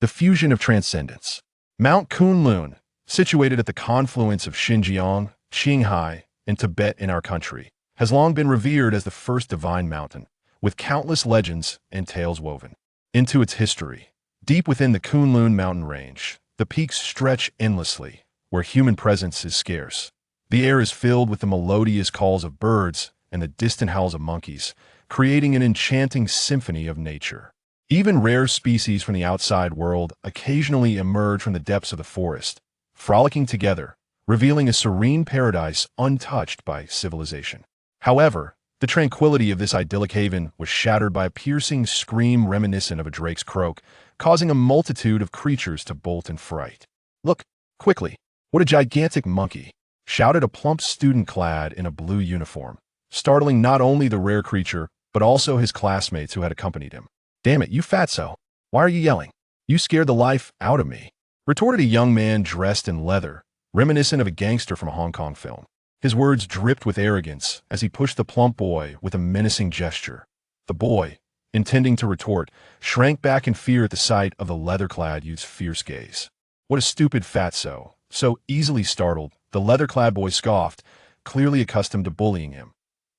The fusion of transcendence. Mount Kunlun, situated at the confluence of Xinjiang, Qinghai, and Tibet in our country, has long been revered as the first divine mountain, with countless legends and tales woven into its history. Deep within the Kunlun mountain range, the peaks stretch endlessly, where human presence is scarce. The air is filled with the melodious calls of birds and the distant howls of monkeys, creating an enchanting symphony of nature. Even rare species from the outside world occasionally emerge from the depths of the forest, frolicking together, revealing a serene paradise untouched by civilization. However, the tranquility of this idyllic haven was shattered by a piercing scream reminiscent of a drake's croak, causing a multitude of creatures to bolt in fright. "Look, quickly, what a gigantic monkey!" shouted a plump student clad in a blue uniform, startling not only the rare creature, but also his classmates who had accompanied him. "Damn it, you fatso! Why are you yelling? You scared the life out of me," retorted a young man dressed in leather, reminiscent of a gangster from a Hong Kong film. His words dripped with arrogance as he pushed the plump boy with a menacing gesture. The boy, intending to retort, shrank back in fear at the sight of the leather-clad youth's fierce gaze. "What a stupid fatso!" So easily startled, the leather-clad boy scoffed, clearly accustomed to bullying him.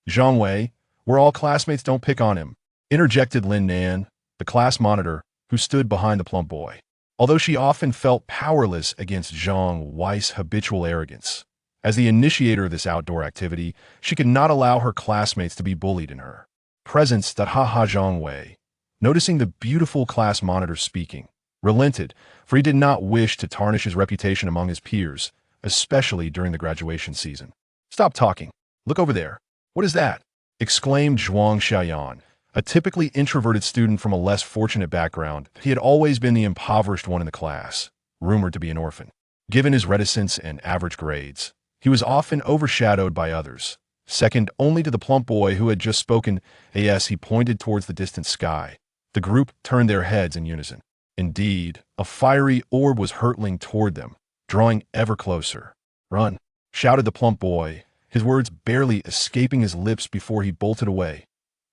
"Zhang Wei, we're all classmates, don't pick on him," interjected Lin Nan, the class monitor, who stood behind the plump boy. Although she often felt powerless against Zhang Wei's habitual arrogance, as the initiator of this outdoor activity, she could not allow her classmates to be bullied in her presence. Haha, Zhang Wei, noticing the beautiful class monitor speaking, relented, for he did not wish to tarnish his reputation among his peers, especially during the graduation season. "Stop talking. Look over there. What is that?" exclaimed Zhuang Xiaoyan, a typically introverted student from a less fortunate background. He had always been the impoverished one in the class, rumored to be an orphan. Given his reticence and average grades, he was often overshadowed by others, second only to the plump boy who had just spoken. As he pointed towards the distant sky, the group turned their heads in unison. Indeed, a fiery orb was hurtling toward them, drawing ever closer. "Run!" shouted the plump boy, his words barely escaping his lips before he bolted away.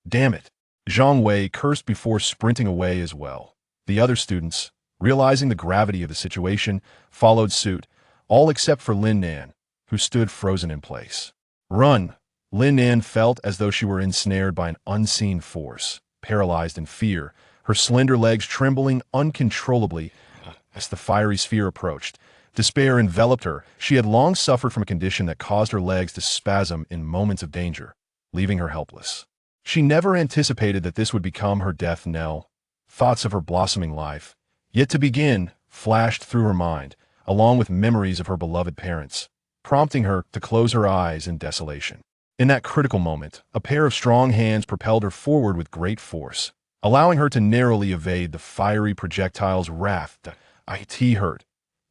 "Damn it!" Zhang Wei cursed before sprinting away as well. The other students, realizing the gravity of the situation, followed suit, all except for Lin Nan, who stood frozen in place. "Run!" Lin Nan felt as though she were ensnared by an unseen force, paralyzed in fear, her slender legs trembling uncontrollably as the fiery sphere approached. Despair enveloped her. She had long suffered from a condition that caused her legs to spasm in moments of danger, leaving her helpless. She never anticipated that this would become her death knell. Thoughts of her blossoming life, yet to begin, flashed through her mind, along with memories of her beloved parents, prompting her to close her eyes in desolation. In that critical moment, a pair of strong hands propelled her forward with great force, allowing her to narrowly evade the fiery projectile's wrath. It hurt.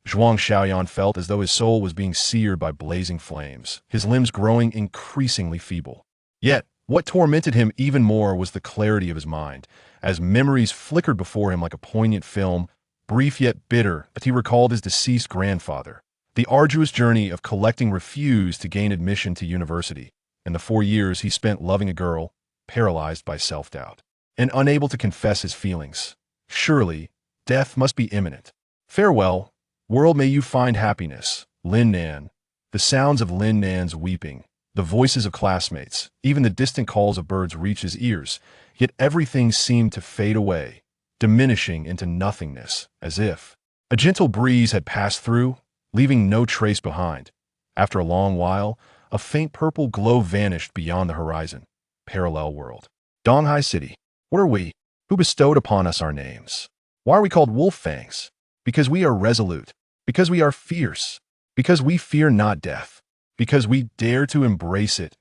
Zhuang Xiaoyan felt as though his soul was being seared by blazing flames, his limbs growing increasingly feeble. Yet, what tormented him even more was the clarity of his mind, as memories flickered before him like a poignant film, brief yet bitter, that he recalled his deceased grandfather, the arduous journey of collecting refuse to gain admission to university, and the 4 years he spent loving a girl, paralyzed by self-doubt, and unable to confess his feelings. Surely, death must be imminent. "Farewell, world, may you find happiness, Lin Nan." The sounds of Lin Nan's weeping, the voices of classmates, even the distant calls of birds reached his ears, yet everything seemed to fade away, diminishing into nothingness, as if a gentle breeze had passed through, leaving no trace behind. After a long while, a faint purple glow vanished beyond the horizon. Parallel world. Donghai City. What are we? Who bestowed upon us our names? Why are we called wolf fangs? Because we are resolute. Because we are fierce. Because we fear not death. Because we dare to embrace it.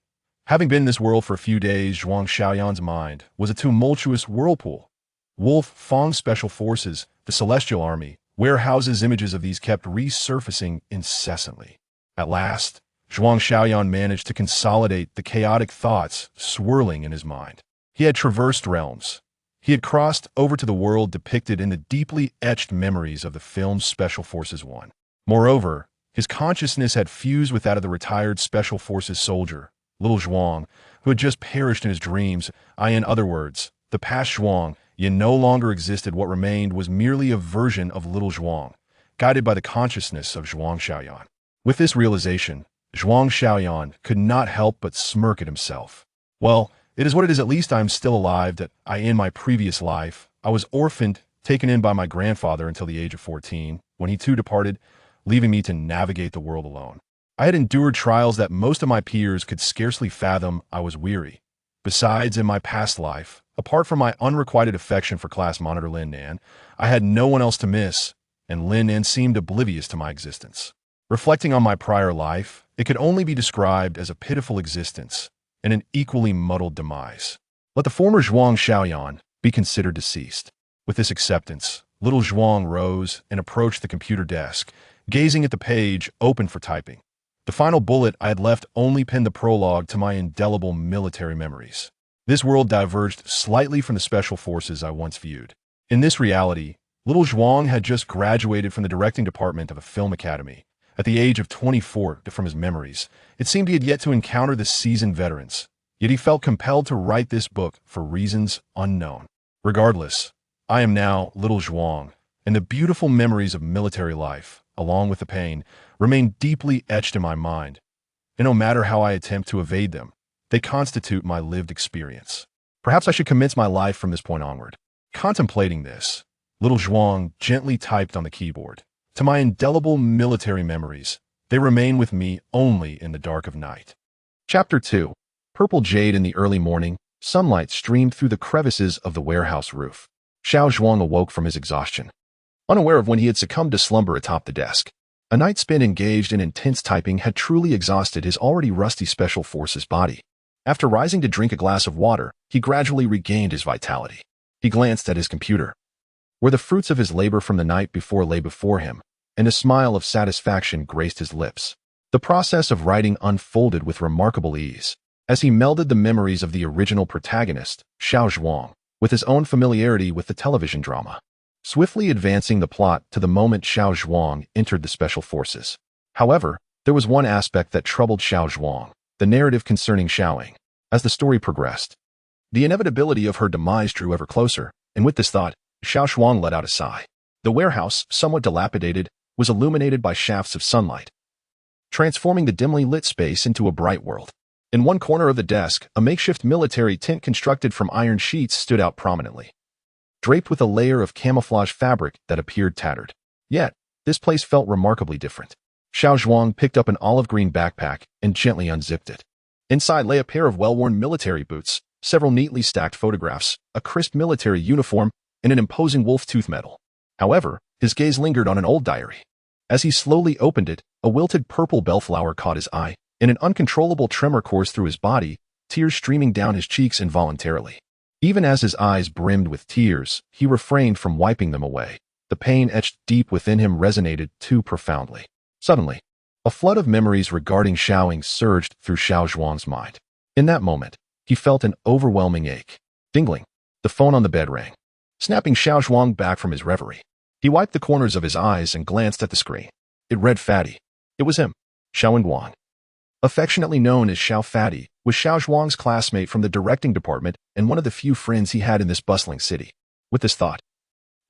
Having been in this world for a few days, Zhuang Xiaoyan's mind was a tumultuous whirlpool. Wolf Fang Special Forces, the Celestial Army, warehouses images of these kept resurfacing incessantly. At last, Zhuang Xiaoyan managed to consolidate the chaotic thoughts swirling in his mind. He had traversed realms. He had crossed over to the world depicted in the deeply etched memories of the film's Special Forces 1. Moreover, his consciousness had fused with that of the retired Special Forces soldier, little Zhuang, who had just perished in his dreams. In other words, the past Zhuang, You no longer existed. What remained was merely a version of little Zhuang, guided by the consciousness of Zhuang Xiaoyan. With this realization, Zhuang Xiaoyan could not help but smirk at himself. Well, it is what it is. At least I am still alive. That in my previous life, I was orphaned, taken in by my grandfather until the age of 14, when he too departed, leaving me to navigate the world alone. I had endured trials that most of my peers could scarcely fathom. I was weary. Besides, in my past life, apart from my unrequited affection for class monitor Lin Nan, I had no one else to miss, and Lin Nan seemed oblivious to my existence. Reflecting on my prior life, it could only be described as a pitiful existence and an equally muddled demise. Let the former Zhuang Xiaoyan be considered deceased. With this acceptance, little Zhuang rose and approached the computer desk, gazing at the page open for typing. The final bullet I had left only penned the prologue to my indelible military memories. This world diverged slightly from the special forces I once viewed. In this reality, little Zhuang had just graduated from the directing department of a film academy. At the age of 24, from his memories, it seemed he had yet to encounter the seasoned veterans. Yet he felt compelled to write this book for reasons unknown. Regardless, I am now little Zhuang, and the beautiful memories of military life, along with the pain, remain deeply etched in my mind, and no matter how I attempt to evade them, they constitute my lived experience. Perhaps I should commence my life from this point onward. Contemplating this, little Zhuang gently typed on the keyboard. To my indelible military memories, they remain with me only in the dark of night. Chapter 2. Purple jade. In the early morning, sunlight streamed through the crevices of the warehouse roof. Xiao Zhuang awoke from his exhaustion, unaware of when he had succumbed to slumber atop the desk. A night spent engaged in intense typing had truly exhausted his already rusty special forces body. After rising to drink a glass of water, he gradually regained his vitality. He glanced at his computer, where the fruits of his labor from the night before lay before him, and a smile of satisfaction graced his lips. The process of writing unfolded with remarkable ease, as he melded the memories of the original protagonist, Xiao Zhuang, with his own familiarity with the television drama, swiftly advancing the plot to the moment Xiao Zhuang entered the special forces. However, there was one aspect that troubled Xiao Zhuang, the narrative concerning Xiaoying. As the story progressed, the inevitability of her demise drew ever closer, and with this thought, Xiao Zhuang let out a sigh. The warehouse, somewhat dilapidated, was illuminated by shafts of sunlight, transforming the dimly lit space into a bright world. In one corner of the desk, a makeshift military tent constructed from iron sheets stood out prominently, draped with a layer of camouflage fabric that appeared tattered. Yet, this place felt remarkably different. Xiao Zhuang picked up an olive-green backpack and gently unzipped it. Inside lay a pair of well-worn military boots, several neatly stacked photographs, a crisp military uniform, and an imposing wolf-tooth medal. However, his gaze lingered on an old diary. As he slowly opened it, a wilted purple bellflower caught his eye, and an uncontrollable tremor coursed through his body, tears streaming down his cheeks involuntarily. Even as his eyes brimmed with tears, he refrained from wiping them away. The pain etched deep within him resonated too profoundly. Suddenly, a flood of memories regarding Xiaoying surged through Xiao Zhuang's mind. In that moment, he felt an overwhelming ache. Dingling, the phone on the bed rang, snapping Xiao Zhuang back from his reverie. He wiped the corners of his eyes and glanced at the screen. It read Fatty. It was him, Xiao Zhuang. Affectionately known as Xiao Fatty, was Xiao Zhuang's classmate from the directing department and one of the few friends he had in this bustling city. With this thought,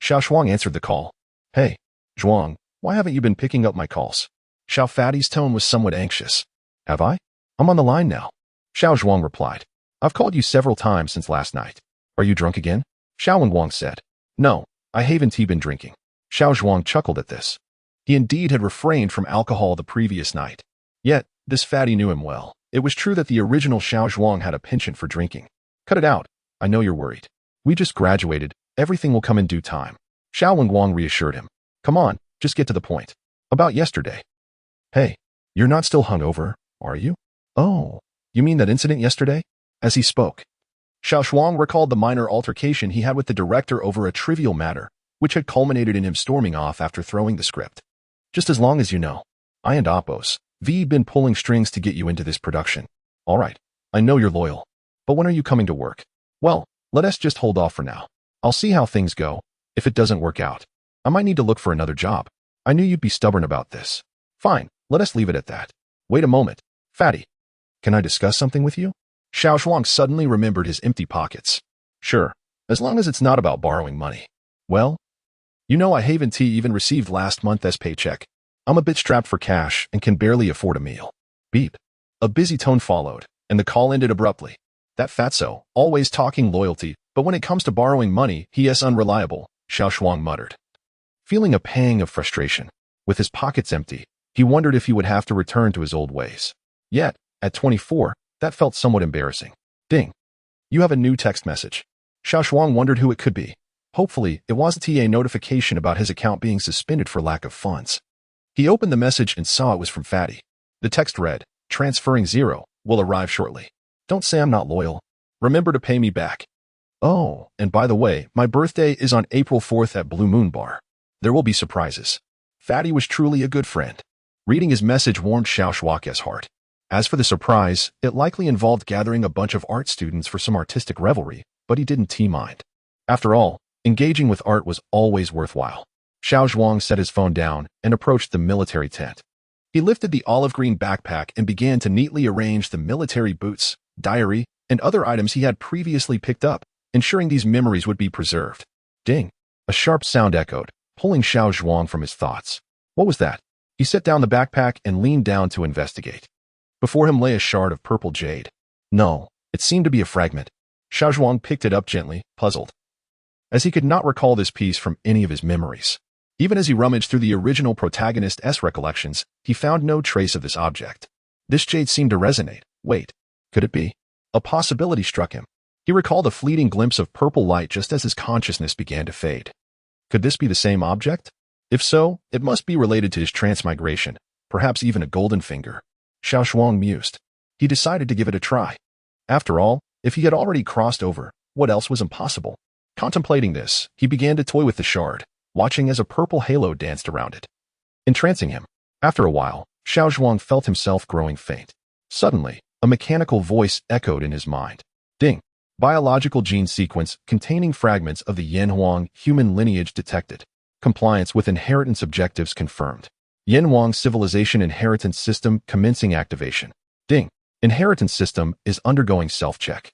Xiao Zhuang answered the call. Hey, Zhuang, why haven't you been picking up my calls? Xiao Fatty's tone was somewhat anxious. Have I? I'm on the line now. Xiao Zhuang replied. I've called you several times since last night. Are you drunk again? Xiao Zhuang said. No, I haven't been drinking. Xiao Zhuang chuckled at this. He indeed had refrained from alcohol the previous night. Yet, this fatty knew him well. It was true that the original Xiao Zhuang had a penchant for drinking. Cut it out. I know you're worried. We just graduated. Everything will come in due time. Xiao Zhuang reassured him. Come on, just get to the point. About yesterday. Hey, you're not still hungover, are you? Oh, you mean that incident yesterday? As he spoke, Xiao Zhuang recalled the minor altercation he had with the director over a trivial matter, which had culminated in him storming off after throwing the script. Just as long as you know, I and Oppos, V've been pulling strings to get you into this production. All right, I know you're loyal, but when are you coming to work? Well, let us just hold off for now. I'll see how things go. If it doesn't work out, I might need to look for another job. I knew you'd be stubborn about this. Fine, let us leave it at that. Wait a moment, Fatty. Can I discuss something with you? Xiao Zhuang suddenly remembered his empty pockets. Sure, as long as it's not about borrowing money. Well, you know I haven't even received last month's paycheck. I'm a bit strapped for cash and can barely afford a meal. Beep. A busy tone followed, and the call ended abruptly. That fatso, always talking loyalty, but when it comes to borrowing money, he is unreliable, Xiao Zhuang muttered. Feeling a pang of frustration, with his pockets empty, he wondered if he would have to return to his old ways. Yet, at 24, that felt somewhat embarrassing. Ding. You have a new text message. Xiao Zhuang wondered who it could be. Hopefully, it wasn't a notification about his account being suspended for lack of funds. He opened the message and saw it was from Fatty. The text read, "Transferring 0, will arrive shortly. Don't say I'm not loyal. Remember to pay me back. Oh, and by the way, my birthday is on April 4th at Blue Moon Bar. There will be surprises." Fatty was truly a good friend. Reading his message warmed Xiao Zhuang's heart. As for the surprise, it likely involved gathering a bunch of art students for some artistic revelry, but he didn't mind. After all, engaging with art was always worthwhile. Xiao Zhuang set his phone down and approached the military tent. He lifted the olive green backpack and began to neatly arrange the military boots, diary, and other items he had previously picked up, ensuring these memories would be preserved. Ding! A sharp sound echoed, pulling Xiao Zhuang from his thoughts. What was that? He set down the backpack and leaned down to investigate. Before him lay a shard of purple jade. No, it seemed to be a fragment. Xiao Zhuang picked it up gently, puzzled, as he could not recall this piece from any of his memories. Even as he rummaged through the original protagonist's recollections, he found no trace of this object. This jade seemed to resonate. Wait, could it be? A possibility struck him. He recalled a fleeting glimpse of purple light just as his consciousness began to fade. Could this be the same object? If so, it must be related to his transmigration, perhaps even a golden finger. Xiao Zhuang mused. He decided to give it a try. After all, if he had already crossed over, what else was impossible? Contemplating this, he began to toy with the shard, watching as a purple halo danced around it, entrancing him. After a while, Xiao Zhuang felt himself growing faint. Suddenly, a mechanical voice echoed in his mind. Ding! Biological gene sequence containing fragments of the Yanhuang human lineage detected. Compliance with inheritance objectives confirmed. Yanhuang civilization inheritance system commencing activation. Ding! Inheritance system is undergoing self-check.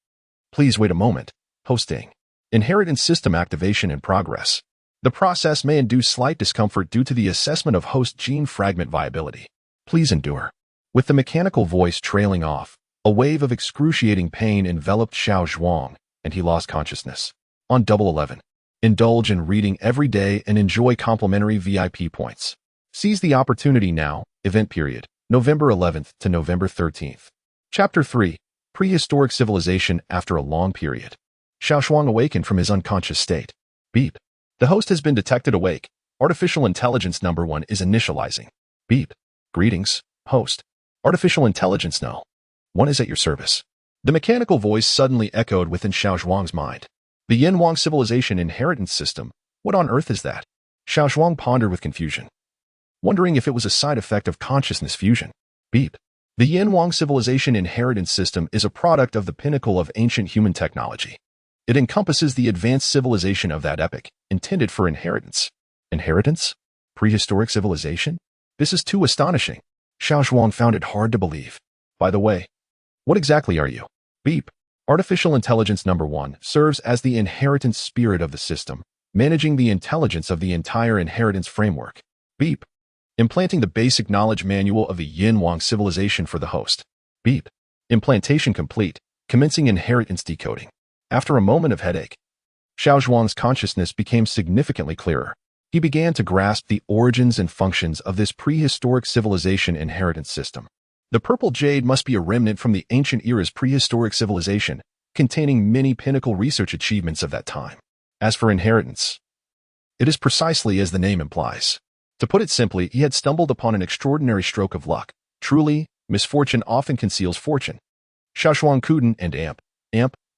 Please wait a moment. Hosting. Inheritance system activation in progress. The process may induce slight discomfort due to the assessment of host gene fragment viability. Please endure. With the mechanical voice trailing off, a wave of excruciating pain enveloped Xiao Zhuang, and he lost consciousness. On 11. Indulge in reading every day and enjoy complimentary VIP points. Seize the opportunity now. Event period, November 11th to November 13th. Chapter 3. Prehistoric civilization after a long period. Xiao Zhuang awakened from his unconscious state. Beep. The host has been detected awake. Artificial intelligence number 1 is initializing. Beep. Greetings, host. Artificial intelligence no. 1 is at your service. The mechanical voice suddenly echoed within Xiao Zhuang's mind. The Yanhuang civilization inheritance system. What on earth is that? Xiao Zhuang pondered with confusion, wondering if it was a side effect of consciousness fusion. Beep. The Yanhuang civilization inheritance system is a product of the pinnacle of ancient human technology. It encompasses the advanced civilization of that epoch, intended for inheritance. Inheritance? Prehistoric civilization? This is too astonishing. Xiao Zhuang found it hard to believe. By the way, what exactly are you? Beep. Artificial intelligence number 1 serves as the inheritance spirit of the system, managing the intelligence of the entire inheritance framework. Beep. Implanting the basic knowledge manual of the Yanhuang civilization for the host. Beep. Implantation complete, commencing inheritance decoding. After a moment of headache, Xiao Zhuang's consciousness became significantly clearer. He began to grasp the origins and functions of this prehistoric civilization inheritance system. The purple jade must be a remnant from the ancient era's prehistoric civilization, containing many pinnacle research achievements of that time. As for inheritance, it is precisely as the name implies. To put it simply, he had stumbled upon an extraordinary stroke of luck. Truly, misfortune often conceals fortune. Xiao Zhuang couldn't and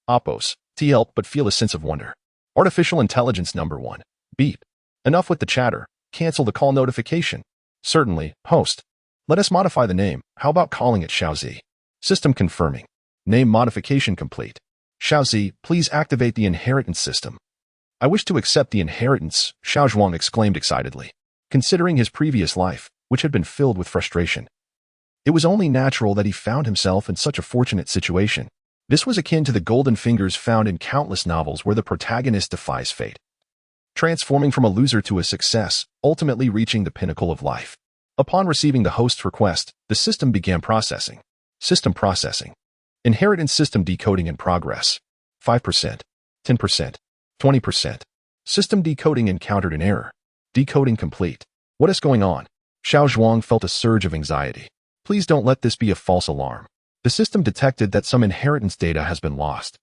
Oppos, to help but feel a sense of wonder. Artificial intelligence number 1. Beep. Enough with the chatter. Cancel the call notification. Certainly, host. Let us modify the name. How about calling it Xiaozi? System confirming. Name modification complete. Xiaozi, please activate the inheritance system. I wish to accept the inheritance, Xiao Zhuang exclaimed excitedly. Considering his previous life, which had been filled with frustration, it was only natural that he found himself in such a fortunate situation. This was akin to the golden fingers found in countless novels where the protagonist defies fate, transforming from a loser to a success, ultimately reaching the pinnacle of life. Upon receiving the host's request, the system began processing. System processing. Inheritance system decoding in progress. 5%, 10%, 20%. System decoding encountered an error. Decoding complete. What is going on? Xiao Zhuang felt a surge of anxiety. Please don't let this be a false alarm. The system detected that some inheritance data has been lost.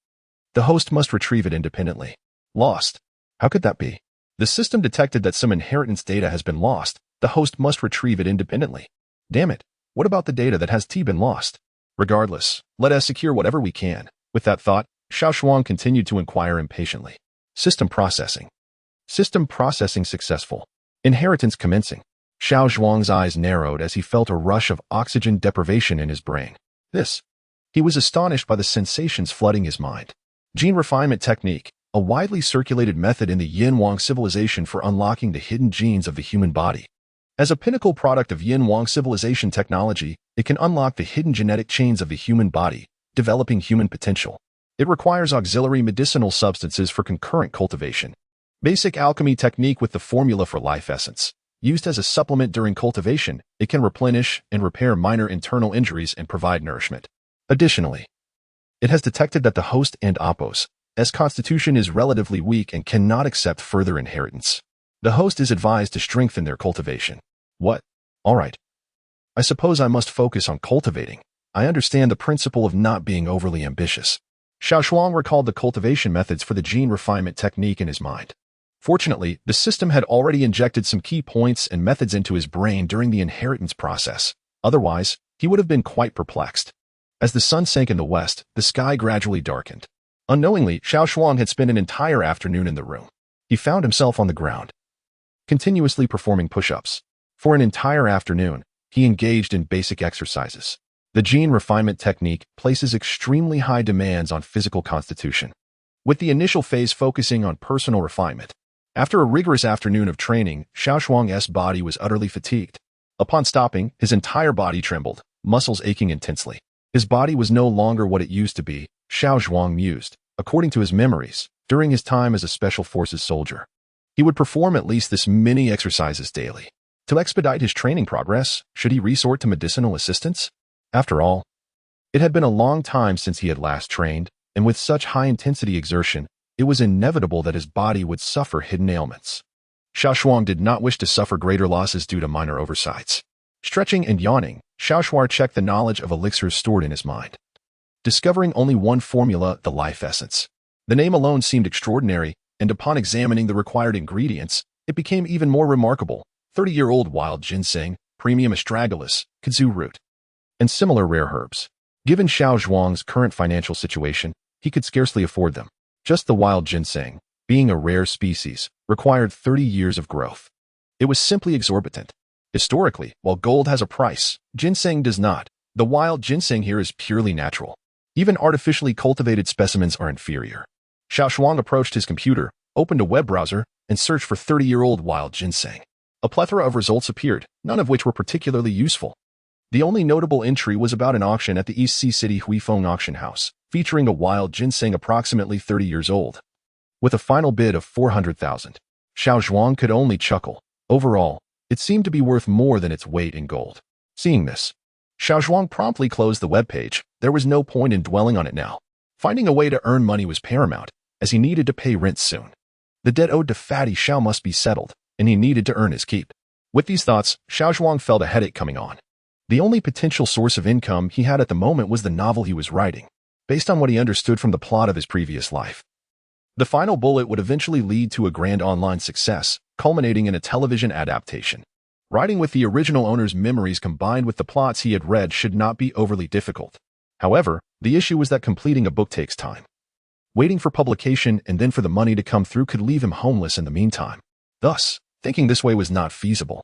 The host must retrieve it independently. Lost? How could that be? The system detected that some inheritance data has been lost. The host must retrieve it independently. Damn it. What about the data that has been lost? Regardless, let us secure whatever we can. With that thought, Xiao Zhuang continued to inquire impatiently. System processing. System processing successful. Inheritance commencing. Xiao Zhuang's eyes narrowed as he felt a rush of oxygen deprivation in his brain. He was astonished by the sensations flooding his mind. Gene refinement technique, a widely circulated method in the Yin-Wang civilization for unlocking the hidden genes of the human body. As a pinnacle product of Yin-Wang civilization technology, it can unlock the hidden genetic chains of the human body, developing human potential. It requires auxiliary medicinal substances for concurrent cultivation. Basic alchemy technique with the formula for life essence. Used as a supplement during cultivation, it can replenish and repair minor internal injuries and provide nourishment. Additionally, it has detected that the host and Oppo's constitution is relatively weak and cannot accept further inheritance. The host is advised to strengthen their cultivation. What? All right. I suppose I must focus on cultivating. I understand the principle of not being overly ambitious. Xiao Zhuang recalled the cultivation methods for the gene refinement technique in his mind. Fortunately, the system had already injected some key points and methods into his brain during the inheritance process. Otherwise, he would have been quite perplexed. As the sun sank in the west, the sky gradually darkened. Unknowingly, Xiao Zhuang had spent an entire afternoon in the room. He found himself on the ground, continuously performing push-ups. For an entire afternoon, he engaged in basic exercises. The gene refinement technique places extremely high demands on physical constitution, with the initial phase focusing on personal refinement. After a rigorous afternoon of training, Xiao Zhuang's body was utterly fatigued. Upon stopping, his entire body trembled, muscles aching intensely. His body was no longer what it used to be, Xiao Zhuang mused. According to his memories, during his time as a special forces soldier, he would perform at least this many exercises daily. To expedite his training progress, should he resort to medicinal assistance? After all, it had been a long time since he had last trained, and with such high-intensity exertion, it was inevitable that his body would suffer hidden ailments. Xiao Zhuang did not wish to suffer greater losses due to minor oversights. Stretching and yawning, Xiao Zhuang checked the knowledge of elixirs stored in his mind, discovering only one formula, the life essence. The name alone seemed extraordinary, and upon examining the required ingredients, it became even more remarkable. 30-year-old wild ginseng, premium astragalus, kudzu root, and similar rare herbs. Given Xiao Zhuang's current financial situation, he could scarcely afford them. Just the wild ginseng, being a rare species, required 30 years of growth. It was simply exorbitant. Historically, while gold has a price, ginseng does not. The wild ginseng here is purely natural. Even artificially cultivated specimens are inferior. Xiao Zhuang approached his computer, opened a web browser, and searched for 30-year-old wild ginseng. A plethora of results appeared, none of which were particularly useful. The only notable entry was about an auction at the East Sea City Huifeng auction house, featuring a wild ginseng approximately 30 years old. With a final bid of 400,000, Xiao Zhuang could only chuckle. Overall, it seemed to be worth more than its weight in gold. Seeing this, Xiao Zhuang promptly closed the webpage. There was no point in dwelling on it now. Finding a way to earn money was paramount, as he needed to pay rent soon. The debt owed to Fatty Xiao must be settled, and he needed to earn his keep. With these thoughts, Xiao Zhuang felt a headache coming on. The only potential source of income he had at the moment was the novel he was writing, based on what he understood from the plot of his previous life. The final bullet would eventually lead to a grand online success, culminating in a television adaptation. Writing with the original owner's memories combined with the plots he had read should not be overly difficult. However, the issue was that completing a book takes time. Waiting for publication and then for the money to come through could leave him homeless in the meantime. Thus, thinking this way was not feasible.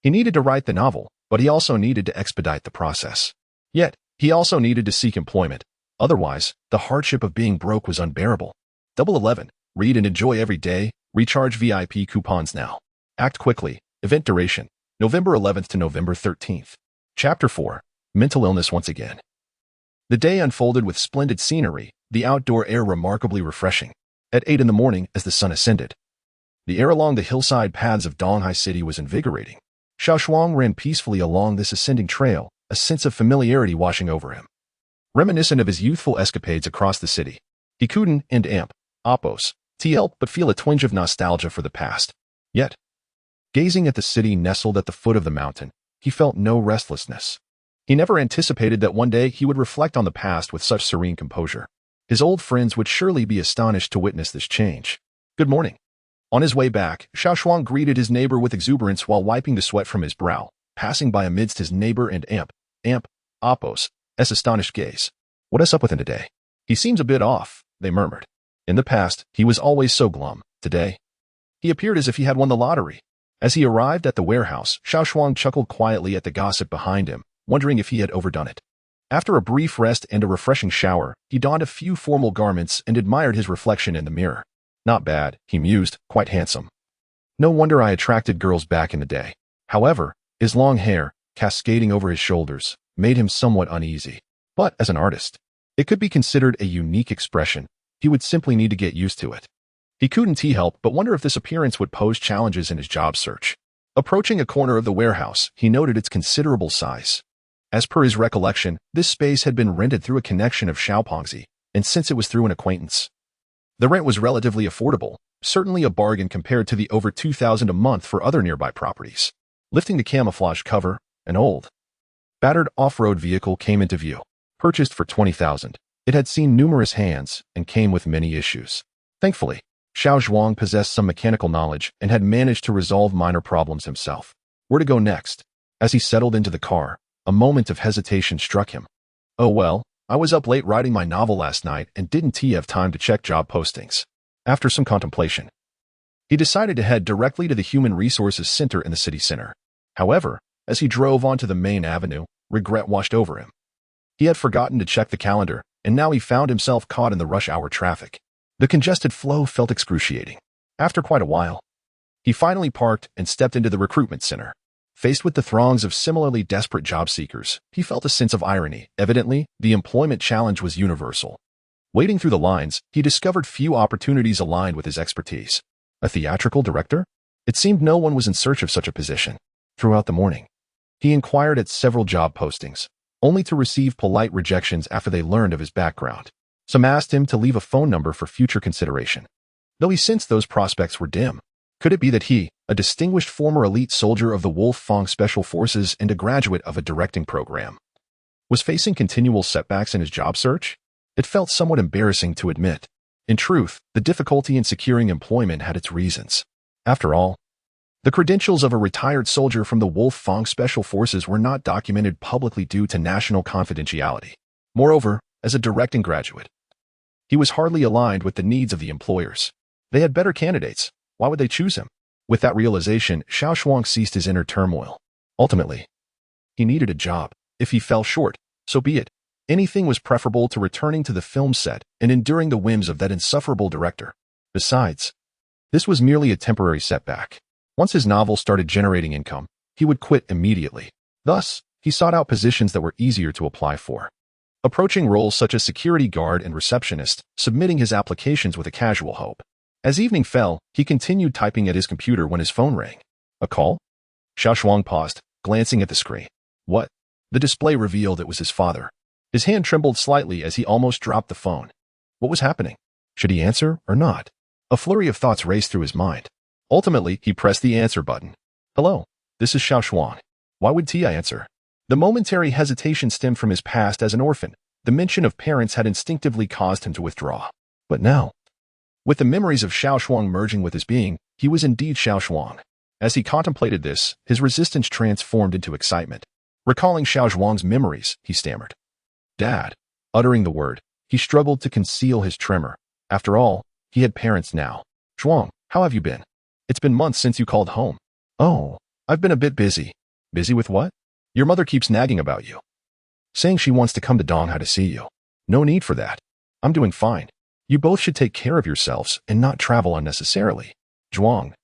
He needed to write the novel, but he also needed to expedite the process. Yet, he also needed to seek employment. Otherwise, the hardship of being broke was unbearable. 11. Read and enjoy every day. Recharge VIP coupons now. Act quickly. Event duration, November 11th to November 13th. Chapter 4. Mental illness once again. The day unfolded with splendid scenery, the outdoor air remarkably refreshing. At 8 in the morning, as the sun ascended, the air along the hillside paths of Donghai City was invigorating. Xiao Zhuang ran peacefully along this ascending trail, a sense of familiarity washing over him. Reminiscent of his youthful escapades across the city, he couldn't and amp, oppos, help but feel a twinge of nostalgia for the past. Yet, gazing at the city nestled at the foot of the mountain, he felt no restlessness. He never anticipated that one day he would reflect on the past with such serene composure. His old friends would surely be astonished to witness this change. Good morning. On his way back, Xiao Zhuang greeted his neighbor with exuberance while wiping the sweat from his brow, passing by amidst his neighbor and amp, oppos, astonished gaze. What is up with him today? He seems a bit off, they murmured. In the past, he was always so glum. Today, he appeared as if he had won the lottery. As he arrived at the warehouse, Xiao Zhuang chuckled quietly at the gossip behind him, wondering if he had overdone it. After a brief rest and a refreshing shower, he donned a few formal garments and admired his reflection in the mirror. Not bad, he mused, quite handsome. No wonder I attracted girls back in the day. However, his long hair, cascading over his shoulders, made him somewhat uneasy. But as an artist, it could be considered a unique expression. He would simply need to get used to it. He couldn't help but wonder if this appearance would pose challenges in his job search. Approaching a corner of the warehouse, he noted its considerable size. As per his recollection, this space had been rented through a connection of Xiaopongzi, and since it was through an acquaintance, the rent was relatively affordable, certainly a bargain compared to the over 2,000 a month for other nearby properties. Lifting the camouflage cover, an old, battered off-road vehicle came into view. Purchased for 20,000, it had seen numerous hands and came with many issues. Thankfully, Xiao Zhuang possessed some mechanical knowledge and had managed to resolve minor problems himself. Where to go next? As he settled into the car, a moment of hesitation struck him. Oh well, I was up late writing my novel last night and didn't have time to check job postings. After some contemplation, he decided to head directly to the Human Resources Center in the city center. However, as he drove onto the main avenue, regret washed over him. He had forgotten to check the calendar, and now he found himself caught in the rush hour traffic. The congested flow felt excruciating. After quite a while, he finally parked and stepped into the recruitment center. Faced with the throngs of similarly desperate job seekers, he felt a sense of irony. Evidently, the employment challenge was universal. Wading through the lines, he discovered few opportunities aligned with his expertise. A theatrical director? It seemed no one was in search of such a position. Throughout the morning, he inquired at several job postings, only to receive polite rejections after they learned of his background. Some asked him to leave a phone number for future consideration. Though he sensed those prospects were dim, could it be that he, a distinguished former elite soldier of the Wolfang Special Forces and a graduate of a directing program, was facing continual setbacks in his job search? It felt somewhat embarrassing to admit. In truth, the difficulty in securing employment had its reasons. After all, the credentials of a retired soldier from the Wolfang Special Forces were not documented publicly due to national confidentiality. Moreover, as a directing graduate, he was hardly aligned with the needs of the employers. They had better candidates. Why would they choose him? With that realization, Xiao Zhuang ceased his inner turmoil. Ultimately, he needed a job. If he fell short, so be it. Anything was preferable to returning to the film set and enduring the whims of that insufferable director. Besides, this was merely a temporary setback. Once his novel started generating income, he would quit immediately. Thus, he sought out positions that were easier to apply for. Approaching roles such as security guard and receptionist, submitting his applications with a casual hope. As evening fell, he continued typing at his computer when his phone rang. A call? Xiao Zhuang paused, glancing at the screen. What? The display revealed it was his father. His hand trembled slightly as he almost dropped the phone. What was happening? Should he answer or not? A flurry of thoughts raced through his mind. Ultimately, he pressed the answer button. Hello, this is Xiao Zhuang. Why would I answer? The momentary hesitation stemmed from his past as an orphan. The mention of parents had instinctively caused him to withdraw. But now, with the memories of Xiao Zhuang merging with his being, he was indeed Xiao Zhuang. As he contemplated this, his resistance transformed into excitement. Recalling Xiao Zhuang's memories, he stammered. Dad. Uttering the word, he struggled to conceal his tremor. After all, he had parents now. Zhuang, how have you been? It's been months since you called home. Oh, I've been a bit busy. Busy with what? Your mother keeps nagging about you, saying she wants to come to Donghai to see you. No need for that. I'm doing fine. You both should take care of yourselves and not travel unnecessarily. Zhuang,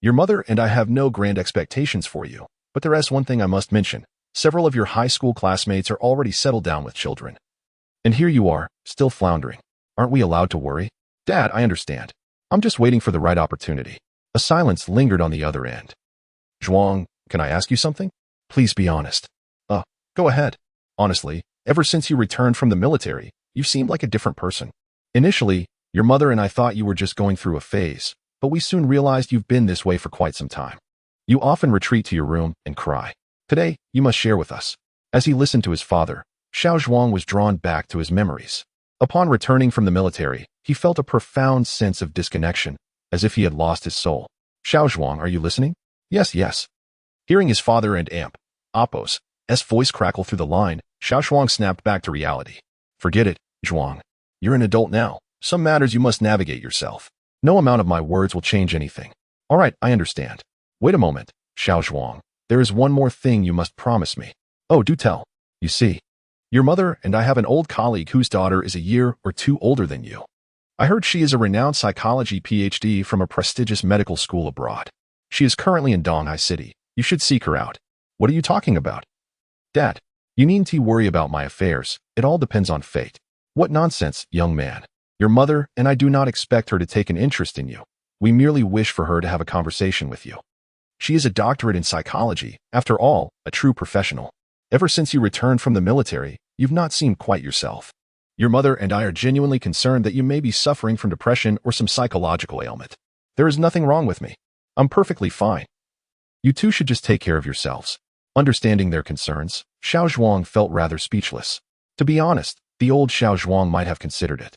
your mother and I have no grand expectations for you, but there is one thing I must mention. Several of your high school classmates are already settled down with children. And here you are, still floundering. Aren't we allowed to worry? Dad, I understand. I'm just waiting for the right opportunity. A silence lingered on the other end. Zhuang, can I ask you something? Please be honest. Go ahead. Honestly, ever since you returned from the military, you seemed like a different person. Initially, your mother and I thought you were just going through a phase, but we soon realized you've been this way for quite some time. You often retreat to your room and cry. Today, you must share with us. As he listened to his father, Xiao Zhuang was drawn back to his memories. Upon returning from the military, he felt a profound sense of disconnection, as if he had lost his soul. Xiao Zhuang, are you listening? Yes. Hearing his father and Appo's voice crackle through the line, Xiao Zhuang snapped back to reality. Forget it, Zhuang. You're an adult now. Some matters you must navigate yourself. No amount of my words will change anything. All right, I understand. Wait a moment, Xiao Zhuang. There is one more thing you must promise me. Oh, do tell. You see, your mother and I have an old colleague whose daughter is a year or two older than you. I heard she is a renowned psychology PhD from a prestigious medical school abroad. She is currently in Donghai City. You should seek her out. What are you talking about? Dad, you needn't worry about my affairs. It all depends on fate. What nonsense, young man. Your mother and I do not expect her to take an interest in you. We merely wish for her to have a conversation with you. She is a doctorate in psychology, after all, a true professional. Ever since you returned from the military, you've not seemed quite yourself. Your mother and I are genuinely concerned that you may be suffering from depression or some psychological ailment. There is nothing wrong with me. I'm perfectly fine. You two should just take care of yourselves. Understanding their concerns, Xiao Zhuang felt rather speechless. To be honest, the old Xiao Zhuang might have considered it.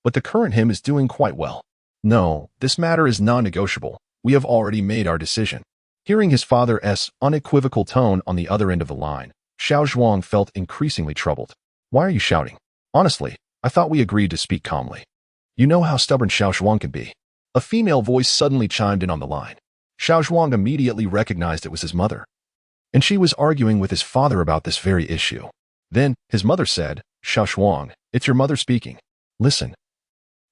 But the current him is doing quite well. No, this matter is non-negotiable. We have already made our decision. Hearing his father's unequivocal tone on the other end of the line, Xiao Zhuang felt increasingly troubled. Why are you shouting? Honestly, I thought we agreed to speak calmly. You know how stubborn Xiao Zhuang can be. A female voice suddenly chimed in on the line. Xiao Zhuang immediately recognized it was his mother. And she was arguing with his father about this very issue. Then, his mother said, Xiao Zhuang, it's your mother speaking. Listen.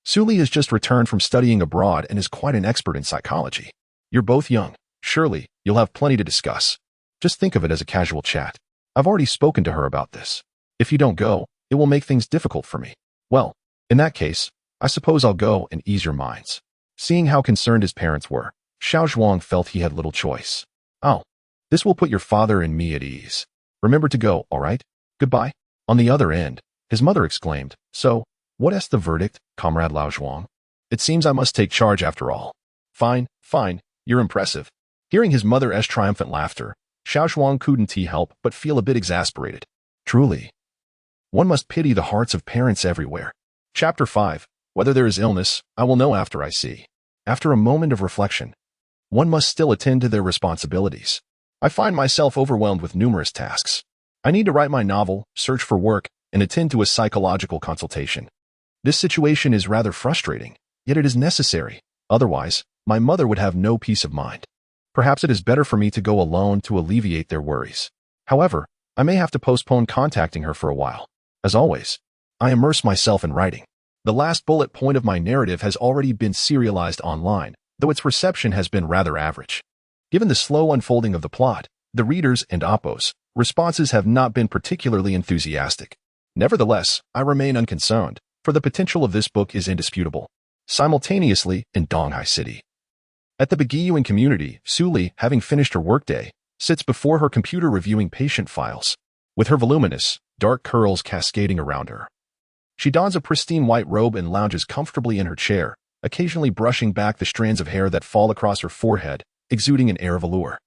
Suli has just returned from studying abroad and is quite an expert in psychology. You're both young. Surely, you'll have plenty to discuss. Just think of it as a casual chat. I've already spoken to her about this. If you don't go, it will make things difficult for me. Well, in that case, I suppose I'll go and ease your minds. Seeing how concerned his parents were, Xiao Zhuang felt he had little choice. Oh, this will put your father and me at ease. Remember to go, all right? Goodbye. On the other end, his mother exclaimed, So, what's the verdict, Comrade Lao Zhuang? It seems I must take charge after all. Fine, you're impressive. Hearing his mother's triumphant laughter, Xiao Zhuang couldn't help but feel a bit exasperated. Truly, one must pity the hearts of parents everywhere. Chapter 5. Whether there is illness, I will know after I see. After a moment of reflection, one must still attend to their responsibilities. I find myself overwhelmed with numerous tasks. I need to write my novel, search for work, and attend to a psychological consultation. This situation is rather frustrating, yet it is necessary. Otherwise, my mother would have no peace of mind. Perhaps it is better for me to go alone to alleviate their worries. However, I may have to postpone contacting her for a while. As always, I immerse myself in writing. The last bullet point of my narrative has already been serialized online, though its reception has been rather average. Given the slow unfolding of the plot, the readers and Appo's responses have not been particularly enthusiastic. Nevertheless, I remain unconcerned, for the potential of this book is indisputable. Simultaneously, in Donghai City. At the Begiyuan community, Suli, having finished her workday, sits before her computer reviewing patient files, with her voluminous, dark curls cascading around her. She dons a pristine white robe and lounges comfortably in her chair, occasionally brushing back the strands of hair that fall across her forehead, exuding an air of allure.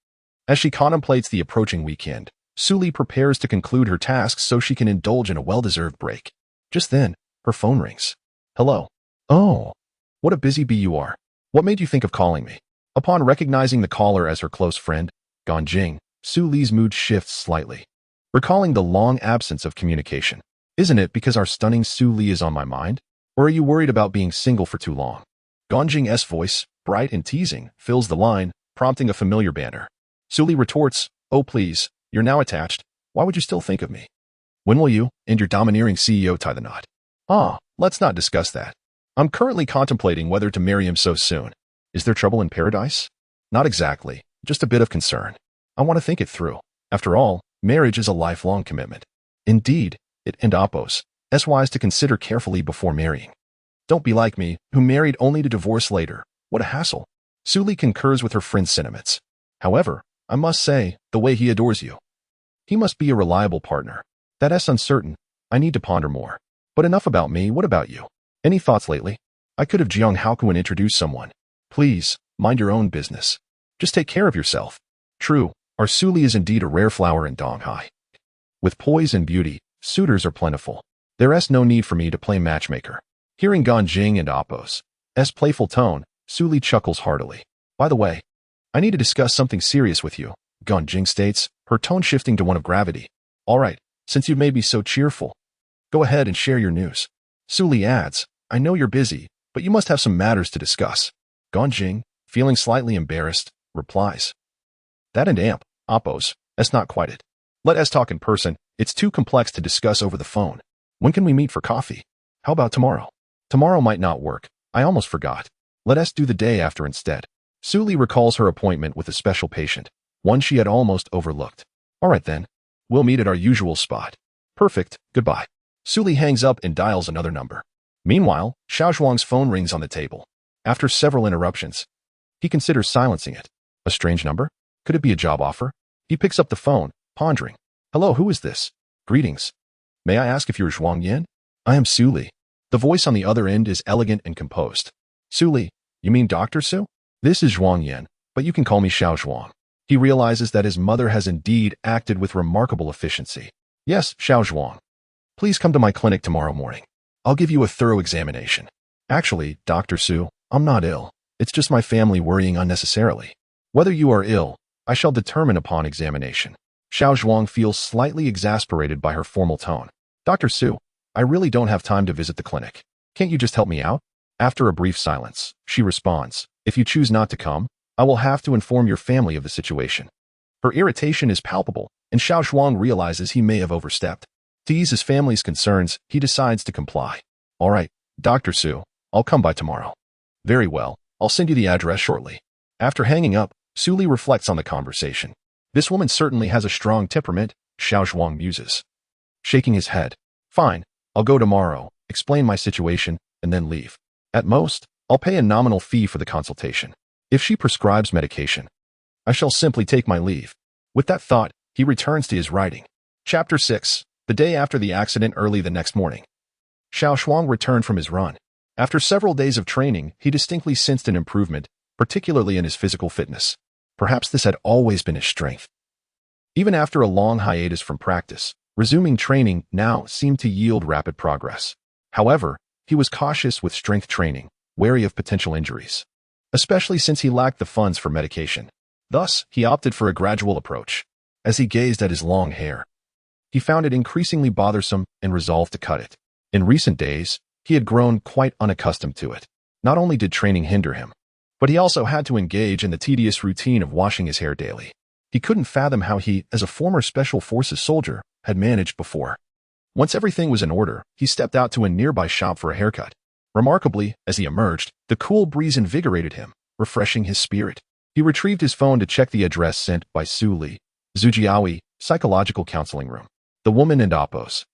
As she contemplates the approaching weekend, Suli prepares to conclude her tasks so she can indulge in a well-deserved break. Just then, her phone rings. Hello. Oh, what a busy bee you are. What made you think of calling me? Upon recognizing the caller as her close friend, Ganjing, Suli's mood shifts slightly, recalling the long absence of communication. Isn't it because our stunning Suli is on my mind? Or are you worried about being single for too long? Ganjing's voice, bright and teasing, fills the line, prompting a familiar banter. Suli retorts, Oh please, you're now attached. Why would you still think of me? When will you and your domineering CEO tie the knot? Let's not discuss that. I'm currently contemplating whether to marry him so soon. Is there trouble in paradise? Not exactly, just a bit of concern. I want to think it through. After all, marriage is a lifelong commitment. Indeed, it and Appo's It's wise to consider carefully before marrying. Don't be like me, who married only to divorce later. What a hassle. Suli concurs with her friend's sentiments. However, I must say, the way he adores you. He must be a reliable partner. That's uncertain. I need to ponder more. But enough about me, what about you? Any thoughts lately? I could have Jiang Haokuan introduce someone. Please, mind your own business. Just take care of yourself. True, our Suli is indeed a rare flower in Donghai. With poise and beauty, suitors are plentiful. There's no need for me to play matchmaker. Hearing Ganjing and Appo's playful tone, Suli chuckles heartily. By the way, I need to discuss something serious with you, Ganjing states, her tone shifting to one of gravity. All right, since you've made me so cheerful, go ahead and share your news. Suli adds, I know you're busy, but you must have some matters to discuss. Ganjing, feeling slightly embarrassed, replies. That and Appo's, that's not quite it. Let us talk in person, it's too complex to discuss over the phone. When can we meet for coffee? How about tomorrow? Tomorrow might not work, I almost forgot. Let us do the day after instead. Suli recalls her appointment with a special patient, one she had almost overlooked. All right then, we'll meet at our usual spot. Perfect, goodbye. Suli hangs up and dials another number. Meanwhile, Xiao Zhuang's phone rings on the table. After several interruptions, he considers silencing it. A strange number? Could it be a job offer? He picks up the phone, pondering. Hello, who is this? Greetings. May I ask if you're Zhuang Yan? I am Suli. The voice on the other end is elegant and composed. Suli, you mean Dr. Su? This is Zhuang Yan, but you can call me Xiao Zhuang. He realizes that his mother has indeed acted with remarkable efficiency. Yes, Xiao Zhuang. Please come to my clinic tomorrow morning. I'll give you a thorough examination. Actually, Dr. Su, I'm not ill. It's just my family worrying unnecessarily. Whether you are ill, I shall determine upon examination. Xiao Zhuang feels slightly exasperated by her formal tone. Dr. Su, I really don't have time to visit the clinic. Can't you just help me out? After a brief silence, she responds, if you choose not to come, I will have to inform your family of the situation. Her irritation is palpable, and Xiao Zhuang realizes he may have overstepped. To ease his family's concerns, he decides to comply. All right, Dr. Su, I'll come by tomorrow. Very well, I'll send you the address shortly. After hanging up, Suli reflects on the conversation. This woman certainly has a strong temperament, Xiao Zhuang muses. Shaking his head. Fine, I'll go tomorrow, explain my situation, and then leave. At most, I'll pay a nominal fee for the consultation. If she prescribes medication, I shall simply take my leave. With that thought, he returns to his writing. Chapter 6. The day after the accident early the next morning. Xiao Zhuang returned from his run. After several days of training, he distinctly sensed an improvement, particularly in his physical fitness. Perhaps this had always been his strength. Even after a long hiatus from practice, resuming training now seemed to yield rapid progress. However, he was cautious with strength training, wary of potential injuries, especially since he lacked the funds for medication. Thus, he opted for a gradual approach. As he gazed at his long hair, he found it increasingly bothersome and resolved to cut it. In recent days, he had grown quite unaccustomed to it. Not only did training hinder him, but he also had to engage in the tedious routine of washing his hair daily. He couldn't fathom how he, as a former Special Forces soldier, had managed before. Once everything was in order, he stepped out to a nearby shop for a haircut. Remarkably, as he emerged, the cool breeze invigorated him, refreshing his spirit. He retrieved his phone to check the address sent by Suli, Zujiawi, Psychological Counseling Room. The woman and Appo's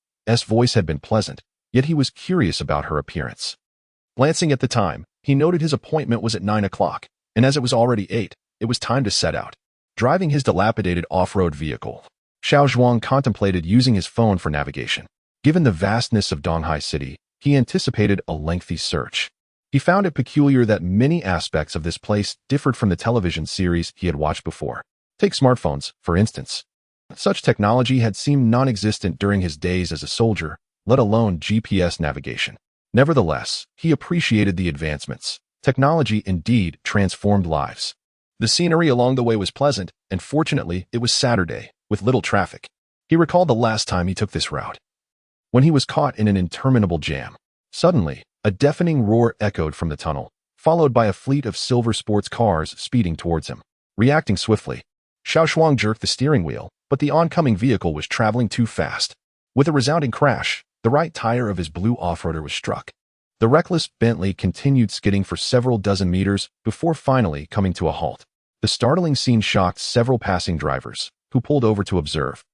voice had been pleasant, yet he was curious about her appearance. Glancing at the time, he noted his appointment was at 9 o'clock, and as it was already 8, it was time to set out. Driving his dilapidated off-road vehicle, Xiao Zhuang contemplated using his phone for navigation. Given the vastness of Donghai City, he anticipated a lengthy search. He found it peculiar that many aspects of this place differed from the television series he had watched before. Take smartphones, for instance. Such technology had seemed non-existent during his days as a soldier, let alone GPS navigation. Nevertheless, he appreciated the advancements. Technology indeed transformed lives. The scenery along the way was pleasant, and fortunately, it was Saturday, with little traffic. He recalled the last time he took this route, when he was caught in an interminable jam. Suddenly, a deafening roar echoed from the tunnel, followed by a fleet of silver sports cars speeding towards him. Reacting swiftly, Xiao Zhuang jerked the steering wheel, but the oncoming vehicle was traveling too fast. With a resounding crash, the right tire of his blue off-roader was struck. The reckless Bentley continued skidding for several dozen meters before finally coming to a halt. The startling scene shocked several passing drivers, who pulled over to observe,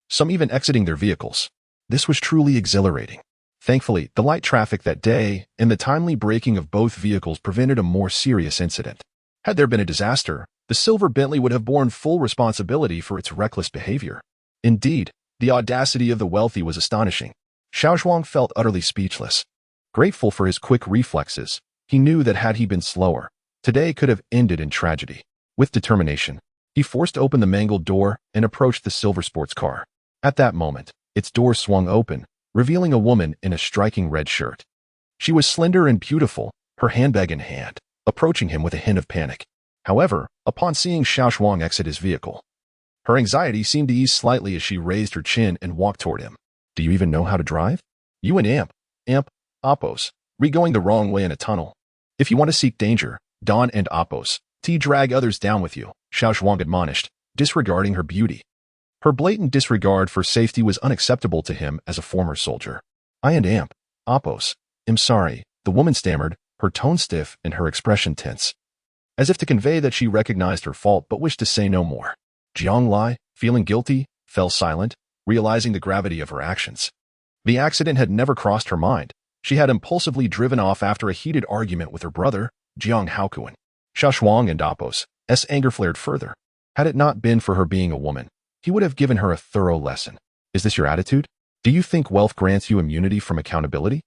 some even exiting their vehicles. This was truly exhilarating. Thankfully, the light traffic that day and the timely braking of both vehicles prevented a more serious incident. Had there been a disaster, the silver Bentley would have borne full responsibility for its reckless behavior. Indeed, the audacity of the wealthy was astonishing. Xiao Zhuang felt utterly speechless. Grateful for his quick reflexes, he knew that had he been slower, today could have ended in tragedy. With determination, he forced open the mangled door and approached the silver sports car. At that moment, its door swung open, revealing a woman in a striking red shirt. She was slender and beautiful, her handbag in hand, approaching him with a hint of panic. However, upon seeing Xiao Zhuang exit his vehicle, her anxiety seemed to ease slightly as she raised her chin and walked toward him. Do you even know how to drive? You and Oppos, going the wrong way in a tunnel. If you want to seek danger, Don and Oppos, drag others down with you, Xiao Zhuang admonished, disregarding her beauty. Her blatant disregard for safety was unacceptable to him as a former soldier. I and Oppos, I'm sorry, the woman stammered, her tone stiff and her expression tense, as if to convey that she recognized her fault but wished to say no more. Jiang Lai, feeling guilty, fell silent, realizing the gravity of her actions. The accident had never crossed her mind. She had impulsively driven off after a heated argument with her brother, Jiang Haokuan. Xiao Zhuang and Oppos' anger flared further. Had it not been for her being a woman, he would have given her a thorough lesson. Is this your attitude? Do you think wealth grants you immunity from accountability?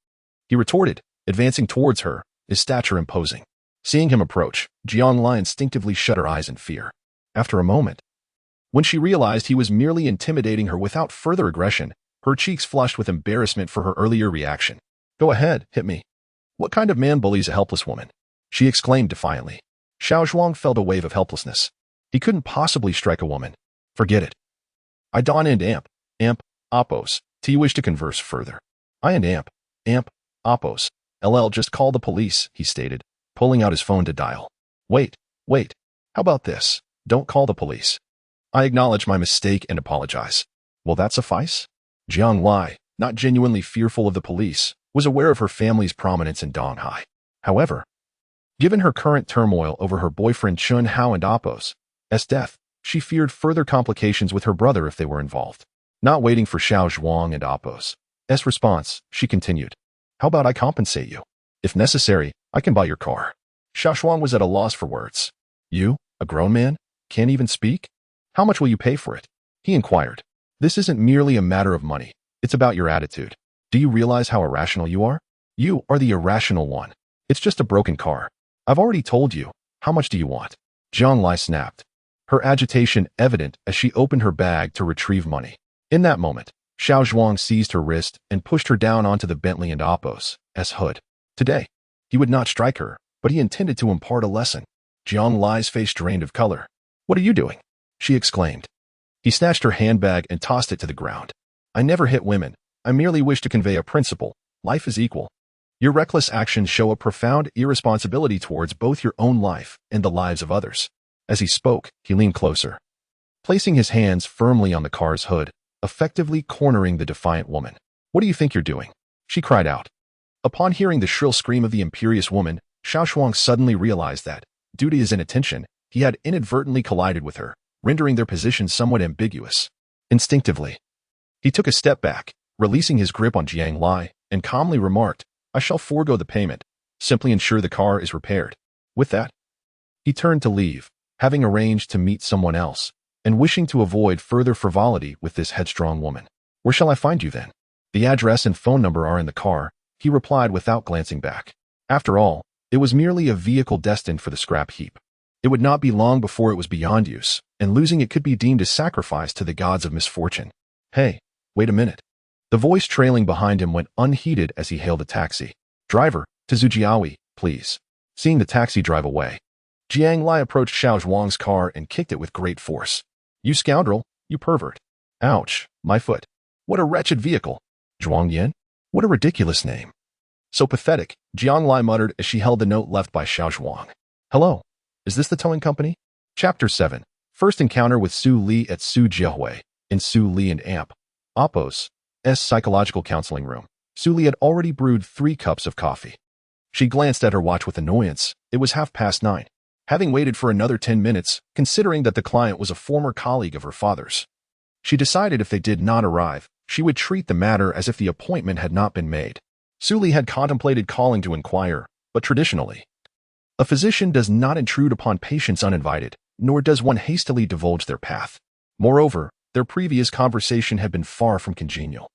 He retorted, advancing towards her, his stature imposing. Seeing him approach, Jiang Lai instinctively shut her eyes in fear. After a moment, when she realized he was merely intimidating her without further aggression, her cheeks flushed with embarrassment for her earlier reaction. Go ahead, hit me. What kind of man bullies a helpless woman? She exclaimed defiantly. Xiao Zhuang felt a wave of helplessness. He couldn't possibly strike a woman. Forget it. I Don and Oppos, do you wish to converse further? I and Oppos, just call the police, he stated, pulling out his phone to dial. Wait, how about this? Don't call the police. I acknowledge my mistake and apologize. Will that suffice? Jiang Lai, not genuinely fearful of the police, was aware of her family's prominence in Donghai. However, given her current turmoil over her boyfriend Chun Hao and Oppos' death, she feared further complications with her brother if they were involved. Not waiting for Xiao Zhuang and Oppos' response, she continued. How about I compensate you? If necessary, I can buy your car. Xiao Zhuang was at a loss for words. You, a grown man, can't even speak? How much will you pay for it? He inquired. This isn't merely a matter of money. It's about your attitude. Do you realize how irrational you are? You are the irrational one. It's just a broken car. I've already told you. How much do you want? Jiang Lai snapped, her agitation evident as she opened her bag to retrieve money. In that moment, Xiao Zhuang seized her wrist and pushed her down onto the Bentley and Oppos' hood. Today, he would not strike her, but he intended to impart a lesson. Jiang Lai's face drained of color. What are you doing? She exclaimed. He snatched her handbag and tossed it to the ground. I never hit women. I merely wish to convey a principle. Life is equal. Your reckless actions show a profound irresponsibility towards both your own life and the lives of others. As he spoke, he leaned closer, placing his hands firmly on the car's hood, effectively cornering the defiant woman. What do you think you're doing? She cried out. Upon hearing the shrill scream of the imperious woman, Xiao Zhuang suddenly realized that, due to his inattention, he had inadvertently collided with her, rendering their position somewhat ambiguous. Instinctively, he took a step back, releasing his grip on Jiang Lai, and calmly remarked, I shall forego the payment. Simply ensure the car is repaired. With that, he turned to leave, having arranged to meet someone else, and wishing to avoid further frivolity with this headstrong woman. Where shall I find you then? The address and phone number are in the car, he replied without glancing back. After all, it was merely a vehicle destined for the scrap heap. It would not be long before it was beyond use, and losing it could be deemed a sacrifice to the gods of misfortune. Hey, wait a minute. The voice trailing behind him went unheeded as he hailed a taxi. Driver, to Zujiawi, please. Seeing the taxi drive away, Jiang Lai approached Xiao Zhuang's car and kicked it with great force. You scoundrel, you pervert. Ouch, my foot. What a wretched vehicle. Zhuang Yan? What a ridiculous name. So pathetic, Jiang Lai muttered as she held the note left by Xiao Zhuang. Hello, is this the towing company? Chapter 7. First encounter with Su Li at Su Jiahui, in Su Li and Oppos' psychological counseling room. Su Li had already brewed 3 cups of coffee. She glanced at her watch with annoyance. It was 9:30. Having waited for another 10 minutes, considering that the client was a former colleague of her father's, she decided if they did not arrive, she would treat the matter as if the appointment had not been made. Su Li had contemplated calling to inquire, but traditionally, a physician does not intrude upon patients uninvited, nor does one hastily divulge their path. Moreover, their previous conversation had been far from congenial,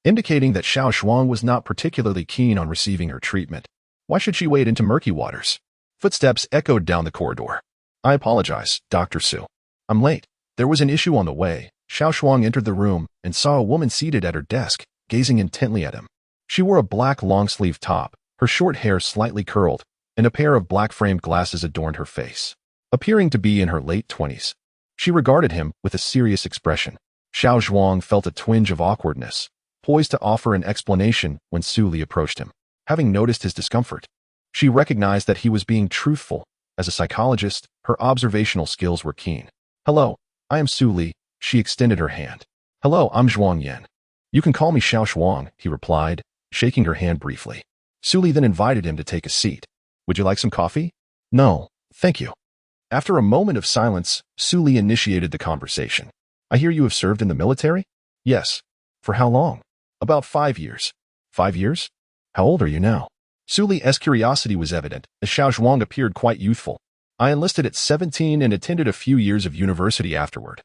indicating that Xiao Zhuang was not particularly keen on receiving her treatment. Why should she wade into murky waters? Footsteps echoed down the corridor. I apologize, Dr. Su. I'm late. There was an issue on the way. Xiao Zhuang entered the room and saw a woman seated at her desk, gazing intently at him. She wore a black long-sleeved top, her short hair slightly curled, and a pair of black-framed glasses adorned her face. Appearing to be in her late 20s, she regarded him with a serious expression. Xiao Zhuang felt a twinge of awkwardness, poised to offer an explanation when Su Li approached him. Having noticed his discomfort, she recognized that he was being truthful. As a psychologist, her observational skills were keen. Hello, I am Su Li. She extended her hand. Hello, I'm Zhuang Yan. You can call me Xiao Zhuang, he replied, shaking her hand briefly. Su Li then invited him to take a seat. Would you like some coffee? No, thank you. After a moment of silence, Su Li initiated the conversation. I hear you have served in the military? Yes. For how long? About 5 years. 5 years? How old are you now? Su Li's curiosity was evident, as Xiao Zhuang appeared quite youthful. I enlisted at 17 and attended a few years of university afterward.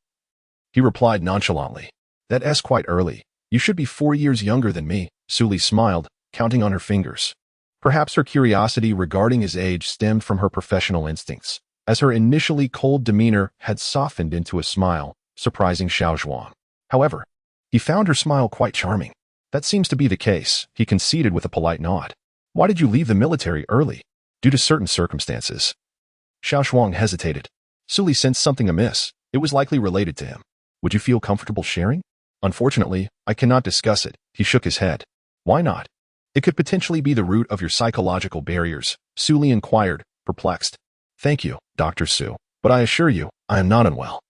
He replied nonchalantly. That's quite early. You should be 4 years younger than me. Su Li smiled, counting on her fingers. Perhaps her curiosity regarding his age stemmed from her professional instincts, as her initially cold demeanor had softened into a smile, surprising Xiao Zhuang. However, he found her smile quite charming. That seems to be the case, he conceded with a polite nod. Why did you leave the military early? Due to certain circumstances. Xiao Zhuang hesitated. Su Li sensed something amiss. It was likely related to him. Would you feel comfortable sharing? Unfortunately, I cannot discuss it. He shook his head. Why not? It could potentially be the root of your psychological barriers, Su Li inquired, perplexed. Thank you, Dr. Su, but I assure you, I am not unwell.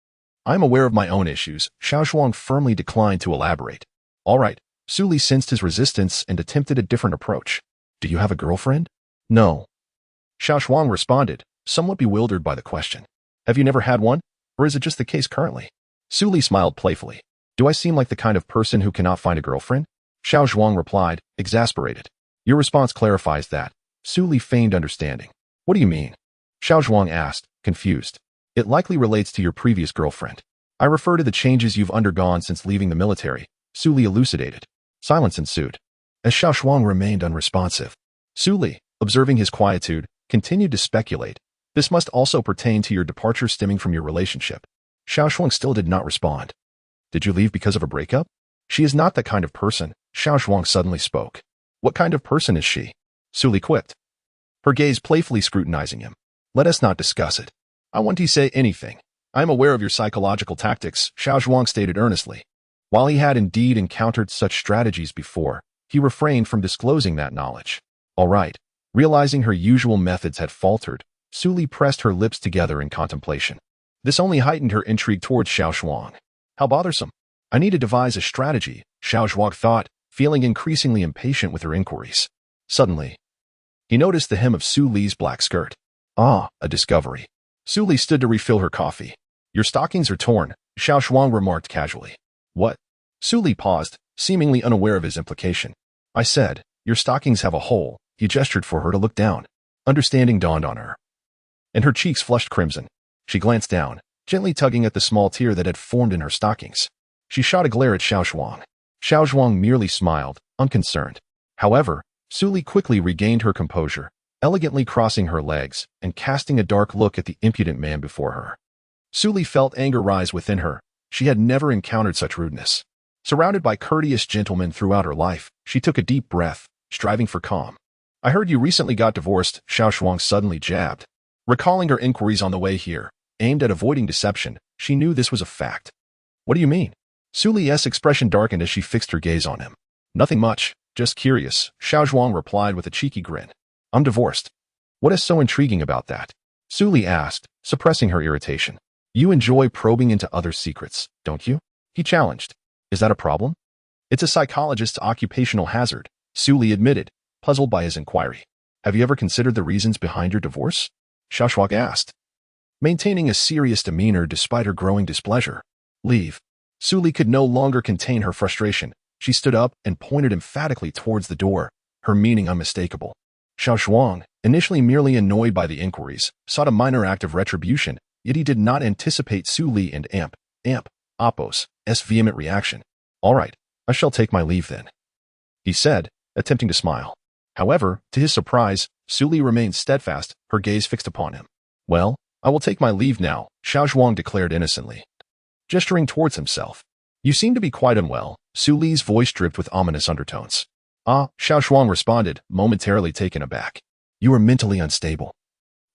I am aware of my own issues. Xiao Zhuang firmly declined to elaborate. All right. Su Li sensed his resistance and attempted a different approach. Do you have a girlfriend? No. Xiao Zhuang responded, somewhat bewildered by the question. Have you never had one? Or is it just the case currently? Su Li smiled playfully. Do I seem like the kind of person who cannot find a girlfriend? Xiao Zhuang replied, exasperated. Your response clarifies that. Su Li feigned understanding. What do you mean? Xiao Zhuang asked, confused. It likely relates to your previous girlfriend. I refer to the changes you've undergone since leaving the military, Su Li elucidated. Silence ensued, as Xiao Zhuang remained unresponsive. Su Li, observing his quietude, continued to speculate. This must also pertain to your departure stemming from your relationship. Xiao Zhuang still did not respond. Did you leave because of a breakup? She is not that kind of person, Xiao Zhuang suddenly spoke. What kind of person is she? Su Li quipped, her gaze playfully scrutinizing him. Let us not discuss it. I want to say anything. I am aware of your psychological tactics, Xiao Zhuang stated earnestly. While he had indeed encountered such strategies before, he refrained from disclosing that knowledge. All right. Realizing her usual methods had faltered, Su Li pressed her lips together in contemplation. This only heightened her intrigue towards Xiao Zhuang. How bothersome. I need to devise a strategy, Xiao Zhuang thought, feeling increasingly impatient with her inquiries. Suddenly, he noticed the hem of Su Li's black skirt. Ah, a discovery. Su Li stood to refill her coffee. Your stockings are torn, Xiao Zhuang remarked casually. What? Su Li paused, seemingly unaware of his implication. I said, your stockings have a hole. He gestured for her to look down. Understanding dawned on her, and her cheeks flushed crimson. She glanced down, gently tugging at the small tear that had formed in her stockings. She shot a glare at Xiao Zhuang. Xiao Zhuang merely smiled, unconcerned. However, Su Li quickly regained her composure, elegantly crossing her legs and casting a dark look at the impudent man before her. Su Li felt anger rise within her. She had never encountered such rudeness. Surrounded by courteous gentlemen throughout her life, she took a deep breath, striving for calm. I heard you recently got divorced, Xiao Zhuang suddenly jabbed. Recalling her inquiries on the way here, aimed at avoiding deception, she knew this was a fact. What do you mean? Su Li's expression darkened as she fixed her gaze on him. Nothing much, just curious, Xiao Zhuang replied with a cheeky grin. I'm divorced. What is so intriguing about that? Su Li asked, suppressing her irritation. You enjoy probing into others' secrets, don't you? He challenged. Is that a problem? It's a psychologist's occupational hazard, Su Li admitted, puzzled by his inquiry. Have you ever considered the reasons behind your divorce? Xiao Zhuang asked, maintaining a serious demeanor despite her growing displeasure. Leave. Su Li could no longer contain her frustration. She stood up and pointed emphatically towards the door, her meaning unmistakable. Xiao Zhuang, initially merely annoyed by the inquiries, sought a minor act of retribution, yet he did not anticipate Su Li and Appos' vehement reaction. "All right, I shall take my leave then," he said, attempting to smile. However, to his surprise, Su Li remained steadfast, her gaze fixed upon him. "Well, I will take my leave now," Xiao Zhuang declared innocently, gesturing towards himself. "You seem to be quite unwell." Su Li's voice dripped with ominous undertones. "Ah," Xiao Zhuang responded, momentarily taken aback. "You are mentally unstable.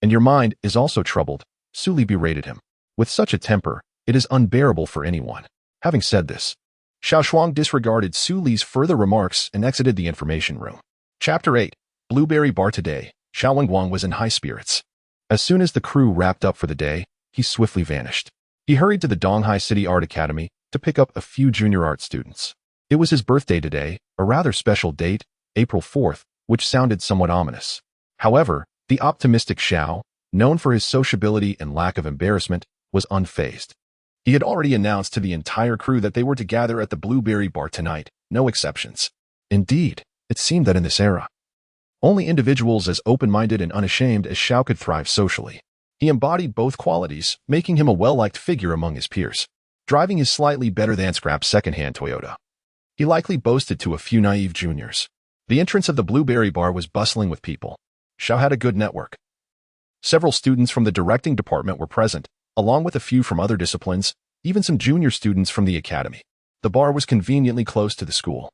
And your mind is also troubled," Su Li berated him. "With such a temper, it is unbearable for anyone." Having said this, Xiao Zhuang disregarded Su Li's further remarks and exited the information room. Chapter 8. Blueberry Bar. Today, Xiao Guang was in high spirits. As soon as the crew wrapped up for the day, he swiftly vanished. He hurried to the Donghai City Art Academy to pick up a few junior art students. It was his birthday today, a rather special date, April 4th, which sounded somewhat ominous. However, the optimistic Xiao, known for his sociability and lack of embarrassment, was unfazed. He had already announced to the entire crew that they were to gather at the Blueberry Bar tonight, no exceptions. Indeed, it seemed that in this era, only individuals as open-minded and unashamed as Xiao could thrive socially. He embodied both qualities, making him a well-liked figure among his peers. Driving his slightly better-than-scrap second-hand Toyota, he likely boasted to a few naive juniors. The entrance of the Blueberry Bar was bustling with people. Xiao had a good network. Several students from the directing department were present, along with a few from other disciplines, even some junior students from the academy. The bar was conveniently close to the school.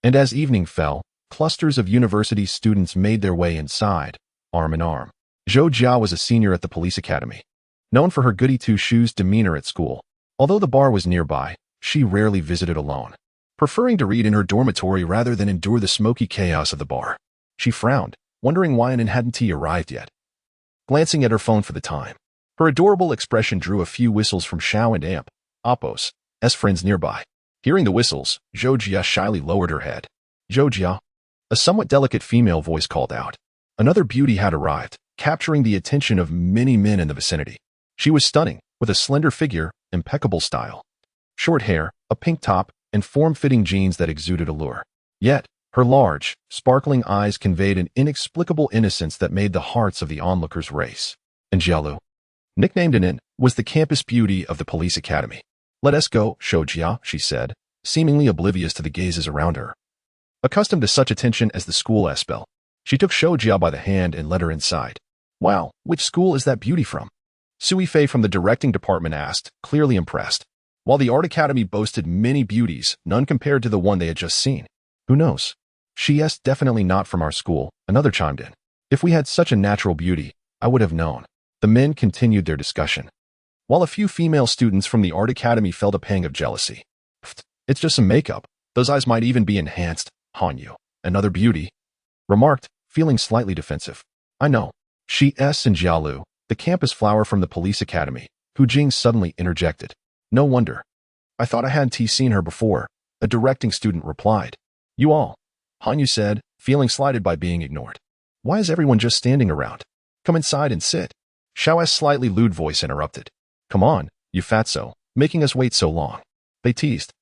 And as evening fell, clusters of university students made their way inside, arm in arm. Zhou Jia was a senior at the police academy. Known for her goody-two-shoes demeanor at school, although the bar was nearby, she rarely visited alone, preferring to read in her dormitory rather than endure the smoky chaos of the bar. She frowned, wondering why an hadn't arrived yet. Glancing at her phone for the time, her adorable expression drew a few whistles from Xiao and Appos' friends nearby. Hearing the whistles, Zhou Jia shyly lowered her head. "Zhou Jia," a somewhat delicate female voice called out. Another beauty had arrived, capturing the attention of many men in the vicinity. She was stunning, with a slender figure, impeccable style, short hair, a pink top, and form-fitting jeans that exuded allure. Yet, her large, sparkling eyes conveyed an inexplicable innocence that made the hearts of the onlookers race. And Jialu, nicknamed Anin, was the campus beauty of the police academy. "Let us go, Zhou Jia," she said, seemingly oblivious to the gazes around her. Accustomed to such attention as the school spell, she took Zhou Jia by the hand and led her inside. "Wow, which school is that beauty from?" Sui Fei from the directing department asked, clearly impressed. While the art academy boasted many beauties, none compared to the one they had just seen. "Who knows? She's definitely not from our school," another chimed in. "If we had such a natural beauty, I would have known." The men continued their discussion, while a few female students from the art academy felt a pang of jealousy. "Pfft, it's just some makeup. Those eyes might even be enhanced," Hanyu, another beauty, remarked, feeling slightly defensive. "I know. She's and Jialu, the campus flower from the police academy," Hu Jing suddenly interjected. "No wonder. I thought I hadn't seen her before," a directing student replied. "You all," Hanyu said, feeling slighted by being ignored. "Why is everyone just standing around? Come inside and sit." Xiao's slightly lewd voice interrupted. "Come on, you fatso, making us wait so long," they teased.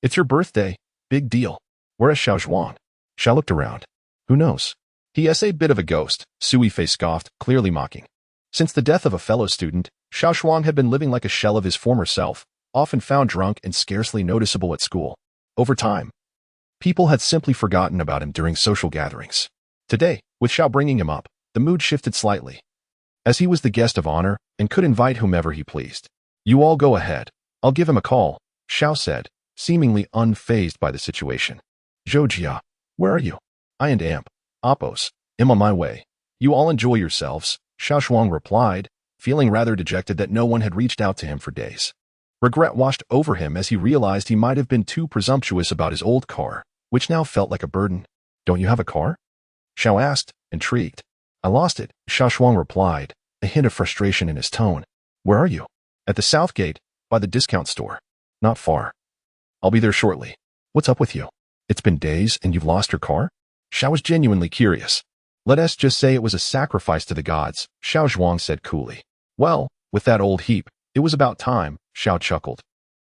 "It's your birthday. Big deal. Where is Xiao Zhuang?" Xiao looked around. "Who knows? He's a bit of a ghost," Sui Fei scoffed, clearly mocking. Since the death of a fellow student, Xiao Zhuang had been living like a shell of his former self, often found drunk and scarcely noticeable at school. Over time, people had simply forgotten about him during social gatherings. Today, with Xiao bringing him up, the mood shifted slightly, as he was the guest of honor and could invite whomever he pleased. "You all go ahead. I'll give him a call," Xiao said, seemingly unfazed by the situation. "Zhou Jia, where are you?" "I and Appos, am on my way. You all enjoy yourselves," Xiao Zhuang replied, feeling rather dejected that no one had reached out to him for days. Regret washed over him as he realized he might have been too presumptuous about his old car, which now felt like a burden. "Don't you have a car?" Xiao asked, intrigued. "I lost it," Xiao Zhuang replied, a hint of frustration in his tone. "Where are you?" "At the south gate, by the discount store." "Not far. I'll be there shortly." "What's up with you? It's been days and you've lost your car?" Xiao was genuinely curious. "Let us just say it was a sacrifice to the gods," Xiao Zhuang said coolly. "Well, with that old heap, it was about time," Xiao chuckled,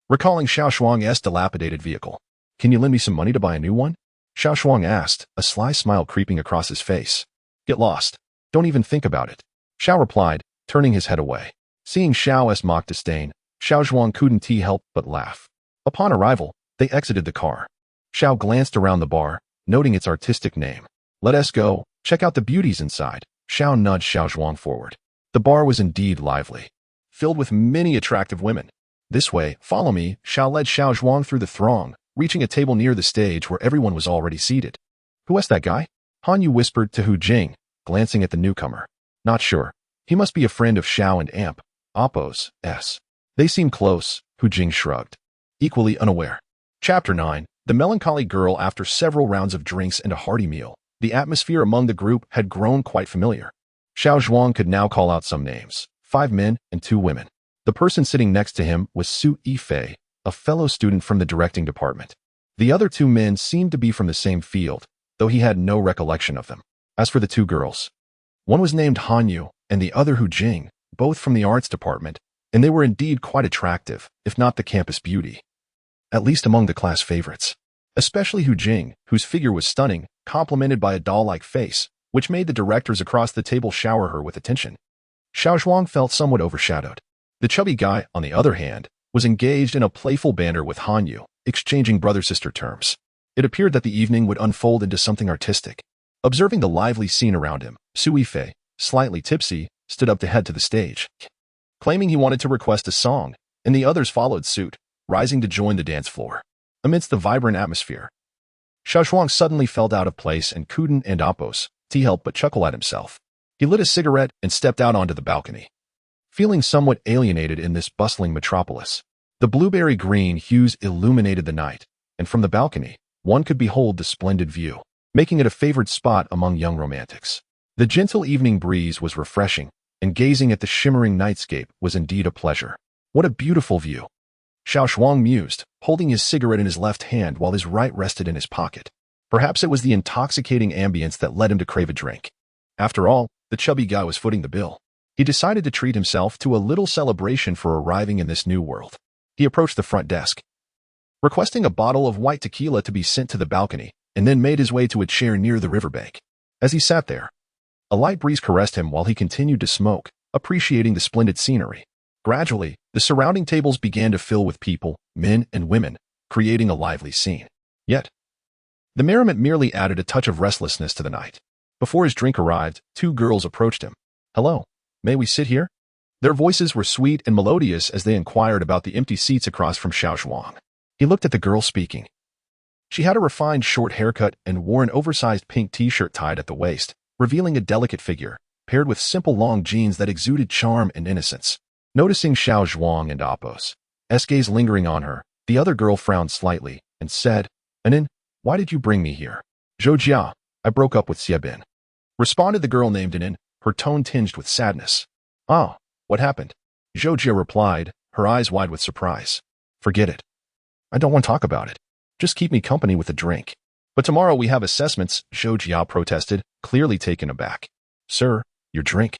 recalling Xiao Zhuang's dilapidated vehicle. "Can you lend me some money to buy a new one?" Xiao Zhuang asked, a sly smile creeping across his face. Get lost. Don't even think about it. Xiao replied, turning his head away. Seeing Xiao's mock disdain, Xiao Zhuang couldn't help but laugh. Upon arrival, they exited the car. Xiao glanced around the bar, noting its artistic name. Let us go, check out the beauties inside. Xiao nudged Xiao Zhuang forward. The bar was indeed lively, filled with many attractive women. This way, follow me, Xiao led Xiao Zhuang through the throng, reaching a table near the stage where everyone was already seated. Who was that guy? Han Yu whispered to Hu Jing, glancing at the newcomer. Not sure. He must be a friend of Xiao and Amp. Oppo's, S. They seem close, Hu Jing shrugged. Equally unaware. Chapter 9. The melancholy girl. After several rounds of drinks and a hearty meal, the atmosphere among the group had grown quite familiar. Xiao Zhuang could now call out some names, 5 men and 2 women. The person sitting next to him was Su Yifei, a fellow student from the directing department. The other 2 men seemed to be from the same field, though he had no recollection of them. As for the 2 girls, one was named Han Yu and the other Hu Jing, both from the arts department, and they were indeed quite attractive, if not the campus beauty. At least among the class favorites. Especially Hu Jing, whose figure was stunning, complemented by a doll-like face, which made the directors across the table shower her with attention. Xiao Zhuang felt somewhat overshadowed. The chubby guy, on the other hand, was engaged in a playful banter with Han Yu, exchanging brother-sister terms. It appeared that the evening would unfold into something artistic. Observing the lively scene around him, Su Yifei, slightly tipsy, stood up to head to the stage, claiming he wanted to request a song, and the others followed suit, rising to join the dance floor. Amidst the vibrant atmosphere, Xiao Zhuang suddenly felt out of place and couldn't help but chuckle at himself. He lit a cigarette and stepped out onto the balcony. Feeling somewhat alienated in this bustling metropolis, the blueberry green hues illuminated the night, and from the balcony, one could behold the splendid view, making it a favored spot among young romantics. The gentle evening breeze was refreshing, and gazing at the shimmering nightscape was indeed a pleasure. What a beautiful view! Xiao Zhuang mused, holding his cigarette in his left hand while his right rested in his pocket. Perhaps it was the intoxicating ambience that led him to crave a drink. After all, the chubby guy was footing the bill. He decided to treat himself to a little celebration for arriving in this new world. He approached the front desk, requesting a bottle of white tequila to be sent to the balcony, and then made his way to a chair near the riverbank. As he sat there, a light breeze caressed him while he continued to smoke, appreciating the splendid scenery. Gradually, the surrounding tables began to fill with people, men and women, creating a lively scene. Yet, the merriment merely added a touch of restlessness to the night. Before his drink arrived, 2 girls approached him. Hello, may we sit here? Their voices were sweet and melodious as they inquired about the empty seats across from Xiao Zhuang. He looked at the girl speaking. She had a refined short haircut and wore an oversized pink t-shirt tied at the waist, revealing a delicate figure, paired with simple long jeans that exuded charm and innocence. Noticing Xiao Zhuang and Oppo's gaze lingering on her, the other girl frowned slightly and said, Anin, why did you bring me here? Zhou, I broke up with Xiebin. Responded the girl named Anin, her tone tinged with sadness. Oh, what happened? Zhou replied, her eyes wide with surprise. Forget it. I don't want to talk about it. Just keep me company with a drink. But tomorrow we have assessments, Zhou protested, clearly taken aback. Sir, your drink.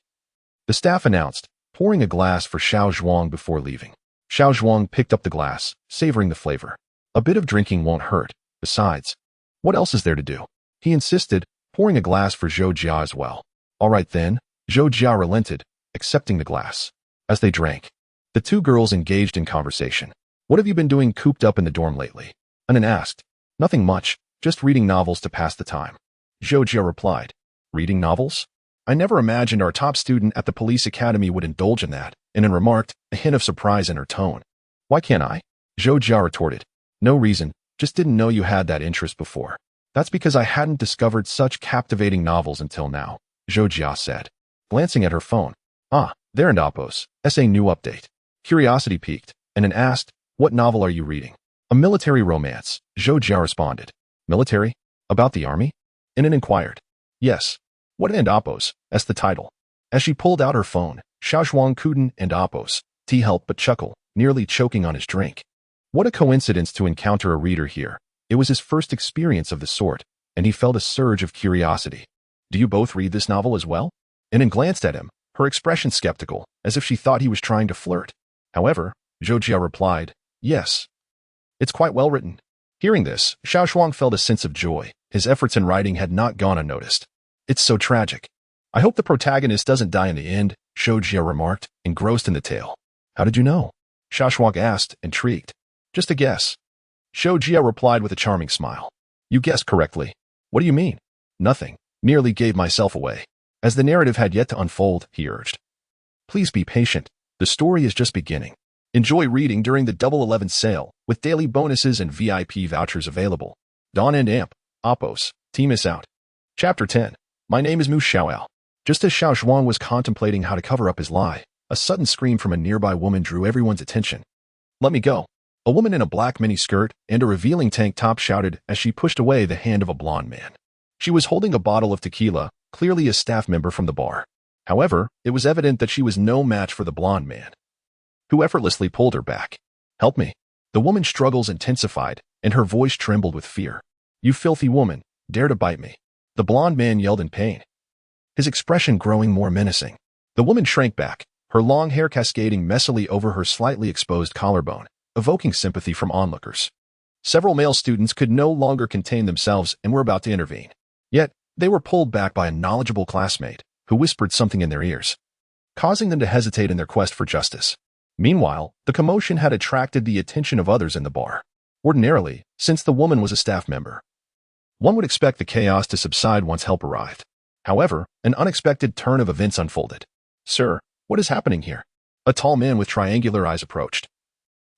The staff announced, pouring a glass for Xiao Zhuang before leaving. Xiao Zhuang picked up the glass, savoring the flavor. A bit of drinking won't hurt. Besides, what else is there to do? He insisted, pouring a glass for Zhou as well. All right then, Zhou relented, accepting the glass. As they drank, the 2 girls engaged in conversation. What have you been doing cooped up in the dorm lately? Anan asked. Nothing much, just reading novels to pass the time. Zhou replied. Reading novels? I never imagined our top student at the police academy would indulge in that, Anan remarked, a hint of surprise in her tone. Why can't I? Zhou retorted. No reason, just didn't know you had that interest before. That's because I hadn't discovered such captivating novels until now, Zhou said, glancing at her phone. Ah, there and Oppo's, SA new update. Curiosity piqued, and asked, what novel are you reading? A military romance, Zhou responded. Military? About the army? Anan inquired. Yes. What and Oppo's? That's the title. As she pulled out her phone, Xiao Zhuang couldn't help but chuckle, nearly choking on his drink. What a coincidence to encounter a reader here. It was his first experience of the sort, and he felt a surge of curiosity. Do you both read this novel as well? Anan glanced at him, her expression skeptical, as if she thought he was trying to flirt. However, Zhou replied, yes. It's quite well written. Hearing this, Xiao Zhuang felt a sense of joy, His efforts in writing had not gone unnoticed. It's so tragic. I hope the protagonist doesn't die in the end, Xiao Zhuang remarked, engrossed in the tale. How did you know? Xiao Zhuang asked, intrigued. Just a guess. Xiao Zhuang replied with a charming smile. You guessed correctly. What do you mean? Nothing. Merely gave myself away. As the narrative had yet to unfold, he urged. Please be patient. The story is just beginning. Enjoy reading during the Double 11 sale, with daily bonuses and VIP vouchers available. Dawn and Amp, Oppos, team is out. Chapter 10. My name is Mu Xiaoao. Just as Xiao Zhuang was contemplating how to cover up his lie, a sudden scream from a nearby woman drew everyone's attention. Let me go. A woman in a black miniskirt and a revealing tank top shouted as she pushed away the hand of a blonde man. She was holding a bottle of tequila, clearly a staff member from the bar. However, it was evident that she was no match for the blonde man, who effortlessly pulled her back. Help me. The woman's struggles intensified, and her voice trembled with fear. You filthy woman, dare to bite me. The blonde man yelled in pain, his expression growing more menacing. The woman shrank back, her long hair cascading messily over her slightly exposed collarbone, evoking sympathy from onlookers. Several male students could no longer contain themselves and were about to intervene. Yet, they were pulled back by a knowledgeable classmate, who whispered something in their ears, causing them to hesitate in their quest for justice. Meanwhile, the commotion had attracted the attention of others in the bar. Ordinarily, since the woman was a staff member, one would expect the chaos to subside once help arrived. However, an unexpected turn of events unfolded. Sir, what is happening here? A tall man with triangular eyes approached,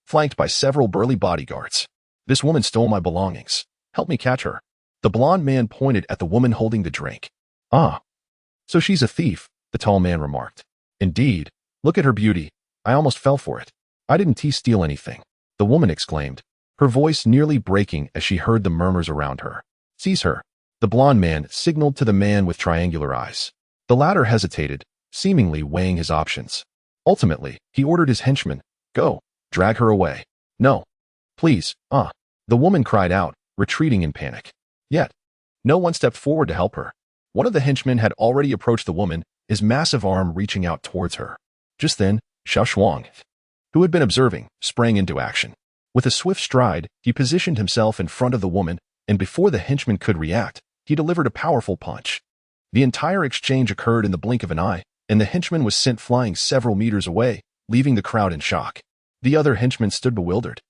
flanked by several burly bodyguards. This woman stole my belongings. Help me catch her. The blonde man pointed at the woman holding the drink. Ah, so she's a thief, the tall man remarked. Indeed, look at her beauty. I almost fell for it. I didn't steal anything, the woman exclaimed, her voice nearly breaking as she heard the murmurs around her. Seize her. The blonde man signaled to the man with triangular eyes. The latter hesitated, seemingly weighing his options. Ultimately, he ordered his henchman, go, drag her away. No. Please, the woman cried out, retreating in panic. Yet, no one stepped forward to help her. One of the henchmen had already approached the woman, his massive arm reaching out towards her. Just then, Xiao Zhuang, who had been observing, sprang into action. With a swift stride, he positioned himself in front of the woman, and before the henchman could react, he delivered a powerful punch. The entire exchange occurred in the blink of an eye, and the henchman was sent flying several meters away, leaving the crowd in shock. The other henchmen stood bewildered,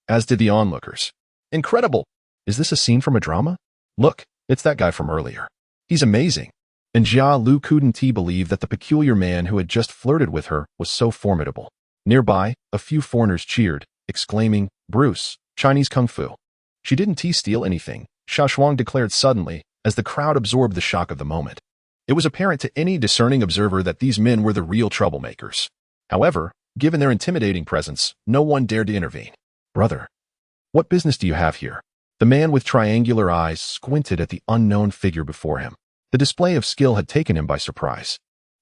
as did the onlookers. Incredible! Is this a scene from a drama? Look, it's that guy from earlier. He's amazing. And Jia Lu couldn't believe that the peculiar man who had just flirted with her was so formidable. Nearby, a few foreigners cheered, exclaiming, Bruce, Chinese Kung Fu. She didn't steal anything, Xiao Zhuang declared suddenly, as the crowd absorbed the shock of the moment. It was apparent to any discerning observer that these men were the real troublemakers. However, given their intimidating presence, no one dared to intervene. Brother, what business do you have here? The man with triangular eyes squinted at the unknown figure before him. The display of skill had taken him by surprise.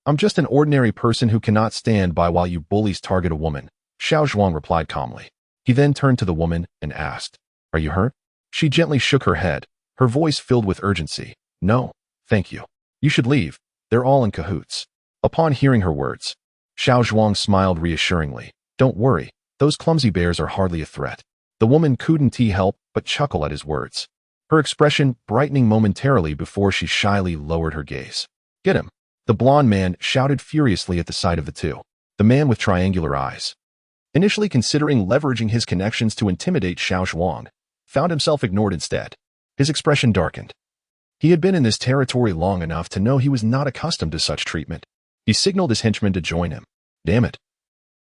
I'm just an ordinary person who cannot stand by while you bullies target a woman, Xiao Zhuang replied calmly. He then turned to the woman and asked, Are you hurt? She gently shook her head, her voice filled with urgency. No, thank you. You should leave. They're all in cahoots. Upon hearing her words, Xiao Zhuang smiled reassuringly. Don't worry, those clumsy bears are hardly a threat. The woman couldn't help but chuckle at his words, her expression brightening momentarily before she shyly lowered her gaze. Get him! The blonde man shouted furiously at the sight of the two. The man with triangular eyes, initially considering leveraging his connections to intimidate Xiao Zhuang, found himself ignored instead. His expression darkened. He had been in this territory long enough to know he was not accustomed to such treatment. He signaled his henchman to join him. Damn it.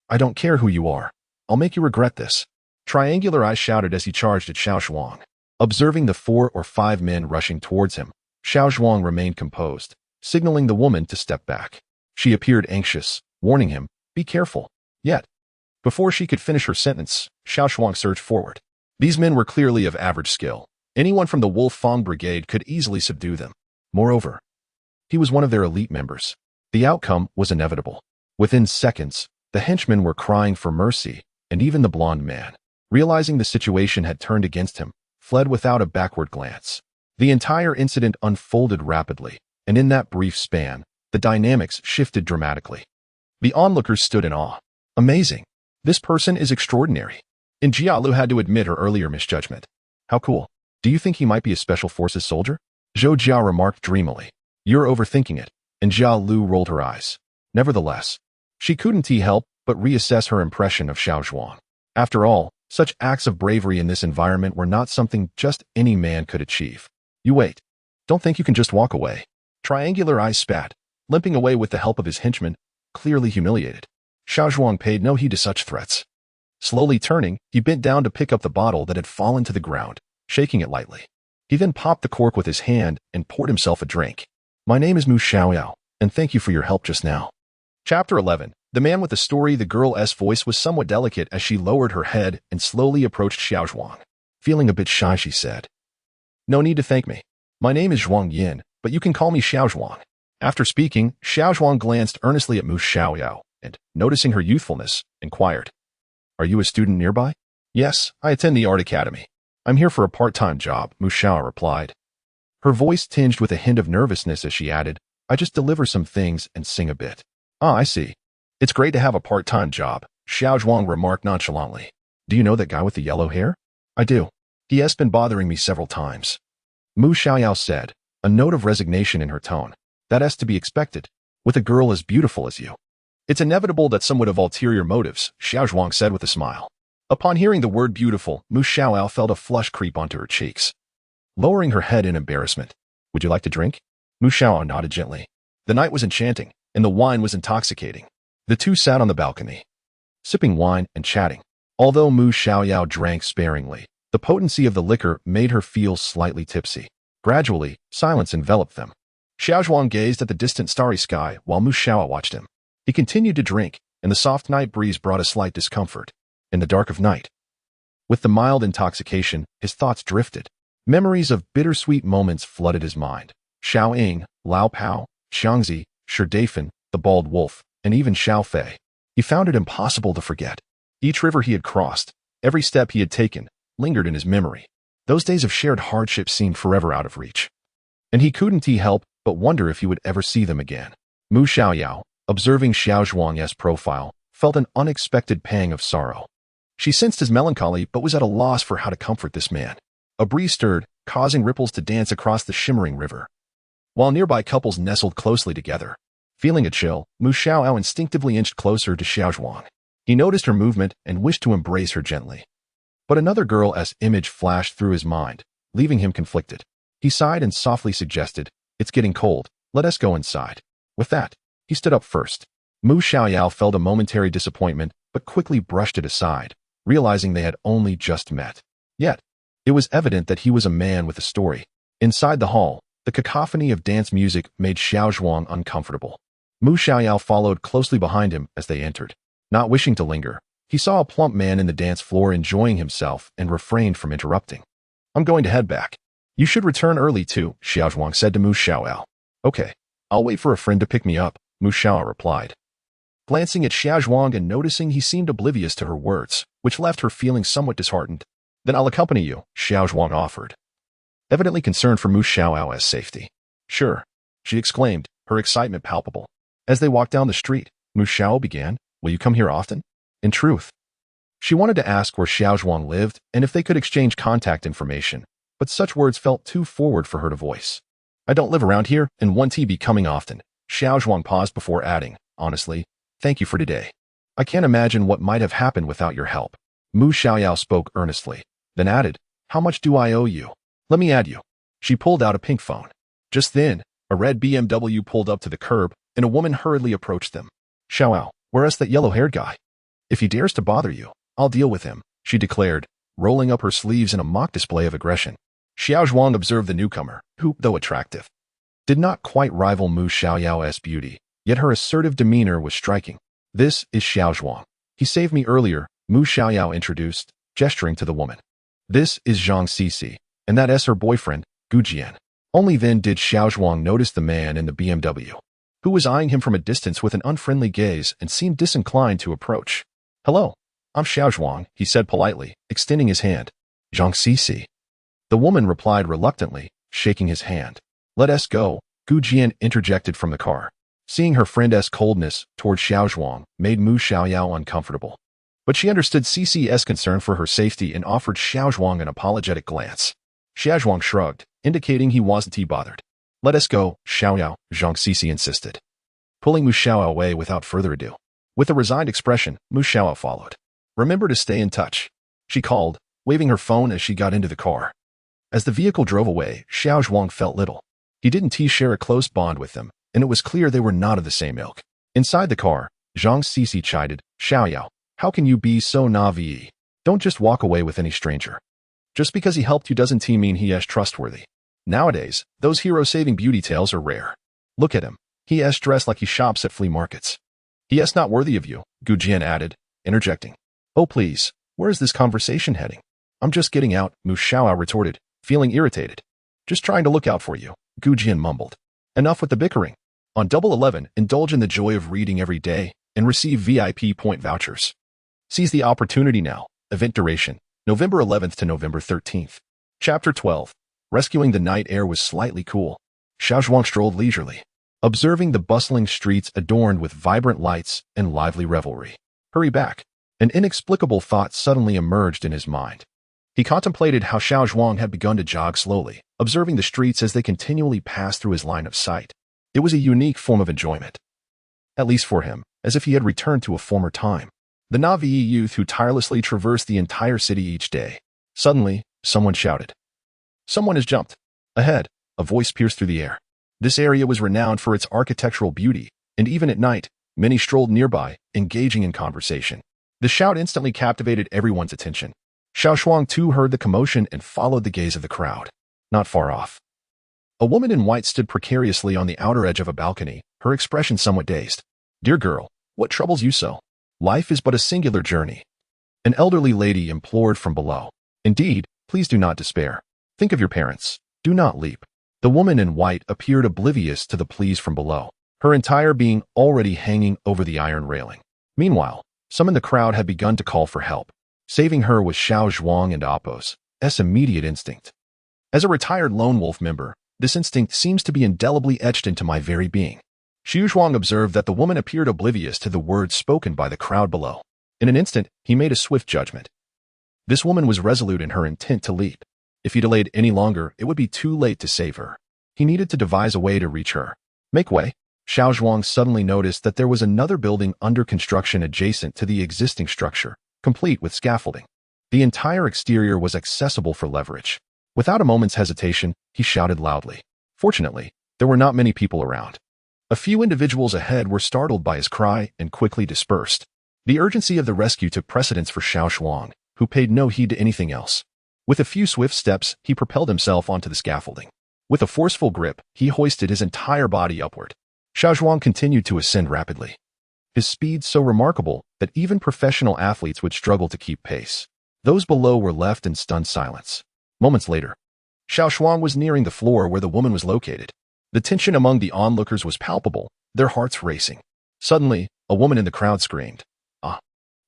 I don't care who you are. I'll make you regret this. Triangular Eyes shouted as he charged at Xiao Zhuang. Observing the 4 or 5 men rushing towards him, Xiao Zhuang remained composed, signaling the woman to step back. She appeared anxious, warning him, be careful. Yet, before she could finish her sentence, Xiao Zhuang surged forward. These men were clearly of average skill. Anyone from the Wolf Fang Brigade could easily subdue them. Moreover, he was one of their elite members. The outcome was inevitable. Within seconds, the henchmen were crying for mercy, and even the blonde man, realizing the situation had turned against him, fled without a backward glance. The entire incident unfolded rapidly, and in that brief span, the dynamics shifted dramatically. The onlookers stood in awe. Amazing. This person is extraordinary. And Jialu had to admit her earlier misjudgment. How cool. Do you think he might be a special forces soldier? Zhou Jiao remarked dreamily. You're overthinking it, and Jiao Lu rolled her eyes. Nevertheless, she couldn't help but reassess her impression of Xiao Zhuang. After all, such acts of bravery in this environment were not something just any man could achieve. You wait. Don't think you can just walk away. Triangular eyes spat, limping away with the help of his henchman, clearly humiliated. Xiao Zhuang paid no heed to such threats. Slowly turning, he bent down to pick up the bottle that had fallen to the ground, shaking it lightly. He then popped the cork with his hand and poured himself a drink. My name is Mu Xiaoyao, and thank you for your help just now. Chapter 11. The man with the story. The girl's voice was somewhat delicate as she lowered her head and slowly approached Xiao Zhuang. Feeling a bit shy, she said, No need to thank me. My name is Zhuang Yin, but you can call me Xiao Zhuang. After speaking, Xiao Zhuang glanced earnestly at Mu Xiaoyao and, noticing her youthfulness, inquired, Are you a student nearby? Yes, I attend the art academy. I'm here for a part-time job, Mu Xiao replied. Her voice tinged with a hint of nervousness as she added, I just deliver some things and sing a bit. Ah, I see. It's great to have a part-time job, Xiao Zhuang remarked nonchalantly. Do you know that guy with the yellow hair? I do. He has been bothering me several times. Mu Xiaoyao said, a note of resignation in her tone. That's to be expected, with a girl as beautiful as you. It's inevitable that some would have ulterior motives, Xiao Zhuang said with a smile. Upon hearing the word beautiful, Mu Xiaoyao felt a flush creep onto her cheeks. Lowering her head in embarrassment, Would you like to drink? Mu Xiaoyao nodded gently. The night was enchanting, and the wine was intoxicating. The two sat on the balcony, sipping wine and chatting. Although Mu Xiaoyao drank sparingly, the potency of the liquor made her feel slightly tipsy. Gradually, silence enveloped them. Xiao Zhuang gazed at the distant starry sky while Mu Xiaoyao watched him. He continued to drink, and the soft night breeze brought a slight discomfort. In the dark of night, with the mild intoxication, his thoughts drifted. Memories of bittersweet moments flooded his mind. Xiao Ying, Lao Pao, Xiangzi, Sherdafan, the bald wolf, and even Xiao Fei. He found it impossible to forget. Each river he had crossed, every step he had taken, lingered in his memory. Those days of shared hardship seemed forever out of reach. And he couldn't help but wonder if he would ever see them again. Mu Xiaoyao, observing Xiao Zhuang's profile, felt an unexpected pang of sorrow. She sensed his melancholy but was at a loss for how to comfort this man. A breeze stirred, causing ripples to dance across the shimmering river, while nearby couples nestled closely together. Feeling a chill, Mu Xiaoyao instinctively inched closer to Xiao Zhuang. He noticed her movement and wished to embrace her gently. But another girl's image flashed through his mind, leaving him conflicted. He sighed and softly suggested, It's getting cold, let us go inside. With that, he stood up first. Mu Xiaoyao felt a momentary disappointment but quickly brushed it aside, realizing they had only just met. Yet, it was evident that he was a man with a story. Inside the hall, the cacophony of dance music made Xiao Zhuang uncomfortable. Mu Xiaoyao followed closely behind him as they entered. Not wishing to linger, he saw a plump man in the dance floor enjoying himself and refrained from interrupting. I'm going to head back. You should return early too, Xiao Zhuang said to Mu Xiaoyao. Okay, I'll wait for a friend to pick me up, Mu Xiaoyao replied. Glancing at Xiao Zhuang and noticing he seemed oblivious to her words, which left her feeling somewhat disheartened. Then I'll accompany you, Xiao Zhuang offered, evidently concerned for Mu Xiaoyao's safety. Sure, she exclaimed, her excitement palpable. As they walked down the street, Mu Xiao began, Will you come here often? In truth, she wanted to ask where Xiao Zhuang lived and if they could exchange contact information, but such words felt too forward for her to voice. I don't live around here and won't be coming often. Xiao Zhuang paused before adding, Honestly, thank you for today. I can't imagine what might have happened without your help. Mu Xiaoyao spoke earnestly, then added, How much do I owe you? Let me add you. She pulled out a pink phone. Just then, a red BMW pulled up to the curb, and a woman hurriedly approached them. Xiaoyao, where's that yellow-haired guy? If he dares to bother you, I'll deal with him, she declared, rolling up her sleeves in a mock display of aggression. Xiao Zhuang observed the newcomer, who, though attractive, did not quite rival Mu Xiaoyao's beauty, yet her assertive demeanor was striking. This is Xiao Zhuang. He saved me earlier, Mu Xiaoyao introduced, gesturing to the woman. This is Zhang Cici, and that is her boyfriend, Gu Jian. Only then did Xiao Zhuang notice the man in the BMW, who was eyeing him from a distance with an unfriendly gaze and seemed disinclined to approach. Hello, I'm Xiao Zhuang, he said politely, extending his hand. Zhang Cici. The woman replied reluctantly, shaking his hand. Let us go, Gu Jian interjected from the car. Seeing her friend's coldness toward Xiao Zhuang made Mu Xiaoyao uncomfortable. But she understood Cici's concern for her safety and offered Xiao Zhuang an apologetic glance. Xiao Zhuang shrugged, indicating he wasn't too bothered. Let us go, Xiao Zhuang insisted, pulling Mu Xiao away without further ado. With a resigned expression, Mu Xiao followed. Remember to stay in touch, she called, waving her phone as she got into the car. As the vehicle drove away, Xiao Zhuang felt little. He didn't share a close bond with them, and it was clear they were not of the same ilk. Inside the car, Zhang Cici chided, Xiao, how can you be so naive? Don't just walk away with any stranger. Just because he helped you doesn't mean he is trustworthy. Nowadays, those hero-saving beauty tales are rare. Look at him. He is dressed like he shops at flea markets. He is not worthy of you, Gu Jian added, interjecting. Oh please, where is this conversation heading? I'm just getting out, Mu Xiao retorted, feeling irritated. Just trying to look out for you, Gu Jian mumbled. Enough with the bickering. On Double 11, indulge in the joy of reading every day and receive VIP point vouchers. Seize the opportunity now. Event duration, November 11th to November 13th. Chapter 12. Rescuing the night air was slightly cool. Xiao Zhuang strolled leisurely, observing the bustling streets adorned with vibrant lights and lively revelry. Hurry back. An inexplicable thought suddenly emerged in his mind. He contemplated how Xiao Zhuang had begun to jog slowly, observing the streets as they continually passed through his line of sight. It was a unique form of enjoyment. At least for him, as if he had returned to a former time. The naive youth who tirelessly traversed the entire city each day. Suddenly, someone shouted. Someone has jumped. Ahead, a voice pierced through the air. This area was renowned for its architectural beauty, and even at night, many strolled nearby, engaging in conversation. The shout instantly captivated everyone's attention. Xiao Zhuang too heard the commotion and followed the gaze of the crowd. Not far off, a woman in white stood precariously on the outer edge of a balcony, her expression somewhat dazed. Dear girl, what troubles you so? Life is but a singular journey. An elderly lady implored from below. Indeed, please do not despair. Think of your parents. Do not leap. The woman in white appeared oblivious to the pleas from below, her entire being already hanging over the iron railing. Meanwhile, some in the crowd had begun to call for help. Saving her was Xiao Zhuang and Appo's immediate instinct. As a retired lone wolf member, this instinct seems to be indelibly etched into my very being. Xiao Zhuang observed that the woman appeared oblivious to the words spoken by the crowd below. In an instant, he made a swift judgment. This woman was resolute in her intent to leap. If he delayed any longer, it would be too late to save her. He needed to devise a way to reach her. Make way. Xiao Zhuang suddenly noticed that there was another building under construction adjacent to the existing structure, complete with scaffolding. The entire exterior was accessible for leverage. Without a moment's hesitation, he shouted loudly. Fortunately, there were not many people around. A few individuals ahead were startled by his cry and quickly dispersed. The urgency of the rescue took precedence for Xiao Zhuang, who paid no heed to anything else. With a few swift steps, he propelled himself onto the scaffolding. With a forceful grip, he hoisted his entire body upward. Xiao Zhuang continued to ascend rapidly. His speed so remarkable that even professional athletes would struggle to keep pace. Those below were left in stunned silence. Moments later, Xiao Zhuang was nearing the floor where the woman was located. The tension among the onlookers was palpable, their hearts racing. Suddenly, a woman in the crowd screamed. Ah!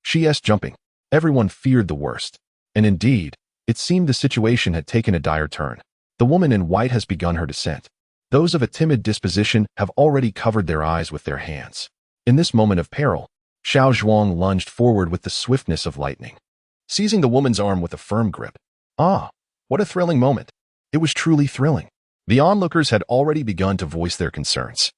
She is jumping. Everyone feared the worst. And indeed, it seemed the situation had taken a dire turn. The woman in white has begun her descent. Those of a timid disposition have already covered their eyes with their hands. In this moment of peril, Xiao Zhuang lunged forward with the swiftness of lightning, seizing the woman's arm with a firm grip. Ah! What a thrilling moment. It was truly thrilling. The onlookers had already begun to voice their concerns.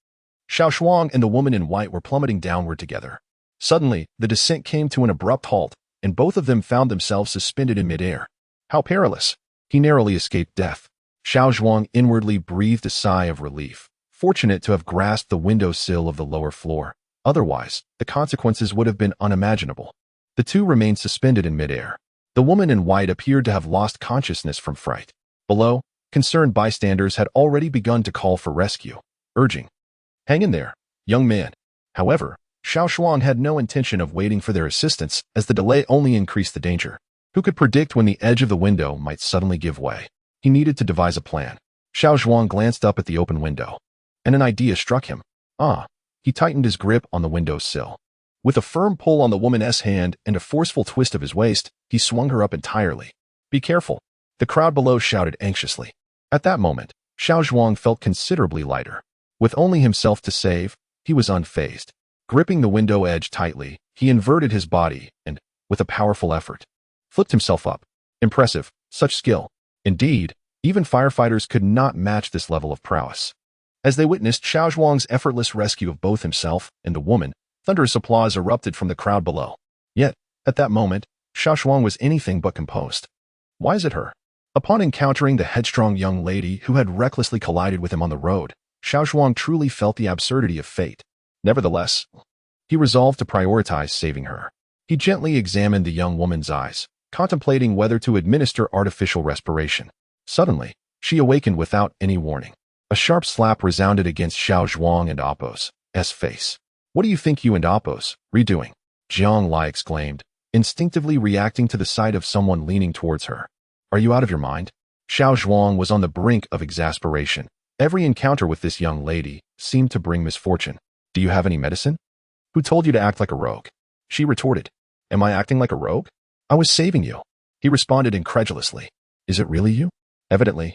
Xiao Zhuang and the woman in white were plummeting downward together. Suddenly, the descent came to an abrupt halt, and both of them found themselves suspended in midair. How perilous! He narrowly escaped death. Xiao Zhuang inwardly breathed a sigh of relief, fortunate to have grasped the windowsill of the lower floor. Otherwise, the consequences would have been unimaginable. The two remained suspended in midair. The woman in white appeared to have lost consciousness from fright. Below, concerned bystanders had already begun to call for rescue, urging, "Hang in there, young man." However, Xiao Zhuang had no intention of waiting for their assistance, as the delay only increased the danger. Who could predict when the edge of the window might suddenly give way? He needed to devise a plan. Xiao Zhuang glanced up at the open window, and an idea struck him. He tightened his grip on the window's sill. With a firm pull on the woman's hand and a forceful twist of his waist, he swung her up entirely. Be careful, the crowd below shouted anxiously. At that moment, Xiao Zhuang felt considerably lighter. With only himself to save, he was unfazed. Gripping the window edge tightly, he inverted his body and, with a powerful effort, flipped himself up. Impressive, such skill. Indeed, Even firefighters could not match this level of prowess. As they witnessed Xiao Zhuang's effortless rescue of both himself and the woman, thunderous applause erupted from the crowd below. Yet, at that moment, Xiao Zhuang was anything but composed. Why is it her? Upon encountering the headstrong young lady who had recklessly collided with him on the road, Xiao Zhuang truly felt the absurdity of fate. Nevertheless, he resolved to prioritize saving her. He gently examined the young woman's eyes, contemplating whether to administer artificial respiration. Suddenly, she awakened without any warning. A sharp slap resounded against Xiao Zhuang and Appo's face. What do you think you and Appo's redoing? Jiang Lai exclaimed, instinctively reacting to the sight of someone leaning towards her. Are you out of your mind? Xiao Zhuang was on the brink of exasperation. Every encounter with this young lady seemed to bring misfortune. Do you have any medicine? Who told you to act like a rogue? She retorted. Am I acting like a rogue? I was saving you. He responded incredulously. Is it really you? Evidently.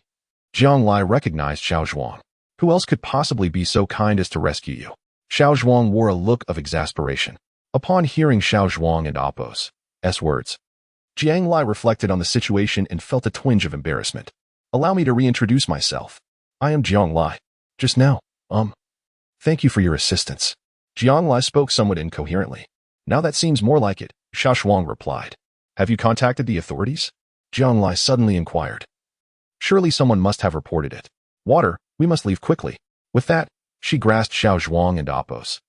Jiang Lai recognized Xiao Zhuang. Who else could possibly be so kind as to rescue you? Xiao Zhuang wore a look of exasperation. Upon hearing Xiao Zhuang and Appo's words, Jiang Lai reflected on the situation and felt a twinge of embarrassment. Allow me to reintroduce myself. I am Jiang Lai. Just now, Thank you for your assistance. Jiang Lai spoke somewhat incoherently. Now that seems more like it, Xiao Zhuang replied. Have you contacted the authorities? Jiang Lai suddenly inquired. Surely someone must have reported it. Water, we must leave quickly. With that, she grasped Xiao Zhuang and Appo's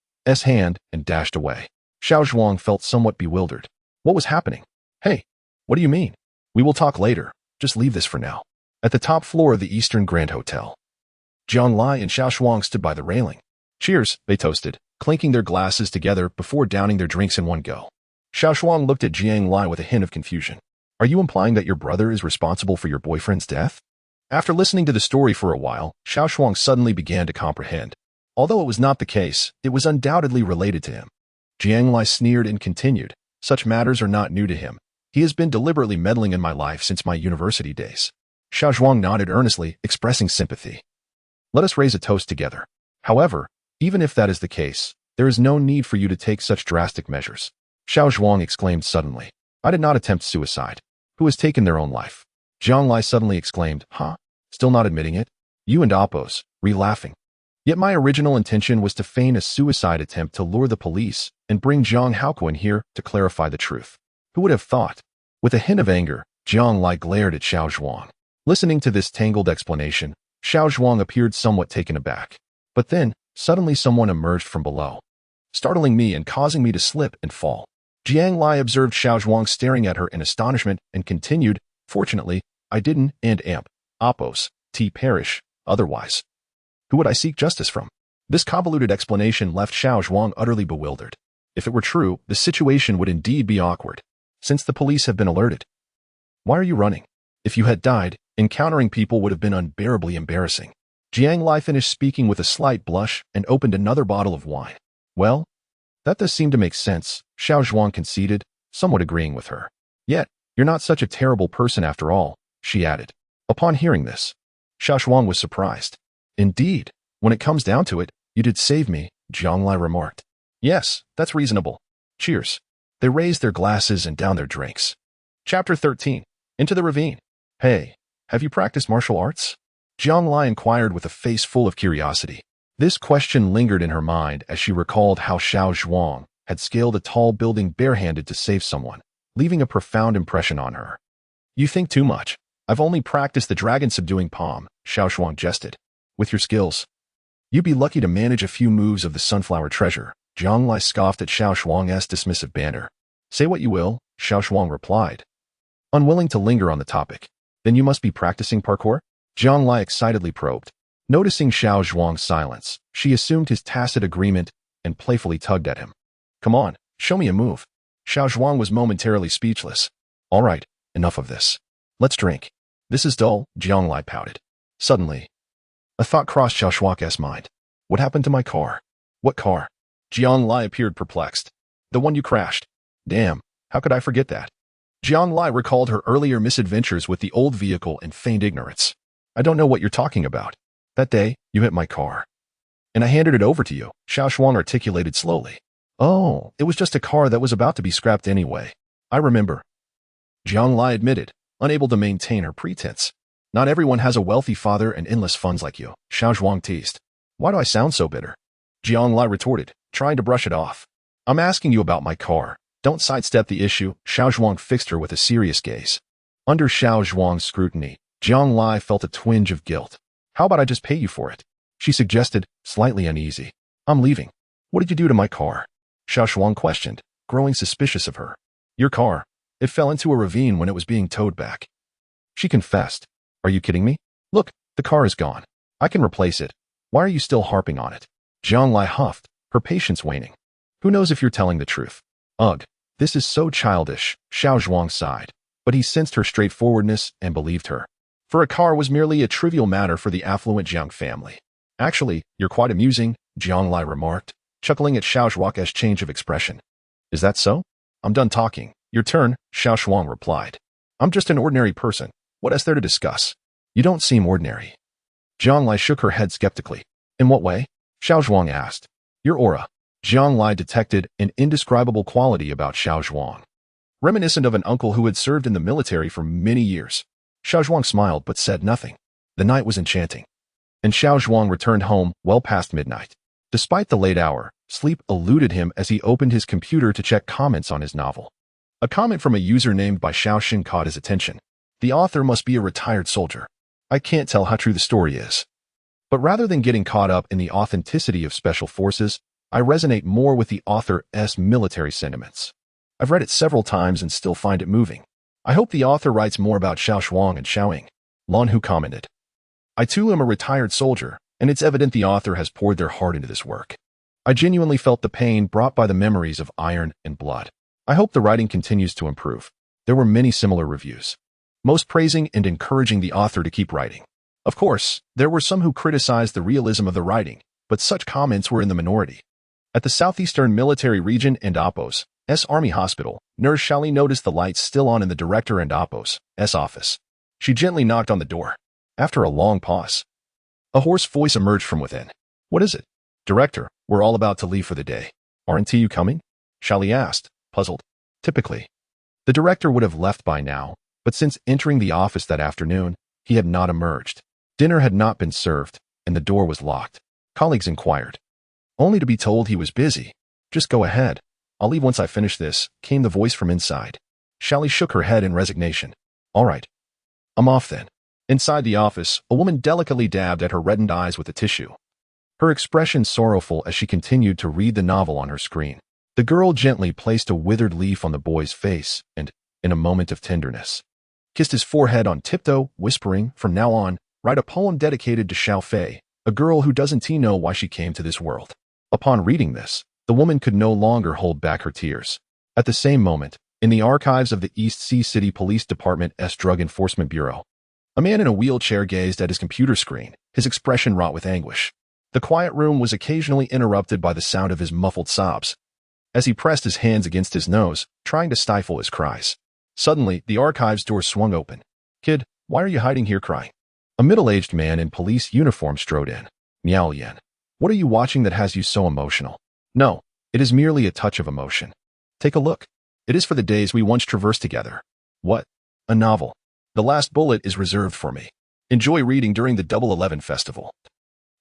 hand and dashed away. Xiao Zhuang felt somewhat bewildered. What was happening? Hey, what do you mean? We will talk later. Just leave this for now. At the top floor of the Eastern Grand Hotel, Jiang Lai and Xiao Zhuang stood by the railing. Cheers, they toasted, clinking their glasses together before downing their drinks in one go. Xiao Zhuang looked at Jiang Lai with a hint of confusion. Are you implying that your brother is responsible for your boyfriend's death? After listening to the story for a while, Xiao Zhuang suddenly began to comprehend. Although it was not the case, it was undoubtedly related to him. Jiang Lai sneered and continued. Such matters are not new to him. He has been deliberately meddling in my life since my university days. Xiao Zhuang nodded earnestly, expressing sympathy. Let us raise a toast together. However, even if that is the case, there is no need for you to take such drastic measures. Xiao Zhuang exclaimed suddenly. I did not attempt suicide. Who has taken their own life? Jiang Lai suddenly exclaimed, Huh? Still not admitting it? You and Appo's, laughing. Yet my original intention was to feign a suicide attempt to lure the police and bring Zhang Haokuan here to clarify the truth. Who would have thought? With a hint of anger, Jiang Lai glared at Xiao Zhuang. Listening to this tangled explanation, Xiao Zhuang appeared somewhat taken aback. But then, suddenly someone emerged from below, startling me and causing me to slip and fall. Jiang Lai observed Xiao Zhuang staring at her in astonishment and continued, Fortunately, I didn't and Appo's perish otherwise. Who would I seek justice from? This convoluted explanation left Xiao Zhuang utterly bewildered. If it were true, the situation would indeed be awkward, since the police have been alerted. Why are you running? If you had died, encountering people would have been unbearably embarrassing. Jiang Lai finished speaking with a slight blush and opened another bottle of wine. Well, that does seem to make sense, Xiao Zhuang conceded, somewhat agreeing with her. Yet, you're not such a terrible person after all, she added. Upon hearing this, Xiao Zhuang was surprised. Indeed, when it comes down to it, you did save me, Jiang Lai remarked. Yes, that's reasonable. Cheers. They raised their glasses and downed their drinks. Chapter 13. Into the Ravine. Hey, have you practiced martial arts? Jiang Lai inquired with a face full of curiosity. This question lingered in her mind as she recalled how Xiao Zhuang had scaled a tall building barehanded to save someone, leaving a profound impression on her. You think too much. I've only practiced the dragon-subduing palm, Xiao Zhuang jested. With your skills, you'd be lucky to manage a few moves of the sunflower treasure. Jiang Lai scoffed at Xiao Zhuang's dismissive banter. Say what you will, Xiao Zhuang replied, unwilling to linger on the topic. Then you must be practicing parkour? Jiang Lai excitedly probed. Noticing Xiao Zhuang's silence, she assumed his tacit agreement and playfully tugged at him. Come on, show me a move. Xiao Zhuang was momentarily speechless. All right, enough of this. Let's drink. This is dull, Jiang Lai pouted. Suddenly, a thought crossed Xiao Zhuang's mind. What happened to my car? What car? Jiang Lai appeared perplexed. The one you crashed. Damn, how could I forget that? Jiang Lai recalled her earlier misadventures with the old vehicle and feigned ignorance. I don't know what you're talking about. That day, you hit my car. And I handed it over to you, Xiao Zhuang articulated slowly. Oh, it was just a car that was about to be scrapped anyway. I remember. Jiang Lai admitted, unable to maintain her pretense. Not everyone has a wealthy father and endless funds like you, Xiao Zhuang teased. Why do I sound so bitter? Jiang Lai retorted, trying to brush it off. I'm asking you about my car. Don't sidestep the issue. Xiao Zhuang fixed her with a serious gaze. Under Xiao Zhuang's scrutiny, Jiang Lai felt a twinge of guilt. How about I just pay you for it? She suggested, slightly uneasy. I'm leaving. What did you do to my car? Xiao Zhuang questioned, growing suspicious of her. Your car. It fell into a ravine when it was being towed back. She confessed. Are you kidding me? Look, the car is gone. I can replace it. Why are you still harping on it? Jiang Lai huffed, her patience waning. Who knows if you're telling the truth? Ugh, this is so childish, Xiao Zhuang sighed. But he sensed her straightforwardness and believed her. For a car was merely a trivial matter for the affluent Jiang family. Actually, you're quite amusing, Jiang Lai remarked, chuckling at Xiao Zhuang's change of expression. Is that so? I'm done talking. Your turn, Xiao Zhuang replied. I'm just an ordinary person. What is there to discuss? You don't seem ordinary. Jiang Lai shook her head skeptically. In what way? Xiao Zhuang asked. Your aura. Jiang Lai detected an indescribable quality about Xiao Zhuang, reminiscent of an uncle who had served in the military for many years. Xiao Zhuang smiled but said nothing. The night was enchanting. And Xiao Zhuang returned home well past midnight. Despite the late hour, sleep eluded him as he opened his computer to check comments on his novel. A comment from a user named by Xiao Xin caught his attention. The author must be a retired soldier. I can't tell how true the story is. But rather than getting caught up in the authenticity of special forces, I resonate more with the author's military sentiments. I've read it several times and still find it moving. I hope the author writes more about Xiao Zhuang and Xiaoying. Lan Hu commented. I too am a retired soldier, and it's evident the author has poured their heart into this work. I genuinely felt the pain brought by the memories of iron and blood. I hope the writing continues to improve. There were many similar reviews, most praising and encouraging the author to keep writing. Of course, there were some who criticized the realism of the writing, but such comments were in the minority. At the southeastern military region and Apo's Army Hospital, Nurse Shali noticed the lights still on in the director and Apo's office. She gently knocked on the door. After a long pause, a hoarse voice emerged from within. What is it? Director, we're all about to leave for the day. Aren't you coming? Shali asked, puzzled. Typically, the director would have left by now, but since entering the office that afternoon, he had not emerged. Dinner had not been served, and the door was locked. Colleagues inquired, only to be told he was busy. Just go ahead. I'll leave once I finish this, came the voice from inside. Shali shook her head in resignation. All right. I'm off then. Inside the office, a woman delicately dabbed at her reddened eyes with a tissue, her expression sorrowful as she continued to read the novel on her screen. The girl gently placed a withered leaf on the boy's face and, in a moment of tenderness, kissed his forehead on tiptoe, whispering, from now on, write a poem dedicated to Xiao Fei, a girl who doesn't know why she came to this world. Upon reading this, the woman could no longer hold back her tears. At the same moment, in the archives of the East Sea City Police Department's Drug Enforcement Bureau, a man in a wheelchair gazed at his computer screen, his expression wrought with anguish. The quiet room was occasionally interrupted by the sound of his muffled sobs, as he pressed his hands against his nose, trying to stifle his cries. Suddenly, the archives door swung open. Kid, why are you hiding here crying? A middle-aged man in police uniform strode in. Miao Yan. What are you watching that has you so emotional? No, it is merely a touch of emotion. Take a look. It is for the days we once traversed together. What? A novel. The last bullet is reserved for me. Enjoy reading during the Double 11 Festival.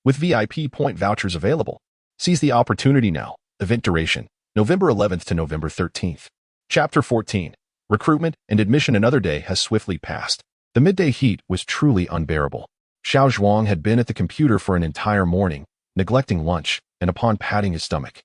With VIP point vouchers available. Seize the opportunity now. Event duration, November 11th to November 13th. Chapter 14. Recruitment and admission. Another day has swiftly passed. The midday heat was truly unbearable. Xiao Zhuang had been at the computer for an entire morning, neglecting lunch, and upon patting his stomach,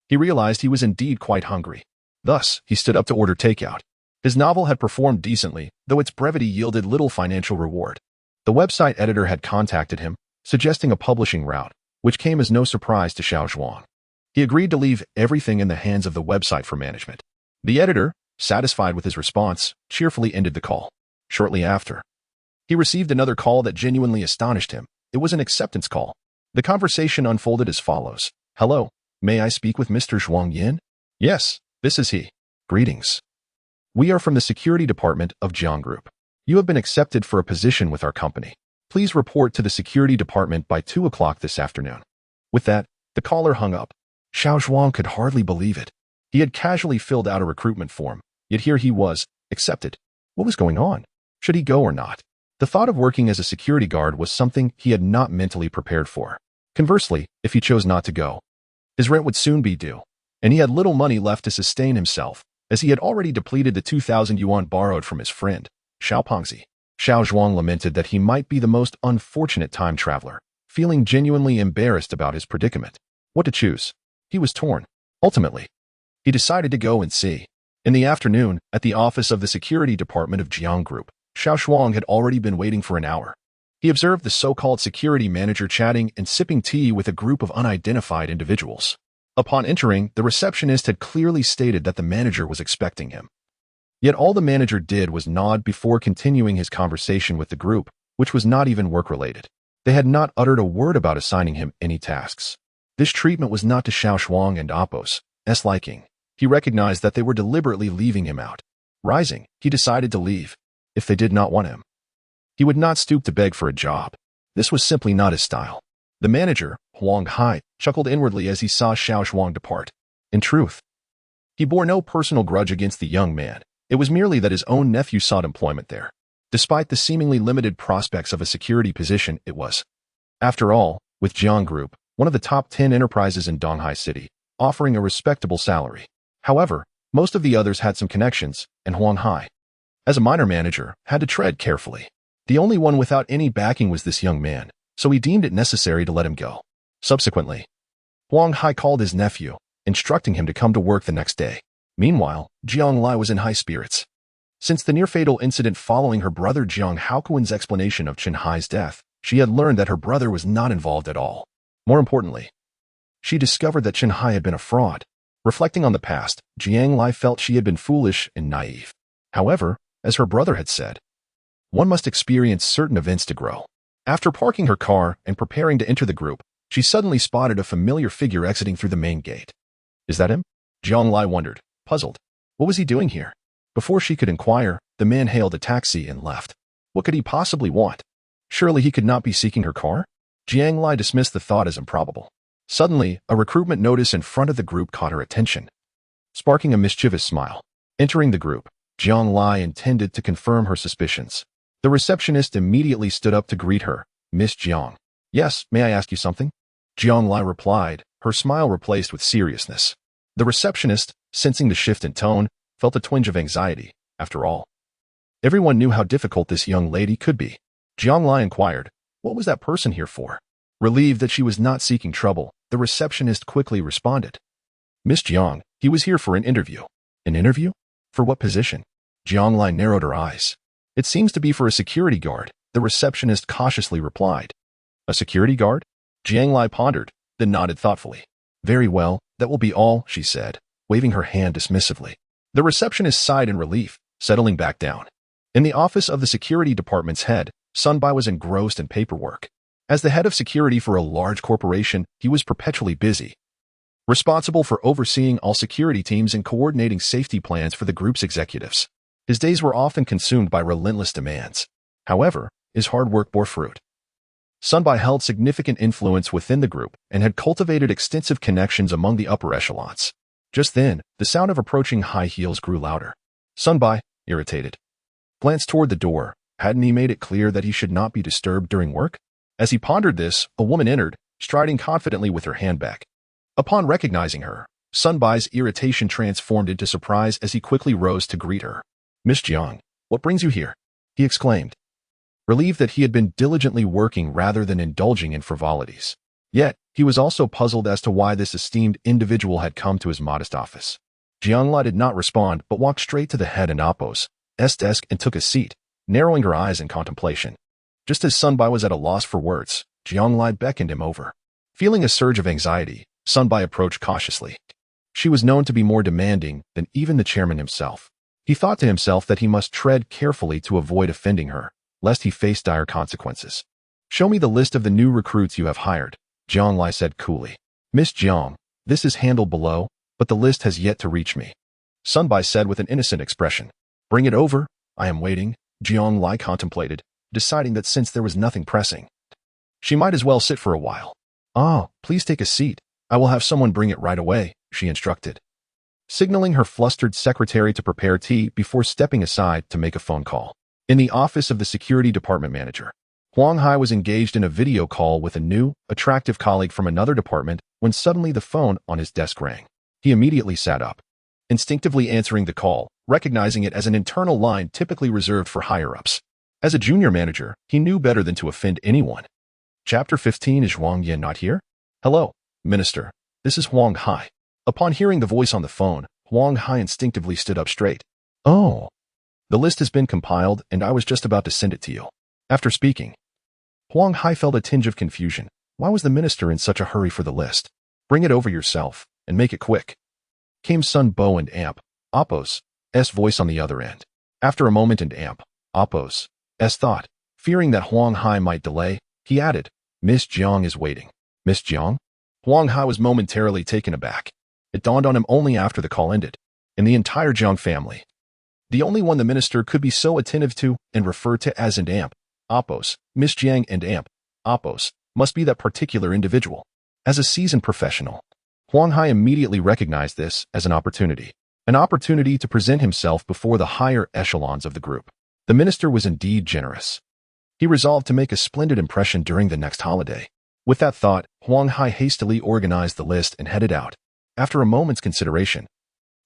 he realized he was indeed quite hungry. Thus, he stood up to order takeout. His novel had performed decently, though its brevity yielded little financial reward. The website editor had contacted him, suggesting a publishing route, which came as no surprise to Xiao Zhuang. He agreed to leave everything in the hands of the website for management. The editor, satisfied with his response, cheerfully ended the call. Shortly after, he received another call that genuinely astonished him. It was an acceptance call. The conversation unfolded as follows. Hello, may I speak with Mr. Zhuang Yin? Yes, this is he. Greetings. We are from the security department of Jiang Group. You have been accepted for a position with our company. Please report to the security department by 2 o'clock this afternoon. With that, the caller hung up. Xiao Zhuang could hardly believe it. He had casually filled out a recruitment form, yet here he was, accepted. What was going on? Should he go or not? The thought of working as a security guard was something he had not mentally prepared for. Conversely, if he chose not to go, his rent would soon be due, and he had little money left to sustain himself, as he had already depleted the 2,000 yuan borrowed from his friend, Xiao Pengzi. Xiao Zhuang lamented that he might be the most unfortunate time traveler, feeling genuinely embarrassed about his predicament. What to choose? He was torn. Ultimately, he decided to go and see. In the afternoon, at the office of the security department of Jiang Group, Xiao Zhuang had already been waiting for an hour. He observed the so-called security manager chatting and sipping tea with a group of unidentified individuals. Upon entering, the receptionist had clearly stated that the manager was expecting him. Yet all the manager did was nod before continuing his conversation with the group, which was not even work-related. They had not uttered a word about assigning him any tasks. This treatment was not to Xiao Zhuang and Appo's liking. He recognized that they were deliberately leaving him out. Rising, he decided to leave. If they did not want him, he would not stoop to beg for a job. This was simply not his style. The manager, Huang Hai, chuckled inwardly as he saw Xiao Zhuang depart. In truth, he bore no personal grudge against the young man. It was merely that his own nephew sought employment there. Despite the seemingly limited prospects of a security position, it was. After all, with Jiang Group, one of the top 10 enterprises in Donghai City, offering a respectable salary. However, most of the others had some connections, and Huang Hai, as a minor manager, had to tread carefully. The only one without any backing was this young man, so he deemed it necessary to let him go. Subsequently, Huang Hai called his nephew, instructing him to come to work the next day. Meanwhile, Jiang Lai was in high spirits. Since the near-fatal incident following her brother Jiang Haokuan's explanation of Chen Hai's death, she had learned that her brother was not involved at all. More importantly, she discovered that Chen Hai had been a fraud. Reflecting on the past, Jiang Lai felt she had been foolish and naive. However, as her brother had said, one must experience certain events to grow. After parking her car and preparing to enter the group, she suddenly spotted a familiar figure exiting through the main gate. Is that him? Jiang Lai wondered, puzzled. What was he doing here? Before she could inquire, the man hailed a taxi and left. What could he possibly want? Surely he could not be seeking her car? Jiang Lai dismissed the thought as improbable. Suddenly, a recruitment notice in front of the group caught her attention, sparking a mischievous smile. Entering the group, Jiang Lai intended to confirm her suspicions. The receptionist immediately stood up to greet her. Miss Jiang. Yes, may I ask you something? Jiang Lai replied, her smile replaced with seriousness. The receptionist, sensing the shift in tone, felt a twinge of anxiety. After all, everyone knew how difficult this young lady could be. Jiang Lai inquired, what was that person here for? Relieved that she was not seeking trouble, the receptionist quickly responded. Miss Jiang, he was here for an interview. An interview? For what position? Jiang Lai narrowed her eyes. It seems to be for a security guard, the receptionist cautiously replied. A security guard? Jiang Lai pondered, then nodded thoughtfully. Very well, that will be all, she said, waving her hand dismissively. The receptionist sighed in relief, settling back down. In the office of the security department's head, Sun Bai was engrossed in paperwork. As the head of security for a large corporation, he was perpetually busy, responsible for overseeing all security teams and coordinating safety plans for the group's executives. His days were often consumed by relentless demands. However, his hard work bore fruit. Sun Bai held significant influence within the group and had cultivated extensive connections among the upper echelons. Just then, the sound of approaching high heels grew louder. Sun Bai, irritated, glanced toward the door. Hadn't he made it clear that he should not be disturbed during work? As he pondered this, a woman entered, striding confidently with her handbag. Upon recognizing her, Sun Bai's irritation transformed into surprise as he quickly rose to greet her. Miss Jiang, what brings you here? He exclaimed, relieved that he had been diligently working rather than indulging in frivolities. Yet, he was also puzzled as to why this esteemed individual had come to his modest office. Jiang Lai did not respond but walked straight to the head and Appo's desk and took a seat, narrowing her eyes in contemplation. Just as Sun Bai was at a loss for words, Jiang Lai beckoned him over. Feeling a surge of anxiety, Sun Bai approached cautiously. She was known to be more demanding than even the chairman himself. He thought to himself that he must tread carefully to avoid offending her, lest he face dire consequences. Show me the list of the new recruits you have hired, Jiang Lai said coolly. Miss Jiang, this is handled below, but the list has yet to reach me, Sun Bai said with an innocent expression. Bring it over, I am waiting, Jiang Lai contemplated, deciding that since there was nothing pressing, she might as well sit for a while. Ah, please take a seat. I will have someone bring it right away, she instructed, signaling her flustered secretary to prepare tea before stepping aside to make a phone call. In the office of the security department manager, Huang Hai was engaged in a video call with a new, attractive colleague from another department when suddenly the phone on his desk rang. He immediately sat up, instinctively answering the call, recognizing it as an internal line typically reserved for higher-ups. As a junior manager, he knew better than to offend anyone. Chapter 15. Is Zhuang Yan not here? Hello, Minister. This is Huang Hai. Upon hearing the voice on the phone, Huang Hai instinctively stood up straight. Oh. The list has been compiled, and I was just about to send it to you. After speaking, Huang Hai felt a tinge of confusion. Why was the minister in such a hurry for the list? Bring it over yourself, and make it quick. Came Sun Bo and Amp, Oppo's voice on the other end. After a moment and Amp, Oppo's thought, fearing that Huang Hai might delay, he added, Miss Jiang is waiting. Miss Jiang? Huang Hai was momentarily taken aback. It dawned on him only after the call ended. In the entire Jiang family, the only one the minister could be so attentive to and refer to as and Amp, Oppo's, Miss Jiang and Amp, Oppo's, must be that particular individual. As a seasoned professional, Huang Hai immediately recognized this as an opportunity to present himself before the higher echelons of the group. The minister was indeed generous. He resolved to make a splendid impression during the next holiday. With that thought, Huang Hai hastily organized the list and headed out. After a moment's consideration,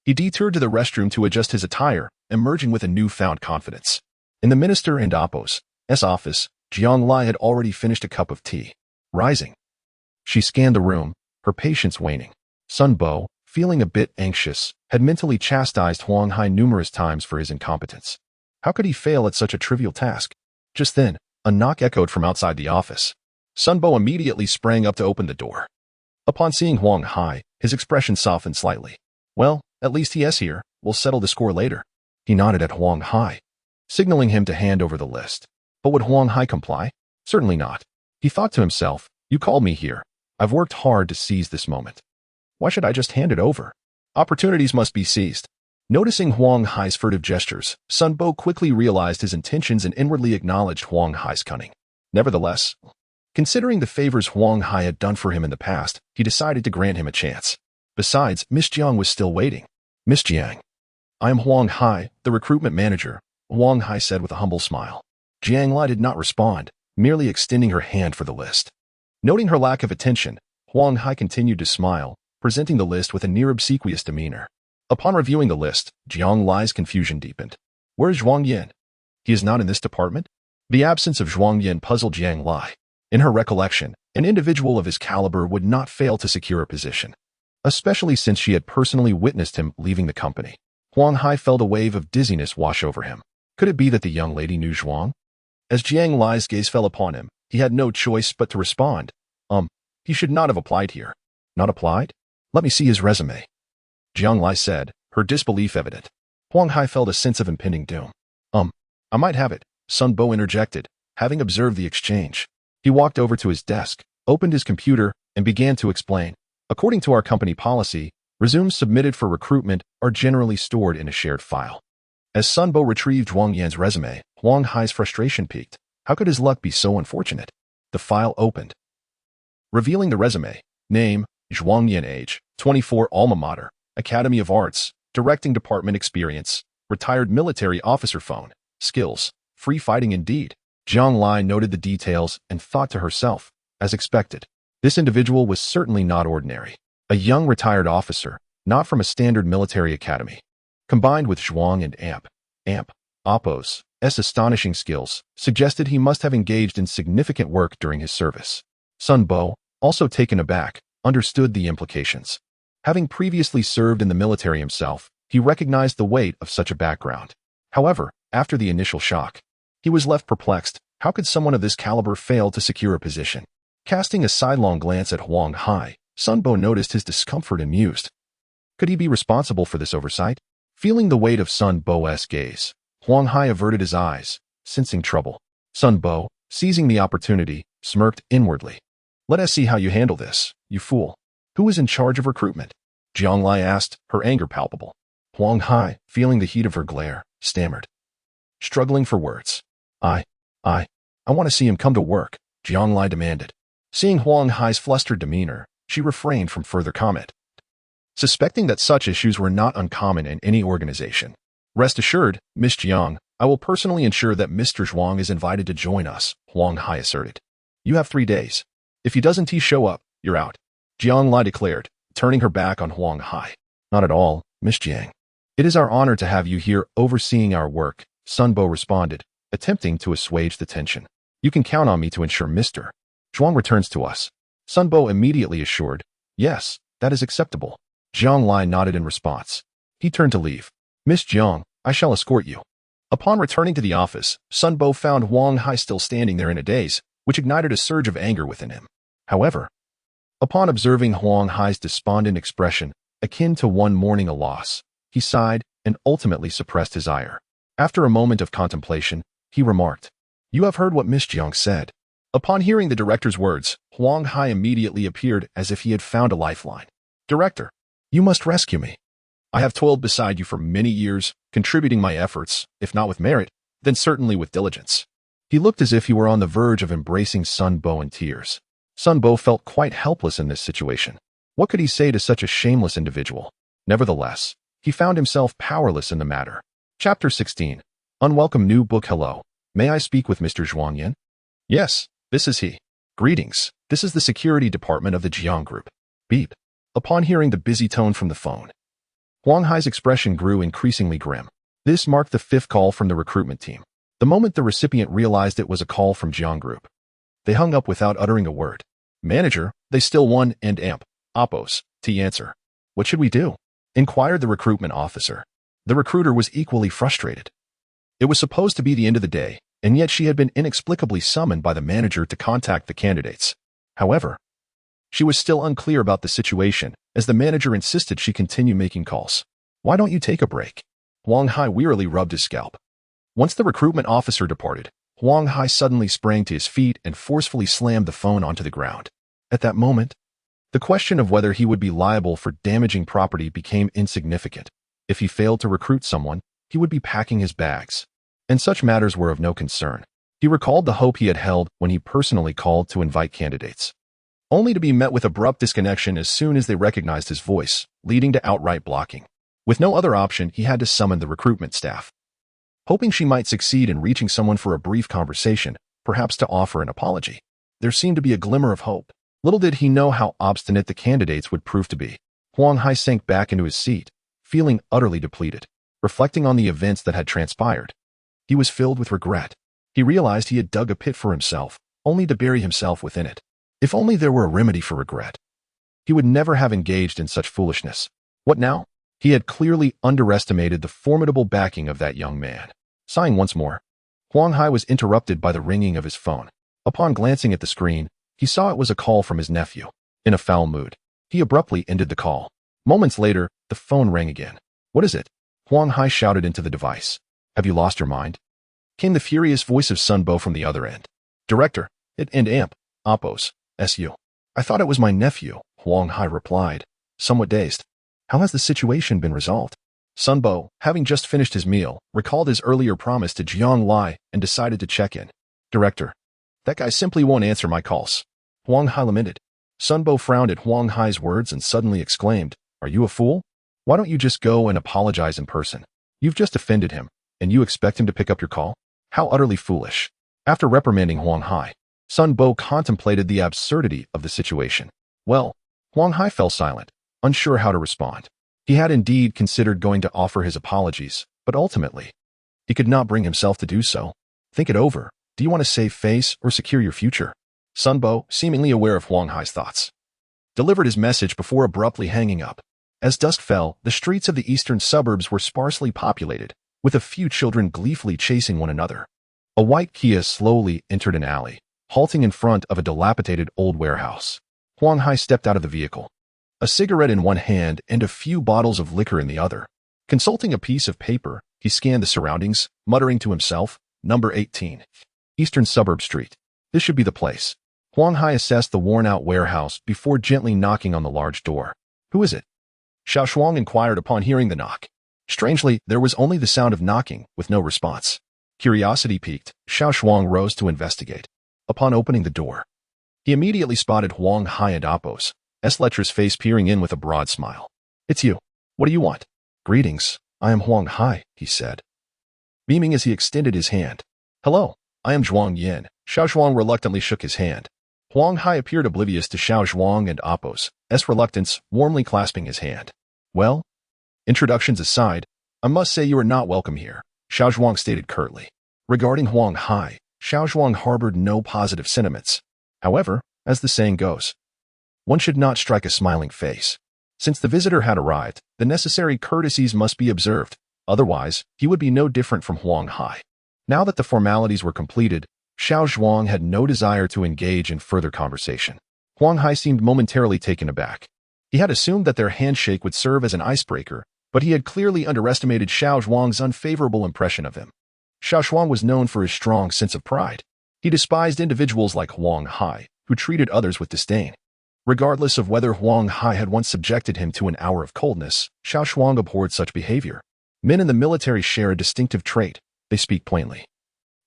he detoured to the restroom to adjust his attire, emerging with a newfound confidence. In the minister and Oppo's office, Jiang Lai had already finished a cup of tea. Rising, she scanned the room, her patience waning. Sun Bo, feeling a bit anxious, had mentally chastised Huang Hai numerous times for his incompetence. How could he fail at such a trivial task? Just then, a knock echoed from outside the office. Sun Bo immediately sprang up to open the door. Upon seeing Huang Hai, his expression softened slightly. Well, at least he is here. We'll settle the score later. He nodded at Huang Hai, signaling him to hand over the list. But would Huang Hai comply? Certainly not. He thought to himself, you called me here. I've worked hard to seize this moment. Why should I just hand it over? Opportunities must be seized. Noticing Huang Hai's furtive gestures, Sun Bo quickly realized his intentions and inwardly acknowledged Huang Hai's cunning. Nevertheless, considering the favors Huang Hai had done for him in the past, he decided to grant him a chance. Besides, Miss Jiang was still waiting. Miss Jiang. I am Huang Hai, the recruitment manager, Huang Hai said with a humble smile. Jiang Lai did not respond, merely extending her hand for the list. Noting her lack of attention, Huang Hai continued to smile, presenting the list with a near obsequious demeanor. Upon reviewing the list, Jiang Lai's confusion deepened. Where is Zhuang Yan? He is not in this department? The absence of Zhuang Yan puzzled Jiang Lai. In her recollection, an individual of his caliber would not fail to secure a position, especially since she had personally witnessed him leaving the company. Huang Hai felt a wave of dizziness wash over him. Could it be that the young lady knew Zhuang? As Jiang Lai's gaze fell upon him, he had no choice but to respond. He should not have applied here. Not applied? Let me see his resume. Jiang Lai said, her disbelief evident. Huang Hai felt a sense of impending doom. I might have it, Sun Bo interjected, having observed the exchange. He walked over to his desk, opened his computer, and began to explain. According to our company policy, resumes submitted for recruitment are generally stored in a shared file. As Sun Bo retrieved Zhuang Yan's resume, Huang Hai's frustration peaked. How could his luck be so unfortunate? The file opened, revealing the resume. Name, Zhuang Yan. Age, 24. Alma mater, Academy of Arts. Directing department experience, retired military officer. Phone, skills, free fighting indeed. Jiang Lai noted the details and thought to herself, as expected, this individual was certainly not ordinary. A young retired officer, not from a standard military academy. Combined with Zhuang and Amp, Oppo's astonishing skills, suggested he must have engaged in significant work during his service. Sun Bo, also taken aback, understood the implications. Having previously served in the military himself, he recognized the weight of such a background. However, after the initial shock, he was left perplexed. How could someone of this caliber fail to secure a position? Casting a sidelong glance at Huang Hai, Sun Bo noticed his discomfort and mused. Could he be responsible for this oversight? Feeling the weight of Sun Bo's gaze, Huang Hai averted his eyes, sensing trouble. Sun Bo, seizing the opportunity, smirked inwardly. Let us see how you handle this, you fool. Who is in charge of recruitment? Jiang Lai asked, her anger palpable. Huang Hai, feeling the heat of her glare, stammered, struggling for words. I want to see him come to work, Jiang Lai demanded. Seeing Huang Hai's flustered demeanor, she refrained from further comment, suspecting that such issues were not uncommon in any organization. Rest assured, Miss Jiang, I will personally ensure that Mr. Zhuang is invited to join us, Huang Hai asserted. You have 3 days. If he doesn't show up, you're out, Jiang Lai declared, turning her back on Huang Hai. Not at all, Miss Jiang. It is our honor to have you here overseeing our work, Sun Bo responded, attempting to assuage the tension. You can count on me to ensure Mr. Zhuang returns to us. Sun Bo immediately assured, yes, that is acceptable. Jiang Lai nodded in response. He turned to leave. Miss Jiang, I shall escort you. Upon returning to the office, Sun Bo found Huang Hai still standing there in a daze, which ignited a surge of anger within him. However, upon observing Huang Hai's despondent expression, akin to one mourning a loss, he sighed and ultimately suppressed his ire. After a moment of contemplation, he remarked, You have heard what Miss Jiang said. Upon hearing the director's words, Huang Hai immediately appeared as if he had found a lifeline. Director, you must rescue me. I have toiled beside you for many years, contributing my efforts, if not with merit, then certainly with diligence. He looked as if he were on the verge of embracing Sun Bo in tears. Sun Bo felt quite helpless in this situation. What could he say to such a shameless individual? Nevertheless, he found himself powerless in the matter. Chapter 16. Unwelcome New Book. Hello. May I speak with Mr. Zhuang Yan? Yes, this is he. Greetings. This is the security department of the Jiang Group. Beep. Upon hearing the busy tone from the phone, Huang Hai's expression grew increasingly grim. This marked the 5th call from the recruitment team. The moment the recipient realized it was a call from Jiang Group, they hung up without uttering a word. Manager, they still 1 and amp. Oppos. T answer. What should we do? Inquired the recruitment officer. The recruiter was equally frustrated. It was supposed to be the end of the day, and yet she had been inexplicably summoned by the manager to contact the candidates. However, she was still unclear about the situation, as the manager insisted she continue making calls. Why don't you take a break? Huang Hai wearily rubbed his scalp. Once the recruitment officer departed, Huang Hai suddenly sprang to his feet and forcefully slammed the phone onto the ground. At that moment, the question of whether he would be liable for damaging property became insignificant. If he failed to recruit someone, he would be packing his bags. And such matters were of no concern. He recalled the hope he had held when he personally called to invite candidates, only to be met with abrupt disconnection as soon as they recognized his voice, leading to outright blocking. With no other option, he had to summon the recruitment staff. Hoping she might succeed in reaching someone for a brief conversation, perhaps to offer an apology. There seemed to be a glimmer of hope. Little did he know how obstinate the candidates would prove to be. Huang Hai sank back into his seat, feeling utterly depleted. Reflecting on the events that had transpired, he was filled with regret. He realized he had dug a pit for himself, only to bury himself within it. If only there were a remedy for regret, he would never have engaged in such foolishness. What now? He had clearly underestimated the formidable backing of that young man. Sighing once more, Huang Hai was interrupted by the ringing of his phone. Upon glancing at the screen, he saw it was a call from his nephew. In a foul mood, he abruptly ended the call. Moments later, the phone rang again. What is it? Huang Hai shouted into the device. Have you lost your mind? Came the furious voice of Sun Bo from the other end. Director, it and amp. Oppos. SU. I thought it was my nephew, Huang Hai replied, somewhat dazed. How has the situation been resolved? Sun Bo, having just finished his meal, recalled his earlier promise to Jiang Lai and decided to check in. Director, that guy simply won't answer my calls. Huang Hai lamented. Sun Bo frowned at Huang Hai's words and suddenly exclaimed, Are you a fool? Why don't you just go and apologize in person? You've just offended him, and you expect him to pick up your call? How utterly foolish. After reprimanding Huang Hai, Sun Bo contemplated the absurdity of the situation. Well, Huang Hai fell silent, unsure how to respond. He had indeed considered going to offer his apologies, but ultimately, he could not bring himself to do so. Think it over. Do you want to save face or secure your future? Sun Bo, seemingly aware of Huang Hai's thoughts, delivered his message before abruptly hanging up. As dusk fell, the streets of the eastern suburbs were sparsely populated, with a few children gleefully chasing one another. A white Kia slowly entered an alley, halting in front of a dilapidated old warehouse. Huang Hai stepped out of the vehicle, a cigarette in one hand and a few bottles of liquor in the other. Consulting a piece of paper, he scanned the surroundings, muttering to himself, Number 18. Eastern Suburb Street. This should be the place. Huang Hai assessed the worn-out warehouse before gently knocking on the large door. Who is it? Xiao Zhuang inquired upon hearing the knock. Strangely, there was only the sound of knocking, with no response. Curiosity piqued, Xiao Zhuang rose to investigate. Upon opening the door, he immediately spotted Huang Hai and Oppos, Lecher's face peering in with a broad smile. It's you. What do you want? Greetings, I am Huang Hai, he said. beaming as he extended his hand. "Hello, I am Zhuang Yin." Xiao Zhuang reluctantly shook his hand. Huang Hai appeared oblivious to Xiao Zhuang and Apos' reluctance, warmly clasping his hand. "Well, introductions aside, I must say you are not welcome here," Xiao Zhuang stated curtly. Regarding Huang Hai, Xiao Zhuang harbored no positive sentiments. However, as the saying goes, one should not strike a smiling face. Since the visitor had arrived, the necessary courtesies must be observed. Otherwise, he would be no different from Huang Hai. Now that the formalities were completed, Xiao Zhuang had no desire to engage in further conversation. Huang Hai seemed momentarily taken aback. He had assumed that their handshake would serve as an icebreaker, but he had clearly underestimated Xiao Zhuang's unfavorable impression of him. Xiao Zhuang was known for his strong sense of pride. He despised individuals like Huang Hai, who treated others with disdain. Regardless of whether Huang Hai had once subjected him to an hour of coldness, Xiao Zhuang abhorred such behavior. Men in the military share a distinctive trait: they speak plainly.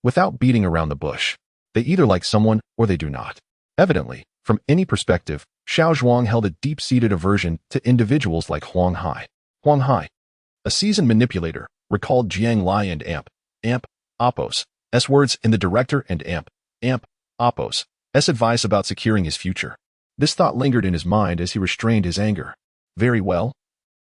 Without beating around the bush. They either like someone or they do not. Evidently, from any perspective, Xiao Zhuang held a deep-seated aversion to individuals like Huang Hai. Huang Hai, a seasoned manipulator, recalled Jiang Lai and Amp, Apos' words in the director and Amp, Apos' advice about securing his future. This thought lingered in his mind as he restrained his anger. "Very well.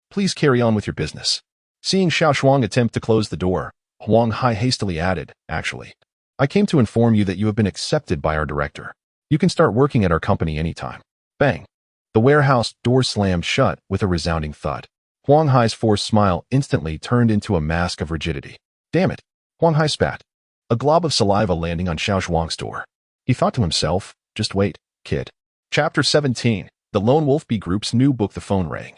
Please carry on with your business." Seeing Xiao Zhuang attempt to close the door, Huang Hai hastily added, "Actually, I came to inform you that you have been accepted by our director. You can start working at our company anytime." Bang! The warehouse door slammed shut with a resounding thud. Huang Hai's forced smile instantly turned into a mask of rigidity. "Damn it!" Huang Hai spat, a glob of saliva landing on Xiao Zhuang's door. He thought to himself, "Just wait, kid." Chapter 17. The Lone Wolf B Group's new book. The phone rang,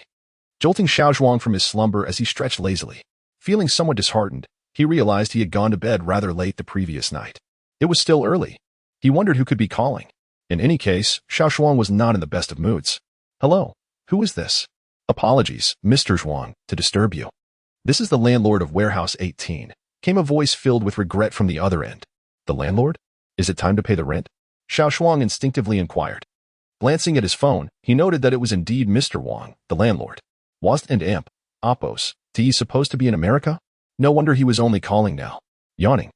jolting Xiao Zhuang from his slumber as he stretched lazily. Feeling somewhat disheartened, he realized he had gone to bed rather late the previous night. It was still early. He wondered who could be calling. In any case, Xiao Zhuang was not in the best of moods. "Hello, who is this?" "Apologies, Mr. Zhuang, to disturb you. This is the landlord of Warehouse 18, came a voice filled with regret from the other end. "The landlord? Is it time to pay the rent?" Xiao Zhuang instinctively inquired. Glancing at his phone, he noted that it was indeed Mr. Wang, the landlord. Was and Apos, he supposed to be in America? No wonder he was only calling now. Yawning,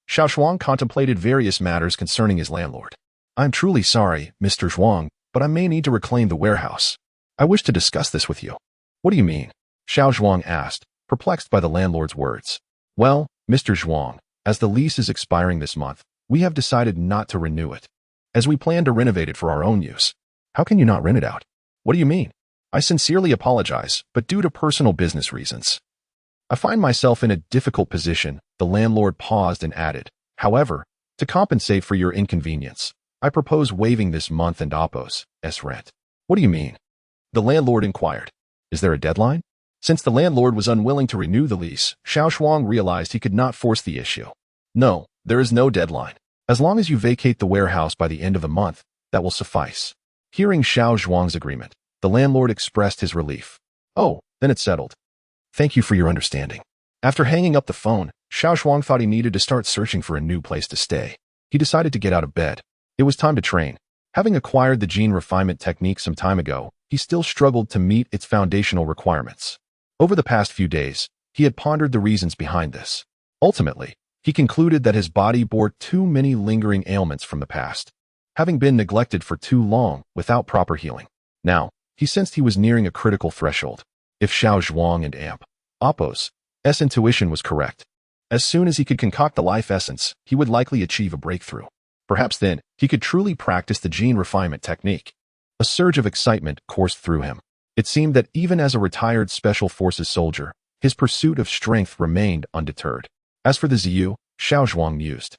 Xiao Zhuang contemplated various matters concerning his landlord. "I'm truly sorry, Mr. Zhuang, but I may need to reclaim the warehouse. I wish to discuss this with you." "What do you mean?" Xiao Zhuang asked, perplexed by the landlord's words. "Well, Mr. Zhuang, as the lease is expiring this month, we have decided not to renew it, as we plan to renovate it for our own use." "How can you not rent it out?" "What do you mean?" "I sincerely apologize, but due to personal business reasons, I find myself in a difficult position." The landlord paused and added, "However, to compensate for your inconvenience, I propose waiving this month and Apos' rent." "What do you mean?" the landlord inquired. "Is there a deadline?" Since the landlord was unwilling to renew the lease, Xiao Zhuang realized he could not force the issue. "No, there is no deadline. As long as you vacate the warehouse by the end of the month, that will suffice." Hearing Xiao Zhuang's agreement, the landlord expressed his relief. "Oh, then it's settled. Thank you for your understanding." After hanging up the phone, Xiao Zhuang thought he needed to start searching for a new place to stay. He decided to get out of bed. It was time to train. Having acquired the gene refinement technique some time ago, he still struggled to meet its foundational requirements. Over the past few days, he had pondered the reasons behind this. Ultimately, he concluded that his body bore too many lingering ailments from the past, having been neglected for too long without proper healing. Now, he sensed he was nearing a critical threshold. If Xiao Zhuang and Apos' intuition was correct, as soon as he could concoct the life essence, he would likely achieve a breakthrough. Perhaps then, he could truly practice the gene refinement technique. A surge of excitement coursed through him. It seemed that even as a retired Special Forces soldier, his pursuit of strength remained undeterred. As for the Ziyu, Xiao Zhuang mused,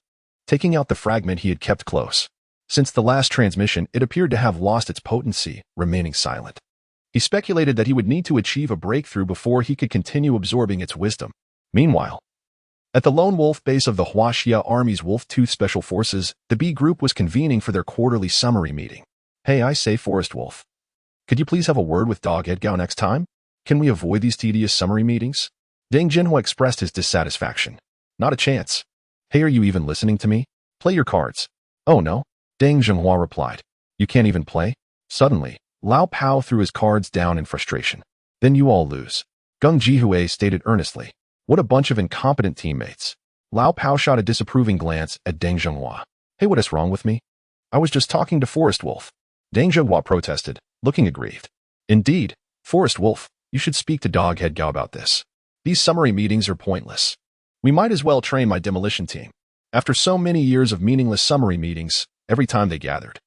taking out the fragment he had kept close. Since the last transmission, it appeared to have lost its potency, remaining silent. He speculated that he would need to achieve a breakthrough before he could continue absorbing its wisdom. Meanwhile, at the Lone Wolf base of the Huaxia Army's Wolf-Tooth Special Forces, the B Group was convening for their quarterly summary meeting. "Hey, I say, Forest Wolf. Could you please have a word with Dog Edgao next time? Can we avoid these tedious summary meetings?" Deng Jinhua expressed his dissatisfaction. "Not a chance." "Hey, are you even listening to me? Play your cards." "Oh no," Deng Jinhua replied. "You can't even play?" Suddenly, Lao Pao threw his cards down in frustration. "Then you all lose," Geng Jihui stated earnestly. What a bunch of incompetent teammates. Lao Pao shot a disapproving glance at Deng Zhenghua. Hey, what is wrong with me? I was just talking to Forest Wolf. Deng Zhenghua protested, looking aggrieved. Indeed, Forest Wolf, you should speak to Doghead Gao about this. These summary meetings are pointless. We might as well train my demolition team. After so many years of meaningless summary meetings, every time they gathered.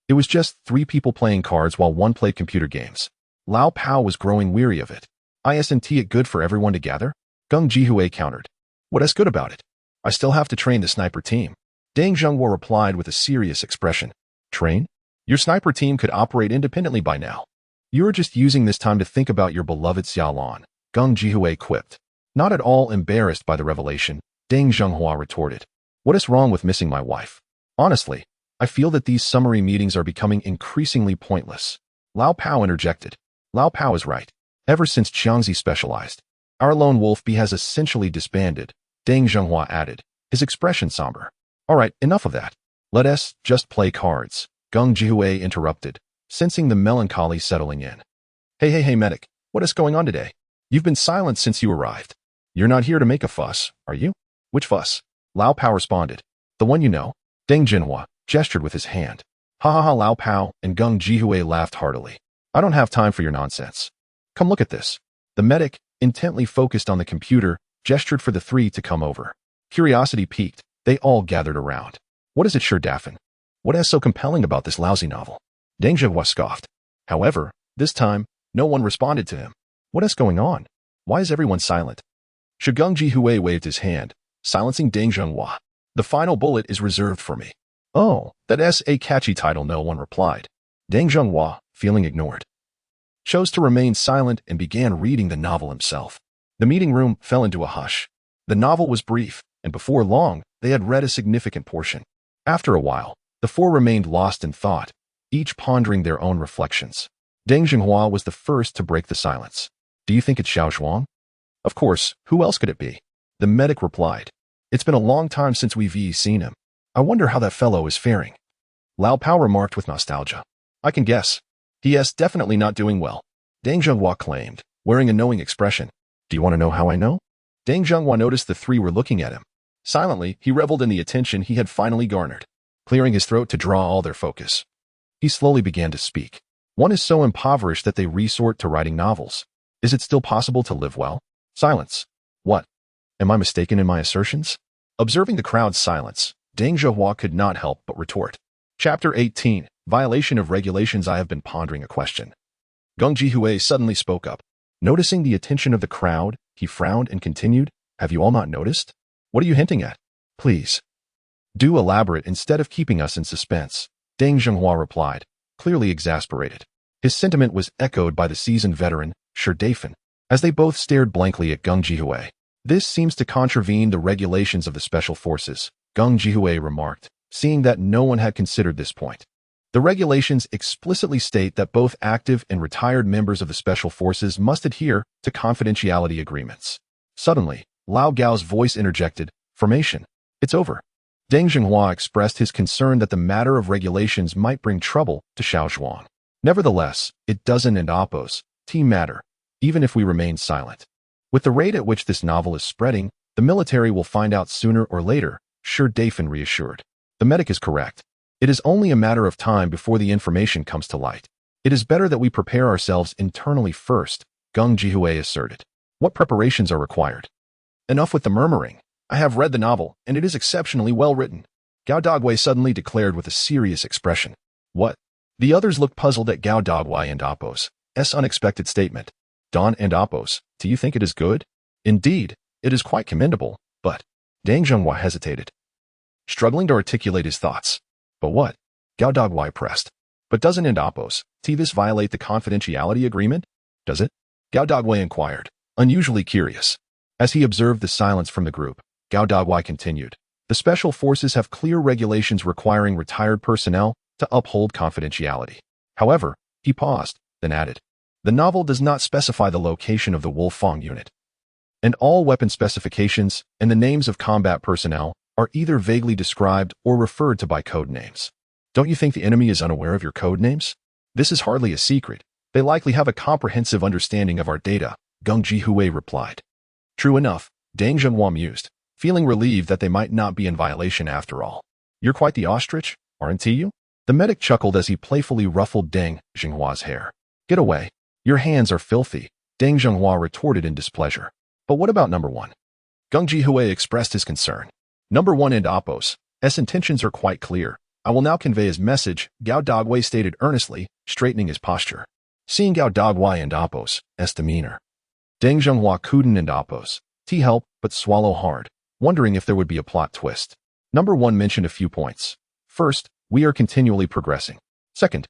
It was just 3 people playing cards while 1 played computer games. Lao Pao was growing weary of it. Isn't it good for everyone to gather? Geng Jihui countered. What is good about it? I still have to train the sniper team. Deng Zhenghua replied with a serious expression. Train? Your sniper team could operate independently by now. You're just using this time to think about your beloved Xiao Zhuang, Geng Jihui quipped. Not at all embarrassed by the revelation, Deng Zhenghua retorted. What is wrong with missing my wife? Honestly, I feel that these summary meetings are becoming increasingly pointless. Lao Pao interjected. Lao Pao is right. Ever since Xiangzi specialized, our lone wolf bee has essentially disbanded, Deng Zhenghua added, his expression somber. All right, enough of that. Let us just play cards, Geng Jihui interrupted, sensing the melancholy settling in. Hey, medic, what is going on today? You've been silent since you arrived. You're not here to make a fuss, are you? Which fuss? Lao Pao responded. The one you know. Deng Zhenghua gestured with his hand. Ha, Lao Pao and Geng Jihui laughed heartily. I don't have time for your nonsense. Come look at this. The medic, intently focused on the computer, gestured for the 3 to come over. Curiosity piqued, they all gathered around. What is it, Sir Daffin? What is so compelling about this lousy novel? Deng Zhenghua scoffed. However, this time, no one responded to him. What is going on? Why is everyone silent? Geng Jihui waved his hand, silencing Deng Zhenghua. The final bullet is reserved for me. Oh, that's a catchy title, no one replied. Deng Zhenghua, feeling ignored, chose to remain silent and began reading the novel himself. The meeting room fell into a hush. The novel was brief, and before long, they had read a significant portion. After a while, the 4 remained lost in thought, each pondering their own reflections. Deng Zhenghua was the first to break the silence. Do you think it's Xiao Zhuang? Of course, who else could it be? The medic replied. It's been a long time since we've seen him. I wonder how that fellow is faring. Lao Pao remarked with nostalgia. I can guess. He is definitely not doing well. Deng Zhenghua claimed, wearing a knowing expression. Do you want to know how I know? Deng Zhenghua noticed the 3 were looking at him. Silently, he reveled in the attention he had finally garnered, clearing his throat to draw all their focus. He slowly began to speak. One is so impoverished that they resort to writing novels. Is it still possible to live well? Silence. What? Am I mistaken in my assertions? Observing the crowd's silence, Deng Zhenghua could not help but retort. Chapter 18, Violation of Regulations. I have been pondering a question. Geng Jihui suddenly spoke up. Noticing the attention of the crowd, he frowned and continued, Have you all not noticed? What are you hinting at? Please. Do elaborate instead of keeping us in suspense, Deng Zhenghua replied, clearly exasperated. His sentiment was echoed by the seasoned veteran, Sir Daffin, as they both stared blankly at Geng Jihui. This seems to contravene the regulations of the Special Forces, Geng Jihui remarked, seeing that no one had considered this point. The regulations explicitly state that both active and retired members of the Special Forces must adhere to confidentiality agreements. Suddenly, Lao Gao's voice interjected, Formation. It's over. Deng Zhenghua expressed his concern that the matter of regulations might bring trouble to Xiao Zhuang. Nevertheless, it doesn't end Oppo's team matter, even if we remain silent. With the rate at which this novel is spreading, the military will find out sooner or later, Sir Daffin reassured. The medic is correct. It is only a matter of time before the information comes to light. It is better that we prepare ourselves internally first, Geng Jihui asserted. What preparations are required? Enough with the murmuring. I have read the novel, and it is exceptionally well written, Gao Dogwei suddenly declared with a serious expression. What? The others looked puzzled at Gao Dogwei and Oppo's unexpected statement. Don and Oppo's, do you think it is good? Indeed, it is quite commendable, but Deng Zhenghua hesitated, struggling to articulate his thoughts. But what? Gao Dogwei pressed. But doesn't Oppo's this violate the confidentiality agreement? Does it? Gao Dogwei inquired, unusually curious. As he observed the silence from the group, Gao Dogwei continued. The Special Forces have clear regulations requiring retired personnel to uphold confidentiality. However, he paused, then added, the novel does not specify the location of the Wolfang unit. And all weapon specifications and the names of combat personnel are either vaguely described or referred to by code names. Don't you think the enemy is unaware of your code names? This is hardly a secret. They likely have a comprehensive understanding of our data, Geng Jihui replied. True enough, Deng Zhenghua mused, feeling relieved that they might not be in violation after all. You're quite the ostrich, aren't you? The medic chuckled as he playfully ruffled Deng Zhenghua's hair. Get away. Your hands are filthy, Deng Zhenghua retorted in displeasure. But what about number one? Geng Jihui expressed his concern. Number one and Oppo's intentions are quite clear. I will now convey his message, Gao Dogwei stated earnestly, straightening his posture. Seeing Gao Dogwei and Oppo's demeanor, Deng Zhenghua couldn't and Oppo's help but swallow hard, wondering if there would be a plot twist. Number one mentioned a few points. First, we are continually progressing. Second,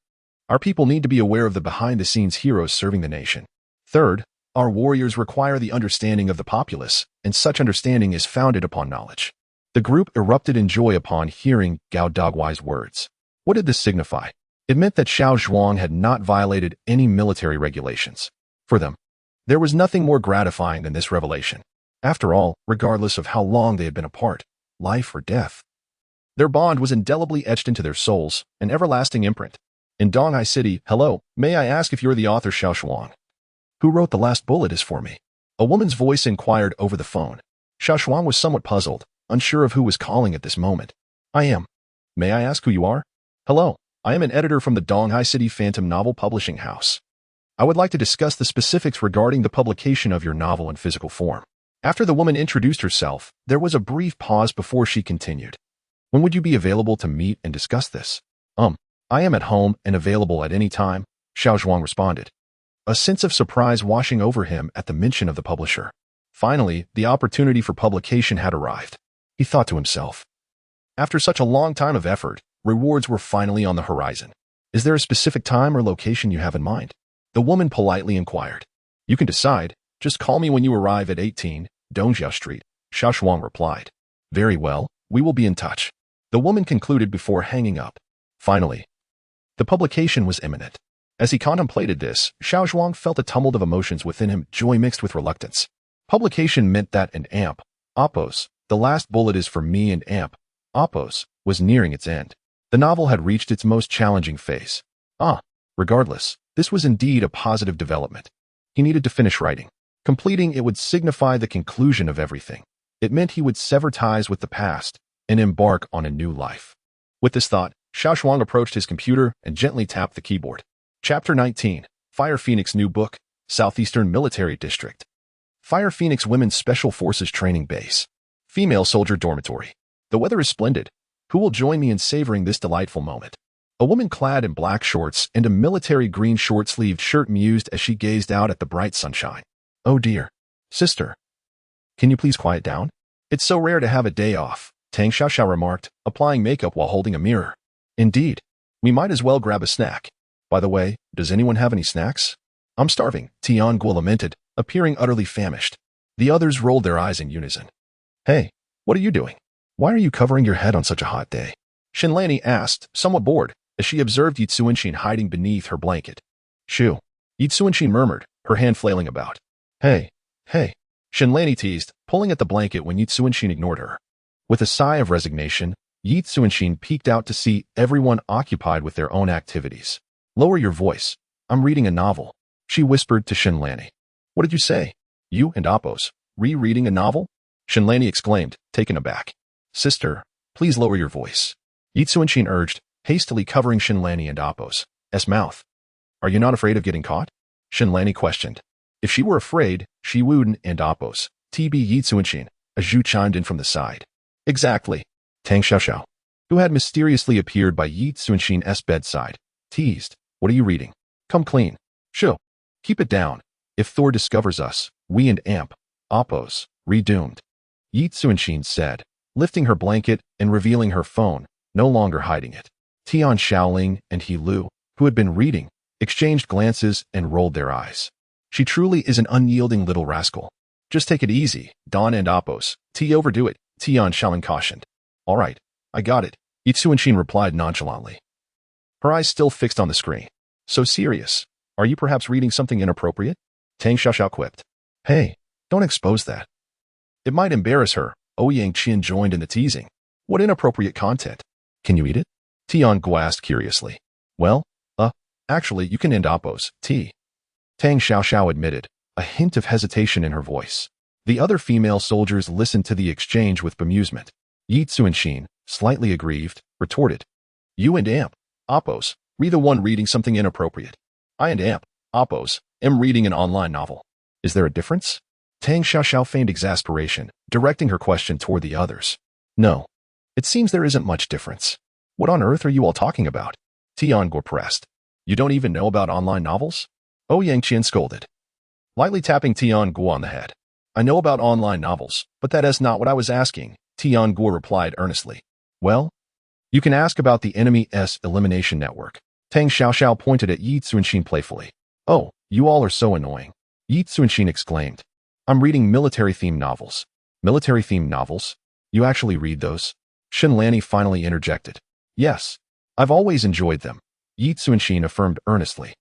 our people need to be aware of the behind-the-scenes heroes serving the nation. Third, our warriors require the understanding of the populace, and such understanding is founded upon knowledge. The group erupted in joy upon hearing Gao Dogwei's words. What did this signify? It meant that Xiao Zhuang had not violated any military regulations. For them, there was nothing more gratifying than this revelation. After all, regardless of how long they had been apart, life or death, their bond was indelibly etched into their souls, an everlasting imprint. In Donghai City, hello, may I ask if you're the author Xiao Zhuang? Who wrote the last bullet is for me? A woman's voice inquired over the phone. Xiao Zhuang was somewhat puzzled, unsure of who was calling at this moment. I am. May I ask who you are? Hello, I am an editor from the Donghai City Phantom Novel Publishing House. I would like to discuss the specifics regarding the publication of your novel in physical form. After the woman introduced herself, there was a brief pause before she continued. When would you be available to meet and discuss this? I am at home and available at any time, Xiao Zhuang responded, a sense of surprise washing over him at the mention of the publisher. Finally, the opportunity for publication had arrived. He thought to himself. After such a long time of effort, rewards were finally on the horizon. Is there a specific time or location you have in mind? The woman politely inquired. You can decide. Just call me when you arrive at 18, Dongjiao Street, Xiao Zhuang replied. Very well, we will be in touch. The woman concluded before hanging up. Finally, the publication was imminent. As he contemplated this, Xiao Zhuang felt a tumult of emotions within him, joy mixed with reluctance. Publication meant that an amp, Oppo's, the last bullet is for me and amp, Oppo's, was nearing its end. The novel had reached its most challenging phase. Regardless, this was indeed a positive development. He needed to finish writing. Completing it would signify the conclusion of everything. It meant he would sever ties with the past and embark on a new life. With this thought, Xiao Zhuang approached his computer and gently tapped the keyboard. Chapter 19, Fire Phoenix New Book, Southeastern Military District. Fire Phoenix Women's Special Forces Training Base. Female Soldier Dormitory. The weather is splendid. Who will join me in savoring this delightful moment? A woman clad in black shorts and a military green short-sleeved shirt mused as she gazed out at the bright sunshine. Oh dear. Sister. Can you please quiet down? It's so rare to have a day off, Tang Xiaoxiao remarked, applying makeup while holding a mirror. Indeed. We might as well grab a snack. By the way, does anyone have any snacks? I'm starving, Tian Guo lamented, appearing utterly famished. The others rolled their eyes in unison. Hey, what are you doing? Why are you covering your head on such a hot day? Shenlani asked, somewhat bored, as she observed Yi Tsuanshin hiding beneath her blanket. Shoo. Yi Tsuanshin murmured, her hand flailing about. Hey. Shenlani teased, pulling at the blanket when Yi Tsuanshin ignored her. With a sigh of resignation, Yi Tsuanshin peeked out to see everyone occupied with their own activities. Lower your voice. I'm reading a novel, she whispered to Shenlani. What did you say? You and Oppo's rereading a novel? Shenlani exclaimed, taken aback. Sister, please lower your voice. Yi Tsuanshin urged, hastily covering Shenlani and Oppo's mouth. Are you not afraid of getting caught? Shenlani questioned. If she were afraid, she wouldn't and Oppo's TB Yi Tsuanshin, as Zhu chimed in from the side. Exactly. Tang Xiaoxiao, who had mysteriously appeared by Yi Tsuanshin's bedside, teased. What are you reading? Come clean. Shoo. Keep it down. If Thor discovers us, we and Amp, Oppo's, redoomed. Yi Tsuanshin said, lifting her blanket and revealing her phone, no longer hiding it. Tian Shaoling and He Lu, who had been reading, exchanged glances and rolled their eyes. She truly is an unyielding little rascal. Just take it easy, Don and Oppo's. Overdo it, Tian Shaoling cautioned. All right, I got it, Yi Tsuanshin replied nonchalantly. Her eyes still fixed on the screen. So serious. Are you perhaps reading something inappropriate? Tang Xiaoxiao quipped. Hey, don't expose that. It might embarrass her. Ouyang Qin joined in the teasing. What inappropriate content? Can you eat it? Tian Guo asked curiously. Well, actually you can end Oppo's Tang Xiaoxiao admitted, a hint of hesitation in her voice. The other female soldiers listened to the exchange with bemusement. Yi Tsuanshin, slightly aggrieved, retorted, "You and Amp, Oppos, re the one reading something inappropriate. I and Amp, Oppos, am reading an online novel. Is there a difference?" Tang Xiaoxiao feigned exasperation, directing her question toward the others. "No. It seems there isn't much difference. What on earth are you all talking about?" Tianguo pressed. "You don't even know about online novels?" Oh Yangqian scolded, lightly tapping Tianguo on the head. "I know about online novels, but that is not what I was asking," Tianguo replied earnestly. "Well, you can ask about the enemy's elimination network." Tang Xiaoxiao pointed at Yi Tsuanshin playfully. "Oh, you all are so annoying," Yi Tsuanshin exclaimed. "I'm reading military-themed novels." "Military-themed novels? You actually read those?" Shenlani finally interjected. "Yes, I've always enjoyed them," Yi Tsuanshin affirmed earnestly.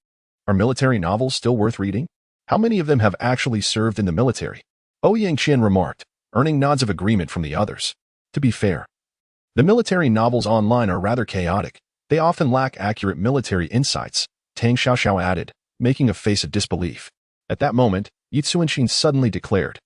"Are military novels still worth reading? How many of them have actually served in the military?" Oh Yangqian remarked, earning nods of agreement from the others. To be fair, the military novels online are rather chaotic. They often lack accurate military insights, Tang Xiaoxiao added, making a face of disbelief. At that moment, Yi Tsuanshin suddenly declared,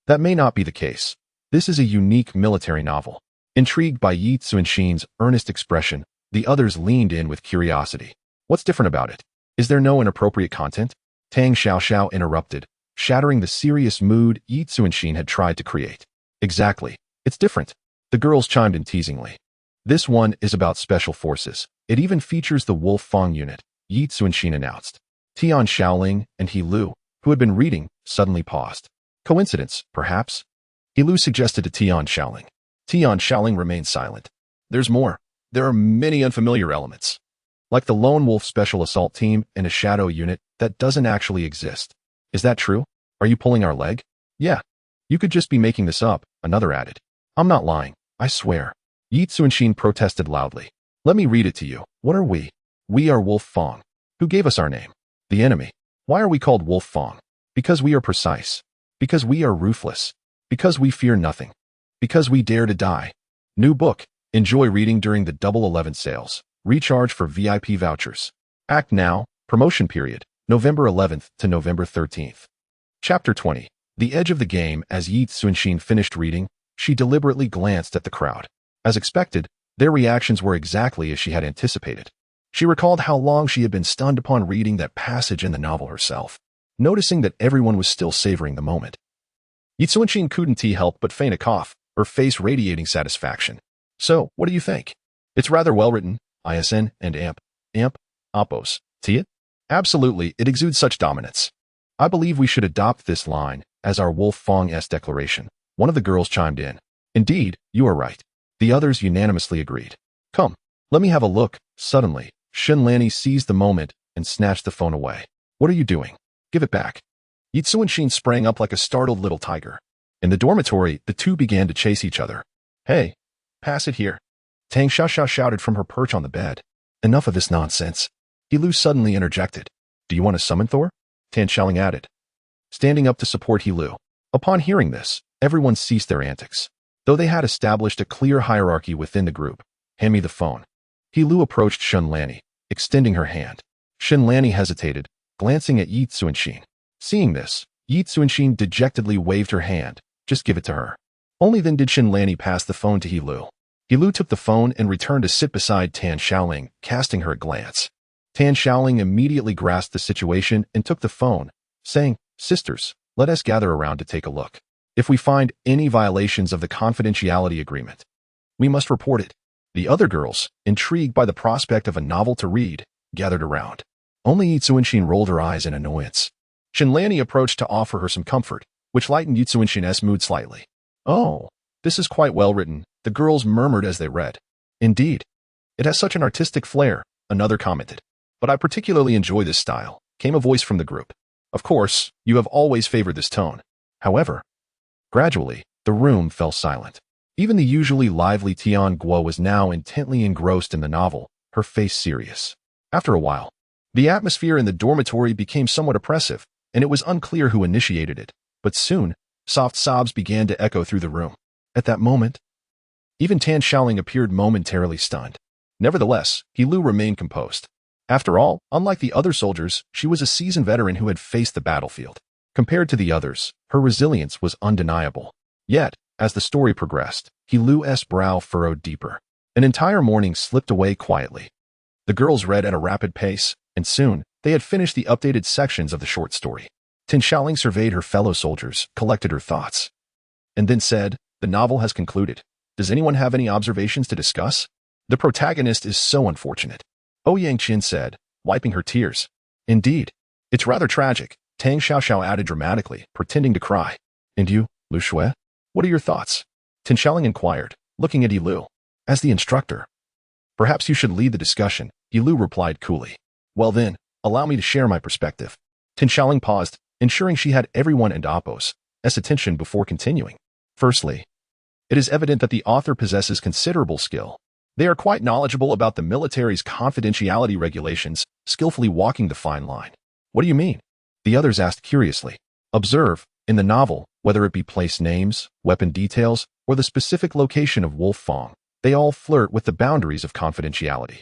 "That may not be the case. This is a unique military novel." Intrigued by Yi Tsuanshin's earnest expression, the others leaned in with curiosity. "What's different about it? Is there no inappropriate content?" Tang Xiaoxiao interrupted, shattering the serious mood Yi Tsuanshin had tried to create. "Exactly. It's different," the girls chimed in teasingly. "This one is about special forces. It even features the Wolf Fang unit," Yi Tsuanshin announced. Tian Xiaoling and He Lu, who had been reading, suddenly paused. "Coincidence, perhaps?" He Lu suggested to Tian Xiaoling. Tian Xiaoling remained silent. "There's more. There are many unfamiliar elements, like the Lone Wolf Special Assault Team and a Shadow unit that doesn't actually exist." "Is that true? Are you pulling our leg?" "Yeah. You could just be making this up," another added. "I'm not lying, I swear." Yi Tsuanshin protested loudly. "Let me read it to you. What are we? We are Wolf Fang. Who gave us our name? The enemy. Why are we called Wolf Fang? Because we are precise. Because we are ruthless. Because we fear nothing. Because we dare to die." New book. Enjoy reading during the Double 11 sales. Recharge for VIP vouchers. Act now. Promotion period. November 11th to November 13th. Chapter 20. The edge of the game. As Yi Tsuanshin finished reading, she deliberately glanced at the crowd. As expected, their reactions were exactly as she had anticipated. She recalled how long she had been stunned upon reading that passage in the novel herself, noticing that everyone was still savoring the moment. Yi Tsuanshin couldn't help but feign a cough, her face radiating satisfaction. "So, what do you think? It's rather well written, ISN and Amp, Oppos, it? Absolutely, it exudes such dominance. I believe we should adopt this line as our Wolf Fang's declaration," one of the girls chimed in. "Indeed, you are right." The others unanimously agreed. "Come, let me have a look." Suddenly, Shenlani seized the moment and snatched the phone away. "What are you doing? Give it back." Yi Tsuanshin sprang up like a startled little tiger. In the dormitory, the two began to chase each other. "Hey, pass it here." Tang Xiaoxiao shouted from her perch on the bed. "Enough of this nonsense." He Lu suddenly interjected. "Do you want to summon Thor?" Tan Xiaoling added, standing up to support He Lu. Upon hearing this, everyone ceased their antics. Though they had established a clear hierarchy within the group. "Hand me the phone." He Lu approached Shenlani, extending her hand. Shenlani hesitated, glancing at Yi Tsuanshin. Seeing this, Yi Tsuanshin dejectedly waved her hand. "Just give it to her." Only then did Shenlani pass the phone to He Lu. He Lu took the phone and returned to sit beside Tan Xiaoling, casting her a glance. Tan Xiaoling immediately grasped the situation and took the phone, saying, "Sisters, let us gather around to take a look. If we find any violations of the confidentiality agreement, we must report it." The other girls, intrigued by the prospect of a novel to read, gathered around. Only Yi Tsuanshin rolled her eyes in annoyance. Shenlani approached to offer her some comfort, which lightened Yi Tsuanshin's mood slightly. "Oh, this is quite well written," the girls murmured as they read. "Indeed. It has such an artistic flair," another commented. "But I particularly enjoy this style," came a voice from the group. "Of course, you have always favored this tone." However, gradually, the room fell silent. Even the usually lively Tian Guo was now intently engrossed in the novel, her face serious. After a while, the atmosphere in the dormitory became somewhat oppressive, and it was unclear who initiated it. But soon, soft sobs began to echo through the room. At that moment, even Tan Xiaoling appeared momentarily stunned. Nevertheless, He Lu remained composed. After all, unlike the other soldiers, she was a seasoned veteran who had faced the battlefield. Compared to the others, her resilience was undeniable. Yet, as the story progressed, Hilu's brow furrowed deeper. An entire morning slipped away quietly. The girls read at a rapid pace, and soon, they had finished the updated sections of the short story. Tin Shaoling surveyed her fellow soldiers, collected her thoughts, and then said, "The novel has concluded. Does anyone have any observations to discuss? The protagonist is so unfortunate," Ouyang Qin said, wiping her tears. "Indeed. It's rather tragic," Tang Xiaoxiao added dramatically, pretending to cry. "And you, Lu Shui? What are your thoughts?" Tin Shaoling inquired, looking at Yilu. "As the instructor, perhaps you should lead the discussion," Yilu replied coolly. "Well then, allow me to share my perspective." Tin Shaoling paused, ensuring she had everyone and Appo's attention before continuing. Firstly, it is evident that the author possesses considerable skill. They are quite knowledgeable about the military's confidentiality regulations, skillfully walking the fine line. "What do you mean?" the others asked curiously. "Observe, in the novel, whether it be place names, weapon details, or the specific location of Wolf Fong, they all flirt with the boundaries of confidentiality."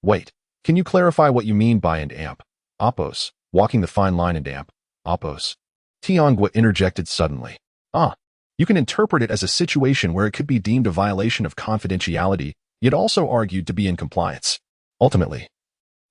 "Wait, can you clarify what you mean by and amp? Oppos, walking the fine line and amp, oppos?" Tianghua interjected suddenly. You can interpret it as a situation where it could be deemed a violation of confidentiality, yet also argued to be in compliance. Ultimately,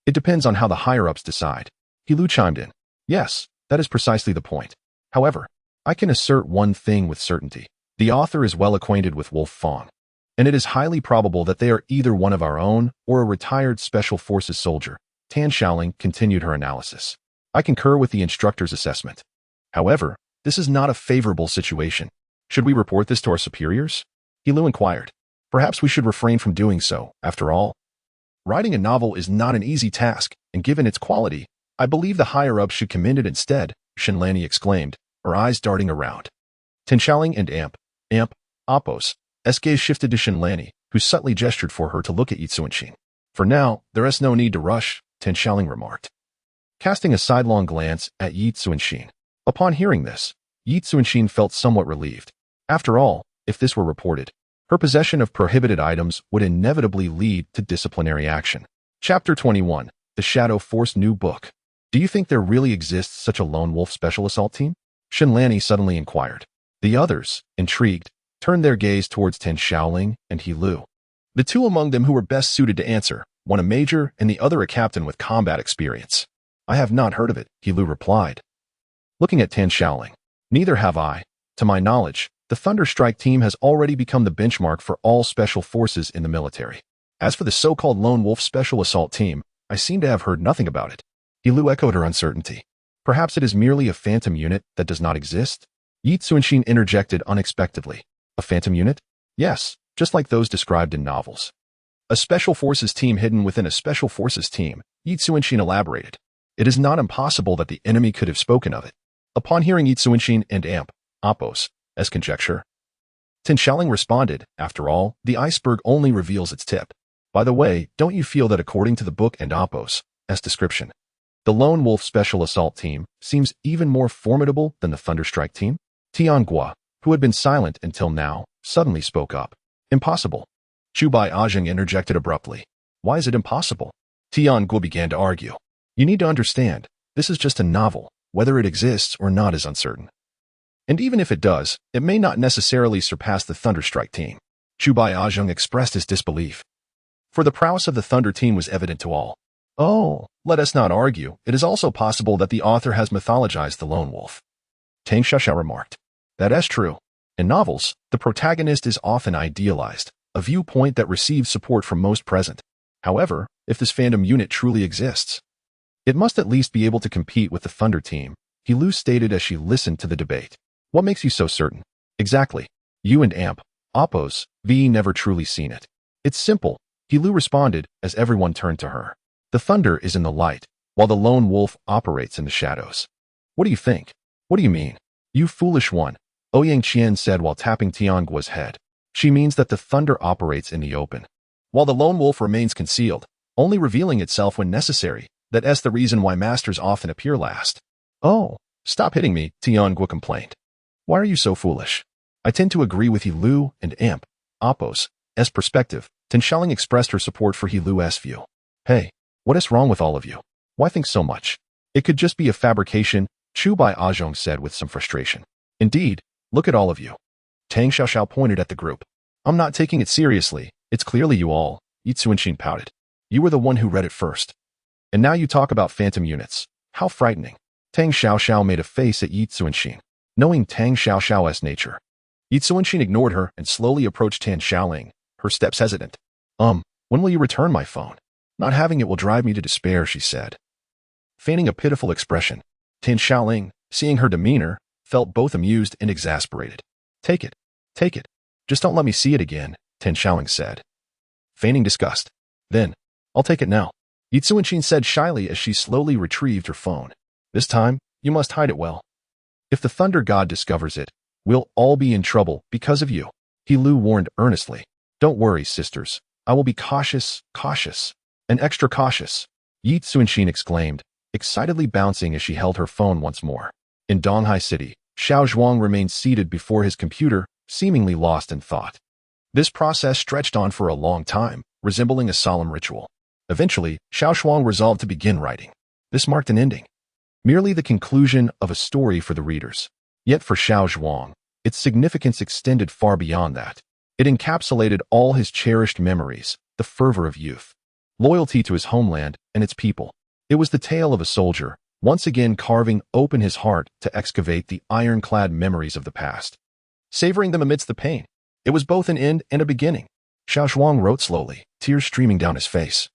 it depends on how the higher-ups decide. Hilu chimed in. "Yes, that is precisely the point. However, I can assert one thing with certainty. The author is well acquainted with Wolf Fong, and it is highly probable that they are either one of our own or a retired Special Forces soldier." Tan Shaoling continued her analysis. "I concur with the instructor's assessment. However, this is not a favorable situation. Should we report this to our superiors?" Hilu inquired. "Perhaps we should refrain from doing so, after all. Writing a novel is not an easy task, and given its quality, I believe the higher-ups should commend it instead," Shenlani exclaimed, her eyes darting around. Tin Shaoling and Oppos' gaze shifted to Shenlani, who subtly gestured for her to look at Yi Zuanxin. "For now, there is no need to rush," Tin Shaoling remarked, casting a sidelong glance at Yi Zuanxin. Upon hearing this, Yi Zuanxin felt somewhat relieved. After all, if this were reported, her possession of prohibited items would inevitably lead to disciplinary action. Chapter 21, The Shadow Force New Book. "Do you think there really exists such a lone wolf special assault team?" Shenlani suddenly inquired. The others, intrigued, turned their gaze towards Tin Shaoling and Hilu. The two among them who were best suited to answer, one a major and the other a captain with combat experience. "I have not heard of it," Hilu replied. Looking at Tin Shaoling, "Neither have I. To my knowledge, the Thunderstrike team has already become the benchmark for all special forces in the military. As for the so-called Lone Wolf Special Assault Team, I seem to have heard nothing about it." Hilu echoed her uncertainty. "Perhaps it is merely a phantom unit that does not exist?" Yi Zuanxin interjected unexpectedly. "A phantom unit?" "Yes, just like those described in novels. A special forces team hidden within a special forces team," Yi Zuanxin elaborated. "It is not impossible that the enemy could have spoken of it." Upon hearing Yi Zuanxin and Oppos' conjecture, Tin Shaoling responded, "After all, the iceberg only reveals its tip. By the way, don't you feel that according to the book and Oppos' description, the Lone Wolf Special Assault Team seems even more formidable than the Thunderstrike team?" Tianghua, who had been silent until now, suddenly spoke up. "Impossible." Chubai Ajing interjected abruptly. "Why is it impossible?" Tianghua began to argue. "You need to understand, this is just a novel. Whether it exists or not is uncertain. And even if it does, it may not necessarily surpass the Thunderstrike team." Chubai Ajing expressed his disbelief. For the prowess of the Thunder team was evident to all. "Oh, let us not argue. It is also possible that the author has mythologized the lone wolf," Tang Xiaoxiao remarked. "That is true. In novels, the protagonist is often idealized, a viewpoint that receives support from most present. However, if this fandom unit truly exists, it must at least be able to compete with the Thunder team," Hilu stated as she listened to the debate. "What makes you so certain?" "Exactly. You and Oppos' never truly seen it." "It's simple," Hilu responded as everyone turned to her. "The thunder is in the light, while the lone wolf operates in the shadows." "What do you think?" "What do you mean?" "You foolish one," Ouyang Qian said while tapping Tianghua's head. "She means that the thunder operates in the open, while the lone wolf remains concealed, only revealing itself when necessary. That's the reason why masters often appear last." "Oh, stop hitting me," Tianghua complained. "Why are you so foolish?" "I tend to agree with Hilu and Oppos' perspective." Tin Shaoling expressed her support for Hilu's view. "Hey, what is wrong with all of you? Why think so much? It could just be a fabrication," Chu Bai Ajong said with some frustration. Indeed, look at all of you. Tang Xiaoxiao pointed at the group. I'm not taking it seriously. It's clearly you all. Yi Tsuanxin pouted. You were the one who read it first. And now you talk about phantom units. How frightening. Tang Xiaoxiao made a face at Yi Tsuanxin. Knowing Tang Xiaoxiao's nature, Yi Tsuanxin ignored her and slowly approached Tan Xiaoling, her steps hesitant. When will you return my phone? Not having it will drive me to despair, she said. Feigning a pitiful expression, Tan Xiaoling, seeing her demeanor, felt both amused and exasperated. Take it. Take it. Just don't let me see it again, Tan Xiaoling said. Feigning disgust. Then, I'll take it now, Yi Tsuanxin said shyly as she slowly retrieved her phone. This time, you must hide it well. If the Thunder God discovers it, we'll all be in trouble because of you, He Lu warned earnestly. Don't worry, sisters. I will be cautious, and extra cautious, Yi Tsuanxin exclaimed, excitedly bouncing as she held her phone once more. In Donghai City, Xiao Zhuang remained seated before his computer, seemingly lost in thought. This process stretched on for a long time, resembling a solemn ritual. Eventually, Xiao Zhuang resolved to begin writing. This marked an ending. Merely the conclusion of a story for the readers. Yet for Xiao Zhuang, its significance extended far beyond that. It encapsulated all his cherished memories, the fervor of youth, loyalty to his homeland and its people. It was the tale of a soldier, once again carving open his heart to excavate the ironclad memories of the past. Savoring them amidst the pain, it was both an end and a beginning. Xiao Zhuang wrote slowly, tears streaming down his face,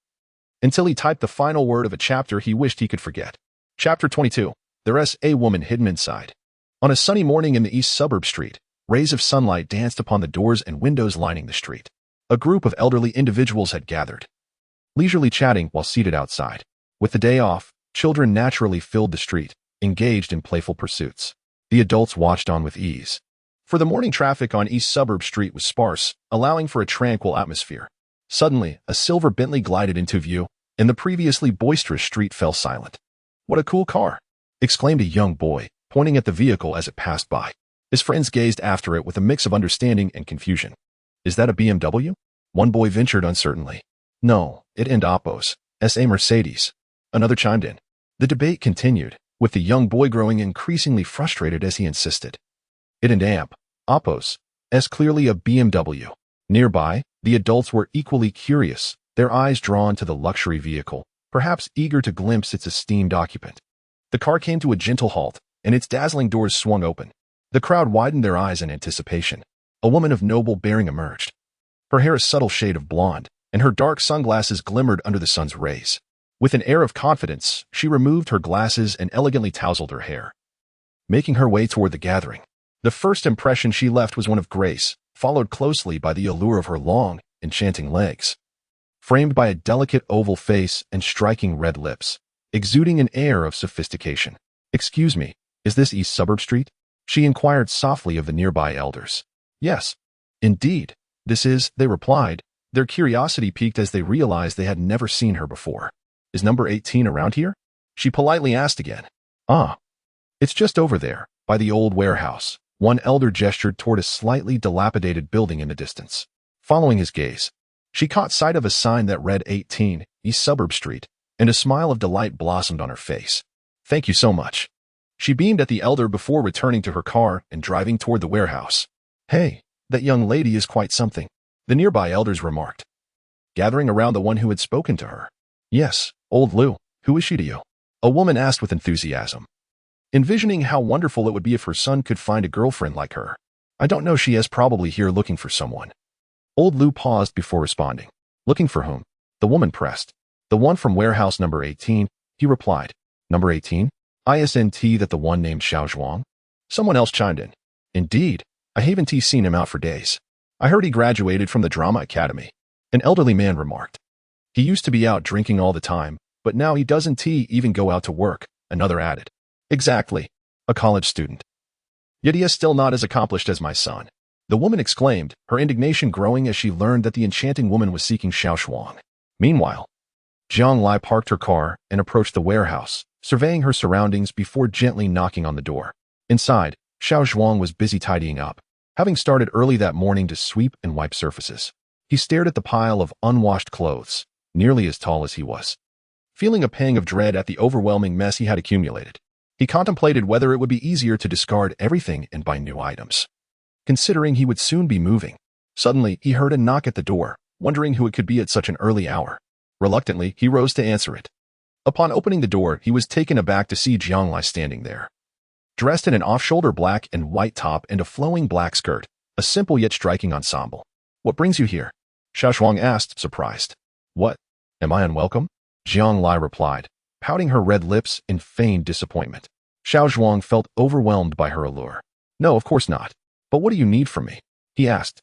until he typed the final word of a chapter he wished he could forget. Chapter 22. There's a woman hidden inside. On a sunny morning in the east suburb street, rays of sunlight danced upon the doors and windows lining the street. A group of elderly individuals had gathered, leisurely chatting while seated outside. With the day off, children naturally filled the street, engaged in playful pursuits. The adults watched on with ease. For the morning traffic on East Suburb Street was sparse, allowing for a tranquil atmosphere. Suddenly, a silver Bentley glided into view, and the previously boisterous street fell silent. What a cool car! Exclaimed a young boy, pointing at the vehicle as it passed by. His friends gazed after it with a mix of understanding and confusion. Is that a BMW? One boy ventured uncertainly. No, it ain't Oppos. It's a Mercedes. Another chimed in. The debate continued, with the young boy growing increasingly frustrated as he insisted. It ain't amp. Oppos. It's clearly a BMW. Nearby, the adults were equally curious, their eyes drawn to the luxury vehicle, perhaps eager to glimpse its esteemed occupant. The car came to a gentle halt, and its dazzling doors swung open. The crowd widened their eyes in anticipation. A woman of noble bearing emerged. Her hair a subtle shade of blonde, and her dark sunglasses glimmered under the sun's rays. With an air of confidence, she removed her glasses and elegantly tousled her hair, making her way toward the gathering. The first impression she left was one of grace, followed closely by the allure of her long, enchanting legs, framed by a delicate oval face and striking red lips, exuding an air of sophistication. Excuse me, is this East Suburb Street? She inquired softly of the nearby elders. Yes, indeed, this is, they replied, their curiosity piqued as they realized they had never seen her before. Is number 18 around here? She politely asked again. Ah, it's just over there, by the old warehouse. One elder gestured toward a slightly dilapidated building in the distance. Following his gaze, she caught sight of a sign that read 18, East Suburb Street, and a smile of delight blossomed on her face. Thank you so much. She beamed at the elder before returning to her car and driving toward the warehouse. Hey, that young lady is quite something, the nearby elders remarked, gathering around the one who had spoken to her. Yes, old Lu, who is she to you? A woman asked with enthusiasm, envisioning how wonderful it would be if her son could find a girlfriend like her. I don't know, she is probably here looking for someone. Old Lu paused before responding. Looking for whom? The woman pressed. The one from warehouse number 18, he replied. Number 18? ISNT that the one named Xiao Zhuang? Someone else chimed in. Indeed, I haven't seen him out for days. I heard he graduated from the drama academy. An elderly man remarked. He used to be out drinking all the time, but now he doesn't even go out to work, another added. Exactly, a college student. Yet he is still not as accomplished as my son. The woman exclaimed, her indignation growing as she learned that the enchanting woman was seeking Xiao Zhuang. Meanwhile, Jiang Lai parked her car and approached the warehouse, surveying her surroundings before gently knocking on the door. Inside, Xiao Zhuang was busy tidying up, having started early that morning to sweep and wipe surfaces. He stared at the pile of unwashed clothes, nearly as tall as he was, feeling a pang of dread at the overwhelming mess he had accumulated. He contemplated whether it would be easier to discard everything and buy new items, considering he would soon be moving. Suddenly, he heard a knock at the door, wondering who it could be at such an early hour. Reluctantly, he rose to answer it. Upon opening the door, he was taken aback to see Zhuang Lai standing there. Dressed in an off-shoulder black and white top and a flowing black skirt, a simple yet striking ensemble. "What brings you here?" Xiao Zhuang asked, surprised. "What? Am I unwelcome?" Zhuang Lai replied, pouting her red lips in feigned disappointment. Xiao Zhuang felt overwhelmed by her allure. "No, of course not. But what do you need from me?" he asked,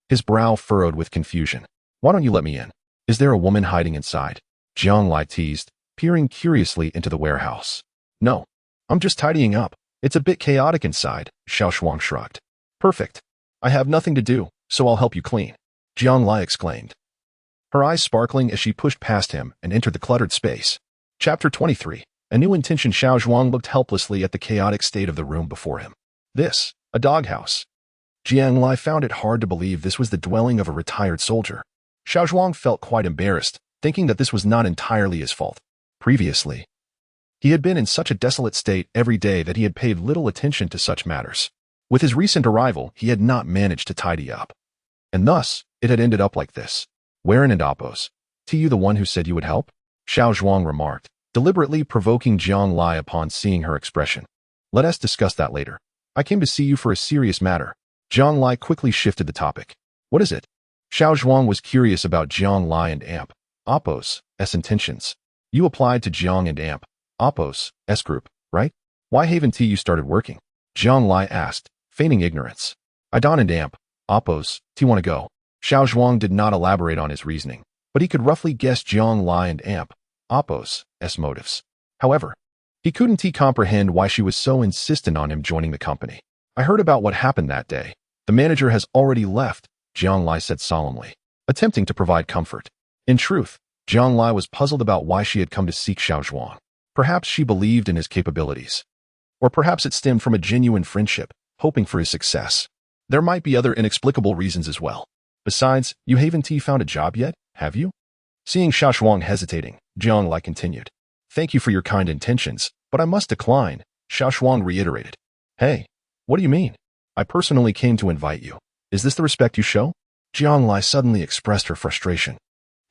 his brow furrowed with confusion. "Why don't you let me in? Is there a woman hiding inside?" Zhuang Lai teased, peering curiously into the warehouse. "No, I'm just tidying up. It's a bit chaotic inside," Xiao Zhuang shrugged. "Perfect. I have nothing to do, so I'll help you clean," Zhuang Lai exclaimed, her eyes sparkling as she pushed past him and entered the cluttered space. Chapter 23. A new intention. Xiao Zhuang looked helplessly at the chaotic state of the room before him. This, a doghouse. Zhuang Lai found it hard to believe this was the dwelling of a retired soldier. Xiao Zhuang felt quite embarrassed, thinking that this was not entirely his fault. Previously, he had been in such a desolate state every day that he had paid little attention to such matters. With his recent arrival, he had not managed to tidy up. And thus, it had ended up like this. "Wherein and Oppos? To you the one who said you would help?" Xiao Zhuang remarked, deliberately provoking Zhuang Lai upon seeing her expression. "Let us discuss that later. I came to see you for a serious matter." Zhuang Lai quickly shifted the topic. "What is it?" Xiao Zhuang was curious about Zhuang Lai and Amp, Oppos, S intentions. "You applied to Zhuang and Amp, Oppos, S group, right? Why haven't you started working?" Zhuang Lai asked, feigning ignorance. "I don't and Amp, Oppos, T want to go." Xiao Zhuang did not elaborate on his reasoning, but he could roughly guess Zhuang Lai and Amp, Oppos, S motives. However, he couldn't comprehend why she was so insistent on him joining the company. "I heard about what happened that day. The manager has already left," Zhuang Lai said solemnly, attempting to provide comfort. In truth, Zhuang Lai was puzzled about why she had come to seek Xiao Zhuang. Perhaps she believed in his capabilities. Or perhaps it stemmed from a genuine friendship, hoping for his success. There might be other inexplicable reasons as well. "Besides, you haven't found a job yet, have you?" Seeing Xiao Zhuang hesitating, Zhuang Lai continued. "Thank you for your kind intentions, but I must decline," Xiao Zhuang reiterated. "Hey, what do you mean? I personally came to invite you. Is this the respect you show?" Zhuang Lai suddenly expressed her frustration.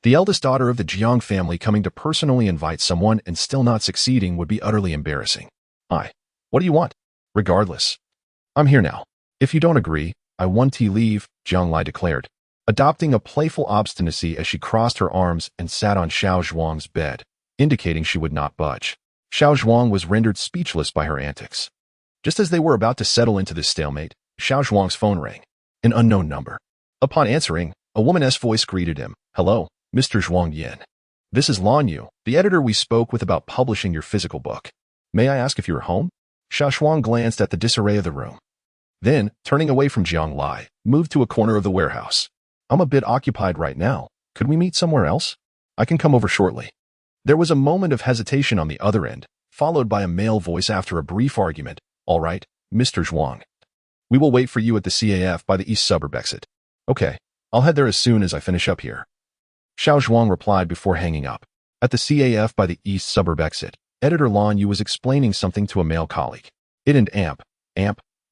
The eldest daughter of the Jiang family coming to personally invite someone and still not succeeding would be utterly embarrassing. What do you want?" "Regardless, I'm here now. If you don't agree, I want to leave," Zhuang Lai declared, adopting a playful obstinacy as she crossed her arms and sat on Xiao Zhuang's bed, indicating she would not budge. Xiao Zhuang was rendered speechless by her antics. Just as they were about to settle into this stalemate, Xiao Zhuang's phone rang. An unknown number. Upon answering, a woman's voice greeted him. "Hello, Mr. Zhuang Yin. This is Lan Yu, the editor we spoke with about publishing your physical book. May I ask if you are home?" Xiao Zhuang glanced at the disarray of the room. Then, turning away from Zhuang Lai, moved to a corner of the warehouse. "I'm a bit occupied right now. Could we meet somewhere else? I can come over shortly." There was a moment of hesitation on the other end, followed by a male voice after a brief argument. "All right, Mr. Zhuang. We will wait for you at the CAF by the east suburb exit." "Okay, I'll head there as soon as I finish up here," Xiao Zhuang replied before hanging up. At the CAF by the east suburb exit, editor Lan Yu was explaining something to a male colleague. "It and Amp,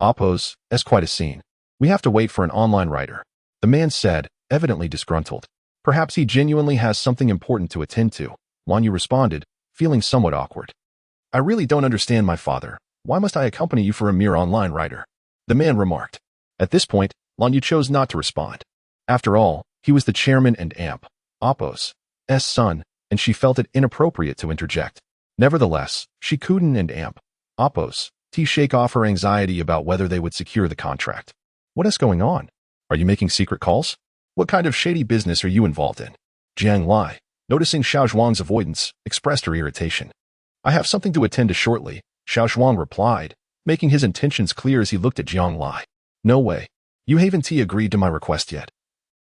Oppos, is quite a scene. We have to wait for an online writer," the man said, evidently disgruntled. "Perhaps he genuinely has something important to attend to," Lan Yu responded, feeling somewhat awkward. "I really don't understand, my father. Why must I accompany you for a mere online writer?" the man remarked. At this point, Lan Yu chose not to respond. After all, he was the chairman and Amp, Oppos, S son, and she felt it inappropriate to interject. Nevertheless, she couldn't and Amp, Oppos, shake off her anxiety about whether they would secure the contract. "What is going on? Are you making secret calls? What kind of shady business are you involved in?" Zhuang Lai, noticing Xiao Zhuang's avoidance, expressed her irritation. "I have something to attend to shortly," Xiao Zhuang replied, making his intentions clear as he looked at Zhuang Lai. "No way. You haven't agreed to my request yet,"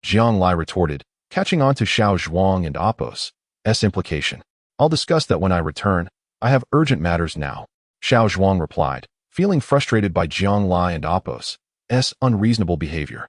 Zhuang Lai retorted, catching on to Xiao Zhuang and Oppos' implication. "I'll discuss that when I return. I have urgent matters now," Xiao Zhuang replied, feeling frustrated by Zhuang Lai and Oppos' unreasonable behavior.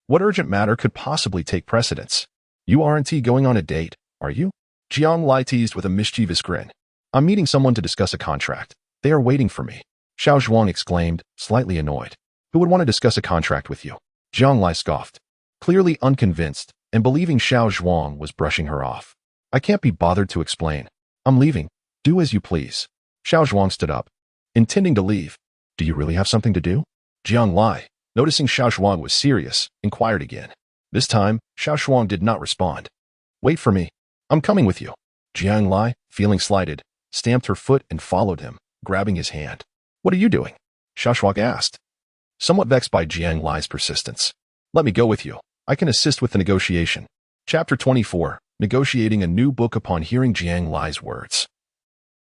What urgent matter could possibly take precedence? "You aren't going on a date, are you?" Zhuang Lai teased with a mischievous grin. "I'm meeting someone to discuss a contract. They are waiting for me. Xiao Zhuang exclaimed, slightly annoyed. Who would want to discuss a contract with you? Jiang Lai scoffed, clearly unconvinced and believing Xiao Zhuang was brushing her off. I can't be bothered to explain. I'm leaving. Do as you please. Xiao Zhuang stood up, intending to leave. Do you really have something to do? Jiang Lai, noticing Xiao Zhuang was serious, inquired again. This time, Xiao Zhuang did not respond. Wait for me. I'm coming with you. Jiang Lai, feeling slighted, stamped her foot and followed him, grabbing his hand. What are you doing? Xiao Zhuang asked, somewhat vexed by Jiang Lai's persistence. Let me go with you. I can assist with the negotiation. Chapter 24, Negotiating a New Book upon hearing Jiang Lai's words.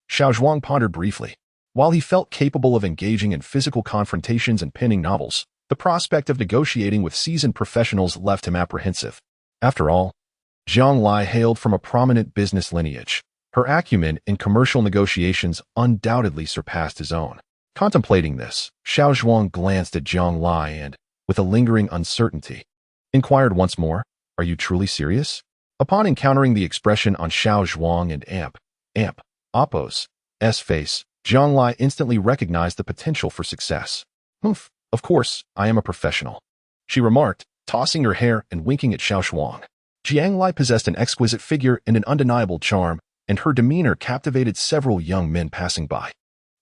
Xiao Zhuang pondered briefly. While he felt capable of engaging in physical confrontations and penning novels, the prospect of negotiating with seasoned professionals left him apprehensive. After all, Jiang Lai hailed from a prominent business lineage. Her acumen in commercial negotiations undoubtedly surpassed his own. Contemplating this, Xiao Zhuang glanced at Jiang Lai and, with a lingering uncertainty, inquired once more, Are you truly serious? Upon encountering the expression on Xiao Zhuang and Oppo's face, Jiang Lai instantly recognized the potential for success. Humph, of course, I am a professional, she remarked, tossing her hair and winking at Xiao Zhuang. Jiang Lai possessed an exquisite figure and an undeniable charm, and her demeanor captivated several young men passing by.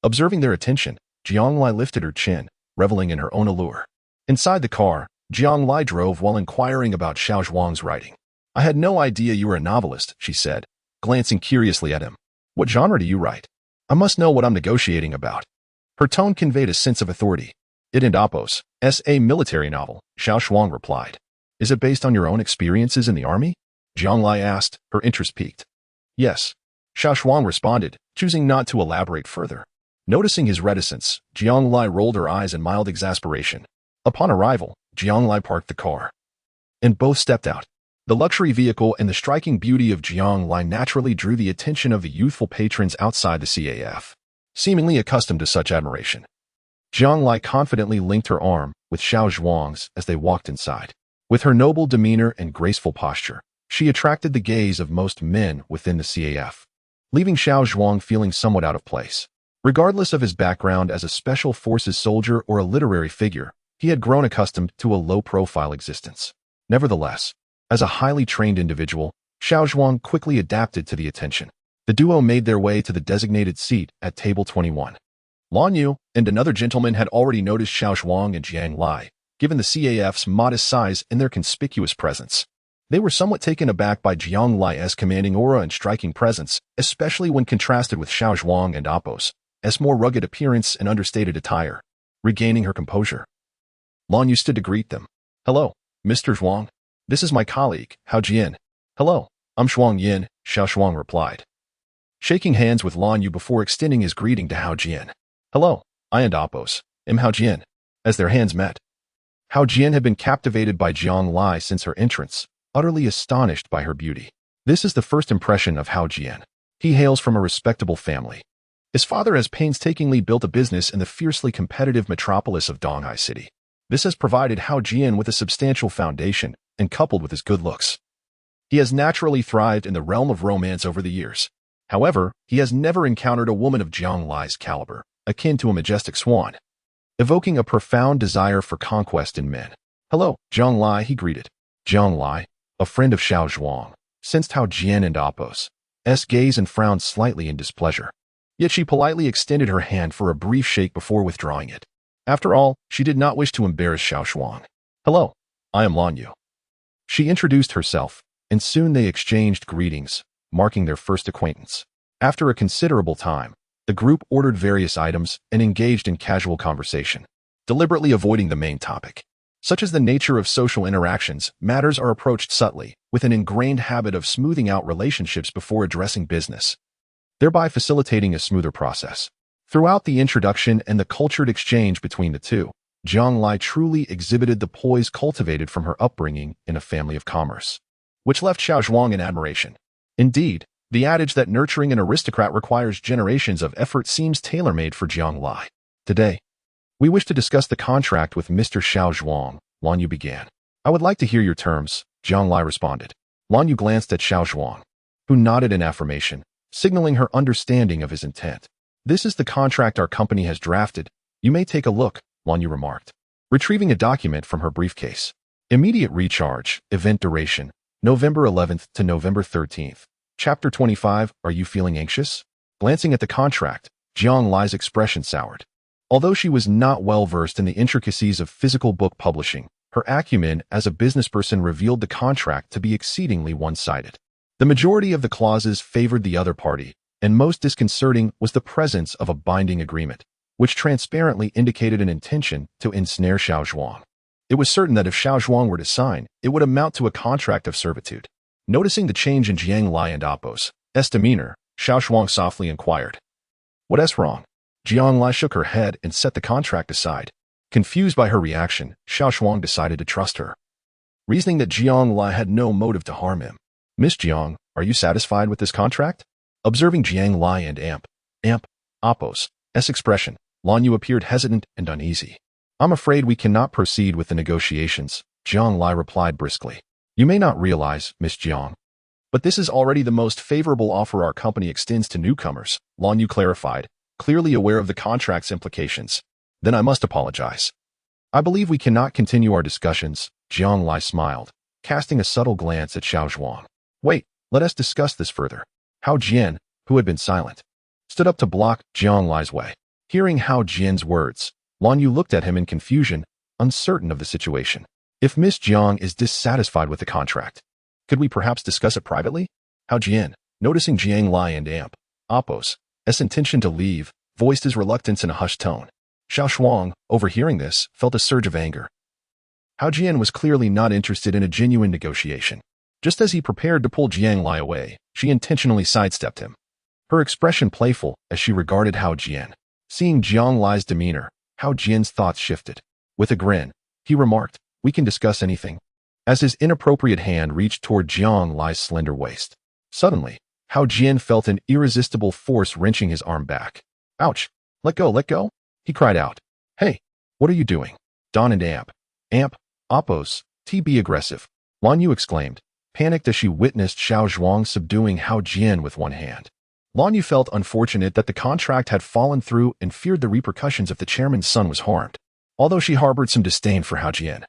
Observing their attention, Jiang Lai lifted her chin, reveling in her own allure. Inside the car, Jiang Lai drove while inquiring about Xiao Zhuang's writing. I had no idea you were a novelist, she said, glancing curiously at him. What genre do you write? I must know what I'm negotiating about. Her tone conveyed a sense of authority. It and Oppo's a military novel, Xiao Zhuang replied. Is it based on your own experiences in the army? Jiang Lai asked, her interest piqued. Yes, Xiao Zhuang responded, choosing not to elaborate further. Noticing his reticence, Jiang Lai rolled her eyes in mild exasperation. Upon arrival, Jiang Lai parked the car, and both stepped out. The luxury vehicle and the striking beauty of Jiang Lai naturally drew the attention of the youthful patrons outside the CAF, seemingly accustomed to such admiration. Jiang Lai confidently linked her arm with Xiao Zhuang's as they walked inside. With her noble demeanor and graceful posture, she attracted the gaze of most men within the CAF, leaving Xiao Zhuang feeling somewhat out of place. Regardless of his background as a special forces soldier or a literary figure, he had grown accustomed to a low-profile existence. Nevertheless, as a highly trained individual, Xiao Zhuang quickly adapted to the attention. The duo made their way to the designated seat at table 21. Lan Yu and another gentleman had already noticed Xiao Zhuang and Jiang Lai, given the CAF's modest size and their conspicuous presence. They were somewhat taken aback by Jiang Lai's commanding aura and striking presence, especially when contrasted with Xiao Zhuang and Oppo's more rugged appearance and understated attire. Regaining her composure, Lan Yu stood to greet them. Hello, Mr. Zhuang. This is my colleague, Hao Jian. Hello, I'm Zhuang Yin, Xiao Zhuang replied, shaking hands with Lan Yu before extending his greeting to Hao Jian. Hello, I and Oppo's am Hao Jian. As their hands met, Hao Jian had been captivated by Jiang Lai since her entrance, utterly astonished by her beauty. This is the first impression of Hao Jian. He hails from a respectable family. His father has painstakingly built a business in the fiercely competitive metropolis of Donghai City. This has provided Hao Jian with a substantial foundation, and coupled with his good looks, he has naturally thrived in the realm of romance over the years. However, he has never encountered a woman of Jiang Lai's caliber, akin to a majestic swan, evoking a profound desire for conquest in men. Hello, Jiang Lai, he greeted. Jiang Lai, a friend of Xiao Zhuang, sensed Hao Jian and Oppo's gaze and frowned slightly in displeasure. Yet she politely extended her hand for a brief shake before withdrawing it. After all, she did not wish to embarrass Xiao Zhuang. Hello, I am Lan Yu. She introduced herself, and soon they exchanged greetings, marking their first acquaintance. After a considerable time, the group ordered various items and engaged in casual conversation, deliberately avoiding the main topic. Such as the nature of social interactions, matters are approached subtly, with an ingrained habit of smoothing out relationships before addressing business, thereby facilitating a smoother process. Throughout the introduction and the cultured exchange between the two, Jiang Lai truly exhibited the poise cultivated from her upbringing in a family of commerce, which left Xiao Zhuang in admiration. Indeed, the adage that nurturing an aristocrat requires generations of effort seems tailor-made for Jiang Lai. Today, we wish to discuss the contract with Mr. Xiao Zhuang, Lan Yu began. I would like to hear your terms, Jiang Lai responded. Lan Yu glanced at Xiao Zhuang, who nodded in affirmation, signaling her understanding of his intent. This is the contract our company has drafted. You may take a look, Lan Yu remarked, retrieving a document from her briefcase. Immediate recharge, event duration, November 11th to November 13th. Chapter 25, Are you feeling anxious? Glancing at the contract, Jiang Lai's expression soured. Although she was not well versed in the intricacies of physical book publishing, her acumen as a businessperson revealed the contract to be exceedingly one-sided. The majority of the clauses favored the other party, and most disconcerting was the presence of a binding agreement, which transparently indicated an intention to ensnare Xiao Zhuang. It was certain that if Xiao Zhuang were to sign, it would amount to a contract of servitude. Noticing the change in Jiang Lai and Appo's demeanor, Xiao Zhuang softly inquired, "What's wrong?" Jiang Lai shook her head and set the contract aside. Confused by her reaction, Xiao Zhuang decided to trust her, reasoning that Jiang Lai had no motive to harm him. "Miss Jiang, are you satisfied with this contract?" Observing Jiang Lai and Appo's expression, Lan Yu appeared hesitant and uneasy. "I'm afraid we cannot proceed with the negotiations," Jiang Lai replied briskly. "You may not realize, Miss Jiang, but this is already the most favorable offer our company extends to newcomers," Lan Yu clarified, clearly aware of the contract's implications. "Then I must apologize. I believe we cannot continue our discussions," Jiang Lai smiled, casting a subtle glance at Xiao Zhuang. "Wait, let us discuss this further." Hao Jian, who had been silent, stood up to block Jiang Lai's way. Hearing Hao Jian's words, Lan Yu looked at him in confusion, uncertain of the situation. "If Miss Jiang is dissatisfied with the contract, could we perhaps discuss it privately?" Hao Jian, noticing Jiang Lai and Appo's intention to leave, voiced his reluctance in a hushed tone. Xiao Zhuang, overhearing this, felt a surge of anger. Hao Jian was clearly not interested in a genuine negotiation. Just as he prepared to pull Jiang Lai away, she intentionally sidestepped him, her expression playful as she regarded Hao Jian. Seeing Jiang Lai's demeanor, Hao Jian's thoughts shifted. With a grin, he remarked, "We can discuss anything," as his inappropriate hand reached toward Jiang Lai's slender waist. Suddenly, Hao Jian felt an irresistible force wrenching his arm back. "Ouch! Let go! He cried out. "Hey, what are you doing?" Don and Appo's, be aggressive," Lan Yu exclaimed, panicked as she witnessed Xiao Zhuang subduing Hao Jian with one hand. Lan Yu felt unfortunate that the contract had fallen through and feared the repercussions if the chairman's son was harmed. Although she harbored some disdain for Hao Jian,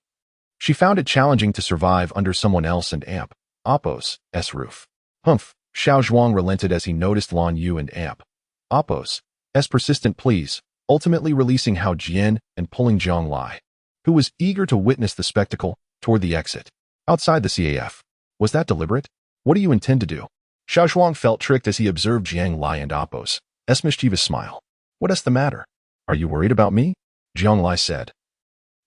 she found it challenging to survive under someone else and Appo's roof. "Humph," Xiao Zhuang relented as he noticed Lan Yu and Appo's persistent pleas, ultimately releasing Hao Jian and pulling Jiang Lai, who was eager to witness the spectacle, toward the exit. Outside the CAF. "Was that deliberate? What do you intend to do?" Xiao Zhuang felt tricked as he observed Jiang Lai and Appo's mischievous smile. "What's the matter? Are you worried about me?" Jiang Lai said,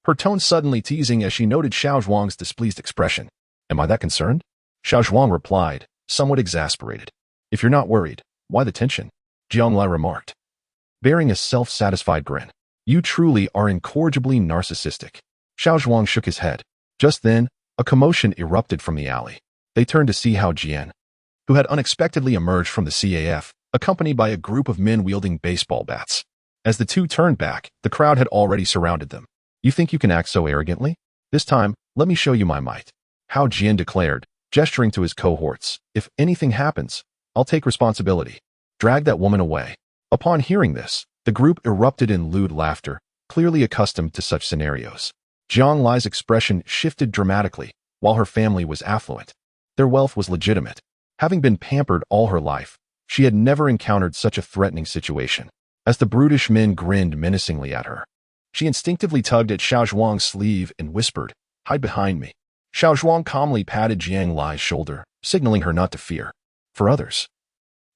her tone suddenly teasing as she noted Xiao Zhuang's displeased expression. "Am I that concerned?" Xiao Zhuang replied, somewhat exasperated. "If you're not worried, why the tension?" Jiang Lai remarked, bearing a self-satisfied grin. "You truly are incorrigibly narcissistic." Xiao Zhuang shook his head. Just then, a commotion erupted from the alley. They turned to see Hao Jian, who had unexpectedly emerged from the CAF, accompanied by a group of men wielding baseball bats. As the two turned back, the crowd had already surrounded them. "You think you can act so arrogantly? This time, let me show you my might," Hao Jian declared, gesturing to his cohorts. "If anything happens, I'll take responsibility. Drag that woman away." Upon hearing this, the group erupted in lewd laughter, clearly accustomed to such scenarios. Jiang Lai's expression shifted dramatically, while her family was affluent. Their wealth was legitimate. Having been pampered all her life, she had never encountered such a threatening situation. As the brutish men grinned menacingly at her, she instinctively tugged at Xiao Zhuang's sleeve and whispered, "Hide behind me." Xiao Zhuang calmly patted Jiang Lai's shoulder, signaling her not to fear. For others,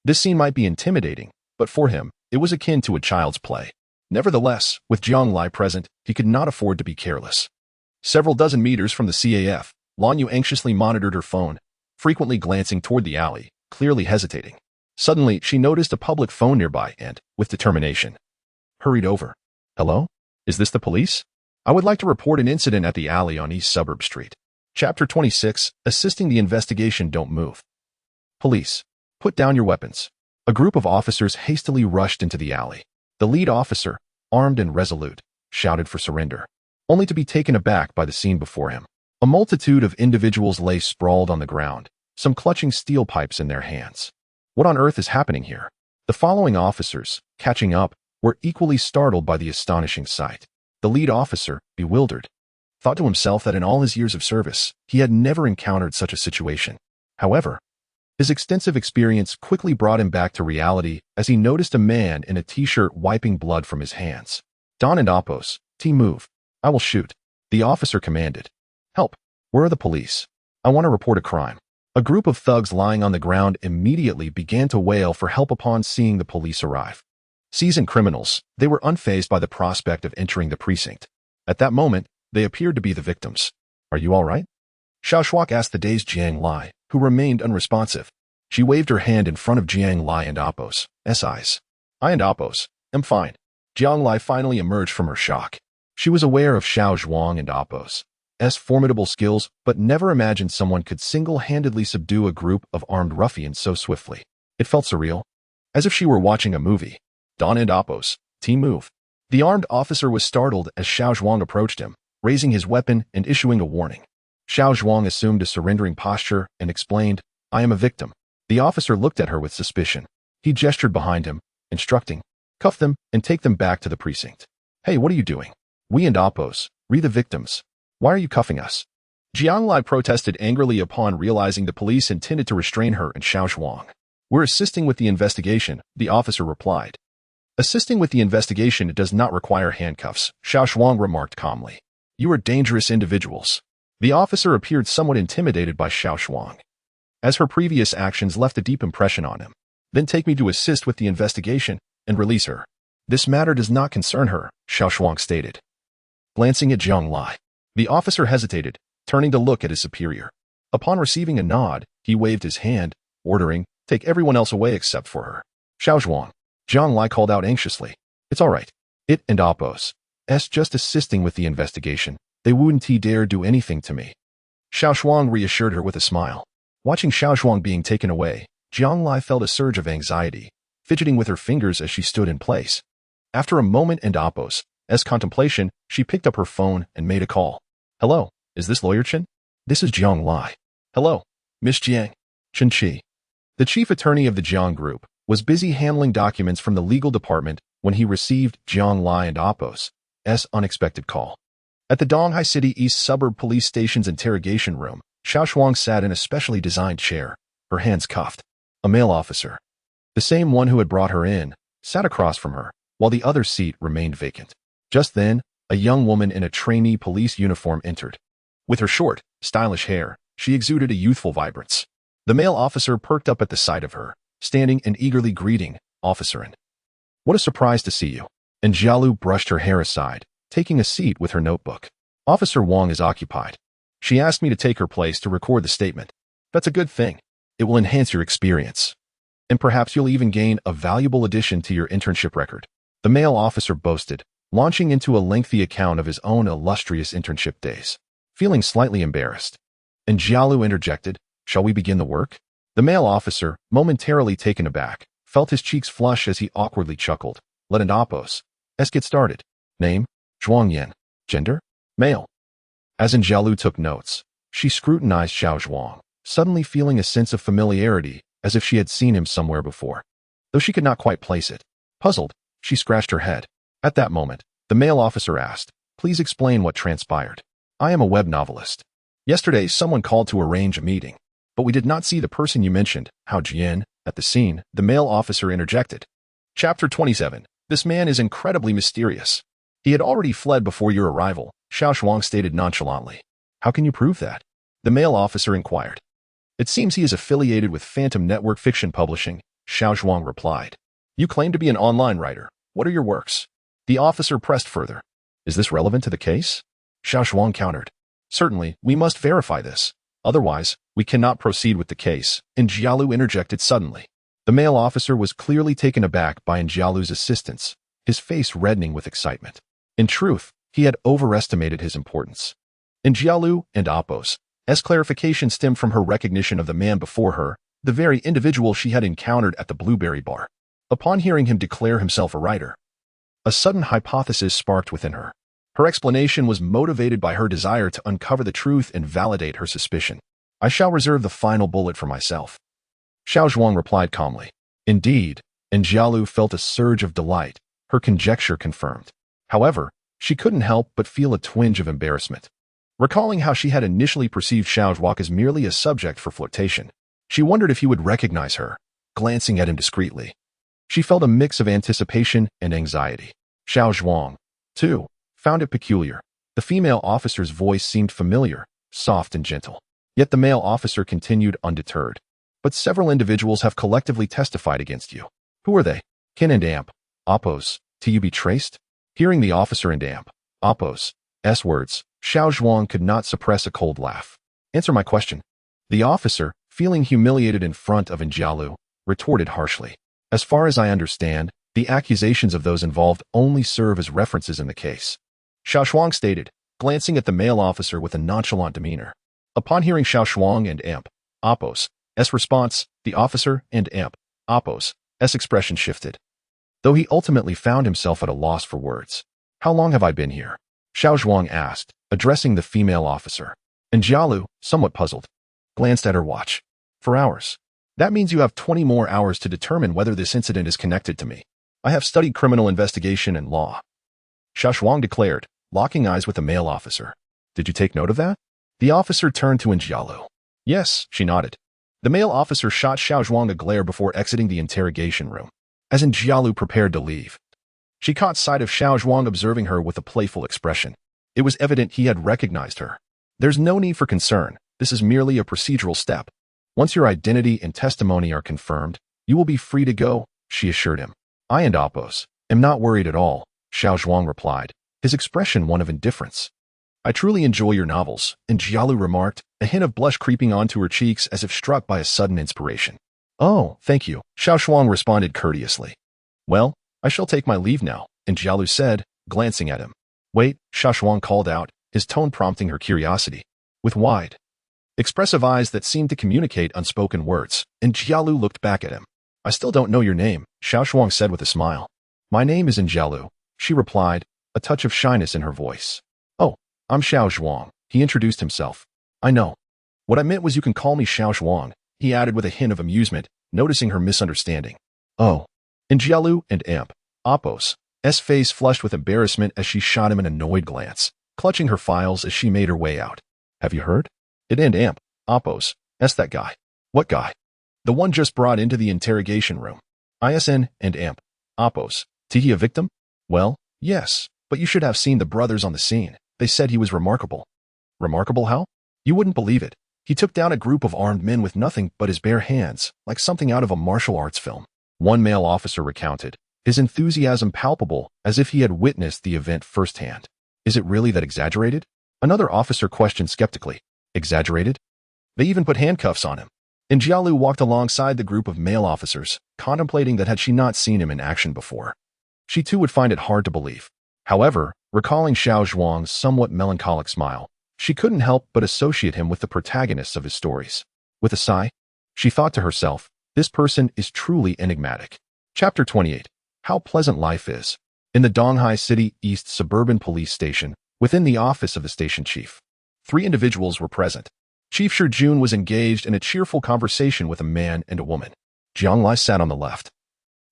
this scene might be intimidating, but for him, it was akin to a child's play. Nevertheless, with Jiang Lai present, he could not afford to be careless. Several dozen meters from the CAF, Lan Yu anxiously monitored her phone, frequently glancing toward the alley, clearly hesitating. Suddenly, she noticed a public phone nearby and, with determination, hurried over. "Hello? Is this the police? I would like to report an incident at the alley on East Suburb Street." Chapter 26, Assisting the Investigation. Don't move. "Police, put down your weapons." A group of officers hastily rushed into the alley. The lead officer, armed and resolute, shouted for surrender, only to be taken aback by the scene before him. A multitude of individuals lay sprawled on the ground, some clutching steel pipes in their hands. "What on earth is happening here?" The following officers, catching up, were equally startled by the astonishing sight. The lead officer, bewildered, thought to himself that in all his years of service, he had never encountered such a situation. However, his extensive experience quickly brought him back to reality as he noticed a man in a t-shirt wiping blood from his hands. Don and Apos, team move. I will shoot. The officer commanded. Help. Where are the police? I want to report a crime. A group of thugs lying on the ground immediately began to wail for help upon seeing the police arrive. Seasoned criminals, they were unfazed by the prospect of entering the precinct. At that moment, they appeared to be the victims. Are you all right? Xiao Zhuang asked the dazed Jiang Lai, who remained unresponsive. She waved her hand in front of Jiang Lai and Apos' eyes. I and Apos, am fine. Jiang Lai finally emerged from her shock. She was aware of Xiao Zhuang and Apos' formidable skills, but never imagined someone could single-handedly subdue a group of armed ruffians so swiftly. It felt surreal, as if she were watching a movie. Don and Apos, team move. The armed officer was startled as Xiao Zhuang approached him, raising his weapon and issuing a warning. Xiao Zhuang assumed a surrendering posture and explained, I am a victim. The officer looked at her with suspicion. He gestured behind him, instructing, cuff them and take them back to the precinct. Hey, what are you doing? We and Apos, re the victims. Why are you cuffing us? Jiang Lai protested angrily upon realizing the police intended to restrain her and Xiao Zhuang. We're assisting with the investigation, the officer replied. Assisting with the investigation does not require handcuffs, Xiao Zhuang remarked calmly. You are dangerous individuals. The officer appeared somewhat intimidated by Xiao Zhuang, as her previous actions left a deep impression on him. Then take me to assist with the investigation and release her. This matter does not concern her, Xiao Zhuang stated. Glancing at Jiang Lai, the officer hesitated, turning to look at his superior. Upon receiving a nod, he waved his hand, ordering, take everyone else away except for her. Xiao Zhuang, Jiang Lai called out anxiously. It's all right. It and Apos' just assisting with the investigation. They wouldn't dare do anything to me. Xiao Zhuang reassured her with a smile. Watching Xiao Zhuang being taken away, Jiang Lai felt a surge of anxiety, fidgeting with her fingers as she stood in place. After a moment and Apos' contemplation, she picked up her phone and made a call. Hello, is this Lawyer Chen? This is Jiang Lai. Hello, Miss Jiang. Chen Qi. The chief attorney of the Jiang Group was busy handling documents from the legal department when he received Jiang Lai and Apos' unexpected call. At the Donghai City East Suburb Police Station's interrogation room, Xiao Zhuang sat in a specially designed chair, her hands cuffed. A male officer, the same one who had brought her in, sat across from her, while the other seat remained vacant. Just then, a young woman in a trainee police uniform entered. With her short, stylish hair, she exuded a youthful vibrance. The male officer perked up at the sight of her, standing and eagerly greeting, Officer. What a surprise to see you. And Jialu brushed her hair aside, taking a seat with her notebook. Officer Wang is occupied. She asked me to take her place to record the statement. That's a good thing. It will enhance your experience. And perhaps you'll even gain a valuable addition to your internship record. The male officer boasted, launching into a lengthy account of his own illustrious internship days. Feeling slightly embarrassed, and Jialu interjected, shall we begin the work? The male officer, momentarily taken aback, felt his cheeks flush as he awkwardly chuckled. Let an Apos' get started. Name, Zhuang Yan. Gender, male. As Jialu took notes, she scrutinized Xiao Zhuang, suddenly feeling a sense of familiarity, as if she had seen him somewhere before. Though she could not quite place it. Puzzled, she scratched her head. At that moment, the male officer asked, please explain what transpired. I am a web novelist. Yesterday, someone called to arrange a meeting, but we did not see the person you mentioned, Hao Jian. At the scene, the male officer interjected. Chapter 27. This man is incredibly mysterious. He had already fled before your arrival, Xiao Zhuang stated nonchalantly. How can you prove that? The male officer inquired. It seems he is affiliated with Phantom Network Fiction Publishing, Xiao Zhuang replied. You claim to be an online writer. What are your works? The officer pressed further. Is this relevant to the case? Xiao Zhuang countered. Certainly, we must verify this. Otherwise, we cannot proceed with the case, and Jialu interjected suddenly. The male officer was clearly taken aback by Jialu's assistance, his face reddening with excitement. In truth, he had overestimated his importance. Jialu and Apos' clarification stemmed from her recognition of the man before her, the very individual she had encountered at the Blueberry Bar. Upon hearing him declare himself a writer, a sudden hypothesis sparked within her. Her explanation was motivated by her desire to uncover the truth and validate her suspicion. I shall reserve the final bullet for myself. Xiao Zhuang replied calmly. Indeed, and Jialu felt a surge of delight, her conjecture confirmed. However, she couldn't help but feel a twinge of embarrassment. Recalling how she had initially perceived Xiao Zhuang as merely a subject for flirtation, she wondered if he would recognize her, glancing at him discreetly. She felt a mix of anticipation and anxiety. Xiao Zhuang, too, found it peculiar. The female officer's voice seemed familiar, soft and gentle. Yet the male officer continued undeterred. But several individuals have collectively testified against you. Who are they? Kin and Amp. Oppos. To you be traced? Hearing the officer and Amp. Oppos. S words, Xiao Zhuang could not suppress a cold laugh. Answer my question. The officer, feeling humiliated in front of Jialu, retorted harshly. As far as I understand, the accusations of those involved only serve as references in the case. Xiao Zhuang stated, glancing at the male officer with a nonchalant demeanor. Upon hearing Xiao Zhuang and Amp. Oppos. S response, the officer and Amp. Oppos. S expression shifted. Though he ultimately found himself at a loss for words. How long have I been here? Xiao Zhuang asked, addressing the female officer. And Jialu, somewhat puzzled, glanced at her watch. 4 hours. That means you have 20 more hours to determine whether this incident is connected to me. I have studied criminal investigation and law. Xiao Zhuang declared, locking eyes with the male officer. Did you take note of that? The officer turned to Jialu. Yes, she nodded. The male officer shot Xiao Zhuang a glare before exiting the interrogation room. As Jialu prepared to leave, she caught sight of Xiao Zhuang observing her with a playful expression. It was evident he had recognized her. There's no need for concern. This is merely a procedural step. Once your identity and testimony are confirmed, you will be free to go, she assured him. I and Oppos am not worried at all, Xiao Zhuang replied, his expression one of indifference. I truly enjoy your novels, Jialu remarked, a hint of blush creeping onto her cheeks as if struck by a sudden inspiration. Oh, thank you, Xiao Zhuang responded courteously. Well, I shall take my leave now, Jialu said, glancing at him. Wait, Xiao Zhuang called out, his tone prompting her curiosity. With wide, expressive eyes that seemed to communicate unspoken words, Jialu looked back at him. I still don't know your name, Xiao Zhuang said with a smile. My name is Jialu, she replied, a touch of shyness in her voice. Oh, I'm Xiao Zhuang, he introduced himself. I know. What I meant was you can call me Xiao Zhuang, he added with a hint of amusement, noticing her misunderstanding. Oh. Jialu and Amp. Oppos. S face flushed with embarrassment as she shot him an annoyed glance, clutching her files as she made her way out. Have you heard? It and Amp. Oppos. S that guy. What guy? The one just brought into the interrogation room. ISN and Amp. Oppos. He a victim? Well, yes, but you should have seen the brothers on the scene. They said he was remarkable. Remarkable how? You wouldn't believe it. He took down a group of armed men with nothing but his bare hands, like something out of a martial arts film. One male officer recounted, his enthusiasm palpable as if he had witnessed the event firsthand. Is it really that exaggerated? Another officer questioned skeptically. Exaggerated? They even put handcuffs on him. Jialu walked alongside the group of male officers, contemplating that had she not seen him in action before, she too would find it hard to believe. However, recalling Xiao Zhuang's somewhat melancholic smile, she couldn't help but associate him with the protagonists of his stories. With a sigh, she thought to herself, this person is truly enigmatic. Chapter 28. How Pleasant Life Is. In the Donghai City East Suburban Police Station, within the office of the station chief, 3 individuals were present. Chief Shijun was engaged in a cheerful conversation with a man and a woman. Jiang Lai sat on the left,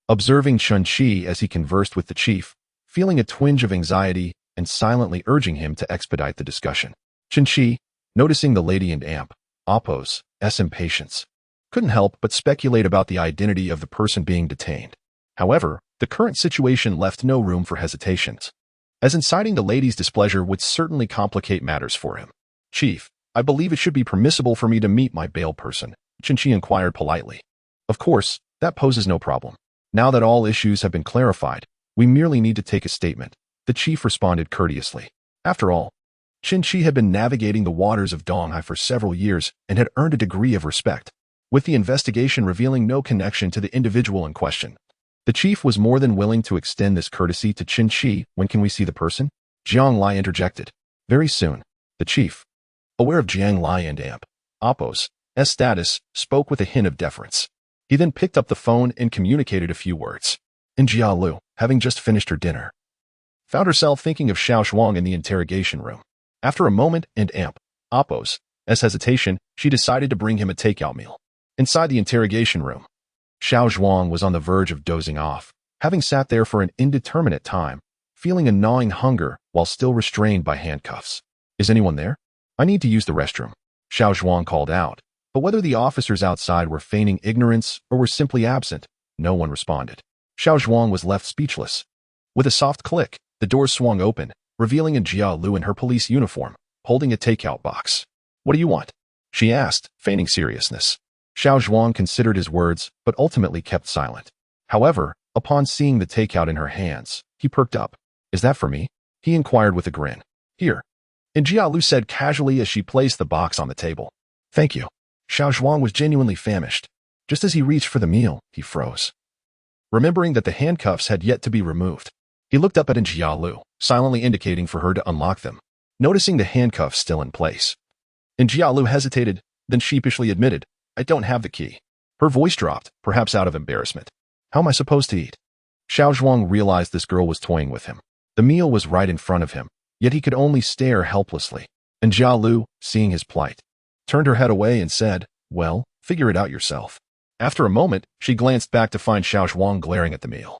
observing Chun Chi as he conversed with the chief, feeling a twinge of anxiety and silently urging him to expedite the discussion. Chun Chi, noticing the lady and Amp. Oppos. S impatience, couldn't help but speculate about the identity of the person being detained. However, the current situation left no room for hesitations, as inciting the lady's displeasure would certainly complicate matters for him. Chief, I believe it should be permissible for me to meet my bail person, Chun Chi inquired politely. Of course, that poses no problem. Now that all issues have been clarified, we merely need to take a statement, the chief responded courteously. After all, Chun Chi had been navigating the waters of Donghai for several years and had earned a degree of respect, with the investigation revealing no connection to the individual in question. The chief was more than willing to extend this courtesy to Chun Chi. When can we see the person? Jiang Lai interjected. Very soon. The chief, aware of Jiang Lai and Amp. Oppos. S status, spoke with a hint of deference. He then picked up the phone and communicated a few words. Jialu, having just finished her dinner, found herself thinking of Xiao Zhuang in the interrogation room. After a moment and Amp. Oppos. S hesitation, she decided to bring him a takeout meal. Inside the interrogation room, Xiao Zhuang was on the verge of dozing off, having sat there for an indeterminate time, feeling a gnawing hunger while still restrained by handcuffs. Is anyone there? I need to use the restroom, Xiao Zhuang called out, but whether the officers outside were feigning ignorance or were simply absent, no one responded. Xiao Zhuang was left speechless. With a soft click, the door swung open, revealing Jia Lu in her police uniform, holding a takeout box. What do you want? She asked, feigning seriousness. Xiao Zhuang considered his words, but ultimately kept silent. However, upon seeing the takeout in her hands, he perked up. Is that for me? He inquired with a grin. Here. And Jia Lu said casually as she placed the box on the table. Thank you. Xiao Zhuang was genuinely famished. Just as he reached for the meal, he froze. Remembering that the handcuffs had yet to be removed, he looked up at Jia Lu, silently indicating for her to unlock them, noticing the handcuffs still in place. Jia Lu hesitated, then sheepishly admitted, I don't have the key. Her voice dropped, perhaps out of embarrassment. How am I supposed to eat? Xiao Zhuang realized this girl was toying with him. The meal was right in front of him, yet he could only stare helplessly. Jia Lu, seeing his plight, turned her head away and said, well, figure it out yourself. After a moment, she glanced back to find Xiao Zhuang glaring at the meal,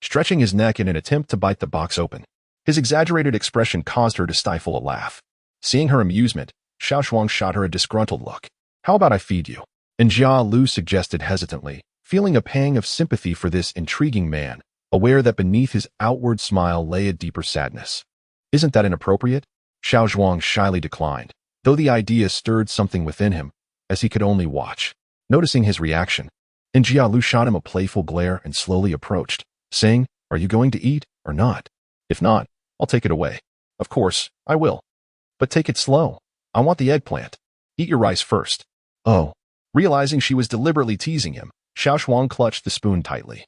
stretching his neck in an attempt to bite the box open. His exaggerated expression caused her to stifle a laugh. Seeing her amusement, Xiao Zhuang shot her a disgruntled look. How about I feed you? Jia Lu suggested hesitantly, feeling a pang of sympathy for this intriguing man, aware that beneath his outward smile lay a deeper sadness. Isn't that inappropriate? Xiao Zhuang shyly declined, though the idea stirred something within him, as he could only watch. Noticing his reaction, Jia Lu shot him a playful glare and slowly approached, saying, Are you going to eat or not? If not, I'll take it away. Of course, I will. But take it slow. I want the eggplant. Eat your rice first. Oh. Realizing she was deliberately teasing him, Xiao Zhuang clutched the spoon tightly,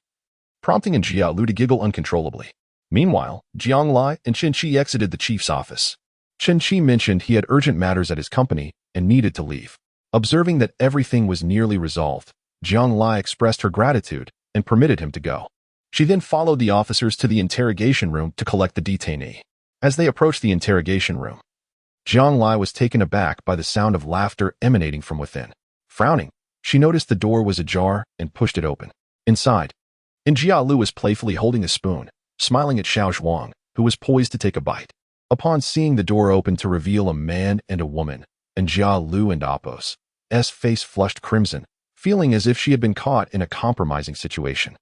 prompting Jia Lu to giggle uncontrollably. Meanwhile, Jiang Lai and Chen Qi exited the chief's office. Chen Qi mentioned he had urgent matters at his company and needed to leave. Observing that everything was nearly resolved, Jiang Lai expressed her gratitude and permitted him to go. She then followed the officers to the interrogation room to collect the detainee. As they approached the interrogation room, Jiang Lai was taken aback by the sound of laughter emanating from within. Frowning, she noticed the door was ajar and pushed it open. Inside, Jia Lu was playfully holding a spoon, smiling at Xiao Zhuang, who was poised to take a bite. Upon seeing the door open to reveal a man and a woman, Jia Lu and Apos, face flushed crimson, feeling as if she had been caught in a compromising situation.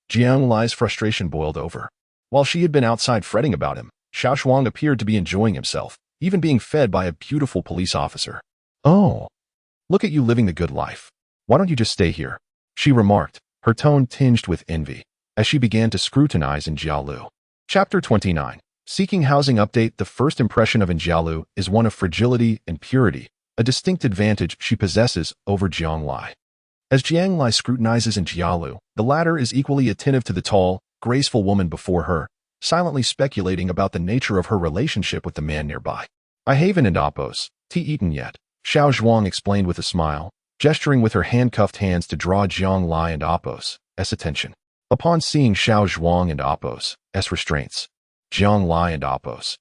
Jiang Lai's frustration boiled over. While she had been outside fretting about him, Xiao Zhuang appeared to be enjoying himself, even being fed by a beautiful police officer. Oh, look at you living the good life. Why don't you just stay here? She remarked, her tone tinged with envy, as she began to scrutinize Jia Lu. Chapter 29. Seeking housing update. The first impression of Jia Lu is one of fragility and purity, a distinct advantage she possesses over Jiang Lai. As Jiang Lai scrutinizes Jia Lu, the latter is equally attentive to the tall, graceful woman before her, silently speculating about the nature of her relationship with the man nearby. I haven't eaten yet, Xiao Zhuang explained with a smile, gesturing with her handcuffed hands to draw Jiang Lai and Apos' attention. Upon seeing Xiao Zhuang and Apos' restraints, Jiang Lai and Apos'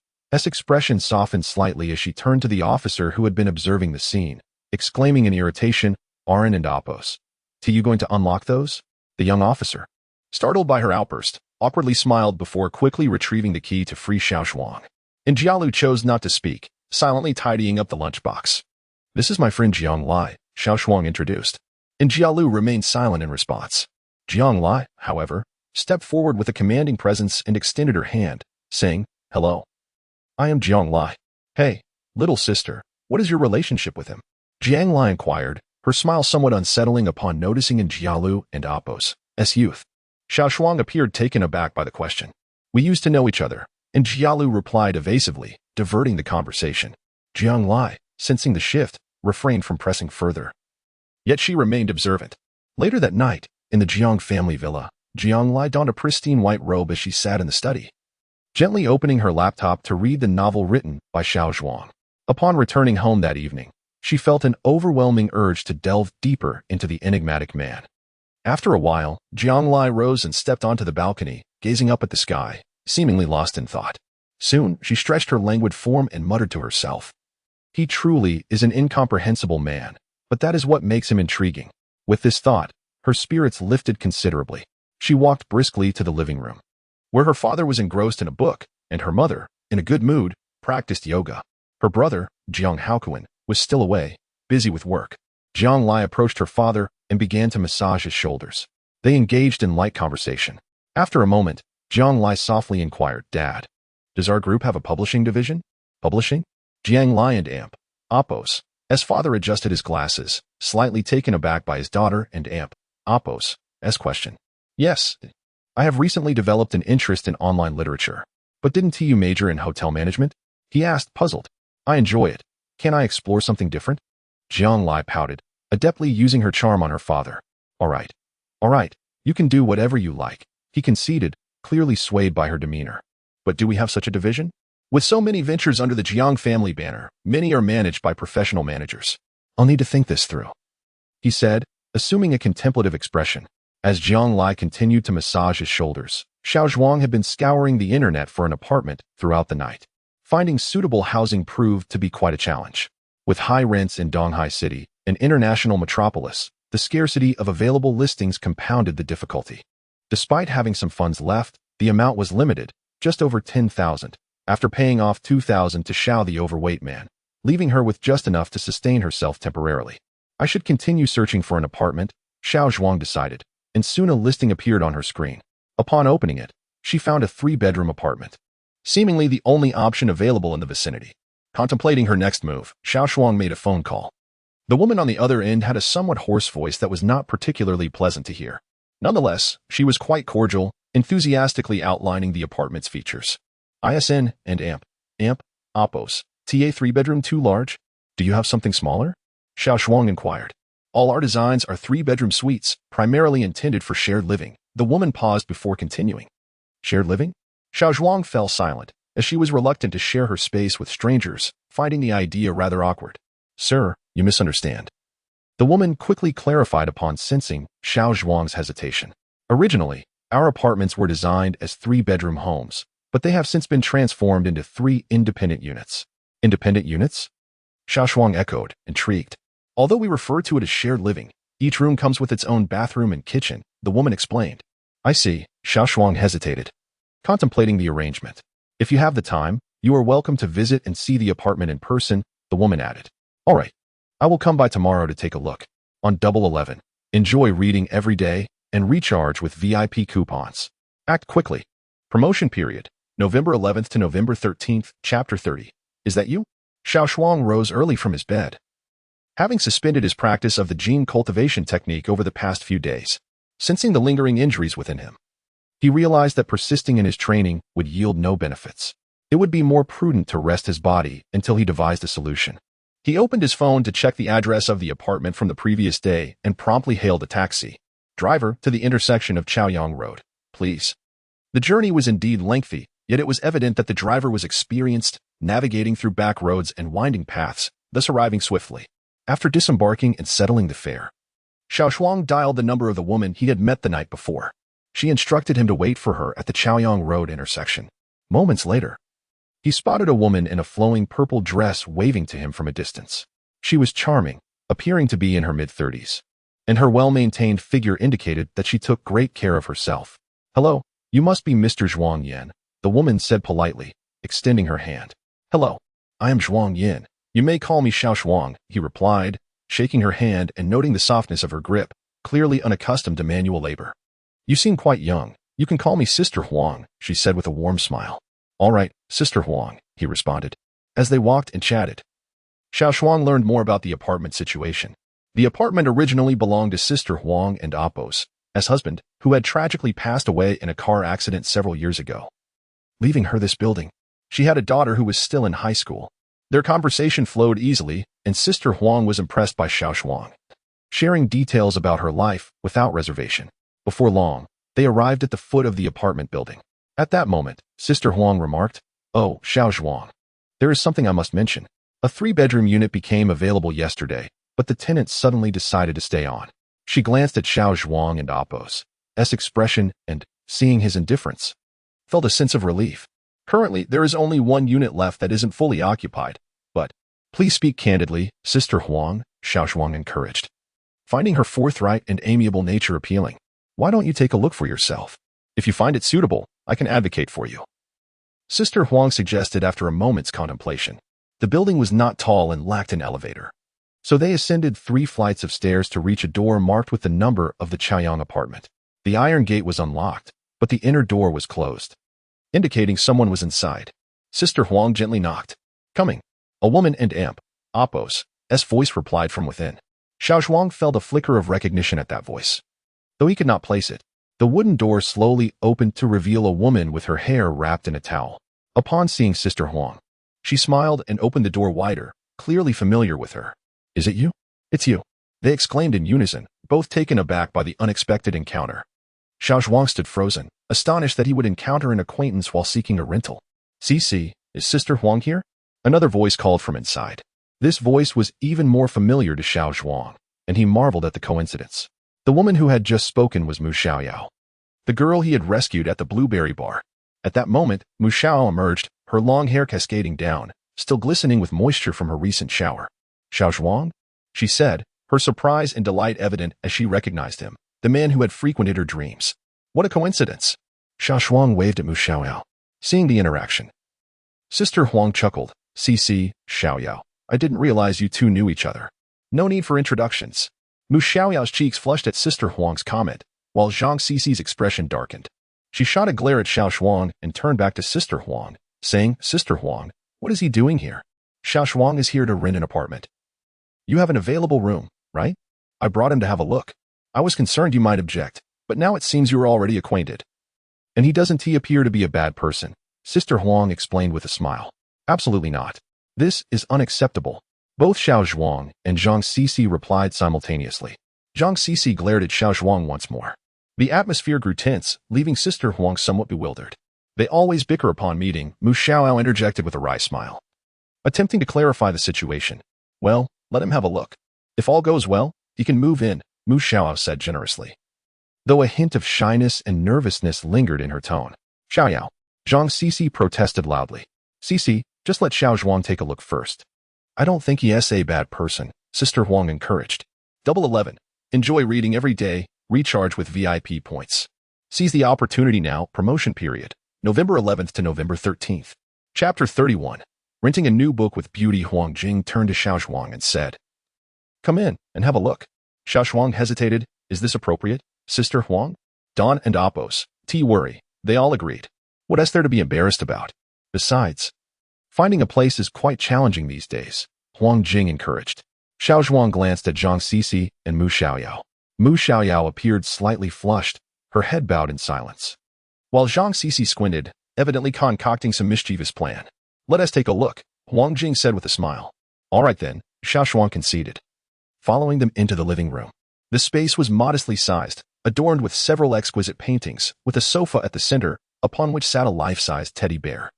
expression softened slightly as she turned to the officer who had been observing the scene, exclaiming in irritation, Arin and Apos, "Are you going to unlock those?" The young officer, startled by her outburst, awkwardly smiled before quickly retrieving the key to free Xiao Zhuang. Jia Lu chose not to speak, silently tidying up the lunchbox. This is my friend Jiang Lai, Xiao Zhuang introduced. Jia Lu remained silent in response. Jiang Lai, however, stepped forward with a commanding presence and extended her hand, saying, Hello. I am Jiang Lai. Hey, little sister, what is your relationship with him? Jiang Lai inquired, her smile somewhat unsettling upon noticing Jia Lu and Apos' youth. Xiao Zhuang appeared taken aback by the question. We used to know each other, and Jia Lu replied evasively, diverting the conversation. Jiang Lai, sensing the shift, refrained from pressing further. Yet she remained observant. Later that night, in the Jiang family villa, Jiang Lai donned a pristine white robe as she sat in the study, gently opening her laptop to read the novel written by Xiao Zhuang. Upon returning home that evening, she felt an overwhelming urge to delve deeper into the enigmatic man. After a while, Jiang Lai rose and stepped onto the balcony, gazing up at the sky, seemingly lost in thought. Soon, she stretched her languid form and muttered to herself. He truly is an incomprehensible man, but that is what makes him intriguing. With this thought, Her spirits lifted considerably. She walked briskly to the living room, where her father was engrossed in a book, and her mother, in a good mood, practiced yoga. Her brother, Jiang Haokuan, was still away, busy with work. Jiang Lai approached her father and began to massage his shoulders. They engaged in light conversation. After a moment, Jiang Lai softly inquired, "Dad, does our group have a publishing division?" "Publishing?" Jiang Lai and Amp. Oppos. As father adjusted his glasses, slightly taken aback by his daughter and Amp. Oppos. S question. "Yes. I have recently developed an interest in online literature. But didn't you major in hotel management?" he asked, puzzled. "I enjoy it. Can I explore something different?" Jiang Lai pouted, adeptly using her charm on her father. All right, you can do whatever you like," he conceded, clearly swayed by her demeanor. "But do we have such a division? With so many ventures under the Jiang family banner, many are managed by professional managers. I'll need to think this through," he said, assuming a contemplative expression. As Jiang Lai continued to massage his shoulders, Xiao Zhuang had been scouring the internet for an apartment throughout the night. Finding suitable housing proved to be quite a challenge. With high rents in Donghai City, an international metropolis, the scarcity of available listings compounded the difficulty. Despite having some funds left, the amount was limited, just over 10,000, after paying off 2,000 to Xiao the overweight man, leaving her with just enough to sustain herself temporarily. I should continue searching for an apartment, Xiao Zhuang decided, and soon a listing appeared on her screen. Upon opening it, she found a 3-bedroom apartment, seemingly the only option available in the vicinity. Contemplating her next move, Xiao Zhuang made a phone call. The woman on the other end had a somewhat hoarse voice that was not particularly pleasant to hear. Nonetheless, she was quite cordial, enthusiastically outlining the apartment's features. ISN and Amp. Oppos. TA 3-bedroom too large? Do you have something smaller? Xiao Zhuang inquired. All our designs are 3-bedroom suites, primarily intended for shared living. The woman paused before continuing. Shared living? Xiao Zhuang fell silent, as she was reluctant to share her space with strangers, finding the idea rather awkward. Sir, you misunderstand. The woman quickly clarified upon sensing Xiao Zhuang's hesitation. Originally, our apartments were designed as 3-bedroom homes, but they have since been transformed into 3 independent units. Independent units? Xiao Zhuang echoed, intrigued. Although we refer to it as shared living, each room comes with its own bathroom and kitchen, the woman explained. I see, Xiao Zhuang hesitated, contemplating the arrangement. If you have the time, you are welcome to visit and see the apartment in person, the woman added. All right, I will come by tomorrow to take a look. On 11. Enjoy reading every day and recharge with VIP coupons. Act quickly. Promotion period, November 11th to November 13th, Chapter 30. Is that you? Xiao Zhuang rose early from his bed. Having suspended his practice of the gene cultivation technique over the past few days, sensing the lingering injuries within him, he realized that persisting in his training would yield no benefits. It would be more prudent to rest his body until he devised a solution. He opened his phone to check the address of the apartment from the previous day and promptly hailed a taxi. Driver, to the intersection of Chaoyang Road, please. The journey was indeed lengthy, yet it was evident that the driver was experienced, navigating through back roads and winding paths, thus arriving swiftly. After disembarking and settling the fare, Xiao Zhuang dialed the number of the woman he had met the night before. She instructed him to wait for her at the Chaoyang Road intersection. Moments later, he spotted a woman in a flowing purple dress waving to him from a distance. She was charming, appearing to be in her mid-30s, and her well-maintained figure indicated that she took great care of herself. Hello, you must be Mr. Zhuang Yin, the woman said politely, extending her hand. Hello, I am Zhuang Yin. You may call me Xiao Zhuang, he replied, shaking her hand and noting the softness of her grip, clearly unaccustomed to manual labor. You seem quite young. You can call me Sister Huang, she said with a warm smile. All right, Sister Huang, he responded. As they walked and chatted, Xiao Zhuang learned more about the apartment situation. The apartment originally belonged to Sister Huang and Oppos, as husband, who had tragically passed away in a car accident several years ago. Leaving her this building, she had a daughter who was still in high school. Their conversation flowed easily, and Sister Huang was impressed by Xiao Zhuang, sharing details about her life without reservation. Before long, they arrived at the foot of the apartment building. At that moment, Sister Huang remarked, Oh, Xiao Zhuang, there is something I must mention. A 3-bedroom unit became available yesterday, but the tenant suddenly decided to stay on. She glanced at Xiao Zhuang and Oppos' expression and, seeing his indifference, felt a sense of relief. Currently, there is only 1 unit left that isn't fully occupied, but please speak candidly, Sister Huang, Xiao Zhuang encouraged. finding her forthright and amiable nature appealing. Why don't you take a look for yourself? If you find it suitable, I can advocate for you. Sister Huang suggested after a moment's contemplation. The building was not tall and lacked an elevator. So they ascended 3 flights of stairs to reach a door marked with the number of the Chaoyang apartment. The iron gate was unlocked, but the inner door was closed, indicating someone was inside. Sister Huang gently knocked. Coming. A woman and amp, Apos, S voice replied from within. Xiao Zhuang felt a flicker of recognition at that voice. Though he could not place it, the wooden door slowly opened to reveal a woman with her hair wrapped in a towel. Upon seeing Sister Huang, she smiled and opened the door wider, clearly familiar with her. Is it you? It's you, they exclaimed in unison, both taken aback by the unexpected encounter. Xiao Zhuang stood frozen, astonished that he would encounter an acquaintance while seeking a rental. CC, is Sister Huang here? Another voice called from inside. This voice was even more familiar to Xiao Zhuang, and he marveled at the coincidence. The woman who had just spoken was Mu Xiaoyao, the girl he had rescued at the blueberry bar. At that moment, Mu Xiaoyao emerged, her long hair cascading down, still glistening with moisture from her recent shower. Xiao Zhuang? She said, her surprise and delight evident as she recognized him, the man who had frequented her dreams. What a coincidence! Xiao Zhuang waved at Mu Xiaoyao, seeing the interaction. Sister Huang chuckled. CC, Xiaoyao, I didn't realize you two knew each other. No need for introductions. Mu Xiaoyao's cheeks flushed at Sister Huang's comment, while Zhang Cici's expression darkened. She shot a glare at Xiao Zhuang and turned back to Sister Huang, saying, Sister Huang, what is he doing here? Xiao Zhuang is here to rent an apartment. You have an available room, right? I brought him to have a look. I was concerned you might object, but now it seems you are already acquainted. And he doesn't appear to be a bad person, Sister Huang explained with a smile. Absolutely not. This is unacceptable. Both Xiao Zhuang and Zhang Cici replied simultaneously. Zhang Cici glared at Xiao Zhuang once more. The atmosphere grew tense, leaving Sister Huang somewhat bewildered. They always bicker upon meeting, Mu Xiaoyao interjected with a wry smile, attempting to clarify the situation. Well, let him have a look. If all goes well, he can move in, Mu Xiaoyao said generously, though a hint of shyness and nervousness lingered in her tone. Xiaoyao, Zhang Cici protested loudly. Cici, just let Xiao Zhuang take a look first. I don't think he is a bad person, Sister Huang encouraged. 11. Enjoy reading every day, recharge with VIP points. Seize the opportunity now, promotion period, November 11th to November 13th. Chapter 31. Renting a new book with beauty. Huang Jing turned to Xiao Zhuang and said, Come in and have a look. Xiao Zhuang hesitated. Is this appropriate, Sister Huang? Don and Apos, worry. They all agreed. What is there to be embarrassed about? Besides, finding a place is quite challenging these days, Huang Jing encouraged. Xiao Zhuang glanced at Zhang Cici and Mu Xiaoyao. Mu Xiaoyao appeared slightly flushed, her head bowed in silence, while Zhang Cici squinted, evidently concocting some mischievous plan. Let us take a look, Huang Jing said with a smile. All right then, Xiao Zhuang conceded, following them into the living room. The space was modestly sized, adorned with several exquisite paintings, with a sofa at the center, upon which sat a life-sized teddy bear.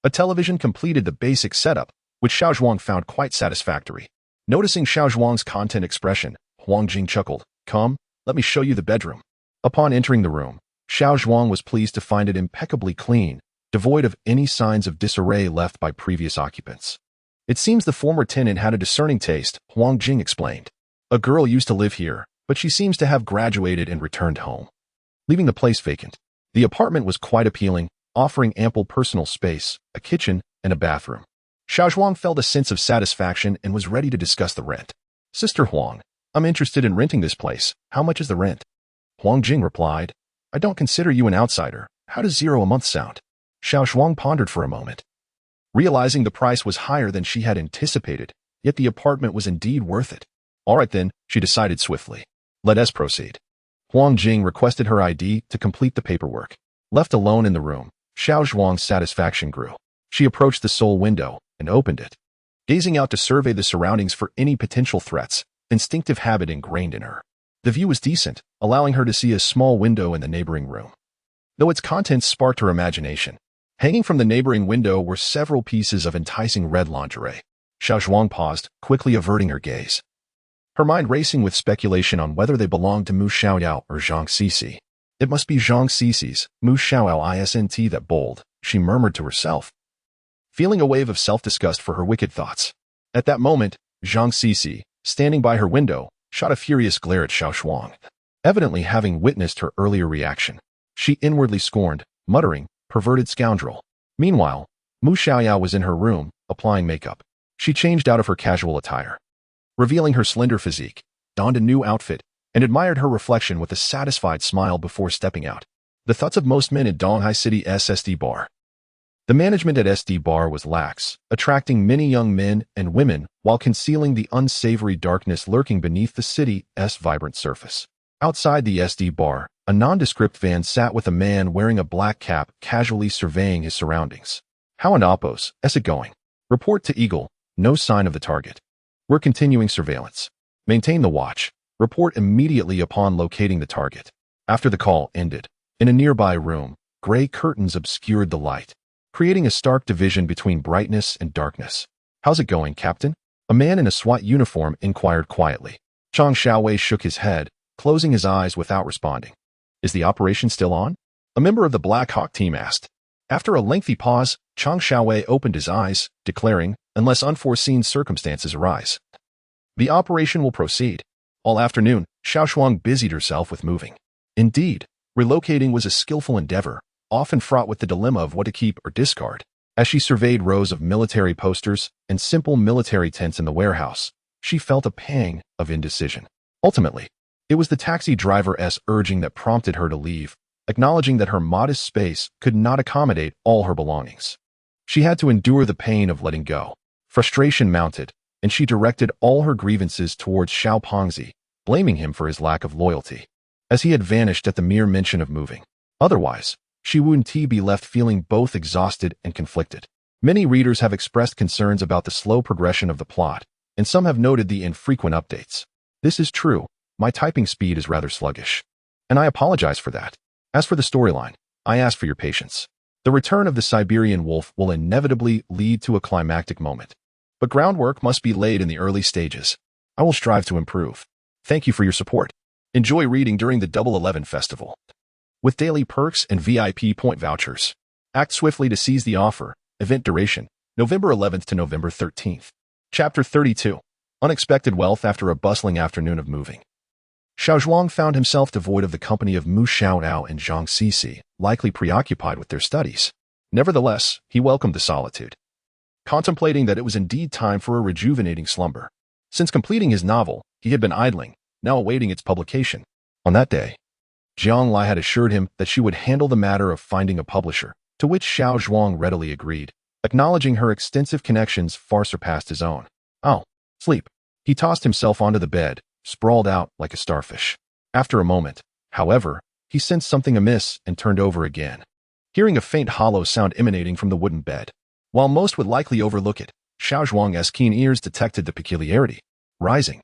A television completed the basic setup, which Xiao Zhuang found quite satisfactory. Noticing Xiao Zhuang's content expression, Huang Jing chuckled. Come, let me show you the bedroom. Upon entering the room, Xiao Zhuang was pleased to find it impeccably clean, devoid of any signs of disarray left by previous occupants. It seems the former tenant had a discerning taste, Huang Jing explained. A girl used to live here, but she seems to have graduated and returned home, leaving the place vacant. The apartment was quite appealing, offering ample personal space, a kitchen, and a bathroom. Xiao Zhuang felt a sense of satisfaction and was ready to discuss the rent. Sister Huang, I'm interested in renting this place. How much is the rent? Huang Jing replied, I don't consider you an outsider. How does $0 a month sound? Xiao Zhuang pondered for a moment, realizing the price was higher than she had anticipated, yet the apartment was indeed worth it. All right then, she decided swiftly. Let us proceed. Huang Jing requested her ID to complete the paperwork. Left alone in the room, Xiao Zhuang's satisfaction grew. She approached the sole window and opened it, gazing out to survey the surroundings for any potential threats, instinctive habit ingrained in her. The view was decent, allowing her to see a small window in the neighboring room, though its contents sparked her imagination. Hanging from the neighboring window were several pieces of enticing red lingerie. Xiao Zhuang paused, quickly averting her gaze, her mind racing with speculation on whether they belonged to Mu Xiaoyao or Zhang Cici. It must be Zhang Cici's, Mu Xiaoyao isn't that bold, she murmured to herself, feeling a wave of self-disgust for her wicked thoughts. At that moment, Zhang Cici, standing by her window, shot a furious glare at Xiao Zhuang, evidently having witnessed her earlier reaction. She inwardly scorned, muttering, "Perverted scoundrel." Meanwhile, Mu Xiaoyao was in her room, applying makeup. She changed out of her casual attire, revealing her slender physique, donned a new outfit, and admired her reflection with a satisfied smile before stepping out. The thoughts of most men at Donghai City SSD Bar. The management at SD Bar was lax, attracting many young men and women while concealing the unsavory darkness lurking beneath the city's vibrant surface. Outside the SD Bar, a nondescript van sat with a man wearing a black cap casually surveying his surroundings. "How and Oppos, is it going?" "Report to Eagle, no sign of the target. We're continuing surveillance. Maintain the watch. Report immediately upon locating the target." After the call ended, in a nearby room, gray curtains obscured the light, creating a stark division between brightness and darkness. "How's it going, Captain?" A man in a SWAT uniform inquired quietly. Chang Xiaowei shook his head, closing his eyes without responding. "Is the operation still on?" a member of the Black Hawk team asked. After a lengthy pause, Chang Xiaowei opened his eyes, declaring, "Unless unforeseen circumstances arise, the operation will proceed." All afternoon, Xiao Zhuang busied herself with moving. Indeed, relocating was a skillful endeavor, often fraught with the dilemma of what to keep or discard. As she surveyed rows of military posters and simple military tents in the warehouse, she felt a pang of indecision. Ultimately, it was the taxi driver's urging that prompted her to leave, acknowledging that her modest space could not accommodate all her belongings. She had to endure the pain of letting go. Frustration mounted, and she directed all her grievances towards Xiao Pengzi, blaming him for his lack of loyalty, as he had vanished at the mere mention of moving. Otherwise, she wouldn't be left feeling both exhausted and conflicted. Many readers have expressed concerns about the slow progression of the plot, and some have noted the infrequent updates. This is true. My typing speed is rather sluggish, and I apologize for that. As for the storyline, I ask for your patience. The return of the Siberian wolf will inevitably lead to a climactic moment, but groundwork must be laid in the early stages. I will strive to improve. Thank you for your support. Enjoy reading during the Double 11 Festival, with daily perks and VIP point vouchers. Act swiftly to seize the offer. Event duration, November 11th to November 13th. Chapter 32. Unexpected wealth after a bustling afternoon of moving. Xiao Zhuang found himself devoid of the company of Mu Xiaoyao and Zhang Sisi, likely preoccupied with their studies. Nevertheless, he welcomed the solitude, contemplating that it was indeed time for a rejuvenating slumber. Since completing his novel, he had been idling, now awaiting its publication. On that day, Jiang Lai had assured him that she would handle the matter of finding a publisher, to which Xiao Zhuang readily agreed, acknowledging her extensive connections far surpassed his own. "Oh, sleep." He tossed himself onto the bed, sprawled out like a starfish. After a moment, however, he sensed something amiss and turned over again, hearing a faint hollow sound emanating from the wooden bed. While most would likely overlook it, Xiao Zhuang's keen ears detected the peculiarity. Rising,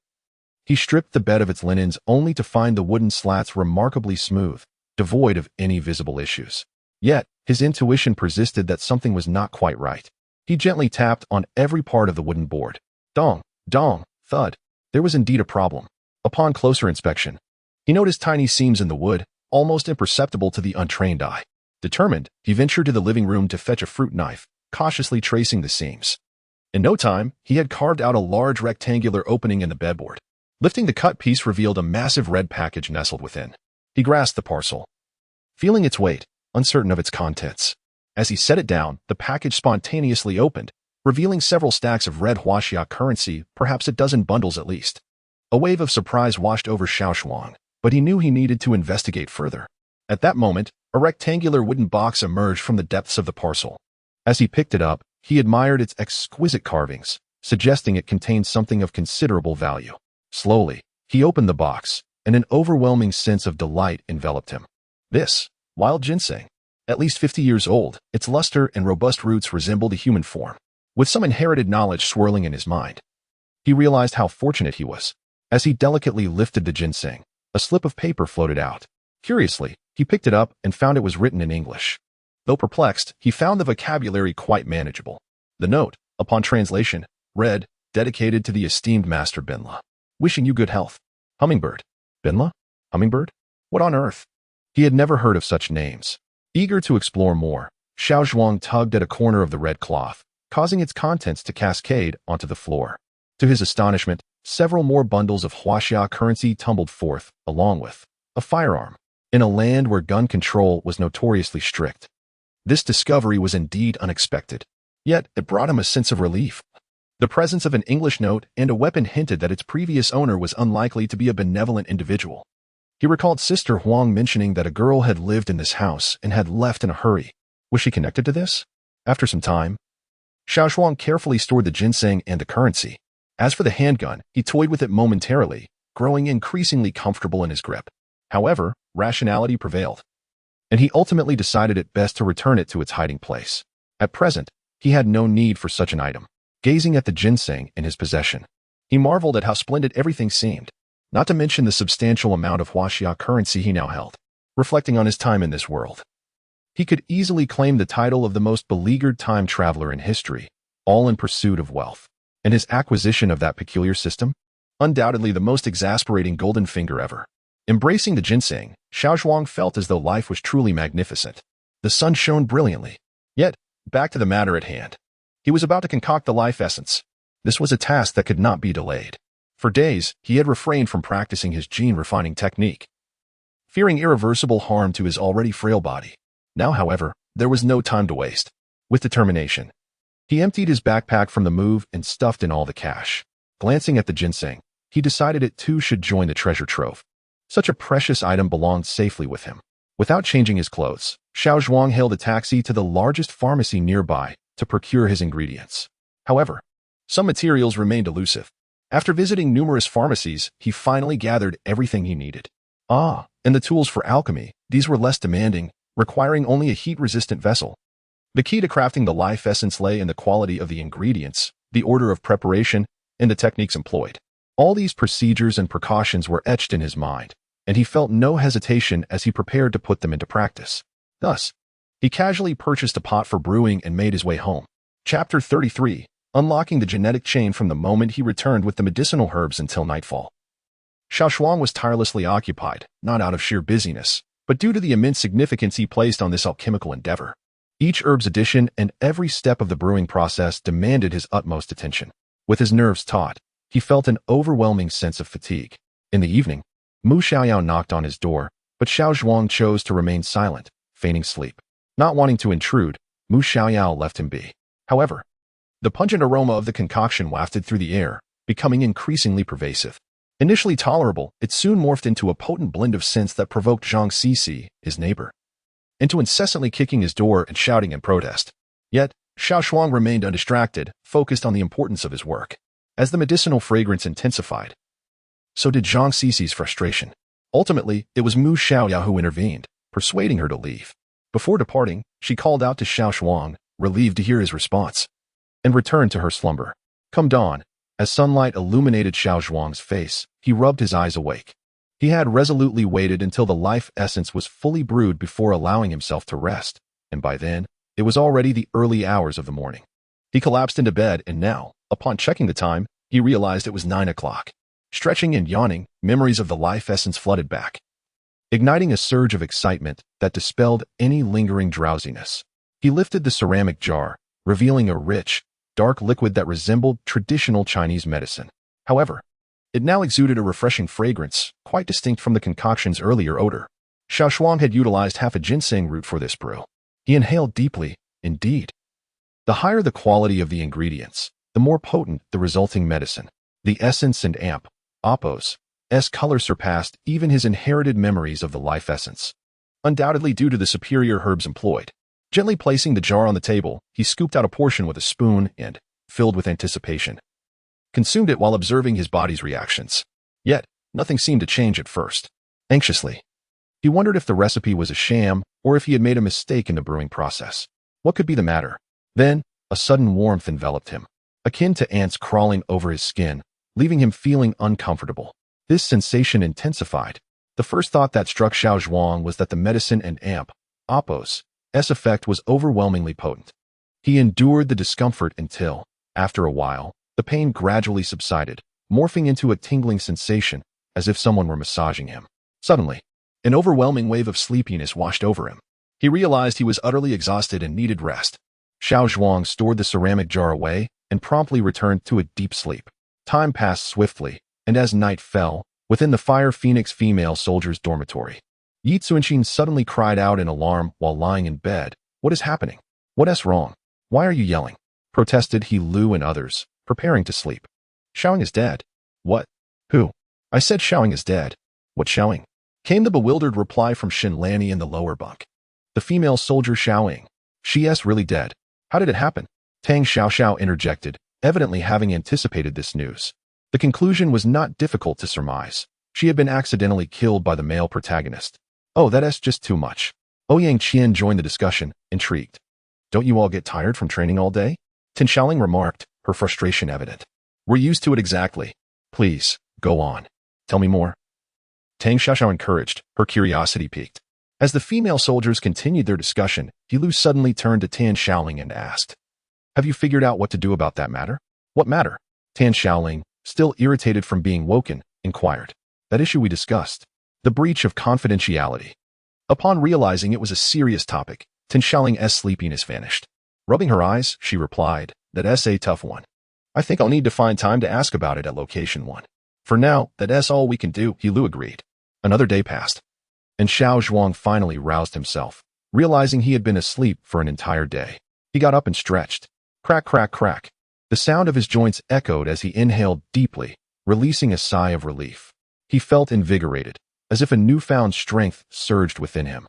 he stripped the bed of its linens only to find the wooden slats remarkably smooth, devoid of any visible issues. Yet, his intuition persisted that something was not quite right. He gently tapped on every part of the wooden board. Dong, dong, thud. There was indeed a problem. Upon closer inspection, he noticed tiny seams in the wood, almost imperceptible to the untrained eye. Determined, he ventured to the living room to fetch a fruit knife, cautiously tracing the seams. In no time, he had carved out a large rectangular opening in the bedboard. Lifting the cut piece revealed a massive red package nestled within. He grasped the parcel, feeling its weight, uncertain of its contents. As he set it down, the package spontaneously opened, revealing several stacks of red Huaxia currency, perhaps a dozen bundles at least. A wave of surprise washed over Xiao Zhuang, but he knew he needed to investigate further. At that moment, a rectangular wooden box emerged from the depths of the parcel. As he picked it up, he admired its exquisite carvings, suggesting it contained something of considerable value. Slowly, he opened the box, and an overwhelming sense of delight enveloped him. This, wild ginseng, at least 50 years old, its luster and robust roots resembled a human form. With some inherited knowledge swirling in his mind, he realized how fortunate he was. As he delicately lifted the ginseng, a slip of paper floated out. Curiously, he picked it up and found it was written in English. Though perplexed, he found the vocabulary quite manageable. The note, upon translation, read, "Dedicated to the esteemed Master Binla. Wishing you good health. Hummingbird." Binla? Hummingbird? What on earth? He had never heard of such names. Eager to explore more, Xiao Zhuang tugged at a corner of the red cloth, causing its contents to cascade onto the floor. To his astonishment, several more bundles of Huaxia currency tumbled forth, along with a firearm, in a land where gun control was notoriously strict. This discovery was indeed unexpected, yet it brought him a sense of relief. The presence of an English note and a weapon hinted that its previous owner was unlikely to be a benevolent individual. He recalled Sister Huang mentioning that a girl had lived in this house and had left in a hurry. Was she connected to this? After some time, Xiao Zhuang carefully stored the ginseng and the currency. As for the handgun, he toyed with it momentarily, growing increasingly comfortable in his grip. However, rationality prevailed, and he ultimately decided it best to return it to its hiding place. At present, he had no need for such an item. Gazing at the ginseng in his possession, he marveled at how splendid everything seemed, not to mention the substantial amount of Huaxia currency he now held. Reflecting on his time in this world, he could easily claim the title of the most beleaguered time traveler in history, all in pursuit of wealth. And his acquisition of that peculiar system? Undoubtedly the most exasperating golden finger ever. Embracing the ginseng, Xiao Zhuang felt as though life was truly magnificent. The sun shone brilliantly. Yet, back to the matter at hand. He was about to concoct the life essence. This was a task that could not be delayed. For days, he had refrained from practicing his gene-refining technique, fearing irreversible harm to his already frail body. Now, however, there was no time to waste. With determination, he emptied his backpack from the move and stuffed in all the cash. Glancing at the ginseng, he decided it too should join the treasure trove. Such a precious item belonged safely with him. Without changing his clothes, Xiao Zhuang hailed a taxi to the largest pharmacy nearby to procure his ingredients. However, some materials remained elusive. After visiting numerous pharmacies, he finally gathered everything he needed. And the tools for alchemy, these were less demanding, requiring only a heat-resistant vessel. The key to crafting the life essence lay in the quality of the ingredients, the order of preparation, and the techniques employed. All these procedures and precautions were etched in his mind, and he felt no hesitation as he prepared to put them into practice. Thus, he casually purchased a pot for brewing and made his way home. Chapter 33, Unlocking the Genetic Chain. From the moment he returned with the medicinal herbs until nightfall, Xiao Zhuang was tirelessly occupied, not out of sheer busyness, but due to the immense significance he placed on this alchemical endeavor. Each herb's addition and every step of the brewing process demanded his utmost attention. With his nerves taut, he felt an overwhelming sense of fatigue. In the evening, Mu Xiaoyao knocked on his door, but Xiao Zhuang chose to remain silent, feigning sleep. Not wanting to intrude, Mu Xiaoyao left him be. However, the pungent aroma of the concoction wafted through the air, becoming increasingly pervasive. Initially tolerable, it soon morphed into a potent blend of scents that provoked Zhang Sisi, his neighbor, into incessantly kicking his door and shouting in protest. Yet, Xiao Zhuang remained undistracted, focused on the importance of his work. As the medicinal fragrance intensified, so did Zhang Sisi's frustration. Ultimately, it was Mu Xiaoyao who intervened, persuading her to leave. Before departing, she called out to Xiao Zhuang, relieved to hear his response, and returned to her slumber. Come dawn, as sunlight illuminated Xiao Zhuang's face, he rubbed his eyes awake. He had resolutely waited until the life essence was fully brewed before allowing himself to rest, and by then, it was already the early hours of the morning. He collapsed into bed and now, upon checking the time, he realized it was 9 o'clock. Stretching and yawning, memories of the life essence flooded back, igniting a surge of excitement that dispelled any lingering drowsiness. He lifted the ceramic jar, revealing a rich, dark liquid that resembled traditional Chinese medicine. However, it now exuded a refreshing fragrance, quite distinct from the concoction's earlier odor. Xiao Zhuang had utilized half a ginseng root for this brew. He inhaled deeply, indeed. The higher the quality of the ingredients, the more potent the resulting medicine. The essence and amp, Oppo's, color surpassed even his inherited memories of the life essence, undoubtedly due to the superior herbs employed. Gently placing the jar on the table, he scooped out a portion with a spoon and, filled with anticipation, consumed it while observing his body's reactions. Yet, nothing seemed to change at first. Anxiously, he wondered if the recipe was a sham or if he had made a mistake in the brewing process. What could be the matter? Then, a sudden warmth enveloped him, akin to ants crawling over his skin, leaving him feeling uncomfortable. This sensation intensified. The first thought that struck Xiao Zhuang was that the medicine and amp, Oppo's, effect was overwhelmingly potent. He endured the discomfort until, after a while, the pain gradually subsided, morphing into a tingling sensation, as if someone were massaging him. Suddenly, an overwhelming wave of sleepiness washed over him. He realized he was utterly exhausted and needed rest. Xiao Zhuang stored the ceramic jar away and promptly returned to a deep sleep. Time passed swiftly, and as night fell, within the Fire Phoenix female soldier's dormitory, Yi Tsunshin suddenly cried out in alarm while lying in bed. What is happening? What's wrong? Why are you yelling? Protested He Lu and others, preparing to sleep. Xiaoying is dead. What? Who? I said Xiaoying is dead. What Xiaoying? Came the bewildered reply from Xin Lanny in the lower bunk. The female soldier Xiaoying. She's really dead. How did it happen? Tang Xiao interjected, evidently having anticipated this news. The conclusion was not difficult to surmise. She had been accidentally killed by the male protagonist. Oh, that's just too much. Ouyang Qian joined the discussion, intrigued. Don't you all get tired from training all day? Tin Xiaoling remarked, her frustration evident. We're used to it exactly. Please, go on. Tell me more. Tang Xiao encouraged, her curiosity piqued. As the female soldiers continued their discussion, He Lu suddenly turned to Tan Xiaoling and asked, Have you figured out what to do about that matter? What matter? Tan Xiaoling, still irritated from being woken, inquired. That issue we discussed. The breach of confidentiality. Upon realizing it was a serious topic, Tan Xiaoling's sleepiness vanished. Rubbing her eyes, she replied, That's a tough one. I think I'll need to find time to ask about it at location 1. For now, that's all we can do, He Lu agreed. Another day passed, and Xiao Zhuang finally roused himself, realizing he had been asleep for an entire day. He got up and stretched. Crack, crack, crack. The sound of his joints echoed as he inhaled deeply, releasing a sigh of relief. He felt invigorated, as if a newfound strength surged within him.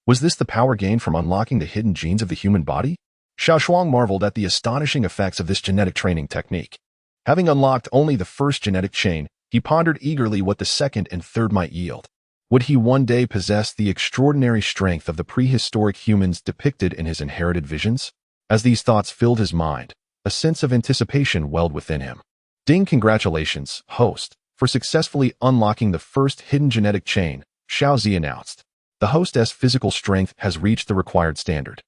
Was this the power gained from unlocking the hidden genes of the human body? Xiao Zhuang marveled at the astonishing effects of this genetic training technique. Having unlocked only the first genetic chain, he pondered eagerly what the second and third might yield. Would he one day possess the extraordinary strength of the prehistoric humans depicted in his inherited visions? As these thoughts filled his mind, a sense of anticipation welled within him. Ding, congratulations, host, for successfully unlocking the first hidden genetic chain, Xiao Zi announced. The hostess' physical strength has reached the required standard.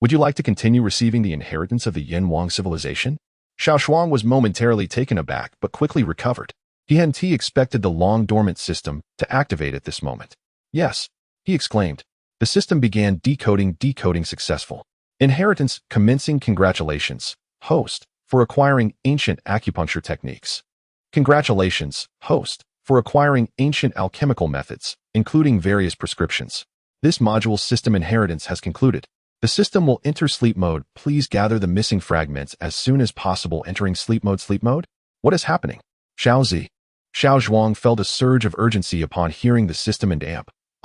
Would you like to continue receiving the inheritance of the Yin Wang civilization? Xiao Zhuang was momentarily taken aback but quickly recovered. He hadn't expected the long-dormant system to activate at this moment. Yes, he exclaimed. The system began decoding successful. Inheritance commencing. Congratulations, host, for acquiring ancient acupuncture techniques. Congratulations, host, for acquiring ancient alchemical methods, including various prescriptions. This module system inheritance has concluded. The system will enter sleep mode. Please gather the missing fragments as soon as possible. Entering sleep mode. Sleep mode? What is happening? Xiao Zhuang felt a surge of urgency upon hearing the system and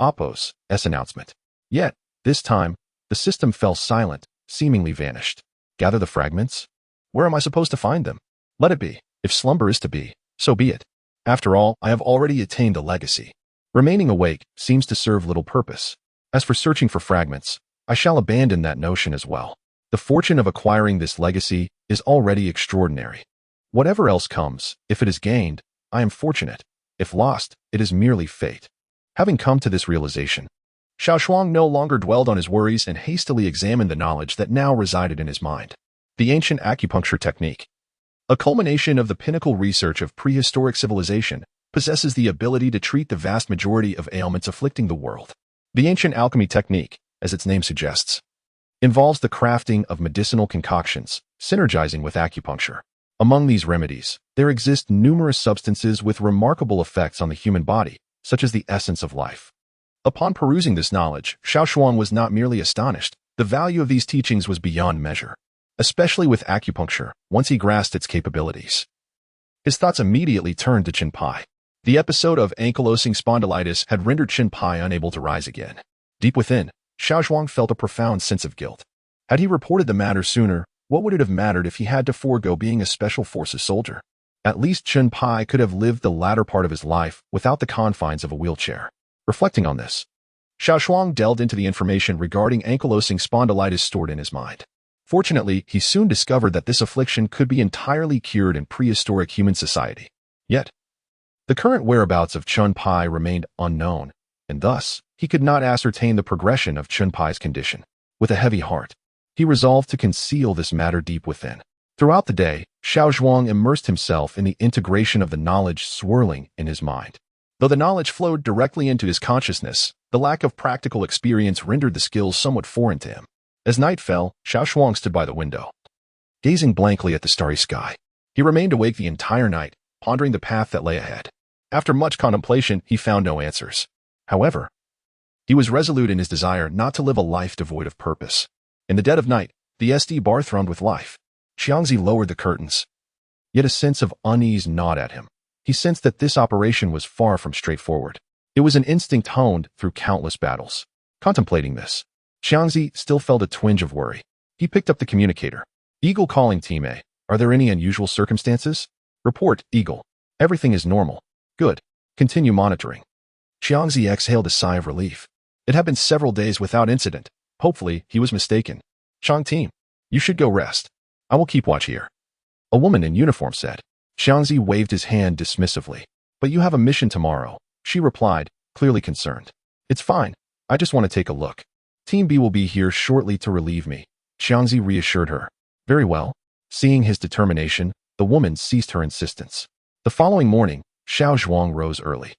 Oppo's announcement. Yet, this time, the system fell silent, seemingly vanished. Gather the fragments? Where am I supposed to find them? Let it be. If slumber is to be, so be it. After all, I have already attained a legacy. Remaining awake seems to serve little purpose. As for searching for fragments, I shall abandon that notion as well. The fortune of acquiring this legacy is already extraordinary. Whatever else comes, if it is gained, I am fortunate. If lost, it is merely fate. Having come to this realization, Xiao Zhuang no longer dwelled on his worries and hastily examined the knowledge that now resided in his mind. The ancient acupuncture technique, a culmination of the pinnacle research of prehistoric civilization, possesses the ability to treat the vast majority of ailments afflicting the world. The ancient alchemy technique, as its name suggests, involves the crafting of medicinal concoctions, synergizing with acupuncture. Among these remedies, there exist numerous substances with remarkable effects on the human body, such as the essence of life. Upon perusing this knowledge, Xiao Zhuang was not merely astonished. The value of these teachings was beyond measure, especially with acupuncture, once he grasped its capabilities. His thoughts immediately turned to Chen Pai. The episode of ankylosing spondylitis had rendered Chen Pai unable to rise again. Deep within, Xiao Zhuang felt a profound sense of guilt. Had he reported the matter sooner, what would it have mattered if he had to forego being a special forces soldier? At least Chen Pai could have lived the latter part of his life without the confines of a wheelchair. Reflecting on this, Xiao Zhuang delved into the information regarding ankylosing spondylitis stored in his mind. Fortunately, he soon discovered that this affliction could be entirely cured in prehistoric human society. Yet, the current whereabouts of Chen Pai remained unknown, and thus, he could not ascertain the progression of Chen Pai's condition. With a heavy heart, he resolved to conceal this matter deep within. Throughout the day, Xiao Zhuang immersed himself in the integration of the knowledge swirling in his mind. Though the knowledge flowed directly into his consciousness, the lack of practical experience rendered the skills somewhat foreign to him. As night fell, Xiao Zhuang stood by the window, gazing blankly at the starry sky. He remained awake the entire night, pondering the path that lay ahead. After much contemplation, he found no answers. However, he was resolute in his desire not to live a life devoid of purpose. In the dead of night, the SD bar thrummed with life. Xiangzi lowered the curtains. Yet a sense of unease gnawed at him. He sensed that this operation was far from straightforward. It was an instinct honed through countless battles. Contemplating this, Xiangzi still felt a twinge of worry. He picked up the communicator. Eagle calling Team A. Are there any unusual circumstances? Report, Eagle. Everything is normal. Good. Continue monitoring. Xiangzi exhaled a sigh of relief. It had been several days without incident. Hopefully, he was mistaken. Chang Team, you should go rest. I will keep watch here. A woman in uniform said. Xiangzi waved his hand dismissively. But you have a mission tomorrow, she replied, clearly concerned. It's fine. I just want to take a look. Team B will be here shortly to relieve me. Xiangzi reassured her. Very well. Seeing his determination, the woman ceased her insistence. The following morning, Xiao Zhuang rose early.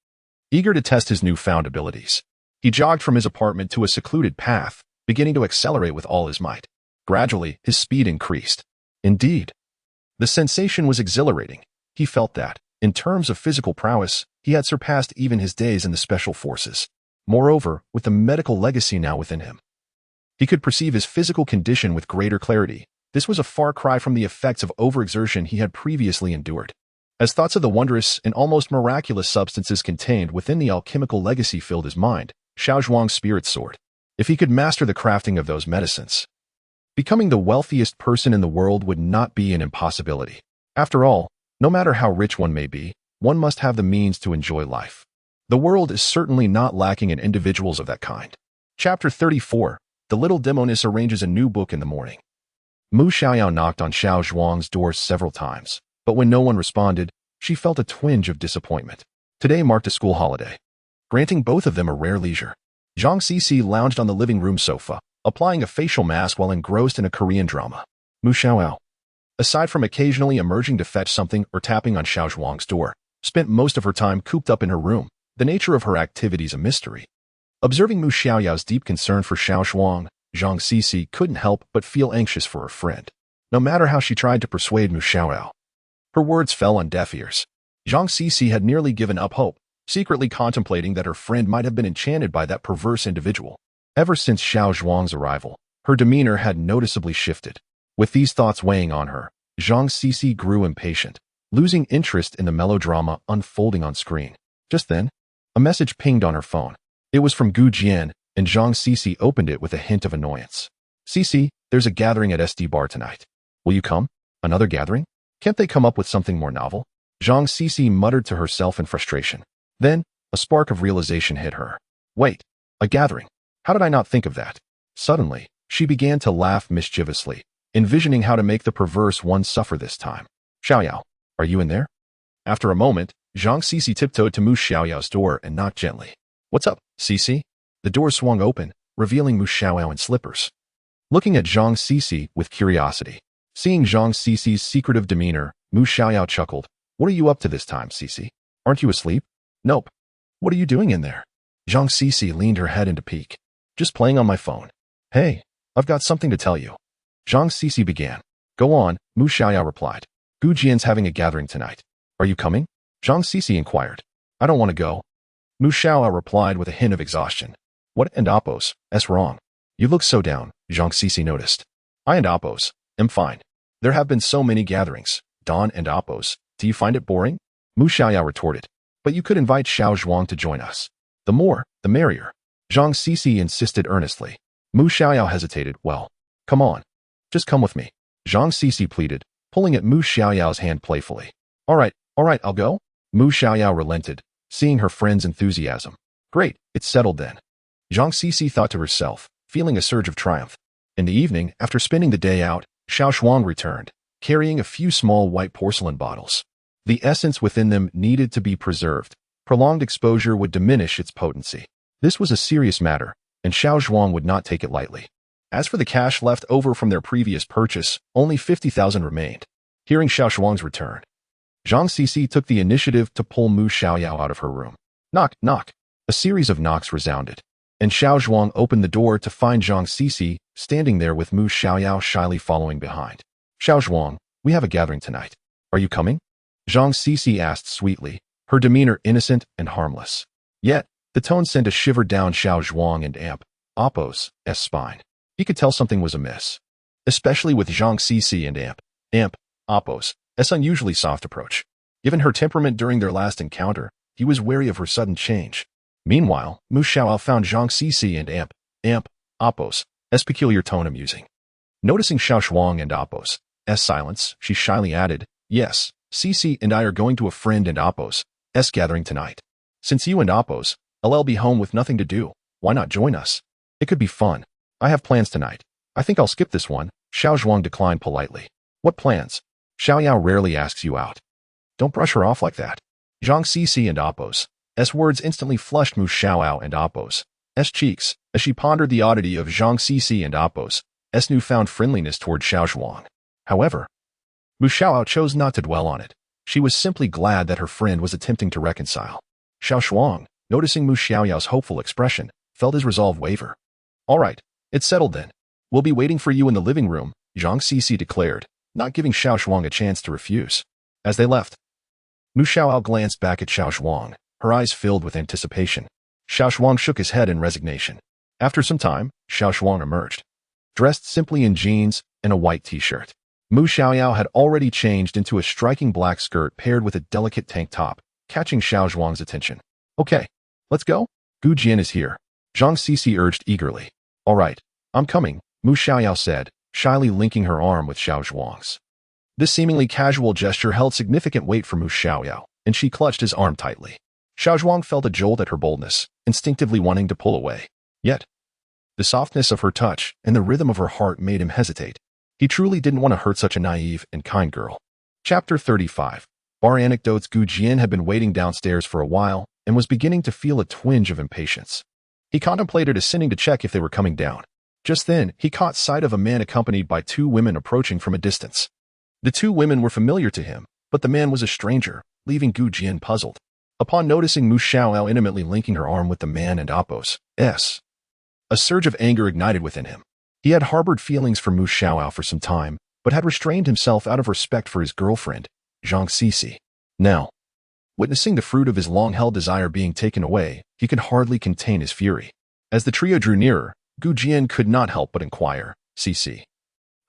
Eager to test his newfound abilities, he jogged from his apartment to a secluded path, beginning to accelerate with all his might. Gradually, his speed increased. Indeed, the sensation was exhilarating. He felt that, in terms of physical prowess, he had surpassed even his days in the special forces. Moreover, with the medical legacy now within him, he could perceive his physical condition with greater clarity. This was a far cry from the effects of overexertion he had previously endured. As thoughts of the wondrous and almost miraculous substances contained within the alchemical legacy filled his mind, Xiao Zhuang's spirit soared. If he could master the crafting of those medicines, becoming the wealthiest person in the world would not be an impossibility. After all, no matter how rich one may be, one must have the means to enjoy life. The world is certainly not lacking in individuals of that kind. Chapter 34. The little demoness arranges a new book in the morning. Mu Xiaoyao knocked on Xiao Zhuang's door several times, but when no one responded, she felt a twinge of disappointment. Today marked a school holiday, granting both of them a rare leisure. Zhang Cici lounged on the living room sofa, applying a facial mask while engrossed in a Korean drama. Mu Xiaoyao, aside from occasionally emerging to fetch something or tapping on Xiao Zhuang's door, spent most of her time cooped up in her room, the nature of her activities a mystery. Observing Mu Xiaoyao's deep concern for Xiao Zhuang, Zhang Cici couldn't help but feel anxious for her friend. No matter how she tried to persuade Mu Xiaoyao, her words fell on deaf ears. Zhang Cici had nearly given up hope, secretly contemplating that her friend might have been enchanted by that perverse individual. Ever since Xiao Zhuang's arrival, her demeanor had noticeably shifted. With these thoughts weighing on her, Zhang Cici grew impatient, losing interest in the melodrama unfolding on screen. Just then, a message pinged on her phone. It was from Gu Jian, and Zhang Cici opened it with a hint of annoyance. Cici, there's a gathering at SD Bar tonight. Will you come? Another gathering? Can't they come up with something more novel? Zhang Cici muttered to herself in frustration. Then, a spark of realization hit her. Wait, a gathering. How did I not think of that? Suddenly, she began to laugh mischievously, envisioning how to make the perverse one suffer this time. Xiaoyao, are you in there? After a moment, Zhang Cici tiptoed to Mu Xiaoyao's door and knocked gently. What's up, Cici? The door swung open, revealing Mu Xiaoyao in slippers. Looking at Zhang Cici with curiosity, seeing Zhang Cici's secretive demeanor, Mu Xiaoyao chuckled. What are you up to this time, Cici? Aren't you asleep? Nope. What are you doing in there? Zhang Cici leaned her head into peek. Just playing on my phone. Hey, I've got something to tell you. Zhang Cici began. Go on, Mu Xiaoyao replied. Gu Jian's having a gathering tonight. Are you coming? Zhang Cici inquired. I don't want to go. Mu Xiaoyao replied with a hint of exhaustion. What and Oppos? That's wrong. You look so down, Zhang Cici noticed. I and Oppos am fine. There have been so many gatherings. Dawn and Oppos. Do you find it boring? Mu Xiaoyao retorted. But you could invite Xiao Zhuang to join us. The more, the merrier. Zhang Cici insisted earnestly. Mu Xiaoyao hesitated. Well, come on. Just come with me. Zhang Cici pleaded, pulling at Mu Xiaoyao's hand playfully. All right, I'll go. Mu Xiaoyao relented, seeing her friend's enthusiasm. Great, it's settled then. Zhang Cici thought to herself, feeling a surge of triumph. In the evening, after spending the day out, Xiao Zhuang returned, carrying a few small white porcelain bottles. The essence within them needed to be preserved. Prolonged exposure would diminish its potency. This was a serious matter, and Xiao Zhuang would not take it lightly. As for the cash left over from their previous purchase, only 50,000 remained. Hearing Xiao Zhuang's return, Zhang Cici took the initiative to pull Mu Xiaoyao out of her room. Knock, knock. A series of knocks resounded, and Xiao Zhuang opened the door to find Zhang Cici standing there with Mu Xiaoyao shyly following behind. Xiao Zhuang, we have a gathering tonight. Are you coming? Zhang Cici asked sweetly, her demeanor innocent and harmless. Yet, the tone sent a shiver down Xiao Zhuang and Amp Oppo's spine. He could tell something was amiss, especially with Zhang Cici and Amp Oppo's unusually soft approach. Given her temperament during their last encounter, he was wary of her sudden change. Meanwhile, Mu Xiaoao found Zhang Cici and Amp Oppo's peculiar tone amusing. Noticing Xiao Zhuang and Oppo's silence, she shyly added, "Yes, Cici and I are going to a friend and Oppo's gathering tonight. Since you and Oppo's I'll be home with nothing to do, why not join us? It could be fun. I have plans tonight. I think I'll skip this one." Xiao Zhuang declined politely. "What plans? Xiao Yao rarely asks you out. Don't brush her off like that." Zhang Cici and Oppo's words instantly flushed Mu Xiaoao and Oppo's cheeks as she pondered the oddity of Zhang Cici and Oppo's newfound friendliness toward Xiao Zhuang. However, Mu Xiaoao chose not to dwell on it. She was simply glad that her friend was attempting to reconcile. Xiao Zhuang, noticing Mu Xiaoyao's hopeful expression, felt his resolve waver. "All right, it's settled then. We'll be waiting for you in the living room," Zhang Cici declared, not giving Xiao Zhuang a chance to refuse. As they left, Mu Xiaoao glanced back at Xiao Zhuang, her eyes filled with anticipation. Xiao Zhuang shook his head in resignation. After some time, Xiao Zhuang emerged, dressed simply in jeans and a white t-shirt. Mu Xiaoyao had already changed into a striking black skirt paired with a delicate tank top, catching Xiao Zhuang's attention. "Okay, let's go." Gu Jian is here, Zhang Cici urged eagerly. "All right, I'm coming," Mu Xiaoyao said, shyly linking her arm with Xiao Zhuang's. This seemingly casual gesture held significant weight for Mu Xiaoyao, and she clutched his arm tightly. Xiao Zhuang felt a jolt at her boldness, instinctively wanting to pull away. Yet, the softness of her touch and the rhythm of her heart made him hesitate. He truly didn't want to hurt such a naive and kind girl. Chapter 35. Bar anecdotes. Gu Jian had been waiting downstairs for a while and was beginning to feel a twinge of impatience. He contemplated ascending to check if they were coming down. Just then, he caught sight of a man accompanied by two women approaching from a distance. The two women were familiar to him, but the man was a stranger, leaving Gu Jian puzzled. Upon noticing Mu Xiaoao intimately linking her arm with the man and Oppo's a surge of anger ignited within him. He had harbored feelings for Mu Xiaoao for some time, but had restrained himself out of respect for his girlfriend, Zhang Cici. Now, witnessing the fruit of his long-held desire being taken away, he could hardly contain his fury. As the trio drew nearer, Gu Jian could not help but inquire, "Cici,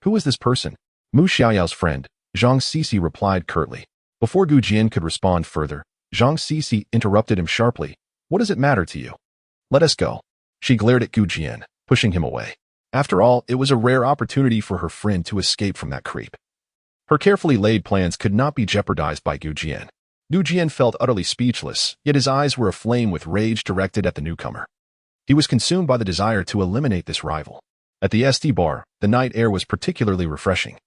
who is this person?" "Mu Xiaoyao's friend," Zhang Cici replied curtly. Before Gu Jian could respond further, Zhang Cici interrupted him sharply. "What does it matter to you? Let us go." She glared at Gu Jian, pushing him away. After all, it was a rare opportunity for her friend to escape from that creep. Her carefully laid plans could not be jeopardized by Gu Jian. Gu Jian felt utterly speechless, yet his eyes were aflame with rage directed at the newcomer. He was consumed by the desire to eliminate this rival. At the SD bar, the night air was particularly refreshing.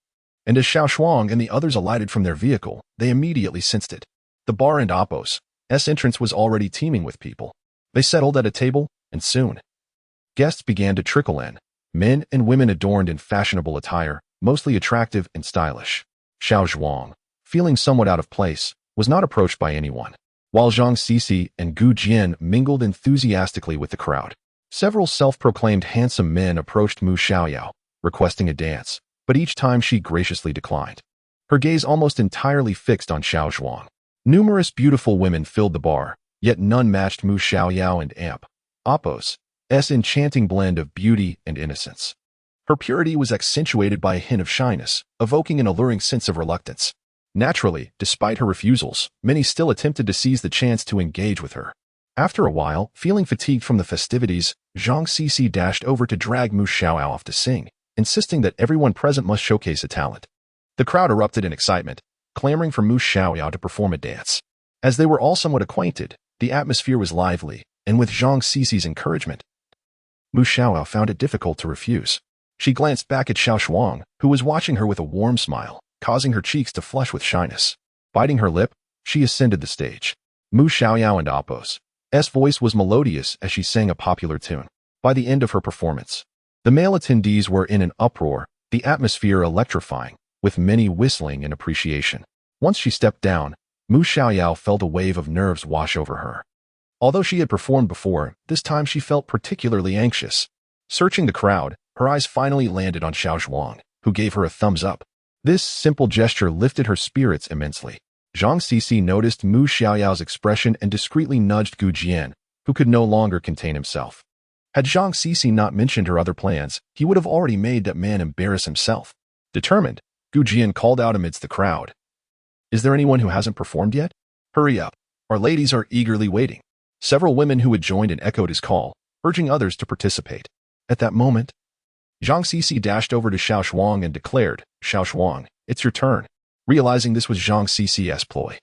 And as Xiao Zhuang and the others alighted from their vehicle, they immediately sensed it. The bar and Oppo's entrance was already teeming with people. They settled at a table, and soon, guests began to trickle in. Men and women adorned in fashionable attire, mostly attractive and stylish. Xiao Zhuang, feeling somewhat out of place, was not approached by anyone, while Zhang Cici and Gu Jian mingled enthusiastically with the crowd. Several self-proclaimed handsome men approached Mu Xiaoyao, requesting a dance, but each time she graciously declined. Her gaze almost entirely fixed on Xiao Zhuang. Numerous beautiful women filled the bar, yet none matched Mu Xiaoyao and Amp Oppo's enchanting blend of beauty and innocence. Her purity was accentuated by a hint of shyness, evoking an alluring sense of reluctance. Naturally, despite her refusals, many still attempted to seize the chance to engage with her. After a while, feeling fatigued from the festivities, Zhang Cici dashed over to drag Mu Xiaoao off to sing, insisting that everyone present must showcase a talent. The crowd erupted in excitement, clamoring for Mu Xiaoyao to perform a dance. As they were all somewhat acquainted, the atmosphere was lively, and with Zhang Cici's encouragement, Mu Xiaoyao found it difficult to refuse. She glanced back at Xiao Zhuang, who was watching her with a warm smile, causing her cheeks to flush with shyness. Biting her lip, she ascended the stage. Mu Xiaoyao and Oppo's voice was melodious as she sang a popular tune. By the end of her performance, the male attendees were in an uproar, the atmosphere electrifying, with many whistling in appreciation. Once she stepped down, Mu Xiaoyao felt a wave of nerves wash over her. Although she had performed before, this time she felt particularly anxious. Searching the crowd, her eyes finally landed on Xiao Zhuang, who gave her a thumbs up. This simple gesture lifted her spirits immensely. Zhang Cixi noticed Mu Xiaoyao's expression and discreetly nudged Gu Jian, who could no longer contain himself. Had Zhang Cixi not mentioned her other plans, he would have already made that man embarrass himself. Determined, Gu Jian called out amidst the crowd. Is there anyone who hasn't performed yet? Hurry up. Our ladies are eagerly waiting. Several women who had joined and echoed his call, urging others to participate. At that moment, Zhang Cixi dashed over to Xiao Zhuang and declared, Xiao Zhuang, it's your turn. Realizing this was Zhang Cixi's ploy.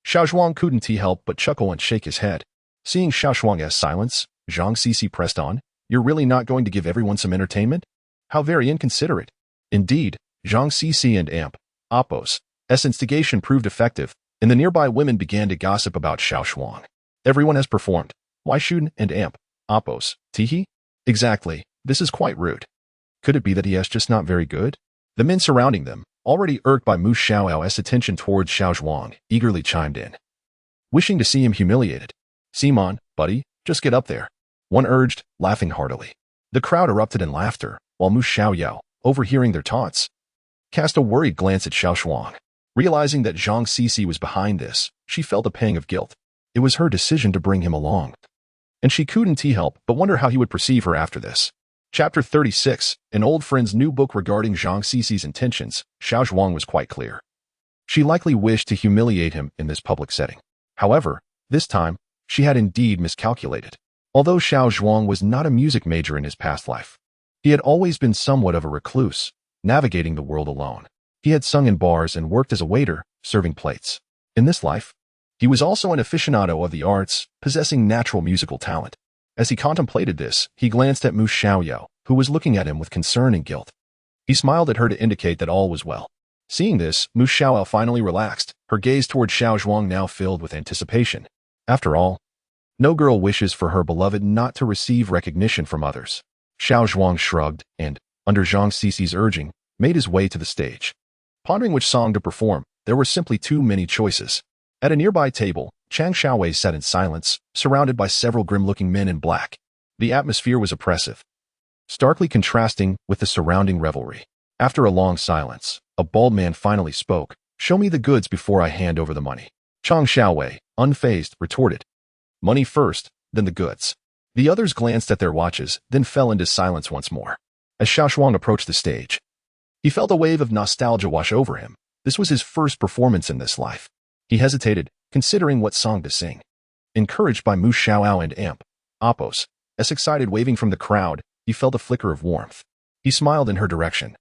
Xiao Zhuang couldn't help but chuckle and shake his head. Seeing Xiao Zhuang's silence, Zhang Cixi pressed on, You're really not going to give everyone some entertainment? How very inconsiderate. Indeed, Zhang Cixi and Oppo's instigation proved effective, and the nearby women began to gossip about Xiao Zhuang. Everyone has performed. Why shouldn't Oppo's? Teehee? Exactly, this is quite rude. Could it be that he is just not very good? The men surrounding them, already irked by Mu Xiaoyao's attention towards Xiao Zhuang, eagerly chimed in, wishing to see him humiliated. Simon, buddy, just get up there. One urged, laughing heartily. The crowd erupted in laughter, while Mu Xiaoyao, overhearing their taunts, cast a worried glance at Xiao Zhuang. Realizing that Zhang Cixi was behind this, she felt a pang of guilt. It was her decision to bring him along, and she couldn't help but wonder how he would perceive her after this. Chapter 36, an old friend's new book regarding Zhang Cixi's intentions. Xiao Zhuang was quite clear. She likely wished to humiliate him in this public setting. However, this time, she had indeed miscalculated. Although Xiao Zhuang was not a music major in his past life, he had always been somewhat of a recluse, navigating the world alone. He had sung in bars and worked as a waiter, serving plates. In this life, he was also an aficionado of the arts, possessing natural musical talent. As he contemplated this, he glanced at Mu Xiaoyao, who was looking at him with concern and guilt. He smiled at her to indicate that all was well. Seeing this, Mu Xiaoyao finally relaxed, her gaze toward Xiao Zhuang now filled with anticipation. After all, no girl wishes for her beloved not to receive recognition from others. Xiao Zhuang shrugged and, under Zhang Cixi's urging, made his way to the stage. Pondering which song to perform, there were simply too many choices. At a nearby table, Chang Xiaowei sat in silence, surrounded by several grim-looking men in black. The atmosphere was oppressive, starkly contrasting with the surrounding revelry. After a long silence, a bald man finally spoke, Show me the goods before I hand over the money. Chang Xiaowei, unfazed, retorted, Money first, then the goods. The others glanced at their watches, then fell into silence once more. As Xiao Zhuang approached the stage, he felt a wave of nostalgia wash over him. This was his first performance in this life. He hesitated, considering what song to sing. Encouraged by Mu Xiaoyao and Oppo's excited waving from the crowd, he felt a flicker of warmth. He smiled in her direction,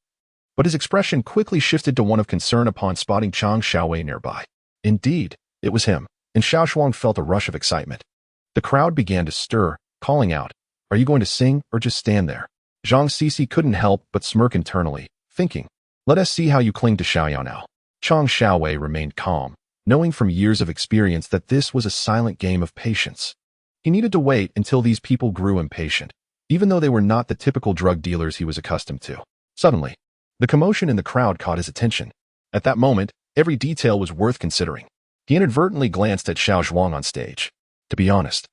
but his expression quickly shifted to one of concern upon spotting Chang Xiaowei nearby. Indeed, it was him, and Xiao Zhuang felt a rush of excitement. The crowd began to stir, calling out, Are you going to sing or just stand there? Zhang Cixi couldn't help but smirk internally, thinking, Let us see how you cling to Xiaoyao now. Chang Xiaowei remained calm, knowing from years of experience that this was a silent game of patience. He needed to wait until these people grew impatient, even though they were not the typical drug dealers he was accustomed to. Suddenly, the commotion in the crowd caught his attention. At that moment, every detail was worth considering. He inadvertently glanced at Xiao Zhuang on stage. To be honest,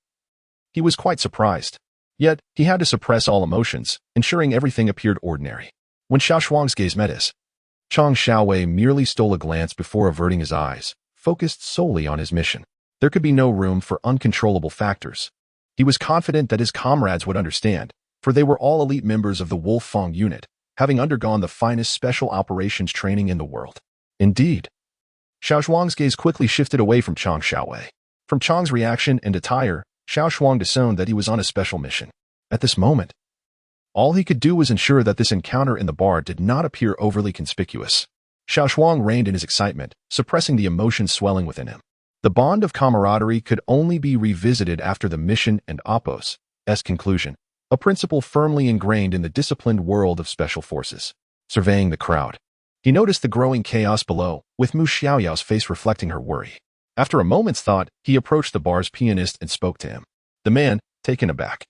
he was quite surprised. Yet, he had to suppress all emotions, ensuring everything appeared ordinary. When Xiao Zhuang's gaze met his, Chang Xiaowei merely stole a glance before averting his eyes, focused solely on his mission. There could be no room for uncontrollable factors. He was confident that his comrades would understand, for they were all elite members of the Wolfang unit, having undergone the finest special operations training in the world. Indeed, Xiao Zhuang's gaze quickly shifted away from Chang Xiaowei. From Chang's reaction and attire, Xiao Zhuang discerned that he was on a special mission. At this moment, all he could do was ensure that this encounter in the bar did not appear overly conspicuous. Xiao Zhuang reigned in his excitement, suppressing the emotions swelling within him. The bond of camaraderie could only be revisited after the mission and Oppo's conclusion, a principle firmly ingrained in the disciplined world of special forces. Surveying the crowd, he noticed the growing chaos below, with Mu Xiaoyao's face reflecting her worry. After a moment's thought, he approached the bar's pianist and spoke to him. The man, taken aback,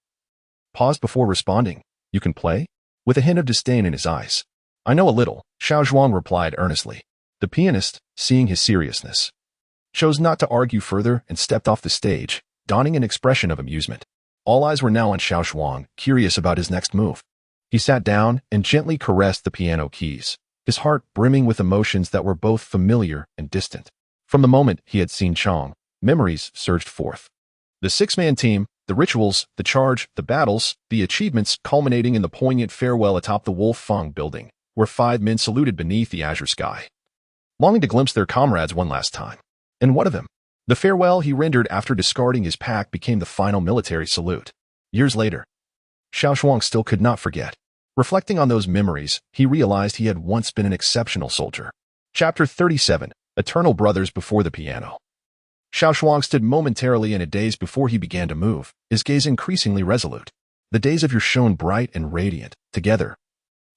paused before responding. You can play? With a hint of disdain in his eyes. I know a little, Xiao Zhuang replied earnestly. The pianist, seeing his seriousness, chose not to argue further and stepped off the stage, donning an expression of amusement. All eyes were now on Xiao Zhuang, curious about his next move. He sat down and gently caressed the piano keys, his heart brimming with emotions that were both familiar and distant. From the moment he had seen Chang, memories surged forth. The six-man team, the rituals, the charge, the battles, the achievements culminating in the poignant farewell atop the Wolf Fang building, where 5 men saluted beneath the azure sky, longing to glimpse their comrades one last time. And what of him? The farewell he rendered after discarding his pack became the final military salute. Years later, Xiao Zhuang still could not forget. Reflecting on those memories, he realized he had once been an exceptional soldier. Chapter 37, Eternal Brothers Before the Piano. Xiao Zhuang stood momentarily in a daze before he began to move, his gaze increasingly resolute. The days of youth shone bright and radiant. Together,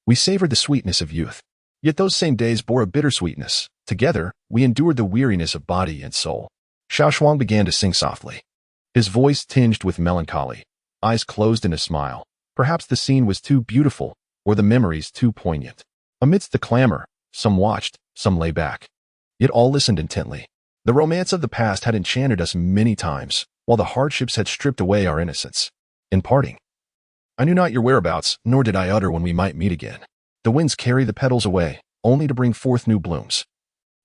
we savored the sweetness of youth. Yet those same days bore a bittersweetness. Together, we endured the weariness of body and soul. Xiao Zhuang began to sing softly, his voice tinged with melancholy, eyes closed in a smile. Perhaps the scene was too beautiful, or the memories too poignant. Amidst the clamor, some watched, some lay back. Yet all listened intently. The romance of the past had enchanted us many times, while the hardships had stripped away our innocence. In parting, I knew not your whereabouts, nor did I utter when we might meet again. The winds carry the petals away, only to bring forth new blooms.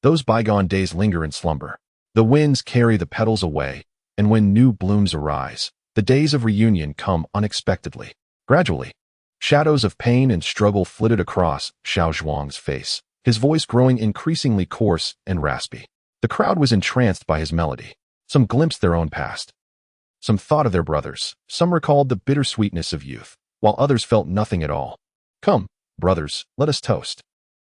Those bygone days linger in slumber. The winds carry the petals away, and when new blooms arise, the days of reunion come unexpectedly. Gradually, shadows of pain and struggle flitted across Xiao Zhuang's face, his voice growing increasingly coarse and raspy. The crowd was entranced by his melody. Some glimpsed their own past. Some thought of their brothers. Some recalled the bitter sweetness of youth, while others felt nothing at all. Come, brothers, let us toast.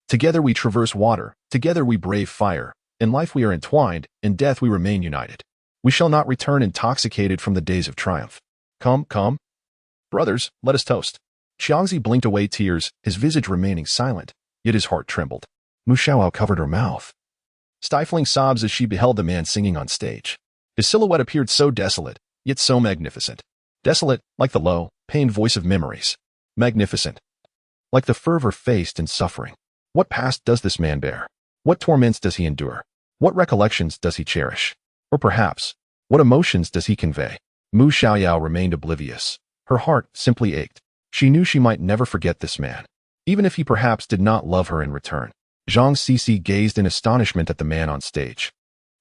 Together we traverse water. Together we brave fire. In life we are entwined. In death we remain united. We shall not return intoxicated from the days of triumph. Come, come. Brothers, let us toast. Xiangzi blinked away tears, his visage remaining silent, yet his heart trembled. Mu Xiaoao covered her mouth, stifling sobs as she beheld the man singing on stage. His silhouette appeared so desolate, yet so magnificent. Desolate, like the low, pained voice of memories. Magnificent, like the fervor faced in suffering. What past does this man bear? What torments does he endure? What recollections does he cherish? Or perhaps, what emotions does he convey? Mu Xiaoyao remained oblivious. Her heart simply ached. She knew she might never forget this man, even if he perhaps did not love her in return. Zhang Cici gazed in astonishment at the man on stage,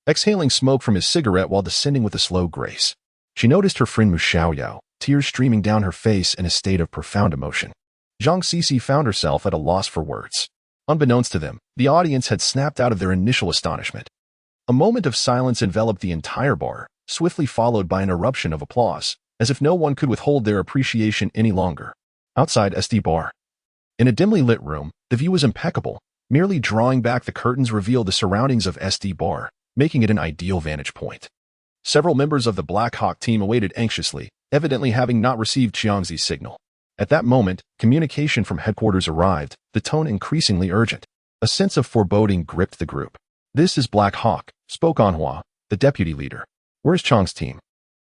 exhaling smoke from his cigarette while descending with a slow grace. She noticed her friend Mu Xiaoyao, tears streaming down her face in a state of profound emotion. Zhang Cici found herself at a loss for words. Unbeknownst to them, the audience had snapped out of their initial astonishment. A moment of silence enveloped the entire bar, swiftly followed by an eruption of applause, as if no one could withhold their appreciation any longer. Outside SD Bar, in a dimly lit room, the view was impeccable. Merely drawing back the curtains revealed the surroundings of SD Bar, making it an ideal vantage point. Several members of the Black Hawk team awaited anxiously, evidently having not received Xiangzi's signal. At that moment, communication from headquarters arrived, the tone increasingly urgent. A sense of foreboding gripped the group. This is Black Hawk, spoke Anhua, the deputy leader. Where's Chang's team?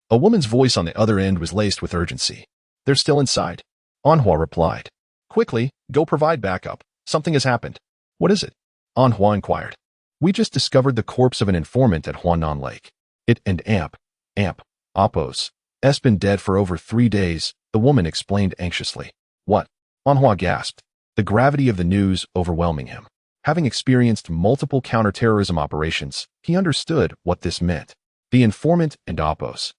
A woman's voice on the other end was laced with urgency. They're still inside. Anhua replied. Quickly, go provide backup. Something has happened. What is it? Anhua inquired. We just discovered the corpse of an informant at Huanan Lake. It and Oppos, has been dead for over 3 days, the woman explained anxiously. What? Anhua gasped, the gravity of the news overwhelming him. Having experienced multiple counterterrorism operations, he understood what this meant. The informant and Oppos'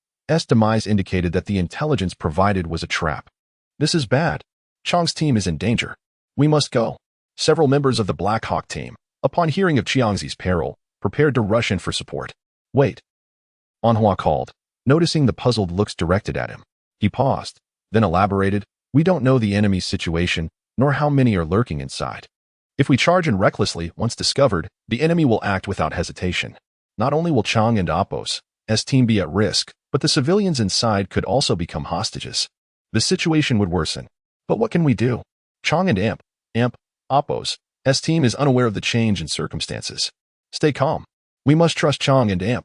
demise indicated that the intelligence provided was a trap. This is bad. Chang's team is in danger. We must go. Several members of the Black Hawk team, upon hearing of Xiangzi's peril, prepared to rush in for support. Wait. Anhua called, noticing the puzzled looks directed at him. He paused, then elaborated, we don't know the enemy's situation, nor how many are lurking inside. If we charge in recklessly, once discovered, the enemy will act without hesitation. Not only will Chang and Oppos' team be at risk, but the civilians inside could also become hostages. The situation would worsen. But what can we do? Chang and Oppos' team is unaware of the change in circumstances. Stay calm. We must trust Chang and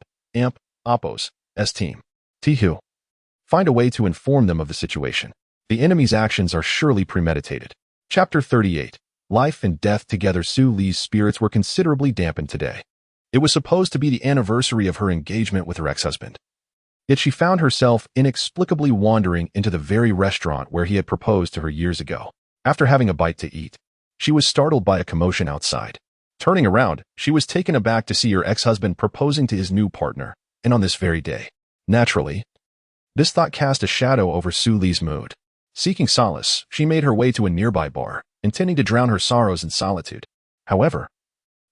Oppos' team. Tihu. Find a way to inform them of the situation. The enemy's actions are surely premeditated. Chapter 38. Life and death together. Su Li's spirits were considerably dampened today. It was supposed to be the anniversary of her engagement with her ex-husband. Yet she found herself inexplicably wandering into the very restaurant where he had proposed to her years ago. After having a bite to eat, she was startled by a commotion outside. Turning around, she was taken aback to see her ex-husband proposing to his new partner, and on this very day. Naturally, this thought cast a shadow over Su Li's mood. Seeking solace, she made her way to a nearby bar, intending to drown her sorrows in solitude. However,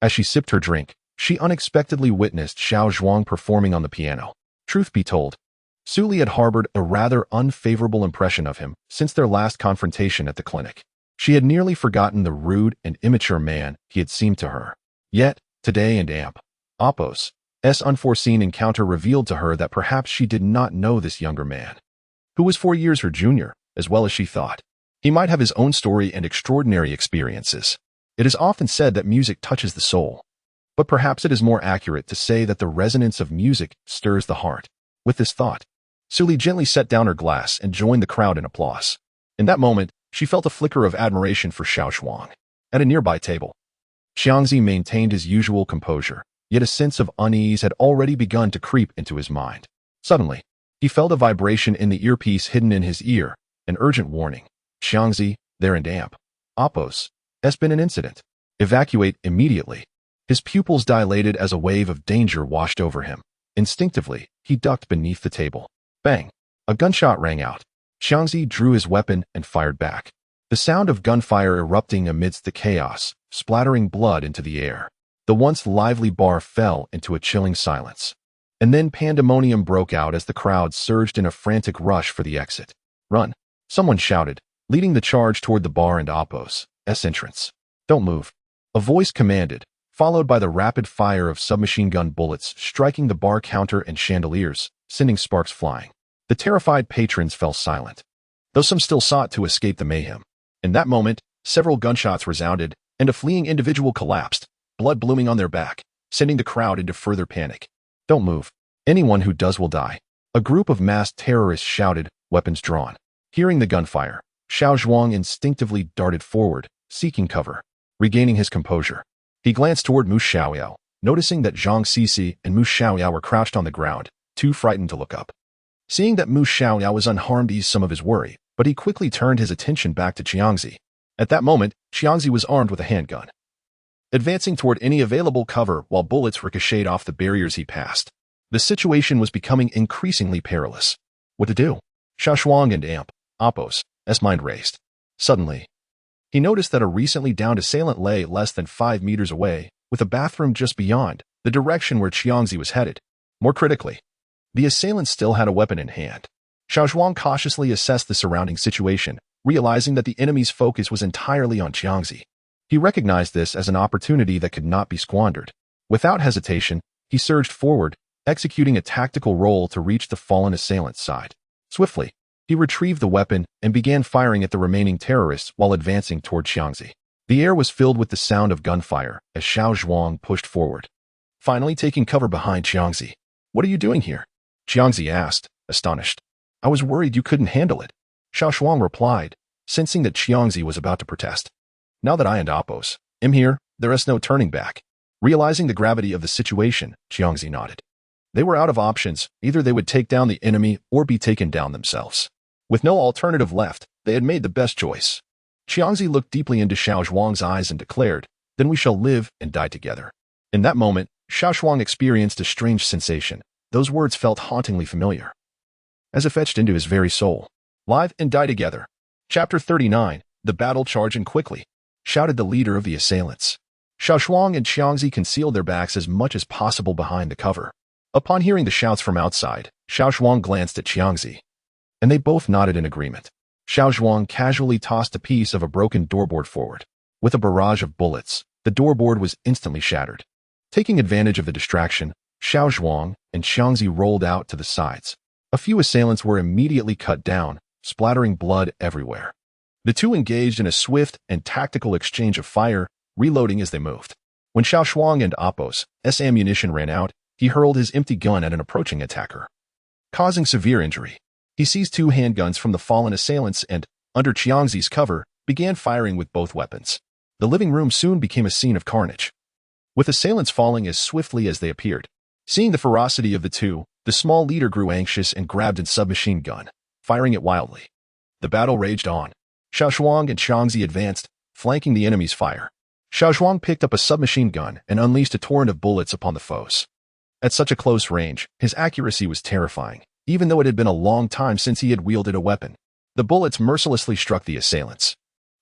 as she sipped her drink, she unexpectedly witnessed Xiao Zhuang performing on the piano. Truth be told, Su Li had harbored a rather unfavorable impression of him since their last confrontation at the clinic. She had nearly forgotten the rude and immature man he had seemed to her. Yet, today in Oppos's unforeseen encounter revealed to her that perhaps she did not know this younger man, who was 4 years her junior, as well as she thought. He might have his own story and extraordinary experiences. It is often said that music touches the soul, but perhaps it is more accurate to say that the resonance of music stirs the heart. With this thought, Su Li gently set down her glass and joined the crowd in applause. In that moment, she felt a flicker of admiration for Xiao Zhuang. At a nearby table, Xiangzi maintained his usual composure, yet a sense of unease had already begun to creep into his mind. Suddenly, he felt a vibration in the earpiece hidden in his ear, an urgent warning. Xiangzi, there in Oppos's been an incident. Evacuate immediately. His pupils dilated as a wave of danger washed over him. Instinctively, he ducked beneath the table. Bang! A gunshot rang out. Xiangzi drew his weapon and fired back. The sound of gunfire erupting amidst the chaos, splattering blood into the air. The once lively bar fell into a chilling silence. And then pandemonium broke out as the crowd surged in a frantic rush for the exit. Run! Someone shouted, leading the charge toward the bar and Oppos's entrance. Don't move. A voice commanded, followed by the rapid fire of submachine gun bullets striking the bar counter and chandeliers, sending sparks flying. The terrified patrons fell silent, though some still sought to escape the mayhem. In that moment, several gunshots resounded, and a fleeing individual collapsed, blood blooming on their back, sending the crowd into further panic. Don't move. Anyone who does will die. A group of masked terrorists shouted, weapons drawn. Hearing the gunfire, Xiao Zhuang instinctively darted forward, seeking cover. Regaining his composure, he glanced toward Mu Xiaoyao, noticing that Zhang Sisi and Mu Xiaoyao were crouched on the ground, too frightened to look up. Seeing that Mu Xiaoyao was unharmed eased some of his worry, but he quickly turned his attention back to Xiangzi. At that moment, Xiangzi was armed with a handgun, advancing toward any available cover while bullets ricocheted off the barriers he passed. The situation was becoming increasingly perilous. What to do? Xiao Zhuang and Oppos's mind raced. Suddenly, he noticed that a recently downed assailant lay less than 5 meters away, with a bathroom just beyond, the direction where Xiangzi was headed. More critically, the assailant still had a weapon in hand. Xiao Zhuang cautiously assessed the surrounding situation, realizing that the enemy's focus was entirely on Xiangzi. He recognized this as an opportunity that could not be squandered. Without hesitation, he surged forward, executing a tactical roll to reach the fallen assailant's side. Swiftly, he retrieved the weapon and began firing at the remaining terrorists while advancing toward Xiangzi. The air was filled with the sound of gunfire as Xiao Zhuang pushed forward, finally taking cover behind Xiangzi. What are you doing here? Xiangzi asked, astonished. I was worried you couldn't handle it. Xiao Zhuang replied, sensing that Xiangzi was about to protest. Now that I and Oppos's am here, there is no turning back. Realizing the gravity of the situation, Xiangzi nodded. They were out of options. Either they would take down the enemy or be taken down themselves. With no alternative left, they had made the best choice. Xiangzi looked deeply into Xiao Zhuang's eyes and declared, then we shall live and die together. In that moment, Xiao Zhuang experienced a strange sensation. Those words felt hauntingly familiar, as if etched into his very soul. Live and die together. Chapter 39, The Battle Charging Quickly, shouted the leader of the assailants. Xiao Zhuang and Xiangzi concealed their backs as much as possible behind the cover. Upon hearing the shouts from outside, Xiao Zhuang glanced at Xiangzi, and they both nodded in agreement. Xiao Zhuang casually tossed a piece of a broken doorboard forward. With a barrage of bullets, the doorboard was instantly shattered. Taking advantage of the distraction, Xiao Zhuang and Xiangzi rolled out to the sides. A few assailants were immediately cut down, splattering blood everywhere. The two engaged in a swift and tactical exchange of fire, reloading as they moved. When Xiao Zhuang and Oppos's ammunition ran out, he hurled his empty gun at an approaching attacker, causing severe injury. He seized 2 handguns from the fallen assailants and, under Xiangzi's cover, began firing with both weapons. The living room soon became a scene of carnage, with assailants falling as swiftly as they appeared. Seeing the ferocity of the two, the small leader grew anxious and grabbed his submachine gun, firing it wildly. The battle raged on. Xiao Zhuang and Xiangzi advanced, flanking the enemy's fire. Xiao Zhuang picked up a submachine gun and unleashed a torrent of bullets upon the foes. At such a close range, his accuracy was terrifying, even though it had been a long time since he had wielded a weapon. The bullets mercilessly struck the assailants,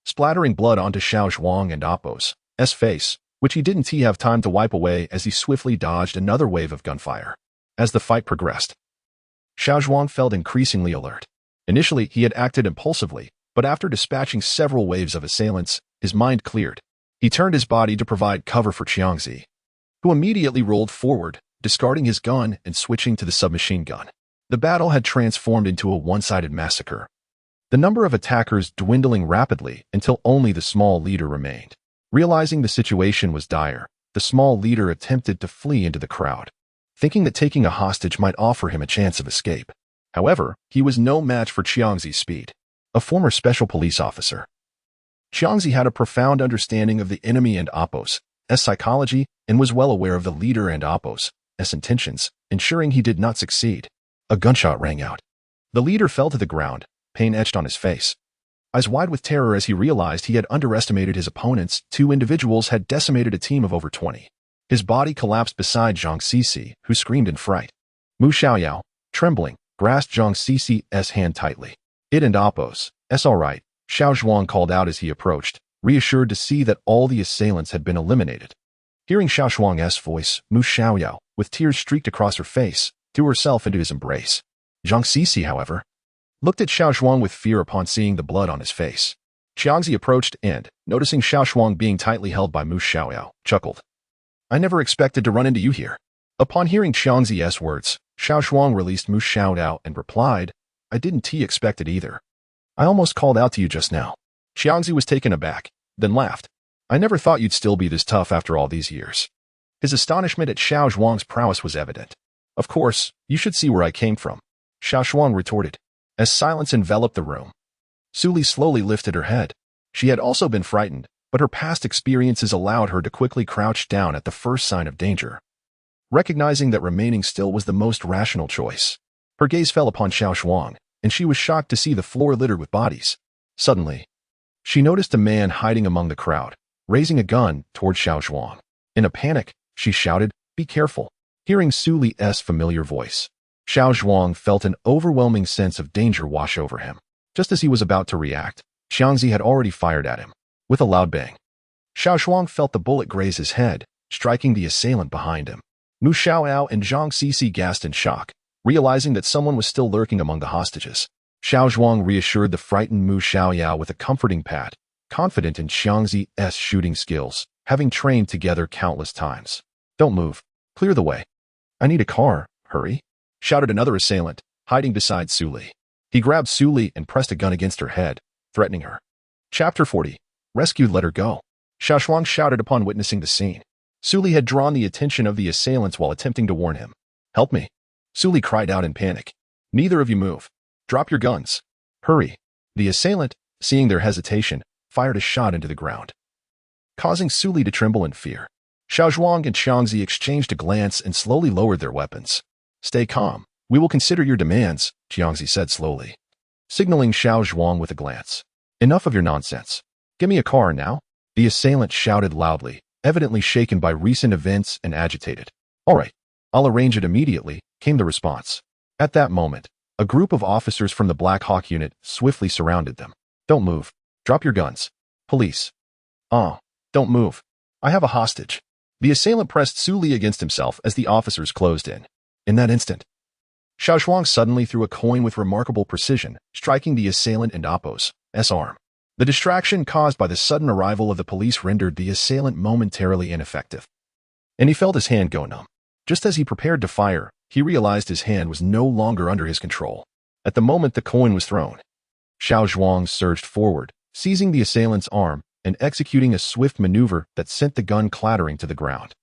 splattering blood onto Xiao Zhuang and Appo's face, which he didn't have time to wipe away as he swiftly dodged another wave of gunfire. As the fight progressed, Xiao Zhuang felt increasingly alert. Initially, he had acted impulsively, but after dispatching several waves of assailants, his mind cleared. He turned his body to provide cover for Xiangzi, who immediately rolled forward, discarding his gun and switching to the submachine gun. The battle had transformed into a one-sided massacre, the number of attackers dwindling rapidly until only the small leader remained. Realizing the situation was dire, the small leader attempted to flee into the crowd, thinking that taking a hostage might offer him a chance of escape. However, he was no match for Xiangzi's speed. A former special police officer, Xiangzi had a profound understanding of the enemy and Appo's psychology and was well aware of the leader and Appo's intentions, ensuring he did not succeed. A gunshot rang out. The leader fell to the ground, pain etched on his face, eyes wide with terror as he realized he had underestimated his opponents. Two individuals had decimated a team of over 20. His body collapsed beside Zhang Cici, who screamed in fright. Mu Xiaoyao, trembling, grasped Zhang Cici's hand tightly. It and Appo's all right, Xiao Zhuang called out as he approached, reassured to see that all the assailants had been eliminated. Hearing Xiao Zhuang's voice, Mu Xiaoyao, with tears streaked across her face, threw herself into his embrace. Zhang Cici, however, looked at Xiao Zhuang with fear upon seeing the blood on his face. Xiangzi approached and, noticing Xiao Zhuang being tightly held by Mu Xiaoyao, chuckled. I never expected to run into you here. Upon hearing Xiangzi's words, Xiao Zhuang released Mu Xiaoyao and replied, I didn't expect it either. I almost called out to you just now. Xiangzi was taken aback, then laughed. I never thought you'd still be this tough after all these years. His astonishment at Xiao Zhuang's prowess was evident. Of course, you should see where I came from, Xiao Zhuang retorted. As silence enveloped the room, Suli slowly lifted her head. She had also been frightened, but her past experiences allowed her to quickly crouch down at the first sign of danger, recognizing that remaining still was the most rational choice. Her gaze fell upon Xiao Zhuang, and she was shocked to see the floor littered with bodies. Suddenly, she noticed a man hiding among the crowd, raising a gun toward Xiao Zhuang. In a panic, she shouted, Be careful. Hearing Suli's familiar voice, Xiao Zhuang felt an overwhelming sense of danger wash over him. Just as he was about to react, Xiangzi had already fired at him. With a loud bang, Xiao Zhuang felt the bullet graze his head, striking the assailant behind him. Mu Xiaoyao and Zhang Cici gasped in shock, realizing that someone was still lurking among the hostages. Xiao Zhuang reassured the frightened Mu Xiaoyao with a comforting pat, confident in Xiangzi's shooting skills, having trained together countless times. Don't move. Clear the way. I need a car. Hurry, shouted another assailant, hiding beside Suli. He grabbed Suli and pressed a gun against her head, threatening her. Chapter 40. Rescued, let her go. Xiao Zhuang shouted upon witnessing the scene. Suli had drawn the attention of the assailants while attempting to warn him. Help me. Suli cried out in panic. Neither of you move. Drop your guns. Hurry. The assailant, seeing their hesitation, fired a shot into the ground, causing Suli to tremble in fear. Xiao Zhuang and Xiangzi exchanged a glance and slowly lowered their weapons. Stay calm. We will consider your demands, Xiangzi said slowly, signaling Xiao Zhuang with a glance. Enough of your nonsense. Give me a car now. The assailant shouted loudly, evidently shaken by recent events and agitated. All right, I'll arrange it immediately, came the response. At that moment, a group of officers from the Black Hawk unit swiftly surrounded them. Don't move. Drop your guns. Police. Don't move. I have a hostage. The assailant pressed Suli against himself as the officers closed in. In that instant, Xiao Zhuang suddenly threw a coin with remarkable precision, striking the assailant in Appo's arm. The distraction caused by the sudden arrival of the police rendered the assailant momentarily ineffective, and he felt his hand go numb. Just as he prepared to fire, he realized his hand was no longer under his control. At the moment the coin was thrown, Xiao Zhuang surged forward, seizing the assailant's arm and executing a swift maneuver that sent the gun clattering to the ground.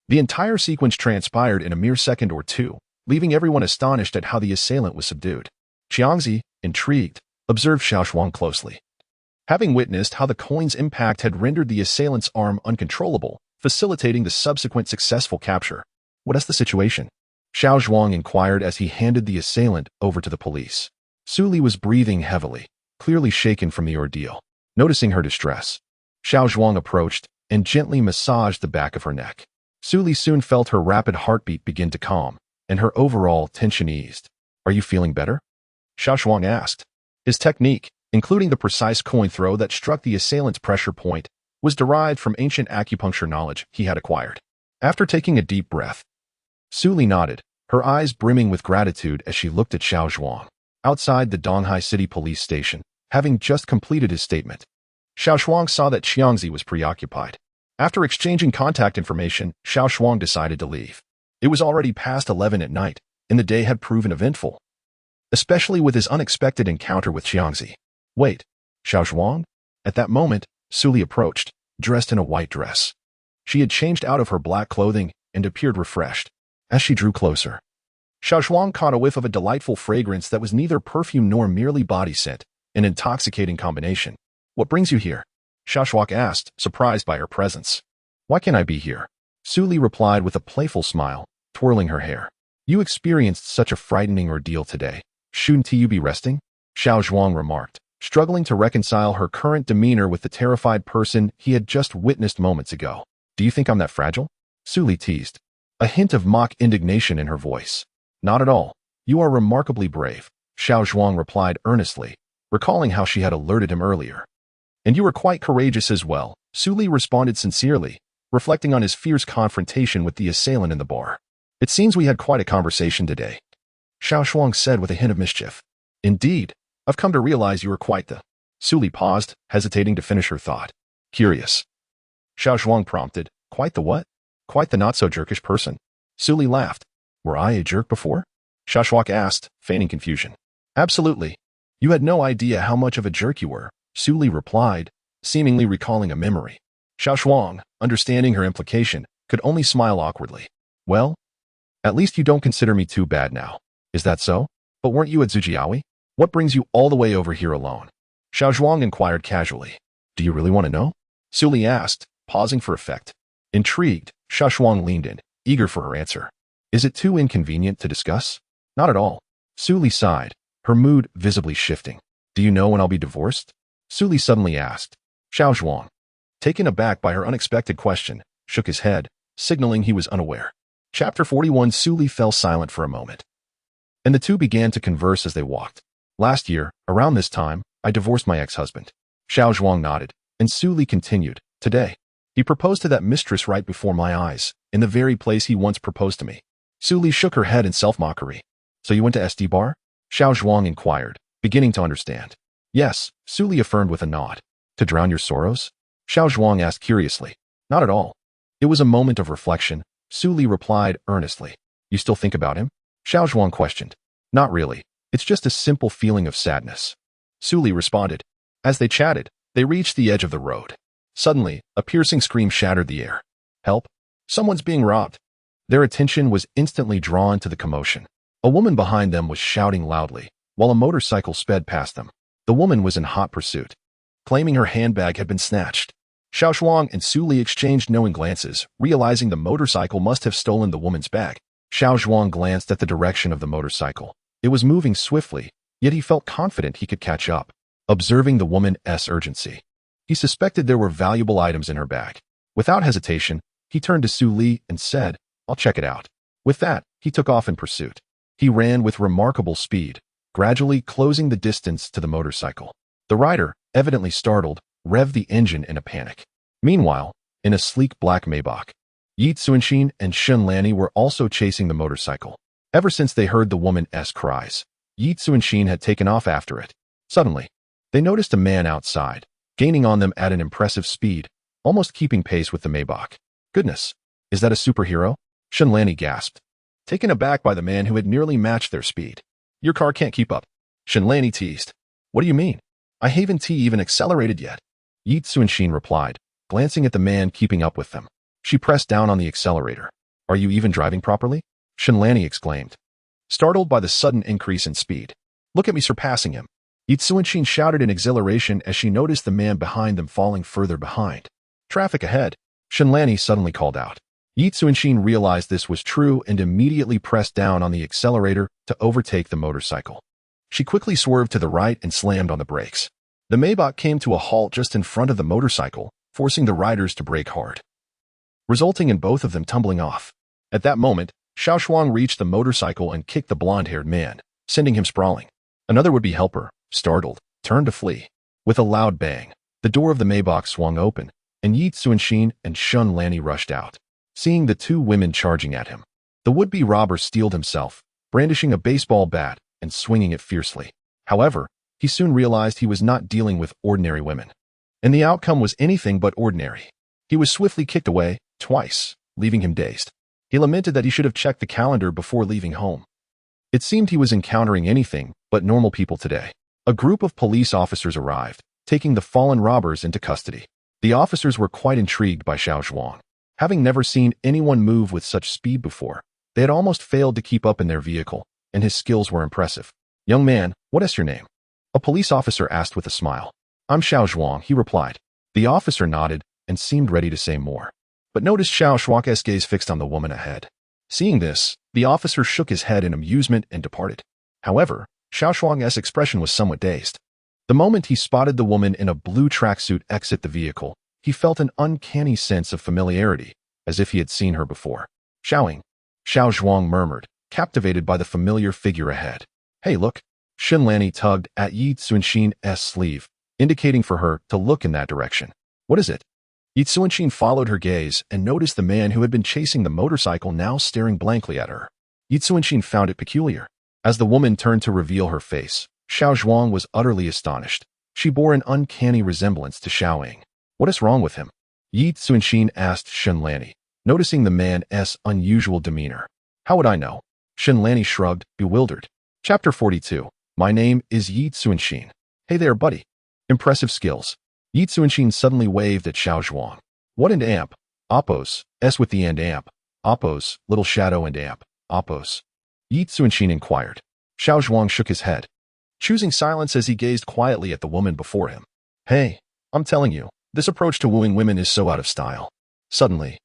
The entire sequence transpired in a mere second or two, leaving everyone astonished at how the assailant was subdued. Xiangzi, intrigued, observed Xiao Zhuang closely. Having witnessed how the coin's impact had rendered the assailant's arm uncontrollable, facilitating the subsequent successful capture. What is the situation? Xiao Zhuang inquired as he handed the assailant over to the police. Suli was breathing heavily, clearly shaken from the ordeal. Noticing her distress, Xiao Zhuang approached, and gently massaged the back of her neck. Su Li soon felt her rapid heartbeat begin to calm, and her overall tension eased. "Are you feeling better?" Xiao Zhuang asked. His technique, including the precise coin throw that struck the assailant's pressure point, was derived from ancient acupuncture knowledge he had acquired. After taking a deep breath, Su Li nodded, her eyes brimming with gratitude as she looked at Xiao Zhuang. Outside the Donghai City police station, having just completed his statement, Xiao Zhuang saw that Xiangzi was preoccupied. After exchanging contact information, Xiao Zhuang decided to leave. It was already past 11 at night, and the day had proven eventful, especially with his unexpected encounter with Xiangzi. "Wait, Xiao Zhuang?" At that moment, Su Li approached, dressed in a white dress. She had changed out of her black clothing and appeared refreshed. As she drew closer, Xiao Zhuang caught a whiff of a delightful fragrance that was neither perfume nor merely body scent, an intoxicating combination. "What brings you here?" Xiao Zhuang asked, surprised by her presence. "Why can't I be here?" Su Li replied with a playful smile, twirling her hair. "You experienced such a frightening ordeal today. Shouldn't you be resting?" Xiao Zhuang remarked, struggling to reconcile her current demeanor with the terrified person he had just witnessed moments ago. "Do you think I'm that fragile?" Su Li teased, a hint of mock indignation in her voice. "Not at all. You are remarkably brave," Xiao Zhuang replied earnestly, recalling how she had alerted him earlier. "And you were quite courageous as well," Su Li responded sincerely, reflecting on his fierce confrontation with the assailant in the bar. "It seems we had quite a conversation today," Xiao Zhuang said with a hint of mischief. "Indeed, I've come to realize you are quite the—" Su Li paused, hesitating to finish her thought. "Curious," Xiao Zhuang prompted. "Quite the what?" "Quite the not-so-jerkish person." Su Li laughed. "Were I a jerk before?" Xiao Zhuang asked, feigning confusion. "Absolutely. You had no idea how much of a jerk you were," Su Li replied, seemingly recalling a memory. Xiao Zhuang, understanding her implication, could only smile awkwardly. "Well, at least you don't consider me too bad now. Is that so? But weren't you at Zujiawi? What brings you all the way over here alone?" Xiao Zhuang inquired casually. "Do you really want to know?" Su Li asked, pausing for effect. Intrigued, Xiao Zhuang leaned in, eager for her answer. "Is it too inconvenient to discuss?" "Not at all." Su Li sighed, her mood visibly shifting. "Do you know when I'll be divorced?" Su Li suddenly asked. Xiao Zhuang, taken aback by her unexpected question, shook his head, signaling he was unaware. Chapter 41. Su Li fell silent for a moment, and the two began to converse as they walked. "Last year, around this time, I divorced my ex-husband." Xiao Zhuang nodded, and Su Li continued. "Today, he proposed to that mistress right before my eyes, in the very place he once proposed to me." Su Li shook her head in self-mockery. "So you went to SD bar?" Xiao Zhuang inquired, beginning to understand. "Yes," Su Li affirmed with a nod. "To drown your sorrows?" Xiao Zhuang asked curiously. "Not at all." It was a moment of reflection. Su Li replied earnestly. "You still think about him?" Xiao Zhuang questioned. "Not really. It's just a simple feeling of sadness," Su Li responded. As they chatted, they reached the edge of the road. Suddenly, a piercing scream shattered the air. "Help! Someone's being robbed!" Their attention was instantly drawn to the commotion. A woman behind them was shouting loudly, while a motorcycle sped past them. The woman was in hot pursuit, claiming her handbag had been snatched. Xiao Zhuang and Su Li exchanged knowing glances, realizing the motorcycle must have stolen the woman's bag. Xiao Zhuang glanced at the direction of the motorcycle. It was moving swiftly, yet he felt confident he could catch up. Observing the woman's urgency, he suspected there were valuable items in her bag. Without hesitation, he turned to Su Li and said, "I'll check it out." With that, he took off in pursuit. He ran with remarkable speed, gradually closing the distance to the motorcycle. The rider, evidently startled, revved the engine in a panic. Meanwhile, in a sleek black Maybach, Yi Xuanxin and Shen Lanny were also chasing the motorcycle. Ever since they heard the woman's cries, Yi Xuanxin had taken off after it. Suddenly, they noticed a man outside, gaining on them at an impressive speed, almost keeping pace with the Maybach. "Goodness, is that a superhero?" Shen Lanny gasped, taken aback by the man who had nearly matched their speed. "Your car can't keep up," Shen Lanny teased. "What do you mean? I haven't even accelerated yet," Yi Xuanxin replied, glancing at the man keeping up with them. She pressed down on the accelerator. "Are you even driving properly?" Shen Lanny exclaimed, startled by the sudden increase in speed. "Look at me surpassing him," Yi Xuanxin shouted in exhilaration as she noticed the man behind them falling further behind. "Traffic ahead," Shen Lanny suddenly called out. Yi Xuanxin realized this was true and immediately pressed down on the accelerator to overtake the motorcycle. She quickly swerved to the right and slammed on the brakes. The Maybach came to a halt just in front of the motorcycle, forcing the riders to brake hard, resulting in both of them tumbling off. At that moment, Xiao Zhuang reached the motorcycle and kicked the blonde-haired man, sending him sprawling. Another would-be helper, startled, turned to flee. With a loud bang, the door of the Maybach swung open, and Yi Xuanxin and Shun Lanny rushed out. Seeing the two women charging at him, the would-be robber steeled himself, brandishing a baseball bat and swinging it fiercely. However, he soon realized he was not dealing with ordinary women, and the outcome was anything but ordinary. He was swiftly kicked away, twice, leaving him dazed. He lamented that he should have checked the calendar before leaving home. It seemed he was encountering anything but normal people today. A group of police officers arrived, taking the fallen robbers into custody. The officers were quite intrigued by Xiao Zhuang. Having never seen anyone move with such speed before, they had almost failed to keep up in their vehicle, and his skills were impressive. "Young man, what is your name?" a police officer asked with a smile. "I'm Xiao Zhuang," he replied. The officer nodded and seemed ready to say more, but noticed Xiao Zhuang's gaze fixed on the woman ahead. Seeing this, the officer shook his head in amusement and departed. However, Xiao Zhuang's expression was somewhat dazed. The moment he spotted the woman in a blue tracksuit exit the vehicle, he felt an uncanny sense of familiarity, as if he had seen her before. "Xiao Zhuang murmured, captivated by the familiar figure ahead. "Hey, look." Shun Lanny tugged at Yi Xuanxin's sleeve, indicating for her to look in that direction. "What is it?" Yi Xuanxin followed her gaze and noticed the man who had been chasing the motorcycle now staring blankly at her. Yi Xuanxin found it peculiar. As the woman turned to reveal her face, Xiao Zhuang was utterly astonished. She bore an uncanny resemblance to Xiaoying. "What is wrong with him?" Yi Xuanxin asked Shun Lanny, noticing the man's unusual demeanor. "How would I know?" Shun Lanny shrugged, bewildered. Chapter 42. My name is Yi Xuanxin. "Hey there, buddy." Impressive skills. Yi Xuanxin suddenly waved at Xiao Zhuang. "What and amp?" "Oppos, S with the and amp. Oppos, little shadow and amp. Oppos." Yi Xuanxin inquired. Xiao Zhuang shook his head, choosing silence as he gazed quietly at the woman before him. "Hey, I'm telling you, this approach to wooing women is so out of style." Suddenly,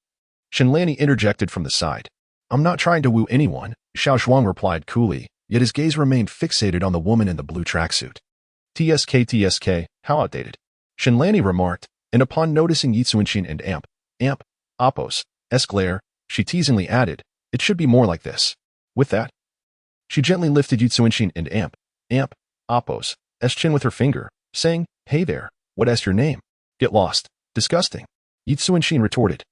Shun Lanny interjected from the side. "I'm not trying to woo anyone," Xiao Zhuang replied coolly, yet his gaze remained fixated on the woman in the blue tracksuit. TSK, how outdated," Shun Lanny remarked, and upon noticing Yi Xuanxin and amp, Oppos, S glare, she teasingly added, "It should be more like this." With that, she gently lifted Yi Xuanxin and amp, Oppos, S chin with her finger, saying, "Hey there, what is your name?" "Get lost. Disgusting," Yi Xuanxin retorted,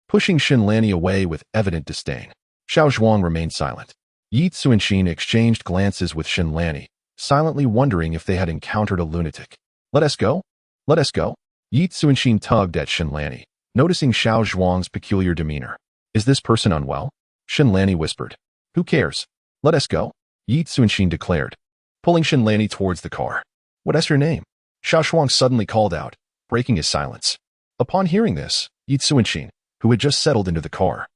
pushing Shun Lanny away with evident disdain. Xiao Zhuang remained silent. Yi Xuanxin exchanged glances with Shun Lanny, silently wondering if they had encountered a lunatic. Let us go? Let us go?" Yi Xuanxin tugged at Shun Lanny, noticing Xiao Zhuang's peculiar demeanor. "Is this person unwell?" Shun Lanny whispered. "Who cares? Let us go," Yi Xuanxin declared, pulling Shun Lanny towards the car. "What is your name?" Xiao Zhuang suddenly called out, breaking his silence. Upon hearing this, Yi Xuanxin, who had just settled into the car,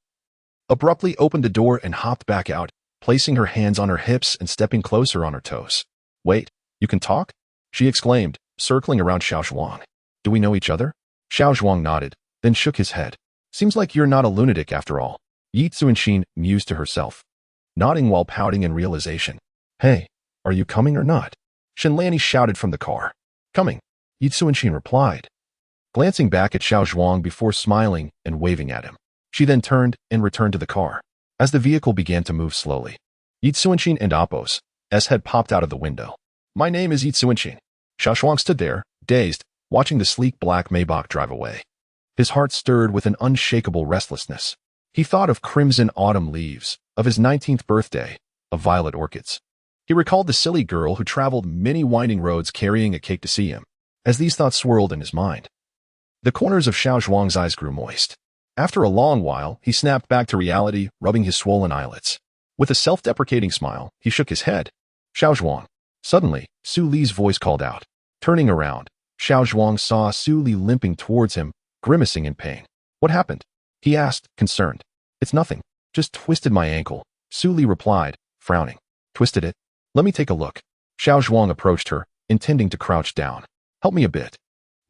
abruptly opened the door and hopped back out, placing her hands on her hips and stepping closer on her toes. "Wait, you can talk?" she exclaimed, circling around Xiao Zhuang. "Do we know each other?" Xiao Zhuang nodded, then shook his head. "Seems like you're not a lunatic after all," Yi Xuanxin mused to herself, nodding while pouting in realization. "Hey, are you coming or not?" Shun Lanny shouted from the car. "Coming," Yi Xuanxin replied, glancing back at Xiao Zhuang before smiling and waving at him. She then turned and returned to the car. As the vehicle began to move slowly, Yi Xuanxin and Oppos' head popped out of the window. "My name is Yi Xuanxin." Xiao Zhuang stood there, dazed, watching the sleek black Maybach drive away. His heart stirred with an unshakable restlessness. He thought of crimson autumn leaves, of his 19th birthday, of violet orchids. He recalled the silly girl who traveled many winding roads carrying a cake to see him. As these thoughts swirled in his mind, the corners of Xiao Zhuang's eyes grew moist. After a long while, he snapped back to reality, rubbing his swollen eyelids. With a self-deprecating smile, he shook his head. "Xiao Zhuang." Suddenly, Su Li's voice called out. Turning around, Xiao Zhuang saw Su Li limping towards him, grimacing in pain. "What happened?" he asked, concerned. "It's nothing. Just twisted my ankle," Su Li replied, frowning. "Twisted it? Let me take a look." Xiao Zhuang approached her, intending to crouch down. "Help me a bit."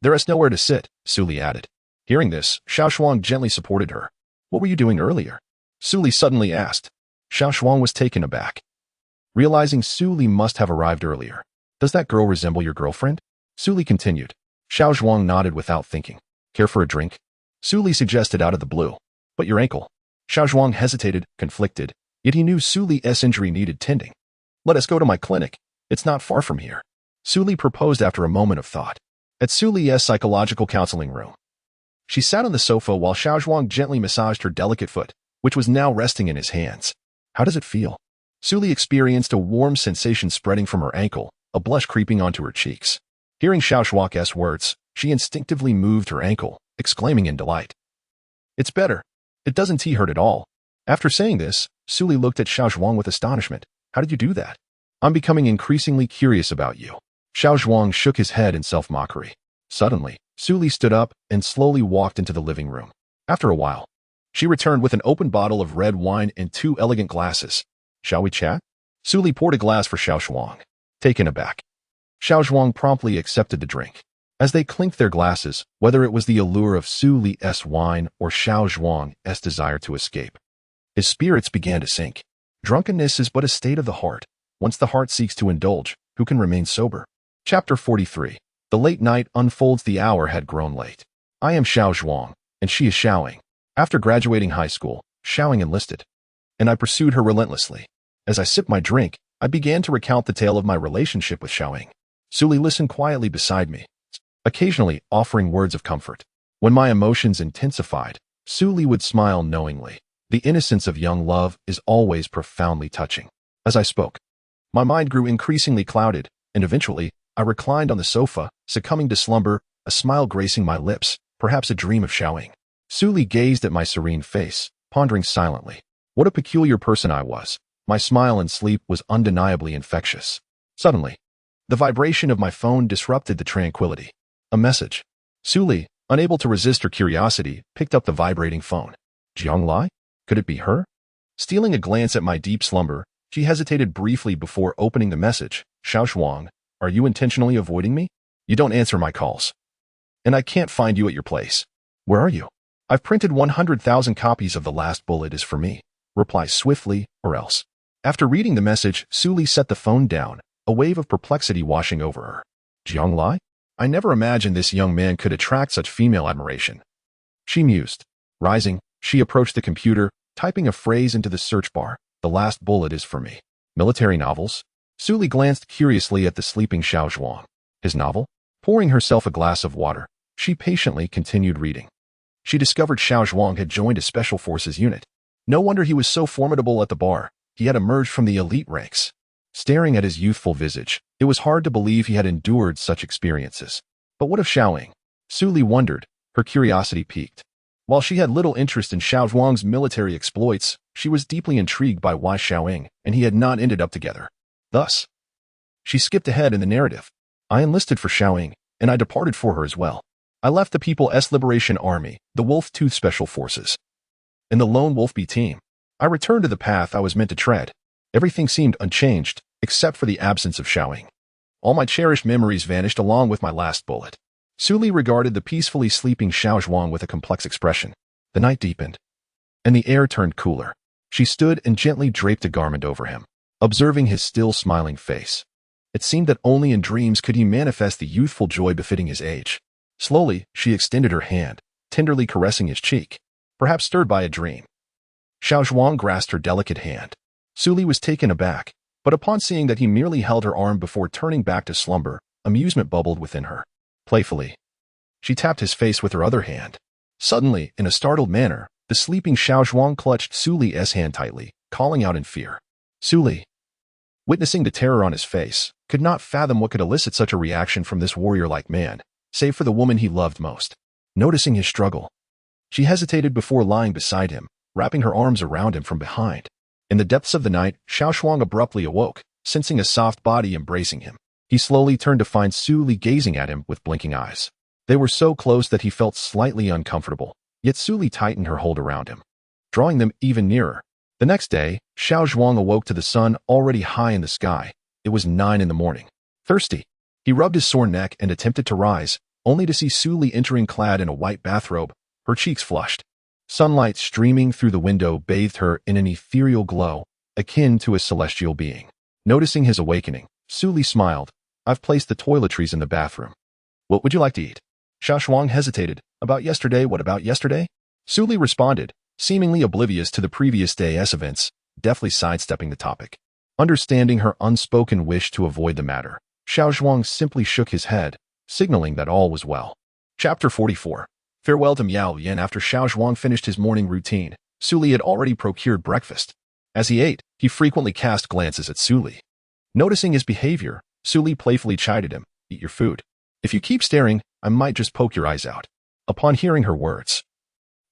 "There is nowhere to sit," Su Li added. Hearing this, Xiao Zhuang gently supported her. "What were you doing earlier?" Su Li suddenly asked. Xiao Zhuang was taken aback, realizing Su Li must have arrived earlier. "Does that girl resemble your girlfriend?" Su Li continued. Xiao Zhuang nodded without thinking. Care for a drink? Su Li suggested out of the blue. But your ankle. Xiao Zhuang hesitated, conflicted, yet he knew Su Li's injury needed tending. Let us go to my clinic. It's not far from here. Su Li proposed after a moment of thought. At Su Li's psychological counseling room. She sat on the sofa while Xiao Zhuang gently massaged her delicate foot, which was now resting in his hands. How does it feel? Su Li experienced a warm sensation spreading from her ankle, a blush creeping onto her cheeks. Hearing Xiao Zhuang's words, she instinctively moved her ankle, exclaiming in delight. It's better. It doesn't hurt at all. After saying this, Su Li looked at Xiao Zhuang with astonishment. How did you do that? I'm becoming increasingly curious about you. Xiao Zhuang shook his head in self-mockery. Suddenly, Su Li stood up and slowly walked into the living room. After a while, she returned with an open bottle of red wine and 2 elegant glasses. Shall we chat? Su Li poured a glass for Xiao Zhuang. Taken aback, Xiao Zhuang promptly accepted the drink. As they clinked their glasses, whether it was the allure of Su Li's wine or Xiao Zhuang's desire to escape, his spirits began to sink. Drunkenness is but a state of the heart. Once the heart seeks to indulge, who can remain sober? Chapter 43. The late night unfolds. The hour had grown late. I am Xiao Zhuang, and she is Xiaoying. After graduating high school, Xiaoying enlisted, and I pursued her relentlessly. As I sipped my drink, I began to recount the tale of my relationship with Xiaoying. Su Li listened quietly beside me, occasionally offering words of comfort. When my emotions intensified, Su Li would smile knowingly. The innocence of young love is always profoundly touching. As I spoke, my mind grew increasingly clouded, and eventually, I reclined on the sofa, succumbing to slumber, a smile gracing my lips, perhaps a dream of Xiaoying. Su Li gazed at my serene face, pondering silently. What a peculiar person I was. My smile in sleep was undeniably infectious. Suddenly, the vibration of my phone disrupted the tranquility. A message. Su Li, unable to resist her curiosity, picked up the vibrating phone. Jiang Lai? Could it be her? Stealing a glance at my deep slumber, she hesitated briefly before opening the message. Xiao Zhuang, are you intentionally avoiding me? You don't answer my calls. And I can't find you at your place. Where are you? I've printed 100,000 copies of The Last Bullet is for me. Reply swiftly, or else. After reading the message, Su Li set the phone down, a wave of perplexity washing over her. Jiang Lai? I never imagined this young man could attract such female admiration. She mused. Rising, she approached the computer, typing a phrase into the search bar. The Last Bullet is for me. Military novels? Su Li glanced curiously at the sleeping Xiao Zhuang. His novel? Pouring herself a glass of water, she patiently continued reading. She discovered Xiao Zhuang had joined a special forces unit. No wonder he was so formidable at the bar. He had emerged from the elite ranks. Staring at his youthful visage, it was hard to believe he had endured such experiences. But what of Xiaoying? Su Li wondered, her curiosity piqued. While she had little interest in Xiao Zhuang's military exploits, she was deeply intrigued by why Xiaoying and he had not ended up together. Thus, she skipped ahead in the narrative. I enlisted for Xiaoying, and I departed for her as well. I left the People's Liberation Army, the Wolf Tooth Special Forces, and the Lone Wolf B team. I returned to the path I was meant to tread. Everything seemed unchanged, except for the absence of Xiaoying. All my cherished memories vanished along with my last bullet. Su Li regarded the peacefully sleeping Xiao Zhuang with a complex expression. The night deepened, and the air turned cooler. She stood and gently draped a garment over him, observing his still smiling face. It seemed that only in dreams could he manifest the youthful joy befitting his age. Slowly, she extended her hand, tenderly caressing his cheek, perhaps stirred by a dream. Xiao Zhuang grasped her delicate hand. Su Li was taken aback, but upon seeing that he merely held her arm before turning back to slumber, amusement bubbled within her. Playfully, she tapped his face with her other hand. Suddenly, in a startled manner, the sleeping Xiao Zhuang clutched Su Li's hand tightly, calling out in fear. Su Li, witnessing the terror on his face, could not fathom what could elicit such a reaction from this warrior-like man, save for the woman he loved most. Noticing his struggle, she hesitated before lying beside him, wrapping her arms around him from behind. In the depths of the night, Xiao Zhuang abruptly awoke, sensing a soft body embracing him. He slowly turned to find Su Li gazing at him with blinking eyes. They were so close that he felt slightly uncomfortable, yet Su Li tightened her hold around him, drawing them even nearer. The next day, Xiao Zhuang awoke to the sun already high in the sky. It was 9 in the morning. Thirsty, he rubbed his sore neck and attempted to rise, only to see Su Li entering clad in a white bathrobe, her cheeks flushed. Sunlight streaming through the window bathed her in an ethereal glow, akin to a celestial being. Noticing his awakening, Su Li smiled. I've placed the toiletries in the bathroom. What would you like to eat? Xiao Zhuang hesitated. About yesterday, what about yesterday? Su Li responded, seemingly oblivious to the previous day's events, deftly sidestepping the topic. Understanding her unspoken wish to avoid the matter, Xiao Zhuang simply shook his head, signaling that all was well. Chapter 44. Farewell to Miao Yan. After Xiao Zhuang finished his morning routine, Su Li had already procured breakfast. As he ate, he frequently cast glances at Su Li. Noticing his behavior, Su Li playfully chided him, "Eat your food. If you keep staring, I might just poke your eyes out." Upon hearing her words,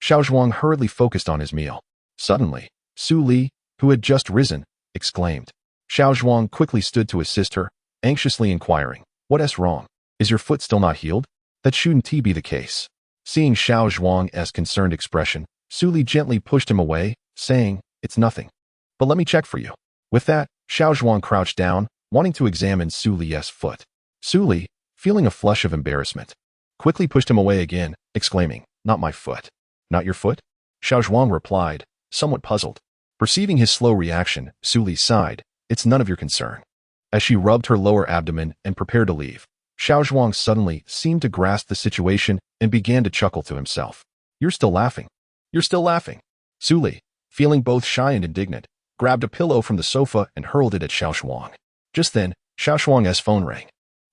Xiao Zhuang hurriedly focused on his meal. Suddenly, Su Li, who had just risen, exclaimed. Xiao Zhuang quickly stood to assist her, anxiously inquiring, "What's wrong? Is your foot still not healed? That shouldn't be the case." Seeing Xiao Zhuang's concerned expression, Su Li gently pushed him away, saying, "It's nothing. But let me check for you." With that, Xiao Zhuang crouched down, wanting to examine Su Li's foot. Su Li, feeling a flush of embarrassment, quickly pushed him away again, exclaiming, "Not my foot." "Not your foot?" Xiao Zhuang replied, somewhat puzzled. Perceiving his slow reaction, Su Li sighed, "It's none of your concern." As she rubbed her lower abdomen and prepared to leave, Xiao Zhuang suddenly seemed to grasp the situation and began to chuckle to himself. "You're still laughing. You're still laughing." Su Li, feeling both shy and indignant, grabbed a pillow from the sofa and hurled it at Xiao Zhuang. Just then, Xiao Zhuang's phone rang.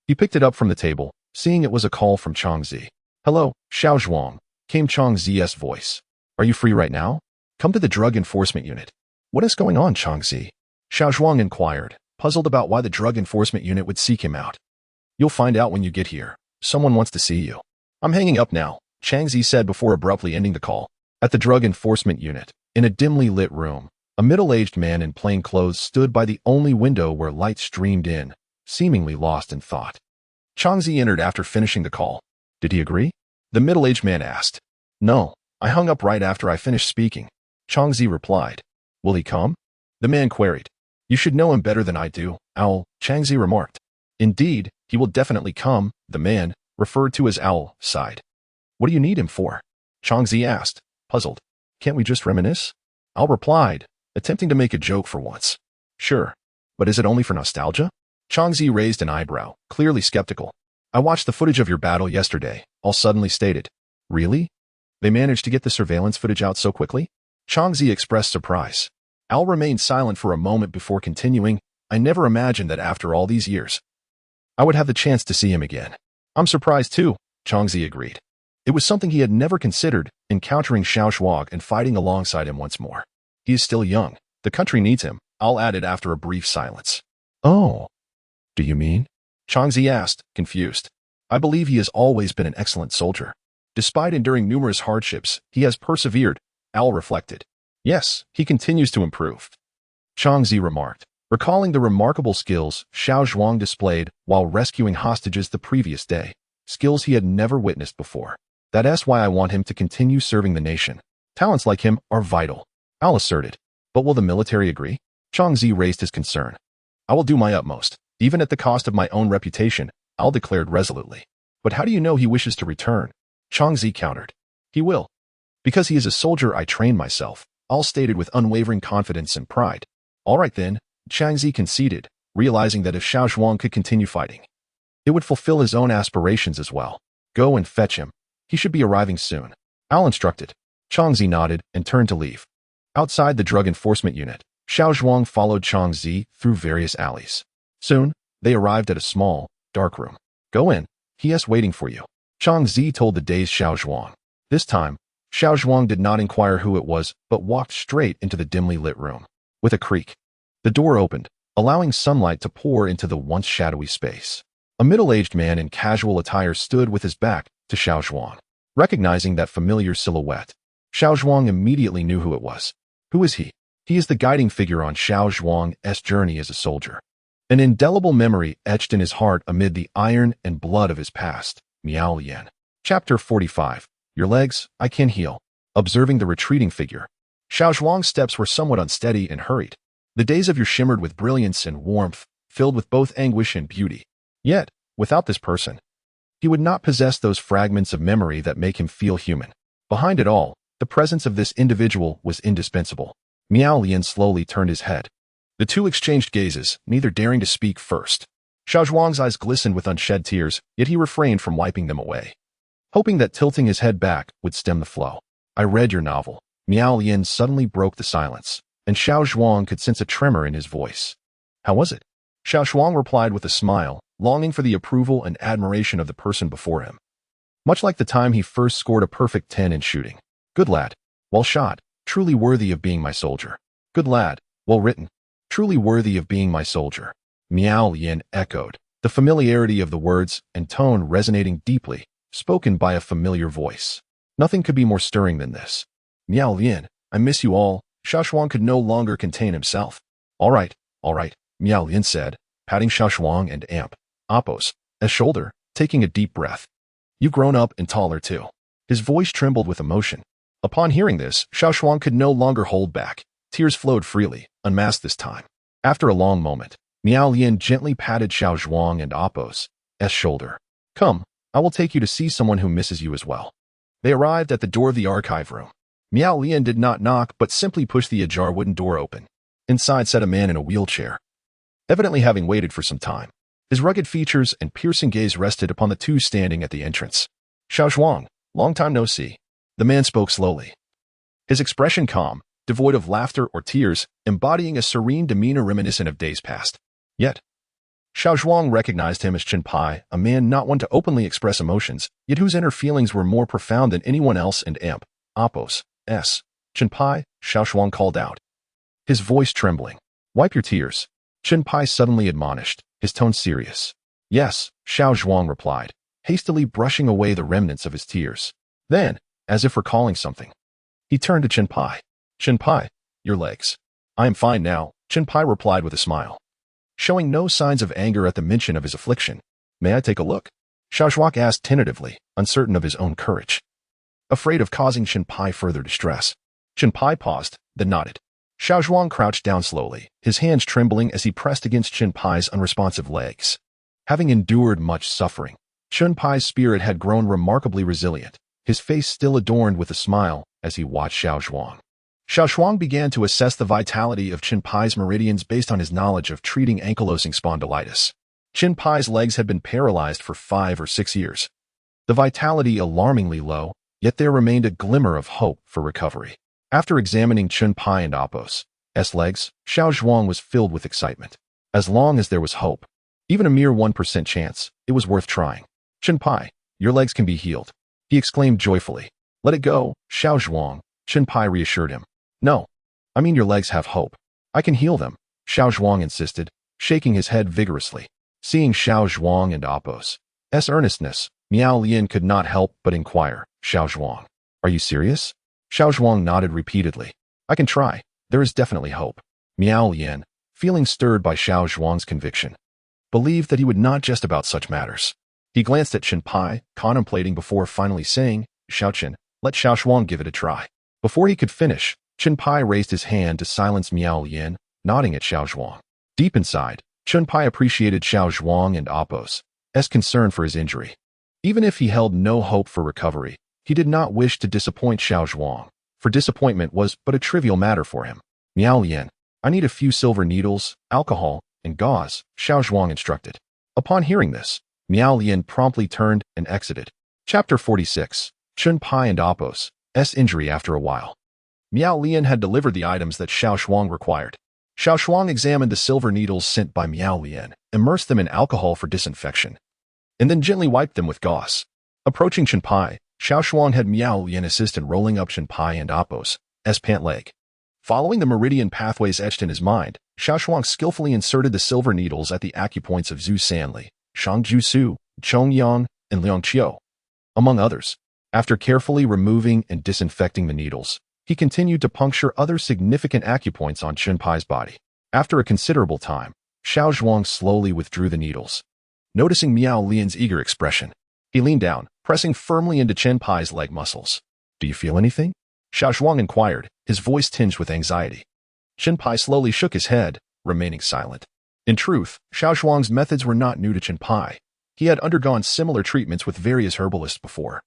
He picked it up from the table, seeing it was a call from Changzi. "Hello, Xiao Zhuang," came Changzi's voice. "Are you free right now? Come to the Drug Enforcement Unit." "What is going on, Changzi?" Xiao Zhuang inquired, puzzled about why the Drug Enforcement Unit would seek him out. "You'll find out when you get here. Someone wants to see you." "I'm hanging up now," Changzi said before abruptly ending the call. At the Drug Enforcement Unit, in a dimly lit room, a middle-aged man in plain clothes stood by the only window where light streamed in, seemingly lost in thought. Changzi entered after finishing the call. "Did he agree?" the middle-aged man asked. "No, I hung up right after I finished speaking," Changzi replied. "Will he come?" the man queried. "You should know him better than I do, Owl," Changzi remarked. "Indeed, he will definitely come," the man, referred to as Owl, sighed. "What do you need him for?" Changzi asked, puzzled. "Can't we just reminisce?" Owl replied, attempting to make a joke for once. "Sure, but is it only for nostalgia?" Changzi raised an eyebrow, clearly skeptical. "I watched the footage of your battle yesterday," Owl suddenly stated. "Really? They managed to get the surveillance footage out so quickly?" Changzi expressed surprise. Owl remained silent for a moment before continuing, "I never imagined that after all these years, I would have the chance to see him again." "I'm surprised too," Changzi agreed. It was something he had never considered, encountering Xiao Zhuang and fighting alongside him once more. "He is still young. The country needs him," Owl added after a brief silence. "Oh, do you mean?" Changzi asked, confused. "I believe he has always been an excellent soldier. Despite enduring numerous hardships, he has persevered," Owl reflected. "Yes, he continues to improve," Changzi remarked, recalling the remarkable skills Xiao Zhuang displayed while rescuing hostages the previous day, skills he had never witnessed before. "That's why I want him to continue serving the nation. Talents like him are vital," Owl asserted. "But will the military agree?" Changzi raised his concern. "I will do my utmost, even at the cost of my own reputation," Owl declared resolutely. "But how do you know he wishes to return?" Changzi countered. "He will. Because he is a soldier I trained myself," Owl stated with unwavering confidence and pride. "All right then," Changzi conceded, realizing that if Xiao Zhuang could continue fighting, it would fulfill his own aspirations as well. "Go and fetch him. He should be arriving soon," Owl instructed. Changzi nodded and turned to leave. Outside the Drug Enforcement Unit, Xiao Zhuang followed Changzi through various alleys. Soon, they arrived at a small, dark room. "Go in. He is waiting for you," Changzi told the dazed Xiao Zhuang. This time, Xiao Zhuang did not inquire who it was, but walked straight into the dimly lit room. With a creak, the door opened, allowing sunlight to pour into the once shadowy space. A middle-aged man in casual attire stood with his back to Xiao Zhuang. Recognizing that familiar silhouette, Xiao Zhuang immediately knew who it was. Who is he? He is the guiding figure on Xiao Zhuang's journey as a soldier. An indelible memory etched in his heart amid the iron and blood of his past. Miao Yan. Chapter 45. Your legs, I can heal. Observing the retreating figure, Xiao Zhuang's steps were somewhat unsteady and hurried. The days of yore shimmered with brilliance and warmth, filled with both anguish and beauty. Yet, without this person, he would not possess those fragments of memory that make him feel human. Behind it all, the presence of this individual was indispensable. Miao Yan slowly turned his head. The two exchanged gazes, neither daring to speak first. Xiao Zhuang's eyes glistened with unshed tears, yet he refrained from wiping them away. hoping that tilting his head back would stem the flow. I read your novel. Miao Lian suddenly broke the silence, and Xiao Zhuang could sense a tremor in his voice. How was it? Xiao Zhuang replied with a smile, longing for the approval and admiration of the person before him. Much like the time he first scored a perfect 10 in shooting. Good lad. Well shot. Truly worthy of being my soldier. Good lad. Well written. Truly worthy of being my soldier. Miao Lian echoed, the familiarity of the words and tone resonating deeply, spoken by a familiar voice. Nothing could be more stirring than this. Miao Lian, I miss you all. Xiao Zhuang could no longer contain himself. All right, Miao Lian said, patting Xiao Zhuang and Apos' shoulder, taking a deep breath. You've grown up and taller too. His voice trembled with emotion. Upon hearing this, Xiao Zhuang could no longer hold back. Tears flowed freely, unmasked this time. After a long moment, Miao Lian gently patted Xiao Zhuang and Apos' shoulder. Come, I will take you to see someone who misses you as well. They arrived at the door of the archive room. Miao Lian did not knock but simply pushed the ajar wooden door open. Inside sat a man in a wheelchair, evidently having waited for some time. His rugged features and piercing gaze rested upon the two standing at the entrance. Xiao Zhuang, long time no see. The man spoke slowly. His expression calm, devoid of laughter or tears, embodying a serene demeanor reminiscent of days past. Yet, Xiao Zhuang recognized him as Chen Pai, a man not one to openly express emotions, yet whose inner feelings were more profound than anyone else, and Apos' Chen Pai, Xiao Zhuang called out, his voice trembling. Wipe your tears. Chen Pai suddenly admonished, his tone serious. Yes, Xiao Zhuang replied, hastily brushing away the remnants of his tears. Then, as if recalling something, he turned to Chen Pai. Chen Pai, your legs. I am fine now, Chen Pai replied with a smile, showing no signs of anger at the mention of his affliction. May I take a look? Xiao Zhuang asked tentatively, uncertain of his own courage, afraid of causing Chen Pai further distress. Chen Pai paused, then nodded. Xiao Zhuang crouched down slowly, his hands trembling as he pressed against Chen Pai's unresponsive legs. Having endured much suffering, Chen Pai's spirit had grown remarkably resilient, his face still adorned with a smile as he watched Xiao Zhuang. Xiao Zhuang began to assess the vitality of Chen Pai's meridians based on his knowledge of treating ankylosing spondylitis. Chen Pai's legs had been paralyzed for 5 or 6 years. The vitality alarmingly low, yet there remained a glimmer of hope for recovery. After examining Chen Pai and Apos' legs, Xiao Zhuang was filled with excitement. As long as there was hope, even a mere 1% chance, it was worth trying. Chen Pai, your legs can be healed, he exclaimed joyfully. Let it go, Xiao Zhuang, Chen Pai reassured him. No, I mean your legs have hope. I can heal them, Xiao Zhuang insisted, shaking his head vigorously. Seeing Xiao Zhuang and Apos' earnestness, Miao Lian could not help but inquire, Xiao Zhuang, are you serious? Xiao Zhuang nodded repeatedly. I can try. There is definitely hope. Miao Lian, feeling stirred by Xiao Zhuang's conviction, believed that he would not jest about such matters. He glanced at Chen Pai, contemplating before finally saying, Xiao Chen, let Xiao Zhuang give it a try. Before he could finish, Chen Pai raised his hand to silence Miao Lian, nodding at Xiao Zhuang. Deep inside, Chen Pai appreciated Xiao Zhuang and Apos' concern for his injury. Even if he held no hope for recovery, he did not wish to disappoint Xiao Zhuang, for disappointment was but a trivial matter for him. Miao Lian, I need a few silver needles, alcohol, and gauze, Xiao Zhuang instructed. Upon hearing this, Miao Lian promptly turned and exited. Chapter 46, Chen Pai and Apos' injury after a while. Miao Lian had delivered the items that Xiao Zhuang required. Xiao Zhuang examined the silver needles sent by Miao Lian, immersed them in alcohol for disinfection, and then gently wiped them with gauze. Approaching Chen Pai, Xiao Zhuang had Miao Lian assist in rolling up Chen Pai and Apos' pant leg. Following the meridian pathways etched in his mind, Xiao Zhuang skillfully inserted the silver needles at the acupoints of Zhu Sanli, Shangju Su, Chongyang, and Liang Qiu, among others. After carefully removing and disinfecting the needles, he continued to puncture other significant acupoints on Chen Pai's body. After a considerable time, Xiao Zhuang slowly withdrew the needles. Noticing Miao Lian's eager expression, he leaned down, pressing firmly into Chen Pai's leg muscles. Do you feel anything? Xiao Zhuang inquired, his voice tinged with anxiety. Chen Pai slowly shook his head, remaining silent. In truth, Xiao Zhuang's methods were not new to Chen Pai. He had undergone similar treatments with various herbalists before,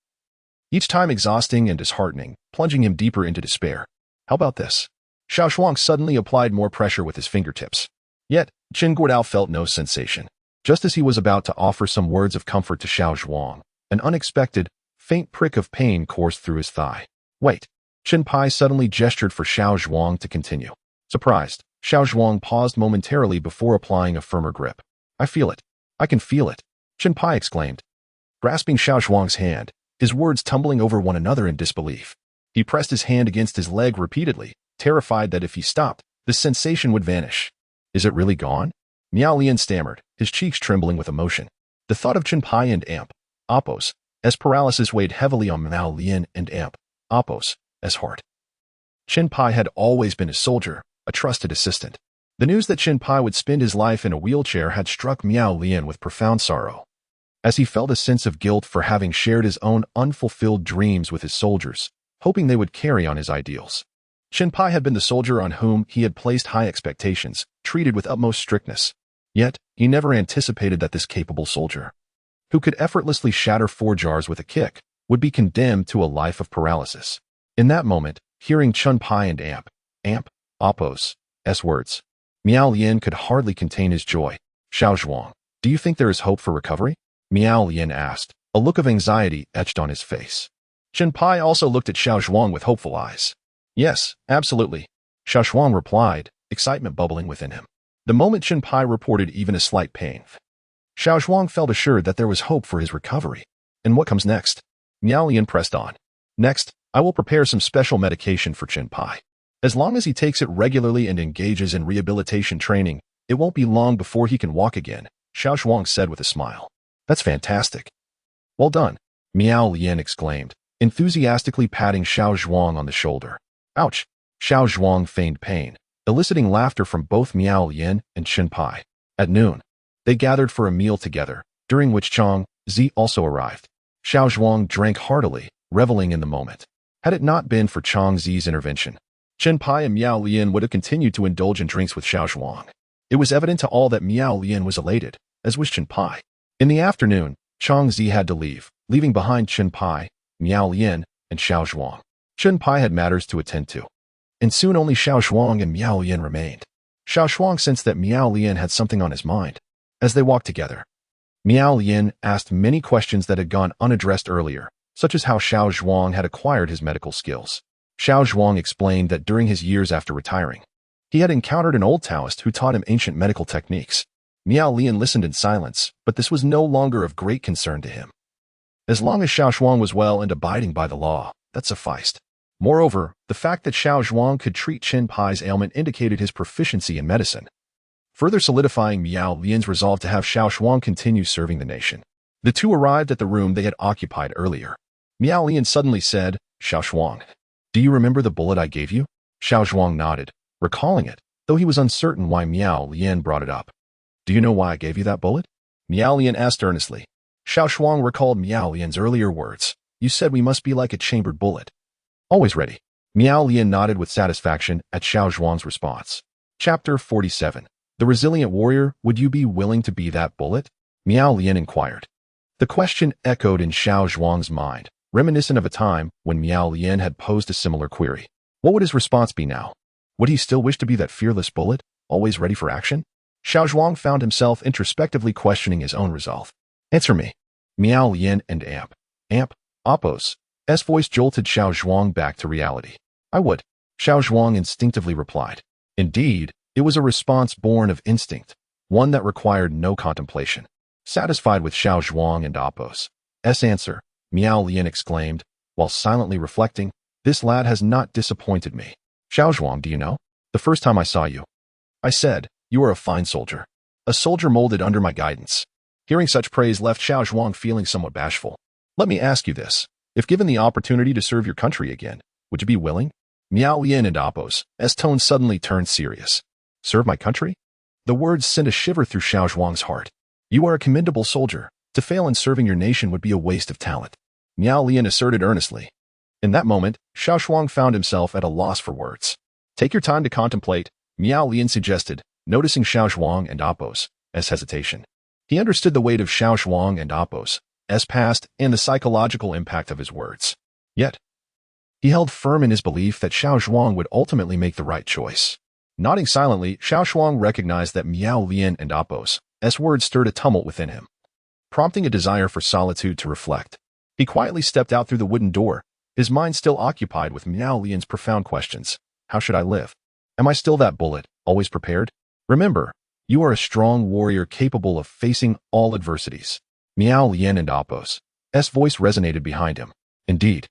each time exhausting and disheartening, plunging him deeper into despair. How about this? Xiao Zhuang suddenly applied more pressure with his fingertips. Yet, Chen Guodao felt no sensation. Just as he was about to offer some words of comfort to Xiao Zhuang, an unexpected, faint prick of pain coursed through his thigh. Wait. Chen Pai suddenly gestured for Xiao Zhuang to continue. Surprised, Xiao Zhuang paused momentarily before applying a firmer grip. I feel it. I can feel it, Chen Pai exclaimed. Grasping Xiao Zhuang's hand, his words tumbling over one another in disbelief. He pressed his hand against his leg repeatedly, terrified that if he stopped, the sensation would vanish. Is it really gone? Miao Lian stammered, his cheeks trembling with emotion. The thought of Chen Pai and Amp, Oppos, as paralysis weighed heavily on Miao Lian and Amp, Oppos, as heart. Chen Pai had always been his soldier, a trusted assistant. The news that Chen Pai would spend his life in a wheelchair had struck Miao Lian with profound sorrow. As he felt a sense of guilt for having shared his own unfulfilled dreams with his soldiers, hoping they would carry on his ideals. Chen Pai had been the soldier on whom he had placed high expectations, treated with utmost strictness. Yet, he never anticipated that this capable soldier, who could effortlessly shatter 4 jars with a kick, would be condemned to a life of paralysis. In that moment, hearing Chen Pai and Amp, Oppos, S words, Miao Lian could hardly contain his joy. Xiao Zhuang, do you think there is hope for recovery? Miao Lian asked, a look of anxiety etched on his face. Chen Pai also looked at Xiao Zhuang with hopeful eyes. Yes, absolutely, Xiao Zhuang replied, excitement bubbling within him. The moment Chen Pai reported even a slight pain, Xiao Zhuang felt assured that there was hope for his recovery. And what comes next? Miao Lian pressed on. Next, I will prepare some special medication for Chen Pai. As long as he takes it regularly and engages in rehabilitation training, it won't be long before he can walk again, Xiao Zhuang said with a smile. That's fantastic. Well done, Miao Lian exclaimed, enthusiastically patting Xiao Zhuang on the shoulder. Ouch! Xiao Zhuang feigned pain, eliciting laughter from both Miao Lian and Chen Pai. At noon, they gathered for a meal together, during which Chang Zi also arrived. Xiao Zhuang drank heartily, reveling in the moment. Had it not been for Chang Zi's intervention, Chen Pai and Miao Lian would have continued to indulge in drinks with Xiao Zhuang. It was evident to all that Miao Lian was elated, as was Chen Pai. In the afternoon, Chang Zi had to leave, leaving behind Chen Pai, Miao Lian, and Xiao Zhuang. Chen Pai had matters to attend to, and soon only Xiao Zhuang and Miao Lian remained. Xiao Zhuang sensed that Miao Lian had something on his mind. As they walked together, Miao Lian asked many questions that had gone unaddressed earlier, such as how Xiao Zhuang had acquired his medical skills. Xiao Zhuang explained that during his years after retiring, he had encountered an old Taoist who taught him ancient medical techniques. Miao Lian listened in silence, but this was no longer of great concern to him. As long as Xiao Zhuang was well and abiding by the law, that sufficed. Moreover, the fact that Xiao Zhuang could treat Chen Pai's ailment indicated his proficiency in medicine, further solidifying Miao Lian's resolve to have Xiao Zhuang continue serving the nation. The two arrived at the room they had occupied earlier. Miao Lian suddenly said, Xiao Zhuang, do you remember the bullet I gave you? Xiao Zhuang nodded, recalling it, though he was uncertain why Miao Lian brought it up. Do you know why I gave you that bullet? Miao Lian asked earnestly. Xiao Zhuang recalled Miao Lian's earlier words. You said we must be like a chambered bullet. Always ready. Miao Lian nodded with satisfaction at Xiao Zhuang's response. Chapter 47. The resilient warrior, would you be willing to be that bullet? Miao Lian inquired. The question echoed in Xiao Zhuang's mind, reminiscent of a time when Miao Lian had posed a similar query. What would his response be now? Would he still wish to be that fearless bullet, always ready for action? Xiao Zhuang found himself introspectively questioning his own resolve. Answer me. Miao Lian and Amp, Oppos, S voice jolted Xiao Zhuang back to reality. I would. Xiao Zhuang instinctively replied. Indeed, it was a response born of instinct, one that required no contemplation. Satisfied with Xiao Zhuang and Oppos' answer, Miao Lian exclaimed, while silently reflecting, this lad has not disappointed me. Xiao Zhuang, do you know? The first time I saw you, I said, you are a fine soldier. A soldier molded under my guidance. Hearing such praise left Xiao Zhuang feeling somewhat bashful. Let me ask you this. If given the opportunity to serve your country again, would you be willing? Miao Lian and Oppos' tone suddenly turned serious. Serve my country? The words sent a shiver through Xiao Zhuang's heart. You are a commendable soldier. To fail in serving your nation would be a waste of talent. Miao Lian asserted earnestly. In that moment, Xiao Zhuang found himself at a loss for words. Take your time to contemplate, Miao Lian suggested, noticing Xiao Zhuang and Oppos' hesitation. He understood the weight of Xiao Zhuang and Oppos' past and the psychological impact of his words. Yet, he held firm in his belief that Xiao Zhuang would ultimately make the right choice. Nodding silently, Xiao Zhuang recognized that Miao Lian and Oppos' words stirred a tumult within him, prompting a desire for solitude to reflect. He quietly stepped out through the wooden door, his mind still occupied with Miao Lian's profound questions. How should I live? Am I still that bullet, always prepared? Remember, you are a strong warrior capable of facing all adversities. Miao Lian and Apos' voice resonated behind him. Indeed,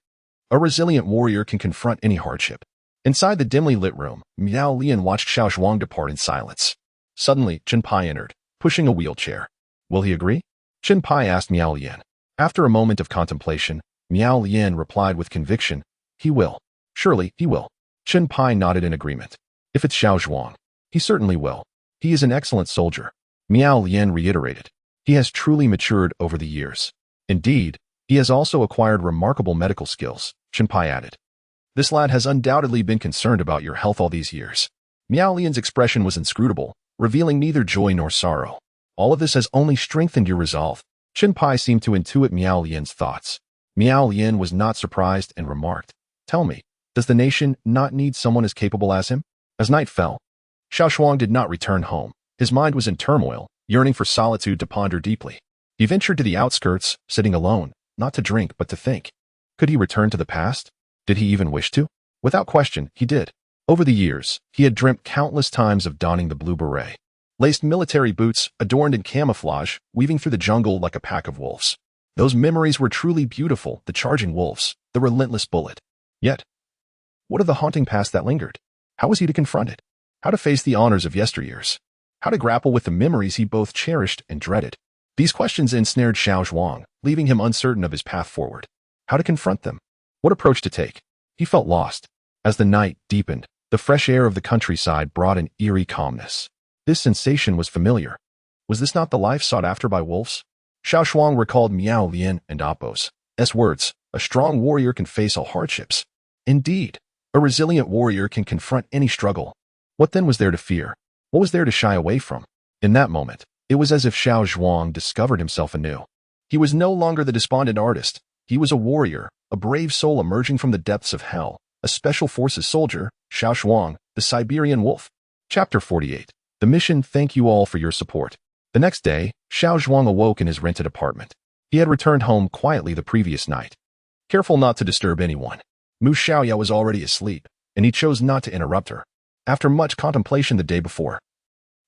a resilient warrior can confront any hardship. Inside the dimly lit room, Miao Lian watched Xiao Zhuang depart in silence. Suddenly, Chen Pai entered, pushing a wheelchair. Will he agree? Chen Pai asked Miao Lian. After a moment of contemplation, Miao Lian replied with conviction, he will. Surely, he will. Chen Pai nodded in agreement. If it's Xiao Zhuang, he certainly will. He is an excellent soldier. Miao Lian reiterated. He has truly matured over the years. Indeed, he has also acquired remarkable medical skills, Chen Pai added. This lad has undoubtedly been concerned about your health all these years. Miao Lian's expression was inscrutable, revealing neither joy nor sorrow. All of this has only strengthened your resolve. Chen Pai seemed to intuit Miao Lian's thoughts. Miao Lian was not surprised and remarked, tell me, does the nation not need someone as capable as him? As night fell, Xiao Zhuang did not return home. His mind was in turmoil, yearning for solitude to ponder deeply. He ventured to the outskirts, sitting alone, not to drink but to think. Could he return to the past? Did he even wish to? Without question, he did. Over the years, he had dreamt countless times of donning the blue beret. Laced military boots, adorned in camouflage, weaving through the jungle like a pack of wolves. Those memories were truly beautiful, the charging wolves, the relentless bullet. Yet, what of the haunting past that lingered? How was he to confront it? How to face the honors of yesteryears? How to grapple with the memories he both cherished and dreaded? These questions ensnared Xiao Zhuang, leaving him uncertain of his path forward. How to confront them? What approach to take? He felt lost. As the night deepened, the fresh air of the countryside brought an eerie calmness. This sensation was familiar. Was this not the life sought after by wolves? Xiao Zhuang recalled Miao Lian and Apos' words, a strong warrior can face all hardships. Indeed, a resilient warrior can confront any struggle. What then was there to fear? What was there to shy away from? In that moment, it was as if Xiao Zhuang discovered himself anew. He was no longer the despondent artist. He was a warrior, a brave soul emerging from the depths of hell, a special forces soldier, Xiao Zhuang, the Siberian wolf. Chapter 48. The mission. Thank you all for your support. The next day, Xiao Zhuang awoke in his rented apartment. He had returned home quietly the previous night. Careful not to disturb anyone. Mu Xiaoyao was already asleep, and he chose not to interrupt her. After much contemplation the day before,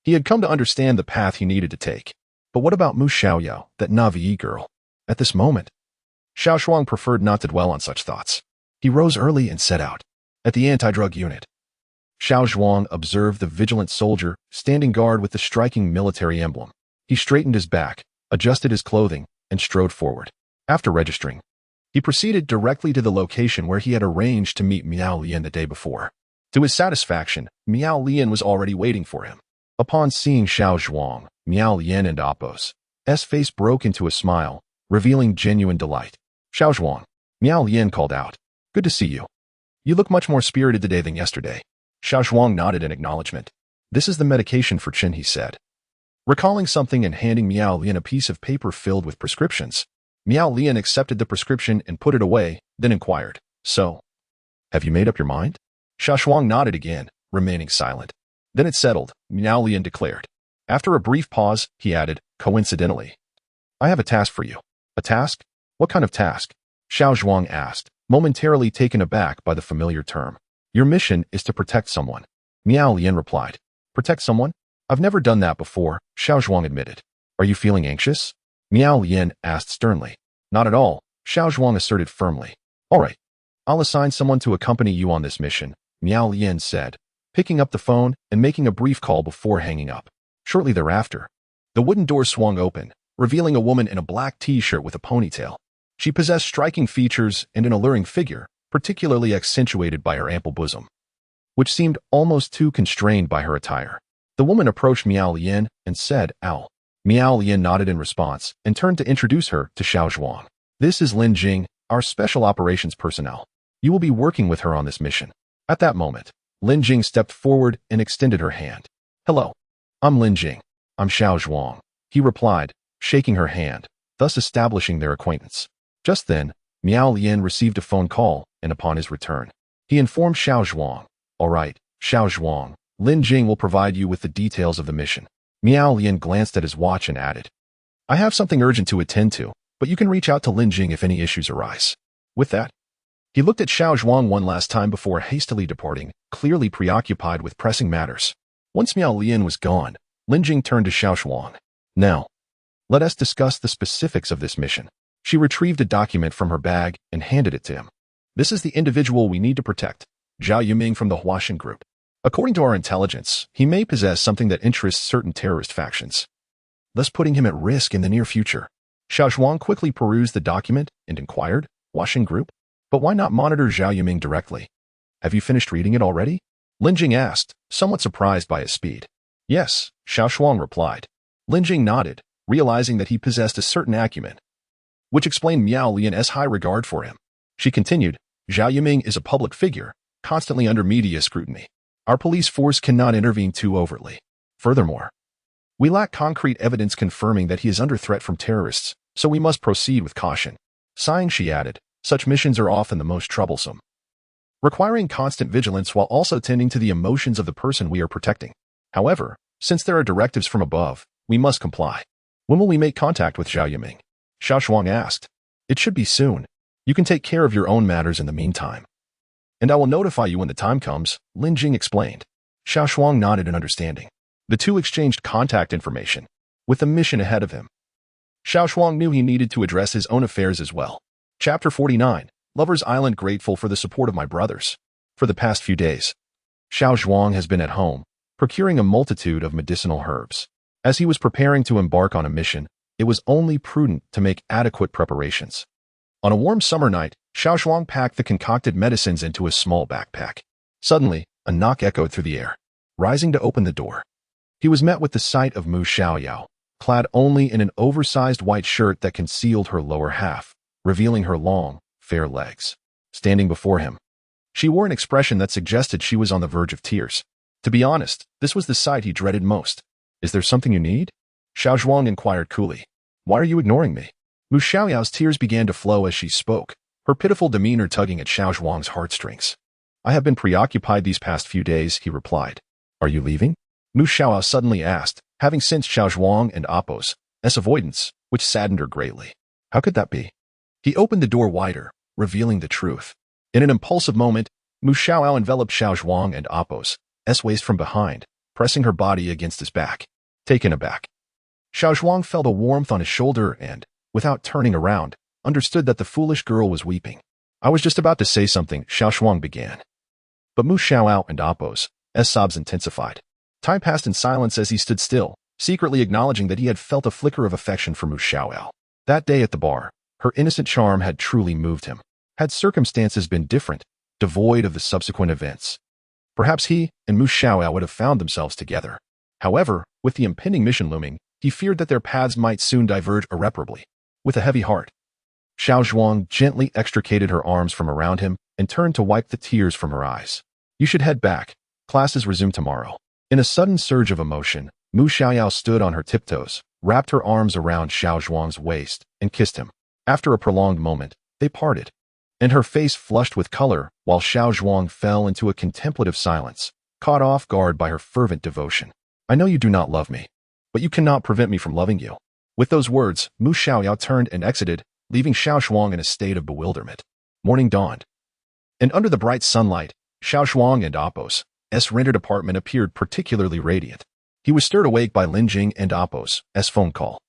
he had come to understand the path he needed to take. But what about Mu Xiaoyao, that Navi girl? At this moment, Xiao Zhuang preferred not to dwell on such thoughts. He rose early and set out. At the anti-drug unit, Xiao Zhuang observed the vigilant soldier standing guard with the striking military emblem. He straightened his back, adjusted his clothing, and strode forward. After registering, he proceeded directly to the location where he had arranged to meet Miao Lian the day before. To his satisfaction, Miao Lian was already waiting for him. Upon seeing Xiao Zhuang, Miao Lian and Apos' face broke into a smile, revealing genuine delight. Xiao Zhuang, Miao Lian called out. Good to see you. You look much more spirited today than yesterday. Xiao Zhuang nodded in acknowledgement. This is the medication for Chen, he said. Recalling something and handing Miao Lian a piece of paper filled with prescriptions, Miao Lian accepted the prescription and put it away, then inquired, So, have you made up your mind? Xiao Zhuang nodded again, remaining silent. Then it settled, Miao Lian declared. After a brief pause, he added, coincidentally, I have a task for you. A task? What kind of task? Xiao Zhuang asked, momentarily taken aback by the familiar term. Your mission is to protect someone. Miao Lian replied. Protect someone? I've never done that before, Xiao Zhuang admitted. Are you feeling anxious? Miao Lian asked sternly. Not at all, Xiao Zhuang asserted firmly. All right. I'll assign someone to accompany you on this mission, Miao Lian said, picking up the phone and making a brief call before hanging up. Shortly thereafter, the wooden door swung open, revealing a woman in a black t-shirt with a ponytail. She possessed striking features and an alluring figure, particularly accentuated by her ample bosom, which seemed almost too constrained by her attire. The woman approached Miao Lian and said, Ow. Miao Lian nodded in response and turned to introduce her to Xiao Zhuang. This is Lin Jing, our special operations personnel. You will be working with her on this mission. At that moment, Lin Jing stepped forward and extended her hand. Hello. I'm Lin Jing. I'm Xiao Zhuang, he replied, shaking her hand, thus establishing their acquaintance. Just then, Miao Lian received a phone call, and upon his return, he informed Xiao Zhuang. All right, Xiao Zhuang, Lin Jing will provide you with the details of the mission. Miao Lian glanced at his watch and added, I have something urgent to attend to, but you can reach out to Lin Jing if any issues arise. With that, he looked at Xiao Zhuang one last time before hastily departing, clearly preoccupied with pressing matters. Once Miao Lian was gone, Lin Jing turned to Xiao Zhuang. Now, let us discuss the specifics of this mission. She retrieved a document from her bag and handed it to him. This is the individual we need to protect, Zhao Yuming from the Huaxin group. According to our intelligence, he may possess something that interests certain terrorist factions, thus putting him at risk in the near future. Xiao Zhuang quickly perused the document and inquired, Huaxin group? But why not monitor Zhao Yuming directly? Have you finished reading it already? Lin Jing asked, somewhat surprised by his speed. Yes, Xiao Zhuang replied. Lin Jing nodded, realizing that he possessed a certain acumen, which explained Miao Lian's high regard for him. She continued, Zhao Yuming is a public figure, constantly under media scrutiny. Our police force cannot intervene too overtly. Furthermore, we lack concrete evidence confirming that he is under threat from terrorists, so we must proceed with caution. Sighing, she added, such missions are often the most troublesome, requiring constant vigilance while also tending to the emotions of the person we are protecting. However, since there are directives from above, we must comply. When will we make contact with Zhao Yuming? Xiao Zhuang asked. It should be soon. You can take care of your own matters in the meantime. And I will notify you when the time comes, Lin Jing explained. Xiao Zhuang nodded in understanding. The two exchanged contact information, with the mission ahead of him. Xiao Zhuang knew he needed to address his own affairs as well. Chapter 49, Lover's Island. Grateful for the support of my brothers. For the past few days, Xiao Zhuang has been at home, procuring a multitude of medicinal herbs. As he was preparing to embark on a mission, it was only prudent to make adequate preparations. On a warm summer night, Xiao Zhuang packed the concocted medicines into a small backpack. Suddenly, a knock echoed through the air. Rising to open the door, he was met with the sight of Mu Xiaoyao, clad only in an oversized white shirt that concealed her lower half, revealing her long, fair legs. Standing before him, she wore an expression that suggested she was on the verge of tears. To be honest, this was the sight he dreaded most. Is there something you need? Xiao Zhuang inquired coolly. Why are you ignoring me? Mu Xiaoyao's tears began to flow as she spoke, her pitiful demeanor tugging at Xiao Zhuang's heartstrings. I have been preoccupied these past few days, he replied. Are you leaving? Mu Xiaoyao suddenly asked, having sensed Xiao Zhuang and Appo's avoidance, which saddened her greatly. How could that be? He opened the door wider, revealing the truth. In an impulsive moment, Mu Xiaoyao enveloped Xiao Zhuang and Appo's waist from behind, pressing her body against his back. Taken aback, Xiao Zhuang felt a warmth on his shoulder and, without turning around, understood that the foolish girl was weeping. I was just about to say something, Xiao Zhuang began. But Mu Xiaoyao and Appo's sobs intensified. Time passed in silence as he stood still, secretly acknowledging that he had felt a flicker of affection for Mu Xiaoyao. That day at the bar, her innocent charm had truly moved him. Had circumstances been different, devoid of the subsequent events, perhaps he and Mu Xiaoyao would have found themselves together. However, with the impending mission looming, he feared that their paths might soon diverge irreparably. With a heavy heart, Xiao Zhuang gently extricated her arms from around him and turned to wipe the tears from her eyes. You should head back. Classes resume tomorrow. In a sudden surge of emotion, Mu Xiaoyao stood on her tiptoes, wrapped her arms around Xiao Zhuang's waist, and kissed him. After a prolonged moment, they parted, and her face flushed with color while Xiao Zhuang fell into a contemplative silence, caught off guard by her fervent devotion. I know you do not love me, but you cannot prevent me from loving you. With those words, Mu Xiaoyao turned and exited, leaving Xiao Zhuang in a state of bewilderment. Morning dawned, and under the bright sunlight, Xiao Zhuang and Appo's rented apartment appeared particularly radiant. He was stirred awake by Lin Jing and Appo's phone call.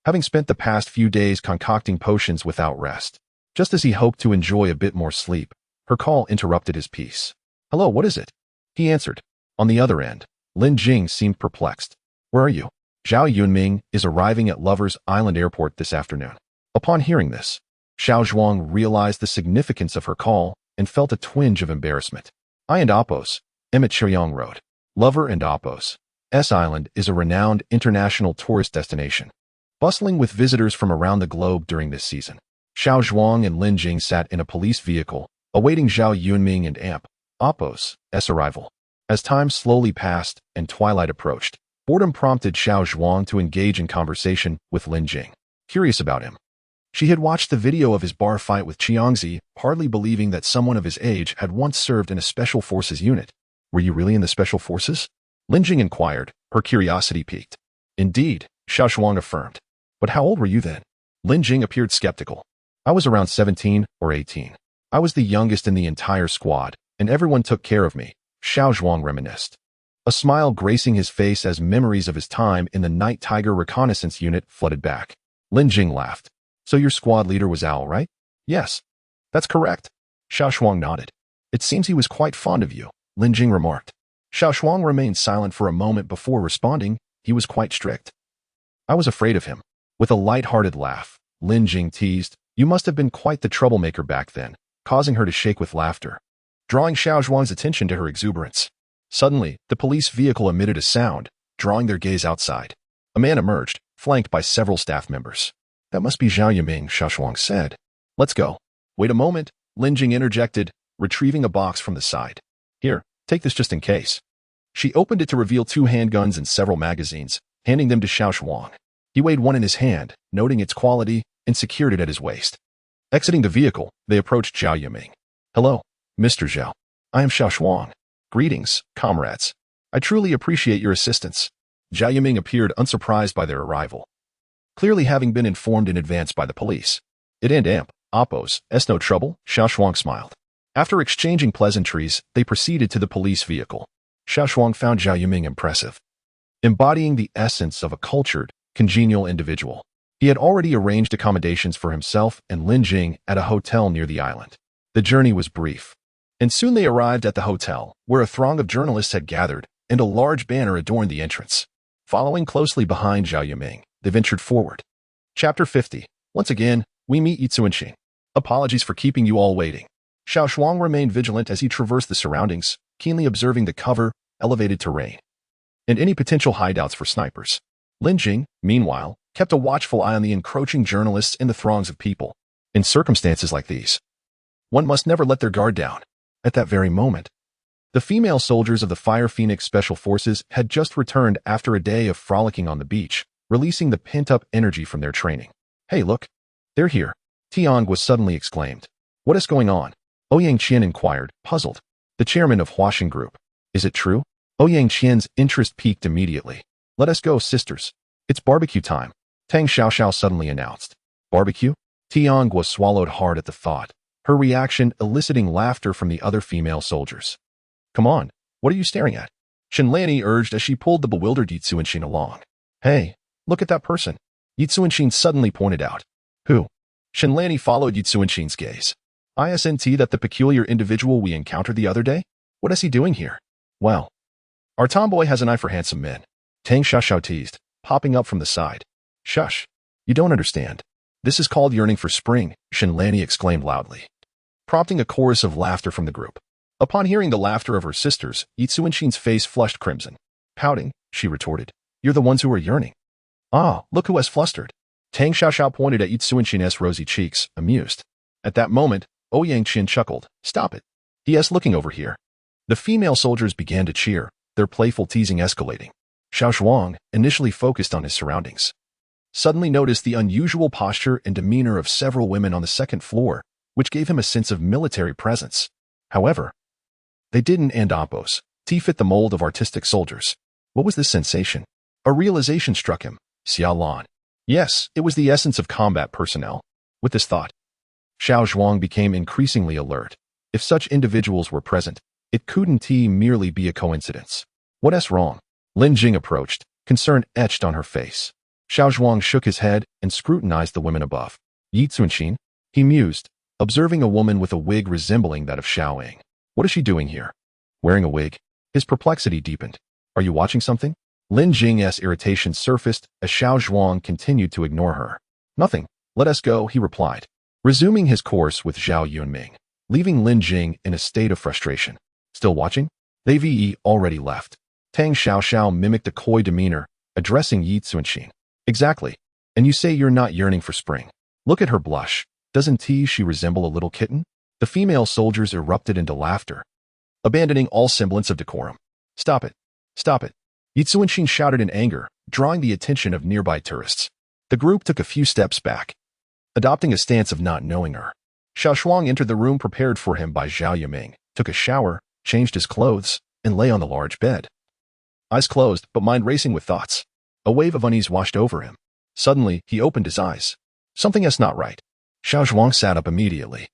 Having spent the past few days concocting potions without rest, just as he hoped to enjoy a bit more sleep, her call interrupted his peace. Hello, what is it? He answered. On the other end, Lin Jing seemed perplexed. Where are you? Zhao Yunming is arriving at Lover's Island Airport this afternoon. Upon hearing this, Xiao Zhuang realized the significance of her call and felt a twinge of embarrassment. I and Appo's at Chiang Road. Lover and Appo's Island is a renowned international tourist destination, bustling with visitors from around the globe during this season. Xiao Zhuang and Lin Jing sat in a police vehicle, awaiting Zhao Yunming and Appo's arrival. As time slowly passed and twilight approached, boredom prompted Xiao Zhuang to engage in conversation with Lin Jing. Curious about him, she had watched the video of his bar fight with Qiangzi, hardly believing that someone of his age had once served in a special forces unit. Were you really in the special forces? Lin Jing inquired, her curiosity piqued. Indeed, Xiao Zhuang affirmed. But how old were you then? Lin Jing appeared skeptical. I was around 17 or 18. I was the youngest in the entire squad, and everyone took care of me, Xiao Zhuang reminisced. A smile gracing his face as memories of his time in the Night Tiger reconnaissance unit flooded back. Lin Jing laughed. So your squad leader was Owl, right? Yes. That's correct. Xiao Zhuang nodded. It seems he was quite fond of you, Lin Jing remarked. Xiao Zhuang remained silent for a moment before responding. He was quite strict. I was afraid of him. With a light-hearted laugh, Lin Jing teased, you must have been quite the troublemaker back then, causing her to shake with laughter, drawing Xiao Zhuang's attention to her exuberance. Suddenly, the police vehicle emitted a sound, drawing their gaze outside. A man emerged, flanked by several staff members. That must be Zhao Yiming, Xiao Zhuang said. Let's go. Wait a moment, Lin Jing interjected, retrieving a box from the side. Here, take this just in case. She opened it to reveal 2 handguns and several magazines, handing them to Xiao Zhuang. He weighed one in his hand, noting its quality, and secured it at his waist. Exiting the vehicle, they approached Zhao Yiming. Hello, Mr. Zhao. I am Xiao Zhuang. Greetings, comrades. I truly appreciate your assistance. Zhao Yiming appeared unsurprised by their arrival, clearly having been informed in advance by the police. It and amp, oppos, no trouble, Xiao Zhuang smiled. After exchanging pleasantries, they proceeded to the police vehicle. Xiao Zhuang found Zhao Yiming impressive, embodying the essence of a cultured, congenial individual. He had already arranged accommodations for himself and Lin Jing at a hotel near the island. The journey was brief, and soon they arrived at the hotel, where a throng of journalists had gathered, and a large banner adorned the entrance. Following closely behind Zhao Yiming, they ventured forward. Chapter 50. Once again, we meet Yi Zuanxing. Apologies for keeping you all waiting. Xiao Zhuang remained vigilant as he traversed the surroundings, keenly observing the cover, elevated terrain, and any potential hideouts for snipers. Lin Jing, meanwhile, kept a watchful eye on the encroaching journalists and the throngs of people. In circumstances like these, one must never let their guard down. At that very moment, the female soldiers of the Fire Phoenix Special Forces had just returned after a day of frolicking on the beach, releasing the pent-up energy from their training. Hey, look, they're here, Tiang was suddenly exclaimed. What is going on? Ouyang Qian inquired, puzzled. The chairman of Huaxing Group. Is it true? Ouyang Qian's interest peaked immediately. Let us go, sisters. It's barbecue time, Tang Xiaoxiao suddenly announced. Barbecue? Tiang was swallowed hard at the thought, her reaction eliciting laughter from the other female soldiers. Come on, what are you staring at? Shenlani urged as she pulled the bewildered Yi Zuanxing along. Hey, look at that person, Yi Zuanxing suddenly pointed out. Who? Shenlani followed Yi Zuanxing's gaze. Isn't that the peculiar individual we encountered the other day? What is he doing here? Well, our tomboy has an eye for handsome men, Tang Xiaoxiao teased, popping up from the side. Shush, you don't understand. This is called yearning for spring, Shenlani exclaimed loudly, prompting a chorus of laughter from the group. Upon hearing the laughter of her sisters, Yi Zuanxing's face flushed crimson. Pouting, she retorted. You're the ones who are yearning. Ah, look who has flustered. Tang Xiaoxiao pointed at Yi Zuanxing's rosy cheeks, amused. At that moment, Ouyang Qian chuckled. Stop it. He.S. looking over here. The female soldiers began to cheer, their playful teasing escalating. Xiao Zhuang, initially focused on his surroundings, suddenly noticed the unusual posture and demeanor of several women on the second floor, which gave him a sense of military presence. However, they didn't and oppos. T fit the mold of artistic soldiers. What was this sensation? A realization struck him. Xiao Lan. Yes, it was the essence of combat personnel. With this thought, Xiao Zhuang became increasingly alert. If such individuals were present, it couldn't merely be a coincidence. What's wrong? Lin Jing approached, concern etched on her face. Xiao Zhuang shook his head and scrutinized the women above. Yi Zuanxing, he mused, observing a woman with a wig resembling that of Xiao Ying. What is she doing here? Wearing a wig? His perplexity deepened. Are you watching something? Lin Jing's irritation surfaced as Xiao Zhuang continued to ignore her. Nothing. Let us go, he replied, resuming his course with Zhao Yunming, leaving Lin Jing in a state of frustration. Still watching? They already left. Tang Xiaoxiao mimicked a coy demeanor, addressing Yi Zuanxing. Exactly. And you say you're not yearning for spring. Look at her blush. Doesn't she resemble a little kitten? The female soldiers erupted into laughter, abandoning all semblance of decorum. Stop it. Stop it. Yi Zuanxing shouted in anger, drawing the attention of nearby tourists. The group took a few steps back, adopting a stance of not knowing her. Xiao Zhuang entered the room prepared for him by Zhao Yiming, took a shower, changed his clothes, and lay on the large bed. Eyes closed, but mind racing with thoughts. A wave of unease washed over him. Suddenly, he opened his eyes. Something's not right. Xiao Zhuang sat up immediately,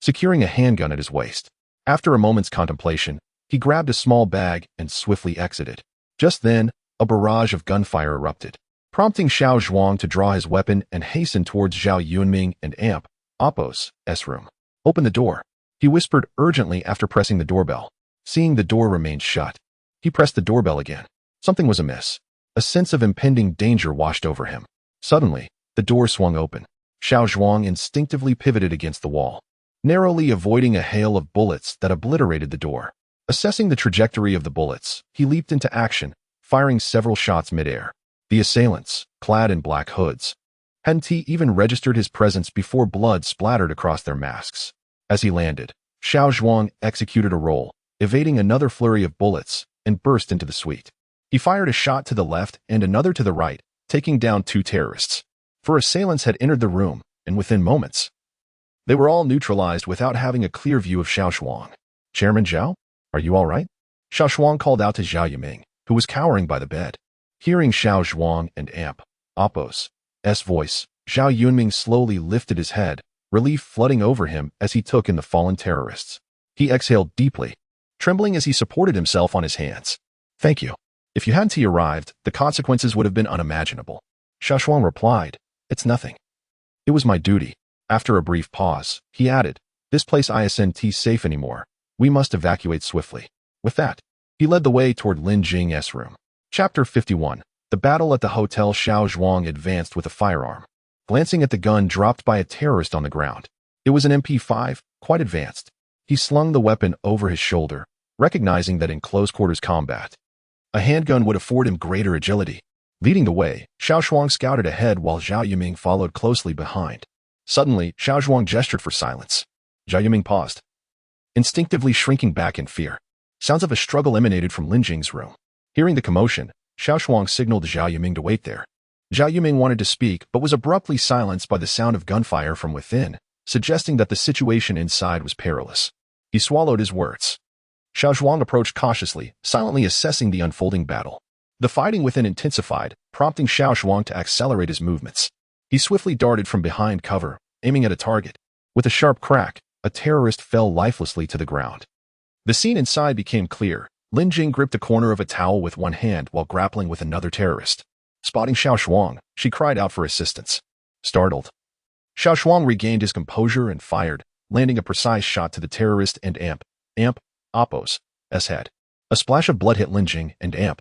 securing a handgun at his waist. After a moment's contemplation, he grabbed a small bag and swiftly exited. Just then, a barrage of gunfire erupted, prompting Xiao Zhuang to draw his weapon and hasten towards Zhao Yunming and Amp, Oppo's room. Open the door, he whispered urgently after pressing the doorbell. Seeing the door remained shut, he pressed the doorbell again. Something was amiss. A sense of impending danger washed over him. Suddenly, the door swung open. Xiao Zhuang instinctively pivoted against the wall, narrowly avoiding a hail of bullets that obliterated the door. Assessing the trajectory of the bullets, he leaped into action, firing several shots midair. The assailants, clad in black hoods, hadn't even registered his presence before blood splattered across their masks. As he landed, Xiao Zhuang executed a roll, evading another flurry of bullets, and burst into the suite. He fired a shot to the left and another to the right, taking down 2 terrorists. 4 assailants had entered the room, and within moments, they were all neutralized without having a clear view of Xiao Zhuang. Chairman Zhao, are you all right? Xiao Zhuang called out to Zhao Yiming, who was cowering by the bed. Hearing Xiao Zhuang and Amp, Oppo's voice, Zhao Yunming slowly lifted his head, relief flooding over him as he took in the fallen terrorists. He exhaled deeply, trembling as he supported himself on his hands. Thank you. If you hadn't arrived, the consequences would have been unimaginable. Xiao Zhuang replied, It's nothing. It was my duty. After a brief pause, he added, This place isn't safe anymore. We must evacuate swiftly. With that, he led the way toward Lin Jing's room. Chapter 51. The battle at the hotel. Xiao Zhuang advanced with a firearm, glancing at the gun dropped by a terrorist on the ground. It was an MP5, quite advanced. He slung the weapon over his shoulder, recognizing that in close-quarters combat, a handgun would afford him greater agility. Leading the way, Xiao Zhuang scouted ahead while Zhao Yiming followed closely behind. Suddenly, Xiao Zhuang gestured for silence. Zhao Yiming paused, instinctively shrinking back in fear. Sounds of a struggle emanated from Lin Jing's room. Hearing the commotion, Xiao Zhuang signaled Zhao Yiming to wait there. Zhao Yiming wanted to speak but was abruptly silenced by the sound of gunfire from within, suggesting that the situation inside was perilous. He swallowed his words. Xiao Zhuang approached cautiously, silently assessing the unfolding battle. The fighting within intensified, prompting Xiao Zhuang to accelerate his movements. He swiftly darted from behind cover, aiming at a target. With a sharp crack, a terrorist fell lifelessly to the ground. The scene inside became clear. Lin Jing gripped a corner of a towel with one hand while grappling with another terrorist. Spotting Xiao Zhuang, she cried out for assistance. Startled, Xiao Zhuang regained his composure and fired, landing a precise shot to the terrorist and Amp, Oppo's head. A splash of blood hit Lin Jing and Amp,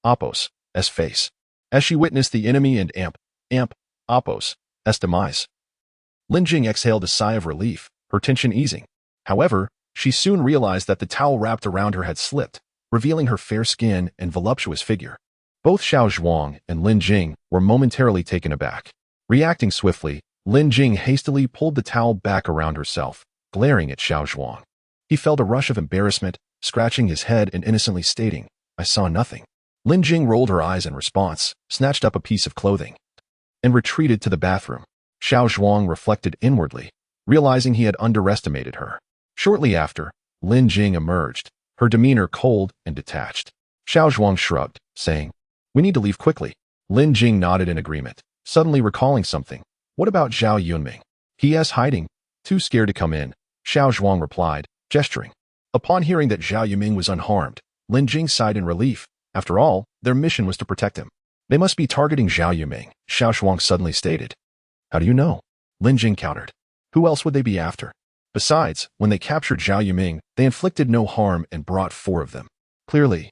Oppo's face, as she witnessed the enemy and Amp, Oppo's demise. Lin Jing exhaled a sigh of relief, her tension easing. However, she soon realized that the towel wrapped around her had slipped, revealing her fair skin and voluptuous figure. Both Xiao Zhuang and Lin Jing were momentarily taken aback. Reacting swiftly, Lin Jing hastily pulled the towel back around herself, glaring at Xiao Zhuang. He felt a rush of embarrassment, scratching his head and innocently stating, I saw nothing. Lin Jing rolled her eyes in response, snatched up a piece of clothing, and retreated to the bathroom. Xiao Zhuang reflected inwardly, realizing he had underestimated her. Shortly after, Lin Jing emerged, her demeanor cold and detached. Xiao Zhuang shrugged, saying, We need to leave quickly. Lin Jing nodded in agreement, suddenly recalling something. What about Zhao Yunming? He is hiding, too scared to come in. Xiao Zhuang replied, gesturing. Upon hearing that Zhao Yunming was unharmed, Lin Jing sighed in relief. After all, their mission was to protect him. They must be targeting Zhao Yunming, Xiao Zhuang suddenly stated. How do you know? Lin Jing countered. Who else would they be after? Besides, when they captured Zhao Yunming, they inflicted no harm and brought 4 of them. Clearly,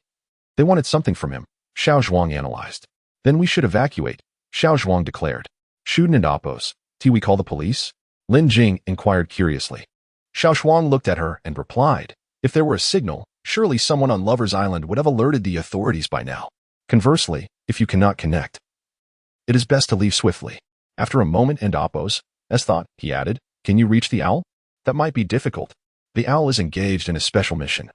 they wanted something from him, Xiao Zhuang analyzed. Then we should evacuate, Xiao Zhuang declared. Shuden and Oppo's, we call the police? Lin Jing inquired curiously. Xiao Zhuang looked at her and replied, If there were a signal, surely someone on Lover's Island would have alerted the authorities by now. Conversely, if you cannot connect, it is best to leave swiftly. After a moment and Oppo's thought, he added, Can you reach the owl? That might be difficult. The owl is engaged in a special mission,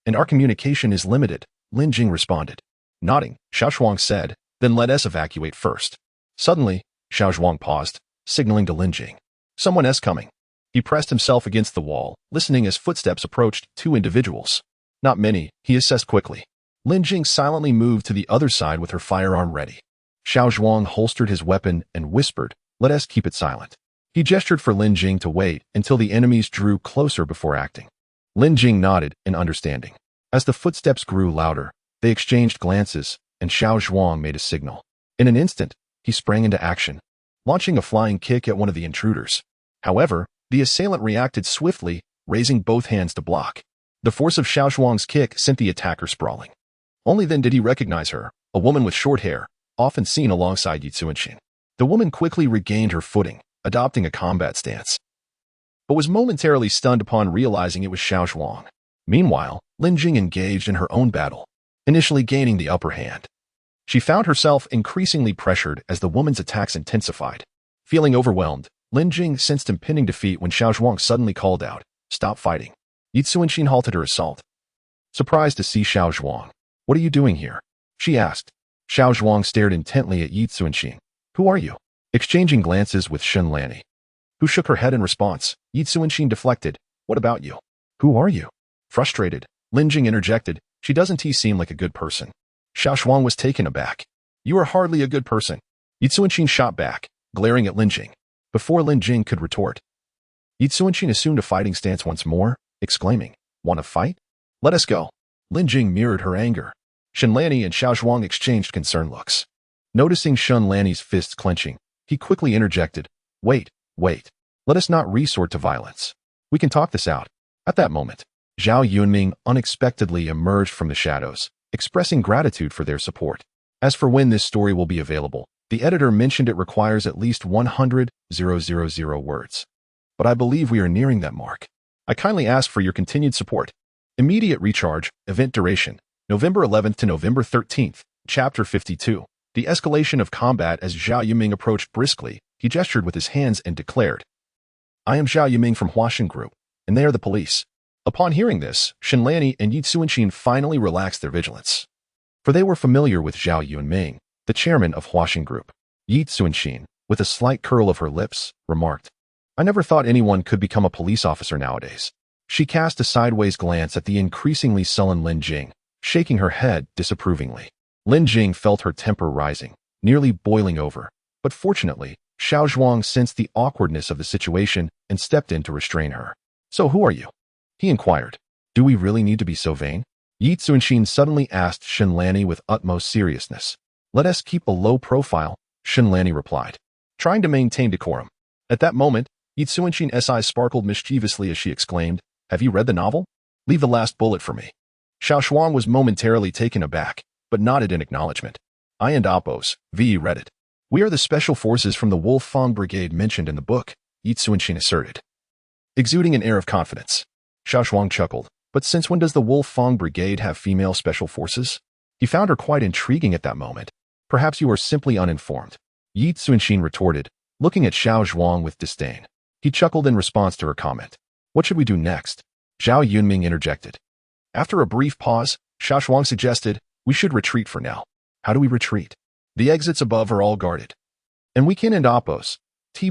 and our communication is limited, Lin Jing responded. Nodding, Xiao Zhuang said, Then let us evacuate first. Suddenly, Xiao Zhuang paused, signaling to Lin Jing. Someone's coming. He pressed himself against the wall, listening as footsteps approached 2 individuals. Not many, he assessed quickly. Lin Jing silently moved to the other side with her firearm ready. Xiao Zhuang holstered his weapon and whispered, Let us keep it silent. He gestured for Lin Jing to wait until the enemies drew closer before acting. Lin Jing nodded in understanding. As the footsteps grew louder, they exchanged glances, and Xiao Zhuang made a signal. In an instant, he sprang into action, launching a flying kick at one of the intruders. However, the assailant reacted swiftly, raising both hands to block. The force of Xiao Zhuang's kick sent the attacker sprawling. Only then did he recognize her, a woman with short hair, often seen alongside Yi Zuanxin. The woman quickly regained her footing, adopting a combat stance, but was momentarily stunned upon realizing it was Xiao Zhuang. Meanwhile, Lin Jing engaged in her own battle, initially gaining the upper hand. She found herself increasingly pressured as the woman's attacks intensified. Feeling overwhelmed, Lin Jing sensed impending defeat when Xiao Zhuang suddenly called out, "Stop fighting." Yi Zuanxin halted her assault. Surprised to see Xiao Zhuang. "What are you doing here?" she asked. Xiao Zhuang stared intently at Yi Zuanxin. "Who are you?" Exchanging glances with Shen Lanny, who shook her head in response. Yi Zuanxin deflected. "What about you?" "Who are you?" Frustrated, Lin Jing interjected. "She doesn't seem like a good person." Xiao Zhuang was taken aback. "You are hardly a good person." Yi Zuanxin shot back, glaring at Lin Jing. Before Lin Jing could retort, Yi Zuanxin assumed a fighting stance once more, exclaiming, "Want to fight? Let us go." Lin Jing mirrored her anger. Shen Lanny and Xiao Zhuang exchanged concerned looks. Noticing Shen Lanny's fists clenching, he quickly interjected, Wait. Let us not resort to violence. We can talk this out." At that moment, Zhao Yunming unexpectedly emerged from the shadows, expressing gratitude for their support. As for when this story will be available, the editor mentioned it requires at least 100,000 words. But I believe we are nearing that mark. I kindly ask for your continued support. Immediate recharge, event duration, November 11th to November 13th, Chapter 52. The escalation of combat. As Zhao Yiming approached briskly, he gestured with his hands and declared, "I am Zhao Yiming from Huashan Group, and they are the police." Upon hearing this, Shen Lanny and Yi Zuanxin finally relaxed their vigilance, for they were familiar with Zhao Yunming, the chairman of Huashan Group. Yi Zuanxin, with a slight curl of her lips, remarked, "I never thought anyone could become a police officer nowadays." She cast a sideways glance at the increasingly sullen Lin Jing, shaking her head disapprovingly. Lin Jing felt her temper rising, nearly boiling over, but fortunately, Xiao Zhuang sensed the awkwardness of the situation and stepped in to restrain her. "So who are you?" he inquired. "Do we really need to be so vain?" Yi Zuanxin suddenly asked Shen Lanny with utmost seriousness. "Let us keep a low profile," Shen Lanny replied, trying to maintain decorum. At that moment, Yi Zuanxin's eyes sparkled mischievously as she exclaimed, "Have you read the novel? Leave the last bullet for me." Xiao Zhuang was momentarily taken aback, but nodded in acknowledgement. "I and Oppos, V read it. We are the special forces from the Wolf Fang Brigade mentioned in the book," Yi Zuanxin asserted, exuding an air of confidence. Xiao Zhuang chuckled. "But since when does the Wolf Fang Brigade have female special forces?" He found her quite intriguing at that moment. "Perhaps you are simply uninformed," Yi Zuanxin retorted, looking at Xiao Zhuang with disdain. He chuckled in response to her comment. "What should we do next?" Zhao Yunming interjected. After a brief pause, Xiao Zhuang suggested, "We should retreat for now." "How do we retreat?" "The exits above are all guarded, and we can and Oppos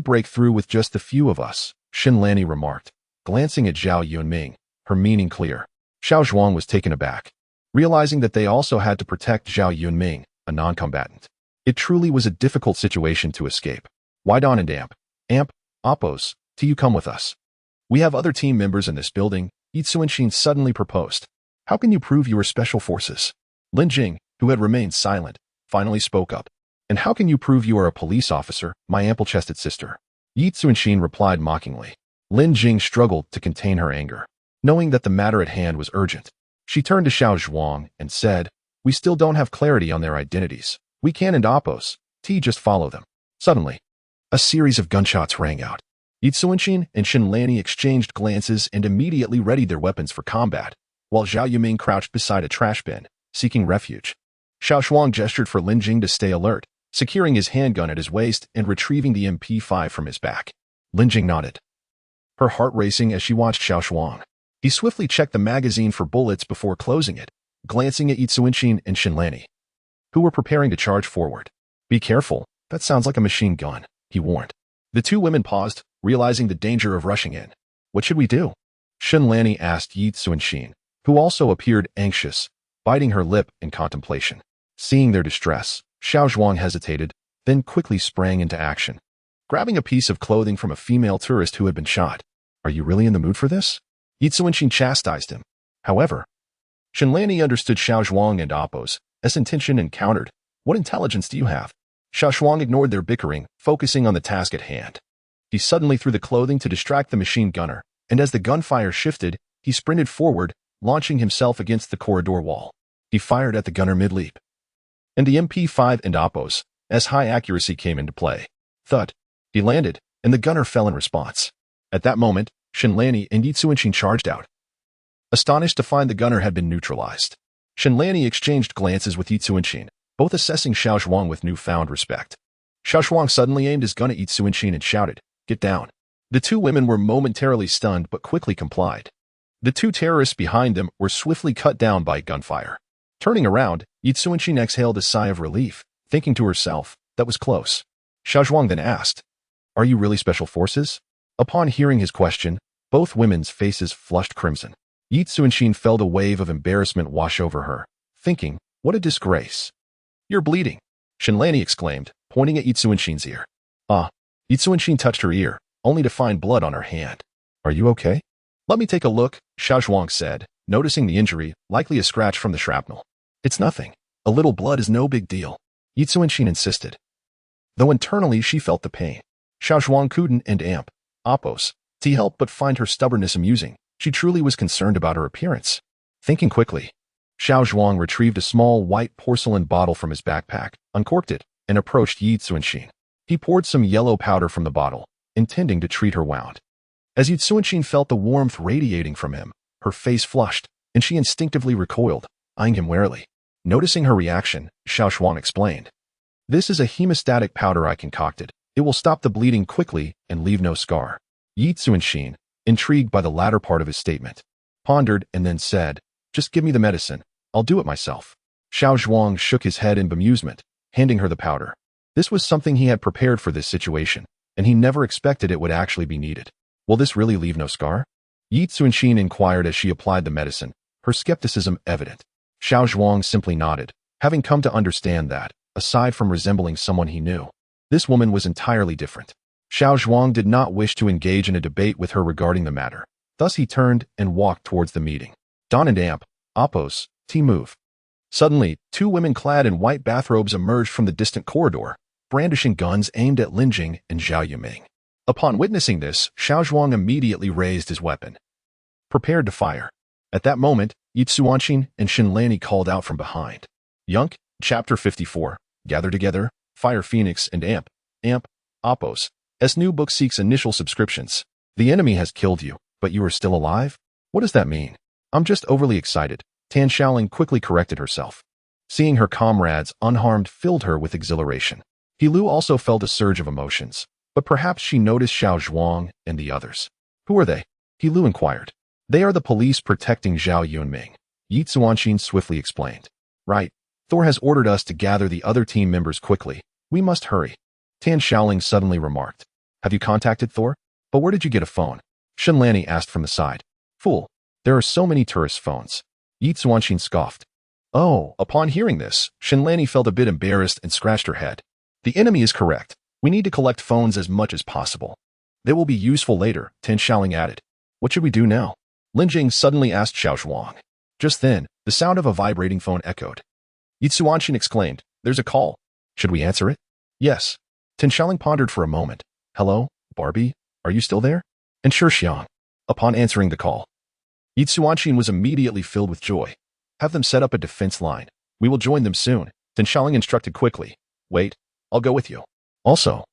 break through with just the few of us," Shen Lanny remarked, glancing at Zhao Yunming, her meaning clear. Xiao Zhuang was taken aback, realizing that they also had to protect Zhao Yunming, a non-combatant. It truly was a difficult situation to escape. "Why Don and Amp, Oppos, you come with us? We have other team members in this building," Yi Zuanxin suddenly proposed. "How can you prove you are special forces?" Lin Jing, who had remained silent, finally spoke up. "And how can you prove you are a police officer, my ample-chested sister?" Yi Zuanxin replied mockingly. Lin Jing struggled to contain her anger, knowing that the matter at hand was urgent. She turned to Xiao Zhuang and said, "We still don't have clarity on their identities. We can and Oppos, just follow them." Suddenly, a series of gunshots rang out. Yi Zuanxin and Shen Lanny exchanged glances and immediately readied their weapons for combat, while Zhao Yiming crouched beside a trash bin, seeking refuge. Xiao Zhuang gestured for Lin Jing to stay alert, securing his handgun at his waist and retrieving the MP5 from his back. Lin Jing nodded, her heart racing as she watched Xiao Zhuang. He swiftly checked the magazine for bullets before closing it, glancing at Yi Zuanxin and Shen Lanny, who were preparing to charge forward. "Be careful, that sounds like a machine gun," he warned. The two women paused, realizing the danger of rushing in. "What should we do?" Shen Lanny asked Yi Zuanxin, who also appeared anxious, biting her lip in contemplation. Seeing their distress, Xiao Zhuang hesitated, then quickly sprang into action. grabbing a piece of clothing from a female tourist who had been shot. Are you really in the mood for this? Yi Zuanxin chastised him. However, Shenlani understood Xiao Zhuang and Appo's intention and countered. What intelligence do you have? Xiao Zhuang ignored their bickering, focusing on the task at hand. He suddenly threw the clothing to distract the machine gunner, and as the gunfire shifted, he sprinted forward, launching himself against the corridor wall. He fired at the gunner mid-leap. And the MP5 and Appo's high accuracy came into play. Thud. He landed, and the gunner fell in response. At that moment, Shenlani and Yi Zuanxin charged out, astonished to find the gunner had been neutralized. Shenlani exchanged glances with Yi Zuanxin, both assessing Xiao Zhuang with newfound respect. Xiao Zhuang suddenly aimed his gun at Yi Zuanxin and shouted, "Get down." The two women were momentarily stunned but quickly complied. The two terrorists behind them were swiftly cut down by gunfire. Turning around, Yi Zuanxin exhaled a sigh of relief, thinking to herself, that was close. Xiao Zhuang then asked, "Are you really special forces?" Upon hearing his question, both women's faces flushed crimson. Yi Zuanxin felt a wave of embarrassment wash over her, thinking, what a disgrace. "You're bleeding," Shenlani exclaimed, pointing at Yi Zuanxin's ear. Ah, Yi Zuanxin touched her ear, only to find blood on her hand. "Are you okay?" "Let me take a look," Xiao Zhuang said, noticing the injury, likely a scratch from the shrapnel. "It's nothing. A little blood is no big deal," Yi Zuanxin insisted. Though internally she felt the pain. Xiao Zhuang couldn't and Appo's help but find her stubbornness amusing. She truly was concerned about her appearance. Thinking quickly, Xiao Zhuang retrieved a small white porcelain bottle from his backpack, uncorked it, and approached Yi Zuanxin. He poured some yellow powder from the bottle, intending to treat her wound. As Yi Zuanxin felt the warmth radiating from him, her face flushed, and she instinctively recoiled, eyeing him warily. Noticing her reaction, Xiao Zhuang explained, "This is a hemostatic powder I concocted. It will stop the bleeding quickly and leave no scar." Yi Zuanxin, intrigued by the latter part of his statement, pondered and then said, "Just give me the medicine. I'll do it myself." Xiao Zhuang shook his head in bemusement, handing her the powder. This was something he had prepared for this situation, and he never expected it would actually be needed. "Will this really leave no scar?" Yi Zuanxin inquired as she applied the medicine, her skepticism evident. Xiao Zhuang simply nodded, having come to understand that, aside from resembling someone he knew, this woman was entirely different. Xiao Zhuang did not wish to engage in a debate with her regarding the matter. Thus he turned and walked towards the meeting. Don and Appo's move. Suddenly, two women clad in white bathrobes emerged from the distant corridor, brandishing guns aimed at Linjing and Zhao Yuming. Upon witnessing this, Xiao Zhuang immediately raised his weapon, prepared to fire. At that moment, Yi Zuanxin and Shenlani called out from behind. Yunk, Chapter 54, Gather Together, Fire Phoenix and Appo's new book seeks initial subscriptions. The enemy has killed you, but you are still alive? What does that mean? I'm just overly excited. Tan Shaoling quickly corrected herself. Seeing her comrades unharmed filled her with exhilaration. Lu also felt a surge of emotions, but perhaps she noticed Xiao Zhuang and the others. Who are they? Lu inquired. They are the police protecting Zhao Yunming, Yi Zuanxin swiftly explained. Right. Thor has ordered us to gather the other team members quickly. We must hurry. Tan Shaoling suddenly remarked. Have you contacted Thor? But where did you get a phone? Shenlani asked from the side. Fool. There are so many tourist phones. Yi Zuanxin scoffed. Oh, upon hearing this, Shenlani felt a bit embarrassed and scratched her head. The enemy is correct. We need to collect phones as much as possible. They will be useful later, Tan Shaoling added. What should we do now? Linjing suddenly asked Xiao Zhuang. Just then, the sound of a vibrating phone echoed. Yi Zuanxin exclaimed, There's a call. Should we answer it? Yes. Tan Shaoling pondered for a moment. Hello, Barbie? Are you still there? And sure, Xiang. Upon answering the call, Yi Zuanxin was immediately filled with joy. Have them set up a defense line. We will join them soon, Tan Shaoling instructed quickly. Wait, I'll go with you. Also,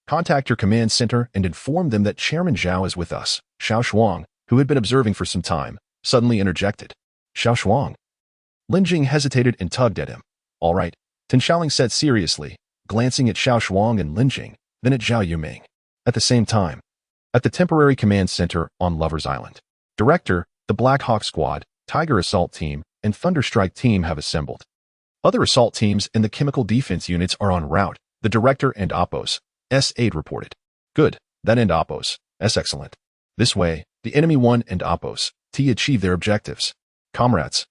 contact your command center and inform them that Chairman Zhao is with us. Xiao Zhuang, who had been observing for some time, suddenly interjected. Xiao Zhuang. Linjing hesitated and tugged at him. All right, Tan Shaoling said seriously, glancing at Xiao Zhuang and Linjing, then at Zhao Yuming. At the same time, at the temporary command center on Lover's Island, Director, the Black Hawk Squad, Tiger Assault Team, and Thunderstrike Team have assembled. Other assault teams and the chemical defense units are en route, the Director and Appo's aide reported. Good, that and Appo's excellent. This way, the enemy 1 and Appo's achieve their objectives. Comrades,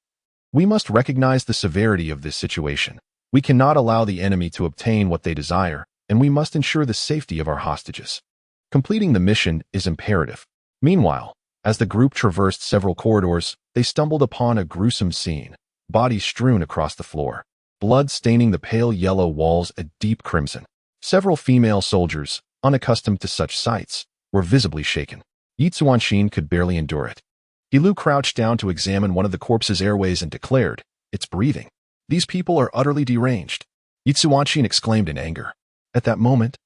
we must recognize the severity of this situation. We cannot allow the enemy to obtain what they desire, and we must ensure the safety of our hostages. Completing the mission is imperative. Meanwhile, as the group traversed several corridors, they stumbled upon a gruesome scene, bodies strewn across the floor, blood staining the pale yellow walls a deep crimson. Several female soldiers, unaccustomed to such sights, were visibly shaken. Yi Zuanxin could barely endure it. Lu crouched down to examine one of the corpse's airways and declared, "It's breathing. These people are utterly deranged." Yi Zuanxin exclaimed in anger. At that moment,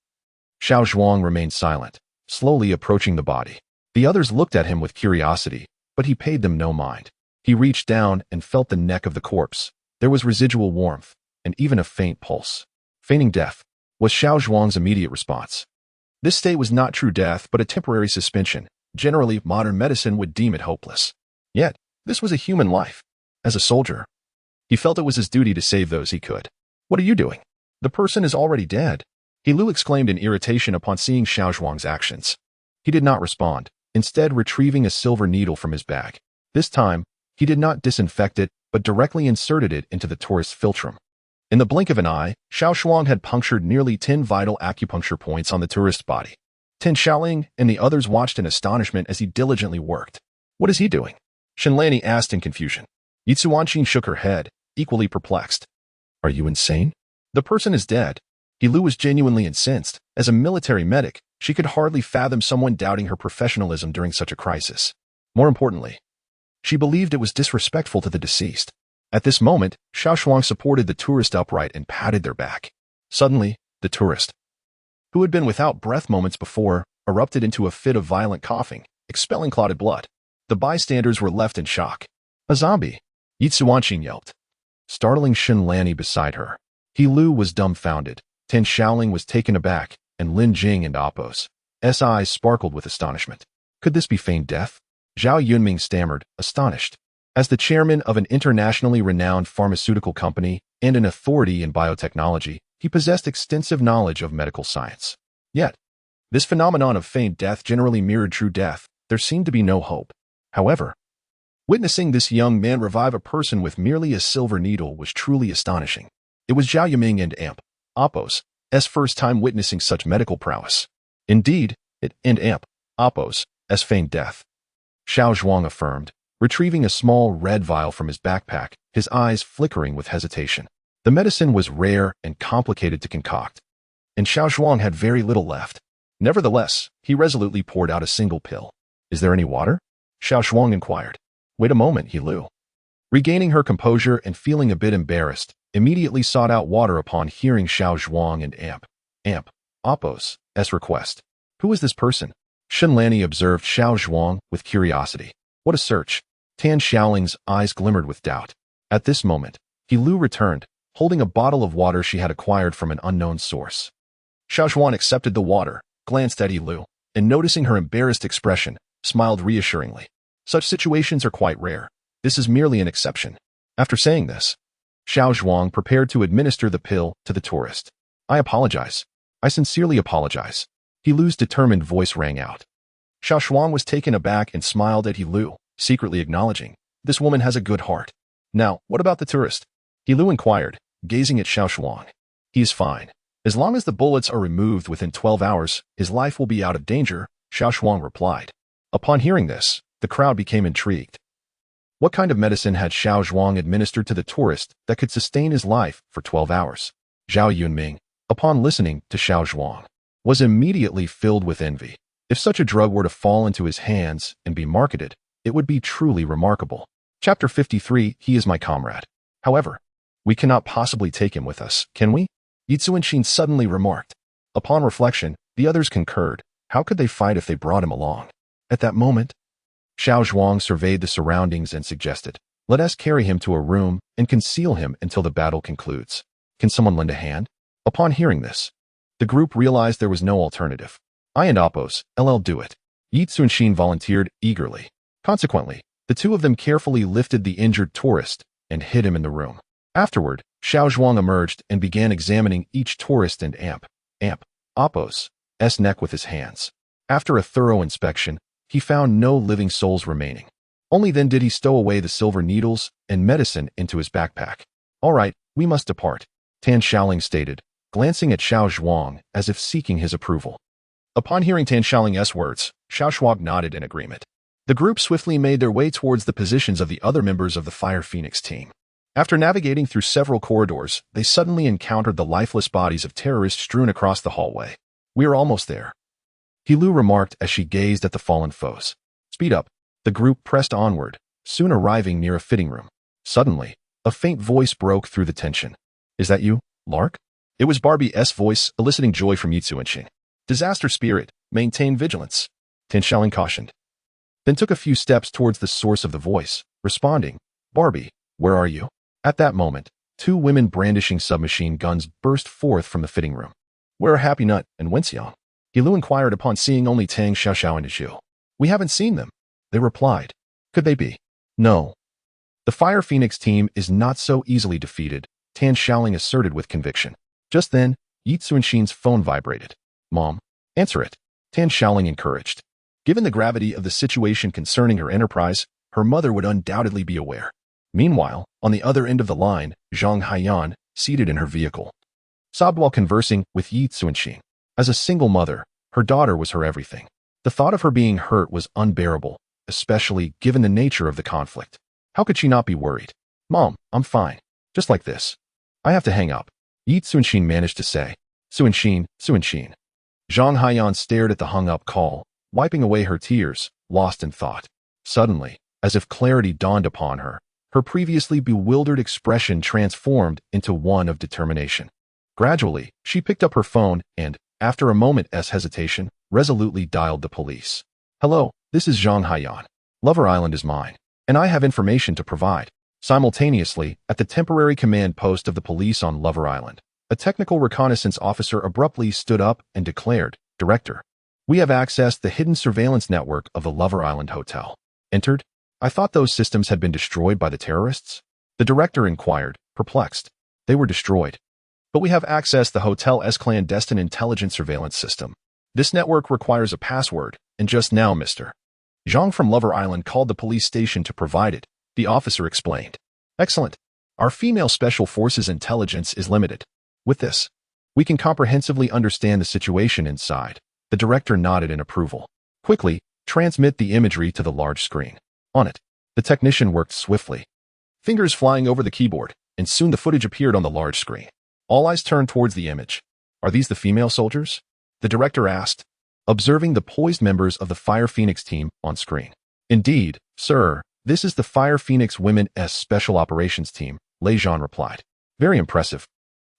Xiao Zhuang remained silent, slowly approaching the body. The others looked at him with curiosity, but he paid them no mind. He reached down and felt the neck of the corpse. There was residual warmth, and even a faint pulse. Feigning death was Xiao Zhuang's immediate response. This state was not true death, but a temporary suspension. Generally, modern medicine would deem it hopeless. Yet, this was a human life. As a soldier, he felt it was his duty to save those he could. "What are you doing? The person is already dead." Lu exclaimed in irritation upon seeing Xiao Zhuang's actions. He did not respond, instead retrieving a silver needle from his bag. This time, he did not disinfect it, but directly inserted it into the tourist's philtrum. In the blink of an eye, Xiao Zhuang had punctured nearly 10 vital acupuncture points on the tourist's body. Tin Xiaoling and the others watched in astonishment as he diligently worked. "What is he doing?" Shenlani asked in confusion. Yi Zuanxin shook her head, equally perplexed. "Are you insane? The person is dead." Lu was genuinely incensed. As a military medic, she could hardly fathom someone doubting her professionalism during such a crisis. More importantly, she believed it was disrespectful to the deceased. At this moment, Xiao Zhuang supported the tourist upright and patted their back. Suddenly, the tourist, who had been without breath moments before, erupted into a fit of violent coughing, expelling clotted blood. The bystanders were left in shock. "A zombie!" Yi Zuanxin yelped, startling Shenlani beside her. Lu was dumbfounded. Tin Xiaoling was taken aback, and Lin Jing and Appo's eyes sparkled with astonishment. Could this be feigned death? Zhao Yunming stammered, astonished. As the chairman of an internationally renowned pharmaceutical company and an authority in biotechnology, he possessed extensive knowledge of medical science. Yet, this phenomenon of feigned death generally mirrored true death. There seemed to be no hope. However, witnessing this young man revive a person with merely a silver needle was truly astonishing. It was Zhao Yunming and Appo's first time witnessing such medical prowess. Indeed, it and Appo's feigned death. Xiao Zhuang affirmed, retrieving a small red vial from his backpack, his eyes flickering with hesitation. The medicine was rare and complicated to concoct, and Xiao Zhuang had very little left. Nevertheless, he resolutely poured out a single pill. "Is there any water?" Xiao Zhuang inquired. "Wait a moment," Lu, regaining her composure and feeling a bit embarrassed, immediately sought out water upon hearing Xiao Zhuang and Appo's request. "Who is this person?" Shenlani observed Xiao Zhuang with curiosity. "What a search!" Tan Xiaoling's eyes glimmered with doubt. At this moment, Lu returned, holding a bottle of water she had acquired from an unknown source. Xiao Zhuang accepted the water, glanced at Lu, and noticing her embarrassed expression, smiled reassuringly. "Such situations are quite rare. This is merely an exception." After saying this, Xiao Zhuang prepared to administer the pill to the tourist. "I apologize. I sincerely apologize." Lu's determined voice rang out. Xiao Zhuang was taken aback and smiled at Lu, secretly acknowledging, "This woman has a good heart." "Now, what about the tourist?" Lu inquired, gazing at Xiao Zhuang. "He is fine. As long as the bullets are removed within 12 hours, his life will be out of danger," Xiao Zhuang replied. Upon hearing this, the crowd became intrigued. What kind of medicine had Xiao Zhuang administered to the tourist that could sustain his life for 12 hours? Zhao Yunming, upon listening to Xiao Zhuang, was immediately filled with envy. If such a drug were to fall into his hands and be marketed, it would be truly remarkable. Chapter 53, He is my comrade. However, we cannot possibly take him with us, can we? Yi Zuanxin suddenly remarked. Upon reflection, the others concurred. How could they fight if they brought him along? At that moment, Xiao Zhuang surveyed the surroundings and suggested, "Let us carry him to a room and conceal him until the battle concludes. Can someone lend a hand?" Upon hearing this, the group realized there was no alternative. "I and Appo's do it." Yi Zuanxin volunteered eagerly. Consequently, the two of them carefully lifted the injured tourist and hid him in the room. Afterward, Xiao Zhuang emerged and began examining each tourist and Appo's neck with his hands. After a thorough inspection, he found no living souls remaining. Only then did he stow away the silver needles and medicine into his backpack. "All right, we must depart," Tan Xiaoling stated, glancing at Xiao Zhuang as if seeking his approval. Upon hearing Tan Xiaoling's words, Xiao Zhuang nodded in agreement. The group swiftly made their way towards the positions of the other members of the Fire Phoenix team. After navigating through several corridors, they suddenly encountered the lifeless bodies of terrorists strewn across the hallway. "We are almost there," Lu remarked as she gazed at the fallen foes. "Speed up." The group pressed onward, soon arriving near a fitting room. Suddenly, a faint voice broke through the tension. "Is that you, Lark?" It was Barbie's voice, eliciting joy from Yitsuanqing. "Disaster spirit, maintain vigilance," Tan Xiaoling cautioned. Then took a few steps towards the source of the voice, responding, "Barbie, where are you?" At that moment, two women brandishing submachine guns burst forth from the fitting room. "Where are Happy Nut and Wenxiang?" Lu inquired upon seeing only Tang Xiaoxiao and Zhu. "We haven't seen them," they replied. "Could they be?" "No. The Fire Phoenix team is not so easily defeated," Tan Xiaoling asserted with conviction. Just then, Yitsuanqing's phone vibrated. "Mom, answer it," Tan Xiaoling encouraged. Given the gravity of the situation concerning her enterprise, her mother would undoubtedly be aware. Meanwhile, on the other end of the line, Zhang Haiyan, seated in her vehicle, sobbed while conversing with Yitsuanqing. As a single mother, her daughter was her everything. The thought of her being hurt was unbearable, especially given the nature of the conflict. How could she not be worried? "Mom, I'm fine. Just like this. I have to hang up," Yitsuanqing managed to say. Suanqing. Zhang Haiyan stared at the hung-up call, wiping away her tears, lost in thought. Suddenly, as if clarity dawned upon her, her previously bewildered expression transformed into one of determination. Gradually, she picked up her phone and, after a moment's hesitation, resolutely dialed the police. "Hello, this is Zhang Haiyan. Lover Island is mine, and I have information to provide." Simultaneously, at the temporary command post of the police on Lover Island, a technical reconnaissance officer abruptly stood up and declared, "Director, we have accessed the hidden surveillance network of the Lover Island Hotel." Entered? "I thought those systems had been destroyed by the terrorists?" the director inquired, perplexed. "They were destroyed. But we have accessed the hotel's clandestine intelligence surveillance system. This network requires a password, and just now, Mr. Zhang from Lover Island called the police station to provide it," the officer explained. "Excellent. Our female special forces intelligence is limited. With this, we can comprehensively understand the situation inside." The director nodded in approval. "Quickly, transmit the imagery to the large screen." On it, the technician worked swiftly, fingers flying over the keyboard, and soon the footage appeared on the large screen. All eyes turned towards the image. "Are these the female soldiers?" the director asked, observing the poised members of the Fire Phoenix team on screen. "Indeed, sir, this is the Fire Phoenix Women's Special Operations Team," Lei Zhan replied. "Very impressive,"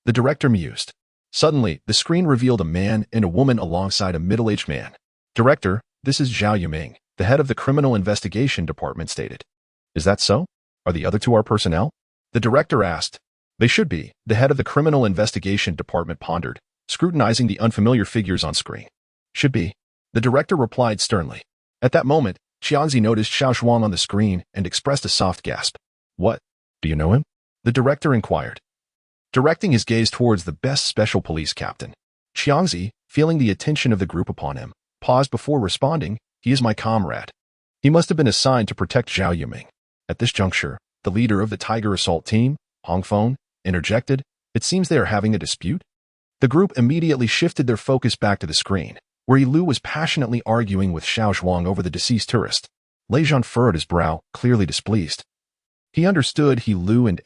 the director mused. Suddenly, the screen revealed a man and a woman alongside a middle-aged man. "Director, this is Zhao Yuming," the head of the Criminal Investigation Department stated. "Is that so? Are the other two our personnel?" the director asked. "They should be," the head of the Criminal Investigation Department pondered, scrutinizing the unfamiliar figures on screen. "Should be," the director replied sternly. At that moment, Xianzi noticed Xiao Zhuang on the screen and expressed a soft gasp. "What? Do you know him?" the director inquired, directing his gaze towards the best special police captain. Xiangzi, feeling the attention of the group upon him, paused before responding, "He is my comrade. He must have been assigned to protect Zhao Yuming." At this juncture, the leader of the Tiger Assault team, Hongfeng, interjected, "It seems they are having a dispute." The group immediately shifted their focus back to the screen, where Lu was passionately arguing with Xiao Zhuang over the deceased tourist. Lei Zhan furrowed his brow, clearly displeased. He understood Lu and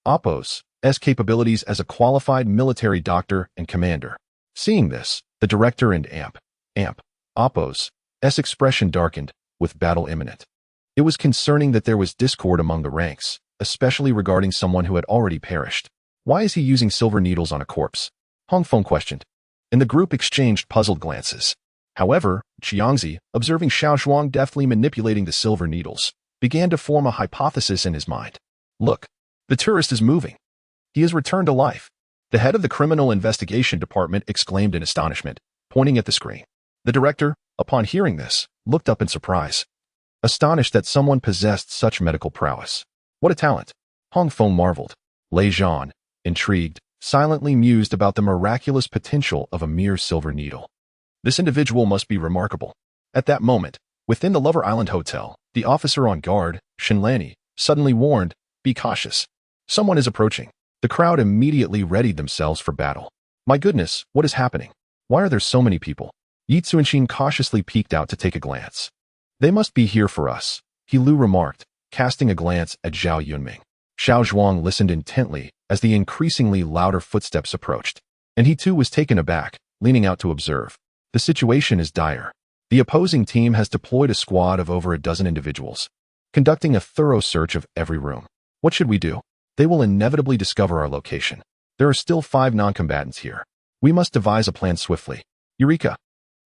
Oppo's capabilities as a qualified military doctor and commander. Seeing this, the director and Oppo's expression darkened, with battle imminent. It was concerning that there was discord among the ranks, especially regarding someone who had already perished. "Why is he using silver needles on a corpse?" Hongfeng questioned, and the group exchanged puzzled glances. However, Xiangzi, observing Xiao Zhuang deftly manipulating the silver needles, began to form a hypothesis in his mind. "Look, the tourist is moving. He has returned to life," the head of the Criminal Investigation Department exclaimed in astonishment, pointing at the screen. The director, upon hearing this, looked up in surprise, astonished that someone possessed such medical prowess. "What a talent!" Hongfeng marveled. Lei Zhan, intrigued, silently mused about the miraculous potential of a mere silver needle. This individual must be remarkable. At that moment, within the Lover Island Hotel, the officer on guard, Shinlani, suddenly warned, "Be cautious. Someone is approaching." The crowd immediately readied themselves for battle. My goodness, what is happening? Why are there so many people? Yi Zuanxin cautiously peeked out to take a glance. They must be here for us, He Lu remarked, casting a glance at Zhao Yunming. Xiao Zhuang listened intently as the increasingly louder footsteps approached, and he too was taken aback, leaning out to observe. The situation is dire. The opposing team has deployed a squad of over a dozen individuals, conducting a thorough search of every room. What should we do? They will inevitably discover our location. There are still 5 non-combatants here. We must devise a plan swiftly. Eureka!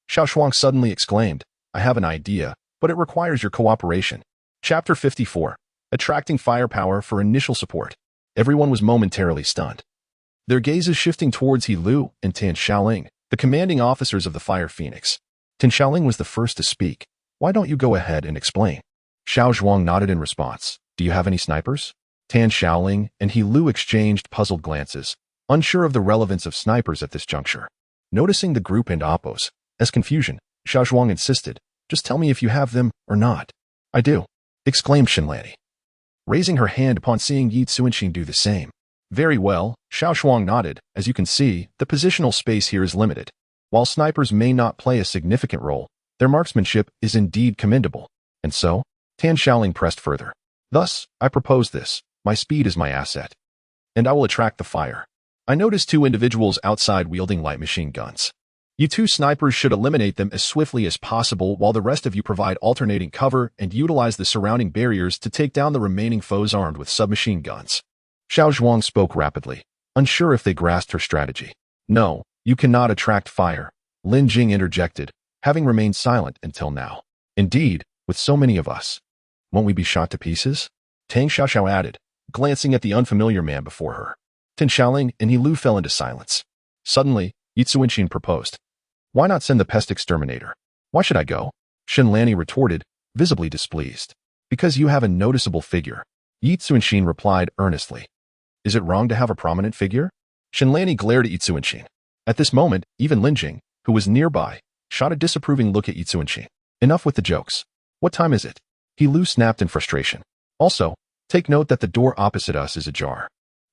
Xiao Zhuang suddenly exclaimed, I have an idea, but it requires your cooperation. Chapter 54. Attracting firepower for initial support. Everyone was momentarily stunned. Their gazes shifting towards He Lu and Tan Xiaoling, the commanding officers of the Fire Phoenix. Tan Xiaoling was the first to speak. Why don't you go ahead and explain? Xiao Zhuang nodded in response. Do you have any snipers? Tan Xiaoling and He Lu exchanged puzzled glances, unsure of the relevance of snipers at this juncture. Noticing the group and Oppos, as confusion, Xiao Zhuang insisted, just tell me if you have them or not. I do, exclaimed Shenlani, raising her hand upon seeing Yi Zuanxin do the same. Very well, Xiao Zhuang nodded. As you can see, the positional space here is limited. While snipers may not play a significant role, their marksmanship is indeed commendable. And so, Tan Xiaoling pressed further. Thus, I propose this. My speed is my asset, and I will attract the fire. I noticed 2 individuals outside wielding light machine guns. You 2 snipers should eliminate them as swiftly as possible while the rest of you provide alternating cover and utilize the surrounding barriers to take down the remaining foes armed with submachine guns. Xiao Zhuang spoke rapidly, unsure if they grasped her strategy. No, you cannot attract fire, Lin Jing interjected, having remained silent until now. Indeed, with so many of us, won't we be shot to pieces? Tang Xiaoxiao added, glancing at the unfamiliar man before her. Tan Xiaoling and He Lu fell into silence. Suddenly, Yi Zuanxin proposed. Why not send the pest exterminator? Why should I go? Shenlani retorted, visibly displeased. Because you have a noticeable figure. Yi Zuanxin replied earnestly. Is it wrong to have a prominent figure? Shenlani glared at Yi Zuanxin. At this moment, even Lin Jing, who was nearby, shot a disapproving look at Yi Zuanxin. Enough with the jokes. What time is it? He Lu snapped in frustration. Also, take note that the door opposite us is ajar.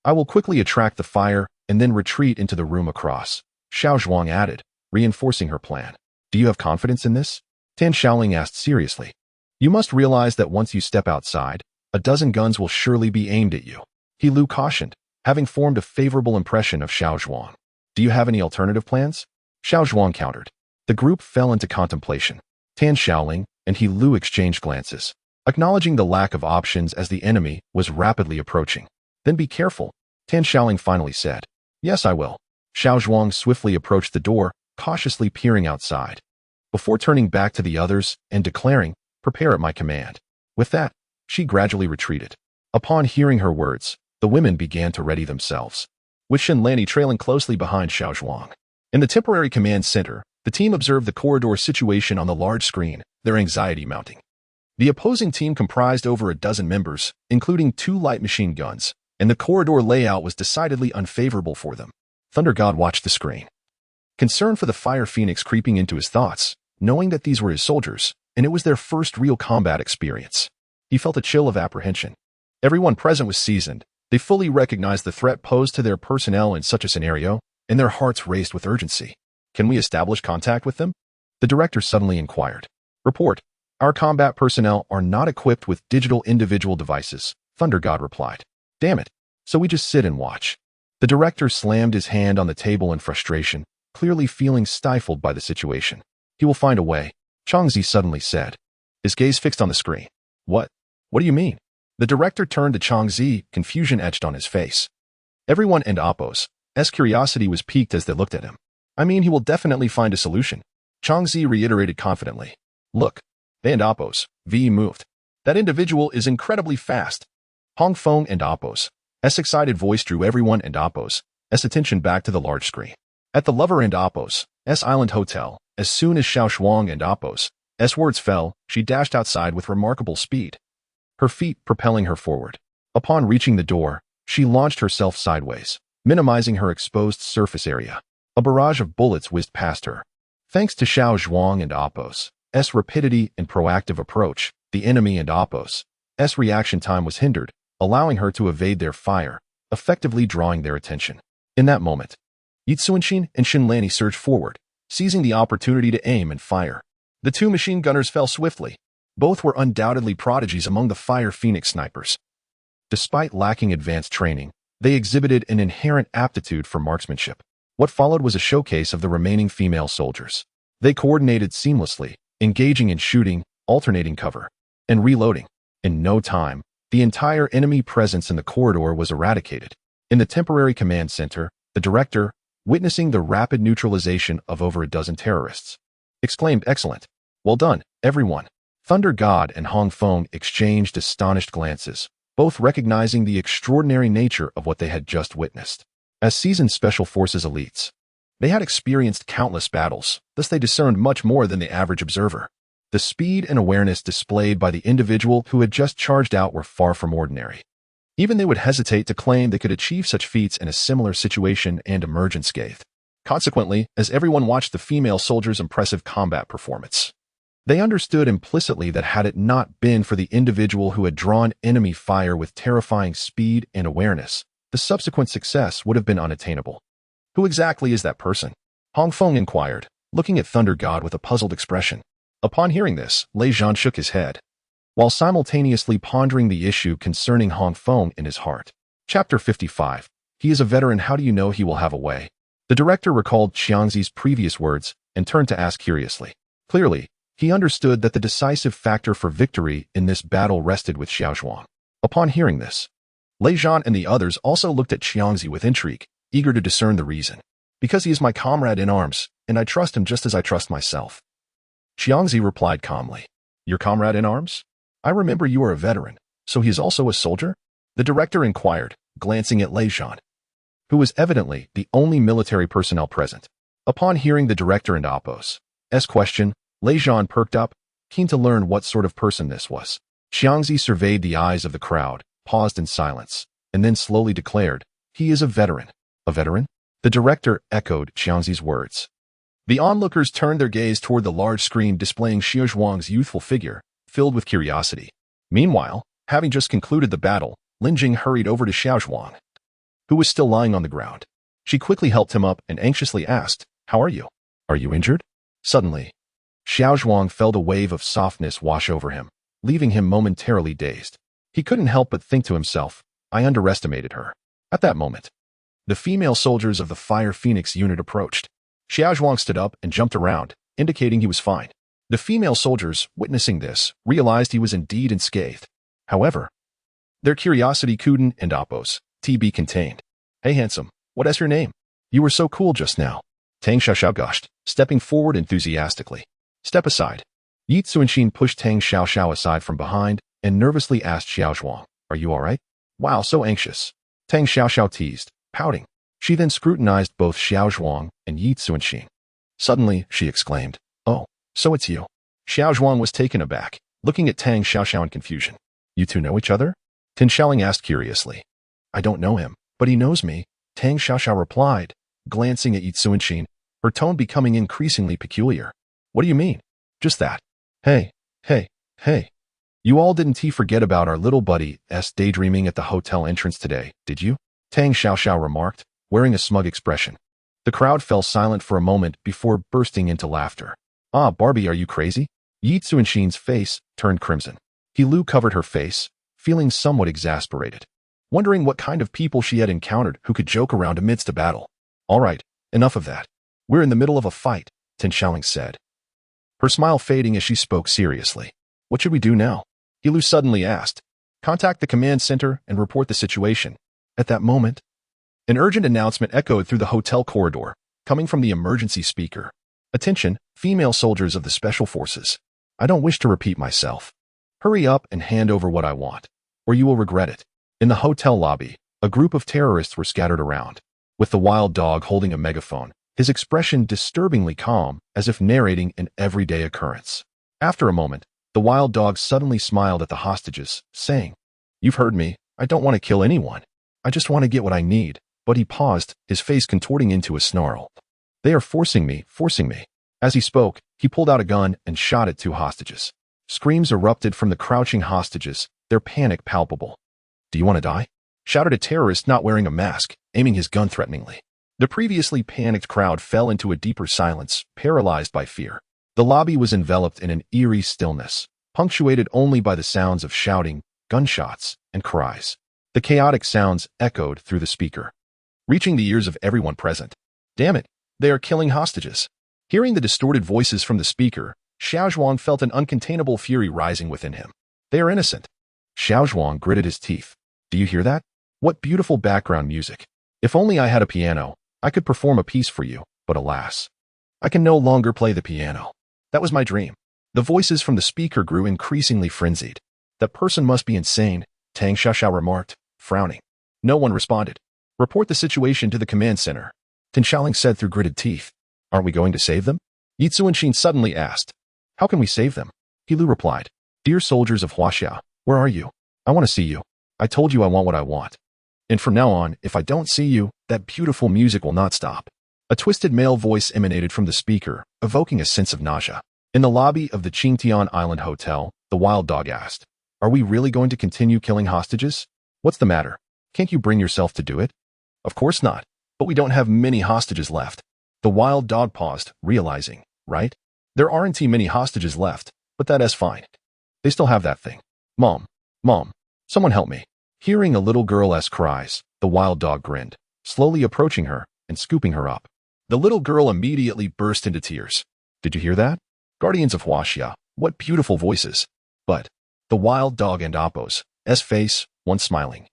I will quickly attract the fire and then retreat into the room across, Xiao Zhuang added, reinforcing her plan. Do you have confidence in this? Tan Xiaoling asked seriously. You must realize that once you step outside, a dozen guns will surely be aimed at you. He Lu cautioned, having formed a favorable impression of Xiao Zhuang. Do you have any alternative plans? Xiao Zhuang countered. The group fell into contemplation. Tan Xiaoling and He Lu exchanged glances, acknowledging the lack of options as the enemy was rapidly approaching. Then be careful, Tan Xiaoling finally said. Yes, I will. Xiao Zhuang swiftly approached the door, cautiously peering outside, before turning back to the others and declaring, prepare at my command. With that, she gradually retreated. Upon hearing her words, the women began to ready themselves, with Shenlani trailing closely behind Xiao Zhuang. In the temporary command center, the team observed the corridor situation on the large screen, their anxiety mounting. The opposing team comprised over a dozen members, including 2 light machine guns, and the corridor layout was decidedly unfavorable for them. Thunder God watched the screen, concern for the Fire Phoenix creeping into his thoughts, knowing that these were his soldiers, and it was their first real combat experience. He felt a chill of apprehension. Everyone present was seasoned. They fully recognized the threat posed to their personnel in such a scenario, and their hearts raced with urgency. Can we establish contact with them? The director suddenly inquired. Report. Our combat personnel are not equipped with digital individual devices, Thunder God replied. Damn it. So we just sit and watch. The director slammed his hand on the table in frustration, clearly feeling stifled by the situation. He will find a way, Changzi suddenly said, his gaze fixed on the screen. What? What do you mean? The director turned to Changzi, confusion etched on his face. Everyone and Appo's curiosity was piqued as they looked at him. I mean, he will definitely find a solution, Changzi reiterated confidently. Look, they and Appo's V moved. That individual is incredibly fast. Hong Feng and Appo's excited voice drew everyone and Appo's attention back to the large screen. At the Lover and Appo's Island Hotel, as soon as Xiao Zhuang and Appo's words fell, she dashed outside with remarkable speed, her feet propelling her forward. Upon reaching the door, she launched herself sideways, minimizing her exposed surface area. A barrage of bullets whizzed past her. Thanks to Xiao Zhuang and Appo's rapidity and proactive approach, the enemy and Appo's reaction time was hindered, allowing her to evade their fire, effectively drawing their attention. In that moment, Yi Tsuanxin and Xin Lanni surged forward, seizing the opportunity to aim and fire. The two machine gunners fell swiftly. Both were undoubtedly prodigies among the Fire Phoenix snipers. Despite lacking advanced training, they exhibited an inherent aptitude for marksmanship. What followed was a showcase of the remaining female soldiers. They coordinated seamlessly, engaging in shooting, alternating cover, and reloading. In no time, the entire enemy presence in the corridor was eradicated. In the temporary command center, the director, witnessing the rapid neutralization of over a dozen terrorists, exclaimed, "Excellent. Well done, everyone." Thunder God and Hong Feng exchanged astonished glances, both recognizing the extraordinary nature of what they had just witnessed. As seasoned Special Forces elites, they had experienced countless battles, thus they discerned much more than the average observer. The speed and awareness displayed by the individual who had just charged out were far from ordinary. Even they would hesitate to claim they could achieve such feats in a similar situation and emerge unscathed. Consequently, as everyone watched the female soldier's impressive combat performance, they understood implicitly that had it not been for the individual who had drawn enemy fire with terrifying speed and awareness, the subsequent success would have been unattainable. Who exactly is that person? Hong Feng inquired, looking at Thunder God with a puzzled expression. Upon hearing this, Lei Zhan shook his head, while simultaneously pondering the issue concerning Hong Feng in his heart. Chapter 55. He is a veteran. How do you know he will have a way? The director recalled Xiangzi's previous words and turned to ask curiously. Clearly, he understood that the decisive factor for victory in this battle rested with Xiao Zhuang. Upon hearing this, Lei Zhan and the others also looked at Xiangzi with intrigue, eager to discern the reason. Because he is my comrade in arms, and I trust him just as I trust myself. Xiangzi replied calmly. Your comrade in arms? I remember you are a veteran, so he is also a soldier? The director inquired, glancing at Lei Zhan, who was evidently the only military personnel present. Upon hearing the director and Appo's question, Lei Zhan perked up, keen to learn what sort of person this was. Xiangzi surveyed the eyes of the crowd, paused in silence, and then slowly declared, he is a veteran. A veteran? The director echoed Xiangzi's words. The onlookers turned their gaze toward the large screen displaying Xiao Zhuang's youthful figure, filled with curiosity. Meanwhile, having just concluded the battle, Lin Jing hurried over to Xiao Zhuang, who was still lying on the ground. She quickly helped him up and anxiously asked, how are you? Are you injured? Suddenly, Xiao Zhuang felt a wave of softness wash over him, leaving him momentarily dazed. He couldn't help but think to himself, I underestimated her. At that moment, the female soldiers of the Fire Phoenix unit approached. Xiao Zhuang stood up and jumped around, indicating he was fine. The female soldiers, witnessing this, realized he was indeed unscathed. However, their curiosity couldn't and Appo's be contained. Hey handsome, what is your name? You were so cool just now. Tang Xiaoxiao gushed, stepping forward enthusiastically. Step aside. Yi Tsuanxin pushed Tang Xiaoxiao aside from behind and nervously asked Xiao Zhuang, are you all right? Wow, so anxious. Tang Xiaoxiao teased, pouting. She then scrutinized both Xiao Zhuang and Yi Tsuanxin. Suddenly, she exclaimed, oh, so it's you. Xiao Zhuang was taken aback, looking at Tang Xiaoxiao in confusion. You two know each other? Tin Xiaoling asked curiously. I don't know him, but he knows me, Tang Xiaoxiao replied, glancing at Yi Tsuanxin, her tone becoming increasingly peculiar. What do you mean? Just that. Hey. You all didn't forget about our little buddy's daydreaming at the hotel entrance today, did you? Tang Xiaoxiao remarked, wearing a smug expression. The crowd fell silent for a moment before bursting into laughter. Ah, Barbie, are you crazy? Yi Tsuanxin's face turned crimson. Lu covered her face, feeling somewhat exasperated, wondering what kind of people she had encountered who could joke around amidst a battle. All right, enough of that. We're in the middle of a fight, Tin Xiaoling said, her smile fading as she spoke seriously. What should we do now? Lu suddenly asked. Contact the command center and report the situation. At that moment, an urgent announcement echoed through the hotel corridor, coming from the emergency speaker. Attention, female soldiers of the Special Forces. I don't wish to repeat myself. Hurry up and hand over what I want, or you will regret it. In the hotel lobby, a group of terrorists were scattered around, with the wild dog holding a megaphone, his expression disturbingly calm, as if narrating an everyday occurrence. After a moment, the wild dog suddenly smiled at the hostages, saying, You've heard me, I don't want to kill anyone. I just want to get what I need. But he paused, his face contorting into a snarl. They are forcing me. As he spoke, he pulled out a gun and shot at two hostages. Screams erupted from the crouching hostages, their panic palpable. Do you want to die? shouted a terrorist not wearing a mask, aiming his gun threateningly. The previously panicked crowd fell into a deeper silence, paralyzed by fear. The lobby was enveloped in an eerie stillness, punctuated only by the sounds of shouting, gunshots, and cries. The chaotic sounds echoed through the speaker, reaching the ears of everyone present. Damn it, they are killing hostages. Hearing the distorted voices from the speaker, Xiao Zhuang felt an uncontainable fury rising within him. They are innocent. Xiao Zhuang gritted his teeth. Do you hear that? What beautiful background music. If only I had a piano, I could perform a piece for you, but alas, I can no longer play the piano. That was my dream. The voices from the speaker grew increasingly frenzied. That person must be insane, Tang Xiaoxiao remarked, frowning. No one responded. Report the situation to the command center, Tin Xiaoling said through gritted teeth. Aren't we going to save them? Yi Zuanxin suddenly asked. How can we save them? He Lu replied. Dear soldiers of Huaxia, where are you? I want to see you. I told you I want what I want. And from now on, if I don't see you, that beautiful music will not stop. A twisted male voice emanated from the speaker, evoking a sense of nausea. In the lobby of the Qingtian Island Hotel, the wild dog asked, Are we really going to continue killing hostages? What's the matter? Can't you bring yourself to do it? Of course not, but we don't have many hostages left. The wild dog paused, realizing, right? There aren't too many hostages left, but that is fine. They still have that thing. Mom, someone help me. Hearing a little girl's cries, the wild dog grinned, slowly approaching her and scooping her up. The little girl immediately burst into tears. Did you hear that? Guardians of Huaxia, what beautiful voices. But the wild dog and Appo's face, once smiling,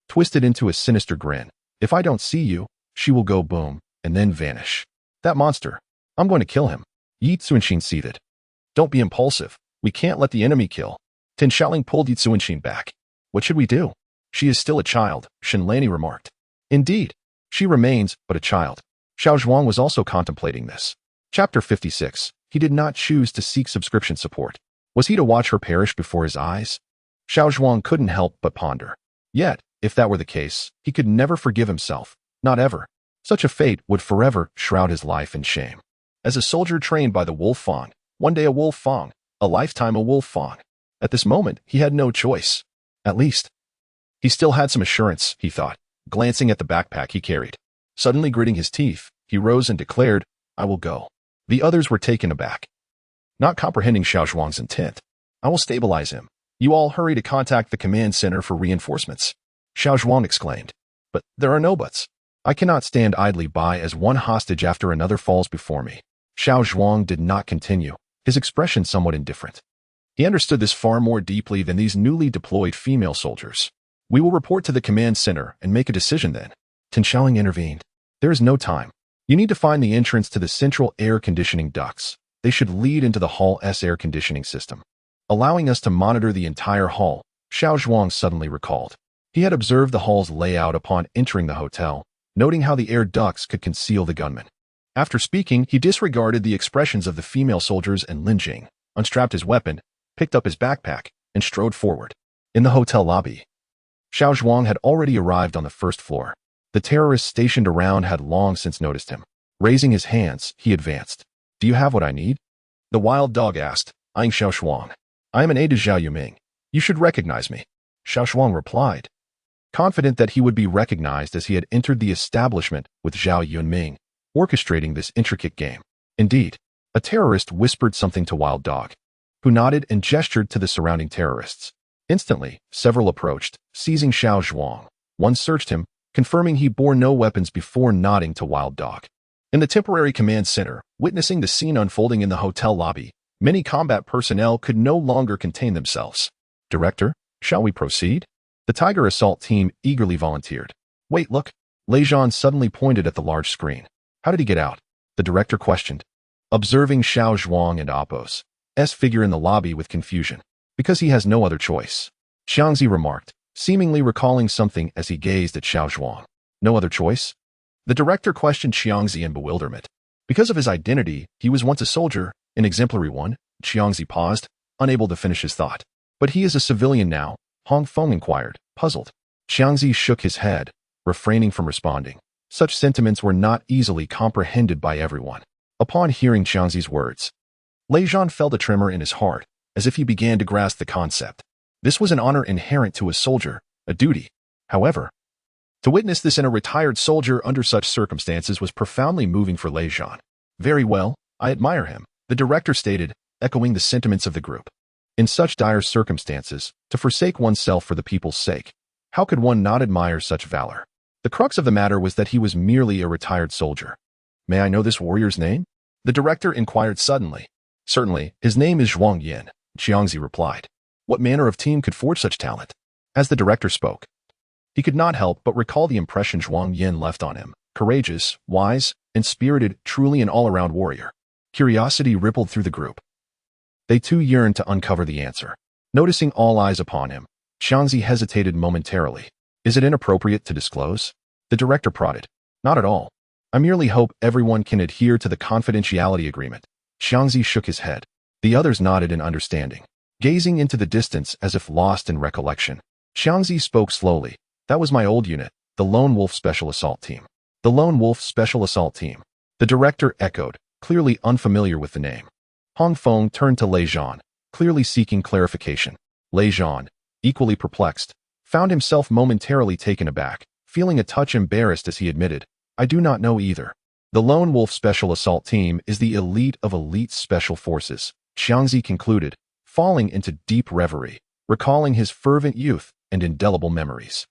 twisted into a sinister grin. If I don't see you, she will go boom and then vanish. That monster. I'm going to kill him. Yi Zuanxin seethed. Don't be impulsive. We can't let the enemy kill. Tin Xiaoling pulled Yi Zuanxin back. What should we do? She is still a child, Shenlani remarked. Indeed, she remains but a child. Xiao Zhuang was also contemplating this. Chapter 56. He did not choose to seek subscription support. Was he to watch her perish before his eyes? Xiao Zhuang couldn't help but ponder. Yet, if that were the case, he could never forgive himself. Not ever. Such a fate would forever shroud his life in shame. As a soldier trained by the Wolf Fang, one day a Wolf Fang, a lifetime a Wolf Fang. At this moment, he had no choice. At least, he still had some assurance, he thought, glancing at the backpack he carried. Suddenly gritting his teeth, he rose and declared, I will go. The others were taken aback, not comprehending Xiao Zhuang's intent. I will stabilize him. You all hurry to contact the command center for reinforcements. Xiao Zhuang exclaimed. But there are no buts. I cannot stand idly by as one hostage after another falls before me. Xiao Zhuang did not continue, his expression somewhat indifferent. He understood this far more deeply than these newly deployed female soldiers. We will report to the command center and make a decision then. Tin Xiaoling intervened. There is no time. You need to find the entrance to the central air conditioning ducts. They should lead into the hall's air conditioning system, allowing us to monitor the entire hall. Xiao Zhuang suddenly recalled. He had observed the hall's layout upon entering the hotel, noting how the air ducts could conceal the gunmen. After speaking, he disregarded the expressions of the female soldiers and Lin Jing, unstrapped his weapon, picked up his backpack, and strode forward. In the hotel lobby, Xiao Zhuang had already arrived on the first floor. The terrorists stationed around had long since noticed him. Raising his hands, he advanced. Do you have what I need? The wild dog asked, eyeing Xiao Zhuang. I am an aide to Zhao Yuming. You should recognize me. Xiao Zhuang replied, confident that he would be recognized as he had entered the establishment with Zhao Yunming, orchestrating this intricate game. Indeed, a terrorist whispered something to Wild Dog, who nodded and gestured to the surrounding terrorists. Instantly, several approached, seizing Xiao Zhuang. One searched him, confirming he bore no weapons before nodding to Wild Dog. In the temporary command center, witnessing the scene unfolding in the hotel lobby, many combat personnel could no longer contain themselves. Director, shall we proceed? The Tiger assault team eagerly volunteered. Wait, look. Lejean suddenly pointed at the large screen. How did he get out? The director questioned, observing Xiao Zhuang and Appo's figure in the lobby with confusion. Because he has no other choice. Xiangzi remarked, seemingly recalling something as he gazed at Xiao Zhuang. No other choice? The director questioned Xiangzi in bewilderment. Because of his identity, he was once a soldier, an exemplary one. Xiangzi paused, unable to finish his thought. But he is a civilian now, Hong Feng inquired, puzzled. Xiangzi shook his head, refraining from responding. Such sentiments were not easily comprehended by everyone. Upon hearing Xiangzi's words, Lejean felt a tremor in his heart, as if he began to grasp the concept. This was an honor inherent to a soldier, a duty. However, to witness this in a retired soldier under such circumstances was profoundly moving for Lei Zhan. Very well, I admire him, the director stated, echoing the sentiments of the group. In such dire circumstances, to forsake oneself for the people's sake, how could one not admire such valor? The crux of the matter was that he was merely a retired soldier. May I know this warrior's name? The director inquired suddenly. Certainly, his name is Zhuang Yin, Xiangzi replied. What manner of team could forge such talent? As the director spoke, he could not help but recall the impression Zhuang Yin left on him. Courageous, wise, and spirited, truly an all-around warrior. Curiosity rippled through the group. They too yearned to uncover the answer. Noticing all eyes upon him, Xiangzi hesitated momentarily. Is it inappropriate to disclose? The director prodded. Not at all. I merely hope everyone can adhere to the confidentiality agreement. Xiangzi shook his head. The others nodded in understanding. Gazing into the distance as if lost in recollection, Xiangzi spoke slowly. That was my old unit, the Lone Wolf Special Assault Team. The Lone Wolf Special Assault Team. The director echoed, clearly unfamiliar with the name. Hong Feng turned to Lei Zhan, clearly seeking clarification. Lei Zhan, equally perplexed, found himself momentarily taken aback, feeling a touch embarrassed as he admitted, I do not know either. The Lone Wolf Special Assault Team is the elite of elite special forces, Xiangzi concluded, falling into deep reverie, recalling his fervent youth and indelible memories.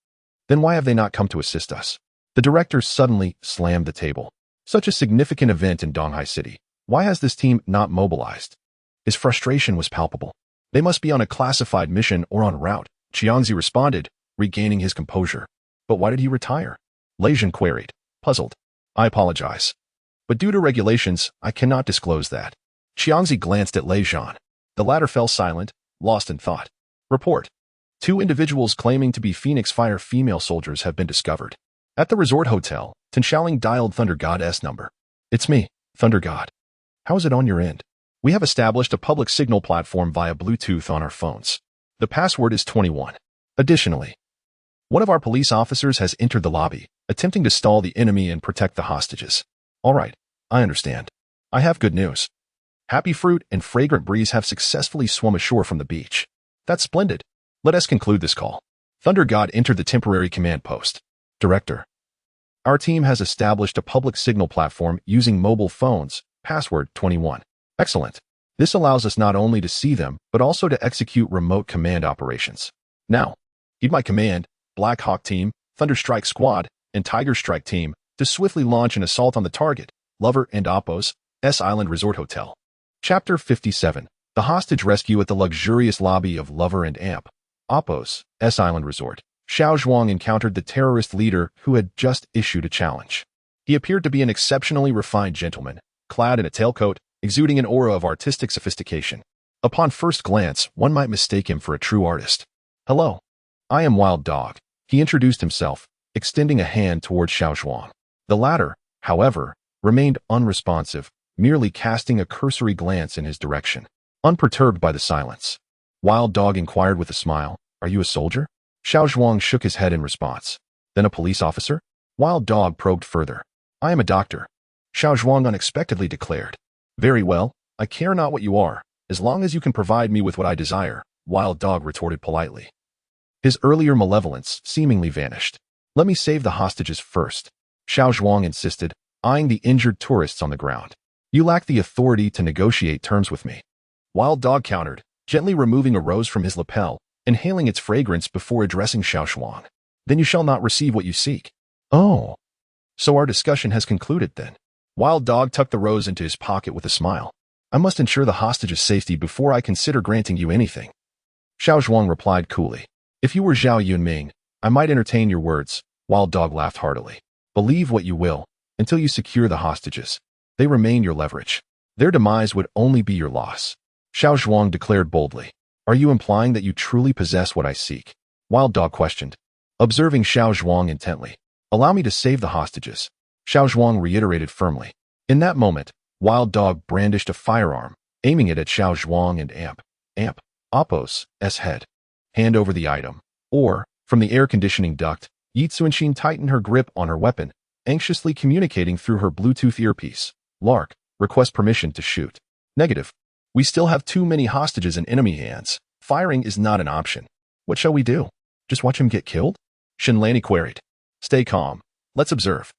Then why have they not come to assist us? The director suddenly slammed the table. Such a significant event in Donghai City. Why has this team not mobilized? His frustration was palpable. They must be on a classified mission or en route, Xiangzi responded, regaining his composure. But why did he retire? Lei Zhan queried, puzzled. I apologize. But due to regulations, I cannot disclose that. Xiangzi glanced at Lei Zhan. The latter fell silent, lost in thought. Report. 2 individuals claiming to be Phoenix Fire female soldiers have been discovered. At the resort hotel, Tinshaoling dialed Thunder God's number. It's me, Thunder God. How is it on your end? We have established a public signal platform via Bluetooth on our phones. The password is 21. Additionally, one of our police officers has entered the lobby, attempting to stall the enemy and protect the hostages. All right, I understand. I have good news. Happy Fruit and Fragrant Breeze have successfully swum ashore from the beach. That's splendid. Let us conclude this call. Thunder God entered the temporary command post. Director. Our team has established a public signal platform using mobile phones, password 21. Excellent. This allows us not only to see them, but also to execute remote command operations. Now, heed my command, Black Hawk Team, Thunder Strike Squad, and Tiger Strike Team, to swiftly launch an assault on the target, Lover and Appos, S Island Resort Hotel. Chapter 57. The hostage rescue at the luxurious lobby of Lover and Amp, Appos, S Island Resort. Xiao Zhuang encountered the terrorist leader who had just issued a challenge. He appeared to be an exceptionally refined gentleman, clad in a tailcoat, exuding an aura of artistic sophistication. Upon first glance, one might mistake him for a true artist. Hello. I am Wild Dog. He introduced himself, extending a hand toward Xiao Zhuang. The latter, however, remained unresponsive, merely casting a cursory glance in his direction. Unperturbed by the silence, Wild Dog inquired with a smile, Are you a soldier? Xiao Zhuang shook his head in response. Then a police officer? Wild Dog probed further. I am a doctor. Xiao Zhuang unexpectedly declared. Very well, I care not what you are, as long as you can provide me with what I desire, Wild Dog retorted politely. His earlier malevolence seemingly vanished. Let me save the hostages first, Xiao Zhuang insisted, eyeing the injured tourists on the ground. You lack the authority to negotiate terms with me. Wild Dog countered, gently removing a rose from his lapel, inhaling its fragrance before addressing Xiao Zhuang. Then you shall not receive what you seek. Oh. So our discussion has concluded then. Wild Dog tucked the rose into his pocket with a smile. I must ensure the hostage's safety before I consider granting you anything. Xiao Zhuang replied coolly. If you were Zhao Yunming, I might entertain your words. Wild Dog laughed heartily. Believe what you will, until you secure the hostages. They remain your leverage. Their demise would only be your loss. Xiao Zhuang declared boldly. Are you implying that you truly possess what I seek? Wild Dog questioned, observing Xiao Zhuang intently. Allow me to save the hostages. Xiao Zhuang reiterated firmly. In that moment, Wild Dog brandished a firearm, aiming it at Xiao Zhuang and Amp, Appos' head. Hand over the item. Or, from the air conditioning duct, Yi Tsunshin tightened her grip on her weapon, anxiously communicating through her Bluetooth earpiece. Lark, request permission to shoot. Negative. We still have too many hostages in enemy hands. Firing is not an option. What shall we do? Just watch him get killed? Shenlani queried. Stay calm. Let's observe.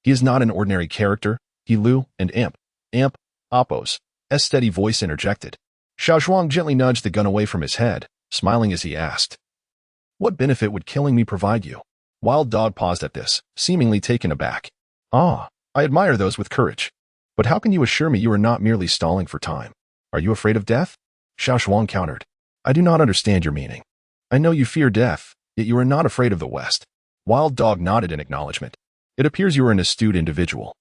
He is not an ordinary character. He Lu and Amp, Oppo's steady voice interjected. Xiao Zhuang gently nudged the gun away from his head, smiling as he asked, "What benefit would killing me provide you?" Wild Dog paused at this, seemingly taken aback. "Ah, I admire those with courage. But how can you assure me you are not merely stalling for time? Are you afraid of death?" Xiao Zhuang countered. "I do not understand your meaning. I know you fear death, yet you are not afraid of the West." Wild Dog nodded in acknowledgement. "It appears you are an astute individual.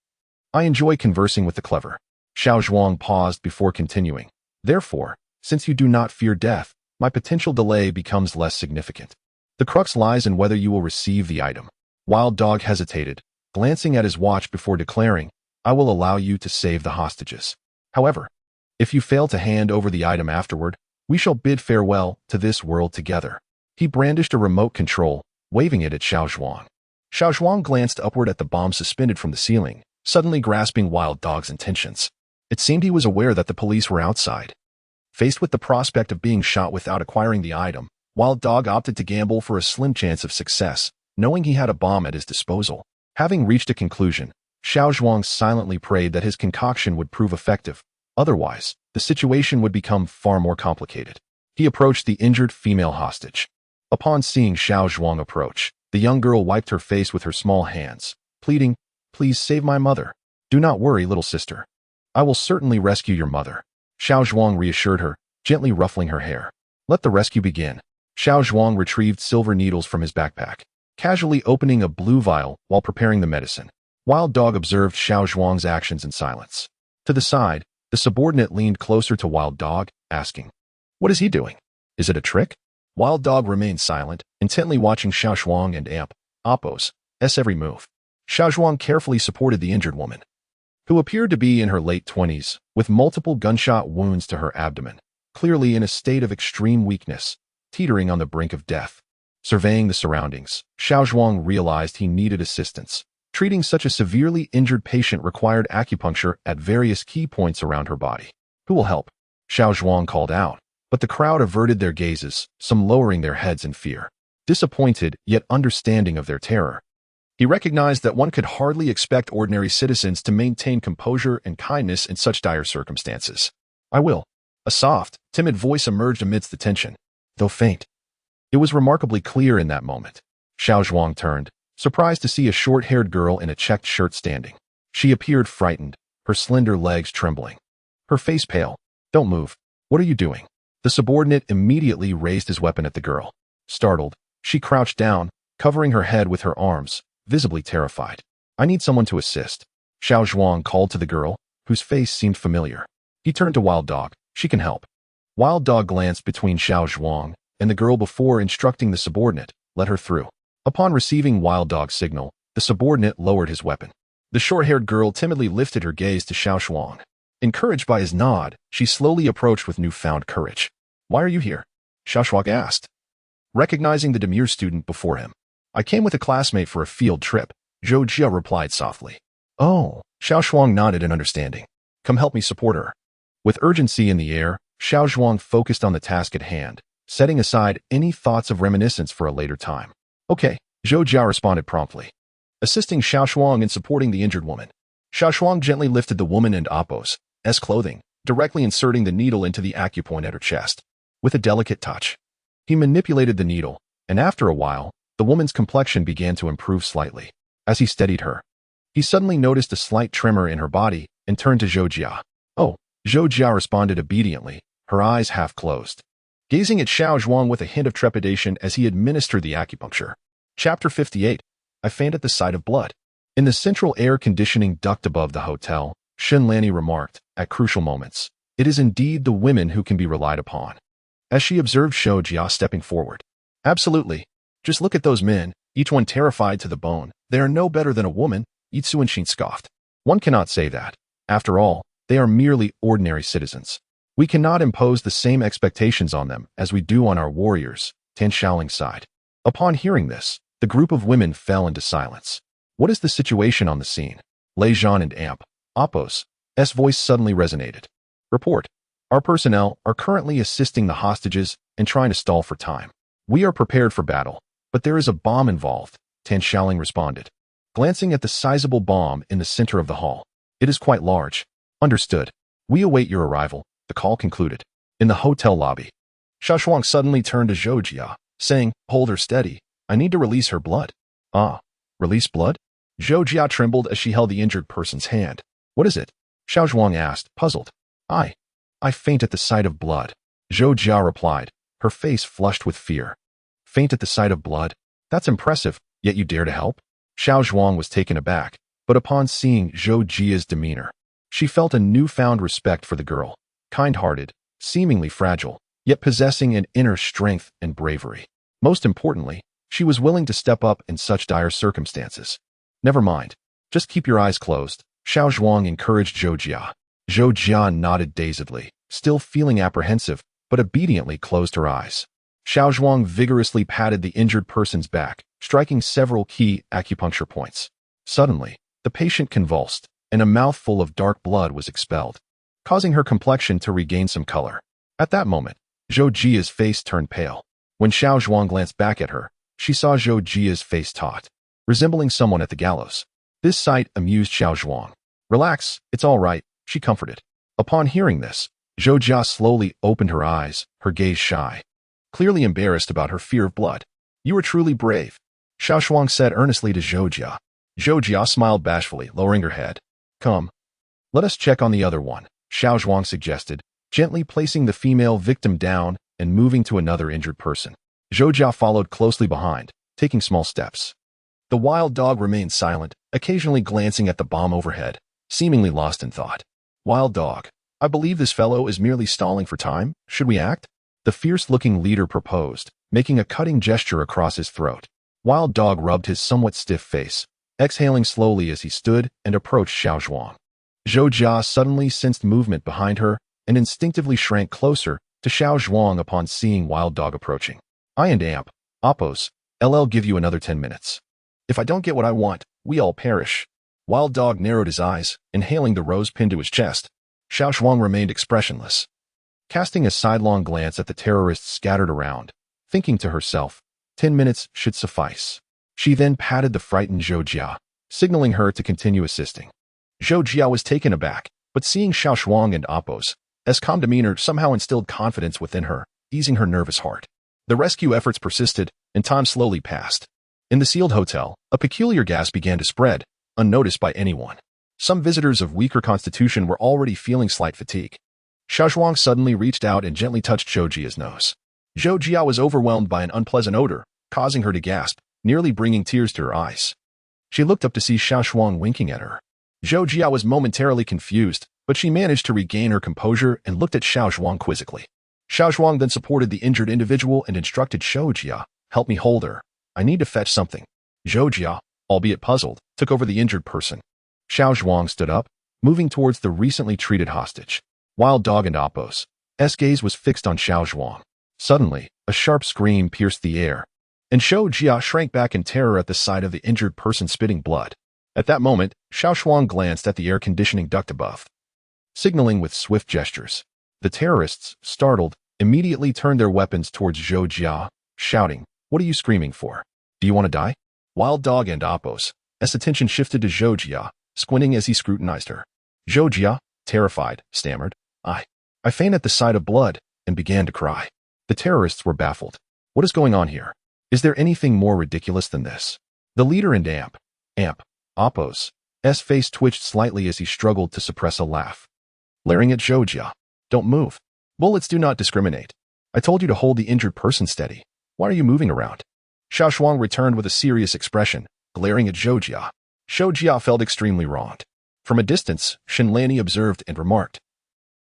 I enjoy conversing with the clever." Xiao Zhuang paused before continuing. "Therefore, since you do not fear death, my potential delay becomes less significant. The crux lies in whether you will receive the item." Wild Dog hesitated, glancing at his watch before declaring, "I will allow you to save the hostages. However, if you fail to hand over the item afterward, we shall bid farewell to this world together." He brandished a remote control, waving it at Xiao Zhuang. Xiao Zhuang glanced upward at the bomb suspended from the ceiling, suddenly grasping Wild Dog's intentions. It seemed he was aware that the police were outside. Faced with the prospect of being shot without acquiring the item, Wild Dog opted to gamble for a slim chance of success, knowing he had a bomb at his disposal. Having reached a conclusion, Xiao Zhuang silently prayed that his concoction would prove effective. Otherwise, the situation would become far more complicated. He approached the injured female hostage. Upon seeing Xiao Zhuang approach, the young girl wiped her face with her small hands, pleading, "Please save my mother. Do not worry, little sister. I will certainly rescue your mother." Xiao Zhuang reassured her, gently ruffling her hair. "Let the rescue begin." Xiao Zhuang retrieved silver needles from his backpack, casually opening a blue vial while preparing the medicine. Wild Dog observed Xiao Zhuang's actions in silence. To the side, the subordinate leaned closer to Wild Dog, asking, "What is he doing? Is it a trick?" Wild Dog remained silent, intently watching Xiao Zhuang and Oppo's every move. Xiao Zhuang carefully supported the injured woman, who appeared to be in her late 20s, with multiple gunshot wounds to her abdomen, clearly in a state of extreme weakness, teetering on the brink of death. Surveying the surroundings, Xiao Zhuang realized he needed assistance. Treating such a severely injured patient required acupuncture at various key points around her body. "Who will help?" Xiao Zhuang called out, but the crowd averted their gazes, some lowering their heads in fear. Disappointed, yet understanding of their terror, he recognized that one could hardly expect ordinary citizens to maintain composure and kindness in such dire circumstances. "I will." A soft, timid voice emerged amidst the tension, though faint. It was remarkably clear in that moment. Xiao Zhuang turned, surprised to see a short-haired girl in a checked shirt standing. She appeared frightened, her slender legs trembling, her face pale. "Don't move. What are you doing?" The subordinate immediately raised his weapon at the girl. Startled, she crouched down, covering her head with her arms, visibly terrified. "I need someone to assist." Xiao Zhuang called to the girl, whose face seemed familiar. He turned to Wild Dog. "She can help." Wild Dog glanced between Xiao Zhuang and the girl before instructing the subordinate, "Let her through." Upon receiving Wild Dog's signal, the subordinate lowered his weapon. The short-haired girl timidly lifted her gaze to Xiao Zhuang. Encouraged by his nod, she slowly approached with newfound courage. "Why are you here?" Xiao Zhuang asked, recognizing the demure student before him. "I came with a classmate for a field trip," Zhou Jia replied softly. "Oh," Xiao Zhuang nodded in understanding. "Come help me support her." With urgency in the air, Xiao Zhuang focused on the task at hand, setting aside any thoughts of reminiscence for a later time. "Okay," Zhou Jia responded promptly, assisting Xiao Zhuang in supporting the injured woman. Xiao Zhuang gently lifted the woman and Oppo's clothing, directly inserting the needle into the acupoint at her chest. With a delicate touch, he manipulated the needle, and after a while, the woman's complexion began to improve slightly. As he steadied her, he suddenly noticed a slight tremor in her body and turned to Zhou Jia. "Oh," Zhou Jia responded obediently, her eyes half closed, gazing at Xiao Zhuang with a hint of trepidation as he administered the acupuncture. Chapter 58. I faint at the sight of blood. In the central air conditioning duct above the hotel, Shenlani remarked, at crucial moments, "It is indeed the women who can be relied upon." As she observed Zhou Jia stepping forward. "Absolutely. Just look at those men, each one terrified to the bone. They are no better than a woman," Yi Suanshin scoffed. "One cannot say that. After all, they are merely ordinary citizens. We cannot impose the same expectations on them as we do on our warriors," Tan Shaoling sighed. Upon hearing this, the group of women fell into silence. "What is the situation on the scene?" Lei Zhan and Oppo's voice suddenly resonated. "Report. Our personnel are currently assisting the hostages and trying to stall for time. We are prepared for battle. But there is a bomb involved, Tan Shaoling responded, glancing at the sizable bomb in the center of the hall. It is quite large. Understood. We await your arrival, the call concluded. In the hotel lobby, Xiao Zhuang suddenly turned to Zhou Jia, saying, hold her steady. I need to release her blood. Ah, release blood? Zhou Jia trembled as she held the injured person's hand. What is it? Xiao Zhuang asked, puzzled. I faint at the sight of blood. Zhou Jia replied, her face flushed with fear. Faint at the sight of blood? That's impressive, yet you dare to help? Xiao Zhuang was taken aback, but upon seeing Zhou Jia's demeanor, she felt a newfound respect for the girl, kind-hearted, seemingly fragile, yet possessing an inner strength and bravery. Most importantly, she was willing to step up in such dire circumstances. Never mind. Just keep your eyes closed, Xiao Zhuang encouraged Zhou Jia. Zhou Jia nodded dazedly, still feeling apprehensive, but obediently closed her eyes. Xiao Zhuang vigorously patted the injured person's back, striking several key acupuncture points. Suddenly, the patient convulsed, and a mouthful of dark blood was expelled, causing her complexion to regain some color. At that moment, Zhou Jia's face turned pale. When Xiao Zhuang glanced back at her, she saw Zhou Jia's face taut, resembling someone at the gallows. This sight amused Xiao Zhuang. Relax, it's all right, she comforted. Upon hearing this, Zhou Jia slowly opened her eyes, her gaze shy, clearly embarrassed about her fear of blood. You are truly brave, Xiao Zhuang said earnestly to Zhou Jia. Zhou Jia smiled bashfully, lowering her head. Come, let us check on the other one, Xiao Zhuang suggested, gently placing the female victim down and moving to another injured person. Zhou Jia followed closely behind, taking small steps. The wild dog remained silent, occasionally glancing at the bomb overhead, seemingly lost in thought. Wild dog, I believe this fellow is merely stalling for time. Should we act? The fierce-looking leader proposed, making a cutting gesture across his throat. Wild dog rubbed his somewhat stiff face, exhaling slowly as he stood and approached Xiao Zhuang. Zhou Jia suddenly sensed movement behind her and instinctively shrank closer to Xiao Zhuang upon seeing Wild Dog approaching. I and Amp, Oppos, LL give you another 10 minutes. If I don't get what I want, we all perish. Wild Dog narrowed his eyes, inhaling the rose pin to his chest. Xiao Zhuang remained expressionless, casting a sidelong glance at the terrorists scattered around, thinking to herself, 10 minutes should suffice. She then patted the frightened Zhou Jia, signaling her to continue assisting. Zhou Jia was taken aback, but seeing Xiao Zhuang and Oppos' calm demeanor somehow instilled confidence within her, easing her nervous heart. The rescue efforts persisted, and time slowly passed. In the sealed hotel, a peculiar gas began to spread, unnoticed by anyone. Some visitors of weaker constitution were already feeling slight fatigue. Xiao Zhuang suddenly reached out and gently touched Zhou Jia's nose. Zhou Jia was overwhelmed by an unpleasant odor, causing her to gasp, nearly bringing tears to her eyes. She looked up to see Xiao Zhuang winking at her. Zhou Jia was momentarily confused, but she managed to regain her composure and looked at Xiao Zhuang quizzically. Xiao Zhuang then supported the injured individual and instructed Zhou Jia, help me hold her. I need to fetch something. Zhou Jia, albeit puzzled, took over the injured person. Xiao Zhuang stood up, moving towards the recently treated hostage. Wild Dog and Oppos' gaze was fixed on Xiao Zhuang. Suddenly, a sharp scream pierced the air, and Zhou Jia shrank back in terror at the sight of the injured person spitting blood. At that moment, Xiao Zhuang glanced at the air conditioning duct above, signaling with swift gestures. The terrorists, startled, immediately turned their weapons towards Zhou Jia, shouting, "What are you screaming for? Do you want to die?" Wild Dog and Oppos' attention shifted to Zhou Jia, squinting as he scrutinized her. Zhou Jia, terrified, stammered, I faint at the sight of blood, and began to cry. The terrorists were baffled. What is going on here? Is there anything more ridiculous than this? The leader and Amp, Oppos' face twitched slightly as he struggled to suppress a laugh. Glaring at Zhou Jia, don't move. Bullets do not discriminate. I told you to hold the injured person steady. Why are you moving around? Xiao Zhuang returned with a serious expression, glaring at Zhou Jia. Zhou Jia felt extremely wronged. From a distance, Shenlani observed and remarked,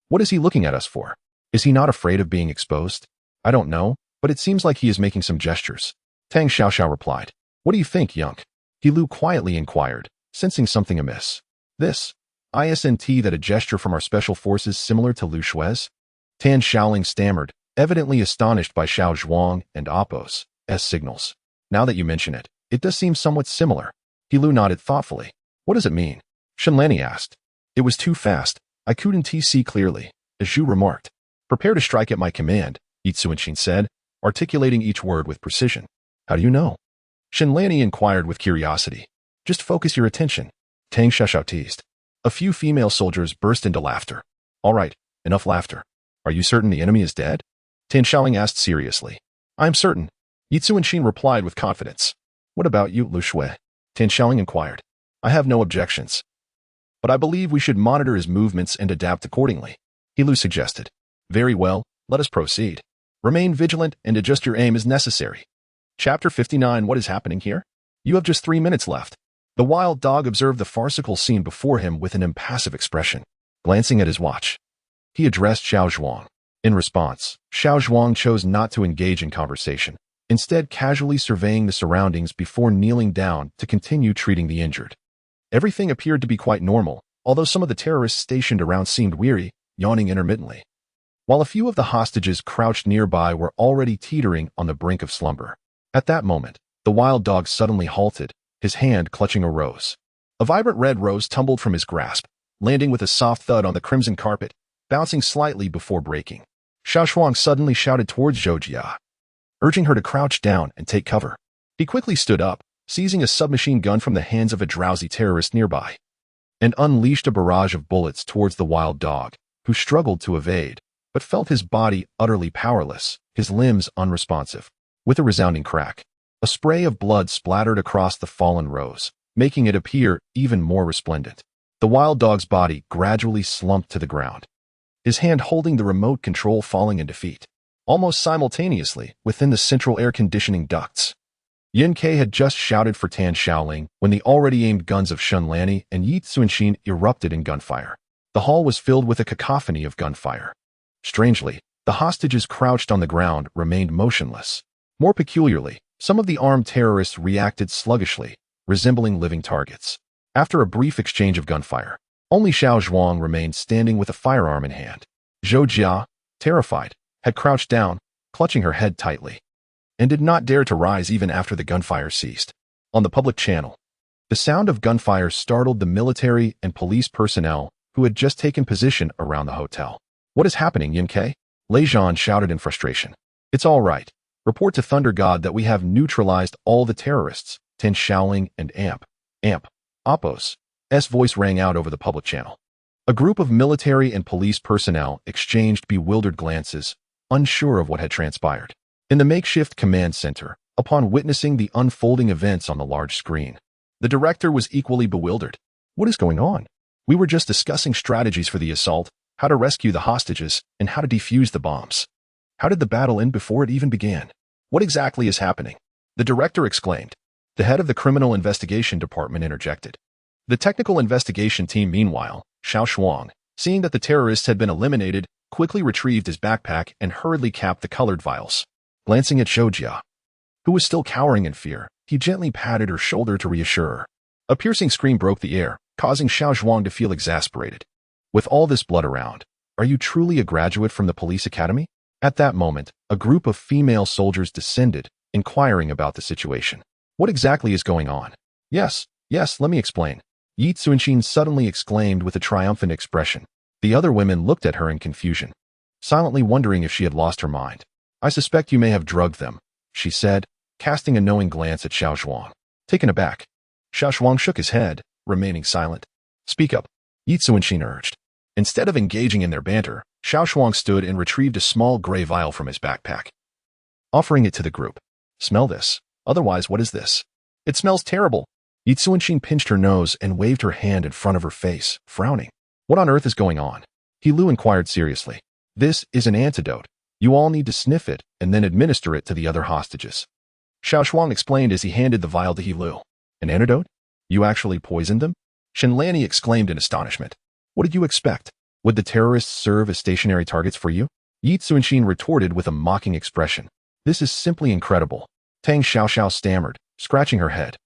what is he looking at us for? Is he not afraid of being exposed? I don't know, but it seems like he is making some gestures. Tang Xiaoxiao replied. What do you think, Yunk? He Lu quietly inquired, sensing something amiss. This, isn't that a gesture from our special forces similar to Lu Shui's? Tan Shaoling stammered, evidently astonished by Xiao Zhuang and Oppos' signals. Now that you mention it, it does seem somewhat similar. He Lu nodded thoughtfully. What does it mean? Shenlani asked. It was too fast. I couldn't see clearly, as Zhu remarked. Prepare to strike at my command, Yitsuanshin said, articulating each word with precision. How do you know? Shenlani inquired with curiosity. Just focus your attention. Tang Xiaoxiao teased. A few female soldiers burst into laughter. All right, enough laughter. Are you certain the enemy is dead? Tan Xiaoling asked seriously. I'm certain. Yi Zuanxin replied with confidence. What about you, Lu Shui? Tan Xiaoling inquired. I have no objections. But I believe we should monitor his movements and adapt accordingly. He Lu suggested. Very well, let us proceed. Remain vigilant and adjust your aim as necessary. Chapter 59. What is happening here? You have just 3 minutes left. The wild dog observed the farcical scene before him with an impassive expression. Glancing at his watch, he addressed Xiao Zhuang. In response, Xiao Zhuang chose not to engage in conversation, instead casually surveying the surroundings before kneeling down to continue treating the injured. Everything appeared to be quite normal, although some of the terrorists stationed around seemed weary, yawning intermittently. While a few of the hostages crouched nearby were already teetering on the brink of slumber. At that moment, the wild dog suddenly halted, his hand clutching a rose. A vibrant red rose tumbled from his grasp, landing with a soft thud on the crimson carpet, bouncing slightly before breaking. Xiao Zhuang suddenly shouted towards Zhou Jia, urging her to crouch down and take cover. He quickly stood up, seizing a submachine gun from the hands of a drowsy terrorist nearby, and unleashed a barrage of bullets towards the wild dog, who struggled to evade, but felt his body utterly powerless, his limbs unresponsive. With a resounding crack, a spray of blood splattered across the fallen rose, making it appear even more resplendent. The wild dog's body gradually slumped to the ground, his hand holding the remote control falling in defeat. Almost simultaneously, within the central air conditioning ducts, Yin Ke had just shouted for Tan Xiaoling when the already aimed guns of Shenlani and Yi Zuanxin erupted in gunfire. The hall was filled with a cacophony of gunfire. Strangely, the hostages crouched on the ground remained motionless. More peculiarly, some of the armed terrorists reacted sluggishly, resembling living targets. After a brief exchange of gunfire, only Xiao Zhuang remained standing with a firearm in hand. Zhou Jia, terrified, had crouched down, clutching her head tightly, and did not dare to rise even after the gunfire ceased. On the public channel, the sound of gunfire startled the military and police personnel who had just taken position around the hotel. What is happening, Yin Ke? Lei Zhan shouted in frustration. It's all right. Report to Thunder God that we have neutralized all the terrorists. Tan Xiaoling and Oppo's voice rang out over the public channel. A group of military and police personnel exchanged bewildered glances, unsure of what had transpired. In the makeshift command center, upon witnessing the unfolding events on the large screen, the director was equally bewildered. What is going on? We were just discussing strategies for the assault, how to rescue the hostages, and how to defuse the bombs. How did the battle end before it even began? What exactly is happening? The director exclaimed. The head of the criminal investigation department interjected. The technical investigation team, meanwhile, Xiao Zhuang, seeing that the terrorists had been eliminated, quickly retrieved his backpack and hurriedly capped the colored vials. Glancing at Zhou Jia, who was still cowering in fear, he gently patted her shoulder to reassure her. A piercing scream broke the air, causing Xiao Zhuang to feel exasperated. With all this blood around, are you truly a graduate from the police academy? At that moment, a group of female soldiers descended, inquiring about the situation. What exactly is going on? Yes, let me explain. Yi Zuanxin suddenly exclaimed with a triumphant expression. The other women looked at her in confusion, silently wondering if she had lost her mind. I suspect you may have drugged them, she said, casting a knowing glance at Xiao Zhuang. Taken aback, Xiao Zhuang shook his head, remaining silent. Speak up, Yi Zuanxin urged. Instead of engaging in their banter, Xiao Zhuang stood and retrieved a small gray vial from his backpack, offering it to the group. Smell this. Otherwise, what is this? It smells terrible. Yi Zuanxin pinched her nose and waved her hand in front of her face, frowning. What on earth is going on? He Lu inquired seriously. This is an antidote. You all need to sniff it and then administer it to the other hostages. Xiao Zhuang explained as he handed the vial to He Lu. An antidote? You actually poisoned them? Shenlani exclaimed in astonishment. What did you expect? Would the terrorists serve as stationary targets for you? Yi Zuanxin retorted with a mocking expression. This is simply incredible. Tang Xiaoxiao stammered, scratching her head.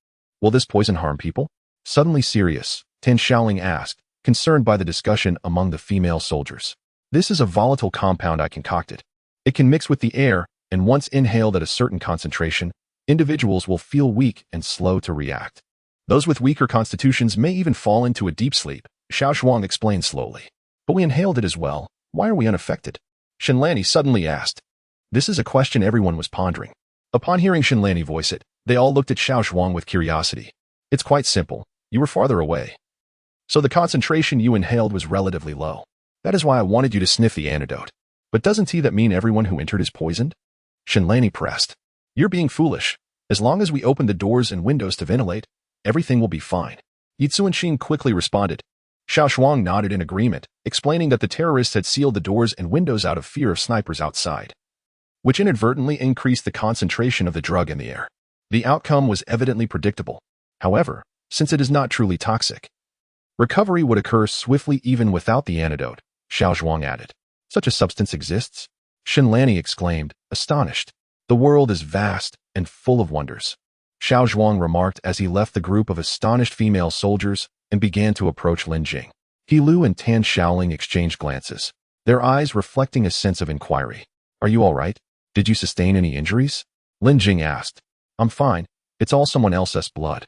Will this poison harm people? Suddenly serious, Tan Xiaoling asked, concerned by the discussion among the female soldiers. This is a volatile compound I concocted. It can mix with the air, and once inhaled at a certain concentration, individuals will feel weak and slow to react. Those with weaker constitutions may even fall into a deep sleep, Xiao Zhuang explained slowly. But we inhaled it as well. Why are we unaffected? Shenlani suddenly asked. This is a question everyone was pondering. Upon hearing Shenlani voice it, they all looked at Xiao Zhuang with curiosity. It's quite simple. You were farther away. So the concentration you inhaled was relatively low. That is why I wanted you to sniff the antidote. But doesn't that mean everyone who entered is poisoned? Shenlani pressed. You're being foolish. As long as we open the doors and windows to ventilate, everything will be fine. Yitsuanxing quickly responded. Xiao Zhuang nodded in agreement, explaining that the terrorists had sealed the doors and windows out of fear of snipers outside, which inadvertently increased the concentration of the drug in the air. The outcome was evidently predictable. However, since it is not truly toxic, recovery would occur swiftly even without the antidote, Xiao Zhuang added. Such a substance exists? Shenlani exclaimed, astonished. The world is vast and full of wonders, Xiao Zhuang remarked as he left the group of astonished female soldiers and began to approach Lin Jing. He Lu and Tan Shaoling exchanged glances, their eyes reflecting a sense of inquiry. Are you all right? Did you sustain any injuries? Lin Jing asked. I'm fine. It's all someone else's blood.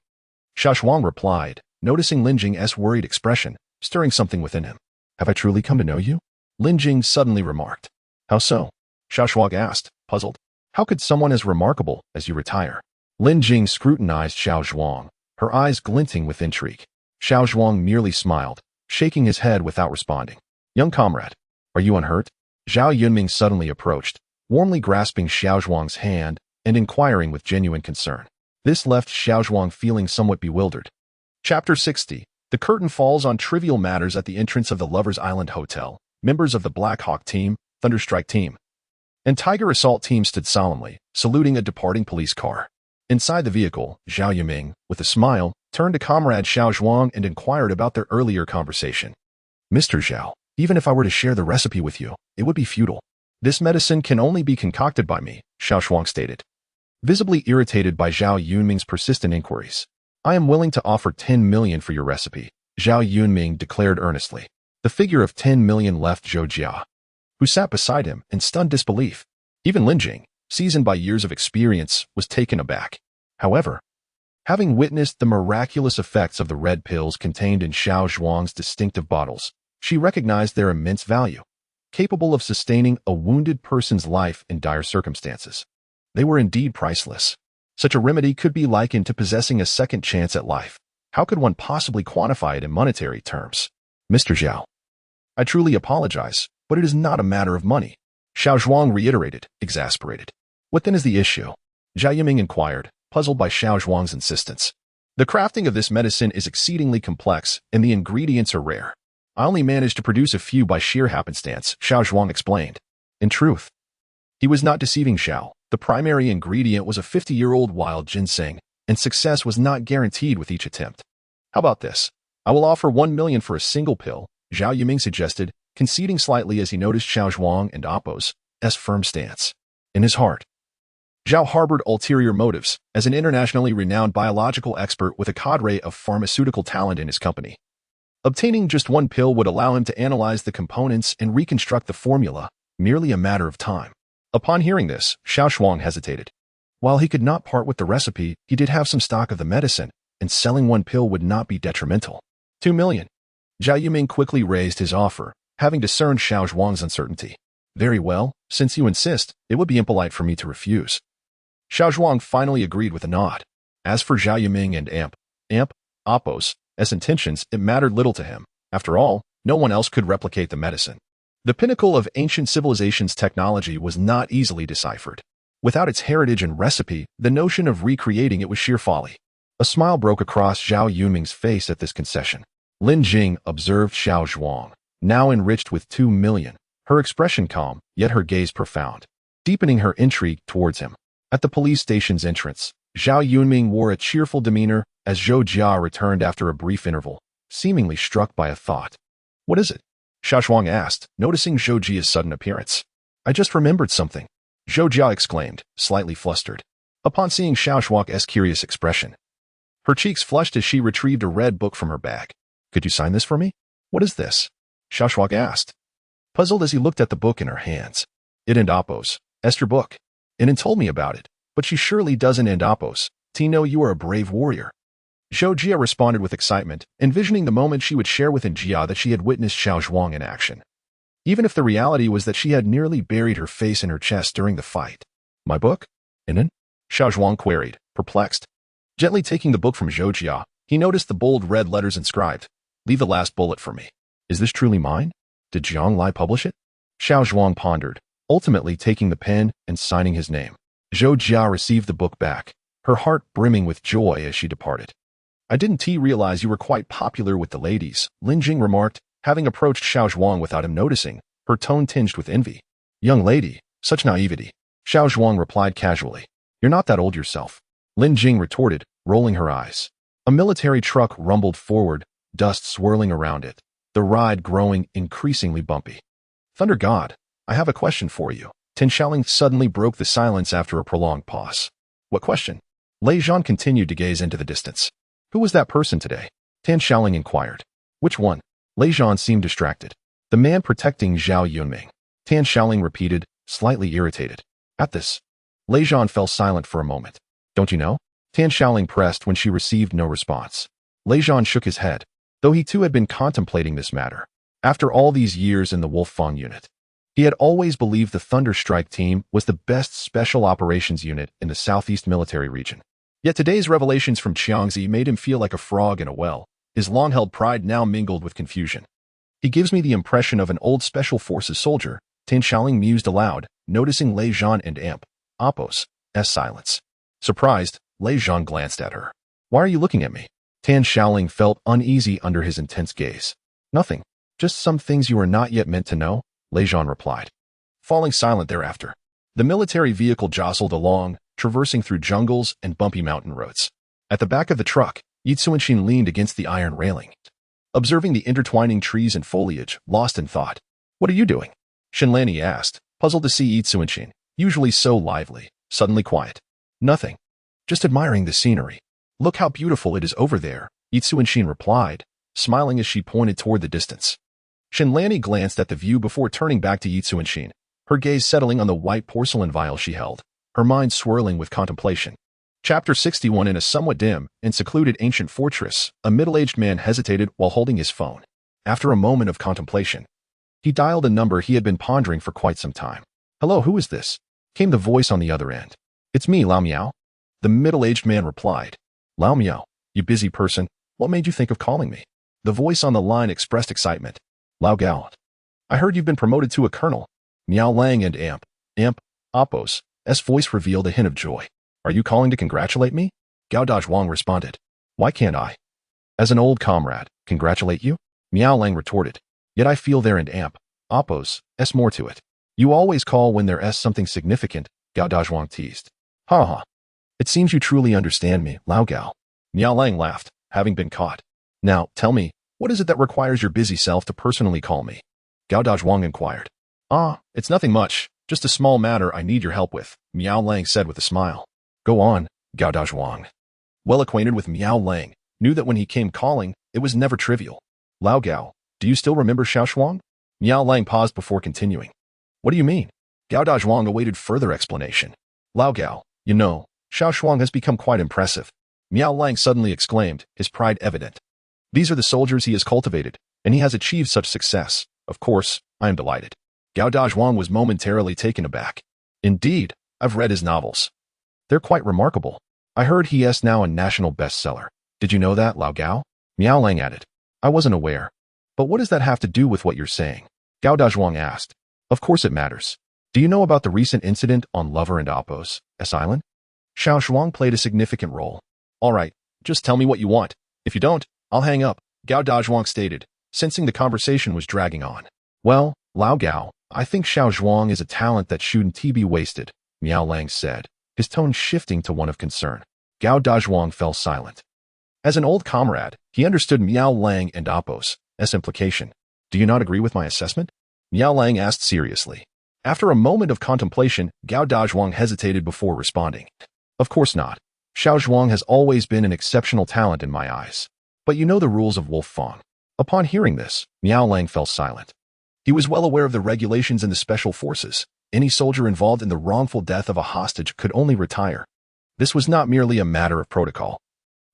Xiao Zhuang replied, noticing Lin Jing's worried expression, stirring something within him. Have I truly come to know you? Lin Jing suddenly remarked. How so? Xiao Zhuang asked, puzzled. How could someone as remarkable as you retire? Lin Jing scrutinized Xiao Zhuang, her eyes glinting with intrigue. Xiao Zhuang merely smiled, shaking his head without responding. Young comrade, are you unhurt? Zhao Yunming suddenly approached, warmly grasping Xiao Zhuang's hand and inquiring with genuine concern. This left Xiao Zhuang feeling somewhat bewildered. Chapter 60. The curtain falls on trivial matters at the entrance of the Lover's Island Hotel. Members of the Black Hawk team, Thunderstrike team, and Tiger Assault team stood solemnly, saluting a departing police car. Inside the vehicle, Zhao Yiming, with a smile, turned to comrade Xiao Zhuang and inquired about their earlier conversation. Mr. Zhao, even if I were to share the recipe with you, it would be futile. This medicine can only be concocted by me, Xiao Zhuang stated. Visibly irritated by Zhao Yunming's persistent inquiries. I am willing to offer 10 million for your recipe, Zhao Yunming declared earnestly. The figure of 10 million left Zhou Jia, who sat beside him in stunned disbelief. Even Lin Jing, seasoned by years of experience, was taken aback. However, having witnessed the miraculous effects of the red pills contained in Xiao Zhuang's distinctive bottles, she recognized their immense value, capable of sustaining a wounded person's life in dire circumstances. They were indeed priceless. Such a remedy could be likened to possessing a second chance at life. How could one possibly quantify it in monetary terms? Mr. Zhao, I truly apologize, but it is not a matter of money, Xiao Zhuang reiterated, exasperated. What then is the issue? Zhao Yiming inquired, puzzled by Xiao Zhuang's insistence. The crafting of this medicine is exceedingly complex, and the ingredients are rare. I only managed to produce a few by sheer happenstance, Xiao Zhuang explained. In truth, he was not deceiving Xiao. The primary ingredient was a 50-year-old wild ginseng, and success was not guaranteed with each attempt. How about this? I will offer 1 million for a single pill, Zhao Yiming suggested, conceding slightly as he noticed Xiao Zhuang and Appo's firm stance. In his heart, Zhao harbored ulterior motives as an internationally renowned biological expert with a cadre of pharmaceutical talent in his company. Obtaining just one pill would allow him to analyze the components and reconstruct the formula, merely a matter of time. Upon hearing this, Xiao Zhuang hesitated. While he could not part with the recipe, he did have some stock of the medicine, and selling one pill would not be detrimental. 2 million. Zhao Yiming quickly raised his offer, having discerned Xiao Zhuang's uncertainty. Very well, since you insist, it would be impolite for me to refuse. Xiao Zhuang finally agreed with a nod. As for Zhao Yiming and Appo's intentions, it mattered little to him. After all, no one else could replicate the medicine. The pinnacle of ancient civilization's technology was not easily deciphered. Without its heritage and recipe, the notion of recreating it was sheer folly. A smile broke across Zhao Yunming's face at this concession. Lin Jing observed Xiao Zhuang, now enriched with 2 million, her expression calm, yet her gaze profound, deepening her intrigue towards him. At the police station's entrance, Zhao Yunming wore a cheerful demeanor as Zhou Jia returned after a brief interval, seemingly struck by a thought. What is it? Xiao Zhuang asked, noticing Zhou Jia's sudden appearance. I just remembered something, Zhou Jia exclaimed, slightly flustered. Upon seeing Xiao Zhuang's curious expression, her cheeks flushed as she retrieved a red book from her bag. Could you sign this for me? What is this? Xiao Zhuang asked, puzzled as he looked at the book in her hands. It and Appo's your book. Inan told me about it, but she surely doesn't and Appo's. Tino, you are a brave warrior. Zhou Jia responded with excitement, envisioning the moment she would share with Jia that she had witnessed Xiao Zhuang in action. Even if the reality was that she had nearly buried her face in her chest during the fight. My book? Inan? Xiao Zhuang queried, perplexed. Gently taking the book from Zhou Jia, he noticed the bold red letters inscribed, "Leave the last bullet for me." Is this truly mine? Did Jiang Lai publish it? Xiao Zhuang pondered, ultimately taking the pen and signing his name. Zhou Jia received the book back, her heart brimming with joy as she departed. I didn't realize you were quite popular with the ladies, Lin Jing remarked, having approached Xiao Zhuang without him noticing, her tone tinged with envy. Young lady, such naivety. Xiao Zhuang replied casually. You're not that old yourself. Lin Jing retorted, rolling her eyes. A military truck rumbled forward, dust swirling around it, the ride growing increasingly bumpy. Thunder God, I have a question for you. Tin Xiaoling suddenly broke the silence after a prolonged pause. What question? Lei Zhan continued to gaze into the distance. Who was that person today? Tin Xiaoling inquired. Which one? Lei Zhan seemed distracted. The man protecting Zhao Yunming. Tin Xiaoling repeated, slightly irritated. At this, Lei Zhan fell silent for a moment. Don't you know? Tin Xiaoling pressed when she received no response. Lei Zhan shook his head, though he too had been contemplating this matter. After all these years in the Wolfang unit, he had always believed the Thunder Strike team was the best special operations unit in the Southeast military region. Yet today's revelations from Qiangzi made him feel like a frog in a well. His long-held pride now mingled with confusion. He gives me the impression of an old special forces soldier, Tin Xiaoling mused aloud, noticing Lei Zhan and Amp, Appos, silence. Surprised, Lei Zhan glanced at her. Why are you looking at me? Tin Xiaoling felt uneasy under his intense gaze. Nothing. Just some things you are not yet meant to know, Lei Zhan replied. Falling silent thereafter, the military vehicle jostled along, traversing through jungles and bumpy mountain roads. At the back of the truck, Yi Cuanxin leaned against the iron railing, observing the intertwining trees and foliage, lost in thought. What are you doing? Shenlani asked, puzzled to see Yi Cuanxin, usually so lively, suddenly quiet. Nothing. Just admiring the scenery. Look how beautiful it is over there, Yi Cuanxin replied, smiling as she pointed toward the distance. Shenlani glanced at the view before turning back to Yi Cuanxin, her gaze settling on the white porcelain vial she held, her mind swirling with contemplation. Chapter 61. In a somewhat dim and secluded ancient fortress, a middle-aged man hesitated while holding his phone. After a moment of contemplation, he dialed a number he had been pondering for quite some time. Hello, who is this? Came the voice on the other end. It's me, Lao Miao. The middle-aged man replied. Lao Miao, you busy person, what made you think of calling me? The voice on the line expressed excitement. Lao Gao, I heard you've been promoted to a colonel. Miao Lang and Amp, Appos, voice revealed a hint of joy. Are you calling to congratulate me? Gao Dazhuang responded. Why can't I? As an old comrade, congratulate you? Miao Lang retorted. Yet I feel there and Amp, Appos, more to it. You always call when there's something significant, Gao Dazhuang teased. Ha ha. It seems you truly understand me, Lao Gao. Miao Lang laughed, having been caught. Now, tell me, what is it that requires your busy self to personally call me? Gao Dazhuang inquired. It's nothing much, just a small matter I need your help with, Miao Lang said with a smile. Go on, Gao Dazhuang. Well acquainted with Miao Lang, knew that when he came calling, it was never trivial. Lao Gao, do you still remember Xiao Zhuang? Miao Lang paused before continuing. What do you mean? Gao Dazhuang awaited further explanation. Lao Gao, you know, Xiao Zhuang has become quite impressive. Miao Lang suddenly exclaimed, his pride evident. These are the soldiers he has cultivated, and he has achieved such success. Of course, I am delighted. Gao Dazhuang was momentarily taken aback. Indeed, I've read his novels. They're quite remarkable. I heard he is now a national bestseller. Did you know that, Lao Gao? Miao Lang added. I wasn't aware. But what does that have to do with what you're saying? Gao Dazhuang asked. Of course it matters. Do you know about the recent incident on Lover and Appos, Island? Xiao Zhuang played a significant role. All right, just tell me what you want. If you don't, I'll hang up, Gao Dazhuang stated, sensing the conversation was dragging on. Well, Lao Gao, I think Xiao Zhuang is a talent that shouldn't be wasted, Miao Lang said, his tone shifting to one of concern. Gao Dazhuang fell silent. As an old comrade, he understood Miao Lang and Appos' implication. Do you not agree with my assessment? Miao Lang asked seriously. After a moment of contemplation, Gao Dazhuang hesitated before responding. Of course not. Xiao Zhuang has always been an exceptional talent in my eyes. But you know the rules of Wolfang. Upon hearing this, Miao Lang fell silent. He was well aware of the regulations in the special forces. Any soldier involved in the wrongful death of a hostage could only retire. This was not merely a matter of protocol,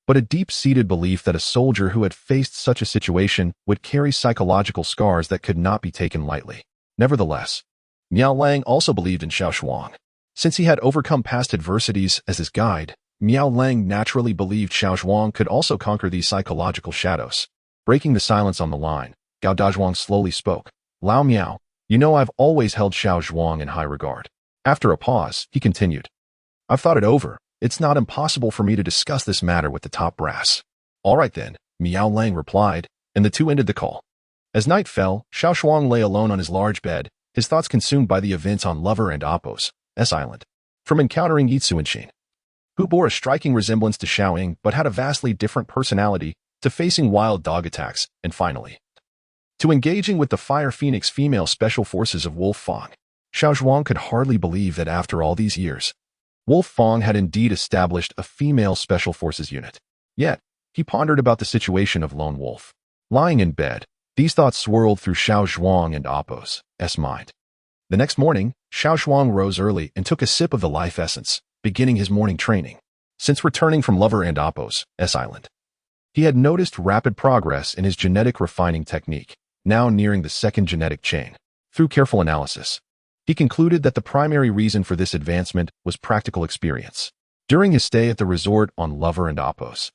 but a deep-seated belief that a soldier who had faced such a situation would carry psychological scars that could not be taken lightly. Nevertheless, Miao Lang also believed in Xiao Zhuang. Since he had overcome past adversities as his guide, Miao Lang naturally believed Xiao Zhuang could also conquer these psychological shadows. Breaking the silence on the line, Gao Dazhuang slowly spoke. Lao Miao, you know I've always held Xiao Zhuang in high regard. After a pause, he continued. I've thought it over. It's not impossible for me to discuss this matter with the top brass. All right then, Miao Lang replied, and the two ended the call. As night fell, Xiao Zhuang lay alone on his large bed, his thoughts consumed by the events on Lover and Appos, S Island. From encountering Yitsu and Xin, who bore a striking resemblance to Xiaoying but had a vastly different personality, to facing wild dog attacks, and finally, to engaging with the Fire Phoenix female special forces of Wolf Fang. Xiao Zhuang could hardly believe that after all these years, Wolf Fang had indeed established a female special forces unit. Yet, he pondered about the situation of Lone Wolf. Lying in bed, these thoughts swirled through Xiao Zhuang and Appos' mind. The next morning, Xiao Zhuang rose early and took a sip of the life essence, beginning his morning training. Since returning from Lover and Appos' Island, he had noticed rapid progress in his genetic refining technique, now nearing the second genetic chain. Through careful analysis, he concluded that the primary reason for this advancement was practical experience. During his stay at the resort on Lover and Appos'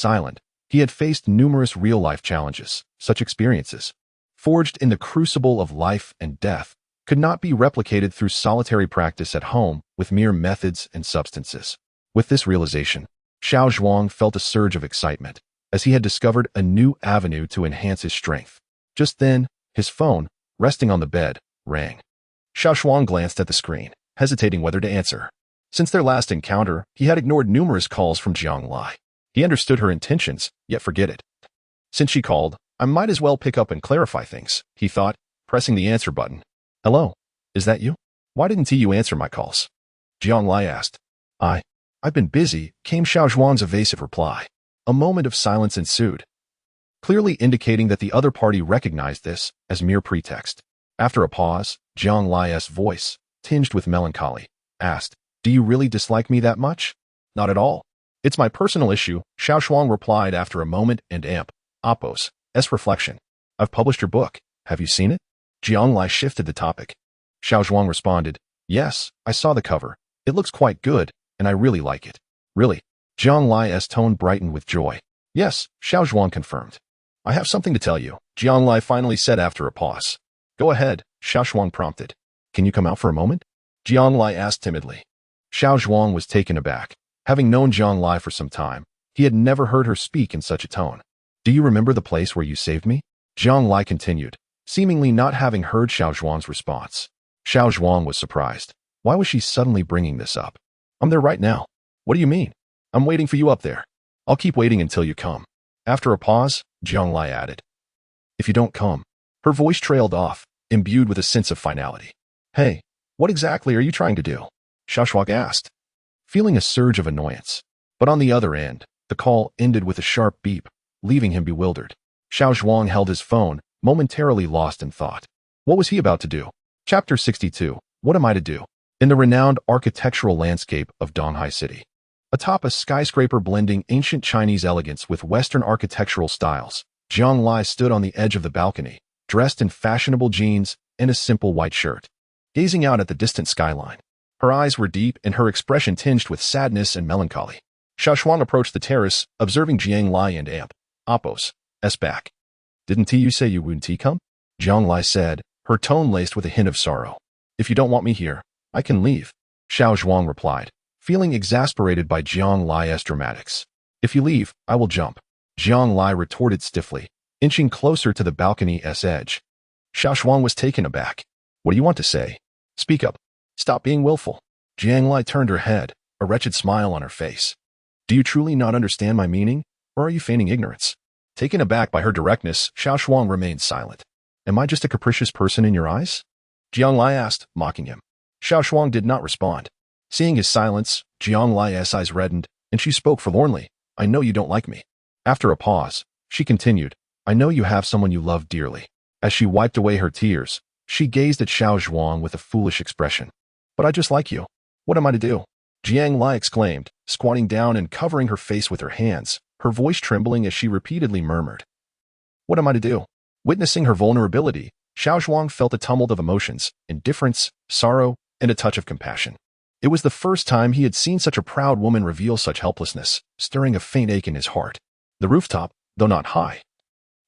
Island, he had faced numerous real-life challenges. Such experiences, forged in the crucible of life and death, could not be replicated through solitary practice at home with mere methods and substances. With this realization, Xiao Zhuang felt a surge of excitement, as he had discovered a new avenue to enhance his strength. Just then, his phone, resting on the bed, rang. Xiao Zhuang glanced at the screen, hesitating whether to answer. Since their last encounter, he had ignored numerous calls from Jiang Lai. He understood her intentions, yet forget it. Since she called, I might as well pick up and clarify things, he thought, pressing the answer button. Hello, is that you? Why didn't you answer my calls? Jiang Lai asked. I've been busy, came Xiao Zhuang's evasive reply. A moment of silence ensued, clearly indicating that the other party recognized this as mere pretext. After a pause, Jiang Lai's voice, tinged with melancholy, asked, Do you really dislike me that much? Not at all. It's my personal issue, Xiao Zhuang replied after a moment and Appos' reflection. I've published your book. Have you seen it? Jiang Lai shifted the topic. Xiao Zhuang responded, Yes, I saw the cover. It looks quite good, and I really like it. Really? Jiang Lai's tone brightened with joy. Yes, Xiao Zhuang confirmed. I have something to tell you, Jiang Lai finally said after a pause. Go ahead, Xiao Zhuang prompted. Can you come out for a moment? Jiang Lai asked timidly. Xiao Zhuang was taken aback. Having known Jiang Lai for some time, he had never heard her speak in such a tone. Do you remember the place where you saved me? Jiang Lai continued, seemingly not having heard Xiao Zhuang's response. Xiao Zhuang was surprised. Why was she suddenly bringing this up? I'm there right now. What do you mean? I'm waiting for you up there. I'll keep waiting until you come. After a pause, Jiang Lai added. If you don't come. Her voice trailed off, imbued with a sense of finality. Hey, what exactly are you trying to do? Xiao Zhuang asked, feeling a surge of annoyance. But on the other end, the call ended with a sharp beep, leaving him bewildered. Xiao Zhuang held his phone, momentarily lost in thought. What was he about to do? Chapter 62. What am I to do? In the renowned architectural landscape of Donghai City, atop a skyscraper blending ancient Chinese elegance with Western architectural styles, Jiang Lai stood on the edge of the balcony, dressed in fashionable jeans and a simple white shirt, gazing out at the distant skyline. Her eyes were deep and her expression tinged with sadness and melancholy. Xiao Zhuang approached the terrace, observing Jiang Lai and Appos' back. Didn't you say you wouldn't come? Jiang Lai said, her tone laced with a hint of sorrow. If you don't want me here, I can leave, Xiao Zhuang replied, feeling exasperated by Jiang Lai's dramatics. If you leave, I will jump, Jiang Lai retorted stiffly, inching closer to the balcony's edge. Xiao Zhuang was taken aback. What do you want to say? Speak up. Stop being willful. Jiang Lai turned her head, a wretched smile on her face. Do you truly not understand my meaning, or are you feigning ignorance? Taken aback by her directness, Xiao Zhuang remained silent. Am I just a capricious person in your eyes? Jiang Lai asked, mocking him. Xiao Zhuang did not respond. Seeing his silence, Jiang Lai's eyes reddened, and she spoke forlornly. I know you don't like me. After a pause, she continued, I know you have someone you love dearly. As she wiped away her tears, she gazed at Xiao Zhuang with a foolish expression. But I just like you. What am I to do? Jiang Lai exclaimed, squatting down and covering her face with her hands, her voice trembling as she repeatedly murmured. What am I to do? Witnessing her vulnerability, Xiao Zhuang felt a tumult of emotions, indifference, sorrow, and a touch of compassion. It was the first time he had seen such a proud woman reveal such helplessness, stirring a faint ache in his heart. The rooftop, though not high,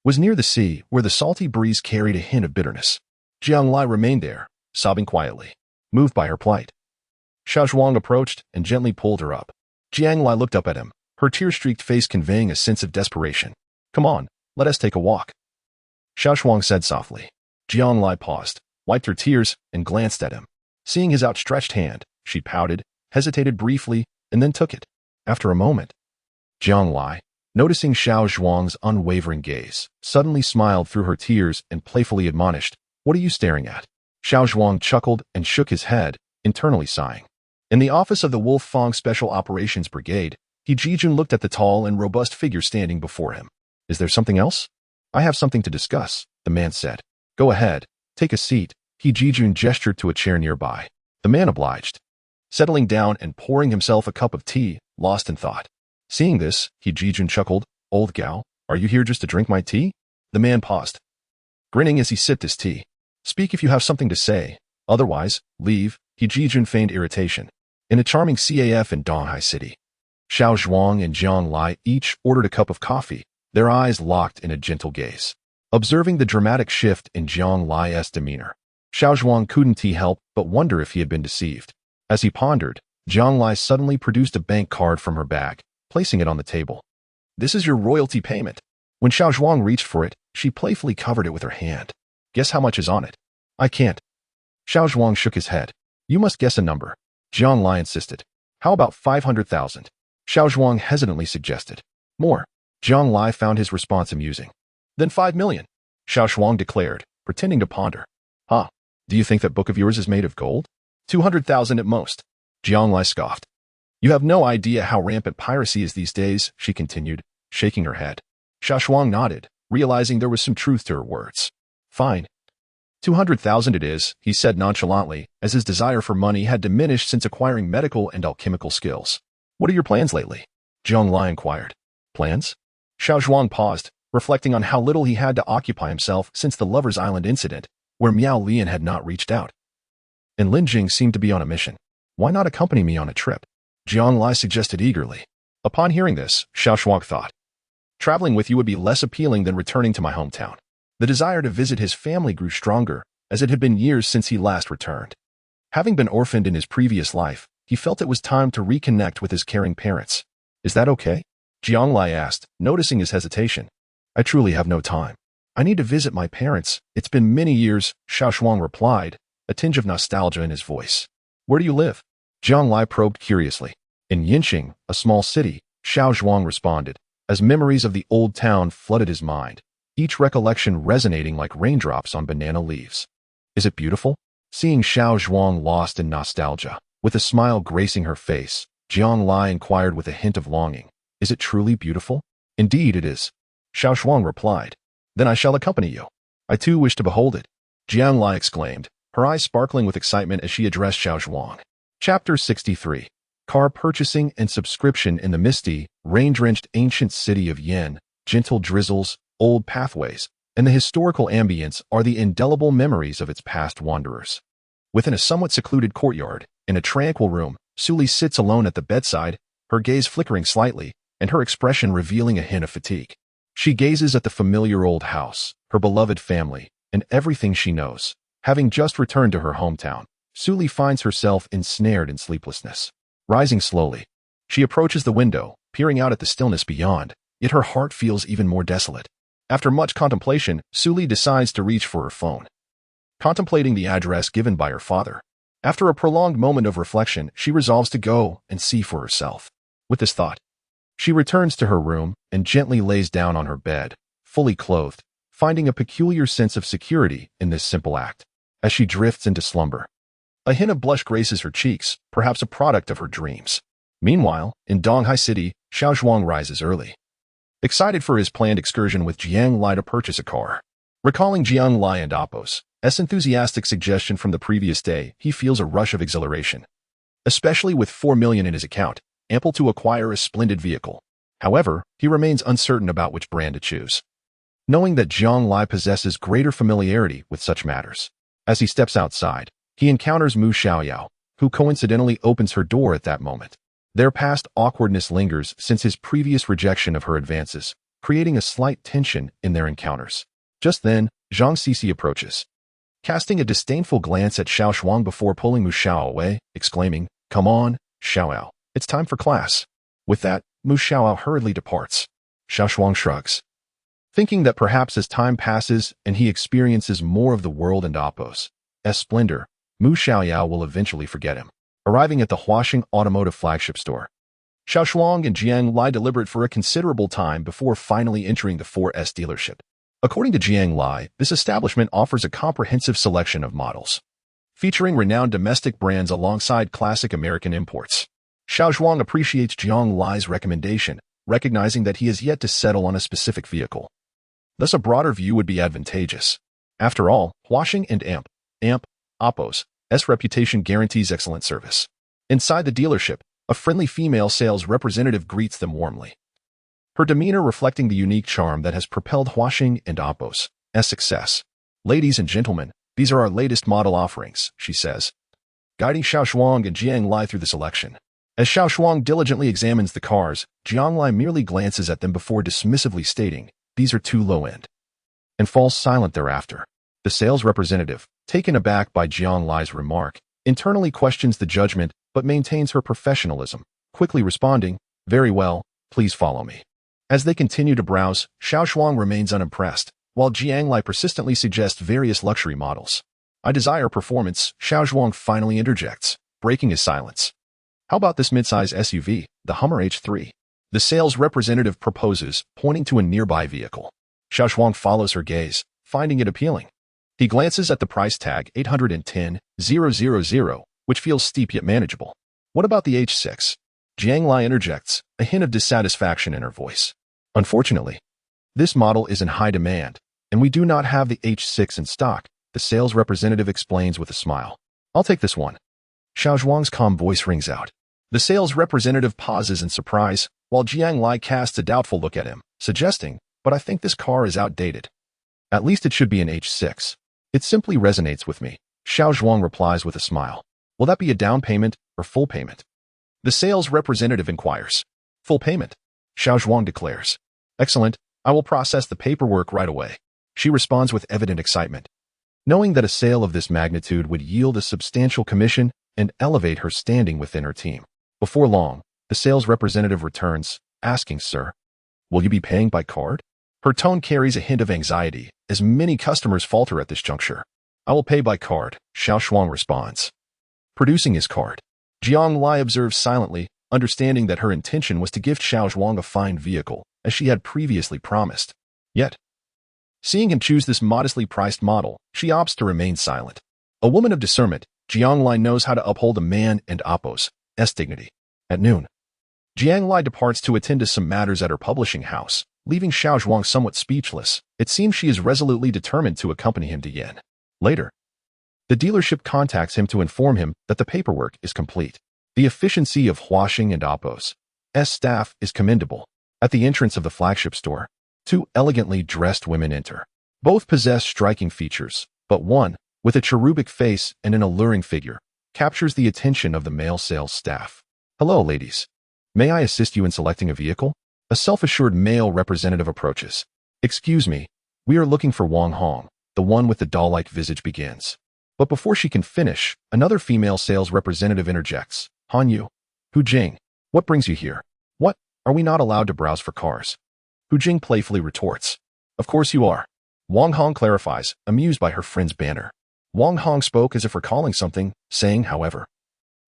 was near the sea, where the salty breeze carried a hint of bitterness. Jiang Lai remained there, sobbing quietly, moved by her plight. Xiao Zhuang approached and gently pulled her up. Jiang Lai looked up at him, her tear-streaked face conveying a sense of desperation. "Come on, let us take a walk," Xiao Zhuang said softly. Jiang Lai paused, wiped her tears, and glanced at him. Seeing his outstretched hand, she pouted, hesitated briefly, and then took it. After a moment, Jiang Lai, noticing Xiao Zhuang's unwavering gaze, suddenly smiled through her tears and playfully admonished, "What are you staring at?" Xiao Zhuang chuckled and shook his head, internally sighing. In the office of the Wolf Fang Special Operations Brigade, He Jijun looked at the tall and robust figure standing before him. "Is there something else?" "I have something to discuss," the man said. "Go ahead, take a seat." He Jijun gestured to a chair nearby. The man obliged, settling down and pouring himself a cup of tea, lost in thought. Seeing this, He Jijun chuckled, "Old gal, are you here just to drink my tea?" The man paused, grinning as he sipped his tea. "Speak if you have something to say. Otherwise, leave." He Jijun feigned irritation. In a charming CAF in Donghai City, Xiao Zhuang and Jiang Lai each ordered a cup of coffee, their eyes locked in a gentle gaze. Observing the dramatic shift in Jiang Lai's demeanor, Xiao Zhuang couldn't help but wonder if he had been deceived. As he pondered, Jiang Lai suddenly produced a bank card from her bag, placing it on the table. "This is your royalty payment." When Xiao Zhuang reached for it, she playfully covered it with her hand. "Guess how much is on it?" "I can't." Xiao Zhuang shook his head. "You must guess a number." Jiang Lai insisted. "How about 500,000? Xiao Zhuang hesitantly suggested. "More." Jiang Lai found his response amusing. "Then 5 million, Xiao Zhuang declared, pretending to ponder. "Huh? Do you think that book of yours is made of gold?" 200,000 at most, Jiang Lai scoffed. "You have no idea how rampant piracy is these days," she continued, shaking her head. Xiao Zhuang nodded, realizing there was some truth to her words. "Fine. 200,000 it is," he said nonchalantly, as his desire for money had diminished since acquiring medical and alchemical skills. "What are your plans lately?" Jiang Lai inquired. "Plans?" Xiao Zhuang paused, reflecting on how little he had to occupy himself since the Lover's Island incident, where Miao Lian had not reached out. And Lin Jing seemed to be on a mission. "Why not accompany me on a trip?" Jiang Lai suggested eagerly. Upon hearing this, Xiao Zhuang thought, "Traveling with you would be less appealing than returning to my hometown." The desire to visit his family grew stronger, as it had been years since he last returned. Having been orphaned in his previous life, he felt it was time to reconnect with his caring parents. "Is that okay?" Jiang Lai asked, noticing his hesitation. "I truly have no time. I need to visit my parents. It's been many years," Xiao Zhuang replied, a tinge of nostalgia in his voice. "Where do you live?" Jiang Lai probed curiously. "In Yinxing, a small city," Xiao Zhuang responded, as memories of the old town flooded his mind, each recollection resonating like raindrops on banana leaves. "Is it beautiful?" Seeing Xiao Zhuang lost in nostalgia, with a smile gracing her face, Jiang Lai inquired with a hint of longing. "Is it truly beautiful?" "Indeed it is," Xiao Zhuang replied. "Then I shall accompany you. I too wish to behold it," Jiang Lai exclaimed, her eyes sparkling with excitement as she addressed Xiao Zhuang. Chapter 63. Car Purchasing and Subscription. In the misty, rain-drenched ancient city of Yin, gentle drizzles, old pathways, and the historical ambience are the indelible memories of its past wanderers. Within a somewhat secluded courtyard, in a tranquil room, Suli sits alone at the bedside, her gaze flickering slightly, and her expression revealing a hint of fatigue. She gazes at the familiar old house, her beloved family, and everything she knows. Having just returned to her hometown, Suli finds herself ensnared in sleeplessness. Rising slowly, she approaches the window, peering out at the stillness beyond, yet her heart feels even more desolate. After much contemplation, Suli decides to reach for her phone, contemplating the address given by her father. After a prolonged moment of reflection, she resolves to go and see for herself. With this thought, she returns to her room and gently lays down on her bed, fully clothed, finding a peculiar sense of security in this simple act. As she drifts into slumber, a hint of blush graces her cheeks, perhaps a product of her dreams. Meanwhile, in Donghai City, Xiao Zhuang rises early, excited for his planned excursion with Jiang Lai to purchase a car. Recalling Jiang Lai and Appo's enthusiastic suggestion from the previous day, he feels a rush of exhilaration, especially with 4 million in his account, ample to acquire a splendid vehicle. However, he remains uncertain about which brand to choose, knowing that Jiang Lai possesses greater familiarity with such matters. As he steps outside, he encounters Mu Xiaoyao, who coincidentally opens her door at that moment. Their past awkwardness lingers since his previous rejection of her advances, creating a slight tension in their encounters. Just then, Zhang Sisi approaches, casting a disdainful glance at Xiao Zhuang before pulling Mu Xiao away, exclaiming, "Come on, Xiao, it's time for class." With that, Mu Xiao hurriedly departs. Xiao Zhuang shrugs, thinking that perhaps as time passes and he experiences more of the world and Oppo's splendor, Mu Xiao will eventually forget him. Arriving at the Huaxing automotive flagship store, Xiao Zhuang and Jiang Lai deliberate for a considerable time before finally entering the 4S dealership. According to Jiang Lai, this establishment offers a comprehensive selection of models, featuring renowned domestic brands alongside classic American imports. Xiao Zhuang appreciates Jiang Lai's recommendation, recognizing that he has yet to settle on a specific vehicle. Thus, a broader view would be advantageous. After all, Huaxing and Oppo's reputation guarantees excellent service. Inside the dealership, a friendly female sales representative greets them warmly, her demeanor reflecting the unique charm that has propelled Huaxing and Oppo's success. "Ladies and gentlemen, these are our latest model offerings," she says, guiding Xiao Zhuang and Jiang Lai through the selection. As Xiao Zhuang diligently examines the cars, Jiang Lai merely glances at them before dismissively stating, "These are too low-end," and falls silent thereafter. The sales representative, taken aback by Jiang Lai's remark, internally questions the judgment but maintains her professionalism, quickly responding, "Very well, please follow me." As they continue to browse, Xiao Zhuang remains unimpressed, while Jiang Lai persistently suggests various luxury models. "I desire performance," Xiao Zhuang finally interjects, breaking his silence. "How about this midsize SUV, the Hummer H3? The sales representative proposes, pointing to a nearby vehicle. Xiao Zhuang follows her gaze, finding it appealing. He glances at the price tag, 810,000, which feels steep yet manageable. "What about the H6? Jiang Lai interjects, a hint of dissatisfaction in her voice. "Unfortunately, this model is in high demand, and we do not have the H6 in stock," the sales representative explains with a smile. "I'll take this one." Xiao Zhuang's calm voice rings out. The sales representative pauses in surprise, while Jiang Lai casts a doubtful look at him, suggesting, "But I think this car is outdated. At least it should be an H6. It simply resonates with me," Xiao Zhuang replies with a smile. "Will that be a down payment or full payment?" The sales representative inquires. "Full payment," Xiao Zhuang declares. "Excellent, I will process the paperwork right away," she responds with evident excitement, knowing that a sale of this magnitude would yield a substantial commission and elevate her standing within her team. Before long, the sales representative returns, asking, "Sir, will you be paying by card?" Her tone carries a hint of anxiety, as many customers falter at this juncture. "I will pay by card," Xiao Zhuang responds. Producing his card, Jiang Lai observes silently, understanding that her intention was to gift Xiao Zhuang a fine vehicle, as she had previously promised. Yet, seeing him choose this modestly priced model, she opts to remain silent. A woman of discernment, Jiang Lai knows how to uphold a man and Oppo's dignity. At noon, Jiang Lai departs to attend to some matters at her publishing house, leaving Xiao Zhuang somewhat speechless. It seems she is resolutely determined to accompany him to Yin. Later, the dealership contacts him to inform him that the paperwork is complete. The efficiency of Huaxing and Oppo's staff is commendable. At the entrance of the flagship store, two elegantly dressed women enter. Both possess striking features, but one, with a cherubic face and an alluring figure, captures the attention of the male sales staff. "Hello, ladies. May I assist you in selecting a vehicle?" A self-assured male representative approaches. "Excuse me, we are looking for Wang Hong," the one with the doll-like visage begins. But before she can finish, another female sales representative interjects. "Han Yu, Hu Jing, what brings you here? What, are we not allowed to browse for cars?" Hu Jing playfully retorts. "Of course you are." Wang Hong clarifies, amused by her friend's banter. Wang Hong spoke as if recalling something, saying, however,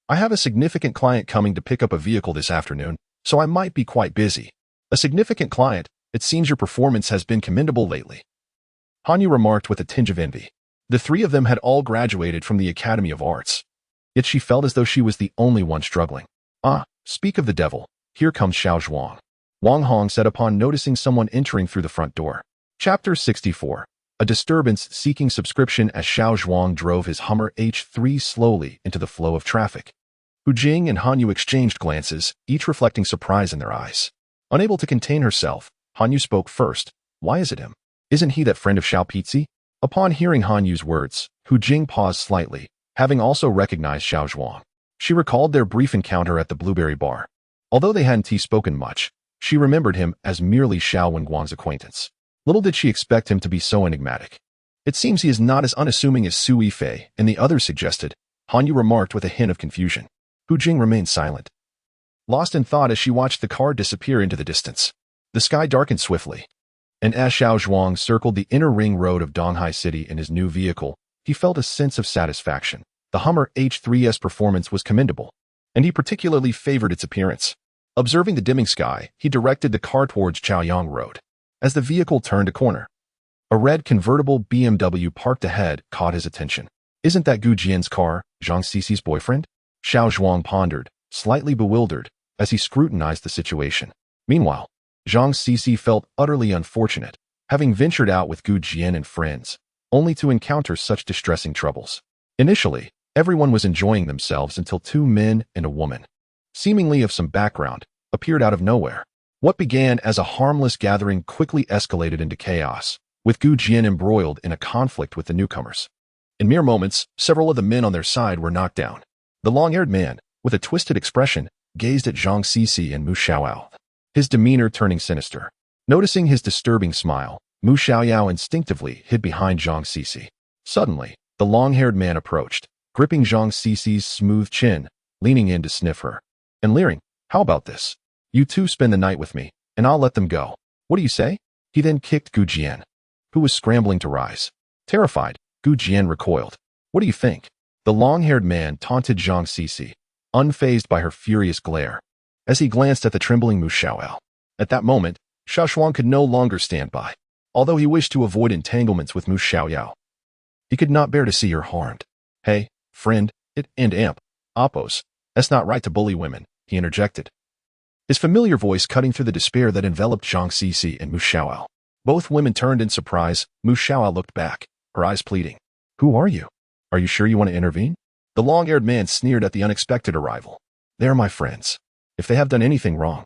"I have a significant client coming to pick up a vehicle this afternoon, so I might be quite busy." "A significant client? It seems your performance has been commendable lately," Han Yu remarked with a tinge of envy. The three of them had all graduated from the Academy of Arts, yet she felt as though she was the only one struggling. "Ah, speak of the devil, here comes Xiao Zhuang," Wang Hong said upon noticing someone entering through the front door. Chapter 64. A disturbance seeking subscription. As Xiao Zhuang drove his Hummer H3 slowly into the flow of traffic, Hu Jing and Han Yu exchanged glances, each reflecting surprise in their eyes. Unable to contain herself, Han Yu spoke first. "Why is it him? Isn't he that friend of Xiao Pizzi?" Upon hearing Han Yu's words, Hu Jing paused slightly, having also recognized Xiao Zhuang. She recalled their brief encounter at the Blueberry Bar. Although they hadn't spoken much, she remembered him as merely Xiao Wenguang's acquaintance. Little did she expect him to be so enigmatic. It seems he is not as unassuming as Su Yifei and the others suggested, Han Yu remarked with a hint of confusion. Hu Jing remained silent, lost in thought as she watched the car disappear into the distance. The sky darkened swiftly, and as Xiao Zhuang circled the inner ring road of Donghai City in his new vehicle, he felt a sense of satisfaction. The Hummer H3's performance was commendable, and he particularly favored its appearance. Observing the dimming sky, he directed the car towards Chaoyang Road. As the vehicle turned a corner, a red convertible BMW parked ahead caught his attention. Isn't that Gu Jian's car, Zhang Cici's boyfriend? Xiao Zhuang pondered, slightly bewildered, as he scrutinized the situation. Meanwhile, Zhang Cici felt utterly unfortunate, having ventured out with Gu Jian and friends, only to encounter such distressing troubles. Initially, everyone was enjoying themselves until two men and a woman, seemingly of some background, appeared out of nowhere. What began as a harmless gathering quickly escalated into chaos, with Gu Jian embroiled in a conflict with the newcomers. In mere moments, several of the men on their side were knocked down. The long-haired man, with a twisted expression, gazed at Zhang Cici and Mu Xiaoyao, his demeanor turning sinister. Noticing his disturbing smile, Mu Xiaoyao instinctively hid behind Zhang Cici. Suddenly, the long-haired man approached, gripping Zhang Cici's smooth chin, leaning in to sniff her, and leering, "How about this? You two spend the night with me, and I'll let them go. What do you say?" He then kicked Gu Jian, who was scrambling to rise. Terrified, Gu Jian recoiled. "What do you think?" The long-haired man taunted Zhang Cici, unfazed by her furious glare, as he glanced at the trembling Mu Xiaoyao. At that moment, Xiao Zhuang could no longer stand by. Although he wished to avoid entanglements with Mu Xiaoyao, he could not bear to see her harmed. "Hey, friend, it and amp, oppos, that's not right to bully women," he interjected, his familiar voice cutting through the despair that enveloped Zhang Cici and Mu Xiaoyao. Both women turned in surprise. Mu Xiaoyao looked back, her eyes pleading. "Who are you? Are you sure you want to intervene?" The long-haired man sneered at the unexpected arrival. "They are my friends. If they have done anything wrong,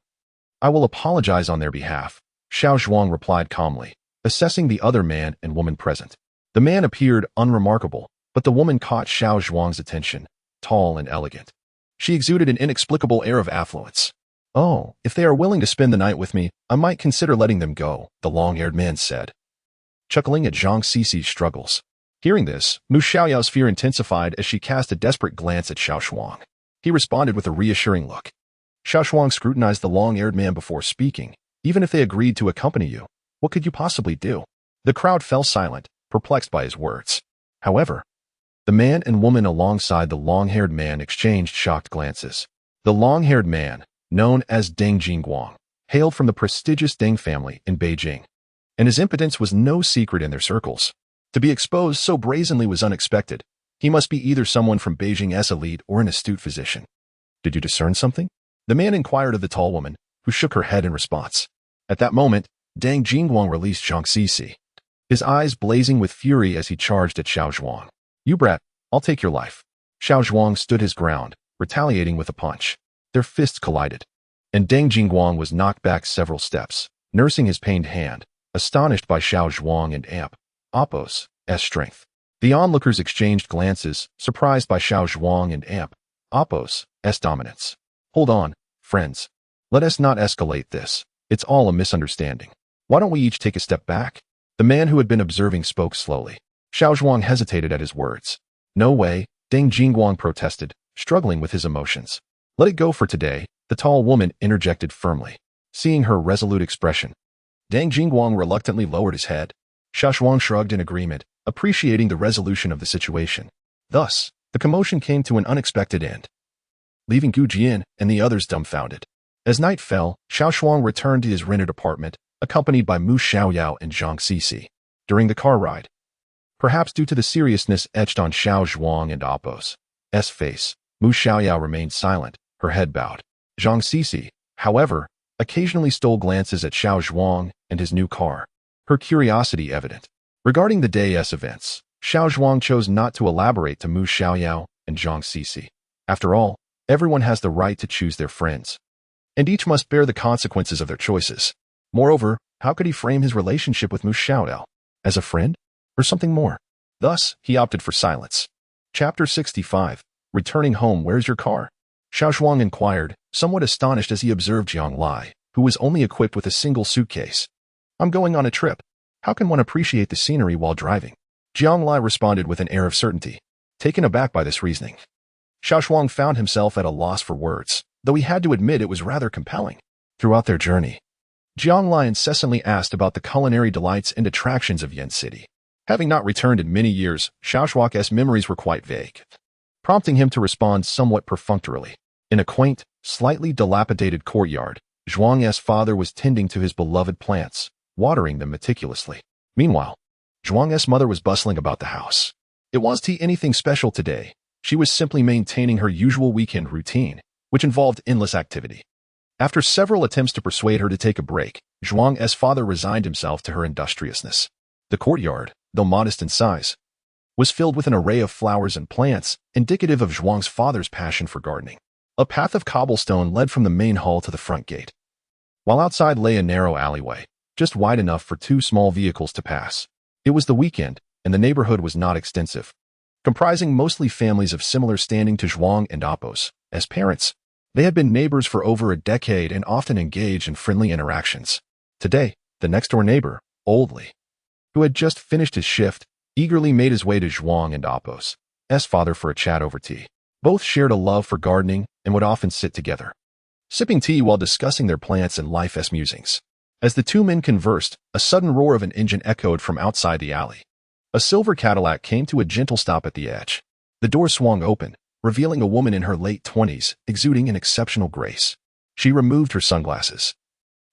I will apologize on their behalf," Xiao Zhuang replied calmly, assessing the other man and woman present. The man appeared unremarkable, but the woman caught Xiao Zhuang's attention, tall and elegant. She exuded an inexplicable air of affluence. "Oh, if they are willing to spend the night with me, I might consider letting them go," the long-haired man said, chuckling at Zhang Cici's struggles. Hearing this, Mu Xiaoyao's fear intensified as she cast a desperate glance at Xiao Zhuang. He responded with a reassuring look. Xiao Zhuang scrutinized the long-haired man before speaking. "Even if they agreed to accompany you, what could you possibly do?" The crowd fell silent, perplexed by his words. However, the man and woman alongside the long-haired man exchanged shocked glances. The long-haired man, known as Deng Jingguang, hailed from the prestigious Deng family in Beijing, and his impotence was no secret in their circles. To be exposed so brazenly was unexpected. He must be either someone from Beijing's elite or an astute physician. "Did you discern something?" the man inquired of the tall woman, who shook her head in response. At that moment, Deng Jingguang released Zhang Cici, his eyes blazing with fury as he charged at Xiao Zhuang. "You brat, I'll take your life." Xiao Zhuang stood his ground, retaliating with a punch. Their fists collided, and Deng Jingguang was knocked back several steps, nursing his pained hand, astonished by Xiao Zhuang and Amp Oppo's strength. The onlookers exchanged glances, surprised by Xiao Zhuang and Amp Oppo's dominance. "Hold on, friends. Let us not escalate this. It's all a misunderstanding. Why don't we each take a step back?" The man who had been observing spoke slowly. Xiao Zhuang hesitated at his words. "No way," Deng Jingguang protested, struggling with his emotions. "Let it go for today," the tall woman interjected firmly. Seeing her resolute expression, Deng Jingguang reluctantly lowered his head. Xiao Zhuang shrugged in agreement, appreciating the resolution of the situation. Thus, the commotion came to an unexpected end, leaving Gu Jian and the others dumbfounded. As night fell, Xiao Zhuang returned to his rented apartment, accompanied by Mu Xiaoyao and Zhang Cici. During the car ride, perhaps due to the seriousness etched on Xiao Zhuang and Oppo's face, Mu Xiaoyao remained silent, her head bowed. Zhang Cici, however, occasionally stole glances at Xiao Zhuang and his new car, her curiosity evident. Regarding the day's events, Xiao Zhuang chose not to elaborate to Mu Xiaoyao and Zhang Cici. After all, everyone has the right to choose their friends, and each must bear the consequences of their choices. Moreover, how could he frame his relationship with Mu Xiaoyao? As a friend? Or something more? Thus, he opted for silence. Chapter 65. Returning home, where's your car? Xiao Zhuang inquired, somewhat astonished as he observed Jiang Lai, who was only equipped with a single suitcase. I'm going on a trip. How can one appreciate the scenery while driving? Jiang Lai responded with an air of certainty, taken aback by this reasoning. Xiao Zhuang found himself at a loss for words, though he had to admit it was rather compelling. Throughout their journey, Jiang Lai incessantly asked about the culinary delights and attractions of Yen City. Having not returned in many years, Xiao Zhuang's memories were quite vague, prompting him to respond somewhat perfunctorily. In a quaint, slightly dilapidated courtyard, Zhuang's father was tending to his beloved plants, watering them meticulously. Meanwhile, Zhuang's mother was bustling about the house. It wasn't anything special today. She was simply maintaining her usual weekend routine, which involved endless activity. After several attempts to persuade her to take a break, Zhuang's father resigned himself to her industriousness. The courtyard, though modest in size, was filled with an array of flowers and plants, indicative of Zhuang's father's passion for gardening. A path of cobblestone led from the main hall to the front gate, while outside lay a narrow alleyway, just wide enough for two small vehicles to pass. It was the weekend, and the neighborhood was not extensive, comprising mostly families of similar standing to Zhuang and Appos. As parents, they had been neighbors for over a decade and often engaged in friendly interactions. Today, the next-door neighbor, Old Li, who had just finished his shift, eagerly made his way to Zhuang and Appos' father for a chat over tea. Both shared a love for gardening and would often sit together, sipping tea while discussing their plants and life's musings. As the two men conversed, a sudden roar of an engine echoed from outside the alley. A silver Cadillac came to a gentle stop at the edge. The door swung open, revealing a woman in her late 20s, exuding an exceptional grace. She removed her sunglasses,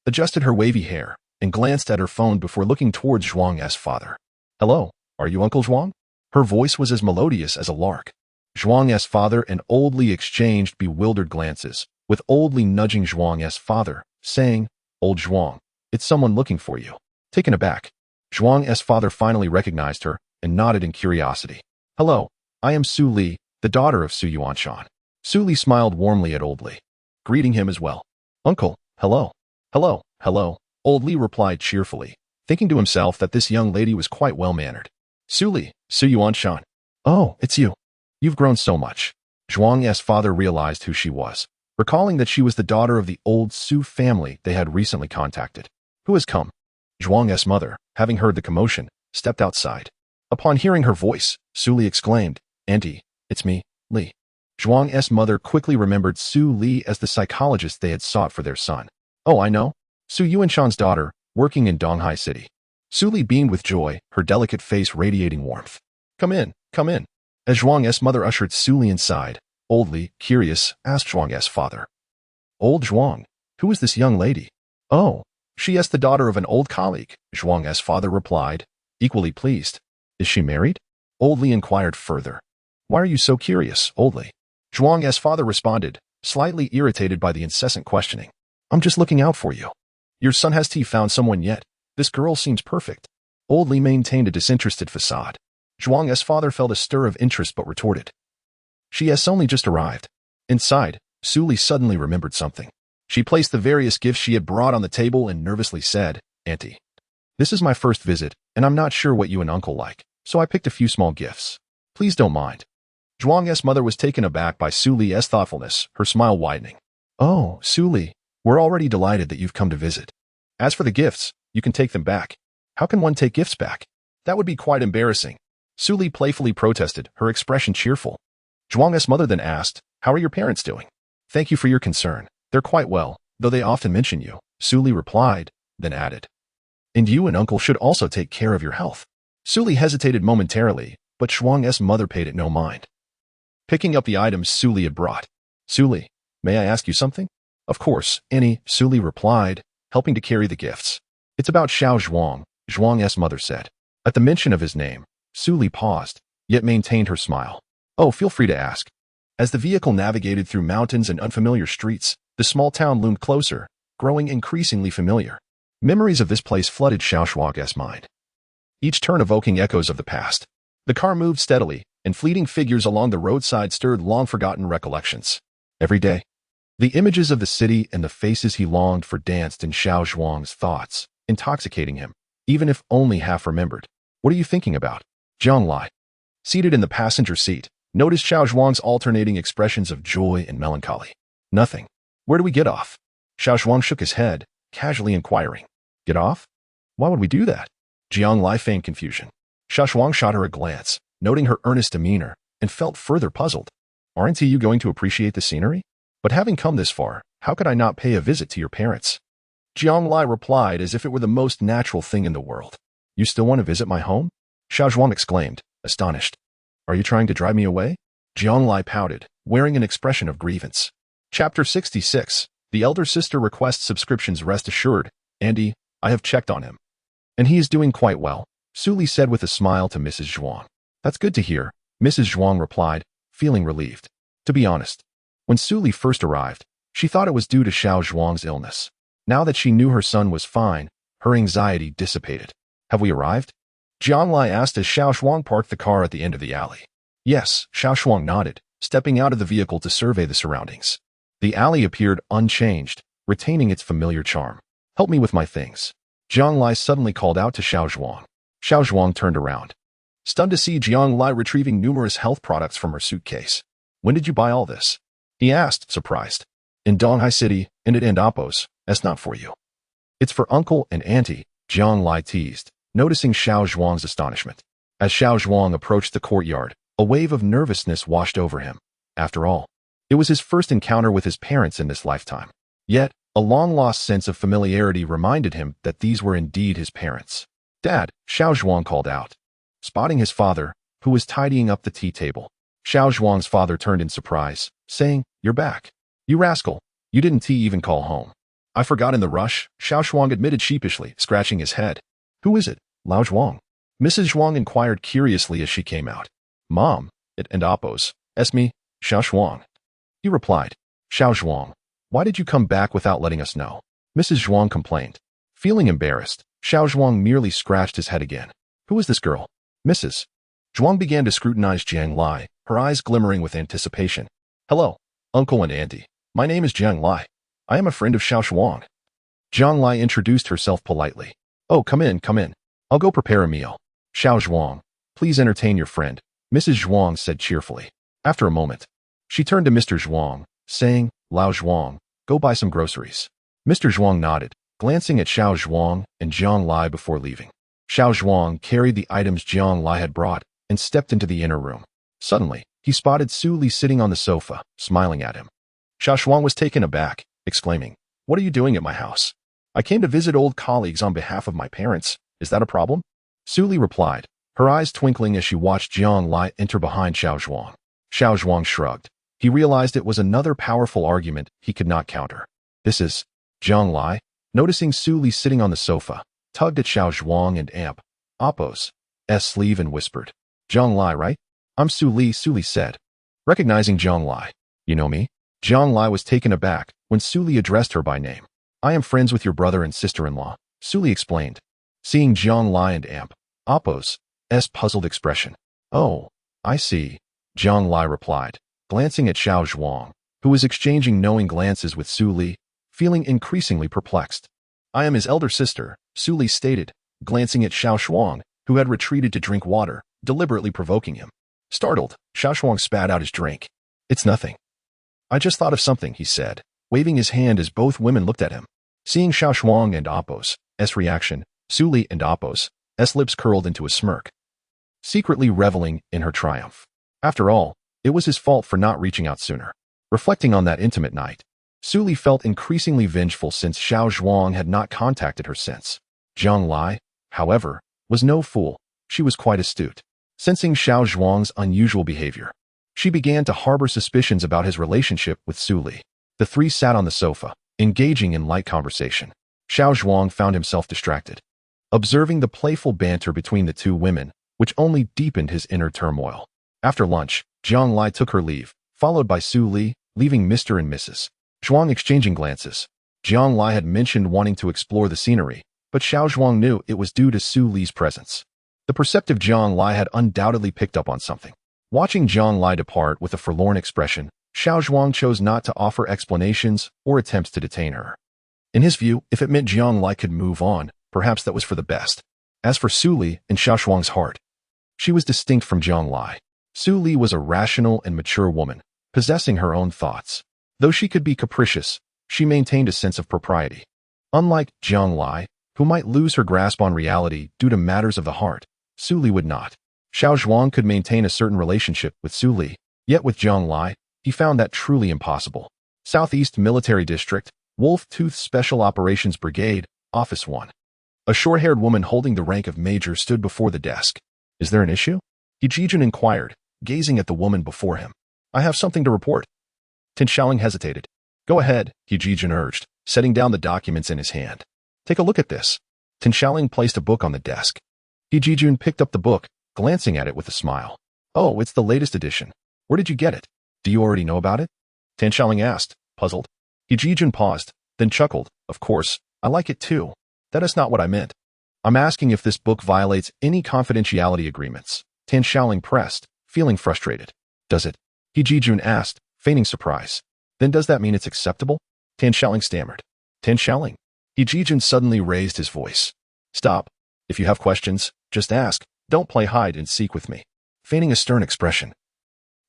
adjusted her wavy hair, and glanced at her phone before looking towards Zhuang's father. Hello, are you Uncle Zhuang? Her voice was as melodious as a lark. Zhuang's father and Old Li exchanged bewildered glances, with Old Li nudging Zhuang's father, saying, Old Zhuang, it's someone looking for you. Taken aback, Zhuang's father finally recognized her and nodded in curiosity. Hello, I am Su Li, the daughter of Su Yuanshan. Su Li smiled warmly at Old Li, greeting him as well. Uncle, hello. Hello, hello, Old Li replied cheerfully, thinking to himself that this young lady was quite well-mannered. Su Li, Su Yuanshan. Oh, it's you. You've grown so much. Zhuang's father realized who she was, recalling that she was the daughter of the old Su family they had recently contacted. Who has come? Zhuang's mother, having heard the commotion, stepped outside. Upon hearing her voice, Su Li exclaimed, Auntie, it's me, Li. Zhuang's mother quickly remembered Su Li as the psychologist they had sought for their son. Oh, I know. Su Yuanshan's daughter, working in Donghai City. Su Li beamed with joy, her delicate face radiating warmth. Come in, come in. As Zhuang's mother ushered Su Li inside, Old Li, curious, asked Zhuang's father. Old Zhuang, who is this young lady? Oh, she is the daughter of an old colleague, Zhuang's father replied, equally pleased. Is she married? Old Li inquired further. Why are you so curious, Old Li? Zhuang's father responded, slightly irritated by the incessant questioning. I'm just looking out for you. Your son has found someone yet? This girl seems perfect. Old Li maintained a disinterested facade. Zhuang's father felt a stir of interest but retorted. She has only just arrived. Inside, Su Li suddenly remembered something. She placed the various gifts she had brought on the table and nervously said, Auntie, this is my first visit, and I'm not sure what you and Uncle like, so I picked a few small gifts. Please don't mind. Zhuang's mother was taken aback by Su Li's thoughtfulness, her smile widening. Oh, Su Li, we're already delighted that you've come to visit. As for the gifts, you can take them back. How can one take gifts back? That would be quite embarrassing. Su Li playfully protested, her expression cheerful. Zhuang's mother then asked, How are your parents doing? Thank you for your concern. They're quite well, though they often mention you, Su Li replied, then added. And you and Uncle should also take care of your health. Su Li hesitated momentarily, but Zhuang's mother paid it no mind. Picking up the items Su Li had brought. Su Li, may I ask you something? Of course, Annie, Su Li replied, helping to carry the gifts. It's about Xiao Zhuang, Zhuang's mother said. At the mention of his name, Su Li paused, yet maintained her smile. Oh, feel free to ask. As the vehicle navigated through mountains and unfamiliar streets, the small town loomed closer, growing increasingly familiar. Memories of this place flooded Xiao Zhuang's mind, each turn evoking echoes of the past. The car moved steadily, and fleeting figures along the roadside stirred long-forgotten recollections. Every day, the images of the city and the faces he longed for danced in Xiao Zhuang's thoughts, intoxicating him, even if only half remembered. What are you thinking about? Jiang Lai, seated in the passenger seat, Notice Xiao Zhuang's alternating expressions of joy and melancholy. Nothing. Where do we get off? Xiao Zhuang shook his head, casually inquiring. Get off? Why would we do that? Jiang Lai feigned confusion. Xiao Zhuang shot her a glance, noting her earnest demeanor, and felt further puzzled. Aren't you going to appreciate the scenery? But having come this far, how could I not pay a visit to your parents? Jiang Lai replied as if it were the most natural thing in the world. You still want to visit my home? Xiao Zhuang exclaimed, astonished. Are you trying to drive me away? Jiang Lai pouted, wearing an expression of grievance. Chapter 66. The elder sister requests subscriptions. Rest assured, Andy, I have checked on him. And he is doing quite well, Su Li said with a smile to Mrs. Zhuang. That's good to hear, Mrs. Zhuang replied, feeling relieved. To be honest, when Su Li first arrived, she thought it was due to Xiao Zhuang's illness. Now that she knew her son was fine, her anxiety dissipated. Have we arrived? Jiang Lai asked as Xiao Zhuang parked the car at the end of the alley. Yes, Xiao Zhuang nodded, stepping out of the vehicle to survey the surroundings. The alley appeared unchanged, retaining its familiar charm. Help me with my things. Jiang Lai suddenly called out to Xiao Zhuang. Xiao Zhuang turned around, stunned to see Jiang Lai retrieving numerous health products from her suitcase. When did you buy all this? He asked, surprised. In Donghai City, and at Apos. That's not for you. It's for uncle and auntie, Jiang Lai teased, noticing Xiao Zhuang's astonishment. As Xiao Zhuang approached the courtyard, a wave of nervousness washed over him. After all, it was his first encounter with his parents in this lifetime. Yet, a long-lost sense of familiarity reminded him that these were indeed his parents. Dad, Xiao Zhuang called out, spotting his father, who was tidying up the tea table. Xiao Zhuang's father turned in surprise, saying, You're back. You rascal, you didn't even call home. I forgot in the rush, Xiao Zhuang admitted sheepishly, scratching his head. Who is it, Lao Zhuang? Mrs. Zhuang inquired curiously as she came out. Mom, it and Appos, es me, Xiao Zhuang. He replied, Xiao Zhuang, why did you come back without letting us know? Mrs. Zhuang complained. Feeling embarrassed, Xiao Zhuang merely scratched his head again. Who is this girl? Mrs. Zhuang began to scrutinize Jiang Lai, her eyes glimmering with anticipation. Hello, uncle and auntie. My name is Jiang Lai. I am a friend of Xiao Zhuang. Jiang Lai introduced herself politely. Oh, come in, come in. I'll go prepare a meal. Xiao Zhuang, please entertain your friend, Mrs. Zhuang said cheerfully. After a moment, she turned to Mr. Zhuang, saying, Lao Zhuang, go buy some groceries. Mr. Zhuang nodded, glancing at Xiao Zhuang and Jiang Lai before leaving. Xiao Zhuang carried the items Jiang Lai had brought and stepped into the inner room. Suddenly, he spotted Su Li sitting on the sofa, smiling at him. Xiao Zhuang was taken aback, exclaiming, What are you doing at my house? I came to visit old colleagues on behalf of my parents. Is that a problem? Su Li replied, her eyes twinkling as she watched Jiang Lai enter behind Xiao Zhuang. Xiao Zhuang shrugged. He realized it was another powerful argument he could not counter. This is Jiang Lai, noticing Su Li sitting on the sofa, tugged at Xiao Zhuang and Appos' sleeve and whispered, Jiang Lai, right? I'm Su Li said. Recognizing Jiang Lai. You know me? Jiang Lai was taken aback when Su Li addressed her by name. I am friends with your brother and sister-in-law, Su Li explained. Seeing Jiang Lai and Appos' puzzled expression. Oh, I see, Jiang Lai replied, glancing at Xiao Zhuang, who was exchanging knowing glances with Su Li, feeling increasingly perplexed. I am his elder sister, Su Li stated, glancing at Xiao Zhuang, who had retreated to drink water, deliberately provoking him. Startled, Xiao Zhuang spat out his drink. It's nothing. I just thought of something, he said, waving his hand as both women looked at him. Seeing Xiao Zhuang and Appos' reaction, Su Li and Appos' lips curled into a smirk, secretly reveling in her triumph. After all, it was his fault for not reaching out sooner. Reflecting on that intimate night, Su Li felt increasingly vengeful since Xiao Zhuang had not contacted her since. Jiang Lai, however, was no fool. She was quite astute. Sensing Xiao Zhuang's unusual behavior, she began to harbor suspicions about his relationship with Su Li. The three sat on the sofa, engaging in light conversation. Xiao Zhuang found himself distracted, observing the playful banter between the two women, which only deepened his inner turmoil. After lunch, Jiang Lai took her leave, followed by Su Li, leaving Mr. and Mrs. Zhuang exchanging glances. Jiang Lai had mentioned wanting to explore the scenery, but Xiao Zhuang knew it was due to Su Li's presence. The perceptive Jiang Lai had undoubtedly picked up on something. Watching Jiang Lai depart with a forlorn expression, Xiao Zhuang chose not to offer explanations or attempts to detain her. In his view, if it meant Jiang Lai could move on, perhaps that was for the best. As for Su Li in Xiao Zhuang's heart, she was distinct from Jiang Lai. Su Li was a rational and mature woman, possessing her own thoughts. Though she could be capricious, she maintained a sense of propriety. Unlike Jiang Lai, who might lose her grasp on reality due to matters of the heart, Su Li would not. Xiao Zhuang could maintain a certain relationship with Su Li, yet with Jiang Lai, he found that truly impossible. Southeast Military District, Wolf-Tooth Special Operations Brigade, Office 1. A short-haired woman holding the rank of major stood before the desk. Is there an issue? He Jijun inquired, gazing at the woman before him. I have something to report. Tin Shaoling hesitated. Go ahead, He Jijun urged, setting down the documents in his hand. Take a look at this. Tin Shaoling placed a book on the desk. He Jijun picked up the book, glancing at it with a smile. Oh, it's the latest edition. Where did you get it? Do you already know about it? Tin Shaoling asked, puzzled. He Jijun paused, then chuckled. Of course, I like it too. That is not what I meant. I'm asking if this book violates any confidentiality agreements. Tin Shaoling pressed, feeling frustrated. Does it? He Jijun asked, feigning surprise. Then does that mean it's acceptable? Tin Shaoling stammered. Tin Shaoling. He Jijun suddenly raised his voice. Stop. If you have questions, just ask. Don't play hide and seek with me. Feigning a stern expression.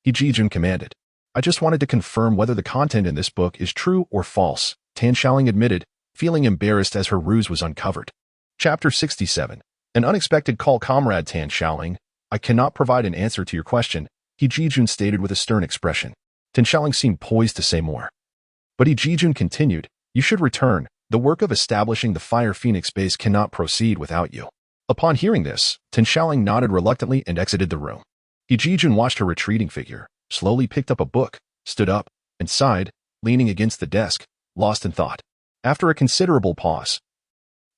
He Jijun commanded. I just wanted to confirm whether the content in this book is true or false, Tin Shaoling admitted, feeling embarrassed as her ruse was uncovered. Chapter 67. An unexpected call. Comrade Tin Shaoling, I cannot provide an answer to your question, He Jijun stated with a stern expression. Tin Shaoling seemed poised to say more. But He Jijun continued, you should return. The work of establishing the Fire Phoenix base cannot proceed without you. Upon hearing this, Tin Shaoling nodded reluctantly and exited the room. He Jijun watched her retreating figure, slowly picked up a book, stood up, and sighed, leaning against the desk, lost in thought. After a considerable pause,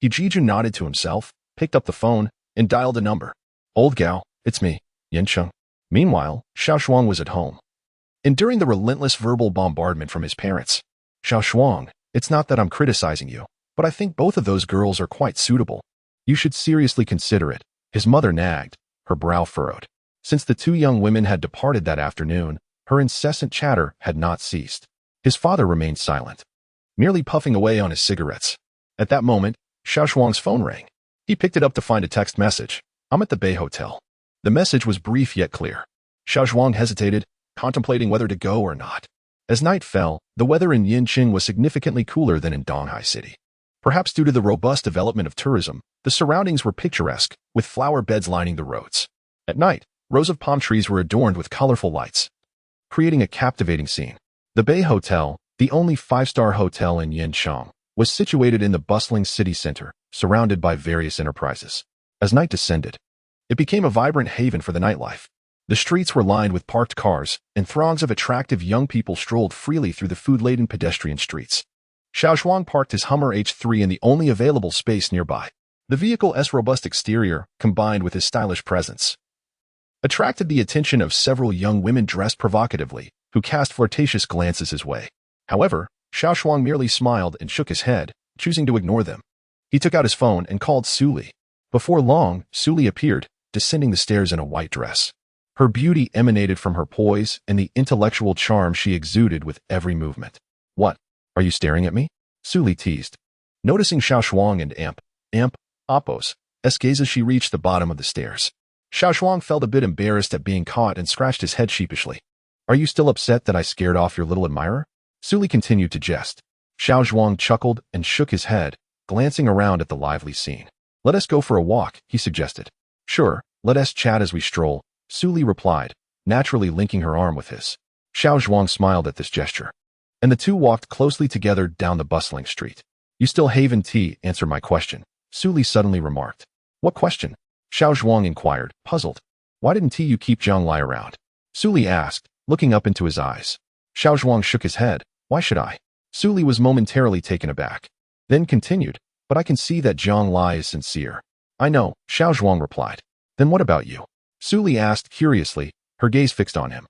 He Jijun nodded to himself, picked up the phone, and dialed a number. Old gal, it's me, Yancheng. Meanwhile, Xiao Zhuang was at home. Enduring the relentless verbal bombardment from his parents. Xiao Zhuang, it's not that I'm criticizing you, but I think both of those girls are quite suitable. You should seriously consider it, his mother nagged, her brow furrowed. Since the two young women had departed that afternoon, her incessant chatter had not ceased. His father remained silent, merely puffing away on his cigarettes. At that moment, Xiao Zhuang's phone rang. He picked it up to find a text message. I'm at the Bay Hotel. The message was brief yet clear. Xiao Zhuang hesitated, contemplating whether to go or not. As night fell, the weather in Yinqing was significantly cooler than in Donghai City. Perhaps due to the robust development of tourism, the surroundings were picturesque, with flower beds lining the roads. At night, rows of palm trees were adorned with colorful lights, creating a captivating scene. The Bay Hotel, the only five-star hotel in Yincheng, was situated in the bustling city center, surrounded by various enterprises. As night descended, it became a vibrant haven for the nightlife. The streets were lined with parked cars, and throngs of attractive young people strolled freely through the food-laden pedestrian streets. Xiao Zhuang parked his Hummer H3 in the only available space nearby. The vehicle's robust exterior, combined with his stylish presence, attracted the attention of several young women dressed provocatively, who cast flirtatious glances his way. However, Xiao Zhuang merely smiled and shook his head, choosing to ignore them. He took out his phone and called Su Li. Before long, Su Li appeared, descending the stairs in a white dress. Her beauty emanated from her poise and the intellectual charm she exuded with every movement. What? Are you staring at me? Su Li teased. Noticing Xiao Zhuang and Oppo's gaze as she reached the bottom of the stairs. Xiao Zhuang felt a bit embarrassed at being caught and scratched his head sheepishly. Are you still upset that I scared off your little admirer? Su Li continued to jest. Xiao Zhuang chuckled and shook his head, glancing around at the lively scene. Let us go for a walk, he suggested. Sure, let us chat as we stroll, Su Li replied, naturally linking her arm with his. Xiao Zhuang smiled at this gesture, and the two walked closely together down the bustling street. You still haven't answered my question, Su Li suddenly remarked. What question? Xiao Zhuang inquired, puzzled. Why didn't you keep Jiang Lai around? Su Li asked, looking up into his eyes. Xiao Zhuang shook his head. Why should I? Su Li was momentarily taken aback, then continued, but I can see that Jiang Lai is sincere. I know, Xiao Zhuang replied. Then what about you? Su Li asked curiously, her gaze fixed on him.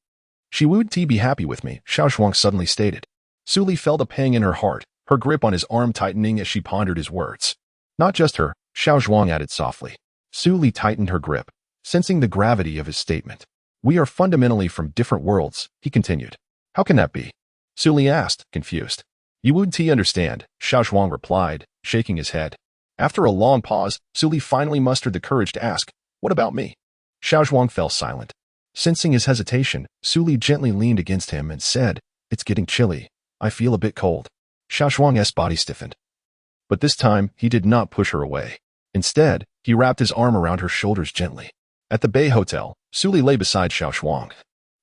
She would be happy with me, Xiao Zhuang suddenly stated. Su Li felt a pang in her heart, her grip on his arm tightening as she pondered his words. Not just her, Xiao Zhuang added softly. Su Li tightened her grip, sensing the gravity of his statement. We are fundamentally from different worlds, he continued. How can that be? Su Li asked, confused. You would understand, Xiao Zhuang replied, shaking his head. After a long pause, Su Li finally mustered the courage to ask, what about me? Xiao Zhuang fell silent. Sensing his hesitation, Su Li gently leaned against him and said, "It's getting chilly. I feel a bit cold." Xiao Zhuang's body stiffened. But this time, he did not push her away. Instead, he wrapped his arm around her shoulders gently. At the Bay Hotel, Su Li lay beside Xiao Zhuang,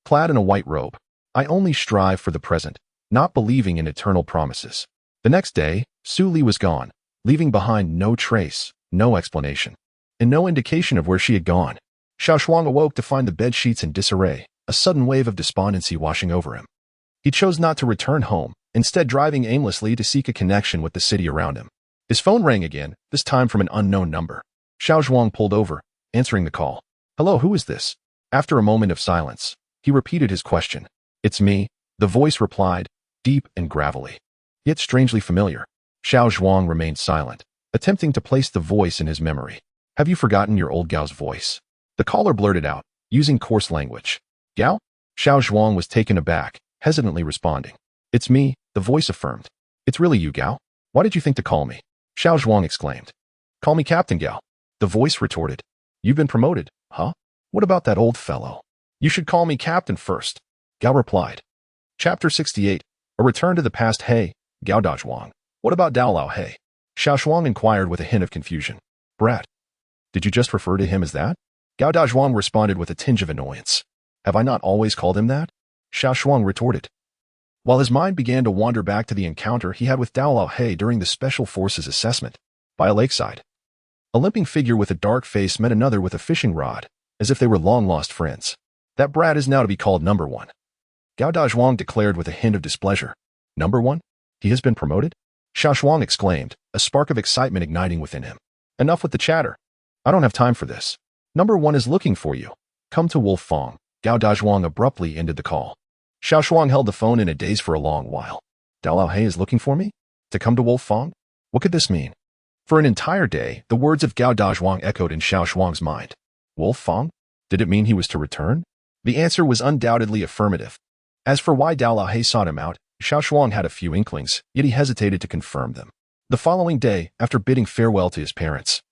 clad in a white robe. "I only strive for the present, not believing in eternal promises." The next day, Su Li was gone, leaving behind no trace, no explanation, and no indication of where she had gone. Xiao Zhuang awoke to find the bed sheets in disarray, a sudden wave of despondency washing over him. He chose not to return home, instead driving aimlessly to seek a connection with the city around him. His phone rang again, this time from an unknown number. Xiao Zhuang pulled over, answering the call. "Hello, who is this?" After a moment of silence, he repeated his question. "It's me," the voice replied, deep and gravelly, yet strangely familiar. Xiao Zhuang remained silent, attempting to place the voice in his memory. "Have you forgotten your old Gao's voice?" The caller blurted out, using coarse language. "Gao?" Xiao Zhuang was taken aback, hesitantly responding. "It's me," the voice affirmed. "It's really you, Gao? Why did you think to call me?" Xiao Zhuang exclaimed. "Call me Captain Gao," the voice retorted. "You've been promoted, huh? What about that old fellow?" "You should call me Captain first," Gao replied. Chapter 68, A Return to the Past. "Hey, Gao Dazhuang, what about Dao Lao He?" Xiao Zhuang inquired with a hint of confusion. "Brat, did you just refer to him as that?" Gao Dazhuang responded with a tinge of annoyance. "Have I not always called him that?" Xiao Zhuang retorted, while his mind began to wander back to the encounter he had with Dao Lao He during the Special Forces assessment by a lakeside. A limping figure with a dark face met another with a fishing rod, as if they were long-lost friends. "That brat is now to be called Number One," Gao Dazhuang declared with a hint of displeasure. "Number One? He has been promoted?" Xiao Zhuang exclaimed, a spark of excitement igniting within him. "Enough with the chatter. I don't have time for this. Number One is looking for you. Come to Wolf Fong." Gao Dazhuang abruptly ended the call. Xiao Zhuang held the phone in a daze for a long while. "Dao Lao He is looking for me? To come to Wolf Fong? What could this mean?" For an entire day, the words of Gao Dazhuang echoed in Xiao Zhuang's mind. Wolf Fong? Did it mean he was to return? The answer was undoubtedly affirmative. As for why Dao Lao He sought him out, Xiao Zhuang had a few inklings, yet he hesitated to confirm them. The following day, after bidding farewell to his parents,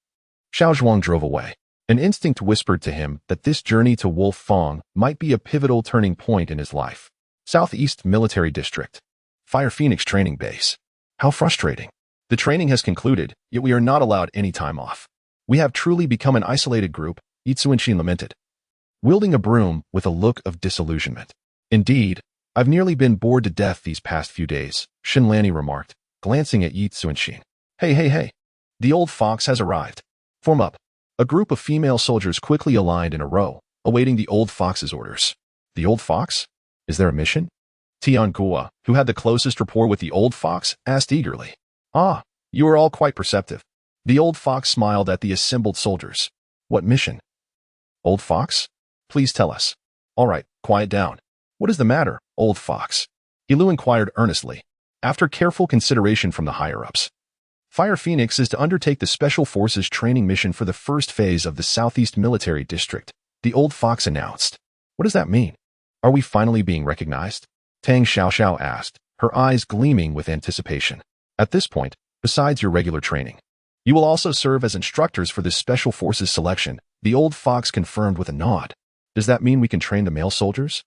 Xiao Zhuang drove away. An instinct whispered to him that this journey to Wolf Fong might be a pivotal turning point in his life. Southeast Military District. Fire Phoenix Training Base. How frustrating. The training has concluded, yet we are not allowed any time off. We have truly become an isolated group, Yi Tsuanxin lamented, wielding a broom with a look of disillusionment. "Indeed, I've nearly been bored to death these past few days," Shinlani remarked, glancing at Yi Tsuanxin. Hey. The old fox has arrived. Form up." A group of female soldiers quickly aligned in a row, awaiting the old fox's orders. "The old fox? Is there a mission?" Tian Gua, who had the closest rapport with the old fox, asked eagerly. "Ah, you are all quite perceptive." The old fox smiled at the assembled soldiers. "What mission?" "Old fox? Please tell us." "All right, quiet down. What is the matter, old fox?" Ilu inquired earnestly. After careful consideration from the higher-ups, Fire Phoenix is to undertake the Special Forces training mission for the first phase of the Southeast Military District, the old fox announced. "What does that mean? Are we finally being recognized?" Tang Xiao asked, her eyes gleaming with anticipation. "At this point, besides your regular training, you will also serve as instructors for this Special Forces selection," the old fox confirmed with a nod. "Does that mean we can train the male soldiers?"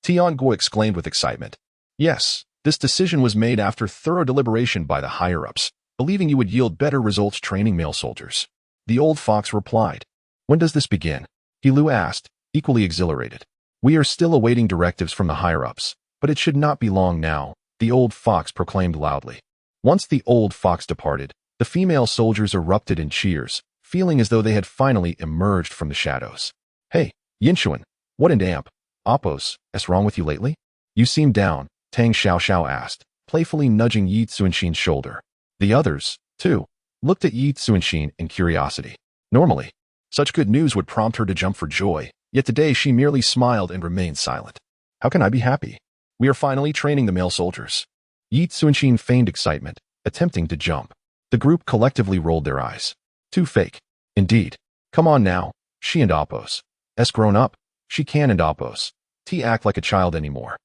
Tian Guo exclaimed with excitement. "Yes, this decision was made after thorough deliberation by the higher-ups, believing you would yield better results training male soldiers." The old fox replied. "When does this begin?" Hilu asked, equally exhilarated. "We are still awaiting directives from the higher-ups, but it should not be long now," the old fox proclaimed loudly. Once the old fox departed, the female soldiers erupted in cheers, feeling as though they had finally emerged from the shadows. "Hey, Yinshuan, what an amp? Oppos, what's wrong with you lately? You seem down," Tang Xiao asked, playfully nudging Yi Tsuanxin's shoulder. The others, too, looked at Yi Tsuanxin in curiosity. Normally, such good news would prompt her to jump for joy, yet today she merely smiled and remained silent. "How can I be happy? We are finally training the male soldiers." Yi Tsuanxin feigned excitement, attempting to jump. The group collectively rolled their eyes. "Too fake. Indeed. Come on now, she and Oppos. S grown up, she can and Oppos. T act like a child anymore."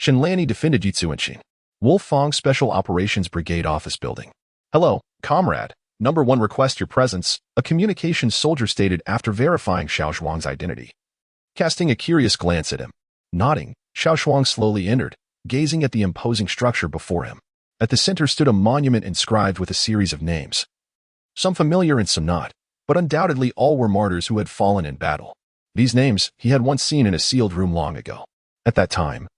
Shinlani defended Yi Tsuanxin. Wolf Fong Special Operations Brigade Office Building. "Hello, comrade. Number One requests your presence," a communications soldier stated after verifying Xiao Zhuang's identity. casting a curious glance at him. Nodding, Xiao Zhuang slowly entered, gazing at the imposing structure before him. At the center stood a monument inscribed with a series of names. Some familiar and some not, but undoubtedly all were martyrs who had fallen in battle. These names he had once seen in a sealed room long ago. At that time,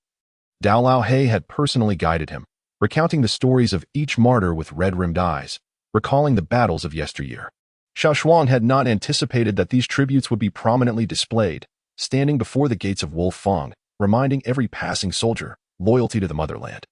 Dao Lao He had personally guided him, recounting the stories of each martyr with red-rimmed eyes, recalling the battles of yesteryear. Xiao Zhuang had not anticipated that these tributes would be prominently displayed, standing before the gates of Wolf Fang, reminding every passing soldier, loyalty to the motherland.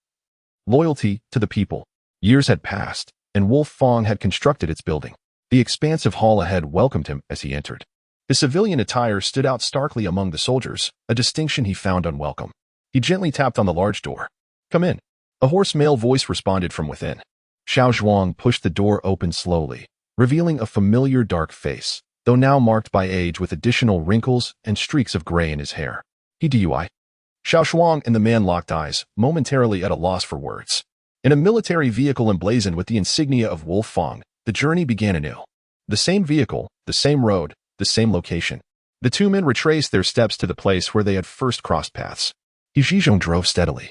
Loyalty to the people. Years had passed, and Wolf Fang had constructed its building. The expansive hall ahead welcomed him as he entered. His civilian attire stood out starkly among the soldiers, a distinction he found unwelcome. He gently tapped on the large door. "Come in." A hoarse male voice responded from within. Xiao Zhuang pushed the door open slowly, revealing a familiar dark face, though now marked by age with additional wrinkles and streaks of gray in his hair. "He DUI?" Xiao Zhuang and the man locked eyes, momentarily at a loss for words. In a military vehicle emblazoned with the insignia of Wolf Fang, the journey began anew. The same vehicle, the same road, the same location. The two men retraced their steps to the place where they had first crossed paths. He Zhizhong drove steadily,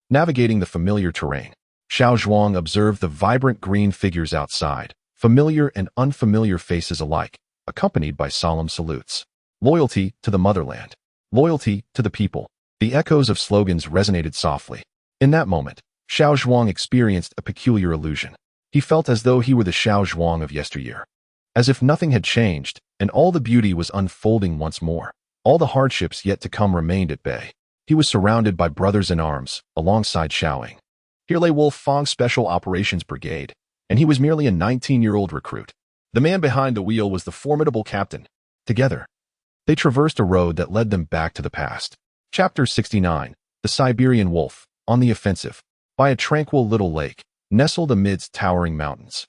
navigating the familiar terrain. Xiao Zhuang observed the vibrant green figures outside, familiar and unfamiliar faces alike, accompanied by solemn salutes. Loyalty to the motherland. Loyalty to the people. The echoes of slogans resonated softly. In that moment, Xiao Zhuang experienced a peculiar illusion. He felt as though he were the Xiao Zhuang of yesteryear. As if nothing had changed, and all the beauty was unfolding once more. All the hardships yet to come remained at bay. He was surrounded by brothers in arms, alongside Xiaoing. Here lay Wolf Fang's Special Operations Brigade, and he was merely a 19-year-old recruit. The man behind the wheel was the formidable captain. Together, they traversed a road that led them back to the past. Chapter 69, The Siberian Wolf, on the Offensive. By a tranquil little lake, nestled amidst towering mountains.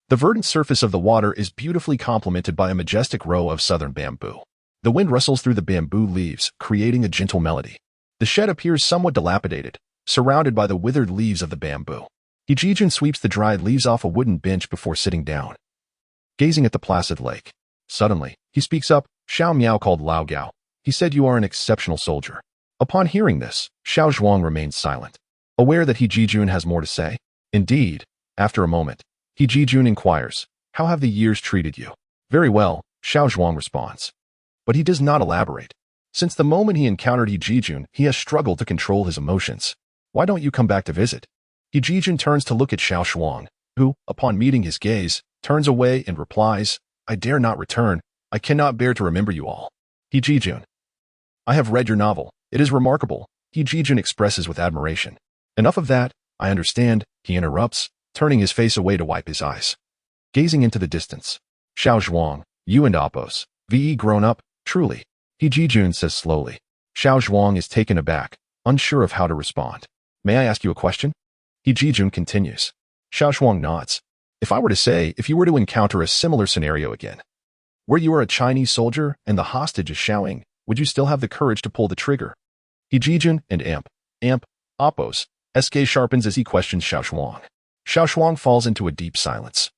The verdant surface of the water is beautifully complemented by a majestic row of southern bamboo. The wind rustles through the bamboo leaves, creating a gentle melody. The shed appears somewhat dilapidated, surrounded by the withered leaves of the bamboo. Hijijun sweeps the dried leaves off a wooden bench before sitting down, gazing at the placid lake. Suddenly, he speaks up. "Xiao Miao called Lao Gao. He said you are an exceptional soldier." Upon hearing this, Xiao Zhuang remains silent, aware that Hijijun has more to say. Indeed, after a moment, Hijijun inquires, "How have the years treated you?" "Very well," Xiao Zhuang responds. But he does not elaborate. Since the moment he encountered Hijijun, he has struggled to control his emotions. "Why don't you come back to visit?" Hijijun turns to look at Xiao Zhuang, who, upon meeting his gaze, turns away and replies, "I dare not return. I cannot bear to remember you all." Hijijun. "I have read your novel. It is remarkable," Hijijun expresses with admiration. "Enough of that. I understand," he interrupts, turning his face away to wipe his eyes. Gazing into the distance. "Xiao Zhuang, you and Appos, VE grown up, truly," Hijijun says slowly. Xiao Zhuang is taken aback, unsure of how to respond. "May I ask you a question?" Hijijun continues. Xiao Zhuang nods. "If I were to say, if you were to encounter a similar scenario again, where you are a Chinese soldier and the hostage is Xiaoing, would you still have the courage to pull the trigger?" Hijijun and Appos, SK sharpens as he questions Xiao Zhuang. Xiao Zhuang falls into a deep silence,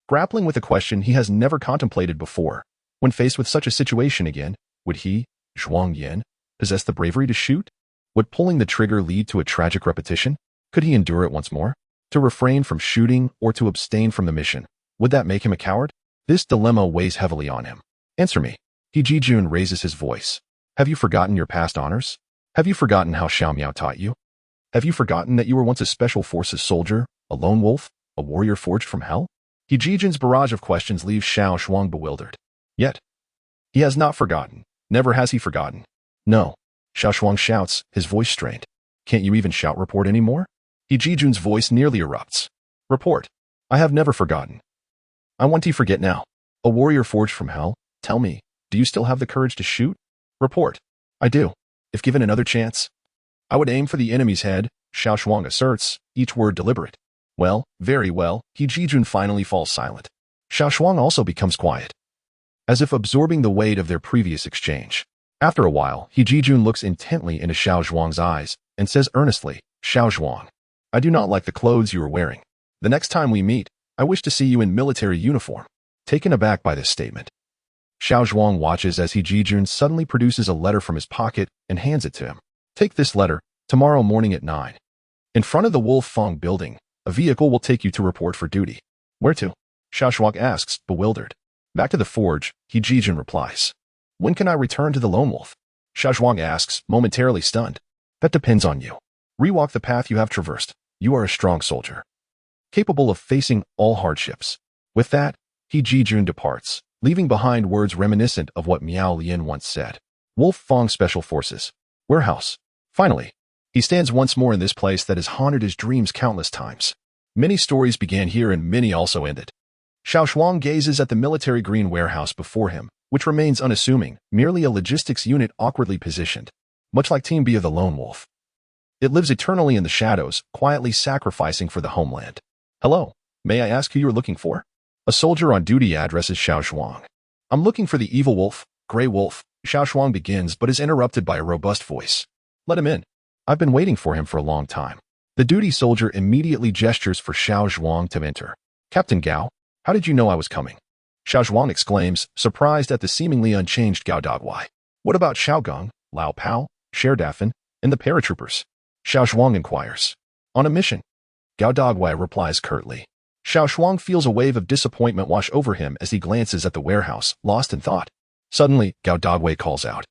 grappling with a question he has never contemplated before. When faced with such a situation again, would he, Zhuang Yan, possess the bravery to shoot? Would pulling the trigger lead to a tragic repetition? Could he endure it once more? To refrain from shooting or to abstain from the mission, would that make him a coward? This dilemma weighs heavily on him. "Answer me." Hijijun raises his voice. "Have you forgotten your past honors? Have you forgotten how Xiao Miao taught you? Have you forgotten that you were once a special forces soldier, a lone wolf, a warrior forged from hell?" Hijijun's barrage of questions leaves Xiao Zhuang bewildered. Yet, he has not forgotten. Never has he forgotten. "No," Xiao Zhuang shouts, his voice strained. "Can't you even shout report anymore?" Hijijun's voice nearly erupts. "Report. I have never forgotten. I want to forget now. A warrior forged from hell? Tell me, do you still have the courage to shoot?" "Report. I do. If given another chance, I would aim for the enemy's head," Xiao Zhuang asserts, each word deliberate. "Well, very well." Hijijun finally falls silent. Xiao Zhuang also becomes quiet, as if absorbing the weight of their previous exchange. After a while, Hijijun looks intently into Xiao Zhuang's eyes and says earnestly, "Xiao Zhuang, I do not like the clothes you are wearing. The next time we meet, I wish to see you in military uniform." Taken aback by this statement, Xiao Zhuang watches as He Jijun suddenly produces a letter from his pocket and hands it to him. Take this letter, tomorrow morning at 9. In front of the Wolf Fong building, a vehicle will take you to report for duty. Where to? Xiao Zhuang asks, bewildered. Back to the forge, He Jijun replies. When can I return to the Lone Wolf? Xiao Zhuang asks, momentarily stunned. That depends on you. Rewalk the path you have traversed. You are a strong soldier, capable of facing all hardships. With that, He Jijun departs, leaving behind words reminiscent of what Miao Lian once said. Wolf Fong Special Forces. Warehouse. Finally, he stands once more in this place that has haunted his dreams countless times. Many stories began here and many also ended. Xiao Zhuang gazes at the military green warehouse before him, which remains unassuming, merely a logistics unit awkwardly positioned. Much like Team B of the Lone Wolf. It lives eternally in the shadows, quietly sacrificing for the homeland. Hello, may I ask who you're looking for? A soldier on duty addresses Xiao Zhuang. I'm looking for the evil wolf, Grey Wolf. Xiao Zhuang begins but is interrupted by a robust voice. Let him in. I've been waiting for him for a long time. The duty soldier immediately gestures for Xiao Zhuang to enter. Captain Gao, how did you know I was coming? Xiao Zhuang exclaims, surprised at the seemingly unchanged Gao Dagwai. What about Xiao Gong, Lao Pao, Sherdafin, and the paratroopers? Xiao Zhuang inquires. On a mission. Gao Dagwai replies curtly. Xiao Zhuang feels a wave of disappointment wash over him as he glances at the warehouse, lost in thought. Suddenly, Gao Dagwai calls out.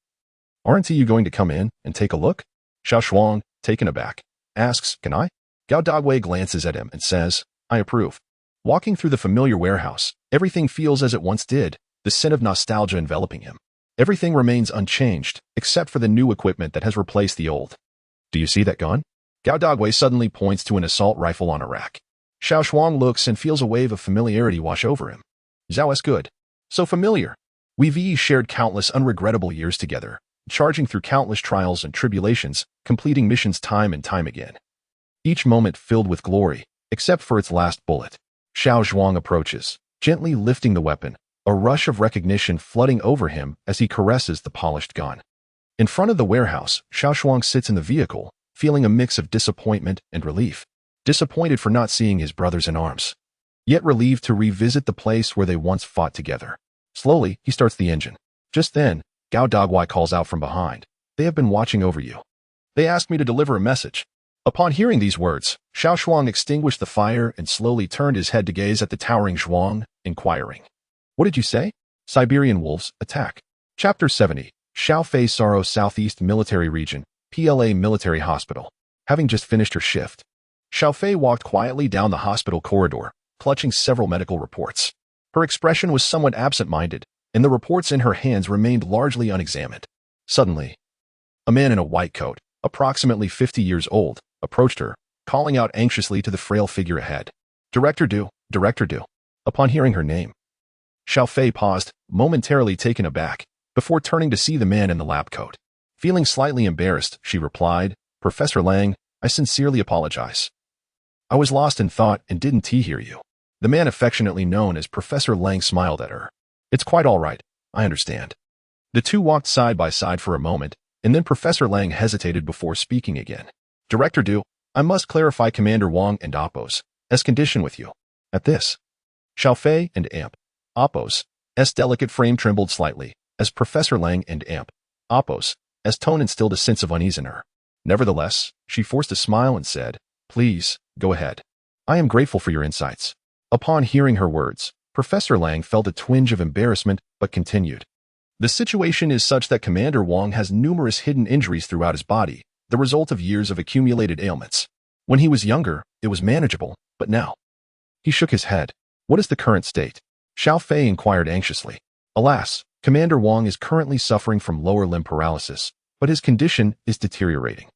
Aren't you going to come in and take a look? Xiao Zhuang, taken aback, asks, can I? Gao Dagwai glances at him and says, I approve. Walking through the familiar warehouse, everything feels as it once did, the scent of nostalgia enveloping him. Everything remains unchanged, except for the new equipment that has replaced the old. Do you see that gun? Gao Dagwai suddenly points to an assault rifle on a rack. Xiao Zhuang looks and feels a wave of familiarity wash over him. Zhao good. So familiar. We've shared countless unregrettable years together, charging through countless trials and tribulations, completing missions time and time again. Each moment filled with glory, except for its last bullet. Xiao Zhuang approaches, gently lifting the weapon, a rush of recognition flooding over him as he caresses the polished gun. In front of the warehouse, Xiao Zhuang sits in the vehicle, feeling a mix of disappointment and relief. Disappointed for not seeing his brothers in arms, yet relieved to revisit the place where they once fought together. Slowly, he starts the engine. Just then, Gao Dagwai calls out from behind. They have been watching over you. They asked me to deliver a message. Upon hearing these words, Xiao Zhuang extinguished the fire and slowly turned his head to gaze at the towering Zhuang, inquiring. What did you say? Siberian wolves, attack. Chapter 70, Xiao Fei Saro Southeast Military Region, PLA Military Hospital. Having just finished her shift, Xiao Fei walked quietly down the hospital corridor, clutching several medical reports. Her expression was somewhat absent-minded, and the reports in her hands remained largely unexamined. Suddenly, a man in a white coat, approximately 50 years old, approached her, calling out anxiously to the frail figure ahead. Director Du, Director Du. Upon hearing her name, Xiao Fei paused, momentarily taken aback, before turning to see the man in the lab coat. Feeling slightly embarrassed, she replied, Professor Lang, I sincerely apologize. I was lost in thought and didn't hear you. The man affectionately known as Professor Lang smiled at her. It's quite all right, I understand. The two walked side by side for a moment, and then Professor Lang hesitated before speaking again. Director Du, I must clarify Commander Wang and Appo's condition with you. At this, Xiao Fei and Appo's delicate frame trembled slightly, as Professor Lang and Appo's tone instilled a sense of unease in her. Nevertheless, she forced a smile and said, Please, go ahead. I am grateful for your insights. Upon hearing her words, Professor Lang felt a twinge of embarrassment, but continued. The situation is such that Commander Wang has numerous hidden injuries throughout his body, the result of years of accumulated ailments. When he was younger, it was manageable, but now. He shook his head. What is the current state? Xiao Fei inquired anxiously. Alas, Commander Wang is currently suffering from lower limb paralysis, but his condition is deteriorating.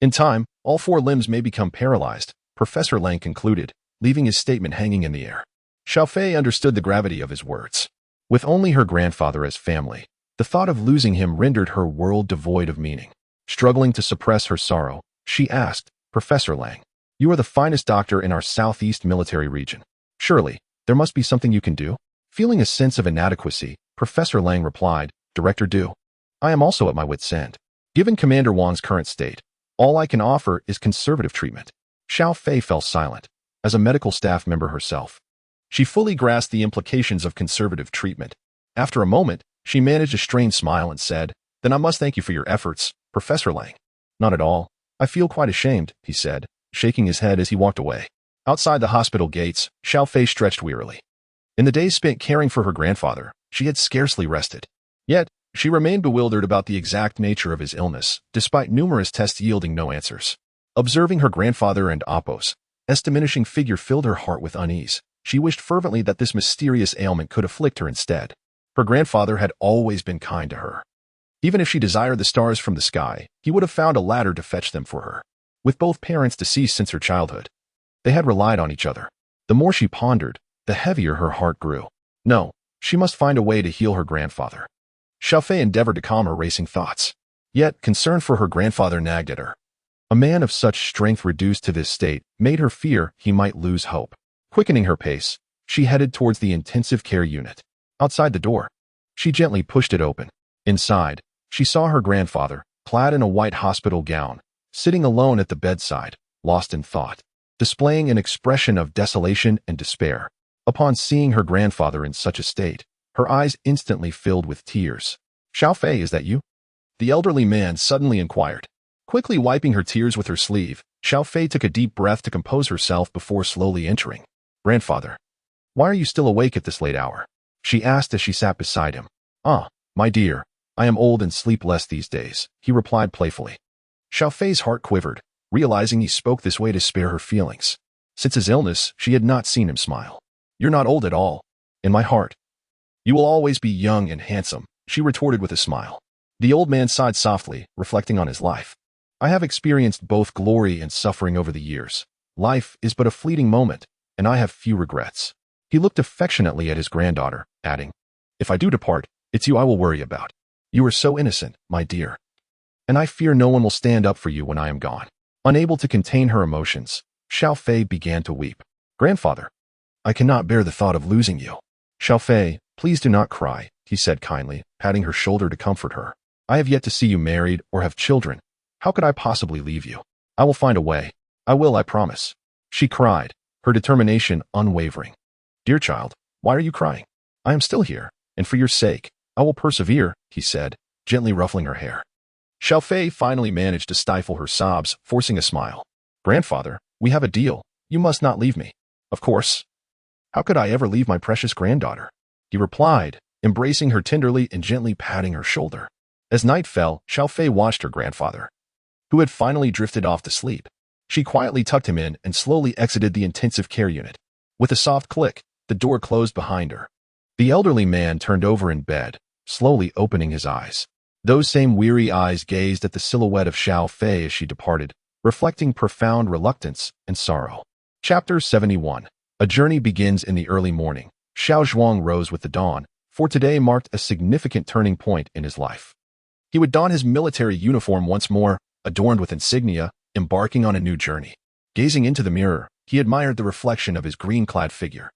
In time, all four limbs may become paralyzed, Professor Lang concluded, leaving his statement hanging in the air. Xiao Fei understood the gravity of his words. With only her grandfather as family, the thought of losing him rendered her world devoid of meaning. Struggling to suppress her sorrow, she asked, Professor Lang, you are the finest doctor in our southeast military region. Surely, there must be something you can do? Feeling a sense of inadequacy, Professor Lang replied, Director Du, I am also at my wit's end. Given Commander Wang's current state, all I can offer is conservative treatment. Xiao Fei fell silent. As a medical staff member herself, she fully grasped the implications of conservative treatment. After a moment, She managed a strained smile and said, "Then I must thank you for your efforts, Professor Lang." "Not at all. I feel quite ashamed," he said, shaking his head as he walked away. Outside the hospital gates, Xiao Fei stretched wearily. In the days spent caring for her grandfather, she had scarcely rested. Yet, she remained bewildered about the exact nature of his illness, despite numerous tests yielding no answers. Observing her grandfather and Apos, S's diminishing figure filled her heart with unease. She wished fervently that this mysterious ailment could afflict her instead. Her grandfather had always been kind to her. Even if she desired the stars from the sky, he would have found a ladder to fetch them for her. With both parents deceased since her childhood, they had relied on each other. The more she pondered, the heavier her heart grew. No, she must find a way to heal her grandfather. Xiao Fei endeavored to calm her racing thoughts. Yet, concern for her grandfather nagged at her. A man of such strength reduced to this state made her fear he might lose hope. Quickening her pace, she headed towards the intensive care unit. Outside the door, she gently pushed it open. Inside, she saw her grandfather, clad in a white hospital gown, sitting alone at the bedside, lost in thought, displaying an expression of desolation and despair. Upon seeing her grandfather in such a state, her eyes instantly filled with tears. "Xiao Fei, is that you?" The elderly man suddenly inquired. Quickly wiping her tears with her sleeve, Xiao Fei took a deep breath to compose herself before slowly entering. "Grandfather, why are you still awake at this late hour?" she asked as she sat beside him. "Ah, my dear, I am old and sleep less these days," he replied playfully. Xiao Fei's heart quivered, realizing he spoke this way to spare her feelings. Since his illness, she had not seen him smile. "You're not old at all. In my heart, you will always be young and handsome," she retorted with a smile. The old man sighed softly, reflecting on his life. "I have experienced both glory and suffering over the years. Life is but a fleeting moment, and I have few regrets." He looked affectionately at his granddaughter, adding, "If I do depart, it's you I will worry about. You are so innocent, my dear. And I fear no one will stand up for you when I am gone." Unable to contain her emotions, Xiao Fei began to weep. "Grandfather, I cannot bear the thought of losing you." "Xiao Fei, please do not cry," he said kindly, patting her shoulder to comfort her. "I have yet to see you married or have children. How could I possibly leave you? I will find a way. I will, I promise." She cried, her determination unwavering. "Dear child, why are you crying? I am still here, and for your sake, I will persevere," he said, gently ruffling her hair. Xiao Fei finally managed to stifle her sobs, forcing a smile. "Grandfather, we have a deal. You must not leave me." "Of course. How could I ever leave my precious granddaughter?" he replied, embracing her tenderly and gently patting her shoulder. As night fell, Xiao Fei watched her grandfather, who had finally drifted off to sleep. She quietly tucked him in and slowly exited the intensive care unit. With a soft click, the door closed behind her. The elderly man turned over in bed, slowly opening his eyes. Those same weary eyes gazed at the silhouette of Xiao Fei as she departed, reflecting profound reluctance and sorrow. Chapter 71. A journey begins in the early morning. Xiao Zhuang rose with the dawn, for today marked a significant turning point in his life. He would don his military uniform once more, adorned with insignia, embarking on a new journey. Gazing into the mirror, he admired the reflection of his green-clad figure,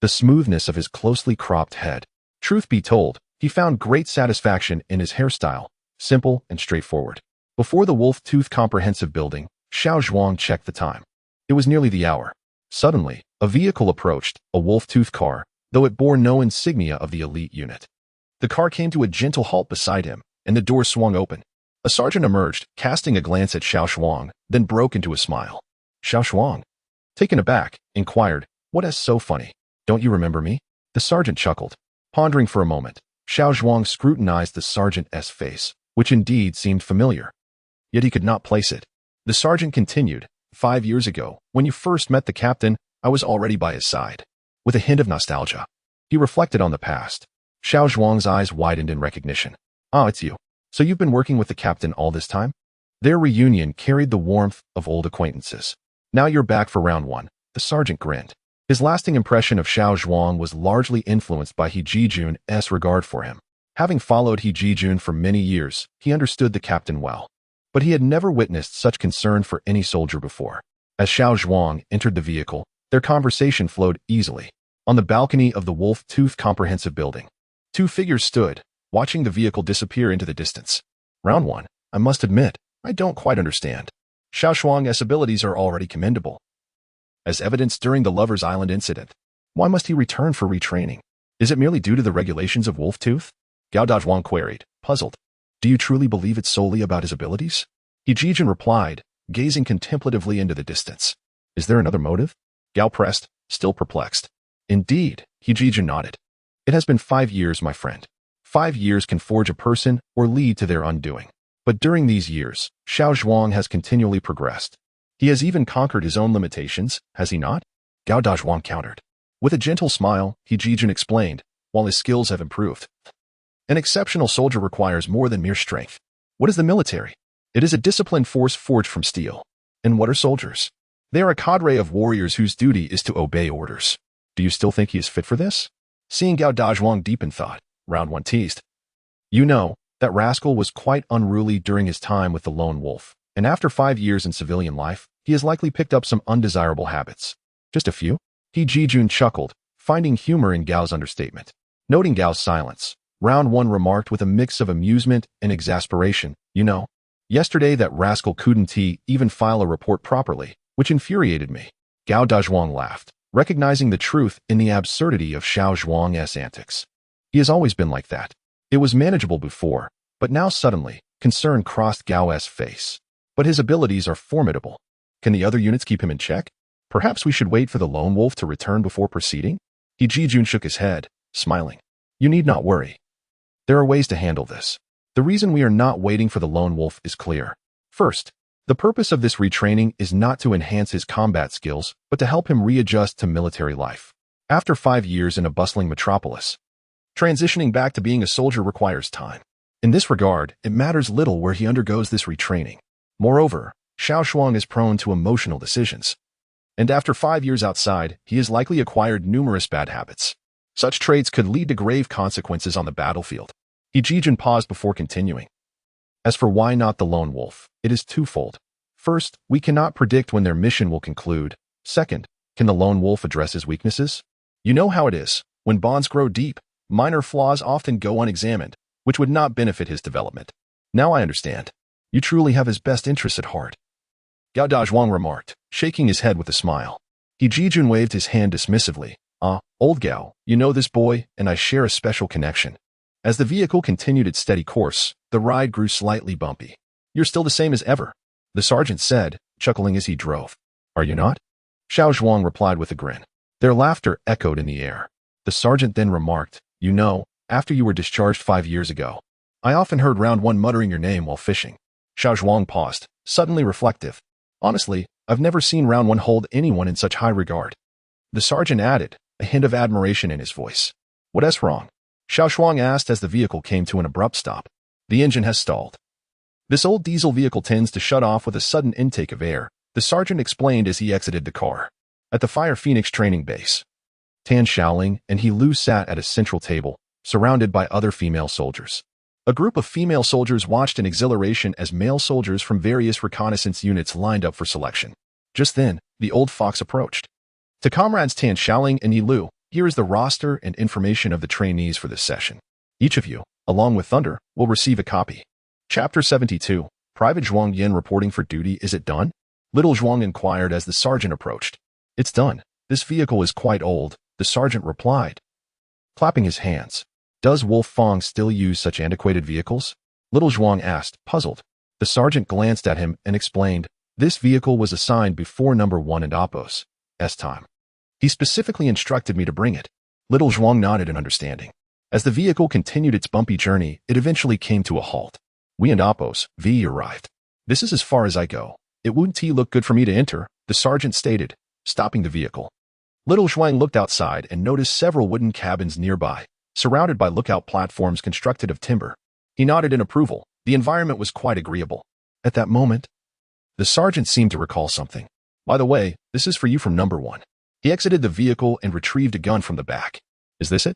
the smoothness of his closely cropped head. Truth be told, he found great satisfaction in his hairstyle, simple and straightforward. Before the Wolf-Tooth Comprehensive Building, Xiao Zhuang checked the time. It was nearly the hour. Suddenly, a vehicle approached, a wolf-tooth car, though it bore no insignia of the elite unit. The car came to a gentle halt beside him, and the door swung open. A sergeant emerged, casting a glance at Xiao Zhuang, then broke into a smile. Xiao Zhuang, taken aback, inquired, "What is so funny? Don't you remember me?" The sergeant chuckled. Pondering for a moment, Xiao Zhuang scrutinized the sergeant's face, which indeed seemed familiar. Yet he could not place it. The sergeant continued, 5 years ago, when you first met the captain, I was already by his side." With a hint of nostalgia, he reflected on the past. Xiao Zhuang's eyes widened in recognition. "Ah, it's you. So you've been working with the captain all this time?" Their reunion carried the warmth of old acquaintances. "Now you're back for round one," the sergeant grinned. His lasting impression of Xiao Zhuang was largely influenced by He Jijun's regard for him. Having followed He Jijun for many years, he understood the captain well. But he had never witnessed such concern for any soldier before. As Xiao Zhuang entered the vehicle, their conversation flowed easily. On the balcony of the Wolf-Tooth Comprehensive Building, two figures stood, watching the vehicle disappear into the distance. "Round one, I must admit, I don't quite understand. Xiao Zhuang's abilities are already commendable, as evidenced during the Lover's Island incident. Why must he return for retraining? Is it merely due to the regulations of Wolf-Tooth?" Xiao Zhuang queried, puzzled. Do you truly believe it's solely about his abilities? He Jijun replied, gazing contemplatively into the distance. Is there another motive? Gao pressed, still perplexed. Indeed, He Jijun nodded. It has been 5 years, my friend. 5 years can forge a person or lead to their undoing. But during these years, Xiao Zhuang has continually progressed. He has even conquered his own limitations, has he not? Gao Dazhuang countered. With a gentle smile, He Jijun explained, while his skills have improved. An exceptional soldier requires more than mere strength. What is the military? It is a disciplined force forged from steel. And what are soldiers? They are a cadre of warriors whose duty is to obey orders. Do you still think he is fit for this? Seeing Gao Dazhuang deep in thought, Round 1 teased. You know, that rascal was quite unruly during his time with the lone wolf, and after 5 years in civilian life, he has likely picked up some undesirable habits. Just a few? He Jijun chuckled, finding humor in Gao's understatement. Noting Gao's silence, Round 1 remarked with a mix of amusement and exasperation, you know, yesterday that rascal couldn't even file a report properly, which infuriated me. Gao Dazhuang laughed, recognizing the truth in the absurdity of Xiao Zhuang's antics. He has always been like that. It was manageable before, but now suddenly, concern crossed Gao's face. But his abilities are formidable. Can the other units keep him in check? Perhaps we should wait for the lone wolf to return before proceeding? He Jijun shook his head, smiling. You need not worry. There are ways to handle this. The reason we are not waiting for the lone wolf is clear. First, the purpose of this retraining is not to enhance his combat skills, but to help him readjust to military life. After 5 years in a bustling metropolis, transitioning back to being a soldier requires time. In this regard, it matters little where he undergoes this retraining. Moreover, Xiao Zhuang is prone to emotional decisions. And after 5 years outside, he has likely acquired numerous bad habits. Such traits could lead to grave consequences on the battlefield. He Jijun paused before continuing. As for why not the lone wolf, it is twofold. First, we cannot predict when their mission will conclude. Second, can the lone wolf address his weaknesses? You know how it is. When bonds grow deep, minor flaws often go unexamined, which would not benefit his development. Now I understand. You truly have his best interests at heart. Gao Dazhuang remarked, shaking his head with a smile. He Jijun waved his hand dismissively. Old Gao, you know this boy, and I share a special connection. As the vehicle continued its steady course, the ride grew slightly bumpy. You're still the same as ever, the sergeant said, chuckling as he drove. Are you not? Xiao Zhuang replied with a grin. Their laughter echoed in the air. The sergeant then remarked, you know, after you were discharged 5 years ago, I often heard Round 1 muttering your name while fishing. Xiao Zhuang paused, suddenly reflective. Honestly, I've never seen Round 1 hold anyone in such high regard. The sergeant added, a hint of admiration in his voice. What's wrong? Xiao Zhuang asked as the vehicle came to an abrupt stop. The engine has stalled. This old diesel vehicle tends to shut off with a sudden intake of air, the sergeant explained as he exited the car. At the Fire Phoenix training base, Tan Shaoling and He Lu sat at a central table, surrounded by other female soldiers. A group of female soldiers watched in exhilaration as male soldiers from various reconnaissance units lined up for selection. Just then, the old fox approached. To comrades Tan Shaoling and He Lu, here is the roster and information of the trainees for this session. Each of you, along with Thunder, will receive a copy. Chapter 72, Private Zhuang Yin reporting for duty. Is it done? Little Zhuang inquired as the sergeant approached. It's done. This vehicle is quite old, the sergeant replied, clapping his hands. Does Wolf Fong still use such antiquated vehicles? Little Zhuang asked, puzzled. The sergeant glanced at him and explained, this vehicle was assigned before number 1 and Oppo's time. He specifically instructed me to bring it. Little Zhuang nodded in understanding. As the vehicle continued its bumpy journey, it eventually came to a halt. We and Oppo's arrived. This is as far as I go. It wouldn't look good for me to enter, the sergeant stated, stopping the vehicle. Little Zhuang looked outside and noticed several wooden cabins nearby, surrounded by lookout platforms constructed of timber. He nodded in approval. The environment was quite agreeable. At that moment, the sergeant seemed to recall something. By the way, this is for you from number 1. He exited the vehicle and retrieved a gun from the back. Is this it?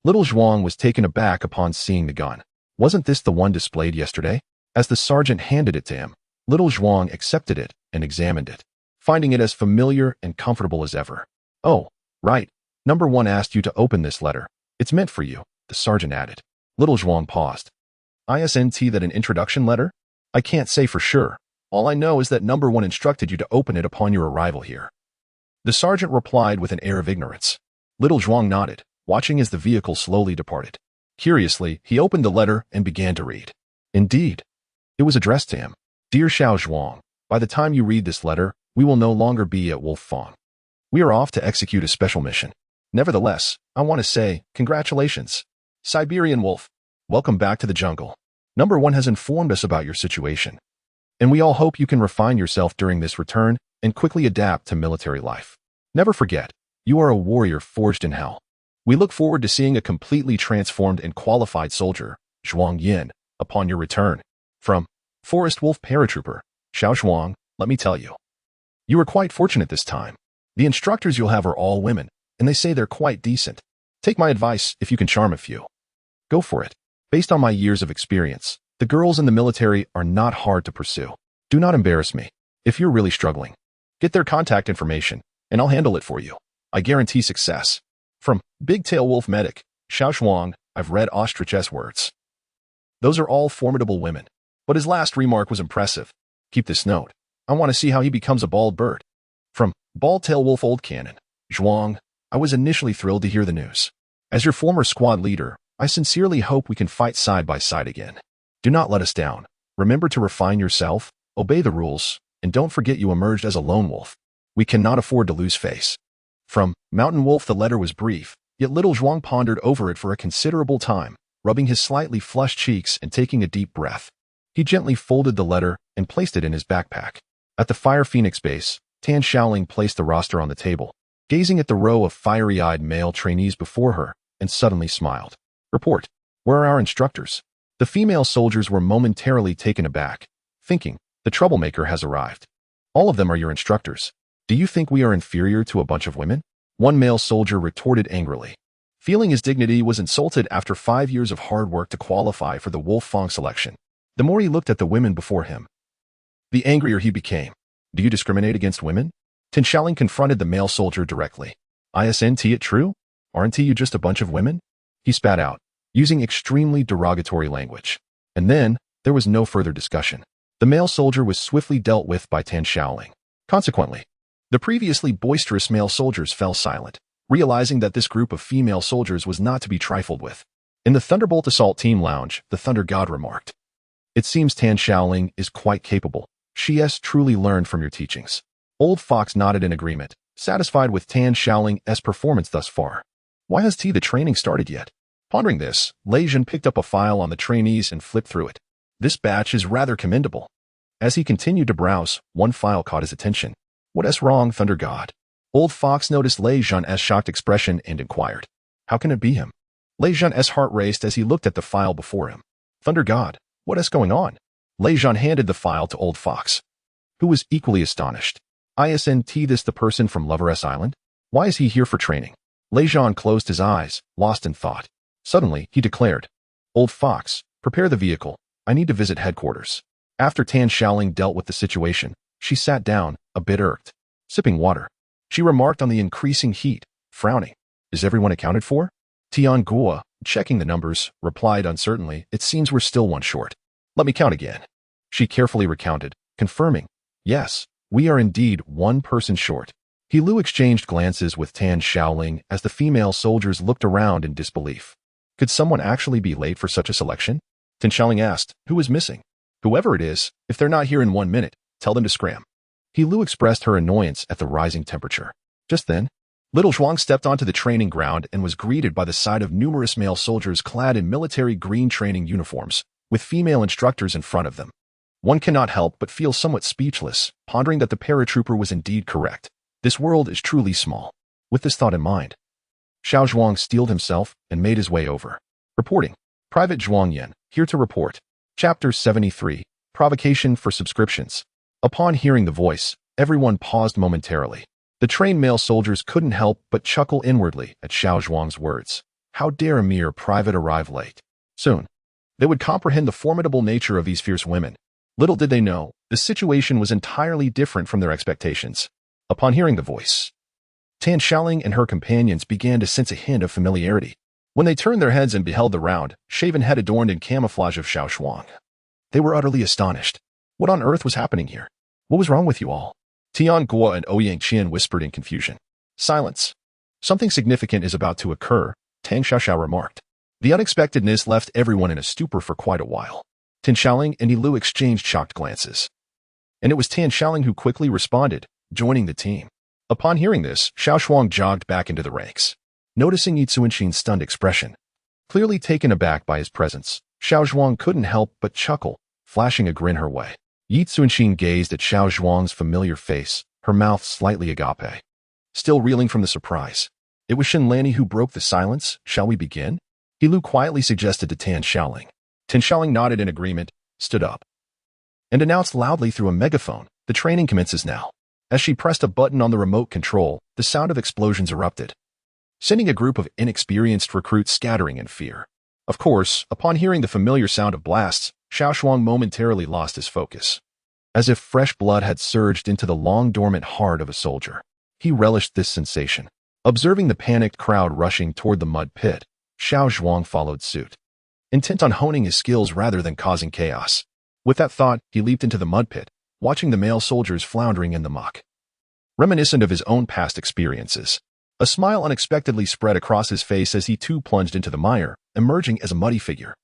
Little Zhuang was taken aback upon seeing the gun. Wasn't this the one displayed yesterday? As the sergeant handed it to him, Little Zhuang accepted it and examined it, finding it as familiar and comfortable as ever. Oh, right. Number 1 asked you to open this letter. It's meant for you, the sergeant added. Little Zhuang paused. Isn't that an introduction letter? I can't say for sure. All I know is that number 1 instructed you to open it upon your arrival here. The sergeant replied with an air of ignorance. Little Zhuang nodded, watching as the vehicle slowly departed. Curiously, he opened the letter and began to read. Indeed, it was addressed to him. Dear Xiao Zhuang, by the time you read this letter, we will no longer be at Wolf Fang. We are off to execute a special mission. Nevertheless, I want to say, congratulations. Siberian Wolf, welcome back to the jungle. Number 1 has informed us about your situation, and we all hope you can refine yourself during this return and quickly adapt to military life. Never forget, you are a warrior forged in hell. We look forward to seeing a completely transformed and qualified soldier, Zhuang Yin, upon your return. From Forest Wolf Paratrooper, Xiao Zhuang, let me tell you. You are quite fortunate this time. The instructors you'll have are all women, and they say they're quite decent. Take my advice if you can charm a few. Go for it. Based on my years of experience, the girls in the military are not hard to pursue. Do not embarrass me. If you're really struggling, get their contact information, and I'll handle it for you. I guarantee success. From Big Tail Wolf Medic, Xiao Zhuang, I've read Ostrich's words. Those are all formidable women, but his last remark was impressive. Keep this note. I want to see how he becomes a bald bird. From Bald Tail Wolf Old Cannon, Zhuang, I was initially thrilled to hear the news. As your former squad leader, I sincerely hope we can fight side by side again. Do not let us down. Remember to refine yourself, obey the rules, and don't forget you emerged as a lone wolf. We cannot afford to lose face. From Mountain Wolf, the letter was brief, yet little Zhuang pondered over it for a considerable time, rubbing his slightly flushed cheeks and taking a deep breath. He gently folded the letter and placed it in his backpack. At the Fire Phoenix base, Tan Shaoling placed the roster on the table, gazing at the row of fiery-eyed male trainees before her, and suddenly smiled. Report. Where are our instructors? The female soldiers were momentarily taken aback, thinking, the troublemaker has arrived. All of them are your instructors. Do you think we are inferior to a bunch of women? One male soldier retorted angrily. Feeling his dignity was insulted after 5 years of hard work to qualify for the Wolf Fang selection. The more he looked at the women before him, the angrier he became. Do you discriminate against women? Tan Shaoling confronted the male soldier directly. Isn't it true? Aren't you just a bunch of women? He spat out, using extremely derogatory language. And then, there was no further discussion. The male soldier was swiftly dealt with by Tan Shaoling. Consequently, the previously boisterous male soldiers fell silent, realizing that this group of female soldiers was not to be trifled with. In the Thunderbolt Assault Team Lounge, the Thunder God remarked, "It seems Tan Shaoling is quite capable. She has truly learned from your teachings." Old Fox nodded in agreement, satisfied with Tan Shaoling's performance thus far. Why has the training started yet? Pondering this, Lei Jun picked up a file on the trainees and flipped through it. This batch is rather commendable. As he continued to browse, one file caught his attention. What's wrong, Thunder God? Old Fox noticed Lei Jun's shocked expression and inquired, how can it be him? Lei Jun's heart raced as he looked at the file before him. Thunder God, what's going on? Lei Jun handed the file to Old Fox, who was equally astonished. Isn't this the person from Lover's Island? Why is he here for training? Lei Jun closed his eyes, lost in thought. Suddenly, he declared, Old Fox, prepare the vehicle. I need to visit headquarters. After Tan Shaoling dealt with the situation, she sat down, a bit irked. Sipping water, she remarked on the increasing heat, frowning. Is everyone accounted for? Tian Guo, checking the numbers, replied uncertainly, it seems we're still one short. Let me count again. She carefully recounted, confirming, yes, we are indeed one person short. He Lu exchanged glances with Tan Shaoling as the female soldiers looked around in disbelief. Could someone actually be late for such a selection? Tan Shaoling asked, who is missing? Whoever it is, if they're not here in 1 minute, tell them to scram. He Lu expressed her annoyance at the rising temperature. Just then, little Zhuang stepped onto the training ground and was greeted by the sight of numerous male soldiers clad in military green training uniforms, with female instructors in front of them. One cannot help but feel somewhat speechless, pondering that the paratrooper was indeed correct. This world is truly small. With this thought in mind, Xiao Zhuang steeled himself and made his way over. Reporting. Private Zhuang Yan, here to report. Chapter 73. Provocation for subscriptions. Upon hearing the voice, everyone paused momentarily. The trained male soldiers couldn't help but chuckle inwardly at Xiao Zhuang's words. How dare a mere private arrive late? Soon, they would comprehend the formidable nature of these fierce women. Little did they know, the situation was entirely different from their expectations. Upon hearing the voice, Tan Shaoling and her companions began to sense a hint of familiarity. When they turned their heads and beheld the round, shaven head adorned in camouflage of Xiao Zhuang, they were utterly astonished. What on earth was happening here? What was wrong with you all? Tian Guo and Ouyang Qian whispered in confusion. Silence. Something significant is about to occur, Tang Xiaoxiao remarked. The unexpectedness left everyone in a stupor for quite a while. Tan Xiaoling and Yi Lu exchanged shocked glances. And it was Tan Xiaoling who quickly responded, joining the team. Upon hearing this, Xiao Zhuang jogged back into the ranks. Noticing Yi Zuanxin's stunned expression, clearly taken aback by his presence, Xiao Zhuang couldn't help but chuckle, flashing a grin her way. Yi Zuanxin gazed at Xiao Zhuang's familiar face, her mouth slightly agape. Still reeling from the surprise. It was Shen Lanni who broke the silence. Shall we begin? Yi Lu quietly suggested to Tan Xiaoling. Tan Xiaoling nodded in agreement, stood up, and announced loudly through a megaphone, the training commences now. As she pressed a button on the remote control, the sound of explosions erupted, sending a group of inexperienced recruits scattering in fear. Of course, upon hearing the familiar sound of blasts, Xiao Zhuang momentarily lost his focus. As if fresh blood had surged into the long-dormant heart of a soldier. He relished this sensation. Observing the panicked crowd rushing toward the mud pit, Xiao Zhuang followed suit, intent on honing his skills rather than causing chaos. With that thought, he leaped into the mud pit, watching the male soldiers floundering in the muck. Reminiscent of his own past experiences, a smile unexpectedly spread across his face as he too plunged into the mire, emerging as a muddy figure.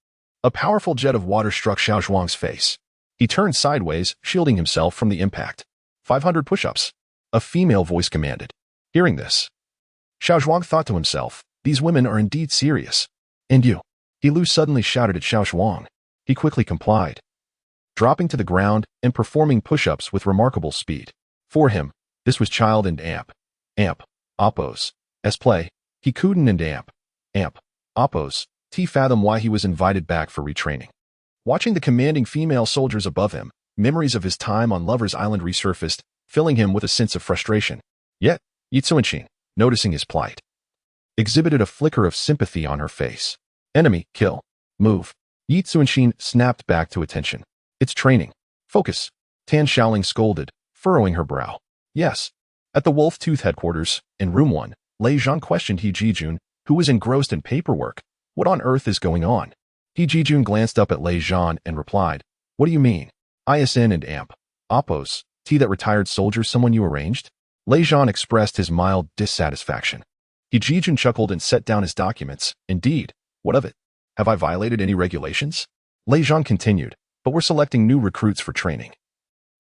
A powerful jet of water struck Xiao Zhuang's face. He turned sideways, shielding himself from the impact. 500 push-ups. A female voice commanded. Hearing this, Xiao Zhuang thought to himself, these women are indeed serious. And you? Yi Lu suddenly shouted at Xiao Zhuang. He quickly complied, dropping to the ground and performing push-ups with remarkable speed. For him, this was child and amp. Amp. Oppos. S-play. He couldn't and amp. Amp. Oppos. Fathom why he was invited back for retraining. Watching the commanding female soldiers above him, memories of his time on Lover's Island resurfaced, filling him with a sense of frustration. Yet, Yi Zuanxin, noticing his plight, exhibited a flicker of sympathy on her face. Enemy, kill. Move. Yi Zuanxin snapped back to attention. It's training. Focus. Tan Xiaoling scolded, furrowing her brow. Yes. At the Wolf Tooth headquarters, in room 1, Lei Zhan questioned He Jijun, who was engrossed in paperwork. What on earth is going on? He Jijun glanced up at Lei Zhan and replied, what do you mean? ISN and AMP. Oppos. That retired soldier someone you arranged? Lei Zhan expressed his mild dissatisfaction. He Jijun chuckled and set down his documents. Indeed. What of it? Have I violated any regulations? Lei Zhan continued, but we're selecting new recruits for training.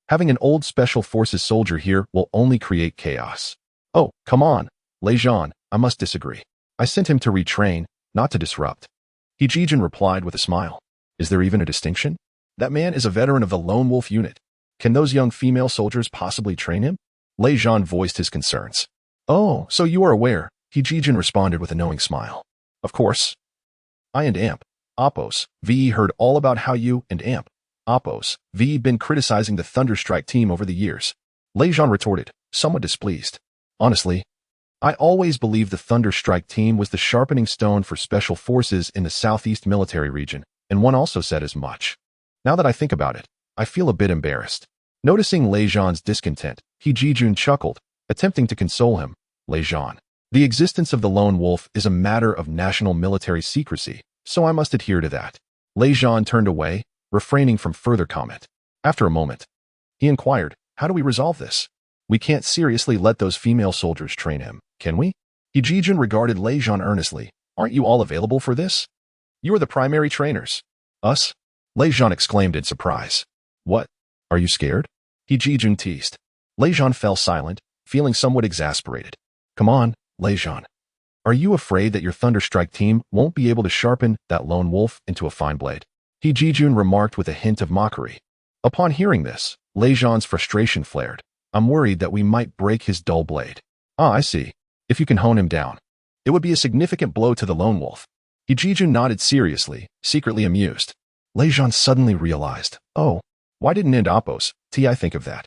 Having an old special forces soldier here will only create chaos. Oh, come on. Lei Zhan, I must disagree. I sent him to retrain, not to disrupt. He Jijun replied with a smile. Is there even a distinction? That man is a veteran of the Lone Wolf unit. Can those young female soldiers possibly train him? Lei Zhan voiced his concerns. Oh, so you are aware, He Jijun responded with a knowing smile. Of course. I and AMP, Oppos, VE heard all about how you and AMP, Oppos, VE been criticizing the Thunderstrike team over the years. Lei Zhan retorted, somewhat displeased. Honestly, I always believed the Thunderstrike team was the sharpening stone for special forces in the Southeast military region, and one also said as much. Now that I think about it, I feel a bit embarrassed. Noticing Lei Zhan's discontent, He Jijun chuckled, attempting to console him. Lei Zhan, the existence of the Lone Wolf is a matter of national military secrecy, so I must adhere to that. Lei Zhan turned away, refraining from further comment. After a moment, he inquired, how do we resolve this? We can't seriously let those female soldiers train him, can we? He Jijun regarded Lei Zhan earnestly. Aren't you all available for this? You are the primary trainers. Us? Lei Zhan exclaimed in surprise. What? Are you scared? He Jijun teased. Lei Zhan fell silent, feeling somewhat exasperated. Come on, Lei Zhan. Are you afraid that your Thunderstrike team won't be able to sharpen that lone wolf into a fine blade? He Jijun remarked with a hint of mockery. Upon hearing this, Lei Zhan's frustration flared. I'm worried that we might break his dull blade. Ah, I see. If you can hone him down, it would be a significant blow to the lone wolf. He Jijun nodded seriously, secretly amused. Lei Zhan suddenly realized, oh, why didn't Oppos, I think of that?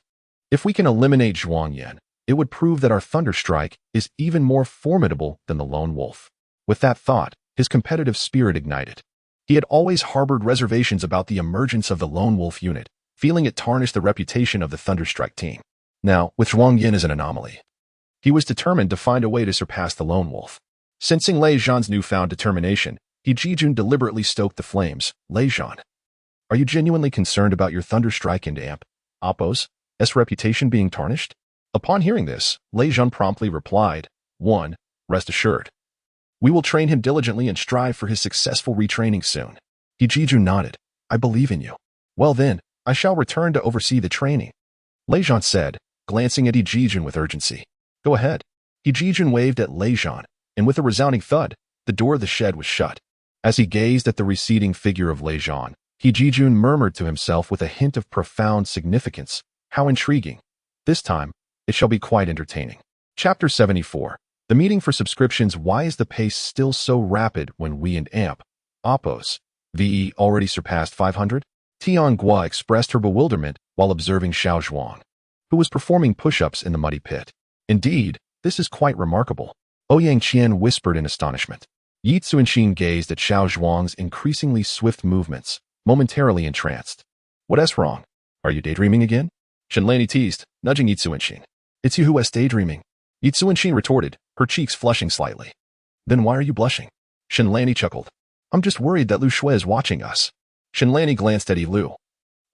If we can eliminate Zhuang Yan, it would prove that our Thunderstrike is even more formidable than the lone wolf. With that thought, his competitive spirit ignited. He had always harbored reservations about the emergence of the lone wolf unit, feeling it tarnished the reputation of the Thunderstrike team. Now, with Zhuang Yan as an anomaly, he was determined to find a way to surpass the lone wolf. Sensing Lei Zhan's newfound determination, He Jijun deliberately stoked the flames. Lei Zhan, are you genuinely concerned about your Thunderstrike and AMP, Oppos, reputation being tarnished? Upon hearing this, Lei Zhan promptly replied, 1. Rest assured. We will train him diligently and strive for his successful retraining soon. He Jiju nodded. I believe in you. Well then, I shall return to oversee the training. Lei Zhan said, glancing at He Jijun with urgency. Go ahead. He Jijun waved at Lei Zhan, and with a resounding thud, the door of the shed was shut. As he gazed at the receding figure of Lei Zhan, He Jijun murmured to himself with a hint of profound significance, how intriguing. This time, it shall be quite entertaining. Chapter 74. The meeting for subscriptions. Why is the pace still so rapid when we and AMP, Oppos, VE already surpassed 500? Tian Gua expressed her bewilderment while observing Xiao Zhuang, who was performing push-ups in the muddy pit. Indeed, this is quite remarkable. Ouyang Qian whispered in astonishment. Yi Tsuanxin gazed at Xiao Zhuang's increasingly swift movements, momentarily entranced. What's wrong? Are you daydreaming again? Shenlani teased, nudging Yi Tsuanxin. It's you who is daydreaming. Yi Tsuanxin retorted, her cheeks flushing slightly. Then why are you blushing? Shenlani chuckled. I'm just worried that Lu Shui is watching us. Shenlani glanced at Yi Lu,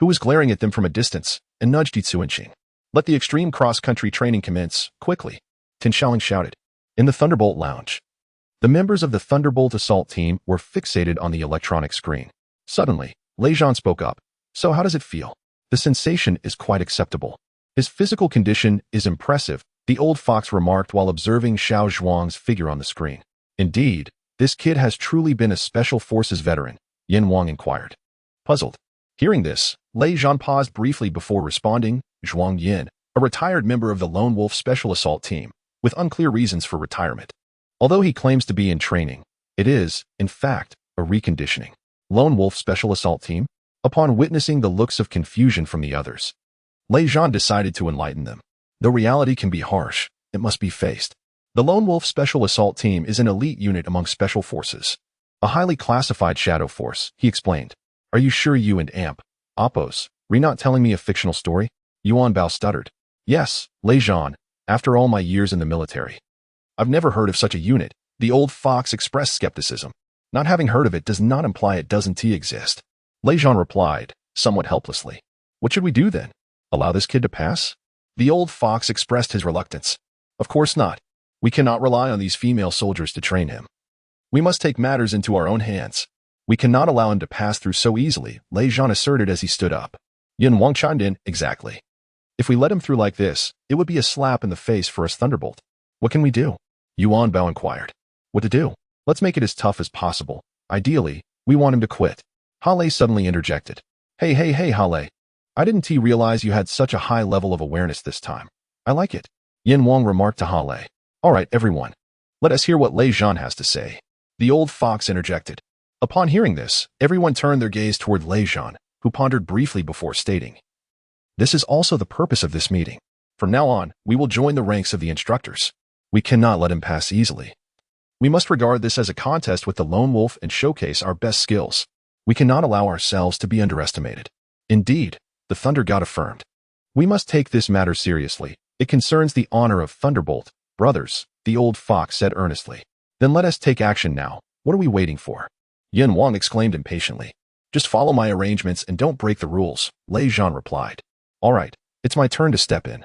who was glaring at them from a distance, and nudged Yi Tsuanxin. Let the extreme cross-country training commence, quickly. Tin Shaoling shouted. In the Thunderbolt Lounge. The members of the Thunderbolt assault team were fixated on the electronic screen. Suddenly, Lei Zhan spoke up. So how does it feel? The sensation is quite acceptable. His physical condition is impressive, the old fox remarked while observing Xiao Zhuang's figure on the screen. Indeed, this kid has truly been a special forces veteran, Yin Wang inquired. Puzzled. Hearing this, Lei Zhan paused briefly before responding. Zhuang Yin, a retired member of the Lone Wolf Special Assault Team, with unclear reasons for retirement. Although he claims to be in training, it is, in fact, a reconditioning. Lone Wolf Special Assault Team? Upon witnessing the looks of confusion from the others, Lei Zhan decided to enlighten them. Though reality can be harsh, it must be faced. The Lone Wolf Special Assault Team is an elite unit among special forces. A highly classified shadow force, he explained. Are you sure you and AMP, Oppos, re not telling me a fictional story? Yuan Bao stuttered. Yes, Lei Zhan, after all my years in the military. I've never heard of such a unit. The old fox expressed skepticism. Not having heard of it does not imply it doesn't exist. Lei Zhan replied, somewhat helplessly. What should we do then? Allow this kid to pass? The old fox expressed his reluctance. Of course not. We cannot rely on these female soldiers to train him. We must take matters into our own hands. We cannot allow him to pass through so easily, Lei Zhan asserted as he stood up. Yin Wang chimed in, exactly. If we let him through like this, it would be a slap in the face for us Thunderbolt. What can we do? Yuan Bao inquired. What to do? Let's make it as tough as possible. Ideally, we want him to quit. Hale suddenly interjected. Hey Hale. I didn't realize you had such a high level of awareness this time. I like it. Yin Wang remarked to Hale. Alright everyone. Let us hear what Lei Zhan has to say. The old fox interjected. Upon hearing this, everyone turned their gaze toward Lei Zhan, who pondered briefly before stating. This is also the purpose of this meeting. From now on, we will join the ranks of the instructors. We cannot let him pass easily. We must regard this as a contest with the Lone Wolf and showcase our best skills. We cannot allow ourselves to be underestimated. Indeed, the Thunder God affirmed. We must take this matter seriously. It concerns the honor of Thunderbolt, brothers, the old fox said earnestly. Then let us take action now. What are we waiting for? Yin Wang exclaimed impatiently. Just follow my arrangements and don't break the rules, Lei Zhan replied. All right, it's my turn to step in.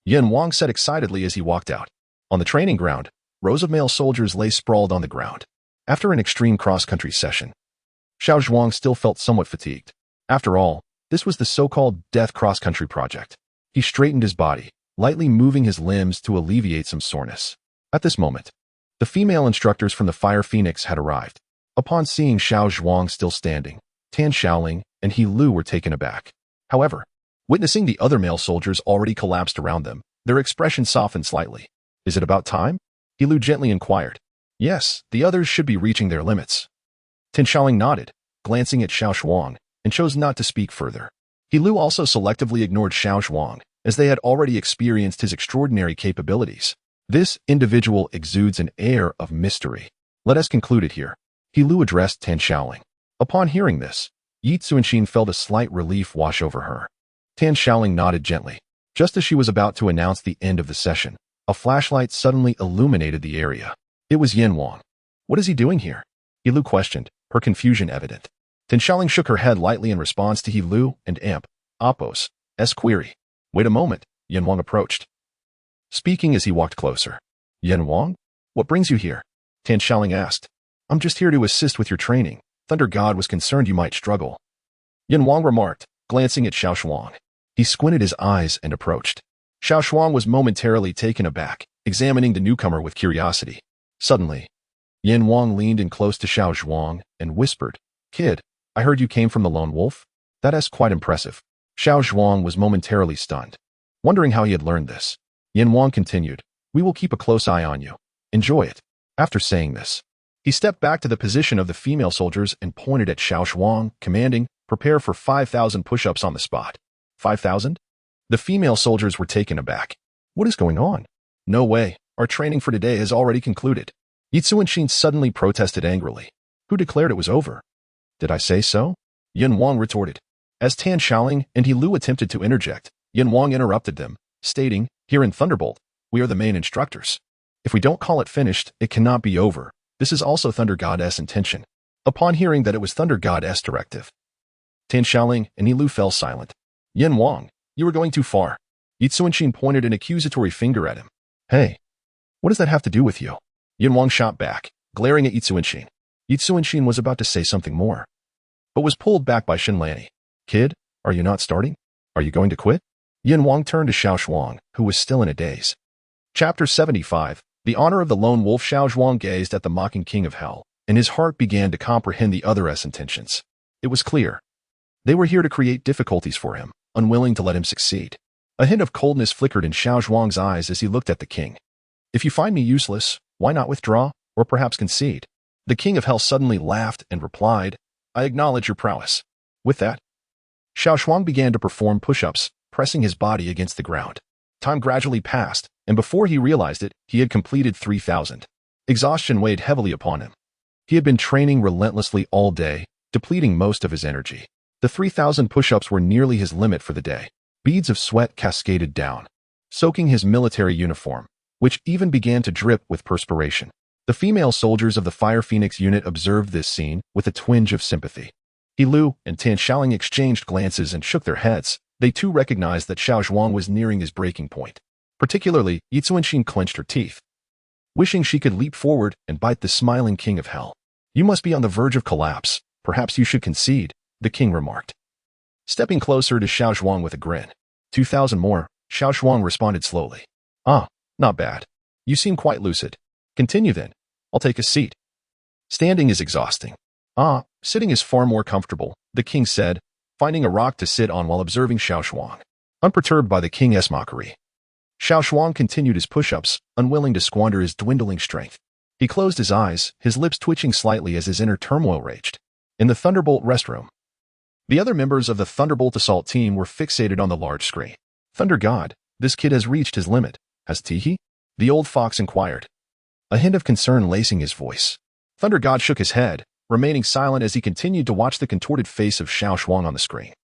Yin Wang said excitedly as he walked out. On the training ground, rows of male soldiers lay sprawled on the ground. After an extreme cross-country session, Xiao Zhuang still felt somewhat fatigued. After all, this was the so-called death cross-country project. He straightened his body, lightly moving his limbs to alleviate some soreness. At this moment, the female instructors from the Fire Phoenix had arrived. Upon seeing Xiao Zhuang still standing, Tan Shaoling and He Lu were taken aback. However, witnessing the other male soldiers already collapsed around them, their expression softened slightly. Is it about time? He Lu gently inquired. Yes, the others should be reaching their limits. Tan Shaoling nodded, glancing at Xiao Zhuang, and chose not to speak further. He Lu also selectively ignored Xiao Zhuang, as they had already experienced his extraordinary capabilities. This individual exudes an air of mystery. Let us conclude it here. He Lu addressed Tan Shaoling. Upon hearing this, Yi Tsuanxin felt a slight relief wash over her. Tan Shaoling nodded gently. Just as she was about to announce the end of the session, a flashlight suddenly illuminated the area. It was Yin Wang. What is he doing here? He Lu questioned, her confusion evident. Tan Shaoling shook her head lightly in response to He Lu and Amp, Oppos' query. Wait a moment, Yin Wang approached, speaking as he walked closer. Yin Wang? What brings you here? Tan Xiaoling asked. I'm just here to assist with your training. Thunder God was concerned you might struggle. Yin Wang remarked, glancing at Xiao Zhuang. He squinted his eyes and approached. Xiao Zhuang was momentarily taken aback, examining the newcomer with curiosity. Suddenly, Yin Wang leaned in close to Xiao Zhuang and whispered, Kid, I heard you came from the Lone Wolf? That's quite impressive. Xiao Zhuang was momentarily stunned, wondering how he had learned this. Yin Wang continued, We will keep a close eye on you. Enjoy it. After saying this, he stepped back to the position of the female soldiers and pointed at Xiao Zhuang, commanding, Prepare for 5,000 push-ups on the spot. 5,000? The female soldiers were taken aback. What is going on? No way. Our training for today has already concluded. Yi Zuanshin suddenly protested angrily. Who declared it was over? Did I say so? Yin Wang retorted. As Tan Xiaoling and He Lu attempted to interject, Yin Wang interrupted them, stating, Here in Thunderbolt, we are the main instructors. If we don't call it finished, it cannot be over. This is also Thunder God's intention. Upon hearing that it was Thunder God's directive, Tan Xiaoling and He Lu fell silent. Yin Wang, you are going too far. Yi Zuanshin pointed an accusatory finger at him. Hey, what does that have to do with you? Yin Wang shot back, glaring at Yi Zuanshin. Yi Zuanshin was about to say something more, but was pulled back by Shen Lanny. Kid, are you not starting? Are you going to quit? Yin Wang turned to Xiao Zhuang, who was still in a daze. Chapter 75. The honor of the lone wolf. Xiao Zhuang gazed at the mocking king of hell, and his heart began to comprehend the other's intentions. It was clear. They were here to create difficulties for him, unwilling to let him succeed. A hint of coldness flickered in Xiao Zhuang's eyes as he looked at the king. If you find me useless, why not withdraw, or perhaps concede? The king of hell suddenly laughed and replied, I acknowledge your prowess. With that, Xiao Zhuang began to perform push-ups, pressing his body against the ground. Time gradually passed, and before he realized it, he had completed 3,000. Exhaustion weighed heavily upon him. He had been training relentlessly all day, depleting most of his energy. The 3,000 push-ups were nearly his limit for the day. Beads of sweat cascaded down, soaking his military uniform, which even began to drip with perspiration. The female soldiers of the Fire Phoenix unit observed this scene with a twinge of sympathy. He Lu and Tan Xiaoling exchanged glances and shook their heads. They too recognized that Xiao Zhuang was nearing his breaking point. Particularly, Yi Zuanshin clenched her teeth, wishing she could leap forward and bite the smiling king of hell. You must be on the verge of collapse. Perhaps you should concede, the king remarked, stepping closer to Xiao Zhuang with a grin. 2,000 more, Xiao Zhuang responded slowly. Ah, not bad. You seem quite lucid. Continue then. I'll take a seat. Standing is exhausting. Ah, sitting is far more comfortable, the king said, finding a rock to sit on while observing Xiao Zhuang. Unperturbed by the king's mockery, Xiao Zhuang continued his push-ups, unwilling to squander his dwindling strength. He closed his eyes, his lips twitching slightly as his inner turmoil raged. In the Thunderbolt restroom, the other members of the Thunderbolt assault team were fixated on the large screen. Thunder God, this kid has reached his limit, has he? The old fox inquired, a hint of concern lacing his voice. Thunder God shook his head, remaining silent as he continued to watch the contorted face of Xiao Zhuang on the screen.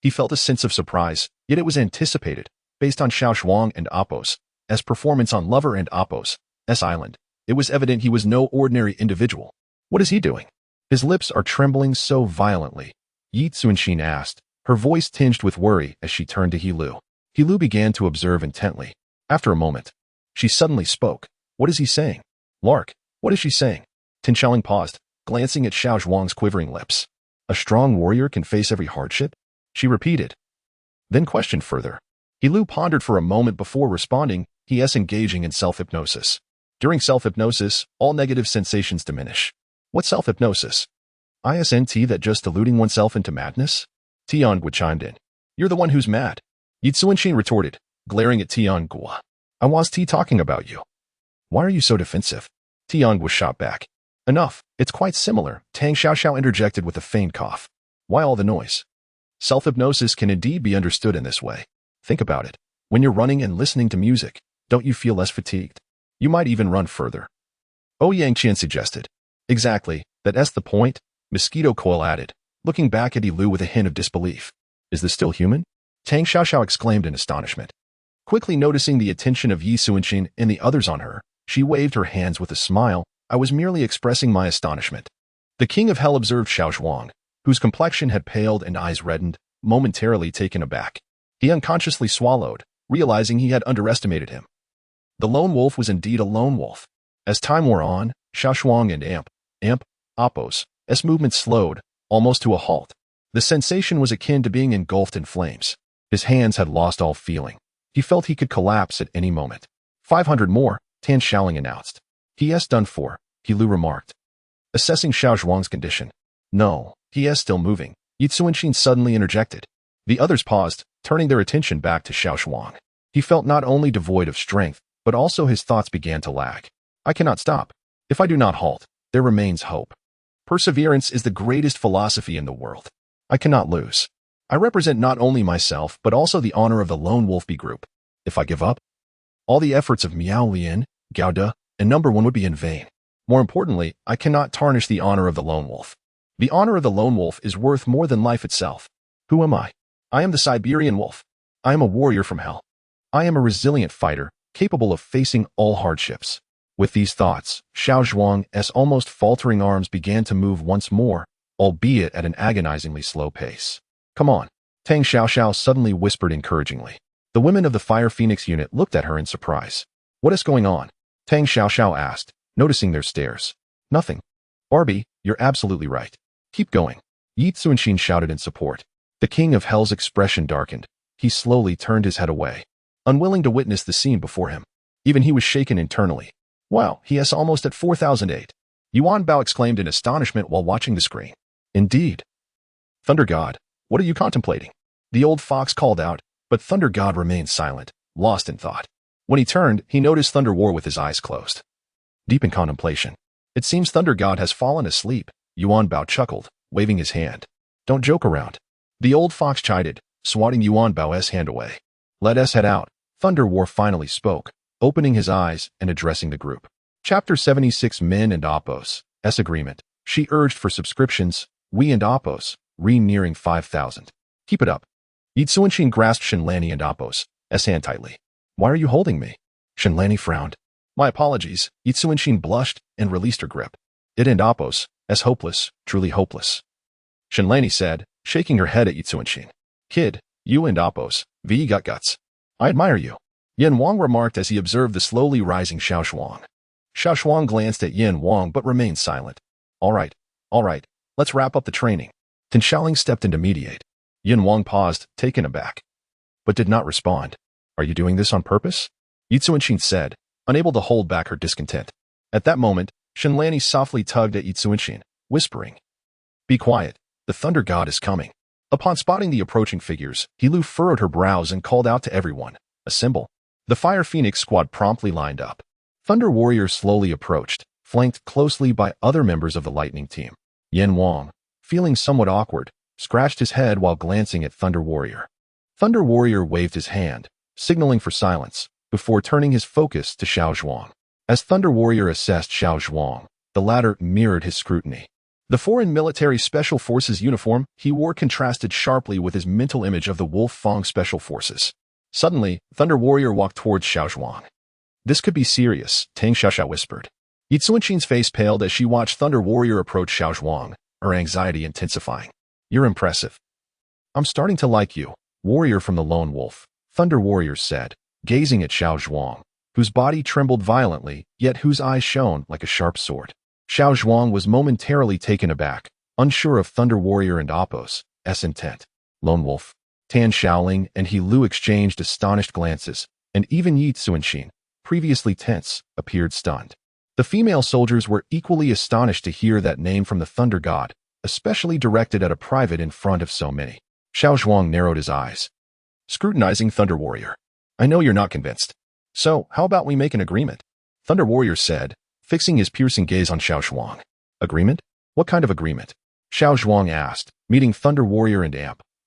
He felt a sense of surprise, yet it was anticipated, based on Xiao Zhuang and Appo's performance on Lover and Appo's Island. It was evident he was no ordinary individual. What is he doing? His lips are trembling so violently, Yi Zuanshin asked, her voice tinged with worry as she turned to He Lu. He Lu began to observe intently. After a moment, she suddenly spoke. What is he saying? Lark, what is she saying? Tan Xiaoling paused, glancing at Xiao Zhuang's quivering lips. A strong warrior can face every hardship? She repeated, then questioned further. He Lu pondered for a moment before responding. He is engaging in self-hypnosis. During self-hypnosis, all negative sensations diminish. What self-hypnosis? Isn't that just deluding oneself into madness? Tiangua chimed in. You're the one who's mad. Yi Zuanshin retorted, glaring at Tiangua. I was talking about you. Why are you so defensive? Tiangua shot back. Enough, it's quite similar, Tang Xiaoxiao interjected with a faint cough. Why all the noise? Self-hypnosis can indeed be understood in this way. Think about it. When you're running and listening to music, don't you feel less fatigued? You might even run further. Yang Qian suggested. Exactly, that's the point, Mosquito Coil added, looking back at He Lu with a hint of disbelief. Is this still human? Tang Xiaoxiao exclaimed in astonishment. Quickly noticing the attention of Yi Zuanshin and the others on her, she waved her hands with a smile. I was merely expressing my astonishment. The king of hell observed Xiao Zhuang, whose complexion had paled and eyes reddened, momentarily taken aback. He unconsciously swallowed, realizing he had underestimated him. The lone wolf was indeed a lone wolf. As time wore on, Xiao Zhuang and Amp, Oppos, S movement slowed, almost to a halt. The sensation was akin to being engulfed in flames. His hands had lost all feeling. He felt he could collapse at any moment. 500 more, Tan Xiaoling announced. He done for, He Lu remarked. Assessing Xiao Zhuang's condition. No, he is still moving, Yi Zuanxin suddenly interjected. The others paused, turning their attention back to Xiao Zhuang. He felt not only devoid of strength, but also his thoughts began to lag. I cannot stop. If I do not halt, there remains hope. Perseverance is the greatest philosophy in the world. I cannot lose. I represent not only myself, but also the honor of the Lone Wolf B group. If I give up, all the efforts of Miao Lian, Gao De, and number 1 would be in vain. More importantly, I cannot tarnish the honor of the Lone Wolf. The honor of the Lone Wolf is worth more than life itself. Who am I? I am the Siberian Wolf. I am a warrior from hell. I am a resilient fighter, capable of facing all hardships. With these thoughts, Xiao Zhuang's almost faltering arms began to move once more, albeit at an agonizingly slow pace. Come on, Tang Xiaoxiao suddenly whispered encouragingly. The women of the Fire Phoenix unit looked at her in surprise. What is going on? Tang Xiaoxiao asked, noticing their stares. Nothing. Barbie, you're absolutely right. Keep going. Yi Zuanxin shouted in support. The King of Hell's expression darkened. He slowly turned his head away, unwilling to witness the scene before him. Even he was shaken internally. Wow, he is almost at 4008. Yuan Bao exclaimed in astonishment while watching the screen. Indeed. Thunder God, what are you contemplating? The old fox called out, but Thunder God remained silent, lost in thought. When he turned, he noticed Thunder War with his eyes closed. Deep in contemplation. It seems Thunder God has fallen asleep, Yuan Bao chuckled, waving his hand. Don't joke around. The old fox chided, swatting Yuan Bao's hand away. Let us head out. Thunder War finally spoke, opening his eyes and addressing the group. Chapter 76 Men and Oppos, S agreement. She urged for subscriptions, we and Oppos, nearing 5,000. Keep it up. Yi Zuanxin grasped Shenlani and Oppos, S hand tightly. Why are you holding me? Shenlani frowned. My apologies. Yi Zuanxin blushed and released her grip. It and Oppos, S hopeless, truly hopeless. Shenlani said, shaking her head at Yi Zuanxin. Kid, you and Oppos, V got guts. I admire you. Yin Wang remarked as he observed the slowly rising Xiao Zhuang. Xiao Zhuang glanced at Yin Wang but remained silent. All right, let's wrap up the training. Tan Xiaoling stepped in to mediate. Yin Wang paused, taken aback, but did not respond. Are you doing this on purpose? Yi Zuanxin said, unable to hold back her discontent. At that moment, Shenlani softly tugged at Yi Zuanxin, whispering, Be quiet, the Thunder God is coming. Upon spotting the approaching figures, He Lu furrowed her brows and called out to everyone, Assemble. The Fire Phoenix squad promptly lined up. Thunder Warrior slowly approached, flanked closely by other members of the Lightning team. Yin Wang, feeling somewhat awkward, scratched his head while glancing at Thunder Warrior. Thunder Warrior waved his hand, signaling for silence, before turning his focus to Xiao Zhuang. As Thunder Warrior assessed Xiao Zhuang, the latter mirrored his scrutiny. The foreign military special forces uniform he wore contrasted sharply with his mental image of the Wolf Fang Special Forces. Suddenly, Thunder Warrior walked towards Xiao Zhuang. This could be serious, Tang Xiaoxiao whispered. Yi Zuanxin's face paled as she watched Thunder Warrior approach Xiao Zhuang, her anxiety intensifying. You're impressive. I'm starting to like you, warrior from the Lone Wolf, Thunder Warrior said, gazing at Xiao Zhuang, whose body trembled violently, yet whose eyes shone like a sharp sword. Xiao Zhuang was momentarily taken aback, unsure of Thunder Warrior and Oppos' intent. Lone Wolf, Tan Xiaoling and He Lu exchanged astonished glances, and even Yi Zuanxin, previously tense, appeared stunned. The female soldiers were equally astonished to hear that name from the Thunder God, especially directed at a private in front of so many. Xiao Zhuang narrowed his eyes, scrutinizing Thunder Warrior. I know you're not convinced. So, how about we make an agreement? Thunder Warrior said, fixing his piercing gaze on Xiao Zhuang. Agreement? What kind of agreement? Xiao Zhuang asked, meeting Thunder Warrior and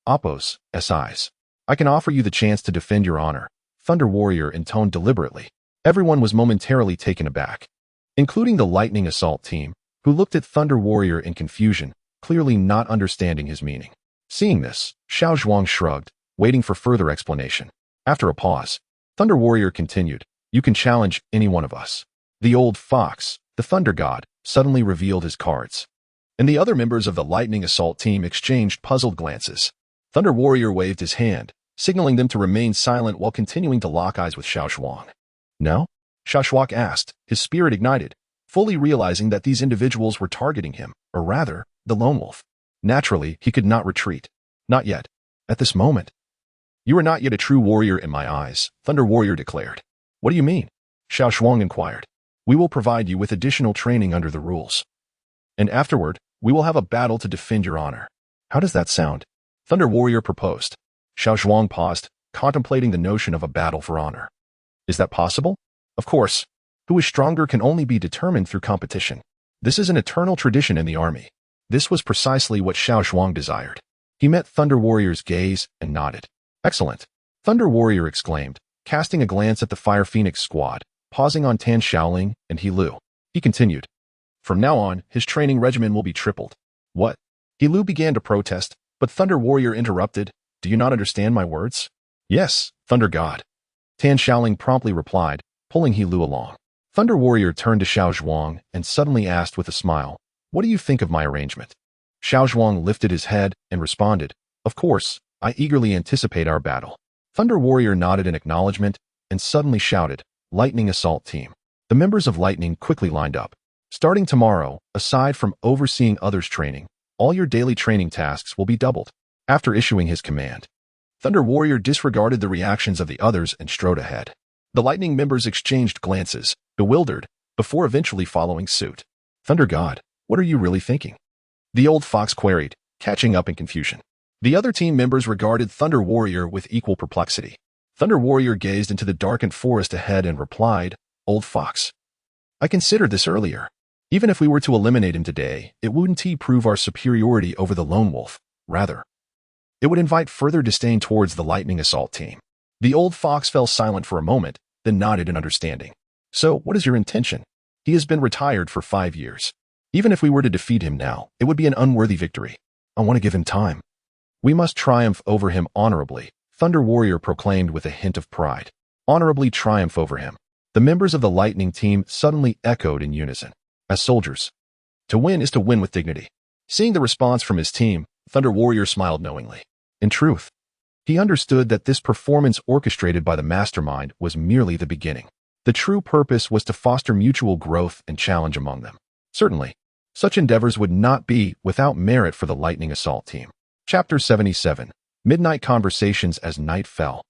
Oppos' eyes. I can offer you the chance to defend your honor, Thunder Warrior intoned deliberately. Everyone was momentarily taken aback, including the Lightning Assault team, who looked at Thunder Warrior in confusion, clearly not understanding his meaning. Seeing this, Xiao Zhuang shrugged, waiting for further explanation. After a pause, Thunder Warrior continued, You can challenge any one of us. The old fox, the Thunder God, suddenly revealed his cards, and the other members of the Lightning Assault team exchanged puzzled glances. Thunder Warrior waved his hand, signaling them to remain silent while continuing to lock eyes with Xiao Zhuang. No? Xiao Zhuang asked, his spirit ignited. fully realizing that these individuals were targeting him, or rather, the lone wolf. Naturally, he could not retreat. Not yet. At this moment. You are not yet a true warrior in my eyes, Thunder Warrior declared. What do you mean? Xiao Zhuang inquired. We will provide you with additional training under the rules. And afterward, we will have a battle to defend your honor. How does that sound? Thunder Warrior proposed. Xiao Zhuang paused, contemplating the notion of a battle for honor. Is that possible? Of course. Who is stronger can only be determined through competition. This is an eternal tradition in the army. This was precisely what Xiao Zhuang desired. He met Thunder Warrior's gaze and nodded. Excellent. Thunder Warrior exclaimed, casting a glance at the Fire Phoenix squad, pausing on Tan Shaoling and He Lu. He continued. From now on, his training regimen will be tripled. What? He Lu began to protest, but Thunder Warrior interrupted. Do you not understand my words? Yes, Thunder God. Tan Shaoling promptly replied, pulling He Lu along. Thunder Warrior turned to Xiao Zhuang and suddenly asked with a smile, what do you think of my arrangement? Xiao Zhuang lifted his head and responded, of course, I eagerly anticipate our battle. Thunder Warrior nodded in acknowledgement and suddenly shouted, Lightning Assault Team. The members of Lightning quickly lined up. Starting tomorrow, aside from overseeing others' training, all your daily training tasks will be doubled. After issuing his command, Thunder Warrior disregarded the reactions of the others and strode ahead. The Lightning members exchanged glances, bewildered, before eventually following suit. Thunder God, what are you really thinking? The old fox queried, catching up in confusion. The other team members regarded Thunder Warrior with equal perplexity. Thunder Warrior gazed into the darkened forest ahead and replied, Old fox. I considered this earlier. Even if we were to eliminate him today, it wouldn't prove our superiority over the lone wolf. Rather, it would invite further disdain towards the Lightning Assault Team. The old fox fell silent for a moment, then nodded in understanding. So, what is your intention? He has been retired for 5 years. Even if we were to defeat him now, it would be an unworthy victory. I want to give him time. We must triumph over him honorably, Thunder Warrior proclaimed with a hint of pride. Honorably triumph over him. The members of the Lightning team suddenly echoed in unison. As soldiers, to win is to win with dignity. Seeing the response from his team, Thunder Warrior smiled knowingly. In truth, he understood that this performance orchestrated by the mastermind was merely the beginning. The true purpose was to foster mutual growth and challenge among them. Certainly, such endeavors would not be without merit for the Lightning Assault Team. Chapter 77. Midnight Conversations as night fell.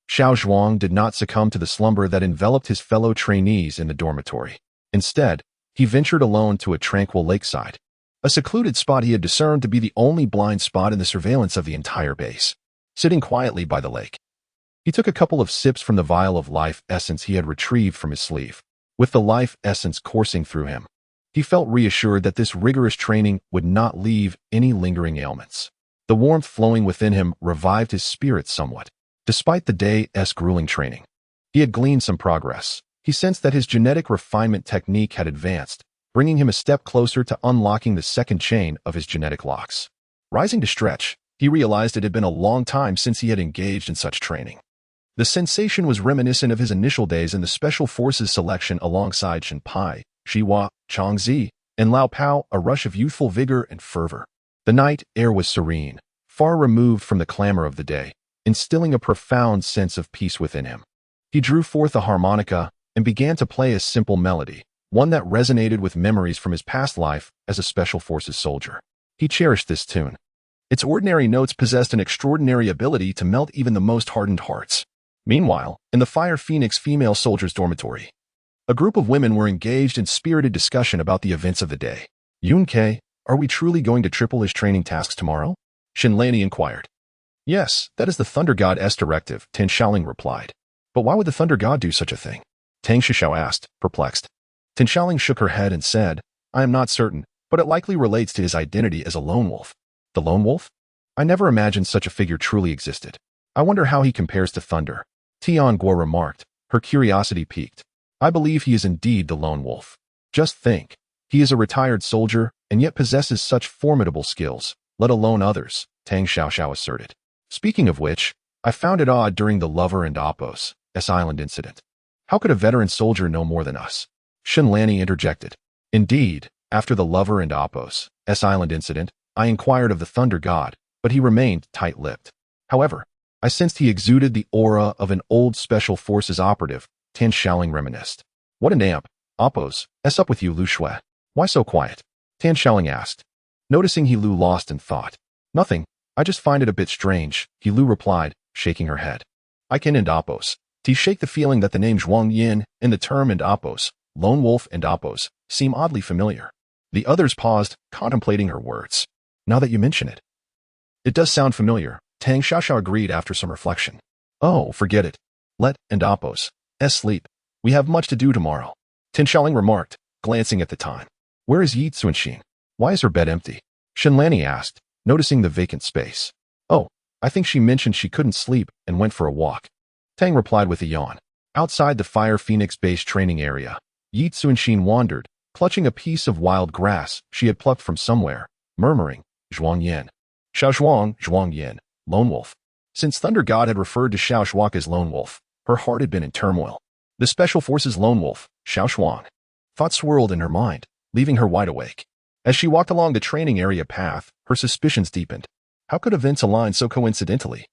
Xiao Zhuang did not succumb to the slumber that enveloped his fellow trainees in the dormitory. Instead, he ventured alone to a tranquil lakeside, a secluded spot he had discerned to be the only blind spot in the surveillance of the entire base. Sitting quietly by the lake, he took a couple of sips from the vial of life essence he had retrieved from his sleeve. With the life essence coursing through him, he felt reassured that this rigorous training would not leave any lingering ailments. The warmth flowing within him revived his spirits somewhat. Despite the day's grueling training, he had gleaned some progress. He sensed that his genetic refinement technique had advanced, bringing him a step closer to unlocking the second chain of his genetic locks. Rising to stretch, he realized it had been a long time since he had engaged in such training. The sensation was reminiscent of his initial days in the Special Forces selection alongside Shen Pai, Xihua, Changzi, and Lao Pao, a rush of youthful vigor and fervor. The night air was serene, far removed from the clamor of the day, instilling a profound sense of peace within him. He drew forth a harmonica and began to play a simple melody, one that resonated with memories from his past life as a Special Forces soldier. He cherished this tune. Its ordinary notes possessed an extraordinary ability to melt even the most hardened hearts. Meanwhile, in the Fire Phoenix female soldiers' dormitory, a group of women were engaged in spirited discussion about the events of the day. Yun-Kei, are we truly going to triple his training tasks tomorrow? Shenlani inquired. Yes, that is the Thunder God's directive, Tan Shaoling replied. But why would the Thunder God do such a thing? Tang Shishao asked, perplexed. Tan Shaoling shook her head and said, I am not certain, but it likely relates to his identity as a lone wolf. The lone wolf? I never imagined such a figure truly existed. I wonder how he compares to Thunder. Tian Guo remarked, her curiosity piqued. I believe he is indeed the lone wolf. Just think, he is a retired soldier and yet possesses such formidable skills, let alone others, Tang Xiaoxiao asserted. Speaking of which, I found it odd during the Lover and Appos Island incident. How could a veteran soldier know more than us? Shenlani interjected. Indeed, after the Lover and Appos Island incident, I inquired of the Thunder God, but he remained tight-lipped. However, I sensed he exuded the aura of an old Special Forces operative, Tan Shaoling reminisced. What an amp, Oppos, S up with you, Lu Shui. Why so quiet? Tan Xiaoling asked. Noticing He Lu lost in thought. Nothing, I just find it a bit strange, He Lu replied, shaking her head. I can and Oppos. To shake the feeling that the name Zhuang Yin and the term and Oppos, lone wolf and Oppos, seem oddly familiar. The others paused, contemplating her words. Now that you mention it. It does sound familiar, Tang Xiaoxiao agreed after some reflection. Oh, forget it. Let and Oppos sleep. We have much to do tomorrow. Tin Xiaoling remarked, glancing at the time. Where is Yi Tsuanxin? Why is her bed empty? Shenlani asked, noticing the vacant space. Oh, I think she mentioned she couldn't sleep and went for a walk. Tang replied with a yawn. Outside the Fire Phoenix base training area, Yi Tsuanxin wandered, clutching a piece of wild grass she had plucked from somewhere, murmuring, Zhuang Yin. Xiao Zhuang, Zhuang Yin, lone wolf. Since Thunder God had referred to Xiao Zhuang as lone wolf, her heart had been in turmoil. The Special Forces lone wolf, Xiao Zhuang. Thoughts swirled in her mind, leaving her wide awake. As she walked along the training area path, her suspicions deepened. How could events align so coincidentally?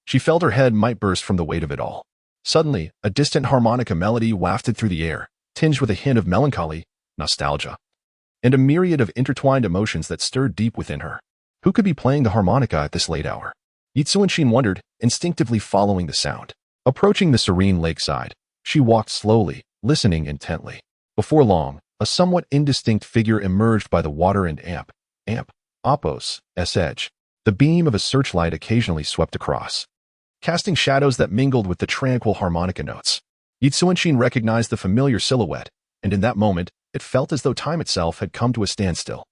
She felt her head might burst from the weight of it all. Suddenly, a distant harmonica melody wafted through the air, tinged with a hint of melancholy, nostalgia, and a myriad of intertwined emotions that stirred deep within her. Who could be playing the harmonica at this late hour? Yi Tsuanxin wondered, instinctively following the sound. Approaching the serene lakeside, she walked slowly, listening intently. Before long, a somewhat indistinct figure emerged by the water and Oppos' edge. The beam of a searchlight occasionally swept across, casting shadows that mingled with the tranquil harmonica notes. Yi Tsuanxin recognized the familiar silhouette, and in that moment, it felt as though time itself had come to a standstill.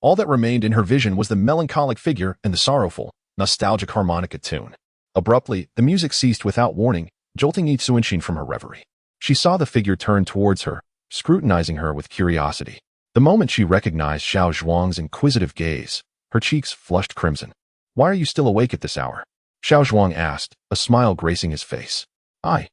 All that remained in her vision was the melancholic figure and the sorrowful, nostalgic harmonica tune. Abruptly, the music ceased without warning, jolting Yi Tsuanxin from her reverie. She saw the figure turn towards her, scrutinizing her with curiosity. The moment she recognized Xiao Zhuang's inquisitive gaze, her cheeks flushed crimson. Why are you still awake at this hour? Xiao Zhuang asked, a smile gracing his face. I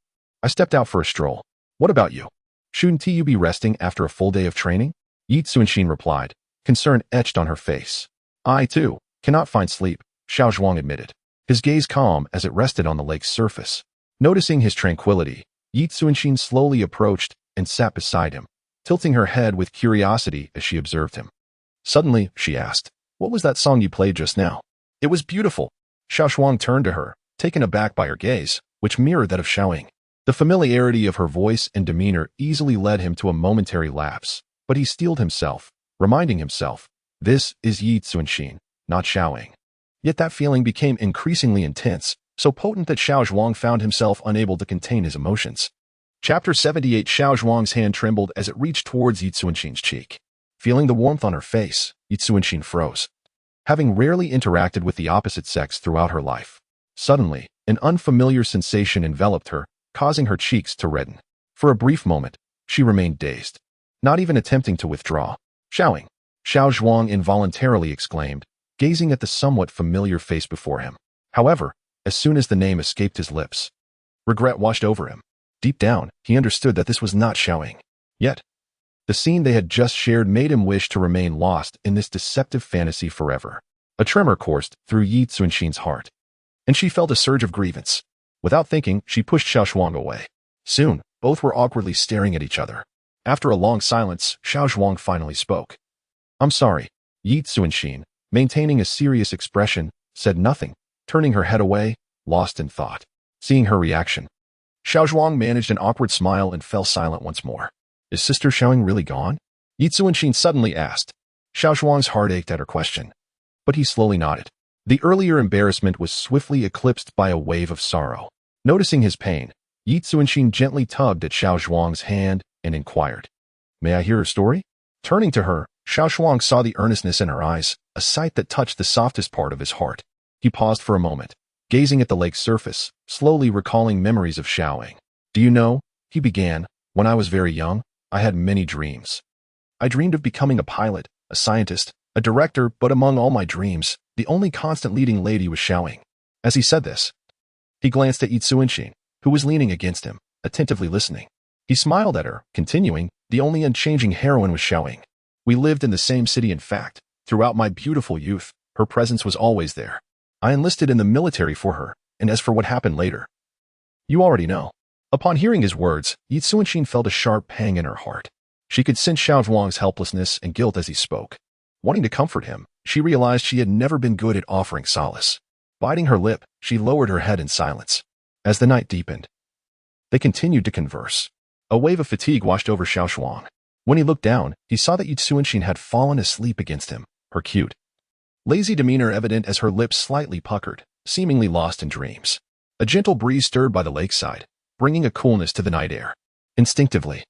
stepped out for a stroll. What about you? Shouldn't you be resting after a full day of training? Yi Tsuanxin replied, concern etched on her face. I, too, cannot find sleep, Xiao Zhuang admitted, his gaze calm as it rested on the lake's surface. Noticing his tranquility, Yi Tsuanxin slowly approached and sat beside him, tilting her head with curiosity as she observed him. Suddenly, she asked, what was that song you played just now? It was beautiful. Xiao Zhuang turned to her, taken aback by her gaze, which mirrored that of Xiaoying. The familiarity of her voice and demeanor easily led him to a momentary lapse, but he steeled himself, reminding himself, this is Yi Tsuanxin, not Xiaoying. Yet that feeling became increasingly intense, so potent that Xiao Zhuang found himself unable to contain his emotions. Chapter 78. Xiao Zhuang's hand trembled as it reached towards Yi Tsuanxin's cheek. Feeling the warmth on her face, Yi Tsuanxin froze. Having rarely interacted with the opposite sex throughout her life, suddenly, an unfamiliar sensation enveloped her, causing her cheeks to redden. For a brief moment, she remained dazed, not even attempting to withdraw. Xiaoying, Xiao Zhuang involuntarily exclaimed, gazing at the somewhat familiar face before him. However, as soon as the name escaped his lips, regret washed over him. Deep down, he understood that this was not Xiaoying. Yet, the scene they had just shared made him wish to remain lost in this deceptive fantasy forever. A tremor coursed through Yi Tsuanxin's heart, and she felt a surge of grievance. Without thinking, she pushed Xiao Zhuang away. Soon, both were awkwardly staring at each other. After a long silence, Xiao Zhuang finally spoke. I'm sorry. Yi Tsuanxin, maintaining a serious expression, said nothing, turning her head away, lost in thought. Seeing her reaction, Xiao Zhuang managed an awkward smile and fell silent once more. Is Sister Xiaoying really gone? Yi Tsuanxin suddenly asked. Xiao Zhuang's heart ached at her question, but he slowly nodded. The earlier embarrassment was swiftly eclipsed by a wave of sorrow. Noticing his pain, Yi Tsuanxin gently tugged at Xiao Zhuang's hand and inquired, May I hear her story? Turning to her, Xiao Zhuang saw the earnestness in her eyes, a sight that touched the softest part of his heart. He paused for a moment, gazing at the lake's surface, slowly recalling memories of Xiaoying. Do you know, he began, when I was very young, I had many dreams. I dreamed of becoming a pilot, a scientist, a director, but among all my dreams, the only constant leading lady was Xiaoying. As he said this, he glanced at Yi Tsuanxin, who was leaning against him, attentively listening. He smiled at her, continuing, the only unchanging heroine was Xiaoying. We lived in the same city. In fact, throughout my beautiful youth, her presence was always there. I enlisted in the military for her, and as for what happened later, you already know. Upon hearing his words, Yi Tsuanxin felt a sharp pang in her heart. She could sense Xiao Zhuang's helplessness and guilt as he spoke. Wanting to comfort him, she realized she had never been good at offering solace. Biting her lip, she lowered her head in silence. As the night deepened, they continued to converse. A wave of fatigue washed over Xiao Zhuang. When he looked down, he saw that Yi Xuanxin had fallen asleep against him, her cute, lazy demeanor evident as her lips slightly puckered, seemingly lost in dreams. A gentle breeze stirred by the lakeside, bringing a coolness to the night air. Instinctively,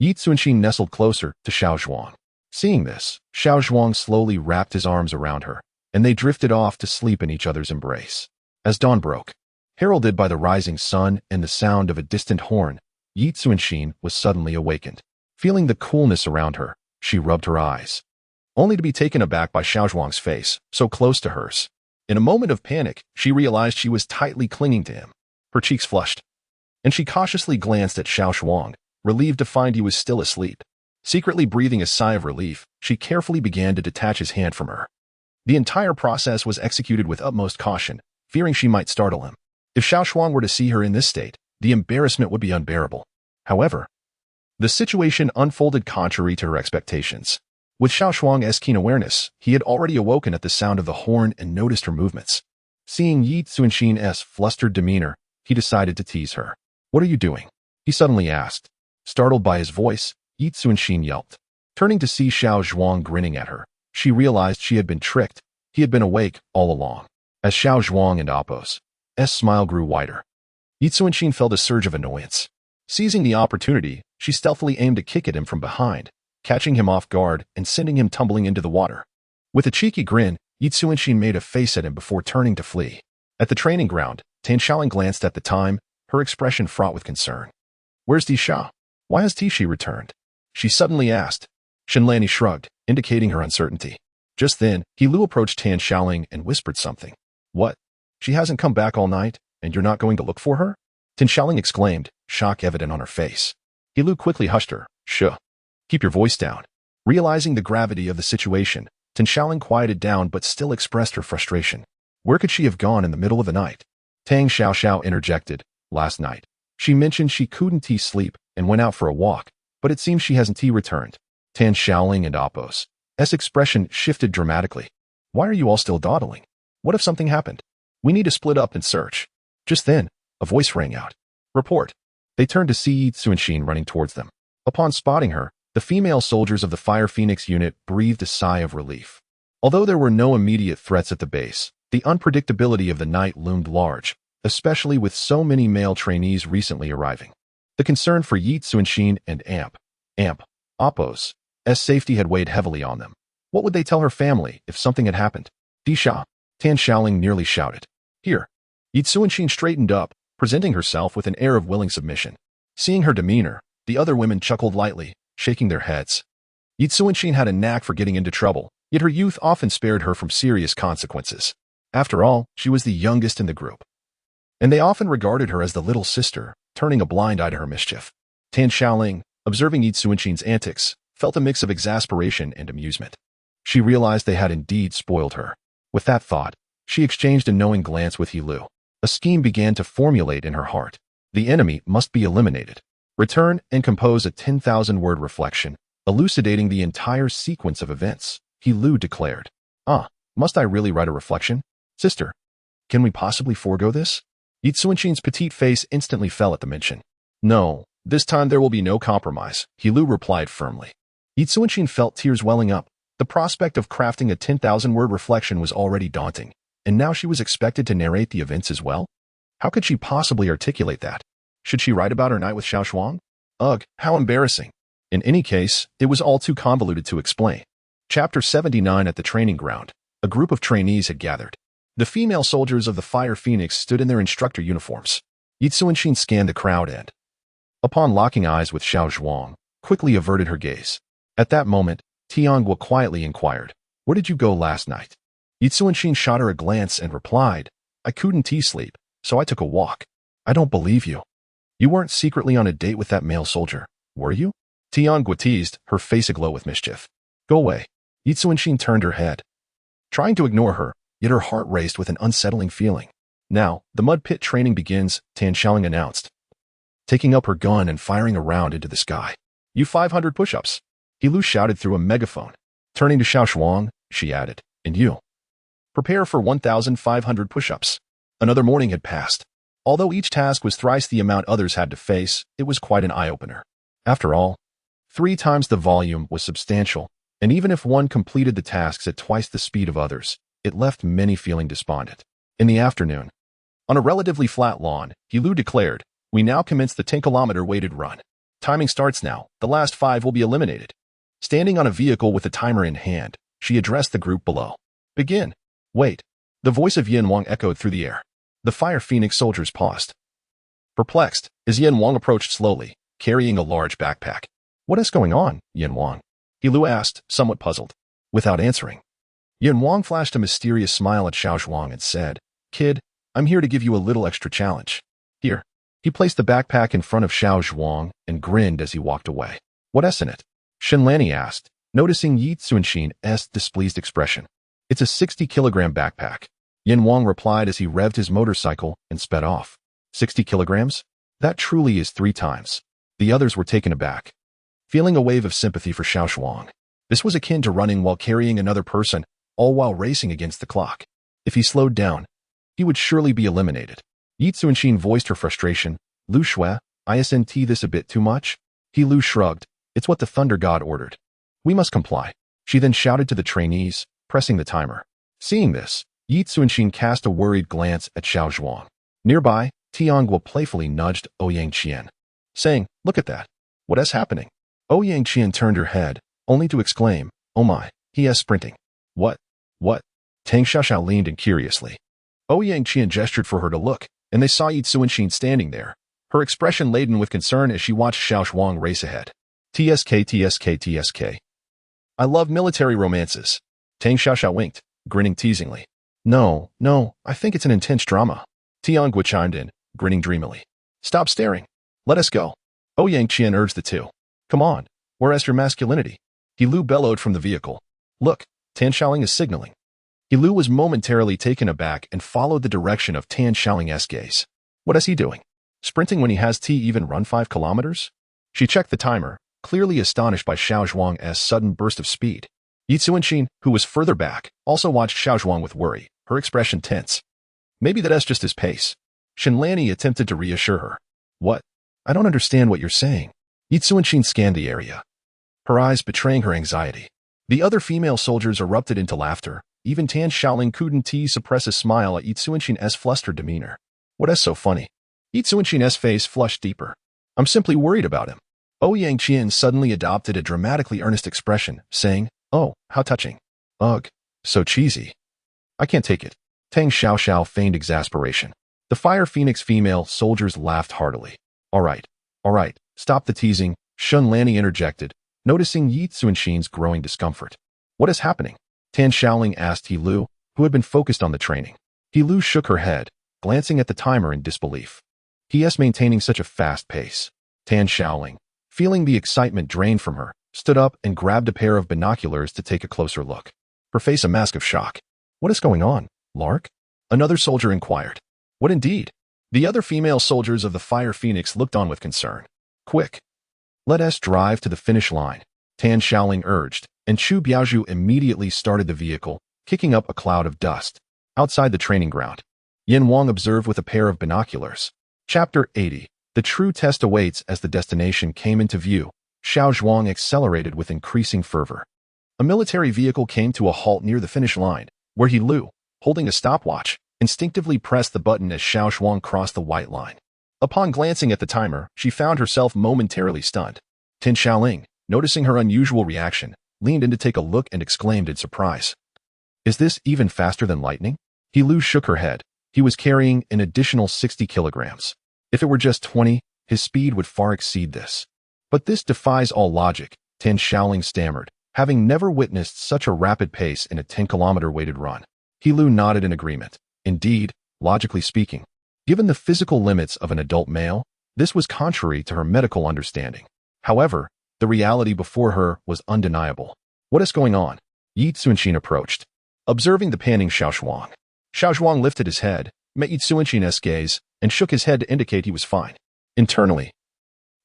Yi Xuanxin nestled closer to Xiao Zhuang. Seeing this, Xiao Zhuang slowly wrapped his arms around her, and they drifted off to sleep in each other's embrace. As dawn broke, heralded by the rising sun and the sound of a distant horn, Yi Xuanxin was suddenly awakened. Feeling the coolness around her, she rubbed her eyes, only to be taken aback by Xiao Zhuang's face, so close to hers. In a moment of panic, she realized she was tightly clinging to him. Her cheeks flushed, and she cautiously glanced at Xiao Zhuang, relieved to find he was still asleep. Secretly breathing a sigh of relief, she carefully began to detach his hand from her. The entire process was executed with utmost caution, fearing she might startle him. If Xiao Zhuang were to see her in this state, the embarrassment would be unbearable. However, the situation unfolded contrary to her expectations. With Xiao Zhuang's keen awareness, he had already awoken at the sound of the horn and noticed her movements. Seeing Yi Xuanxin's flustered demeanor, he decided to tease her. "What are you doing?" he suddenly asked. Startled by his voice, Yi Xuanxin yelped. Turning to see Xiao Zhuang grinning at her, she realized she had been tricked. He had been awake all along. As Xiao Zhuang and Apos' smile grew wider, Yi Xuanxin felt a surge of annoyance. Seizing the opportunity, she stealthily aimed a kick at him from behind, catching him off guard and sending him tumbling into the water. With a cheeky grin, Yi Xuanxin made a face at him before turning to flee. At the training ground, Tan Xiaoling glanced at the time, her expression fraught with concern. "Where's Disha? Why has Tishi returned?" she suddenly asked. Shenlani shrugged, indicating her uncertainty. Just then, Lu approached Tan Xiaoling and whispered something. "What? She hasn't come back all night, and you're not going to look for her?" Tan Xiaoling exclaimed, shock evident on her face. Lu quickly hushed her. "Shh. Keep your voice down." Realizing the gravity of the situation, Tan Xiaoling quieted down but still expressed her frustration. Where could she have gone in the middle of the night? Tang Xiaoxiao interjected. "Last night, she mentioned she couldn't sleep and went out for a walk, but it seems she hasn't returned." Tan Xiaoling and Apos' expression shifted dramatically. "Why are you all still dawdling? What if something happened? We need to split up and search." Just then, a voice rang out. "Report." They turned to see Yi Xuanxin running towards them. Upon spotting her, the female soldiers of the Fire Phoenix unit breathed a sigh of relief. Although there were no immediate threats at the base, the unpredictability of the night loomed large, especially with so many male trainees recently arriving. The concern for Yi Xuanxin and Apos' safety had weighed heavily on them. What would they tell her family if something had happened? "Disha!" Tan Xiaoling nearly shouted. "Here." Yi Xuanxin straightened up, presenting herself with an air of willing submission. Seeing her demeanor, the other women chuckled lightly, shaking their heads. Yi Xuanxin had a knack for getting into trouble, yet her youth often spared her from serious consequences. After all, she was the youngest in the group, and they often regarded her as the little sister, turning a blind eye to her mischief. Tan Xiaoling, observing Yi Xuanxin's antics, felt a mix of exasperation and amusement. She realized they had indeed spoiled her. With that thought, she exchanged a knowing glance with Lu. A scheme began to formulate in her heart. The enemy must be eliminated. Return and compose a 10,000-word reflection, elucidating the entire sequence of events, Lu declared. Must I really write a reflection? Sister, can we possibly forego this?" Yi Xuanxin's petite face instantly fell at the mention. "No, this time there will be no compromise," Lu replied firmly. Yi Xuanxin felt tears welling up. The prospect of crafting a 10,000-word reflection was already daunting, and now she was expected to narrate the events as well? How could she possibly articulate that? Should she write about her night with Xiao Zhuang? Ugh, how embarrassing. In any case, it was all too convoluted to explain. Chapter 79. At the training ground, a group of trainees had gathered. The female soldiers of the Fire Phoenix stood in their instructor uniforms. Yi Xuanxin scanned the crowd and, upon locking eyes with Xiao Zhuang, quickly averted her gaze. At that moment, Tianghua quietly inquired, "Where did you go last night?" Yi Xuanxin shot her a glance and replied, "I couldn't sleep, so I took a walk." "I don't believe you. You weren't secretly on a date with that male soldier, were you?" Tianghua teased, her face aglow with mischief. "Go away." Yi Xuanxin turned her head, trying to ignore her, yet her heart raced with an unsettling feeling. "Now, the mud pit training begins," Tan Xiaoling announced, taking up her gun and firing a round into the sky. You 500 push-ups. Lu shouted through a megaphone. Turning to Xiao Zhuang, she added, and you. Prepare for 1,500 push-ups. Another morning had passed. Although each task was thrice the amount others had to face, it was quite an eye-opener. After all, 3 times the volume was substantial, and even if one completed the tasks at twice the speed of others, it left many feeling despondent. In the afternoon, on a relatively flat lawn, Lu declared, we now commence the 10-kilometer weighted run. Timing starts now. The last 5 will be eliminated. Standing on a vehicle with a timer in hand, she addressed the group below. Begin. Wait. The voice of Yin Wang echoed through the air. The Fire Phoenix soldiers paused. Perplexed, as Yin Wang approached slowly, carrying a large backpack. What is going on, Yin Wang? Lu asked, somewhat puzzled. Without answering, Yin Wang flashed a mysterious smile at Xiao Zhuang and said, Kid, I'm here to give you a little extra challenge. Here. He placed the backpack in front of Xiao Zhuang and grinned as he walked away. What's in it? Shenlani asked, noticing Yi Tsunshin's displeased expression. It's a 60-kilogram backpack. Yin Wang replied as he revved his motorcycle and sped off. 60 kilograms? That truly is 3 times. The others were taken aback, feeling a wave of sympathy for Xiao Zhuang. This was akin to running while carrying another person, all while racing against the clock. If he slowed down, he would surely be eliminated. Yi Tsunshin voiced her frustration. Lu Shui, isn't this a bit too much? Lu shrugged. It's what the Thunder God ordered. We must comply. She then shouted to the trainees, pressing the timer. Seeing this, Yi Tsunshin cast a worried glance at Xiao Zhuang. Nearby, Tianguo playfully nudged Ouyang Qian, saying, Look at that. What is happening? Ouyang Qian turned her head, only to exclaim, Oh my, he is sprinting. What? Tang Xiaoxiao leaned in curiously. Ouyang Qian gestured for her to look, and they saw Yi Tsunshin standing there, her expression laden with concern as she watched Xiao Zhuang race ahead. TSK. I love military romances. Tang Xiaoxiao winked, grinning teasingly. No, I think it's an intense drama. Tianguo chimed in, grinning dreamily. Stop staring. Let us go. Ouyang Qian urged the two. Come on, where's your masculinity? Lu bellowed from the vehicle. Look, Tan Xiaoling is signaling. Lu was momentarily taken aback and followed the direction of Tan Xiaoling's gaze. What is he doing? Sprinting when he has even run 5 kilometers? She checked the timer, clearly astonished by Xiao Zhuang's sudden burst of speed. Yi Tsunshin, who was further back, also watched Xiao Zhuang with worry, her expression tense. Maybe that's just his pace. Shenlani attempted to reassure her. What? I don't understand what you're saying. Yi Tsunshin scanned the area, her eyes betraying her anxiety. The other female soldiers erupted into laughter. Even Tan Xiaoling couldn't suppress a smile at Yi Tsunshin's flustered demeanor. What is so funny? Yi Tsunshin's face flushed deeper. I'm simply worried about him. Ouyang Qian suddenly adopted a dramatically earnest expression, saying, Oh, how touching. Ugh, so cheesy. I can't take it. Tang Xiaoxiao feigned exasperation. The Fire Phoenix female soldiers laughed heartily. All right, stop the teasing, Shenlani interjected, noticing Yi Tsunshin's growing discomfort. What is happening? Tan Xiaoling asked Lu, who had been focused on the training. Lu shook her head, glancing at the timer in disbelief. He is maintaining such a fast pace. Tan Xiaoling, feeling the excitement drain from her, stood up and grabbed a pair of binoculars to take a closer look. Her face a mask of shock. What is going on, Lark? Another soldier inquired. What indeed? The other female soldiers of the Fire Phoenix looked on with concern. Quick. Let us drive to the finish line, Tan Xiaoling urged, and Chu Biaozhu immediately started the vehicle, kicking up a cloud of dust. Outside the training ground, Yin Wang observed with a pair of binoculars. Chapter 80. The true test awaits. As the destination came into view, Xiao Zhuang accelerated with increasing fervor. A military vehicle came to a halt near the finish line, where Lu, holding a stopwatch, instinctively pressed the button as Xiao Zhuang crossed the white line. Upon glancing at the timer, she found herself momentarily stunned. Tan Xiaoling, noticing her unusual reaction, leaned in to take a look and exclaimed in surprise. Is this even faster than lightning? Lu shook her head. He was carrying an additional 60 kilograms. If it were just 20, his speed would far exceed this. But this defies all logic, Tan Xiaoling stammered, having never witnessed such a rapid pace in a 10-kilometer weighted run. Lu nodded in agreement. Indeed, logically speaking, given the physical limits of an adult male, this was contrary to her medical understanding. However, the reality before her was undeniable. What is going on? Yi Tsunshin approached, observing the panting Xiao Zhuang. Xiao Zhuang lifted his head, met Yi Tsunshin's gaze, and shook his head to indicate he was fine. Internally,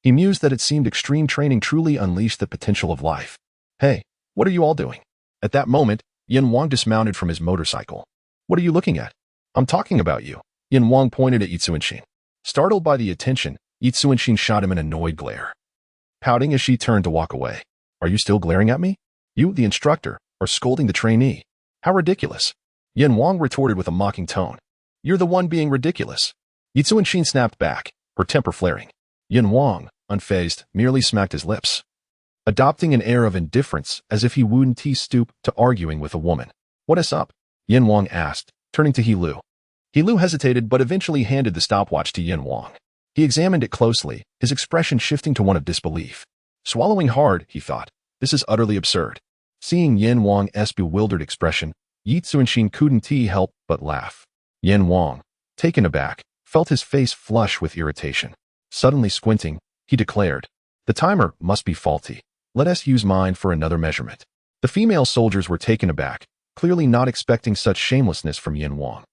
He mused that it seemed extreme training truly unleashed the potential of life. Hey, what are you all doing? At that moment, Yin Wang dismounted from his motorcycle. What are you looking at? I'm talking about you. Yin Wang pointed at Yi Xuanxin. Startled by the attention, Yi Xuanxin shot him an annoyed glare. Pouting as she turned to walk away. Are you still glaring at me? You, the instructor, are scolding the trainee. How ridiculous. Yin Wang retorted with a mocking tone. You're the one being ridiculous. Yi Xuanxin snapped back, her temper flaring. Yin Wang, unfazed, merely smacked his lips, adopting an air of indifference as if he wouldn't stoop to arguing with a woman. What's up? Yin Wang asked, turning to He Lu. He Lu hesitated but eventually handed the stopwatch to Yin Wang. He examined it closely, his expression shifting to one of disbelief. Swallowing hard, he thought, this is utterly absurd. Seeing Yin Wang's bewildered expression, Yi Xuanxin couldn't help but laugh. Yin Wang, taken aback, felt his face flush with irritation. Suddenly squinting, he declared, the timer must be faulty. Let us use mine for another measurement. The female soldiers were taken aback, clearly not expecting such shamelessness from Yin Wang.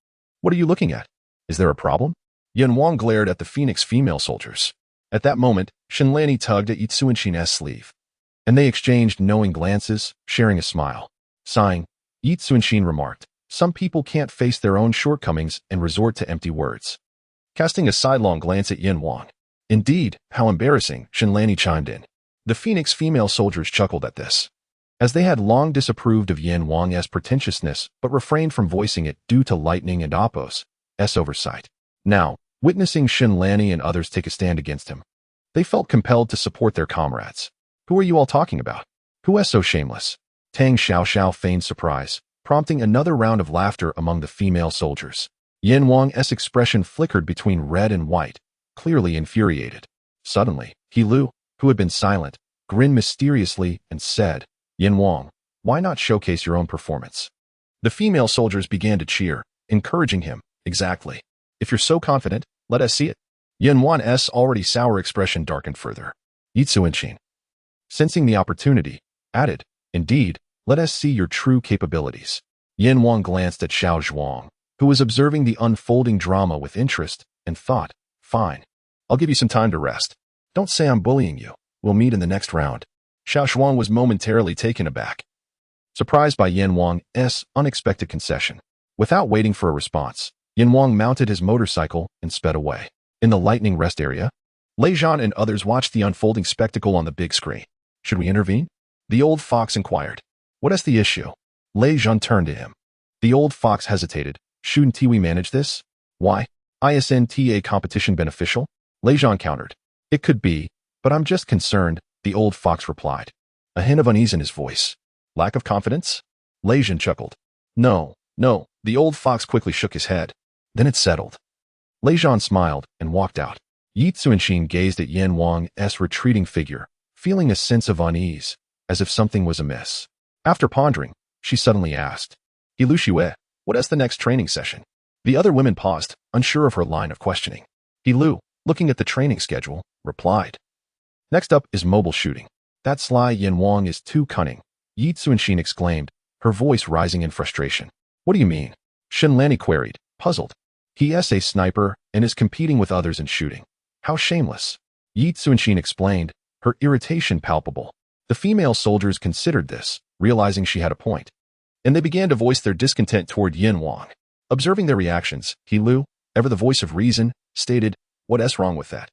What are you looking at? Is there a problem? Yin Wang glared at the Phoenix female soldiers. At that moment, Shenlani tugged at Yi Xuanxin's sleeve, and they exchanged knowing glances, sharing a smile. Sighing, Yi Xuanxin remarked, some people can't face their own shortcomings and resort to empty words. Casting a sidelong glance at Yin Wang. Indeed, how embarrassing, Shenlani chimed in. The Phoenix female soldiers chuckled at this, as they had long disapproved of Yin Wang's pretentiousness but refrained from voicing it due to Lightning and Appo's oversight. Now, witnessing Shenlani and others take a stand against him, they felt compelled to support their comrades. Who are you all talking about? Who is so shameless? Tang Xiao feigned surprise, prompting another round of laughter among the female soldiers. Yin Wang's expression flickered between red and white, clearly infuriated. Suddenly, He Lu, who had been silent, grinned mysteriously and said, Yin Wang, why not showcase your own performance? The female soldiers began to cheer, encouraging him. Exactly. If you're so confident, let us see it. Yin Wang's already sour expression darkened further. Yi Xuanxin, sensing the opportunity, added, indeed, let us see your true capabilities. Yin Wang glanced at Xiao Zhuang, who was observing the unfolding drama with interest, and thought, fine. I'll give you some time to rest. Don't say I'm bullying you. We'll meet in the next round. Xiao Zhuang was momentarily taken aback, surprised by Yin Wang's unexpected concession. Without waiting for a response, Yin Wang mounted his motorcycle and sped away. In the lightning rest area, Lei Zhan and others watched the unfolding spectacle on the big screen. Should we intervene? The old fox inquired. What is the issue? Lei Zhan turned to him. The old fox hesitated. Shouldn't we manage this? Why? Isn't a competition beneficial? Lei Zhan countered. It could be, but I'm just concerned, the old fox replied, a hint of unease in his voice. Lack of confidence? Lei Zhan chuckled. No, the old fox quickly shook his head. Then it settled. Lei Zhan smiled and walked out. Yi Xuanxin gazed at Yin Wang's retreating figure, feeling a sense of unease, as if something was amiss. After pondering, she suddenly asked, He Lu Xue, what is the next training session? The other women paused, unsure of her line of questioning. He Lu, looking at the training schedule, replied. Next up is mobile shooting. That sly Yin Wang is too cunning, Yi Xuanxin exclaimed, her voice rising in frustration. What do you mean? Shenlani queried, puzzled. He is a sniper and is competing with others in shooting. How shameless. Yi Xuanxin explained, her irritation palpable. The female soldiers considered this, realizing she had a point, and they began to voice their discontent toward Yin Wang. Observing their reactions, He Lu, ever the voice of reason, stated, What's wrong with that?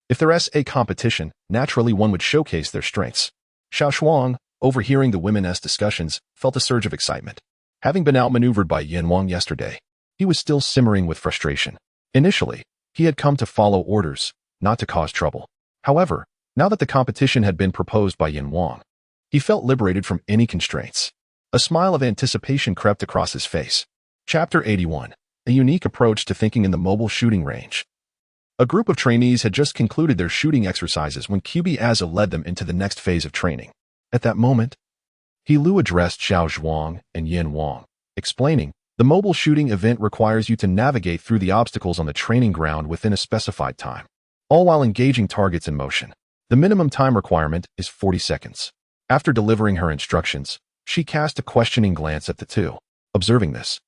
If there is a competition, naturally one would showcase their strengths. Xiao Zhuang, overhearing the women's discussions, felt a surge of excitement. Having been outmaneuvered by Yin Wang yesterday, he was still simmering with frustration. Initially, he had come to follow orders, not to cause trouble. However, now that the competition had been proposed by Yin Wang, he felt liberated from any constraints. A smile of anticipation crept across his face. Chapter 81. A unique approach to thinking in the mobile shooting range. A group of trainees had just concluded their shooting exercises when QB Aza led them into the next phase of training. At that moment, He Lu addressed Xiao Zhuang and Yin Wang, explaining, the mobile shooting event requires you to navigate through the obstacles on the training ground within a specified time, all while engaging targets in motion. The minimum time requirement is 40 seconds. After delivering her instructions, she cast a questioning glance at the two. Observing this,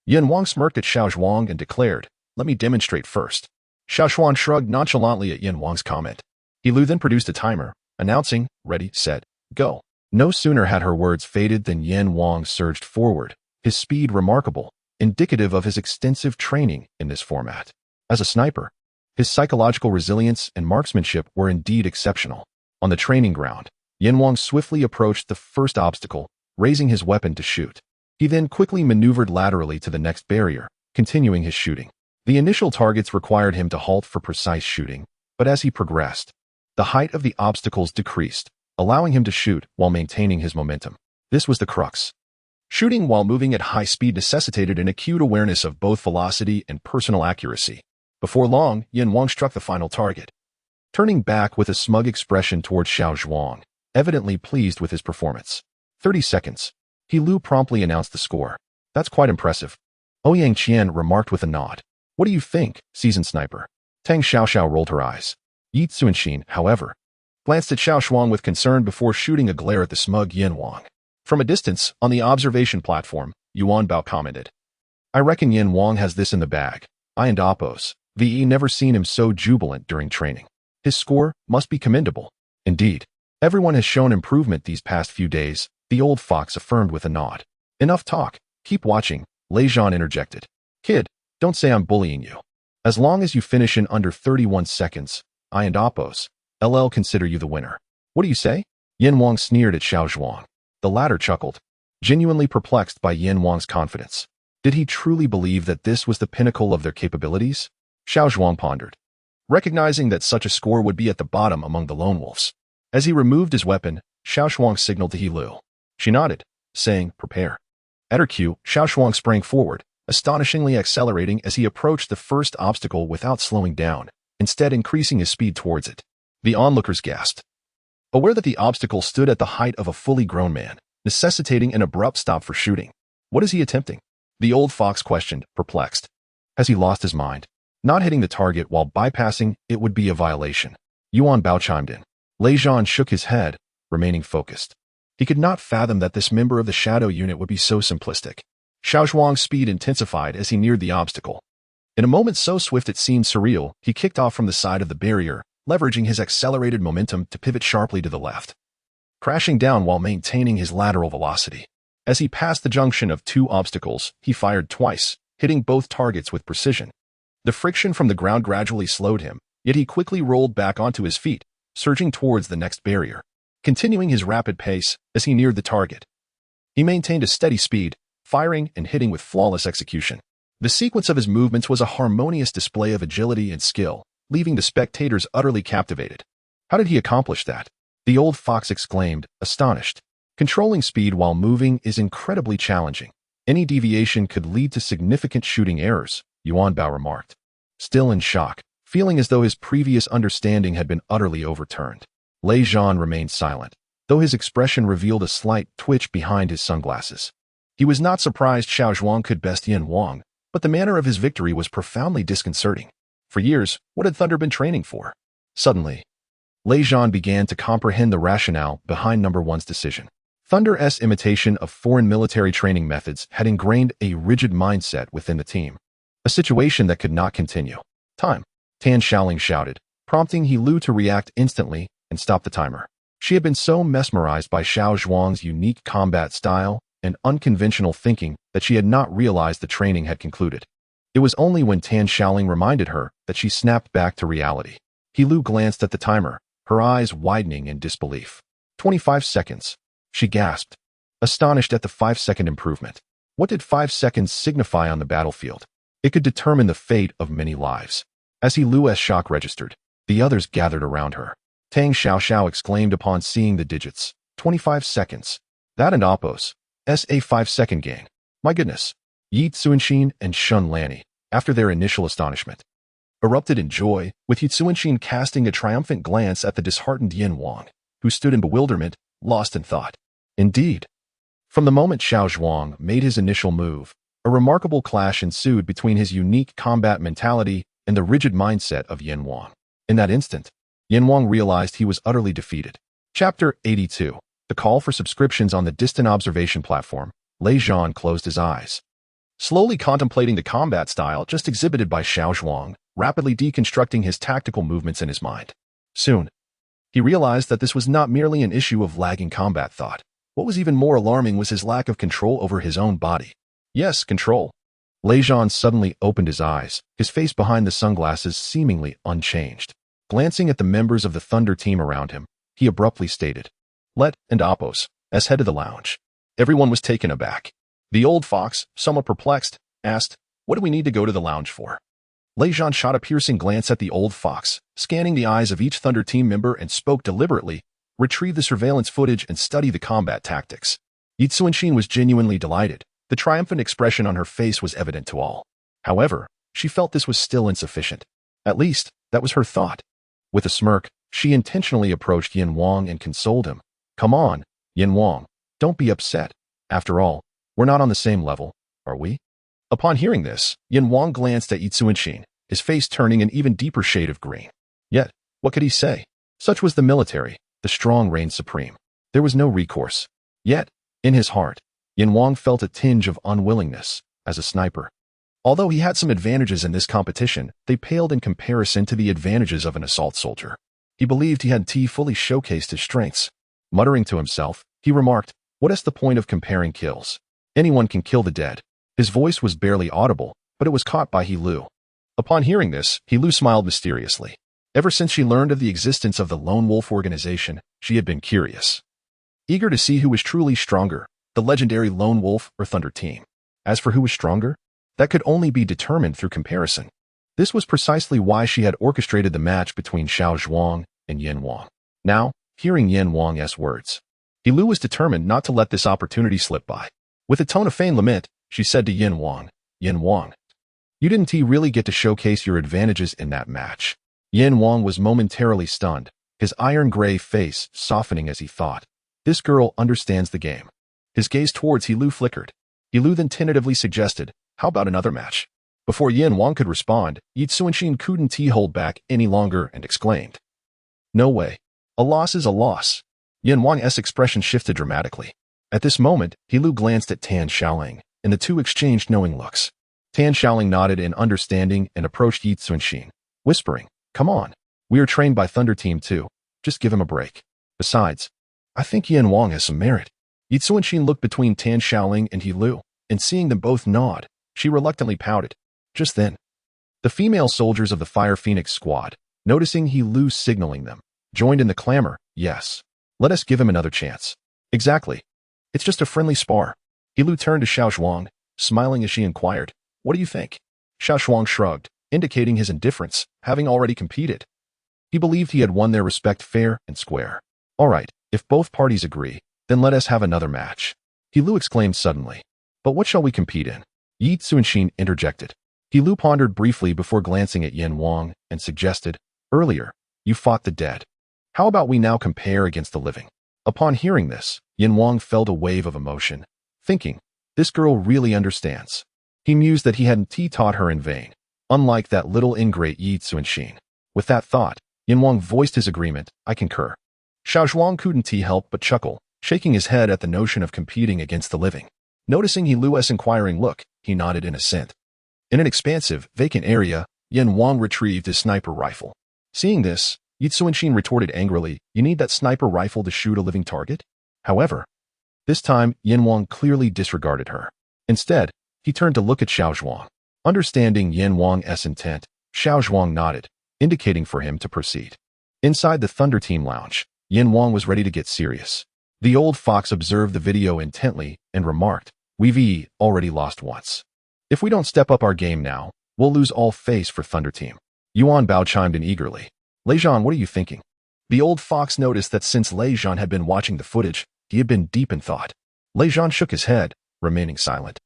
Yin Wang smirked at Xiao Zhuang and declared, let me demonstrate first. Xiao Zhuang shrugged nonchalantly at Yin Wang's comment. He Lu then produced a timer, announcing, "Ready, set, go." No sooner had her words faded than Yan Wang surged forward, his speed remarkable, indicative of his extensive training in this format. As a sniper, his psychological resilience and marksmanship were indeed exceptional. On the training ground, Yan Wang swiftly approached the first obstacle, raising his weapon to shoot. He then quickly maneuvered laterally to the next barrier, continuing his shooting. The initial targets required him to halt for precise shooting, but as he progressed, the height of the obstacles decreased, allowing him to shoot while maintaining his momentum. This was the crux. Shooting while moving at high speed necessitated an acute awareness of both velocity and personal accuracy. Before long, Yan Wang struck the final target. Turning back with a smug expression towards Xiao Zhuang, evidently pleased with his performance. 30 seconds. He Lu promptly announced the score. That's quite impressive. Ouyang Qian remarked with a nod. What do you think, seasoned sniper? Tang Xiaoxiao rolled her eyes. Yi Zuanxin, however, glanced at Xiao Zhuang with concern before shooting a glare at the smug Yan Wang. From a distance, on the observation platform, Yuan Bao commented. I reckon Yan Wang has this in the bag. I and Oppos, VE never seen him so jubilant during training. His score must be commendable. Indeed, everyone has shown improvement these past few days, the old fox affirmed with a nod. Enough talk, keep watching, Lei Zhan interjected. Kid, don't say I'm bullying you. As long as you finish in under 31 seconds, I and Oppos, LL consider you the winner. What do you say? Yan Wang sneered at Xiao Zhuang. The latter chuckled, genuinely perplexed by Yan Wang's confidence. Did he truly believe that this was the pinnacle of their capabilities? Xiao Zhuang pondered, recognizing that such a score would be at the bottom among the lone wolves. As he removed his weapon, Xiao Zhuang signaled to He Lu. She nodded, saying, prepare. At her cue, Xiao Zhuang sprang forward, astonishingly accelerating as he approached the first obstacle without slowing down, instead increasing his speed towards it. The onlookers gasped, aware that the obstacle stood at the height of a fully grown man, necessitating an abrupt stop for shooting. What is he attempting? The old fox questioned, perplexed. Has he lost his mind? Not hitting the target while bypassing it would be a violation. Yuan Bao chimed in. Lei Zhan shook his head, remaining focused. He could not fathom that this member of the shadow unit would be so simplistic. Xiao Zhuang's speed intensified as he neared the obstacle. In a moment so swift it seemed surreal, he kicked off from the side of the barrier, leveraging his accelerated momentum to pivot sharply to the left, crashing down while maintaining his lateral velocity. As he passed the junction of two obstacles, he fired twice, hitting both targets with precision. The friction from the ground gradually slowed him, yet he quickly rolled back onto his feet, surging towards the next barrier. Continuing his rapid pace as he neared the target, he maintained a steady speed, firing and hitting with flawless execution. The sequence of his movements was a harmonious display of agility and skill, leaving the spectators utterly captivated. How did he accomplish that? The old fox exclaimed, astonished. Controlling speed while moving is incredibly challenging. Any deviation could lead to significant shooting errors, Yuan Bao remarked. Still in shock, feeling as though his previous understanding had been utterly overturned, Lei Zhan remained silent, though his expression revealed a slight twitch behind his sunglasses. He was not surprised Xiao Zhuang could best Yan Wang, but the manner of his victory was profoundly disconcerting. For years, what had Thunder been training for? Suddenly, Lei Zhan began to comprehend the rationale behind Number One's decision. Thunder's imitation of foreign military training methods had ingrained a rigid mindset within the team, a situation that could not continue. Time, Tan Shaoling shouted, prompting He Lu to react instantly and stop the timer. She had been so mesmerized by Xiao Zhuang's unique combat style and unconventional thinking that she had not realized the training had concluded. It was only when Tan Shaoling reminded her that she snapped back to reality. He Lu glanced at the timer, her eyes widening in disbelief. 25 seconds. She gasped, astonished at the 5-second improvement. What did 5 seconds signify on the battlefield? It could determine the fate of many lives. As He Lu's shock registered, the others gathered around her. Tang Xiaoxiao exclaimed upon seeing the digits. 25 seconds. That and Oppos. A 5-second gain. My goodness. Yi Zuanxin and Shun Lanny, after their initial astonishment, erupted in joy, with Yi Zuanxin casting a triumphant glance at the disheartened Yan Wang, who stood in bewilderment, lost in thought. Indeed, from the moment Xiao Zhuang made his initial move, a remarkable clash ensued between his unique combat mentality and the rigid mindset of Yan Wang. In that instant, Yan Wang realized he was utterly defeated. Chapter 82. The call for subscriptions on the distant observation platform. Lei Zhan closed his eyes, slowly contemplating the combat style just exhibited by Xiao Zhuang, rapidly deconstructing his tactical movements in his mind. Soon, He realized that this was not merely an issue of lagging combat thought. What was even more alarming was his lack of control over his own body. Yes, control. Lei Zhan suddenly opened his eyes, his face behind the sunglasses seemingly unchanged. Glancing at the members of the Thunder team around him, he abruptly stated, "Let and Apos," as head of the lounge. Everyone was taken aback. The old fox, somewhat perplexed, asked, "What do we need to go to the lounge for?" Lei Zhan shot a piercing glance at the old fox, scanning the eyes of each Thunder team member and spoke deliberately, "Retrieve the surveillance footage and study the combat tactics." Yi Xuanxin was genuinely delighted. The triumphant expression on her face was evident to all. However, she felt this was still insufficient. At least, that was her thought. With a smirk, she intentionally approached Yin Wang and consoled him. "Come on, Yin Wang, don't be upset. After all, we're not on the same level, are we?" Upon hearing this, Yin Wang glanced at Yi Xuanxin, his face turning an even deeper shade of green. Yet, what could he say? Such was the military, the strong reigned supreme. There was no recourse. Yet, in his heart, Yin Wang felt a tinge of unwillingness. As a sniper, although he had some advantages in this competition, they paled in comparison to the advantages of an assault soldier. He believed he had fully showcased his strengths. Muttering to himself, he remarked, "What is the point of comparing kills? Anyone can kill the dead." His voice was barely audible, but it was caught by He Lu. Upon hearing this, He Lu smiled mysteriously. Ever since she learned of the existence of the Lone Wolf organization, she had been curious, eager to see who was truly stronger, the legendary Lone Wolf or Thunder team. As for who was stronger, that could only be determined through comparison. This was precisely why she had orchestrated the match between Xiao Zhuang and Yin Wang. Now, hearing Yin Wang's words, He Lu was determined not to let this opportunity slip by. With a tone of feigned lament, she said to Yin Wang, you didn't really get to showcase your advantages in that match." Yin Wang was momentarily stunned, his iron-gray face softening as he thought, "This girl understands the game." His gaze towards He Lu flickered. He Lu then tentatively suggested, "How about another match?" Before Yin Wang could respond, Yi Xuanxin couldn't hold back any longer and exclaimed, "No way. A loss is a loss." Yin Wang's expression shifted dramatically. At this moment, He Lu glanced at Tan Xiaoling, and the two exchanged knowing looks. Tan Xiaoling nodded in understanding and approached Yi Xuanxin, whispering, "Come on. We are trained by Thunder Team too. Just give him a break. Besides, I think Yin Wang has some merit." Yi Xuanxin looked between Tan Xiaoling and He Lu, and seeing them both nod, she reluctantly pouted. Just then, the female soldiers of the Fire Phoenix squad, noticing He Lu signaling them, joined in the clamor, "Yes. Let us give him another chance." "Exactly. It's just a friendly spar." He Lu turned to Xiao Zhuang, smiling as she inquired, "What do you think?" Xiao Zhuang shrugged, indicating his indifference, having already competed. He believed he had won their respect fair and square. "All right, if both parties agree, then let us have another match." He Lu exclaimed suddenly. "But what shall we compete in?" Yi Xuanxin interjected. He Lu pondered briefly before glancing at Yin Wang and suggested, "Earlier, you fought the dead. How about we now compare against the living?" Upon hearing this, Yin Wang felt a wave of emotion, thinking, "This girl really understands." He mused that he hadn't taught her in vain, unlike that little ingrate Yi Xuanxin. With that thought, Yin Wang voiced his agreement, "I concur." Xiao Zhuang couldn't help but chuckle, shaking his head at the notion of competing against the living. Noticing He Lu's inquiring look, he nodded in assent. In an expansive, vacant area, Yin Wang retrieved his sniper rifle. Seeing this, Yi Xuanxin retorted angrily, "You need that sniper rifle to shoot a living target?" However, this time Yin Wang clearly disregarded her. Instead, he turned to look at Xiao Zhuang. Understanding Yin Wang's intent, Xiao Zhuang nodded, indicating for him to proceed. Inside the Thunder Team lounge, Yin Wang was ready to get serious. The old fox observed the video intently and remarked, "We've already lost once. If we don't step up our game now, we'll lose all face for Thunder Team." Yuan Bao chimed in eagerly. "Lei Zhan, what are you thinking?" The old fox noticed that since Lei Zhan had been watching the footage, he had been deep in thought. Lei Zhan shook his head, remaining silent,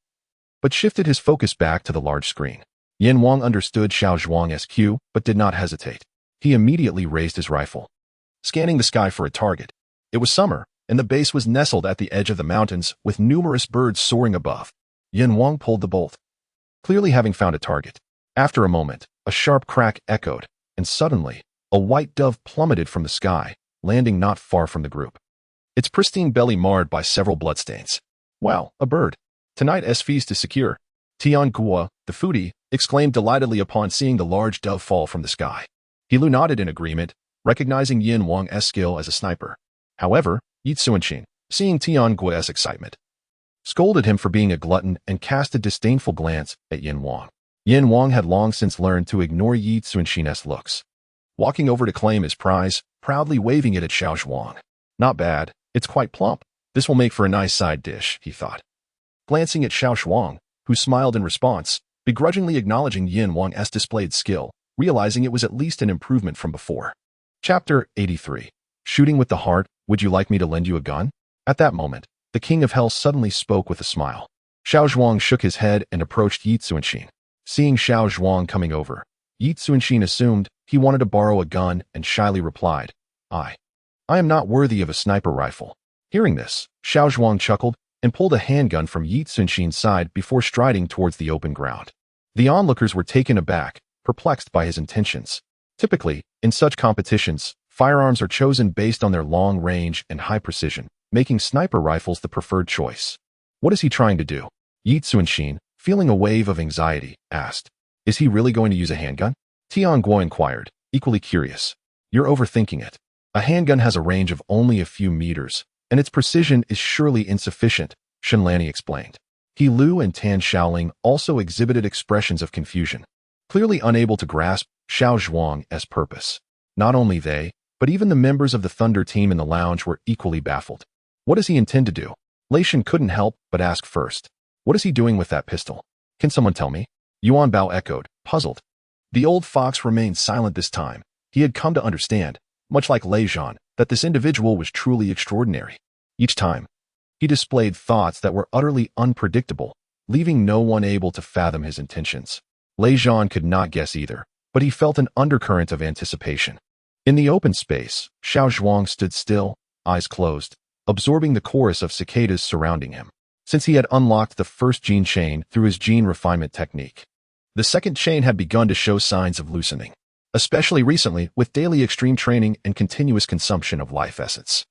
but shifted his focus back to the large screen. Yin Wang understood Xiao Zhuang's cue, but did not hesitate. He immediately raised his rifle, scanning the sky for a target. It was summer, and the base was nestled at the edge of the mountains with numerous birds soaring above. Yin Wang pulled the bolt, clearly having found a target. After a moment, a sharp crack echoed, and suddenly, a white dove plummeted from the sky, landing not far from the group, its pristine belly marred by several bloodstains. "Wow, a bird. Tonight's feast is secure." Tian Guo, the foodie, exclaimed delightedly upon seeing the large dove fall from the sky. He Lu nodded in agreement, recognizing Yin Wang's skill as a sniper. However, Yi Xuanqin, seeing Tianguo's excitement, scolded him for being a glutton and cast a disdainful glance at Yin Wang. Yin Wang had long since learned to ignore Yi Xuanqin's looks, walking over to claim his prize, proudly waving it at Xiao Zhuang. Not bad, it's quite plump. This will make for a nice side dish, he thought. Glancing at Xiao Zhuang, who smiled in response, begrudgingly acknowledging Yin Wang's displayed skill, realizing it was at least an improvement from before. Chapter 83. Shooting with the heart, would you like me to lend you a gun? At that moment, the King of Hell suddenly spoke with a smile. Xiao Zhuang shook his head and approached Yi Xuanqin. Seeing Xiao Zhuang coming over, Yi Xuanqin assumed he wanted to borrow a gun and shyly replied, I am not worthy of a sniper rifle. Hearing this, Xiao Zhuang chuckled and pulled a handgun from Yi Xuanqin's side before striding towards the open ground. The onlookers were taken aback, perplexed by his intentions. Typically, in such competitions, firearms are chosen based on their long range and high precision, making sniper rifles the preferred choice. What is he trying to do? Yi Xuanqin, feeling a wave of anxiety, asked. Is he really going to use a handgun? Tianguo inquired, equally curious. You're overthinking it. A handgun has a range of only a few meters, and its precision is surely insufficient, Shenlani explained. He Lu and Tan Shaoling also exhibited expressions of confusion, clearly unable to grasp Xiao Zhuang's purpose. Not only they, but even the members of the Thunder team in the lounge were equally baffled. What does he intend to do? Lei Shen couldn't help but ask first. What is he doing with that pistol? Can someone tell me? Yuan Bao echoed, puzzled. The old fox remained silent this time. He had come to understand, much like Lei Zhan, that this individual was truly extraordinary. Each time, he displayed thoughts that were utterly unpredictable, leaving no one able to fathom his intentions. Lei Zhan could not guess either, but he felt an undercurrent of anticipation. In the open space, Xiao Zhuang stood still, eyes closed, absorbing the chorus of cicadas surrounding him. Since he had unlocked the first gene chain through his gene refinement technique, the second chain had begun to show signs of loosening, especially recently with daily extreme training and continuous consumption of life essence.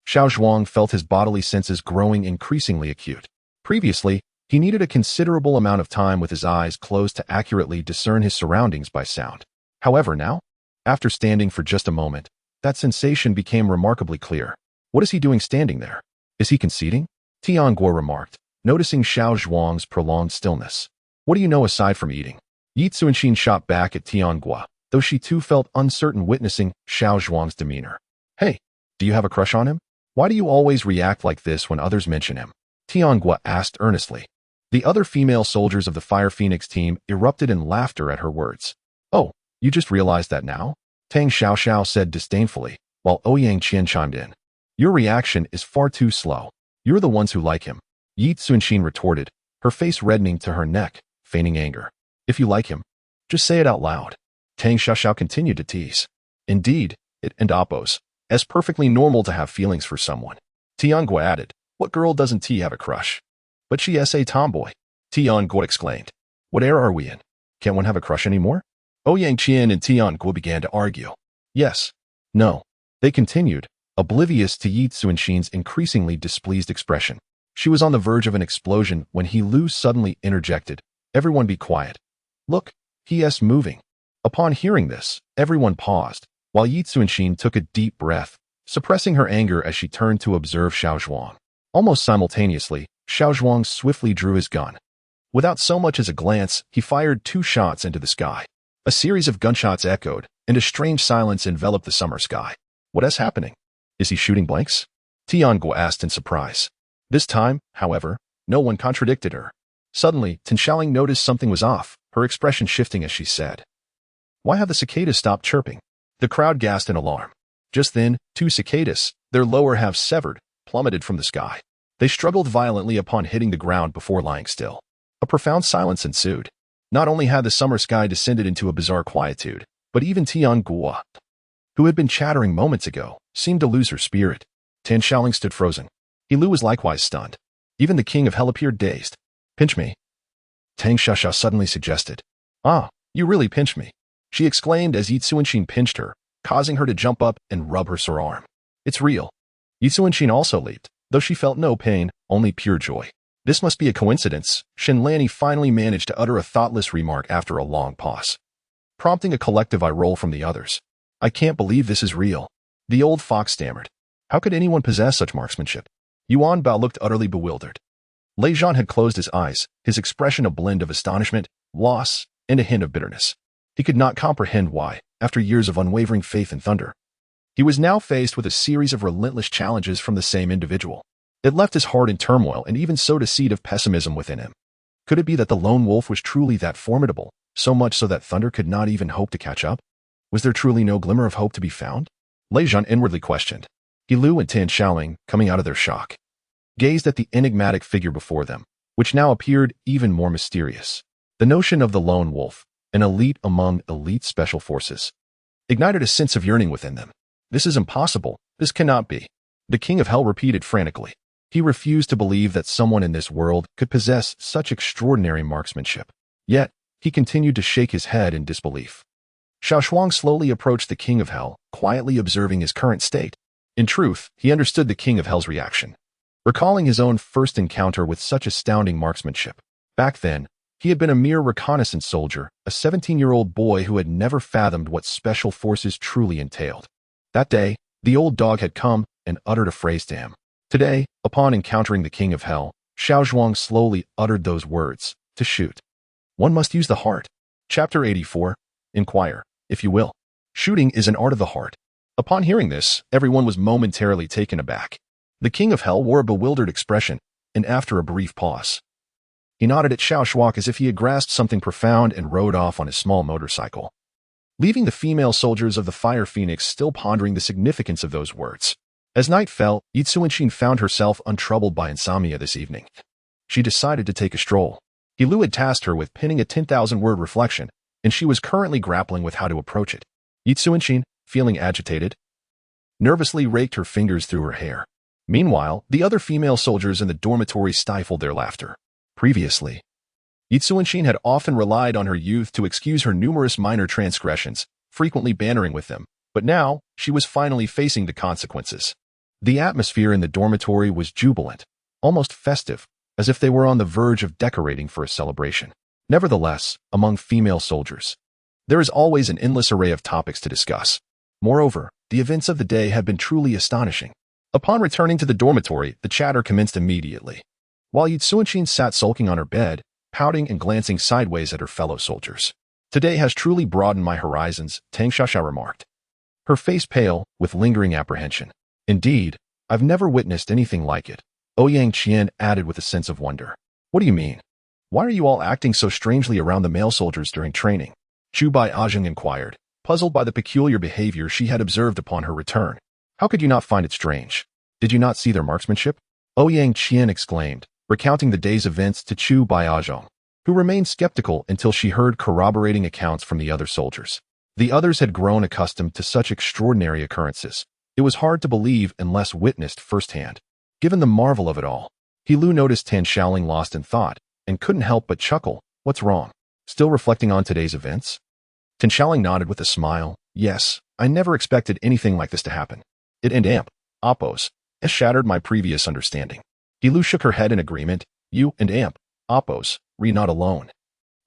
Xiao Zhuang felt his bodily senses growing increasingly acute. Previously, he needed a considerable amount of time with his eyes closed to accurately discern his surroundings by sound. However, now, after standing for just a moment, that sensation became remarkably clear. What is he doing standing there? Is he conceding? Tianguo remarked, noticing Xiao Zhuang's prolonged stillness. What do you know aside from eating? Yi Xuanqin shot back at Tianguo, though she too felt uncertain witnessing Xiao Zhuang's demeanor. Hey, do you have a crush on him? Why do you always react like this when others mention him? Tianguo asked earnestly. The other female soldiers of the Fire Phoenix team erupted in laughter at her words. Oh, you just realized that now? Tang Xiaoxiao said disdainfully, while Ouyang Qian chimed in. Your reaction is far too slow. You're the ones who like him. Yi Xuanqin retorted, her face reddening to her neck, feigning anger. If you like him, just say it out loud. Tang Xiaoxiao continued to tease. Indeed, it and Oppos, as perfectly normal to have feelings for someone. Tianguo added, what girl doesn't T have a crush? But she is a tomboy. Tianguo exclaimed. What era are we in? Can't one have a crush anymore? Ouyang Qian and Tianguo began to argue. Yes. No. They continued, oblivious to Yi Xuanqin's increasingly displeased expression. She was on the verge of an explosion when He Lu suddenly interjected. Everyone be quiet. Look, he is moving. Upon hearing this, everyone paused, while Yi Xuanqin took a deep breath, suppressing her anger as she turned to observe Xiao Zhuang. Almost simultaneously, Xiao Zhuang swiftly drew his gun. Without so much as a glance, he fired 2 shots into the sky. A series of gunshots echoed, and a strange silence enveloped the summer sky. What is happening? Is he shooting blanks? Tianguo asked in surprise. This time, however, no one contradicted her. Suddenly, Tan Shaoling noticed something was off, her expression shifting as she said, Why have the cicadas stopped chirping? The crowd gasped in alarm. Just then, 2 cicadas, their lower halves severed, plummeted from the sky. They struggled violently upon hitting the ground before lying still. A profound silence ensued. Not only had the summer sky descended into a bizarre quietude, but even Tianguo, who had been chattering moments ago, seemed to lose her spirit. Tan Shaoling stood frozen. He Lu was likewise stunned. Even the King of Hell appeared dazed. Pinch me. Tang Xiaoxiao suddenly suggested. Ah, you really pinched me. She exclaimed as Yi Xuanqin pinched her, causing her to jump up and rub her sore arm. It's real. Yi Xuanqin also leaped, though she felt no pain, only pure joy. This must be a coincidence. Shenlani finally managed to utter a thoughtless remark after a long pause, prompting a collective eye roll from the others. I can't believe this is real. The old fox stammered. How could anyone possess such marksmanship? Yuan Bao looked utterly bewildered. Lei Zhan had closed his eyes, his expression a blend of astonishment, loss, and a hint of bitterness. He could not comprehend why, after years of unwavering faith in thunder, he was now faced with a series of relentless challenges from the same individual. It left his heart in turmoil and even sowed a seed of pessimism within him. Could it be that the lone wolf was truly that formidable, so much so that thunder could not even hope to catch up? Was there truly no glimmer of hope to be found? Lei Zhan inwardly questioned. He Lu and Tan Xiaoling, coming out of their shock, gazed at the enigmatic figure before them, which now appeared even more mysterious. The notion of the lone wolf, an elite among elite special forces, ignited a sense of yearning within them. This is impossible. This cannot be. The King of Hell repeated frantically. He refused to believe that someone in this world could possess such extraordinary marksmanship. Yet, he continued to shake his head in disbelief. Xiao Zhuang slowly approached the King of Hell, quietly observing his current state. In truth, he understood the King of Hell's reaction, recalling his own first encounter with such astounding marksmanship. Back then, he had been a mere reconnaissance soldier, a 17-year-old boy who had never fathomed what special forces truly entailed. That day, the old dog had come and uttered a phrase to him. Today, upon encountering the King of Hell, Xiao Zhuang slowly uttered those words, to shoot. One must use the heart. Chapter 84. Inquire, if you will. Shooting is an art of the heart. Upon hearing this, everyone was momentarily taken aback. The King of Hell wore a bewildered expression, and after a brief pause, he nodded at Xiao Zhuang as if he had grasped something profound and rode off on his small motorcycle, leaving the female soldiers of the Fire Phoenix still pondering the significance of those words. As night fell, Yi Tsuanqin found herself untroubled by insomnia this evening. She decided to take a stroll. He Lu had tasked her with penning a 10,000-word reflection, and she was currently grappling with how to approach it. Yi Tsuanqin, feeling agitated, nervously raked her fingers through her hair. Meanwhile, the other female soldiers in the dormitory stifled their laughter. Previously, Yi Tsuanqin had often relied on her youth to excuse her numerous minor transgressions, frequently bantering with them, but now she was finally facing the consequences. The atmosphere in the dormitory was jubilant, almost festive, as if they were on the verge of decorating for a celebration. Nevertheless, among female soldiers, there is always an endless array of topics to discuss. Moreover, the events of the day had been truly astonishing. Upon returning to the dormitory, the chatter commenced immediately. While Yi Tsuanqin sat sulking on her bed, pouting and glancing sideways at her fellow soldiers. Today has truly broadened my horizons, Tang Xiaoxia remarked, her face pale with lingering apprehension. Indeed, I've never witnessed anything like it, Ouyang Qian added with a sense of wonder. What do you mean? Why are you all acting so strangely around the male soldiers during training? Chu Bai Ajing inquired, puzzled by the peculiar behavior she had observed upon her return. How could you not find it strange? Did you not see their marksmanship? Ouyang Qian exclaimed, recounting the day's events to Chu Bai Ajing, who remained skeptical until she heard corroborating accounts from the other soldiers. The others had grown accustomed to such extraordinary occurrences. It was hard to believe unless witnessed firsthand. Given the marvel of it all, He Lu noticed Tan Xiaoling lost in thought and couldn't help but chuckle. What's wrong? Still reflecting on today's events? Tan Xiaoling nodded with a smile. Yes, I never expected anything like this to happen. It and amp, oppos, has shattered my previous understanding. He Lu shook her head in agreement. You and amp, oppos, re not alone.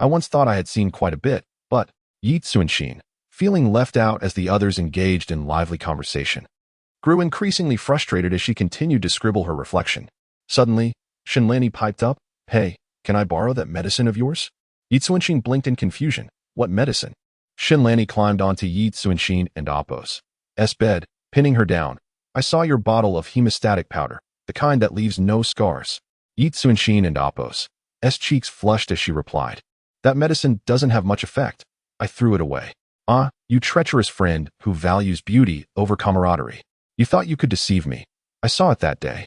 I once thought I had seen quite a bit, but Yi Tsuanqin, feeling left out as the others engaged in lively conversation, grew increasingly frustrated as she continued to scribble her reflection. Suddenly, Shenlani piped up, Hey, can I borrow that medicine of yours? Yi Tsuanqin blinked in confusion. What medicine? Shenlani climbed onto Yi Tsuanqin and Appo's bed, pinning her down. I saw your bottle of hemostatic powder, the kind that leaves no scars. Yi Tsuanqin and Appo's cheeks flushed as she replied. That medicine doesn't have much effect. I threw it away. Ah, you treacherous friend who values beauty over camaraderie. You thought you could deceive me. I saw it that day.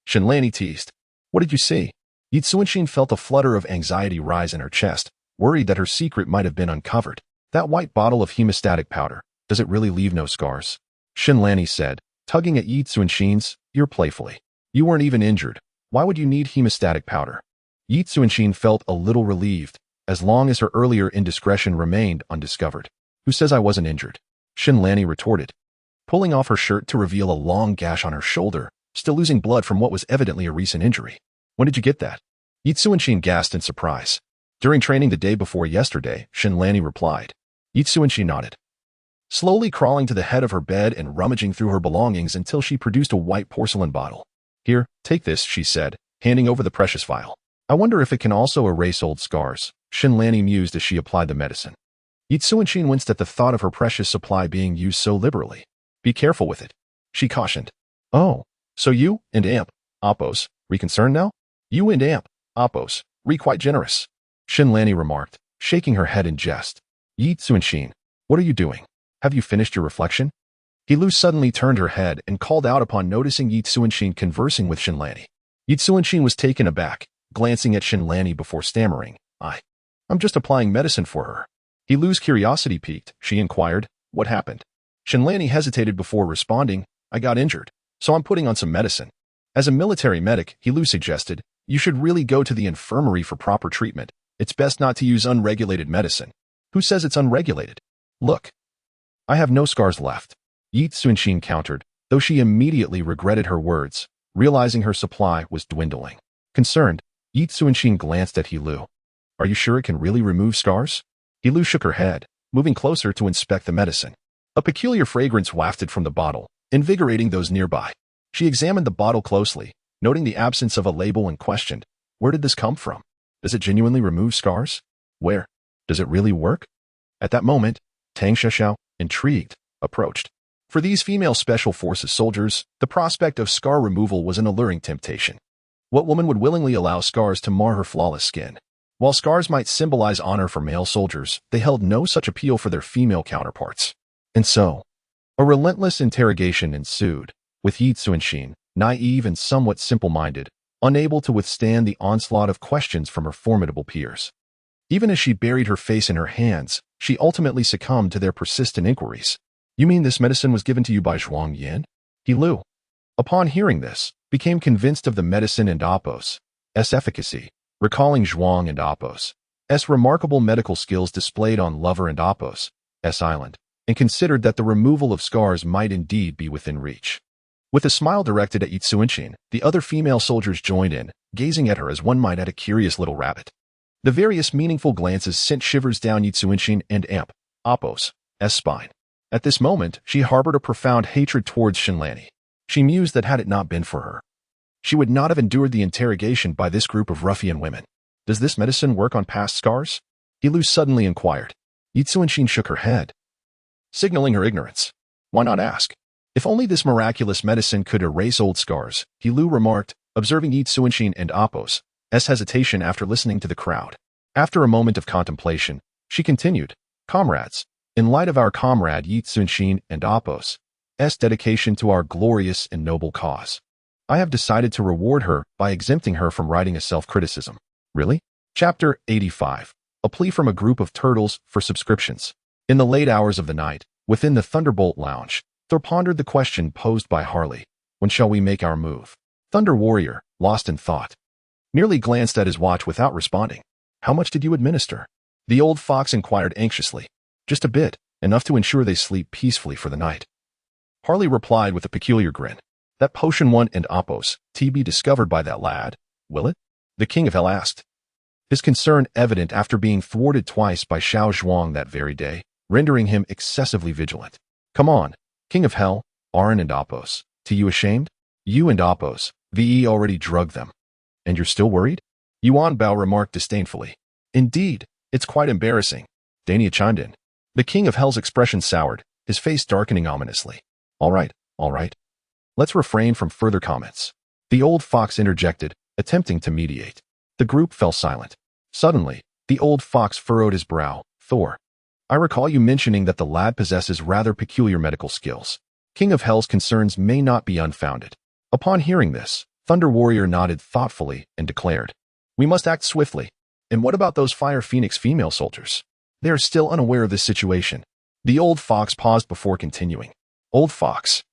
Shenlani teased. What did you see? Yi Tsuanqin felt a flutter of anxiety rise in her chest, worried that her secret might have been uncovered. That white bottle of hemostatic powder, does it really leave no scars? Shenlani said, tugging at Yi Tsuanqin's ear playfully. You weren't even injured. Why would you need hemostatic powder? Yi Tsuanqin felt a little relieved, as long as her earlier indiscretion remained undiscovered. Who says I wasn't injured? Shenlani retorted, pulling off her shirt to reveal a long gash on her shoulder, still losing blood from what was evidently a recent injury. When did you get that? Yi Tsuanqin gasped in surprise. During training the day before yesterday, Shenlani replied. Yi Tsuanqin nodded. slowly crawling to the head of her bed and rummaging through her belongings until she produced a white porcelain bottle. "Here, take this," she said, handing over the precious vial. "I wonder if it can also erase old scars," Shinlani mused as she applied the medicine. Yi Tsuanshin winced at the thought of her precious supply being used so liberally. "Be careful with it," she cautioned. "Oh, so you and Amp, Oppos, concerned now? You and Amp, Oppos, quite generous," Shinlani remarked, shaking her head in jest. "Yi Tsuanshin, what are you doing? Have you finished your reflection?" Hilu suddenly turned her head and called out upon noticing Yi Tsuanshin conversing with Shinlani. Yi Tsuanshin was taken aback, glancing at Shinlani before stammering, I'm just applying medicine for her." Hilu's curiosity piqued. She inquired, "What happened?" Shinlani hesitated before responding, "I got injured, so I'm putting on some medicine." As a military medic, Hilu suggested, "You should really go to the infirmary for proper treatment. It's best not to use unregulated medicine." "Who says it's unregulated? Look. I have no scars left," Yi Tsuanshin countered, though she immediately regretted her words, realizing her supply was dwindling. Concerned, Yi Tsuanshin glanced at Hilu. "Are you sure it can really remove scars?" Hilu shook her head, moving closer to inspect the medicine. A peculiar fragrance wafted from the bottle, invigorating those nearby. She examined the bottle closely, noting the absence of a label and questioned, "Where did this come from? Does it genuinely remove scars? Where? Does it really work?" At that moment, Tang Xiaoxiao, intrigued, approached. For these female special forces soldiers, the prospect of scar removal was an alluring temptation. What woman would willingly allow scars to mar her flawless skin? While scars might symbolize honor for male soldiers, they held no such appeal for their female counterparts. And so, a relentless interrogation ensued, with Yi Tsuanshin, naive and somewhat simple-minded, unable to withstand the onslaught of questions from her formidable peers. Even as she buried her face in her hands, she ultimately succumbed to their persistent inquiries. "You mean this medicine was given to you by Zhuang Yan?" Hilu, upon hearing this, became convinced of the medicine and Oppos' efficacy, recalling Zhuang and Oppos' remarkable medical skills displayed on Lover and Oppos' island, and considered that the removal of scars might indeed be within reach. With a smile directed at Yi Tsuanshin, the other female soldiers joined in, gazing at her as one might at a curious little rabbit. The various meaningful glances sent shivers down Yi Tsuanshin and Amp, Oppos' spine. At this moment, she harbored a profound hatred towards Shinlani. She mused that had it not been for her, she would not have endured the interrogation by this group of ruffian women. "Does this medicine work on past scars?" Hilu suddenly inquired. Yi Tsuanshin shook her head, signaling her ignorance. "Why not ask? If only this miraculous medicine could erase old scars," Hilu remarked, observing Yi Tsuanshin and Oppos' hesitation after listening to the crowd. After a moment of contemplation, she continued, "Comrades, in light of our comrade Yi Tsuanshin and Oppos' dedication to our glorious and noble cause, I have decided to reward her by exempting her from writing a self-criticism." "Really?" Chapter 85. A plea from a group of turtles for subscriptions. In the late hours of the night, within the Thunderbolt Lounge, Thor pondered the question posed by Harley. "When shall we make our move?" Thunder Warrior, lost in thought, merely glanced at his watch without responding. "How much did you administer?" The old fox inquired anxiously. "Just a bit, enough to ensure they sleep peacefully for the night." Harley replied with a peculiar grin. "That potion one and Oppos, be discovered by that lad, will it?" The King of Hell asked, his concern evident after being thwarted twice by Xiao Zhuang that very day, rendering him excessively vigilant. "Come on, King of Hell, Arin and Oppos, you ashamed? You and Oppos, VE already drugged them. And you're still worried?" Yuan Bao remarked disdainfully. "Indeed, it's quite embarrassing," Dania chimed in. The King of Hell's expression soured, his face darkening ominously. All right. Let's refrain from further comments." The old fox interjected, attempting to mediate. The group fell silent. Suddenly, the old fox furrowed his brow. "Thor, I recall you mentioning that the lad possesses rather peculiar medical skills. King of Hell's concerns may not be unfounded." Upon hearing this, Thunder Warrior nodded thoughtfully and declared, "We must act swiftly. And what about those Fire Phoenix female soldiers? They are still unaware of this situation." The old fox paused before continuing. "Old fox?"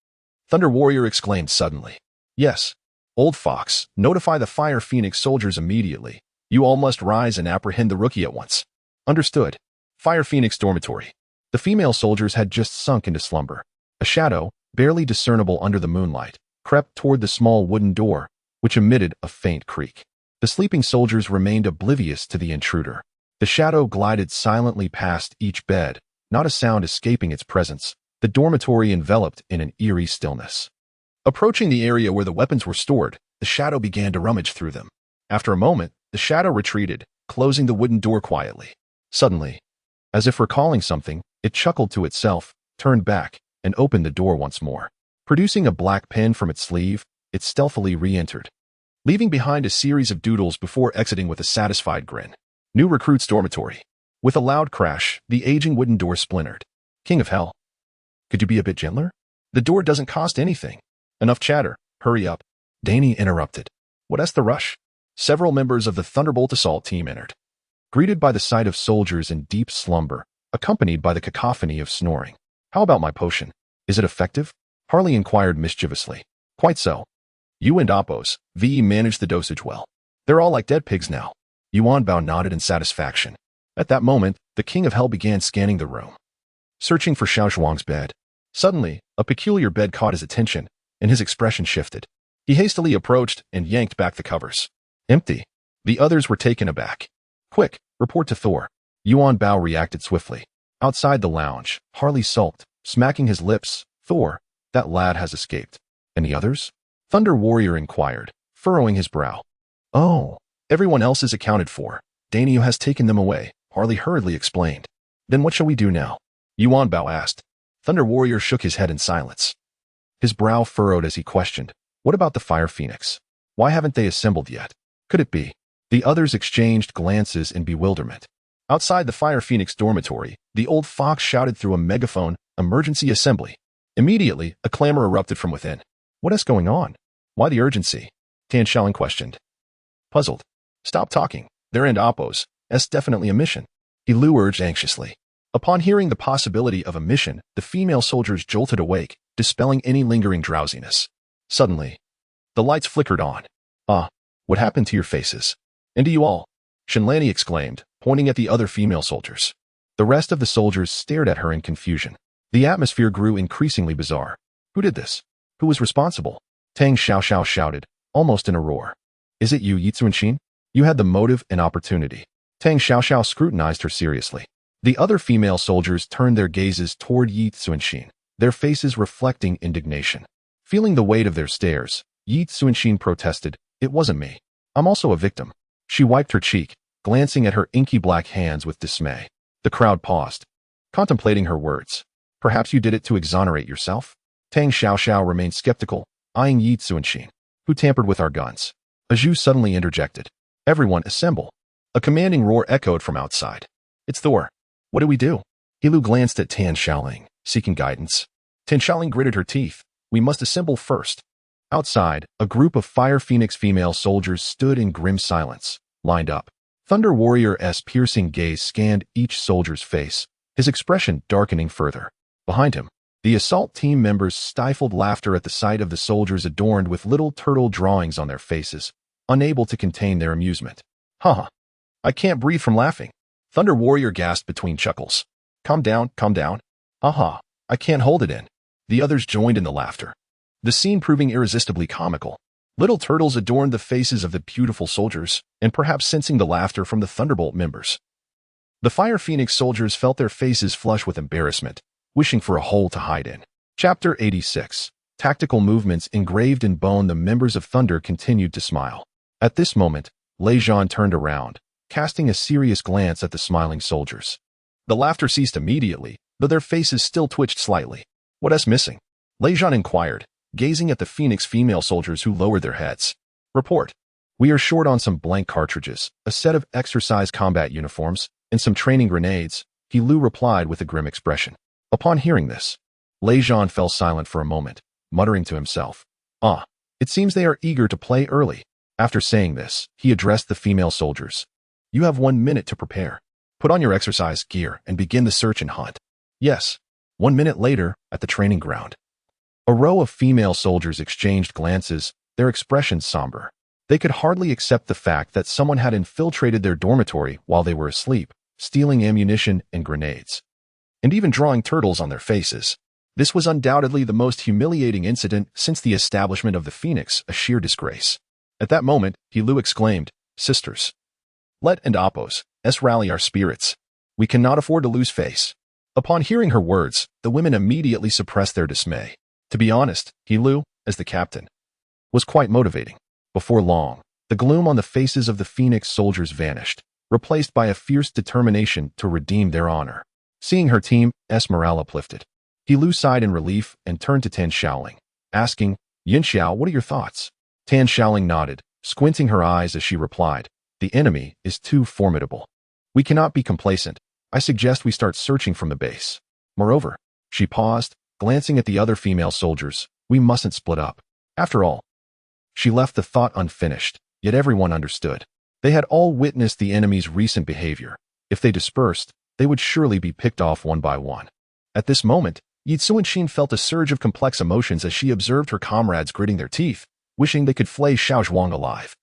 Thunder Warrior exclaimed suddenly. "Yes, old fox, notify the Fire Phoenix soldiers immediately. You all must rise and apprehend the rookie at once." "Understood." Fire Phoenix dormitory. The female soldiers had just sunk into slumber. A shadow, barely discernible under the moonlight, crept toward the small wooden door, which emitted a faint creak. The sleeping soldiers remained oblivious to the intruder. The shadow glided silently past each bed, not a sound escaping its presence, the dormitory enveloped in an eerie stillness. Approaching the area where the weapons were stored, the shadow began to rummage through them. After a moment, the shadow retreated, closing the wooden door quietly. Suddenly, as if recalling something, it chuckled to itself, turned back, and opened the door once more. Producing a black pen from its sleeve, it stealthily re-entered, leaving behind a series of doodles before exiting with a satisfied grin. New recruit's dormitory. With a loud crash, the aging wooden door splintered. King of Hell. Could you be a bit gentler? The door doesn't cost anything. Enough chatter. Hurry up. Danny interrupted. What's the rush? Several members of the Thunderbolt assault team entered, greeted by the sight of soldiers in deep slumber, accompanied by the cacophony of snoring. How about my potion? Is it effective? Harley inquired mischievously. Quite so. You and Oppos, VE managed the dosage well. They're all like dead pigs now. Yuan Bao nodded in satisfaction. At that moment, the King of Hell began scanning the room, searching for Xiao Zhuang's bed. Suddenly, a peculiar bed caught his attention, and his expression shifted. He hastily approached and yanked back the covers. Empty. The others were taken aback. Quick, report to Thor. Yuan Bao reacted swiftly. Outside the lounge, Harley sulked, smacking his lips. Thor, that lad has escaped. And the others? Thunder Warrior inquired, furrowing his brow. Oh, everyone else is accounted for. Danio has taken them away, Harley hurriedly explained. Then what shall we do now? Yuan Bao asked. Thunder Warrior shook his head in silence. His brow furrowed as he questioned, what about the Fire Phoenix? Why haven't they assembled yet? Could it be? The others exchanged glances in bewilderment. Outside the Fire Phoenix dormitory, the old fox shouted through a megaphone, emergency assembly. Immediately, a clamor erupted from within. What is going on? Why the urgency? Tan Xiaoling questioned. Puzzled. Stop talking. They're in Oppos. It's definitely a mission. Ilu urged anxiously. Upon hearing the possibility of a mission, the female soldiers jolted awake, dispelling any lingering drowsiness. Suddenly, the lights flickered on. Ah, what happened to your faces? And to you all? Shenlani exclaimed, pointing at the other female soldiers. The rest of the soldiers stared at her in confusion. The atmosphere grew increasingly bizarre. Who did this? Who was responsible? Tang Xiao shouted, almost in a roar. Is it you, Yi Zuanxin? You had the motive and opportunity. Tang Xiao scrutinized her seriously. The other female soldiers turned their gazes toward Yi Zuanxin, their faces reflecting indignation. Feeling the weight of their stares, Yi Zuanxin protested, It wasn't me. I'm also a victim. She wiped her cheek, glancing at her inky black hands with dismay. The crowd paused, contemplating her words. Perhaps you did it to exonerate yourself? Tang Xiao remained skeptical, eyeing Yi Zuanxin, who tampered with our guns. Zhu suddenly interjected. Everyone assemble. A commanding roar echoed from outside. It's Thor. What do we do? Ilu glanced at Tan Xiaoling, seeking guidance. Tan Xiaoling gritted her teeth. We must assemble first. Outside, a group of Fire Phoenix female soldiers stood in grim silence, lined up. Thunder Warrior's piercing gaze scanned each soldier's face, his expression darkening further. Behind him, the assault team members stifled laughter at the sight of the soldiers adorned with little turtle drawings on their faces, unable to contain their amusement. Haha. I can't breathe from laughing. Thunder Warrior gasped between chuckles. Calm down, calm down. Haha. I can't hold it in. The others joined in the laughter, the scene proving irresistibly comical. Little turtles adorned the faces of the beautiful soldiers, and perhaps sensing the laughter from the Thunderbolt members. The Fire Phoenix soldiers felt their faces flush with embarrassment, wishing for a hole to hide in. Chapter 86. Tactical movements engraved in bone. The members of Thunder continued to smile. At this moment, Lei Zhan turned around, casting a serious glance at the smiling soldiers. The laughter ceased immediately, though their faces still twitched slightly. What's missing? Lei Zhan inquired, gazing at the Phoenix female soldiers who lowered their heads. Report. We are short on some blank cartridges, a set of exercise combat uniforms, and some training grenades, Lu replied with a grim expression. Upon hearing this, Lei Zhan fell silent for a moment, muttering to himself. Ah, it seems they are eager to play early. After saying this, he addressed the female soldiers. You have 1 minute to prepare. Put on your exercise gear and begin the search and hunt. Yes. 1 minute later, at the training ground. A row of female soldiers exchanged glances, their expressions somber. They could hardly accept the fact that someone had infiltrated their dormitory while they were asleep, stealing ammunition and grenades, and even drawing turtles on their faces. This was undoubtedly the most humiliating incident since the establishment of the Phoenix, a sheer disgrace. At that moment, Lu exclaimed, Sisters, let and Oppos, rally our spirits. We cannot afford to lose face. Upon hearing her words, the women immediately suppressed their dismay. To be honest, Lu, as the captain, was quite motivating. Before long, the gloom on the faces of the Phoenix soldiers vanished, replaced by a fierce determination to redeem their honor. Seeing her team's morale uplifted, Lu sighed in relief and turned to Tan Shaoling, asking, Yin Xiao, what are your thoughts? Tan Shaoling nodded, squinting her eyes as she replied, the enemy is too formidable. We cannot be complacent. I suggest we start searching from the base. Moreover, she paused, glancing at the other female soldiers, we mustn't split up. After all, she left the thought unfinished, yet everyone understood. They had all witnessed the enemy's recent behavior. If they dispersed, they would surely be picked off one by one. At this moment, Yi Suanxin felt a surge of complex emotions as she observed her comrades gritting their teeth, wishing they could flay Xiao Zhuang alive.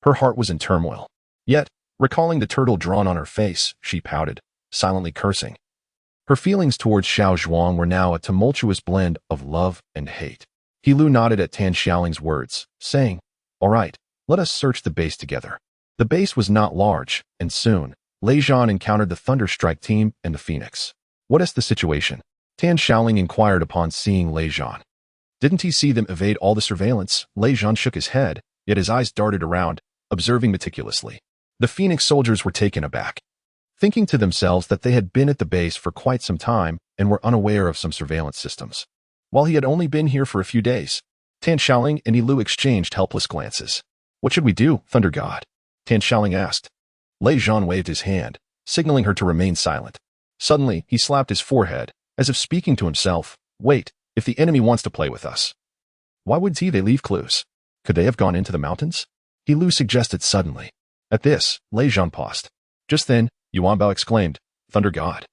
Her heart was in turmoil. Yet, recalling the turtle drawn on her face, she pouted, silently cursing. Her feelings towards Xiao Zhuang were now a tumultuous blend of love and hate. Lu nodded at Tan Xiaoling's words, saying, all right, let us search the base together. The base was not large, and soon, Lei Zhan encountered the Thunderstrike team and the Phoenix. What is the situation? Tan Shaoling inquired upon seeing Lei Zhan. Didn't he see them evade all the surveillance? Lei Zhan shook his head, yet his eyes darted around, observing meticulously. The Phoenix soldiers were taken aback, thinking to themselves that they had been at the base for quite some time and were unaware of some surveillance systems. While he had only been here for a few days, Tan Shaoling and Lu exchanged helpless glances. What should we do, Thunder God? Tan Shaoling asked. Lei Zhan waved his hand, signaling her to remain silent. Suddenly, he slapped his forehead, as if speaking to himself. Wait, if the enemy wants to play with us, why would they leave clues? Could they have gone into the mountains? Lu suggested suddenly. At this, Lei Zhan paused. Just then, Yuan Bao exclaimed, Thunder God.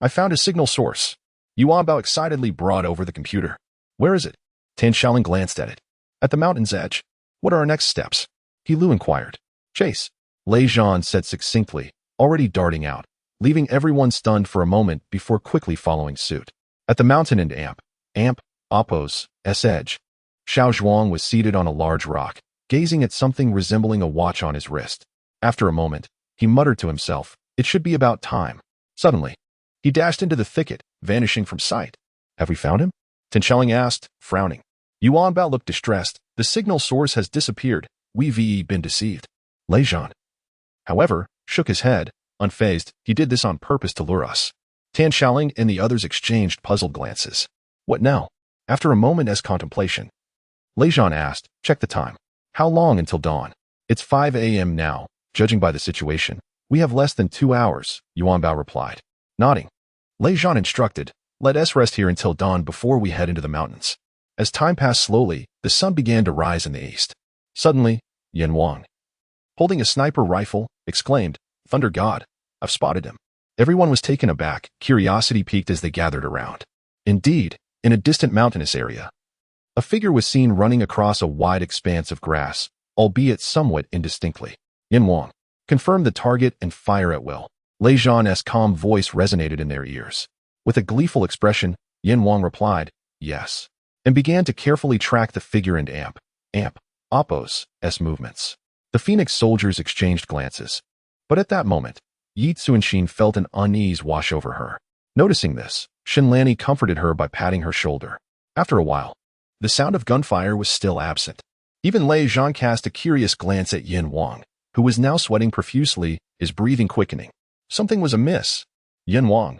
I found a signal source. Yuan Bao excitedly brought over the computer. Where is it? Tan Shaoling glanced at it. At the mountain's edge. What are our next steps? Lu inquired. Chase. Lei Zhan said succinctly, already darting out, leaving everyone stunned for a moment before quickly following suit. At the mountain and Oppo's edge, Xiao Zhuang was seated on a large rock, gazing at something resembling a watch on his wrist. After a moment, he muttered to himself, it should be about time. Suddenly, he dashed into the thicket, vanishing from sight. Have we found him? Tan Shaoling asked, frowning. Yuan Bao looked distressed. The signal source has disappeared. We've been deceived. Lei Zhan, however, shook his head. Unfazed, he did this on purpose to lure us. Tan Shaoling and the others exchanged puzzled glances. What now? After a moment's contemplation, Lei Zhan asked, check the time. How long until dawn? It's 5 a.m. now. Judging by the situation, we have less than 2 hours, Yuan Bao replied. Nodding, Lei Zhan instructed, let us rest here until dawn before we head into the mountains. As time passed slowly, the sun began to rise in the east. Suddenly, Yin Wang, holding a sniper rifle, exclaimed, Thunder God, I've spotted him. Everyone was taken aback, curiosity piqued as they gathered around. Indeed, in a distant mountainous area, a figure was seen running across a wide expanse of grass, albeit somewhat indistinctly. Yin Wang, confirm the target and fire at will. Lei Zhan's calm voice resonated in their ears. With a gleeful expression, Yin Wang replied, yes, and began to carefully track the figure and Oppo's movements. The Phoenix soldiers exchanged glances. But at that moment, Yi Suanxin felt an unease wash over her. Noticing this, Shenlani comforted her by patting her shoulder. After a while, the sound of gunfire was still absent. Even Lei Zhan cast a curious glance at Yin Wang, who was now sweating profusely, his breathing quickening. Something was amiss. Yin Wang.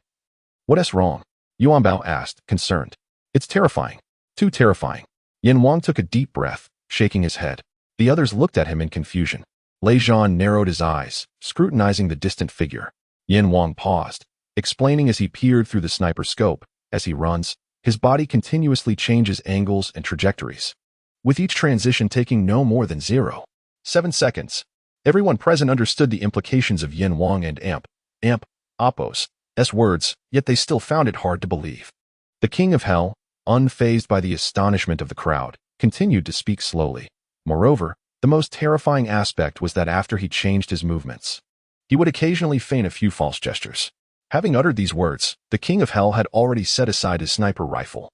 What's wrong? Yuan Bao asked, concerned. It's terrifying. Too terrifying. Yin Wang took a deep breath, shaking his head. The others looked at him in confusion. Lei Zhan narrowed his eyes, scrutinizing the distant figure. Yin Wang paused, explaining as he peered through the sniper scope. As he runs, his body continuously changes angles and trajectories, with each transition taking no more than 0.7 seconds. Everyone present understood the implications of Yin Wang and Oppo's words, yet they still found it hard to believe. The King of Hell, unfazed by the astonishment of the crowd, continued to speak slowly. Moreover, the most terrifying aspect was that after he changed his movements, he would occasionally feign a few false gestures. Having uttered these words, the King of Hell had already set aside his sniper rifle,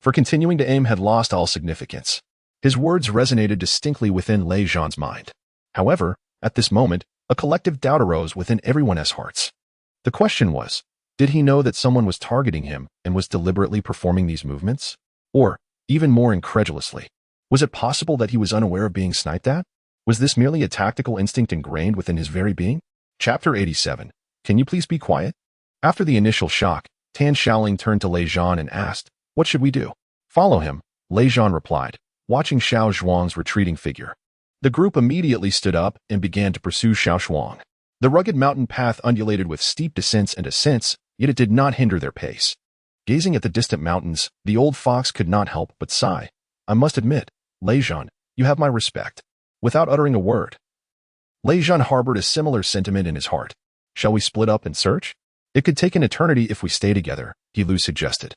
for continuing to aim had lost all significance. His words resonated distinctly within Lei Zhan's mind. However, at this moment, a collective doubt arose within everyone's hearts. The question was, Did he know that someone was targeting him and was deliberately performing these movements? Or, even more incredulously, was it possible that he was unaware of being sniped at? Was this merely a tactical instinct ingrained within his very being? Chapter 87. Can you please be quiet? After the initial shock, Tan Xiaoling turned to Lei Zhan and asked, "What should we do?" "Follow him," Lei Zhan replied, watching Xiao Zhuang's retreating figure. The group immediately stood up and began to pursue Xiao Zhuang. The rugged mountain path undulated with steep descents and ascents, yet it did not hinder their pace. Gazing at the distant mountains, the old fox could not help but sigh. "I must admit, Lei Zhan, you have my respect." Without uttering a word, Lei Zhan harbored a similar sentiment in his heart. "Shall we split up and search? It could take an eternity if we stay together," He Lu suggested,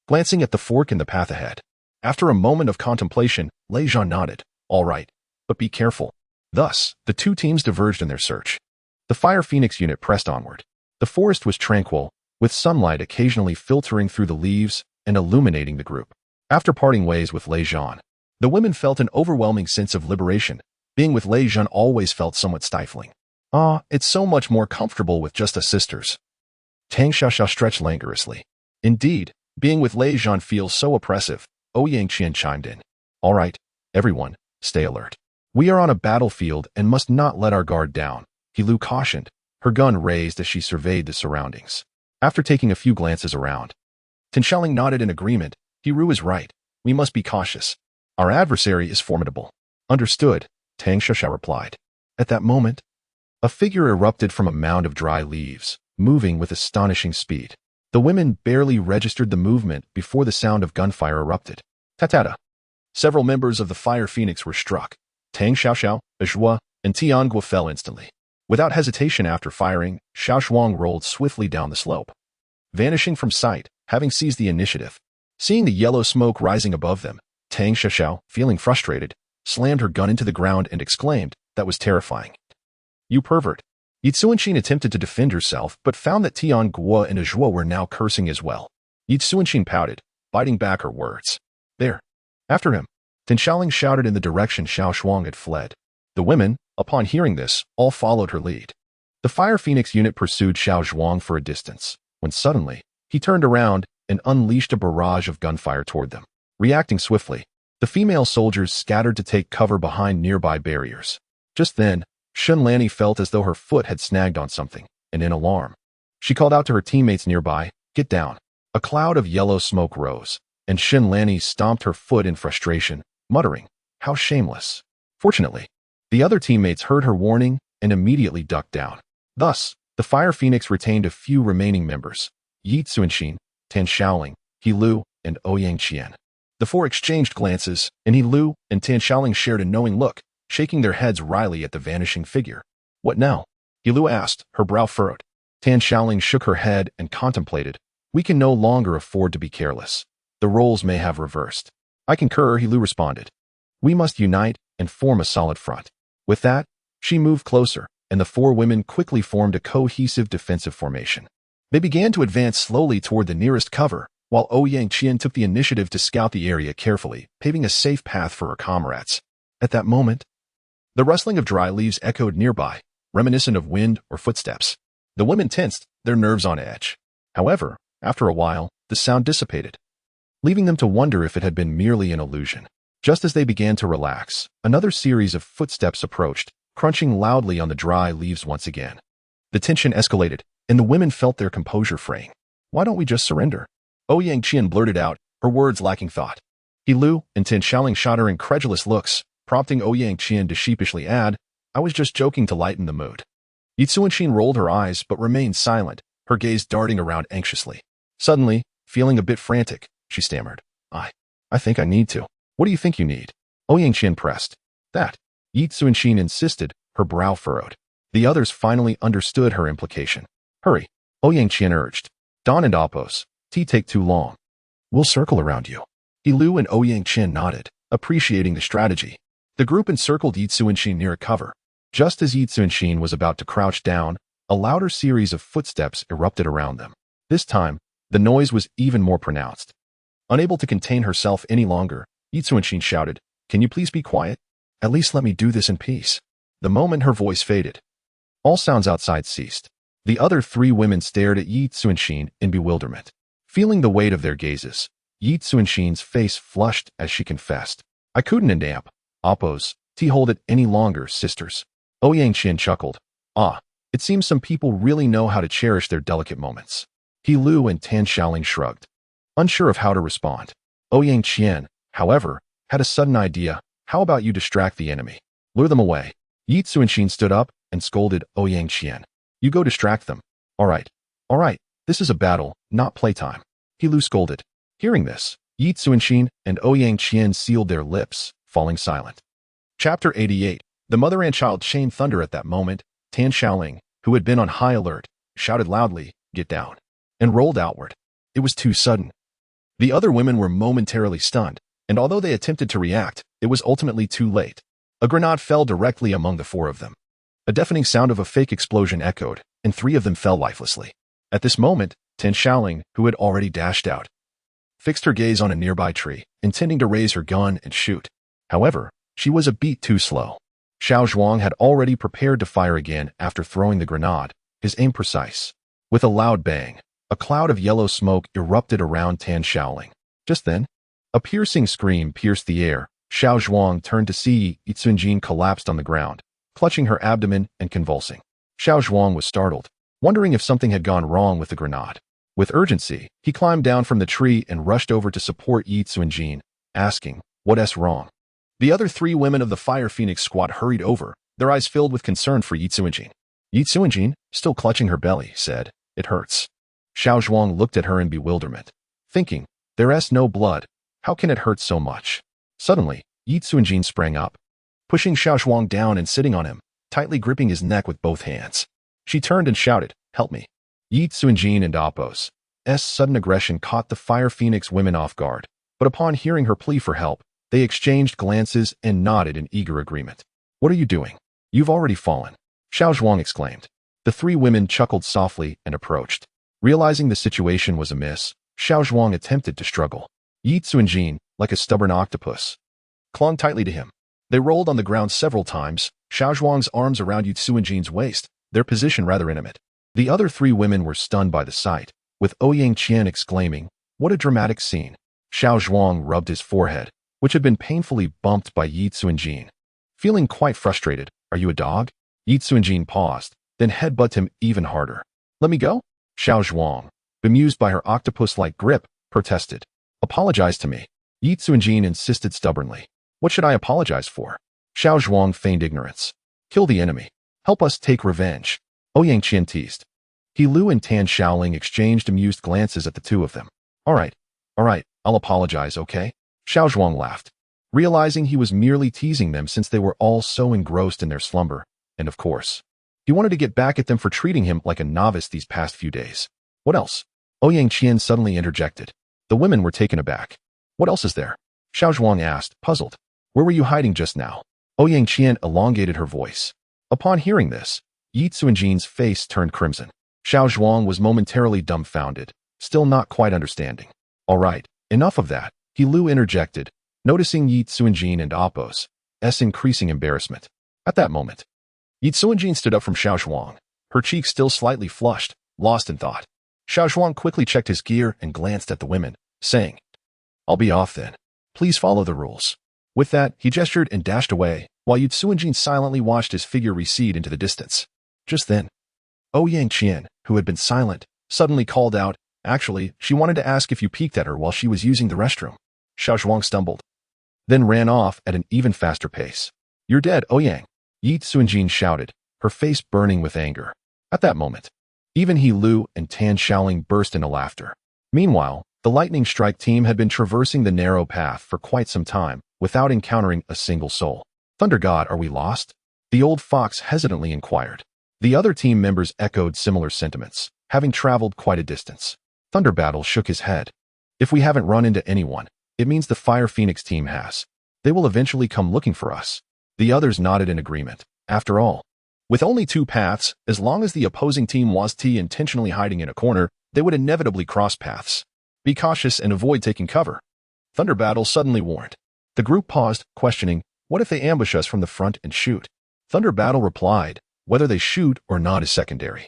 glancing at the fork in the path ahead. After a moment of contemplation, Lei Zhan nodded. "All right, but be careful." Thus, the two teams diverged in their search. The Fire Phoenix unit pressed onward. The forest was tranquil, with sunlight occasionally filtering through the leaves and illuminating the group. After parting ways with Lei Zhan, the women felt an overwhelming sense of liberation. Being with Lei Zhan always felt somewhat stifling. It's so much more comfortable with just us sisters." Tang Xiaoxiao stretched languorously. "Indeed, being with Lei Zhan feels so oppressive," Ouyang Qian chimed in. "All right, everyone, stay alert. We are on a battlefield and must not let our guard down," He Lu cautioned, her gun raised as she surveyed the surroundings. After taking a few glances around, Tan Xiaoling nodded in agreement. "He Ru is right. We must be cautious. Our adversary is formidable." "Understood," Tang Xiaoxiao replied. At that moment, a figure erupted from a mound of dry leaves, moving with astonishing speed. The women barely registered the movement before the sound of gunfire erupted. Ta-ta-ta. Several members of the Fire Phoenix were struck. Tang Xiaoxiao, Azhua, and Tianguo fell instantly. Without hesitation after firing, Xiao Zhuang rolled swiftly down the slope, vanishing from sight, having seized the initiative. Seeing the yellow smoke rising above them, Tang Xiaoxiao, feeling frustrated, slammed her gun into the ground and exclaimed, "That was terrifying. You pervert." Yi Xuanqin attempted to defend herself, but found that Tianguo and Azhua were now cursing as well. Yi Xuanqin pouted, biting back her words. "There. After him." Tan Xiaoling shouted in the direction Xiao Zhuang had fled. The women, upon hearing this, all followed her lead. The Fire Phoenix unit pursued Xiao Zhuang for a distance, when suddenly, he turned around and unleashed a barrage of gunfire toward them. Reacting swiftly, the female soldiers scattered to take cover behind nearby barriers. Just then, Shun Lanny felt as though her foot had snagged on something, and in alarm, she called out to her teammates nearby, "Get down." A cloud of yellow smoke rose, and Shun Lanny stomped her foot in frustration, muttering, "How shameless." Fortunately, the other teammates heard her warning and immediately ducked down. Thus, the Fire Phoenix retained a few remaining members: Yi Xuanqin, Tan Xiaoling, He Lu, and Ouyang Qian. The four exchanged glances, and He Lu and Tan Xiaoling shared a knowing look, shaking their heads wryly at the vanishing figure. "What now?" He Lu asked, her brow furrowed. Tan Xiaoling shook her head and contemplated. "We can no longer afford to be careless. The roles may have reversed." "I concur," He Lu responded. "We must unite and form a solid front." With that, she moved closer, and the four women quickly formed a cohesive defensive formation. They began to advance slowly toward the nearest cover, while Ouyang Qian took the initiative to scout the area carefully, paving a safe path for her comrades. At that moment, the rustling of dry leaves echoed nearby, reminiscent of wind or footsteps. The women tensed, their nerves on edge. However, after a while, the sound dissipated, leaving them to wonder if it had been merely an illusion. Just as they began to relax, another series of footsteps approached, crunching loudly on the dry leaves once again. The tension escalated, and the women felt their composure fraying. "Why don't we just surrender?" Ouyang Qian blurted out, her words lacking thought. He Lu and Tan Xiaoling shot her incredulous looks, prompting Ouyang Qian to sheepishly add, "I was just joking to lighten the mood." Yi Xuanqin rolled her eyes but remained silent, her gaze darting around anxiously. Suddenly, feeling a bit frantic, she stammered, I think I need to." "What do you think you need?" Ouyang Qian pressed. "That." Yi Xuanqin insisted, her brow furrowed. The others finally understood her implication. "Hurry," Ouyang Qian urged. "Don and Apos, take too long. We'll circle around you." He Lu and Ouyang Qian nodded, appreciating the strategy. The group encircled Yi Xuanqin near a cover. Just as Yi Xuanqin was about to crouch down, a louder series of footsteps erupted around them. This time, the noise was even more pronounced. Unable to contain herself any longer, Yi Xuanqin shouted, "Can you please be quiet? At least let me do this in peace." The moment her voice faded, all sounds outside ceased. The other three women stared at Yi Tsuanxin in bewilderment. Feeling the weight of their gazes, Yi Tsuanxin's face flushed as she confessed. I couldn't and oppose, hold it any longer, sisters. Ouyang Qian chuckled. It seems some people really know how to cherish their delicate moments. He Lu and Tan Xiaoling shrugged, unsure of how to respond. Ouyang Qian, however, had a sudden idea. How about you distract the enemy? Lure them away. Yi Tsuanxin stood up and scolded Ouyang Qian. You go distract them. All right. This is a battle, not playtime. He Lu scolded. Hearing this, Yi Tsuanxin and Ouyang Qian sealed their lips, falling silent. Chapter 88. The mother and child chained thunder. At that moment, Tan Xiaoling, who had been on high alert, shouted loudly, "Get down," and rolled outward. It was too sudden. The other women were momentarily stunned, and although they attempted to react, it was ultimately too late. A grenade fell directly among the four of them. A deafening sound of a fake explosion echoed, and three of them fell lifelessly. At this moment, Tan Xiaoling, who had already dashed out, fixed her gaze on a nearby tree, intending to raise her gun and shoot. However, she was a beat too slow. Xiao Zhuang had already prepared to fire again after throwing the grenade, his aim precise. With a loud bang, a cloud of yellow smoke erupted around Tan Xiaoling. Just then, a piercing scream pierced the air. Xiao Zhuang turned to see Yi Tsuanxin collapsed on the ground, clutching her abdomen and convulsing. Xiao Zhuang was startled, wondering if something had gone wrong with the grenade. With urgency, he climbed down from the tree and rushed over to support Yi Tsuanxin, asking, "What's wrong?" The other three women of the Fire Phoenix squad hurried over, their eyes filled with concern for Yi Tsuanxin. Yi Tsuanxin, still clutching her belly, said, "It hurts." Xiao Zhuang looked at her in bewilderment, thinking, "There's no blood. How can it hurt so much?" Suddenly, Yi Tsuanxin sprang up, pushing Xiao Zhuang down and sitting on him, tightly gripping his neck with both hands. She turned and shouted, "Help me." Yi Tsuanxin and Appo's sudden aggression caught the Fire Phoenix women off guard, but upon hearing her plea for help, they exchanged glances and nodded in eager agreement. "What are you doing? You've already fallen," Xiao Zhuang exclaimed. The three women chuckled softly and approached. Realizing the situation was amiss, Xiao Zhuang attempted to struggle. Yi Tsuanxin, like a stubborn octopus, clung tightly to him. They rolled on the ground several times, Xiao Zhuang's arms around Yi Tsuanxin's waist, their position rather intimate. The other three women were stunned by the sight, with Ouyang Qian exclaiming, "What a dramatic scene." Xiao Zhuang rubbed his forehead, which had been painfully bumped by Yi Tsuanxin. Feeling quite frustrated, "Are you a dog?" Yi Tsuanxin paused, then headbutted him even harder. "Let me go?" Xiao Zhuang, bemused by her octopus-like grip, protested. "Apologize to me." Yi Tsuanxin insisted stubbornly. "What should I apologize for?" Xiao Zhuang feigned ignorance. "Kill the enemy. Help us take revenge," Ouyang Qian teased. He Lu and Tan Xiaoling exchanged amused glances at the two of them. All right, I'll apologize, okay?" Xiao Zhuang laughed, realizing he was merely teasing them since they were all so engrossed in their slumber, and of course, he wanted to get back at them for treating him like a novice these past few days. "What else?" Ouyang Qian suddenly interjected. The women were taken aback. "What else is there?" Xiao Zhuang asked, puzzled. "Where were you hiding just now?" Ouyang Qian elongated her voice. Upon hearing this, Yi Tsuanxin's face turned crimson. Xiao Zhuang was momentarily dumbfounded, still not quite understanding. "All right, enough of that," He Lu interjected, noticing Yi Tsuanxin and Appo's increasing embarrassment. At that moment, Yi Tsuanxin stood up from Xiao Zhuang, her cheeks still slightly flushed, lost in thought. Xiao Zhuang quickly checked his gear and glanced at the women, saying, "I'll be off then. Please follow the rules." With that, he gestured and dashed away, while Yi Tsuanxin silently watched his figure recede into the distance. Just then, Ouyang Qian, who had been silent, suddenly called out, "Actually, she wanted to ask if you peeked at her while she was using the restroom." Xiao Zhuang stumbled, then ran off at an even faster pace. "You're dead, Ouyang," Yi Tsuanxin shouted, her face burning with anger. At that moment, even He Lu and Tan Xiaoling burst into laughter. Meanwhile, the lightning strike team had been traversing the narrow path for quite some time without encountering a single soul. "Thunder God, are we lost?" the old fox hesitantly inquired. The other team members echoed similar sentiments, having traveled quite a distance. Thunder Battle shook his head. "If we haven't run into anyone, it means the Fire Phoenix team has. They will eventually come looking for us." The others nodded in agreement. After all, with only two paths, as long as the opposing team was intentionally hiding in a corner, they would inevitably cross paths. "Be cautious and avoid taking cover," Thunder Battle suddenly warned. The group paused, questioning, "What if they ambush us from the front and shoot?" Thunder Battle replied, "Whether they shoot or not is secondary.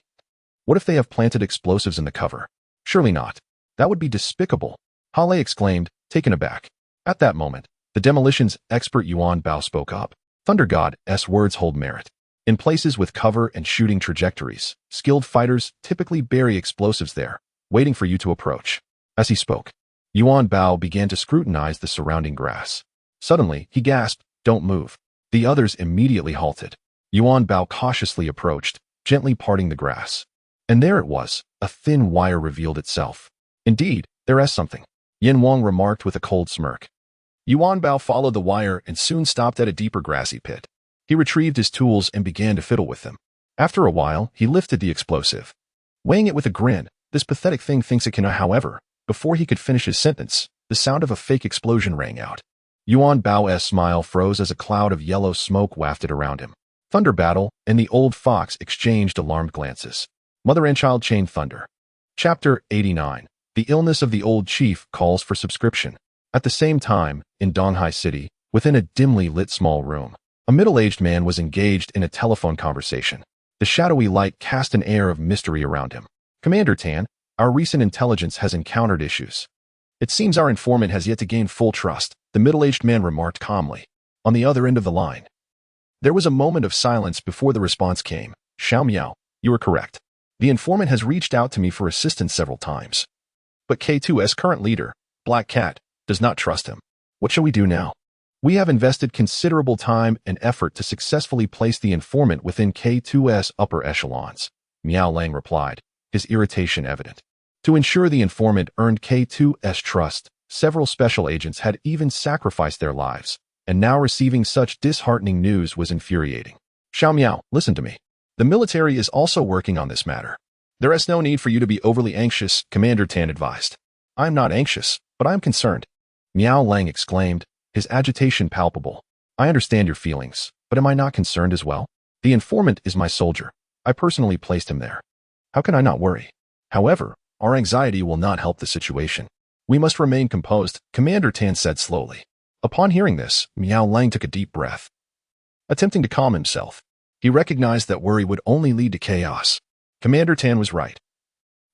What if they have planted explosives in the cover? Surely not. That would be despicable, Hale exclaimed, taken aback. At that moment, the demolitions expert Yuan Bao spoke up. Thunder God's words hold merit. In places with cover and shooting trajectories, skilled fighters typically bury explosives there, waiting for you to approach. As he spoke, Yuan Bao began to scrutinize the surrounding grass. Suddenly, he gasped, "Don't move." The others immediately halted. Yuan Bao cautiously approached, gently parting the grass. And there it was, a thin wire revealed itself. "Indeed, there is something," Yin Wang remarked with a cold smirk. Yuan Bao followed the wire and soon stopped at a deeper grassy pit. He retrieved his tools and began to fiddle with them. After a while, he lifted the explosive. Weighing it with a grin, "This pathetic thing thinks it can," however, before he could finish his sentence, the sound of a fake explosion rang out. Yuan Bao's smile froze as a cloud of yellow smoke wafted around him. Thunder Battle and the old fox exchanged alarmed glances. Mother and child chain thunder. Chapter 89. The illness of the old chief calls for subscription. At the same time, in Donghai City, within a dimly lit small room, a middle-aged man was engaged in a telephone conversation. The shadowy light cast an air of mystery around him. "Commander Tan, our recent intelligence has encountered issues. It seems our informant has yet to gain full trust," the middle-aged man remarked calmly. On the other end of the line, there was a moment of silence before the response came. "Xiao Miao, you are correct. The informant has reached out to me for assistance several times. But K2's current leader, Black Cat, does not trust him. What shall we do now? We have invested considerable time and effort to successfully place the informant within K2's upper echelons," Miao Lang replied, his irritation evident. To ensure the informant earned K2's trust, several special agents had even sacrificed their lives, and now receiving such disheartening news was infuriating. "Xiao Miao, listen to me. The military is also working on this matter. There is no need for you to be overly anxious," Commander Tan advised. "I am not anxious, but I am concerned," Miao Lang exclaimed, his agitation palpable. "I understand your feelings, but am I not concerned as well? The informant is my soldier. I personally placed him there. How can I not worry? However, our anxiety will not help the situation. We must remain composed," Commander Tan said slowly. Upon hearing this, Miao Lang took a deep breath. Attempting to calm himself, he recognized that worry would only lead to chaos. Commander Tan was right.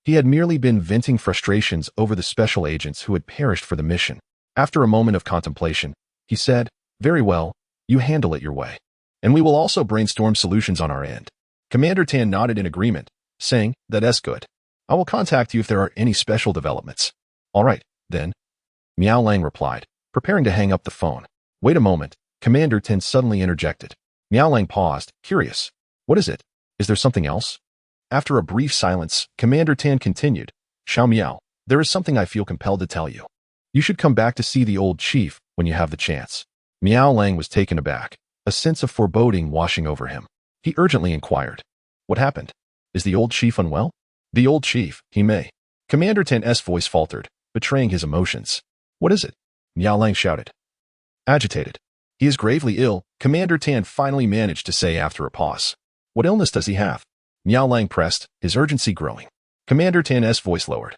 He had merely been venting frustrations over the special agents who had perished for the mission. After a moment of contemplation, he said, "Very well, you handle it your way. And we will also brainstorm solutions on our end." Commander Tan nodded in agreement, saying, "That's good. I will contact you if there are any special developments." "All right, then," Miao Lang replied, preparing to hang up the phone. "Wait a moment," Commander Tan suddenly interjected. Miao Lang paused, curious. "What is it? Is there something else?" After a brief silence, Commander Tan continued, "Xiao Miao, there is something I feel compelled to tell you. You should come back to see the old chief when you have the chance." Miao Lang was taken aback, a sense of foreboding washing over him. He urgently inquired, "What happened? Is the old chief unwell?" "The old chief, he may." Commander Tan's voice faltered, betraying his emotions. "What is it?" Miao Lang shouted. "Agitated. He is gravely ill," Commander Tan finally managed to say after a pause. "What illness does he have?" Miao Lang pressed, his urgency growing. Commander Tan's voice lowered.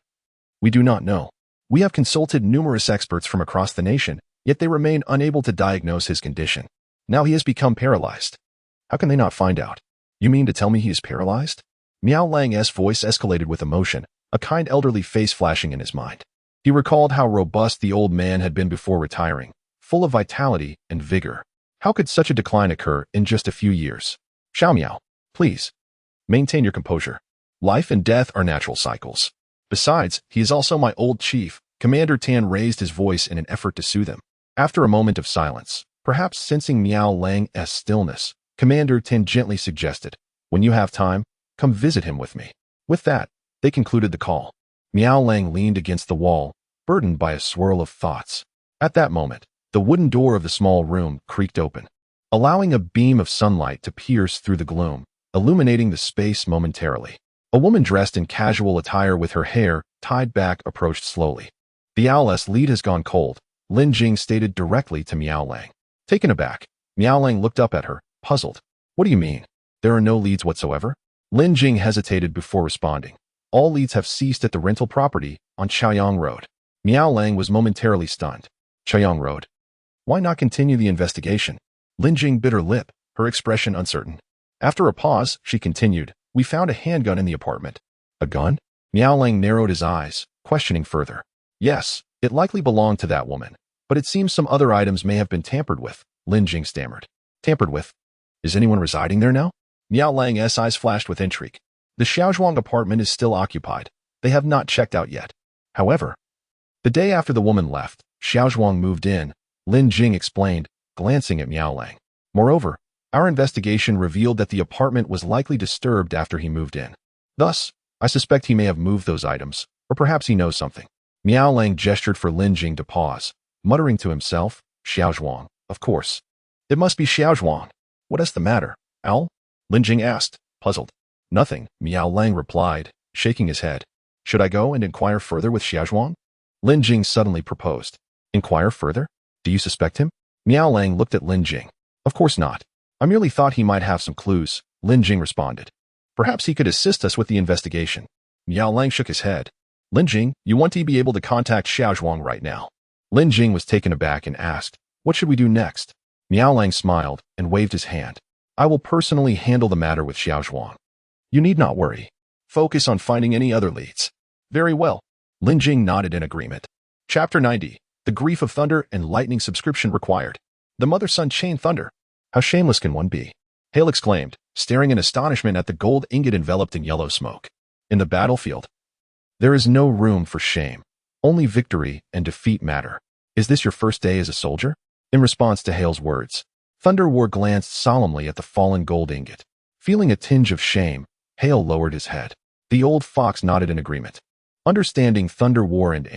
"We do not know. We have consulted numerous experts from across the nation, yet they remain unable to diagnose his condition. Now he has become paralyzed." "How can they not find out? You mean to tell me he is paralyzed?" Miao Lang's voice escalated with emotion, a kind elderly face flashing in his mind. He recalled how robust the old man had been before retiring, full of vitality and vigor. How could such a decline occur in just a few years? "Xiao Miao, please, maintain your composure. Life and death are natural cycles. Besides, he is also my old chief." Commander Tan raised his voice in an effort to soothe him. After a moment of silence, perhaps sensing Miao Lang's stillness, Commander Tan gently suggested, "When you have time, come visit him with me." With that, they concluded the call. Miao Lang leaned against the wall, burdened by a swirl of thoughts. At that moment, the wooden door of the small room creaked open, allowing a beam of sunlight to pierce through the gloom, illuminating the space momentarily. A woman dressed in casual attire with her hair tied back approached slowly. "The owl's lead has gone cold," Lin Jing stated directly to Miao Lang. Taken aback, Miao Lang looked up at her, puzzled. "What do you mean? There are no leads whatsoever?" Lin Jing hesitated before responding. "All leads have ceased at the rental property on Chaoyang Road." Miao Lang was momentarily stunned. "Chaoyang Road? Why not continue the investigation?" Lin Jing bit her lip, her expression uncertain. After a pause, she continued, We found a handgun in the apartment. A gun? Miao Lang narrowed his eyes, questioning further. Yes, it likely belonged to that woman, but it seems some other items may have been tampered with, Lin Jing stammered. Tampered with? Is anyone residing there now? Miao Lang's eyes flashed with intrigue. The Xiao Zhuang apartment is still occupied. They have not checked out yet. However, the day after the woman left, Xiao Zhuang moved in, Lin Jing explained, glancing at Miao Lang. Moreover, our investigation revealed that the apartment was likely disturbed after he moved in. Thus, I suspect he may have moved those items, or perhaps he knows something. Miao Lang gestured for Lin Jing to pause, muttering to himself, Xiao Zhuang, of course. It must be Xiao Zhuang. What is the matter, Al? Lin Jing asked, puzzled. Nothing, Miao Lang replied, shaking his head. Should I go and inquire further with Xiao Zhuang? Lin Jing suddenly proposed. Inquire further? Do you suspect him? Miao Lang looked at Lin Jing. Of course not. I merely thought he might have some clues, Lin Jing responded. Perhaps he could assist us with the investigation. Miao Lang shook his head. Lin Jing, you want to be able to contact Xiao Zhuang right now. Lin Jing was taken aback and asked, what should we do next? Miao Lang smiled and waved his hand. I will personally handle the matter with Xiao Zhuang. You need not worry. Focus on finding any other leads. Very well. Lin Jing nodded in agreement. Chapter 90. The Grief of Thunder and Lightning Subscription Required. The mother-son chain thunder. How shameless can one be? Hale exclaimed, staring in astonishment at the gold ingot enveloped in yellow smoke. In the battlefield, there is no room for shame. Only victory and defeat matter. Is this your first day as a soldier? In response to Hale's words, Thunder War glanced solemnly at the fallen gold ingot. Feeling a tinge of shame, Hale lowered his head. The old fox nodded in agreement. Understanding Thunder War and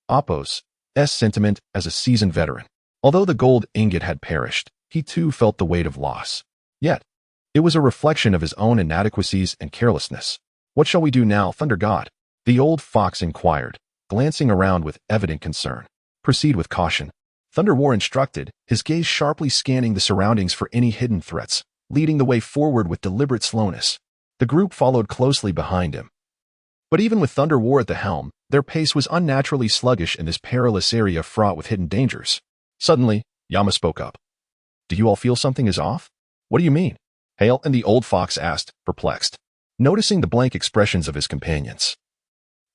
Appos' sentiment as a seasoned veteran. Although the gold ingot had perished, he too felt the weight of loss. Yet, it was a reflection of his own inadequacies and carelessness. What shall we do now, Thunder God? The old fox inquired, glancing around with evident concern. Proceed with caution. Thunder War instructed, his gaze sharply scanning the surroundings for any hidden threats, leading the way forward with deliberate slowness. The group followed closely behind him. But even with Thunder War at the helm, their pace was unnaturally sluggish in this perilous area fraught with hidden dangers. Suddenly, Yama spoke up. Do you all feel something is off? What do you mean? Hale and the old fox asked, perplexed, noticing the blank expressions of his companions.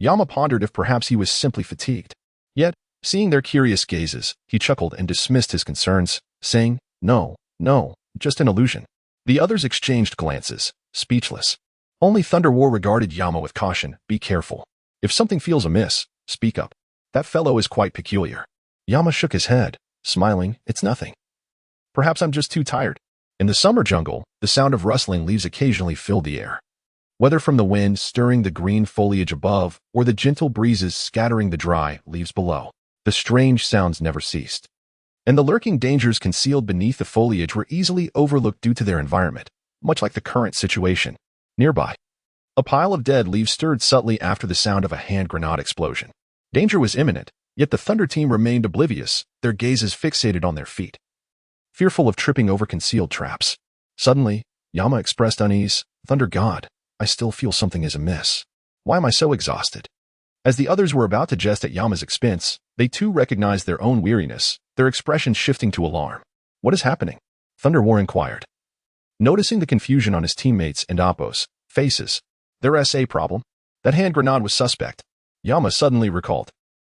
Yama pondered if perhaps he was simply fatigued. Yet, seeing their curious gazes, he chuckled and dismissed his concerns, saying, No, just an illusion. The others exchanged glances, speechless. Only Thunder War regarded Yama with caution. Be careful. If something feels amiss, speak up. That fellow is quite peculiar. Yama shook his head, smiling. It's nothing. Perhaps I'm just too tired. In the summer jungle, the sound of rustling leaves occasionally filled the air. Whether from the wind stirring the green foliage above or the gentle breezes scattering the dry leaves below, the strange sounds never ceased. And the lurking dangers concealed beneath the foliage were easily overlooked due to their environment, much like the current situation. Nearby, a pile of dead leaves stirred subtly after the sound of a hand grenade explosion. Danger was imminent, yet the Thunder team remained oblivious, their gazes fixated on their feet, fearful of tripping over concealed traps. Suddenly, Yama expressed unease. Thunder God, I still feel something is amiss. Why am I so exhausted? As the others were about to jest at Yama's expense, they too recognized their own weariness, their expressions shifting to alarm. What is happening? Thunder War inquired. Noticing the confusion on his teammates and Appos' faces, their SA problem? That hand grenade was suspect. Yama suddenly recalled.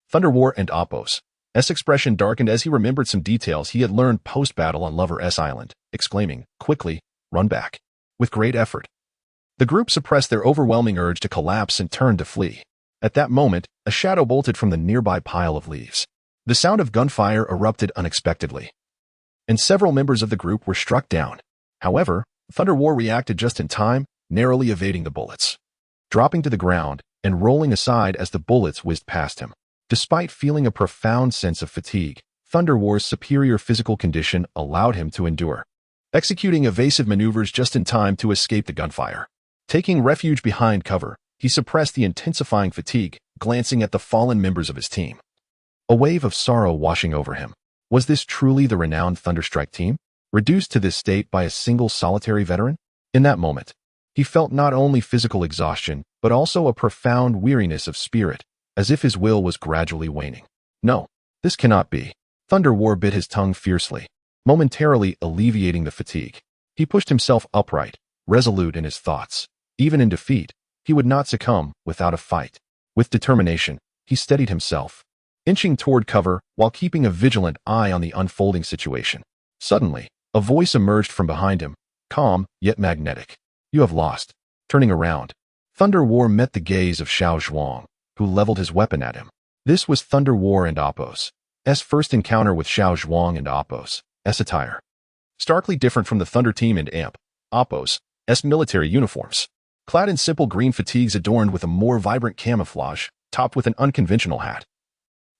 Thunder War and Appos' expression darkened as he remembered some details he had learned post-battle on Lover S Island, exclaiming, quickly, run back. With great effort, the group suppressed their overwhelming urge to collapse and turned to flee. At that moment, a shadow bolted from the nearby pile of leaves. The sound of gunfire erupted unexpectedly, and several members of the group were struck down. However, Thunder War reacted just in time, narrowly evading the bullets, dropping to the ground and rolling aside as the bullets whizzed past him. Despite feeling a profound sense of fatigue, Thunder War's superior physical condition allowed him to endure, executing evasive maneuvers just in time to escape the gunfire. Taking refuge behind cover, he suppressed the intensifying fatigue, glancing at the fallen members of his team. A wave of sorrow washing over him. Was this truly the renowned Thunderstrike team, reduced to this state by a single solitary veteran? In that moment, he felt not only physical exhaustion, but also a profound weariness of spirit, as if his will was gradually waning. No, this cannot be. Thunder War bit his tongue fiercely, momentarily alleviating the fatigue. He pushed himself upright, resolute in his thoughts. Even in defeat, he would not succumb without a fight. With determination, he steadied himself, inching toward cover while keeping a vigilant eye on the unfolding situation. Suddenly, a voice emerged from behind him, calm yet magnetic. "You have lost." Turning around, Thunder War met the gaze of Xiao Zhuang, who leveled his weapon at him. This was Thunder War and Oppo's first encounter with Xiao Zhuang and Oppo's attire. Starkly different from the Thunder Team and Oppo's military uniforms. Clad in simple green fatigues adorned with a more vibrant camouflage, topped with an unconventional hat.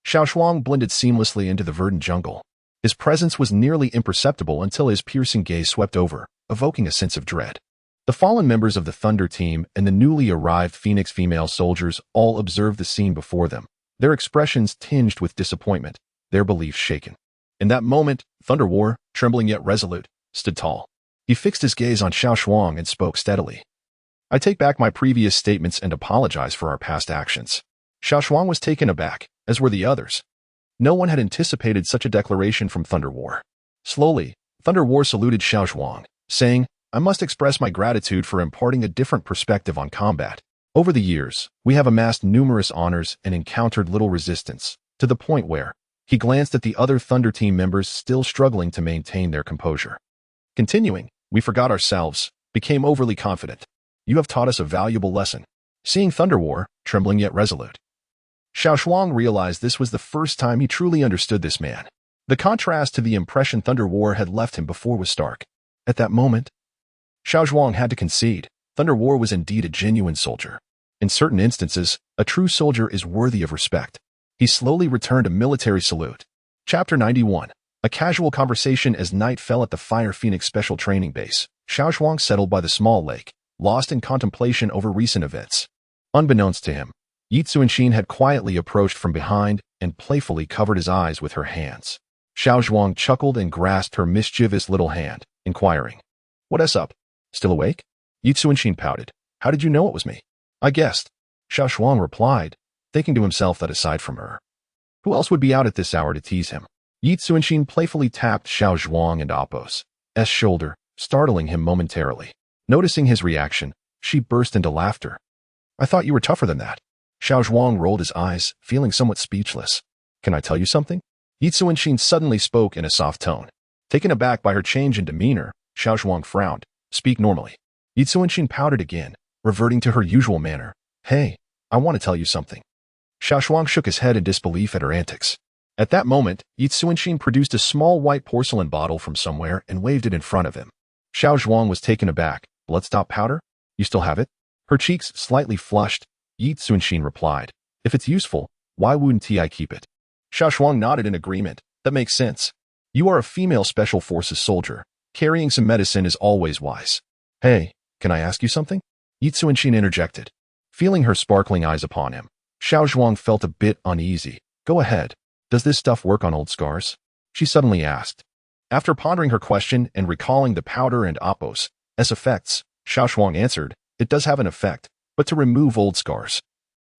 Xiao Zhuang blended seamlessly into the verdant jungle. His presence was nearly imperceptible until his piercing gaze swept over, evoking a sense of dread. The fallen members of the Thunder Team and the newly arrived Phoenix female soldiers all observed the scene before them, their expressions tinged with disappointment, their beliefs shaken. In that moment, Thunder War, trembling yet resolute, stood tall. He fixed his gaze on Xiao Zhuang and spoke steadily. "I take back my previous statements and apologize for our past actions." Xiao Zhuang was taken aback, as were the others. No one had anticipated such a declaration from Thunder War. Slowly, Thunder War saluted Xiao Zhuang, saying, "I must express my gratitude for imparting a different perspective on combat. Over the years, we have amassed numerous honors and encountered little resistance, to the point where," he glanced at the other Thunder Team members still struggling to maintain their composure. Continuing, "We forgot ourselves, became overly confident. You have taught us a valuable lesson." Seeing Thunder War, trembling yet resolute, Xiao Zhuang realized this was the first time he truly understood this man. The contrast to the impression Thunder War had left him before was stark. At that moment, Xiao Zhuang had to concede, Thunder War was indeed a genuine soldier. In certain instances, a true soldier is worthy of respect. He slowly returned a military salute. Chapter 91. A casual conversation as night fell at the Fire Phoenix Special Training Base. Xiao Zhuang settled by the small lake, lost in contemplation over recent events. Unbeknownst to him, Yi Xuanxin had quietly approached from behind and playfully covered his eyes with her hands. Xiao Zhuang chuckled and grasped her mischievous little hand, inquiring, "What's up? Still awake?" Yi Xuanxin pouted. "How did you know it was me?" "I guessed," Xiao Zhuang replied, thinking to himself that aside from her, who else would be out at this hour to tease him? Yi Xuanxin playfully tapped Xiao Zhuang and Oppo's shoulder, startling him momentarily. Noticing his reaction, she burst into laughter. "I thought you were tougher than that." Xiao Zhuang rolled his eyes, feeling somewhat speechless. "Can I tell you something?" Yi Xuanxin suddenly spoke in a soft tone. Taken aback by her change in demeanor, Xiao Zhuang frowned. "Speak normally." Yi Xuanxin pouted again, reverting to her usual manner. "Hey, I want to tell you something." Xiao Zhuang shook his head in disbelief at her antics. At that moment, Yi Xuanxin produced a small white porcelain bottle from somewhere and waved it in front of him. Xiao Zhuang was taken aback. "Bloodstop powder? You still have it?" Her cheeks slightly flushed. Yi Xuanxin replied, "If it's useful, why wouldn't I keep it?" Xiao Zhuang nodded in agreement. "That makes sense. You are a female special forces soldier. Carrying some medicine is always wise." "Hey, can I ask you something?" Yi Xuanxin interjected. Feeling her sparkling eyes upon him, Xiao Zhuang felt a bit uneasy. "Go ahead. Does this stuff work on old scars?" she suddenly asked. After pondering her question and recalling the powder and Oppo's effects, Xiao Zhuang answered, "It does have an effect, but to remove old scars,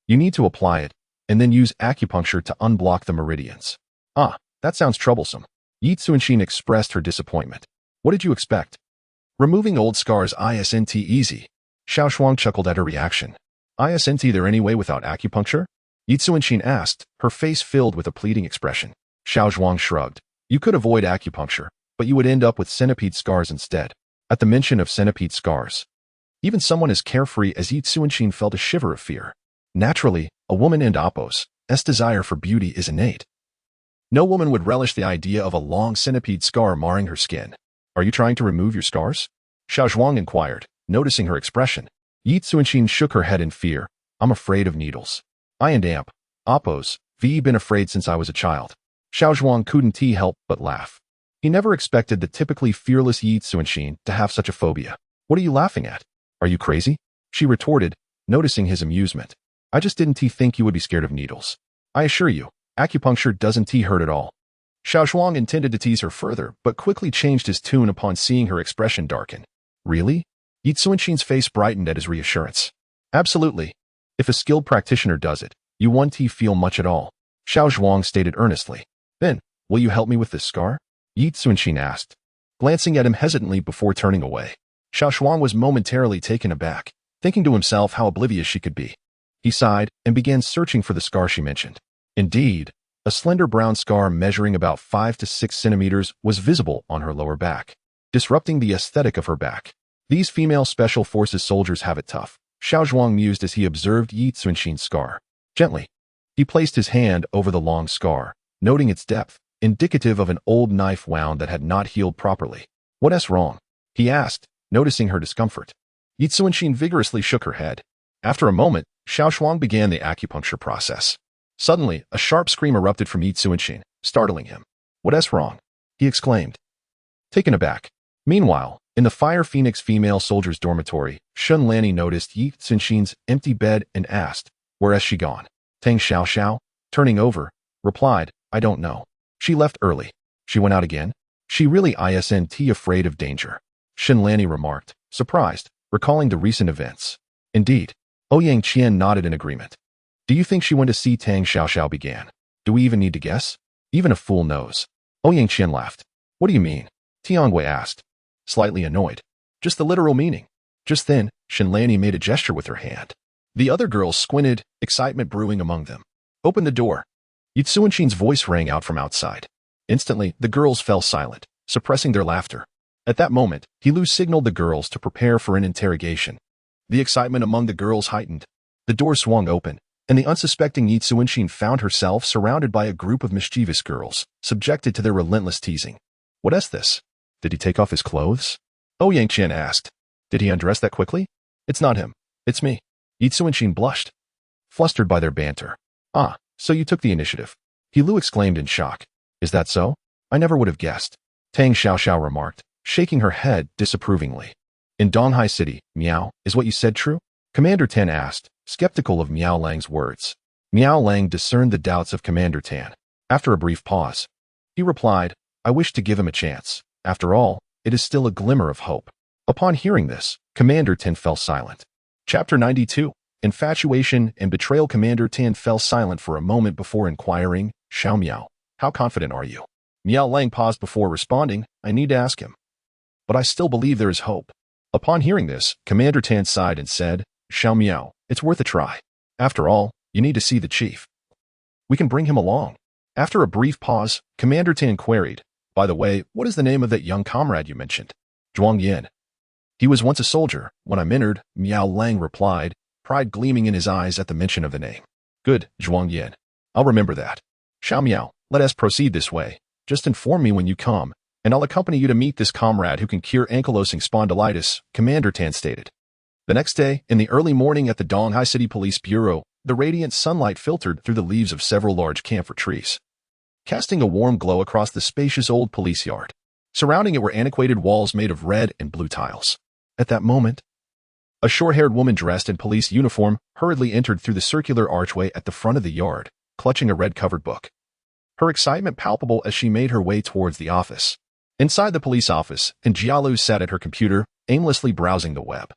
you need to apply it, and then use acupuncture to unblock the meridians." "Ah, that sounds troublesome." Yi Xuanxin expressed her disappointment. "What did you expect? Removing old scars isn't easy." Xiao Zhuang chuckled at her reaction. "Isn't there any way without acupuncture?" Yi Xuanxin asked, her face filled with a pleading expression. Xiao Zhuang shrugged. "You could avoid acupuncture, but you would end up with centipede scars instead." At the mention of centipede scars, even someone as carefree as Yi Xuanxin felt a shiver of fear. Naturally, a woman and Oppo's desire for beauty is innate. No woman would relish the idea of a long centipede scar marring her skin. "Are you trying to remove your scars?" Xiao Zhuang inquired, noticing her expression. Yi Xuanxin shook her head in fear. "I'm afraid of needles. I and Oppo's been afraid since I was a child." Xiao Zhuang couldn't help but laugh. He never expected the typically fearless Yi Xuanxin to have such a phobia. "What are you laughing at? Are you crazy?" she retorted, noticing his amusement. "I just didn't think you would be scared of needles. I assure you, acupuncture doesn't hurt at all." Xiao Zhuang intended to tease her further, but quickly changed his tune upon seeing her expression darken. "Really?" Yi Xuanxin's face brightened at his reassurance. "Absolutely. If a skilled practitioner does it, you won't feel much at all," Xiao Zhuang stated earnestly. "Then, will you help me with this scar?" Yi Xuanxin asked, glancing at him hesitantly before turning away. Xiao Zhuang was momentarily taken aback. thinking to himself how oblivious she could be. He sighed and began searching for the scar she mentioned. Indeed, a slender brown scar measuring about 5 to 6 centimeters was visible on her lower back, disrupting the aesthetic of her back. These female special forces soldiers have it tough, Xiao Zhuang mused as he observed Yi Cunxin's scar. Gently, he placed his hand over the long scar, noting its depth, indicative of an old knife wound that had not healed properly. What's wrong? He asked, noticing her discomfort. Yi Cunxin vigorously shook her head. After a moment, Xiao Zhuang began the acupuncture process. Suddenly, a sharp scream erupted from Yi Cunxin, startling him. What's wrong? He exclaimed. Taken aback. Meanwhile, in the Fire Phoenix female soldiers' dormitory, Shun Lanny noticed Yi Cunxin's empty bed and asked, "Where has she gone?" Tang Xiao, turning over, replied, "I don't know. She left early. She went out again? She really isn't afraid of danger," Shun Lanny remarked, surprised, recalling the recent events. Indeed. Ouyang Qian nodded in agreement. "Do you think she went to see Tang Xiao began? Do we even need to guess? Even a fool knows." Ouyang Qian laughed. "What do you mean?" Tiangwei asked, slightly annoyed. "Just the literal meaning." Just then, Shinlani made a gesture with her hand. The other girls squinted, excitement brewing among them. "Open the door." Yi Cunxin's voice rang out from outside. Instantly, the girls fell silent, suppressing their laughter. At that moment, Hilu signaled the girls to prepare for an interrogation. The excitement among the girls heightened. The door swung open, and the unsuspecting Yi Cunxin found herself surrounded by a group of mischievous girls, subjected to their relentless teasing. "What's this? Did he take off his clothes?" Ouyang Qian asked. "Did he undress that quickly?" "It's not him. It's me." Yi Cunxin blushed, flustered by their banter. "Ah, so you took the initiative." Hilu exclaimed in shock. "Is that so? I never would have guessed." Tang Xiao remarked, shaking her head disapprovingly. "In Donghai City, Miao, is what you said true?" Commander Tan asked, skeptical of Miao Lang's words. Miao Lang discerned the doubts of Commander Tan. After a brief pause, he replied, "I wish to give him a chance. After all, it is still a glimmer of hope." Upon hearing this, Commander Tan fell silent. Chapter 92. Infatuation and Betrayal. Commander Tan fell silent for a moment before inquiring, "Xiao Miao, how confident are you?" Miao Lang paused before responding, "I need to ask him. But I still believe there is hope." Upon hearing this, Commander Tan sighed and said, "Xiao Miao, it's worth a try. After all, you need to see the chief. We can bring him along." After a brief pause, Commander Tan queried, "By the way, what is the name of that young comrade you mentioned?" "Zhuang Yin. He was once a soldier. When I'm entered," Miao Lang replied, pride gleaming in his eyes at the mention of the name. "Good, Zhuang Yin. I'll remember that. Xiao Miao, let us proceed this way. Just inform me when you come, and I'll accompany you to meet this comrade who can cure ankylosing spondylitis," Commander Tan stated. The next day, in the early morning at the Donghai City Police Bureau, the radiant sunlight filtered through the leaves of several large camphor trees, casting a warm glow across the spacious old police yard. Surrounding it were antiquated walls made of red and blue tiles. At that moment, a short-haired woman dressed in police uniform hurriedly entered through the circular archway at the front of the yard, clutching a red-covered book. Her excitement palpable as she made her way towards the office. Inside the police office, Jialu sat at her computer, aimlessly browsing the web,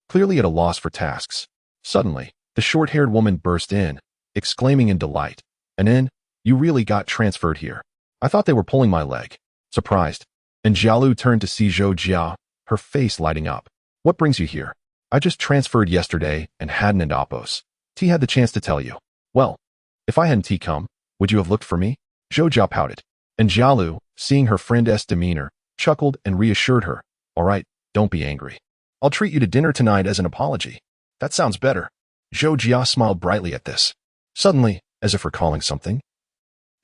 clearly at a loss for tasks. Suddenly, the short-haired woman burst in, exclaiming in delight, "Anin, you really got transferred here. I thought they were pulling my leg." Surprised, Jialu turned to see Zhou Jia, her face lighting up. "What brings you here?" "I just transferred yesterday and hadn't an oppos. T had the chance to tell you." "Well, if I hadn't come, would you have looked for me?" Zhou Jia pouted. Jialu, seeing her friend's demeanor, chuckled and reassured her, "All right, don't be angry. I'll treat you to dinner tonight as an apology." "That sounds better." Zhou Jia smiled brightly at this. Suddenly, as if recalling something,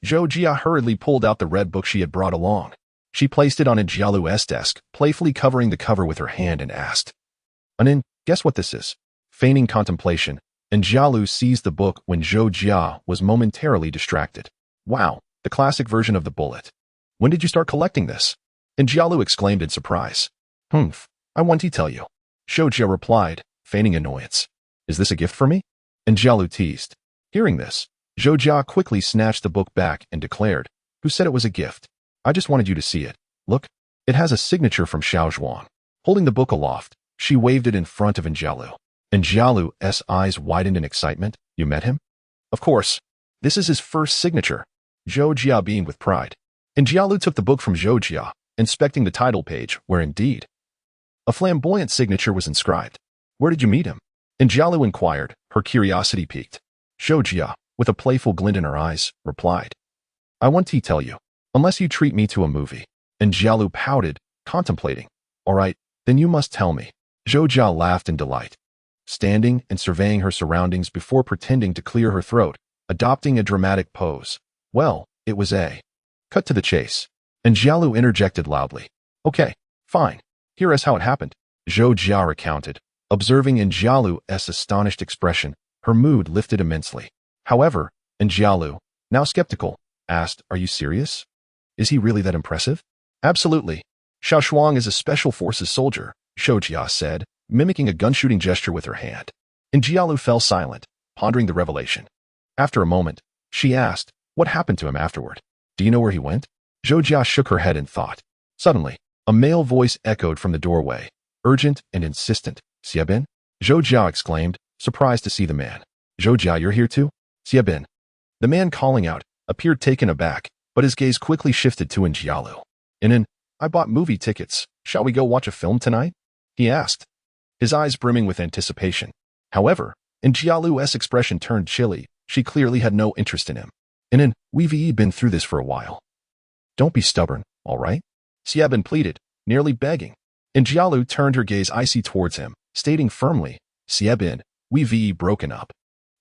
Zhou Jia hurriedly pulled out the red book she had brought along. She placed it on Jialu's desk, playfully covering the cover with her hand and asked, "Anin, guess what this is?" Feigning contemplation, Jialu seized the book when Zhou Jia was momentarily distracted. "Wow, the classic version of the bullet. When did you start collecting this?" Jialu exclaimed in surprise. "Humph, I want to tell you." Zhou Jia replied, feigning annoyance. "Is this a gift for me?" Jialu teased. Hearing this, Zhou Jia quickly snatched the book back and declared, "Who said it was a gift? I just wanted you to see it. Look, it has a signature from Xiao Zhuang." Holding the book aloft, she waved it in front of Jialu. Jialu's eyes widened in excitement. "You met him?" "Of course. This is his first signature." Zhou Jia beamed with pride. Jialu took the book from Zhou Jia, inspecting the title page, where indeed a flamboyant signature was inscribed. Where did you meet him? And Jialu inquired, her curiosity piqued. Zhou Jia, with a playful glint in her eyes, replied, I want to tell you, unless you treat me to a movie. And Jialu pouted, contemplating. All right, then you must tell me. Zhou Jia laughed in delight, standing and surveying her surroundings before pretending to clear her throat, adopting a dramatic pose. Well, it was a cut to the chase. And Jialu interjected loudly. Okay, fine. Here is how it happened. Zhou Jia recounted. Observing in Jialu's astonished expression, her mood lifted immensely. However, and Jialu, now skeptical, asked, Are you serious? Is he really that impressive? Absolutely. Xiao Zhuang is a special forces soldier, Zhou Jia said, mimicking a gun-shooting gesture with her hand. And Jialu fell silent, pondering the revelation. After a moment, she asked, What happened to him afterward? Do you know where he went? Zhou Jia shook her head in thought. Suddenly, a male voice echoed from the doorway, urgent and insistent. Xiabin? Zhou Jia exclaimed, surprised to see the man. Zhou Jia, you're here too? Xiabin. The man calling out appeared taken aback, but his gaze quickly shifted to Jialu. I bought movie tickets. Shall we go watch a film tonight? He asked, his eyes brimming with anticipation. However, Jialu's expression turned chilly. She clearly had no interest in him. We've been through this for a while. Don't be stubborn, all right? Xiabin pleaded, nearly begging. Jialu turned her gaze icy towards him, stating firmly, Xiabin, we've broken up.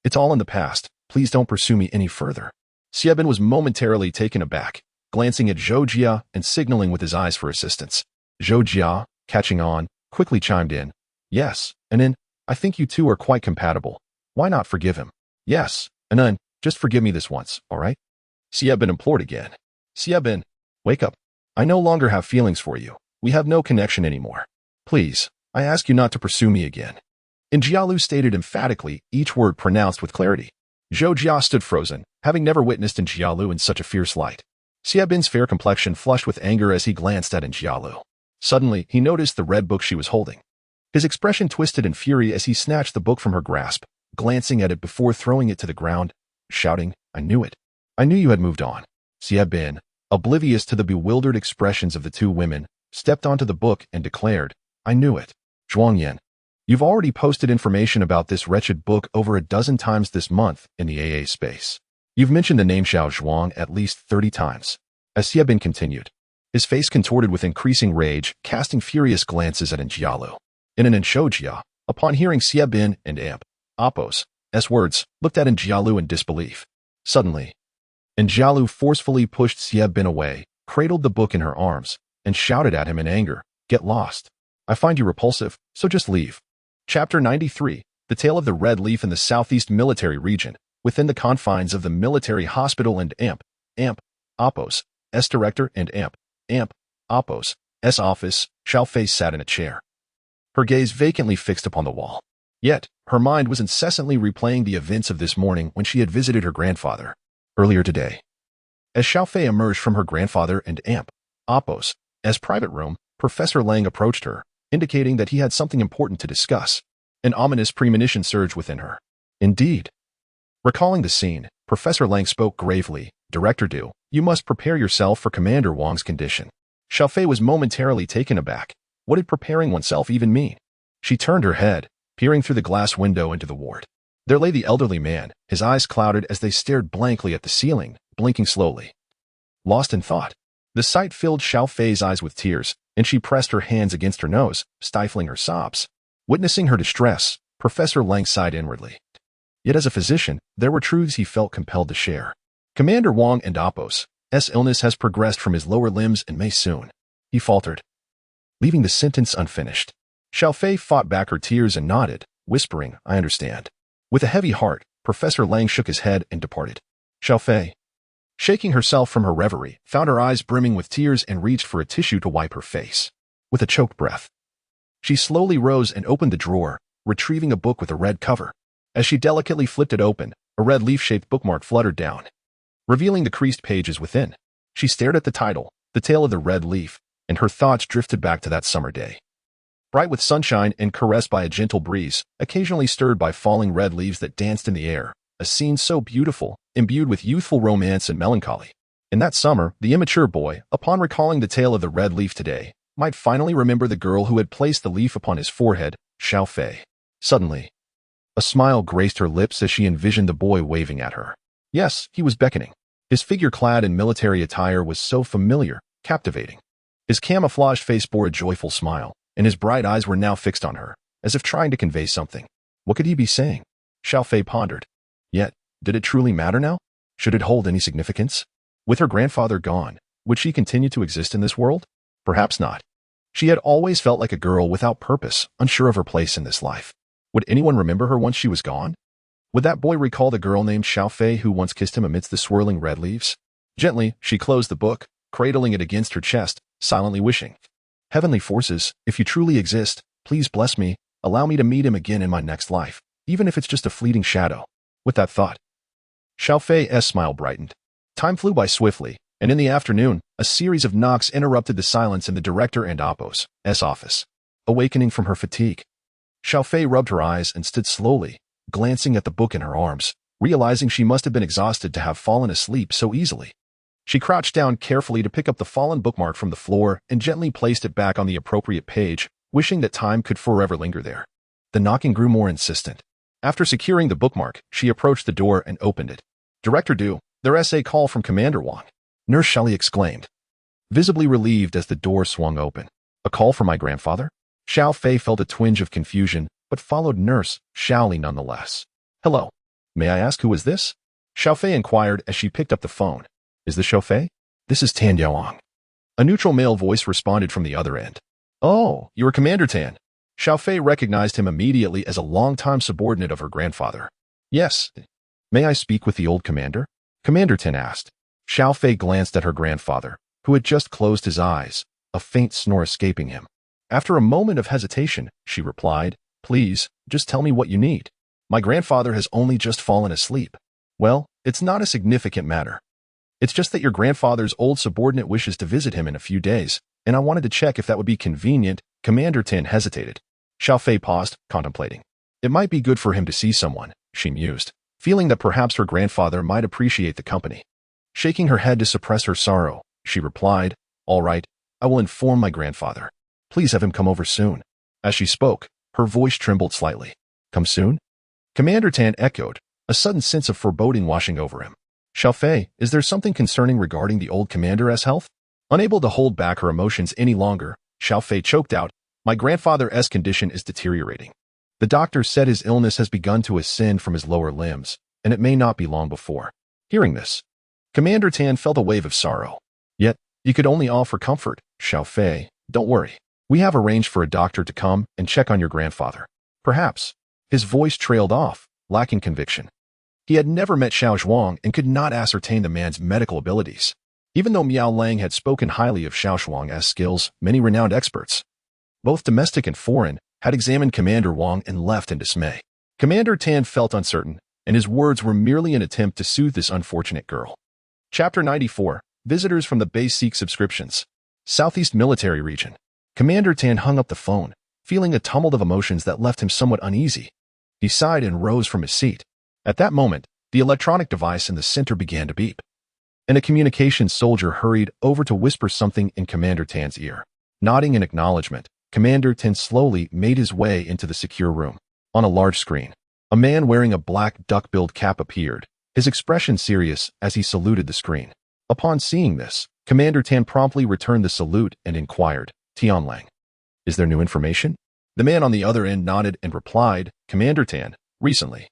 It's all in the past. Please don't pursue me any further. Xiabin was momentarily taken aback, glancing at Zhou Jia and signaling with his eyes for assistance. Zhou Jia, catching on, quickly chimed in. Yes, I think you two are quite compatible. Why not forgive him? Yes, just forgive me this once, all right? Xiabin implored again. Xiabin, wake up. I no longer have feelings for you. We have no connection anymore. Please, I ask you not to pursue me again. Jialu stated emphatically, each word pronounced with clarity. Zhou Jia stood frozen, having never witnessed Jialu in such a fierce light. Xiabin's fair complexion flushed with anger as he glanced at Jialu. Suddenly, he noticed the red book she was holding. His expression twisted in fury as he snatched the book from her grasp, glancing at it before throwing it to the ground, shouting, I knew it. I knew you had moved on. Xiabin, oblivious to the bewildered expressions of the two women, stepped onto the book and declared, I knew it. Zhuangyan, you've already posted information about this wretched book over a dozen times this month in the AA space. You've mentioned the name Xiao Zhuang at least 30 times. As Xiabin continued, his face contorted with increasing rage, casting furious glances at Jialu. Zhou Jia, upon hearing Xiabin and Oppo's words, looked at Jialu in disbelief. Suddenly, Jialu forcefully pushed Xiabin away, cradled the book in her arms, and shouted at him in anger, Get lost. I find you repulsive, so just leave. Chapter 93, The Tale of the Red Leaf in the Southeast Military Region, within the confines of the military hospital and Oppo's director and Oppo's office, Xiao Fei sat in a chair, her gaze vacantly fixed upon the wall. Yet, her mind was incessantly replaying the events of this morning when she had visited her grandfather earlier today. As Xiao Fei emerged from her grandfather and Oppo's private room, Professor Lang approached her, indicating that he had something important to discuss. An ominous premonition surged within her. Indeed. Recalling the scene, Professor Lang spoke gravely, Director Du, you must prepare yourself for Commander Wang's condition. Xiao Fei was momentarily taken aback. What did preparing oneself even mean? She turned her head, peering through the glass window into the ward. There lay the elderly man, his eyes clouded as they stared blankly at the ceiling, blinking slowly. Lost in thought. The sight filled Xiao Fei's eyes with tears, and she pressed her hands against her nose, stifling her sobs. Witnessing her distress, Professor Lang sighed inwardly. Yet as a physician, there were truths he felt compelled to share. Commander Wang and Oppo's illness has progressed from his lower limbs and may soon. He faltered, leaving the sentence unfinished. Xiao Fei fought back her tears and nodded, whispering, I understand. With a heavy heart, Professor Lang shook his head and departed. Xiao Fei, shaking herself from her reverie, found her eyes brimming with tears and reached for a tissue to wipe her face. With a choked breath, she slowly rose and opened the drawer, retrieving a book with a red cover. As she delicately flipped it open, a red leaf-shaped bookmark fluttered down, revealing the creased pages within. She stared at the title, The Tale of the Red Leaf, and her thoughts drifted back to that summer day. Bright with sunshine and caressed by a gentle breeze, occasionally stirred by falling red leaves that danced in the air, a scene so beautiful, imbued with youthful romance and melancholy. In that summer, the immature boy, upon recalling the tale of the red leaf today, might finally remember the girl who had placed the leaf upon his forehead, Xiao Fei. Suddenly, a smile graced her lips as she envisioned the boy waving at her. Yes, he was beckoning. His figure clad in military attire was so familiar, captivating. His camouflaged face bore a joyful smile, and his bright eyes were now fixed on her, as if trying to convey something. What could he be saying? Xiao Fei pondered. Yet, did it truly matter now? Should it hold any significance? With her grandfather gone, would she continue to exist in this world? Perhaps not. She had always felt like a girl without purpose, unsure of her place in this life. Would anyone remember her once she was gone? Would that boy recall the girl named Xiao Fei who once kissed him amidst the swirling red leaves? Gently, she closed the book, cradling it against her chest, silently wishing. Heavenly forces, if you truly exist, please bless me, allow me to meet him again in my next life, even if it's just a fleeting shadow. With that thought, Xiao Fei's smile brightened. Time flew by swiftly, and in the afternoon, a series of knocks interrupted the silence in the director and Oppo's office. Awakening from her fatigue, Xiao Fei rubbed her eyes and stood slowly, glancing at the book in her arms, realizing she must have been exhausted to have fallen asleep so easily. She crouched down carefully to pick up the fallen bookmark from the floor and gently placed it back on the appropriate page, wishing that time could forever linger there. The knocking grew more insistent. After securing the bookmark, she approached the door and opened it. Director Du, there's a call from Commander Wang. Nurse Shelley exclaimed, visibly relieved as the door swung open. A call from my grandfather? Xiao Fei felt a twinge of confusion, but followed Nurse Shelley nonetheless. Hello. May I ask who is this? Xiao Fei inquired as she picked up the phone. Is this Xiao Fei? This is Tan Yaoang. A neutral male voice responded from the other end. Oh, you are Commander Tan. Xiao Fei recognized him immediately as a longtime subordinate of her grandfather. Yes. May I speak with the old commander? Commander Tan asked. Xiao Fei glanced at her grandfather, who had just closed his eyes, a faint snore escaping him. After a moment of hesitation, she replied, Please, just tell me what you need. My grandfather has only just fallen asleep. Well, it's not a significant matter. It's just that your grandfather's old subordinate wishes to visit him in a few days, and I wanted to check if that would be convenient. Commander Tan hesitated. Xiao Fei paused, contemplating. It might be good for him to see someone, she mused, feeling that perhaps her grandfather might appreciate the company. Shaking her head to suppress her sorrow, she replied, All right, I will inform my grandfather. Please have him come over soon. As she spoke, her voice trembled slightly. Come soon? Commander Tan echoed, a sudden sense of foreboding washing over him. Xiao Fei, is there something concerning regarding the old commander's health? Unable to hold back her emotions any longer, Xiao Fei choked out, My grandfather's condition is deteriorating. The doctor said his illness has begun to ascend from his lower limbs, and it may not be long before. Hearing this, Commander Tan felt a wave of sorrow. Yet, you could only offer comfort. Xiao Fei, don't worry. We have arranged for a doctor to come and check on your grandfather. Perhaps. His voice trailed off, lacking conviction. He had never met Xiao Zhuang and could not ascertain the man's medical abilities. Even though Miao Lang had spoken highly of Xiao Zhuang's skills, many renowned experts, both domestic and foreign, had examined Commander Wang and left in dismay. Commander Tan felt uncertain, and his words were merely an attempt to soothe this unfortunate girl. Chapter 94. Visitors from the base seek subscriptions. Southeast Military Region. Commander Tan hung up the phone, feeling a tumult of emotions that left him somewhat uneasy. He sighed and rose from his seat. At that moment, the electronic device in the center began to beep, and a communications soldier hurried over to whisper something in Commander Tan's ear. Nodding in acknowledgement, Commander Tan slowly made his way into the secure room. On a large screen, a man wearing a black duck-billed cap appeared, his expression serious as he saluted the screen. Upon seeing this, Commander Tan promptly returned the salute and inquired, Tianlang, is there new information? The man on the other end nodded and replied, Commander Tan, recently,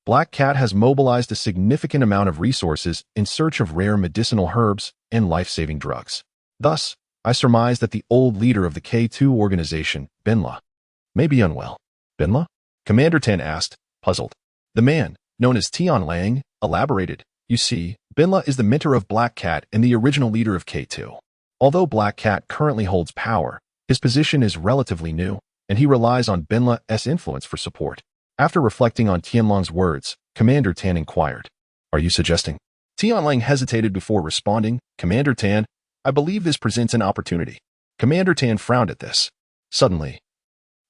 Black Cat has mobilized a significant amount of resources in search of rare medicinal herbs and life-saving drugs. Thus, I surmise that the old leader of the K2 organization, Binla, may be unwell. Binla? Commander Tan asked, puzzled. The man, known as Tianlang, elaborated. You see, Binla is the mentor of Black Cat and the original leader of K2. Although Black Cat currently holds power, his position is relatively new, and he relies on Binla's influence for support. After reflecting on Tianlang's words, Commander Tan inquired, Are you suggesting? Tianlang hesitated before responding, Commander Tan, I believe this presents an opportunity. Commander Tan frowned at this. Suddenly,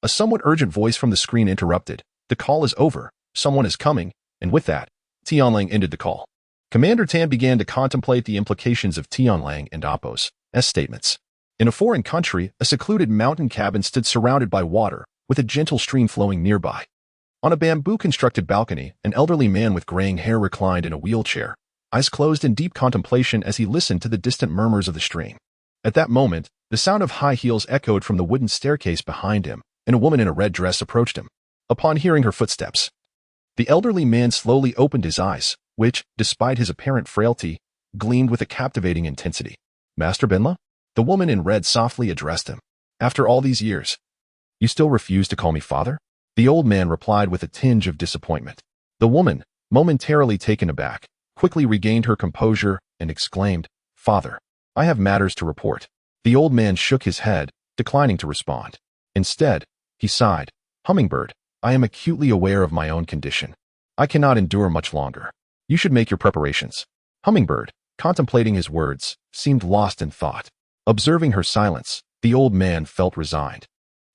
a somewhat urgent voice from the screen interrupted. The call is over, someone is coming, and with that, Tianlang ended the call. Commander Tan began to contemplate the implications of Tianlang and Oppo's statements. In a foreign country, a secluded mountain cabin stood surrounded by water, with a gentle stream flowing nearby. On a bamboo-constructed balcony, an elderly man with graying hair reclined in a wheelchair, eyes closed in deep contemplation as he listened to the distant murmurs of the stream. At that moment, the sound of high heels echoed from the wooden staircase behind him, and a woman in a red dress approached him. Upon hearing her footsteps, the elderly man slowly opened his eyes, which, despite his apparent frailty, gleamed with a captivating intensity. "Master Benla?" The woman in red softly addressed him. "After all these years, you still refuse to call me father?" The old man replied with a tinge of disappointment. The woman, momentarily taken aback, quickly regained her composure and exclaimed, "Father, I have matters to report." The old man shook his head, declining to respond. Instead, he sighed, "Hummingbird, I am acutely aware of my own condition. I cannot endure much longer. You should make your preparations." Hummingbird, contemplating his words, seemed lost in thought. Observing her silence, the old man felt resigned.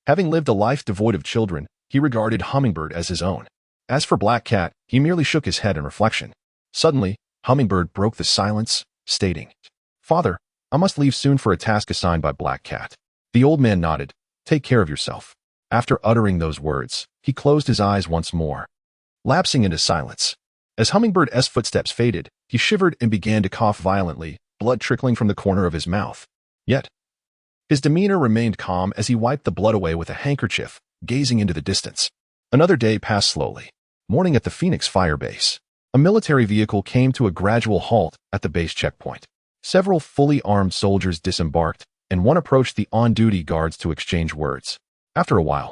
Having lived a life devoid of children, he regarded Hummingbird as his own. As for Black Cat, he merely shook his head in reflection. Suddenly, Hummingbird broke the silence, stating, "Father, I must leave soon for a task assigned by Black Cat." The old man nodded. "Take care of yourself." After uttering those words, he closed his eyes once more, lapsing into silence. As Hummingbird's footsteps faded, he shivered and began to cough violently, blood trickling from the corner of his mouth. Yet, his demeanor remained calm as he wiped the blood away with a handkerchief, gazing into the distance. Another day passed slowly. Morning at the Phoenix Fire Base. A military vehicle came to a gradual halt at the base checkpoint. Several fully armed soldiers disembarked, and one approached the on-duty guards to exchange words. After a while,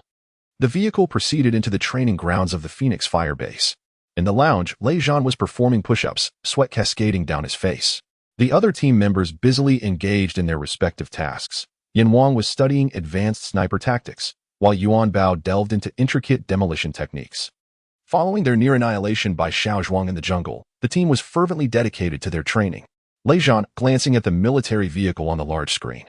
the vehicle proceeded into the training grounds of the Phoenix Fire Base. In the lounge, Lei Zhan was performing push-ups, sweat cascading down his face. The other team members busily engaged in their respective tasks. Yin Wang was studying advanced sniper tactics, while Yuan Bao delved into intricate demolition techniques. Following their near annihilation by Xiao Zhuang in the jungle, the team was fervently dedicated to their training. Lei Zhan, glancing at the military vehicle on the large screen,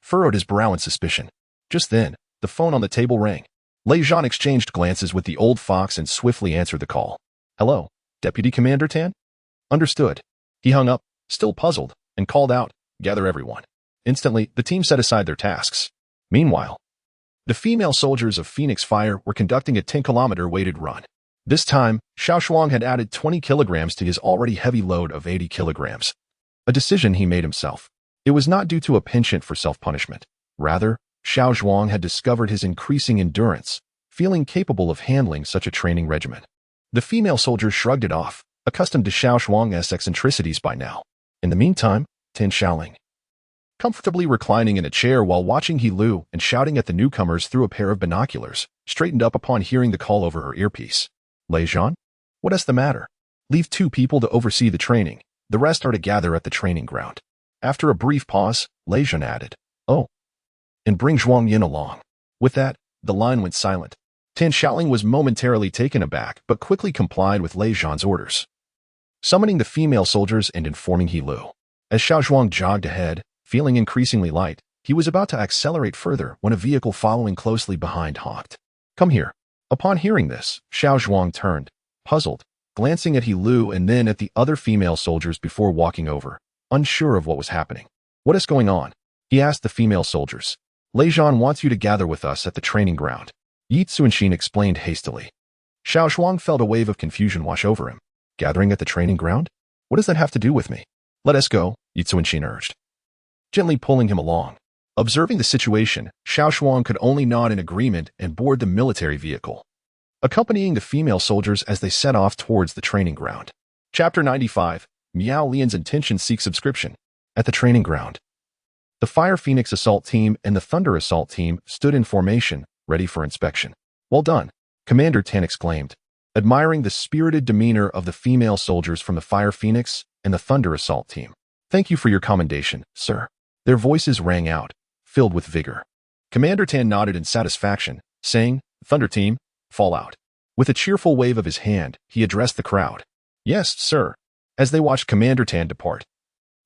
furrowed his brow in suspicion. Just then, the phone on the table rang. Lei Zhan exchanged glances with the old fox and swiftly answered the call. "Hello, Deputy Commander Tan?" "Understood." He hung up, still puzzled, and called out, "Gather everyone." Instantly, the team set aside their tasks. Meanwhile, the female soldiers of Phoenix Fire were conducting a 10-kilometer weighted run. This time, Xiao Zhuang had added 20 kilograms to his already heavy load of 80 kilograms. A decision he made himself. It was not due to a penchant for self-punishment. Rather, Xiao Zhuang had discovered his increasing endurance, feeling capable of handling such a training regimen. The female soldiers shrugged it off, accustomed to Xiao Zhuang's eccentricities by now. In the meantime, Tin Xiaoling, comfortably reclining in a chair while watching He Lu and shouting at the newcomers through a pair of binoculars, straightened up upon hearing the call over her earpiece. "Lei Zhan? What is the matter? Leave 2 people to oversee the training. The rest are to gather at the training ground." After a brief pause, Lei Zhan added, "Oh, and bring Zhuang Yin along." With that, the line went silent. Tin Xiaoling was momentarily taken aback, but quickly complied with Lei Zhan's orders, summoning the female soldiers and informing He Lu. As Xiao Zhuang jogged ahead, feeling increasingly light, he was about to accelerate further when a vehicle following closely behind honked. "Come here." Upon hearing this, Xiao Zhuang turned, puzzled, glancing at He Lu and then at the other female soldiers before walking over, unsure of what was happening. "What is going on?" he asked the female soldiers. "Lei Zhan wants you to gather with us at the training ground," Yi Tsuanshin explained hastily. Xiao Zhuang felt a wave of confusion wash over him. "Gathering at the training ground? What does that have to do with me?" "Let us go," Yi Tsuanshin urged, gently pulling him along. Observing the situation, Xiao Zhuang could only nod in agreement and board the military vehicle, accompanying the female soldiers as they set off towards the training ground. Chapter 95, Miao Lian's intention seeks subscription. At the training ground, the Fire Phoenix Assault Team and the Thunder Assault Team stood in formation, ready for inspection. "Well done," Commander Tan exclaimed, admiring the spirited demeanor of the female soldiers from the Fire Phoenix and the Thunder Assault Team. "Thank you for your commendation, sir." Their voices rang out, filled with vigor. Commander Tan nodded in satisfaction, saying, "Thunder Team, fall out." With a cheerful wave of his hand, he addressed the crowd. "Yes, sir." As they watched Commander Tan depart,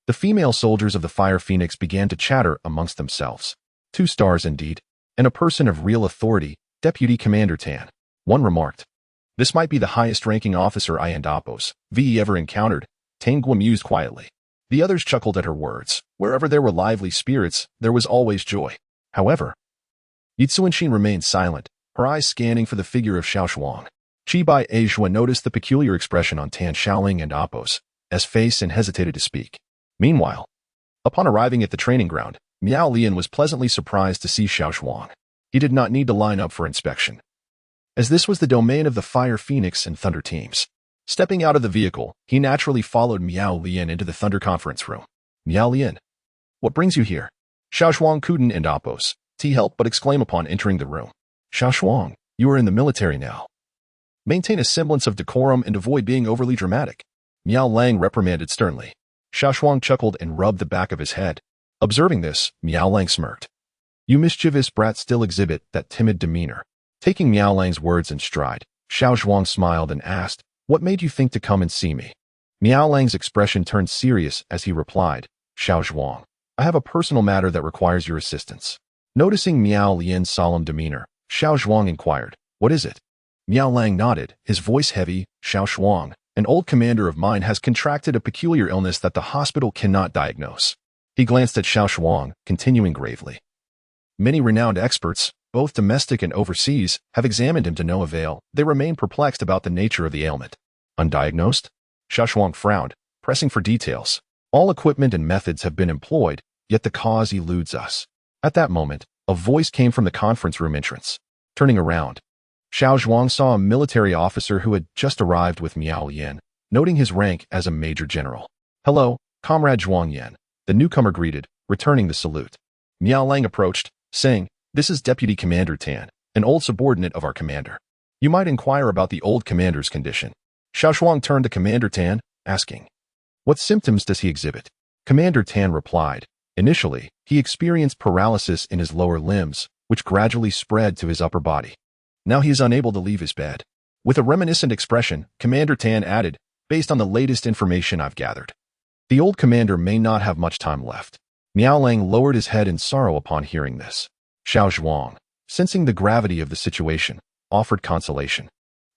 the female soldiers of the Fire Phoenix began to chatter amongst themselves. 2 stars indeed, and a person of real authority, Deputy Commander Tan. One remarked, "This might be the highest-ranking officer Iandapos VE ever encountered," Tanguo mused quietly. The others chuckled at her words. Wherever there were lively spirits, there was always joy. However, Yi Tsuanshin remained silent, her eyes scanning for the figure of Xiao Zhuang. Bai Zhuang noticed the peculiar expression on Tan Xiaoling and Appo's face and hesitated to speak. Meanwhile, upon arriving at the training ground, Miao Lian was pleasantly surprised to see Xiao Zhuang. He did not need to line up for inspection, as this was the domain of the Fire Phoenix and Thunder teams. Stepping out of the vehicle, he naturally followed Miao Lian into the Thunder conference room. Miao Lian, what brings you here? Xiao Zhuang couldn't and Appo's help but exclaim upon entering the room. Xiao Zhuang, you are in the military now. Maintain a semblance of decorum and avoid being overly dramatic. Miao Lang reprimanded sternly. Xiao Zhuang chuckled and rubbed the back of his head. Observing this, Miao Lang smirked. You mischievous brat still exhibit that timid demeanor. Taking Miao Lang's words in stride, Xiao Zhuang smiled and asked, what made you think to come and see me? Miao Lang's expression turned serious as he replied, Xiao Zhuang, I have a personal matter that requires your assistance. Noticing Miao Lian's solemn demeanor, Xiao Zhuang inquired, what is it? Miao Lang nodded, his voice heavy. Xiao Zhuang, an old commander of mine has contracted a peculiar illness that the hospital cannot diagnose. He glanced at Xiao Zhuang, continuing gravely. Many renowned experts, both domestic and overseas, have examined him to no avail. They remain perplexed about the nature of the ailment. Undiagnosed? Xiao Zhuang frowned, pressing for details. All equipment and methods have been employed, yet the cause eludes us. At that moment, a voice came from the conference room entrance. Turning around, Xiao Zhuang saw a military officer who had just arrived with Miao Lian, noting his rank as a major general. Hello, Comrade Zhuang Yan, the newcomer greeted, returning the salute. Miao Lang approached, saying, this is Deputy Commander Tan, an old subordinate of our commander. You might inquire about the old commander's condition. Xiao Zhuang turned to Commander Tan, asking, what symptoms does he exhibit? Commander Tan replied, initially, he experienced paralysis in his lower limbs, which gradually spread to his upper body. Now he is unable to leave his bed. With a reminiscent expression, Commander Tan added, based on the latest information I've gathered, the old commander may not have much time left. Miao Lang lowered his head in sorrow upon hearing this. Xiao Zhuang, sensing the gravity of the situation, offered consolation.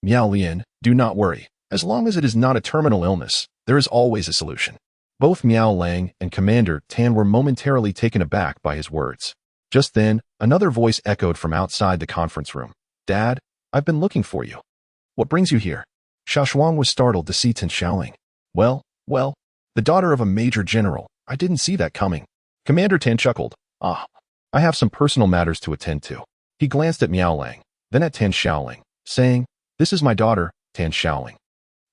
Miao Lian, do not worry. As long as it is not a terminal illness, there is always a solution. Both Miao Lang and Commander Tan were momentarily taken aback by his words. Just then, another voice echoed from outside the conference room. Dad, I've been looking for you. What brings you here? Xiao Zhuang was startled to see Tan Xiaoling. Well, the daughter of a major general. I didn't see that coming. Commander Tan chuckled. I have some personal matters to attend to. He glanced at Miao Lang, then at Tan Xiaoling, saying, this is my daughter, Tan Xiaoling.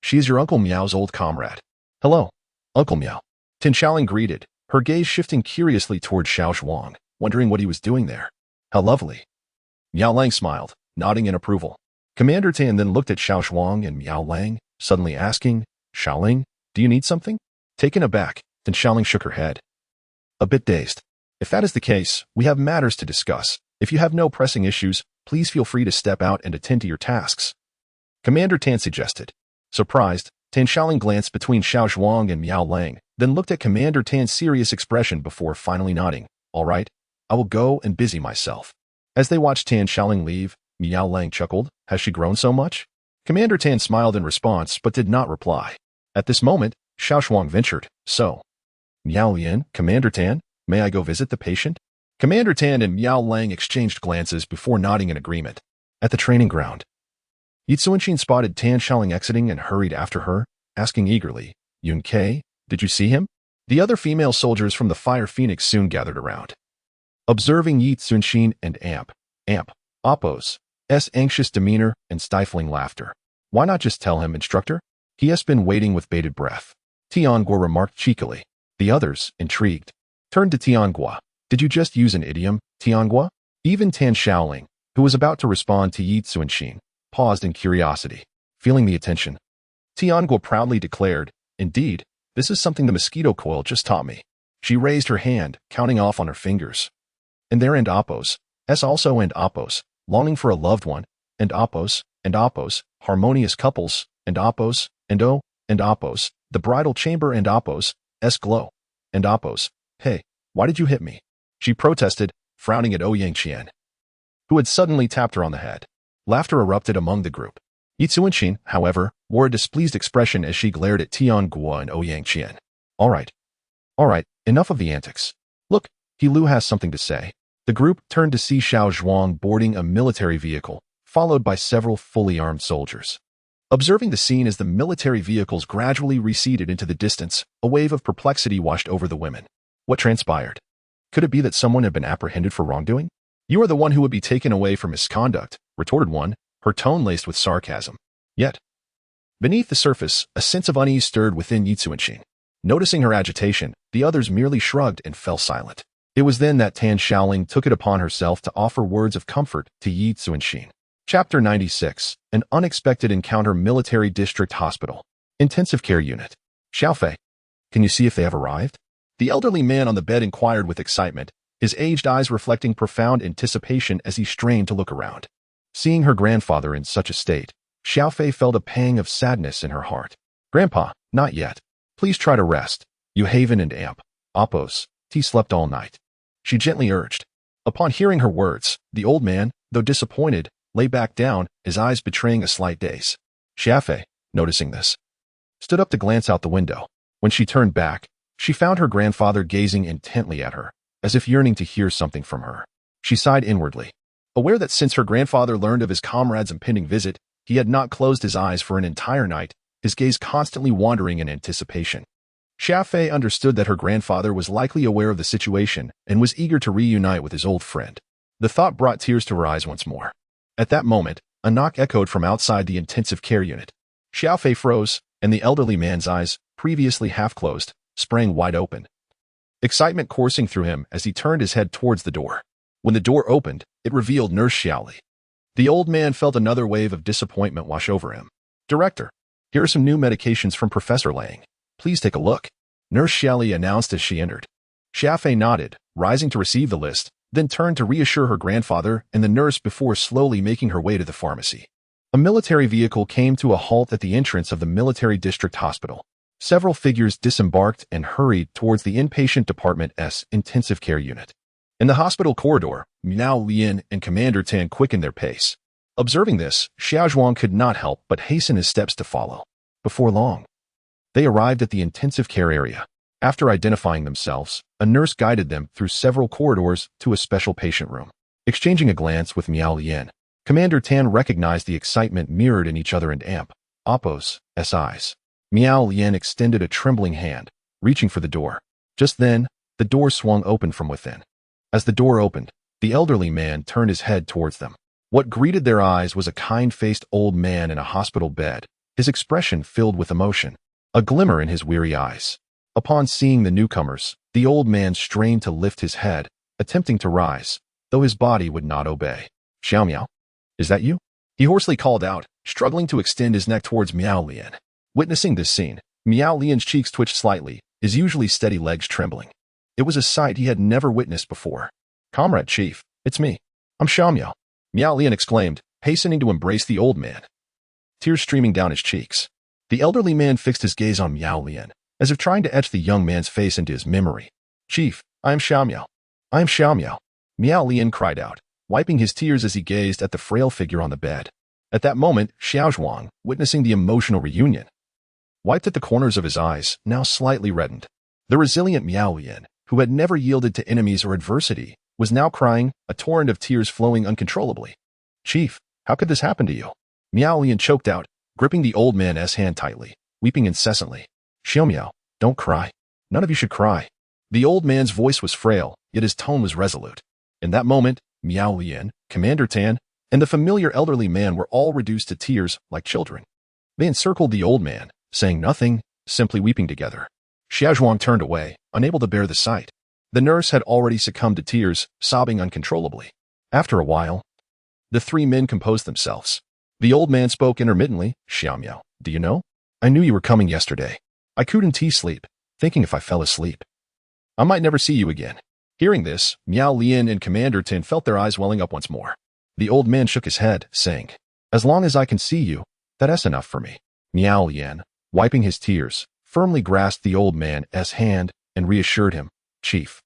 She is your Uncle Miao's old comrade. Hello, Uncle Miao. Tan Xiaoling greeted, her gaze shifting curiously toward Xiao Zhuang, wondering what he was doing there. How lovely. Miao Lang smiled, nodding in approval. Commander Tan then looked at Xiao Zhuang and Miao Lang, suddenly asking, Xiaoling, do you need something? Taken aback, Tan Xiaoling shook her head. A bit dazed. If that is the case, we have matters to discuss. If you have no pressing issues, please feel free to step out and attend to your tasks. Commander Tan suggested. Surprised, Tan Xiaoling glanced between Xiao Zhuang and Miao Lang, then looked at Commander Tan's serious expression before finally nodding. All right, I will go and busy myself. As they watched Tan Xiaoling leave, Miao Lang chuckled. Has she grown so much? Commander Tan smiled in response but did not reply. At this moment, Xiao Zhuang ventured. So, Miao Lian, Commander Tan, may I go visit the patient? Commander Tan and Miao Lang exchanged glances before nodding in agreement. At the training ground, Yi Zuanxin spotted Tan Xiaoling exiting and hurried after her, asking eagerly, Yun Ke, did you see him? The other female soldiers from the Fire Phoenix soon gathered around. Observing Yi Zuanxin and Appo's anxious demeanor and stifling laughter. Why not just tell him, instructor? He has been waiting with bated breath. Tianguo remarked cheekily. The others, intrigued, turned to Tianguo. Did you just use an idiom, Tianguo? Even Tan Xiaoling, who was about to respond to Yi Zuanxin, paused in curiosity. Feeling the attention, Tianguo proudly declared, indeed, this is something the mosquito coil just taught me. She raised her hand, counting off on her fingers. And there and Appo's, also and Appo's, longing for a loved one, and Appo's, harmonious couples, and Appo's, and Appo's, the bridal chamber and Appo's, glow, and Appo's, hey, why did you hit me? She protested, frowning at Yang, who had suddenly tapped her on the head. Laughter erupted among the group. Yi Zuanxin, however, wore a displeased expression as she glared at Tianguo and Yang. All right, enough of the antics. Look, He Lu has something to say. The group turned to see Xiao Zhuang boarding a military vehicle, followed by several fully armed soldiers. Observing the scene as the military vehicles gradually receded into the distance, a wave of perplexity washed over the women. What transpired? Could it be that someone had been apprehended for wrongdoing? You are the one who would be taken away for misconduct, retorted one, her tone laced with sarcasm. Yet, beneath the surface, a sense of unease stirred within Yi Zuanxing. Noticing her agitation, the others merely shrugged and fell silent. It was then that Tan Shaoling took it upon herself to offer words of comfort to Yi Zuanxing. Chapter 96, An Unexpected Encounter. Military District Hospital. Intensive Care Unit. Xiaofei, can you see if they have arrived? The elderly man on the bed inquired with excitement, his aged eyes reflecting profound anticipation as he strained to look around. Seeing her grandfather in such a state, Xiaofei felt a pang of sadness in her heart. Grandpa, not yet. Please try to rest. You Haven and Amp. Oppos. He slept all night. She gently urged. Upon hearing her words, the old man, though disappointed, lay back down, his eyes betraying a slight daze. Xiaofei, noticing this, stood up to glance out the window. When she turned back, she found her grandfather gazing intently at her, as if yearning to hear something from her. She sighed inwardly, aware that since her grandfather learned of his comrade's impending visit, he had not closed his eyes for an entire night, his gaze constantly wandering in anticipation. Xiaofei understood that her grandfather was likely aware of the situation and was eager to reunite with his old friend. The thought brought tears to her eyes once more. At that moment, a knock echoed from outside the intensive care unit. Xiaofei froze, and the elderly man's eyes, previously half closed, sprang wide open, excitement coursing through him as he turned his head towards the door. When the door opened, it revealed Nurse Xiaoli. The old man felt another wave of disappointment wash over him. Director, here are some new medications from Professor Lang. Please take a look. Nurse Xiaoli announced as she entered. Xiaofei nodded, rising to receive the list, then turned to reassure her grandfather and the nurse before slowly making her way to the pharmacy. A military vehicle came to a halt at the entrance of the military district hospital. Several figures disembarked and hurried towards the inpatient department's intensive care unit. In the hospital corridor, Miao Lian and Commander Tan quickened their pace. Observing this, Xiao Zhuang could not help but hasten his steps to follow. Before long, they arrived at the intensive care area. After identifying themselves, a nurse guided them through several corridors to a special patient room. Exchanging a glance with Miao Lian, Commander Tan recognized the excitement mirrored in each other and Amp, Oppos, eyes. Miao Lian extended a trembling hand, reaching for the door. Just then, the door swung open from within. As the door opened, the elderly man turned his head towards them. What greeted their eyes was a kind-faced old man in a hospital bed, his expression filled with emotion, a glimmer in his weary eyes. Upon seeing the newcomers, the old man strained to lift his head, attempting to rise, though his body would not obey. Xiao Miao, is that you? He hoarsely called out, struggling to extend his neck towards Miao Lian. Witnessing this scene, Miao Lian's cheeks twitched slightly, his usually steady legs trembling. It was a sight he had never witnessed before. Comrade Chief, it's me. I'm Xiao Miao. Miao Lian exclaimed, hastening to embrace the old man, tears streaming down his cheeks. The elderly man fixed his gaze on Miao Lian, as if trying to etch the young man's face into his memory. Chief, I am Xiao Miao. I am Xiao Miao. Miao Lian cried out, wiping his tears as he gazed at the frail figure on the bed. At that moment, Xiao Zhuang, witnessing the emotional reunion, wiped at the corners of his eyes, now slightly reddened. The resilient Miao Lian, who had never yielded to enemies or adversity, was now crying, a torrent of tears flowing uncontrollably. Chief, how could this happen to you? Miao Lian choked out, gripping the old man's hand tightly, weeping incessantly. Xiao Miao, don't cry. None of you should cry. The old man's voice was frail, yet his tone was resolute. In that moment, Miao Lian, Commander Tan, and the familiar elderly man were all reduced to tears like children. They encircled the old man, saying nothing, simply weeping together. Xiao Zhuang turned away, unable to bear the sight. The nurse had already succumbed to tears, sobbing uncontrollably. After a while, the three men composed themselves. The old man spoke intermittently. Xiao Miao, do you know? I knew you were coming yesterday. I couldn't sleep, thinking if I fell asleep, I might never see you again. Hearing this, Miao Lian and Commander Tin felt their eyes welling up once more. The old man shook his head, saying, as long as I can see you, that's enough for me. Miao Lian, wiping his tears, firmly grasped the old man's hand and reassured him, Chief,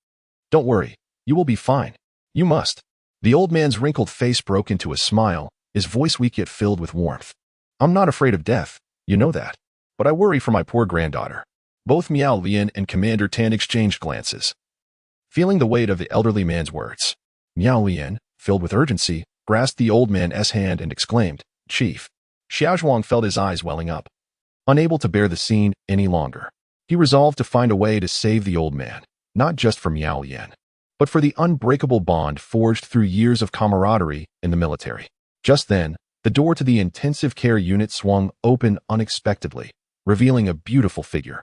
don't worry, you will be fine. You must. The old man's wrinkled face broke into a smile, his voice weak yet filled with warmth. I'm not afraid of death, you know that. But I worry for my poor granddaughter. Both Miao Lian and Commander Tan exchanged glances, feeling the weight of the elderly man's words. Miao Lian, filled with urgency, grasped the old man's hand and exclaimed, Chief, Xiao Zhuang felt his eyes welling up. Unable to bear the scene any longer, he resolved to find a way to save the old man, not just for Miao Lian, but for the unbreakable bond forged through years of camaraderie in the military. Just then, the door to the intensive care unit swung open unexpectedly, revealing a beautiful figure.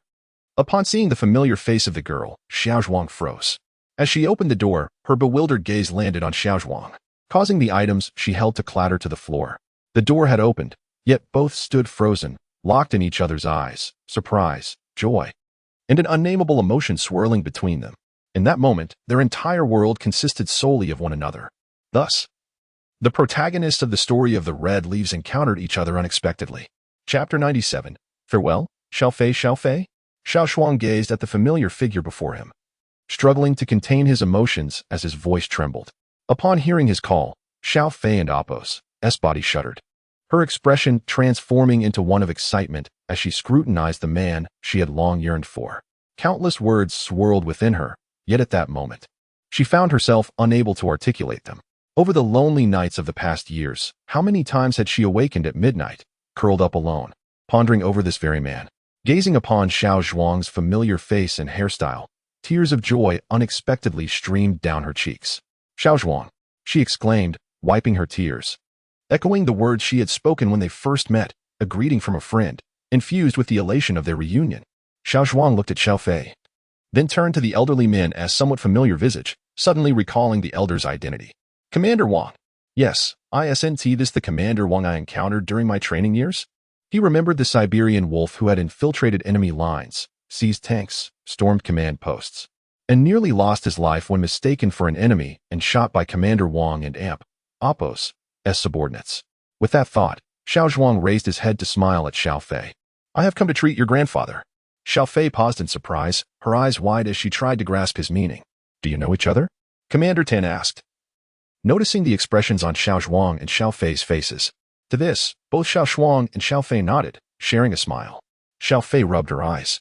Upon seeing the familiar face of the girl, Xiao Zhuang froze. As she opened the door, her bewildered gaze landed on Xiao Zhuang, causing the items she held to clatter to the floor. The door had opened, yet both stood frozen, locked in each other's eyes, surprise, joy, and an unnamable emotion swirling between them. In that moment, their entire world consisted solely of one another. Thus, the protagonists of the story of the Red Leaves encountered each other unexpectedly. Chapter 97. Farewell, Xiao Fei, Xiao Fei? Xiao Zhuang gazed at the familiar figure before him, struggling to contain his emotions as his voice trembled. Upon hearing his call, Xiao Fei and Apos' body shuddered, her expression transforming into one of excitement as she scrutinized the man she had long yearned for. Countless words swirled within her, yet at that moment, she found herself unable to articulate them. Over the lonely nights of the past years, how many times had she awakened at midnight, curled up alone, pondering over this very man? Gazing upon Xiao Zhuang's familiar face and hairstyle, tears of joy unexpectedly streamed down her cheeks. Xiao Zhuang, she exclaimed, wiping her tears, echoing the words she had spoken when they first met, a greeting from a friend, infused with the elation of their reunion. Xiao Zhuang looked at Xiao Fei, then turned to the elderly man's somewhat familiar visage, suddenly recalling the elder's identity. Commander Wang. Yes, isn't this the Commander Wang I encountered during my training years? He remembered the Siberian wolf who had infiltrated enemy lines, seized tanks, stormed command posts, and nearly lost his life when mistaken for an enemy and shot by Commander Wang and Apos' subordinates. With that thought, Xiao Zhuang raised his head to smile at Xiao Fei. I have come to treat your grandfather. Xiao Fei paused in surprise, her eyes wide as she tried to grasp his meaning. Do you know each other? Commander Tan asked, noticing the expressions on Xiao Zhuang and Xiao Fei's faces. To this, both Xiao Zhuang and Xiao Fei nodded, sharing a smile. Xiao Fei rubbed her eyes,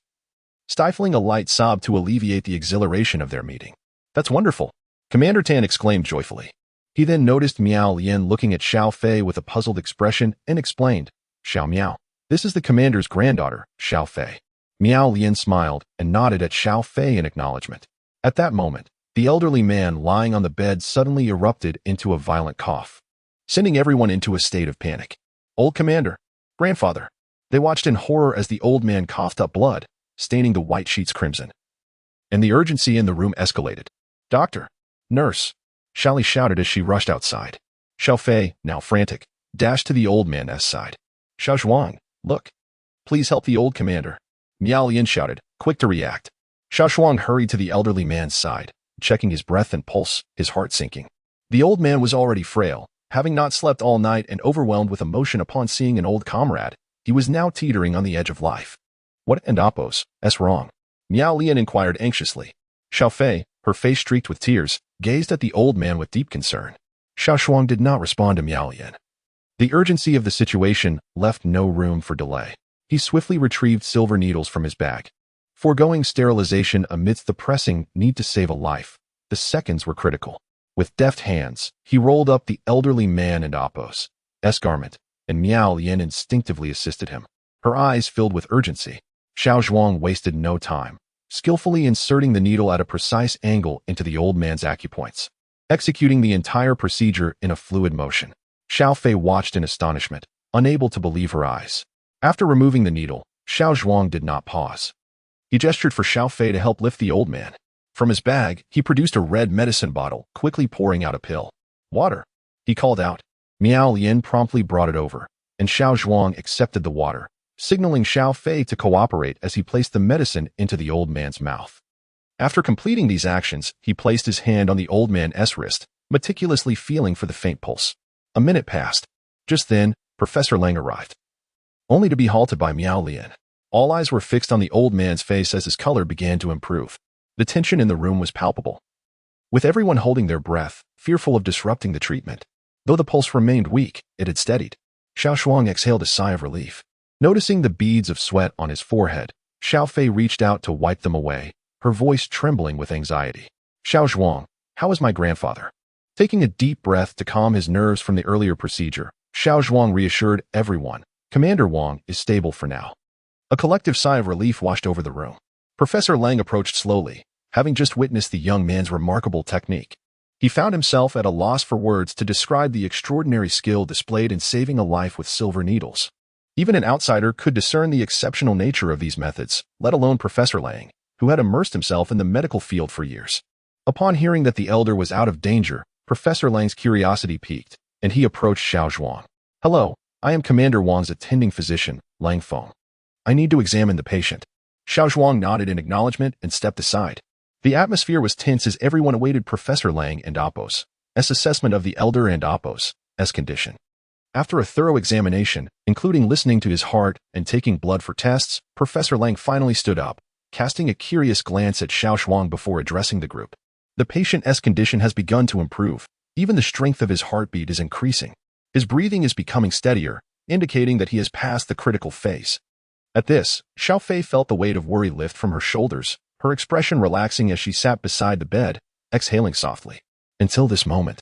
stifling a light sob to alleviate the exhilaration of their meeting. That's wonderful, Commander Tan exclaimed joyfully. He then noticed Miao Lian looking at Xiao Fei with a puzzled expression and explained, Xiao Miao, this is the commander's granddaughter, Xiao Fei. Miao Lian smiled and nodded at Xiao Fei in acknowledgement. At that moment, the elderly man lying on the bed suddenly erupted into a violent cough, sending everyone into a state of panic. Old commander, grandfather. They watched in horror as the old man coughed up blood, staining the white sheets crimson. And the urgency in the room escalated. Doctor, nurse, Shali shouted as she rushed outside. Xiao Fei, now frantic, dashed to the old man's side. Xiao Zhuang, look. Please help the old commander. Miao Lian shouted, quick to react. Xiao Zhuang hurried to the elderly man's side, checking his breath and pulse, his heart sinking. The old man was already frail, having not slept all night and overwhelmed with emotion upon seeing an old comrade. He was now teetering on the edge of life. What and Apos' wrong? Miao Lian inquired anxiously. Xiao Fei, her face streaked with tears, gazed at the old man with deep concern. Xiao Zhuang did not respond to Miao Lian. The urgency of the situation left no room for delay. He swiftly retrieved silver needles from his bag, foregoing sterilization amidst the pressing need to save a life. The seconds were critical. With deft hands, he rolled up the elderly man and Apos' garment, and Miao Lian instinctively assisted him. Her eyes filled with urgency. Xiao Zhuang wasted no time, skillfully inserting the needle at a precise angle into the old man's acupoints, executing the entire procedure in a fluid motion. Xiao Fei watched in astonishment, unable to believe her eyes. After removing the needle, Xiao Zhuang did not pause. He gestured for Xiao Fei to help lift the old man. From his bag, he produced a red medicine bottle, quickly pouring out a pill. Water, he called out. Miao Lian promptly brought it over, and Xiao Zhuang accepted the water, signaling Xiao Fei to cooperate as he placed the medicine into the old man's mouth. After completing these actions, he placed his hand on the old man's wrist, meticulously feeling for the faint pulse. A minute passed. Just then, Professor Lang arrived, only to be halted by Miao Lian. All eyes were fixed on the old man's face as his color began to improve. The tension in the room was palpable, with everyone holding their breath, fearful of disrupting the treatment. Though the pulse remained weak, it had steadied. Xiao Zhuang exhaled a sigh of relief. Noticing the beads of sweat on his forehead, Xiao Fei reached out to wipe them away, her voice trembling with anxiety. Xiao Zhuang, how is my grandfather? Taking a deep breath to calm his nerves from the earlier procedure, Xiao Zhuang reassured everyone, Commander Wang is stable for now. A collective sigh of relief washed over the room. Professor Lang approached slowly, having just witnessed the young man's remarkable technique. He found himself at a loss for words to describe the extraordinary skill displayed in saving a life with silver needles. Even an outsider could discern the exceptional nature of these methods, let alone Professor Lang, who had immersed himself in the medical field for years. Upon hearing that the elder was out of danger, Professor Lang's curiosity piqued, and he approached Xiao Zhuang. "Hello, I am Commander Wang's attending physician, Lang Feng. I need to examine the patient." Xiao Zhuang nodded in acknowledgement and stepped aside. The atmosphere was tense as everyone awaited Professor Lang and Apos' assessment of the elder and Apos' condition. After a thorough examination, including listening to his heart and taking blood for tests, Professor Lang finally stood up, casting a curious glance at Xiao Zhuang before addressing the group. The patient's condition has begun to improve. Even the strength of his heartbeat is increasing. His breathing is becoming steadier, indicating that he has passed the critical phase. At this, Xiao Fei felt the weight of worry lift from her shoulders, her expression relaxing as she sat beside the bed, exhaling softly. Until this moment,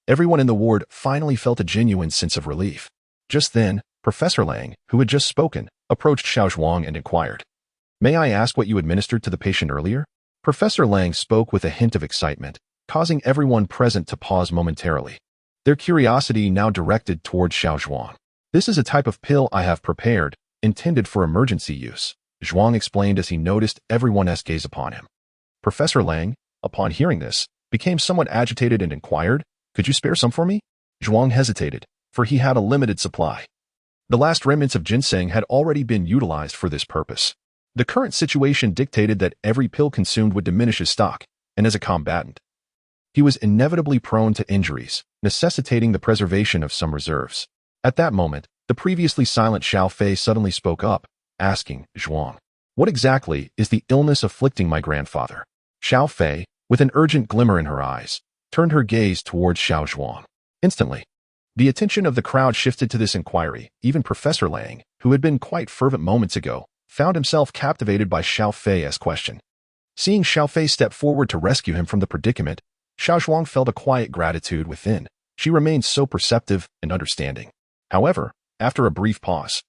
everyone in the ward finally felt a genuine sense of relief. Just then, Professor Lang, who had just spoken, approached Xiao Zhuang and inquired, "May I ask what you administered to the patient earlier?" Professor Lang spoke with a hint of excitement, causing everyone present to pause momentarily, their curiosity now directed toward Xiao Zhuang. "This is a type of pill I have prepared, intended for emergency use," Zhuang explained as he noticed everyone's gaze upon him. Professor Lang, upon hearing this, became somewhat agitated and inquired, "Could you spare some for me?" Zhuang hesitated, for he had a limited supply. The last remnants of ginseng had already been utilized for this purpose. The current situation dictated that every pill consumed would diminish his stock, and as a combatant, he was inevitably prone to injuries, necessitating the preservation of some reserves. At that moment, the previously silent Xiao Fei suddenly spoke up, asking Zhuang, "What exactly is the illness afflicting my grandfather?" Xiao Fei, with an urgent glimmer in her eyes, turned her gaze towards Xiao Zhuang. Instantly, the attention of the crowd shifted to this inquiry. Even Professor Lang, who had been quite fervent moments ago, found himself captivated by Xiao Fei's question. Seeing Xiao Fei step forward to rescue him from the predicament, Xiao Zhuang felt a quiet gratitude within. She remained so perceptive and understanding. However, after a brief pause,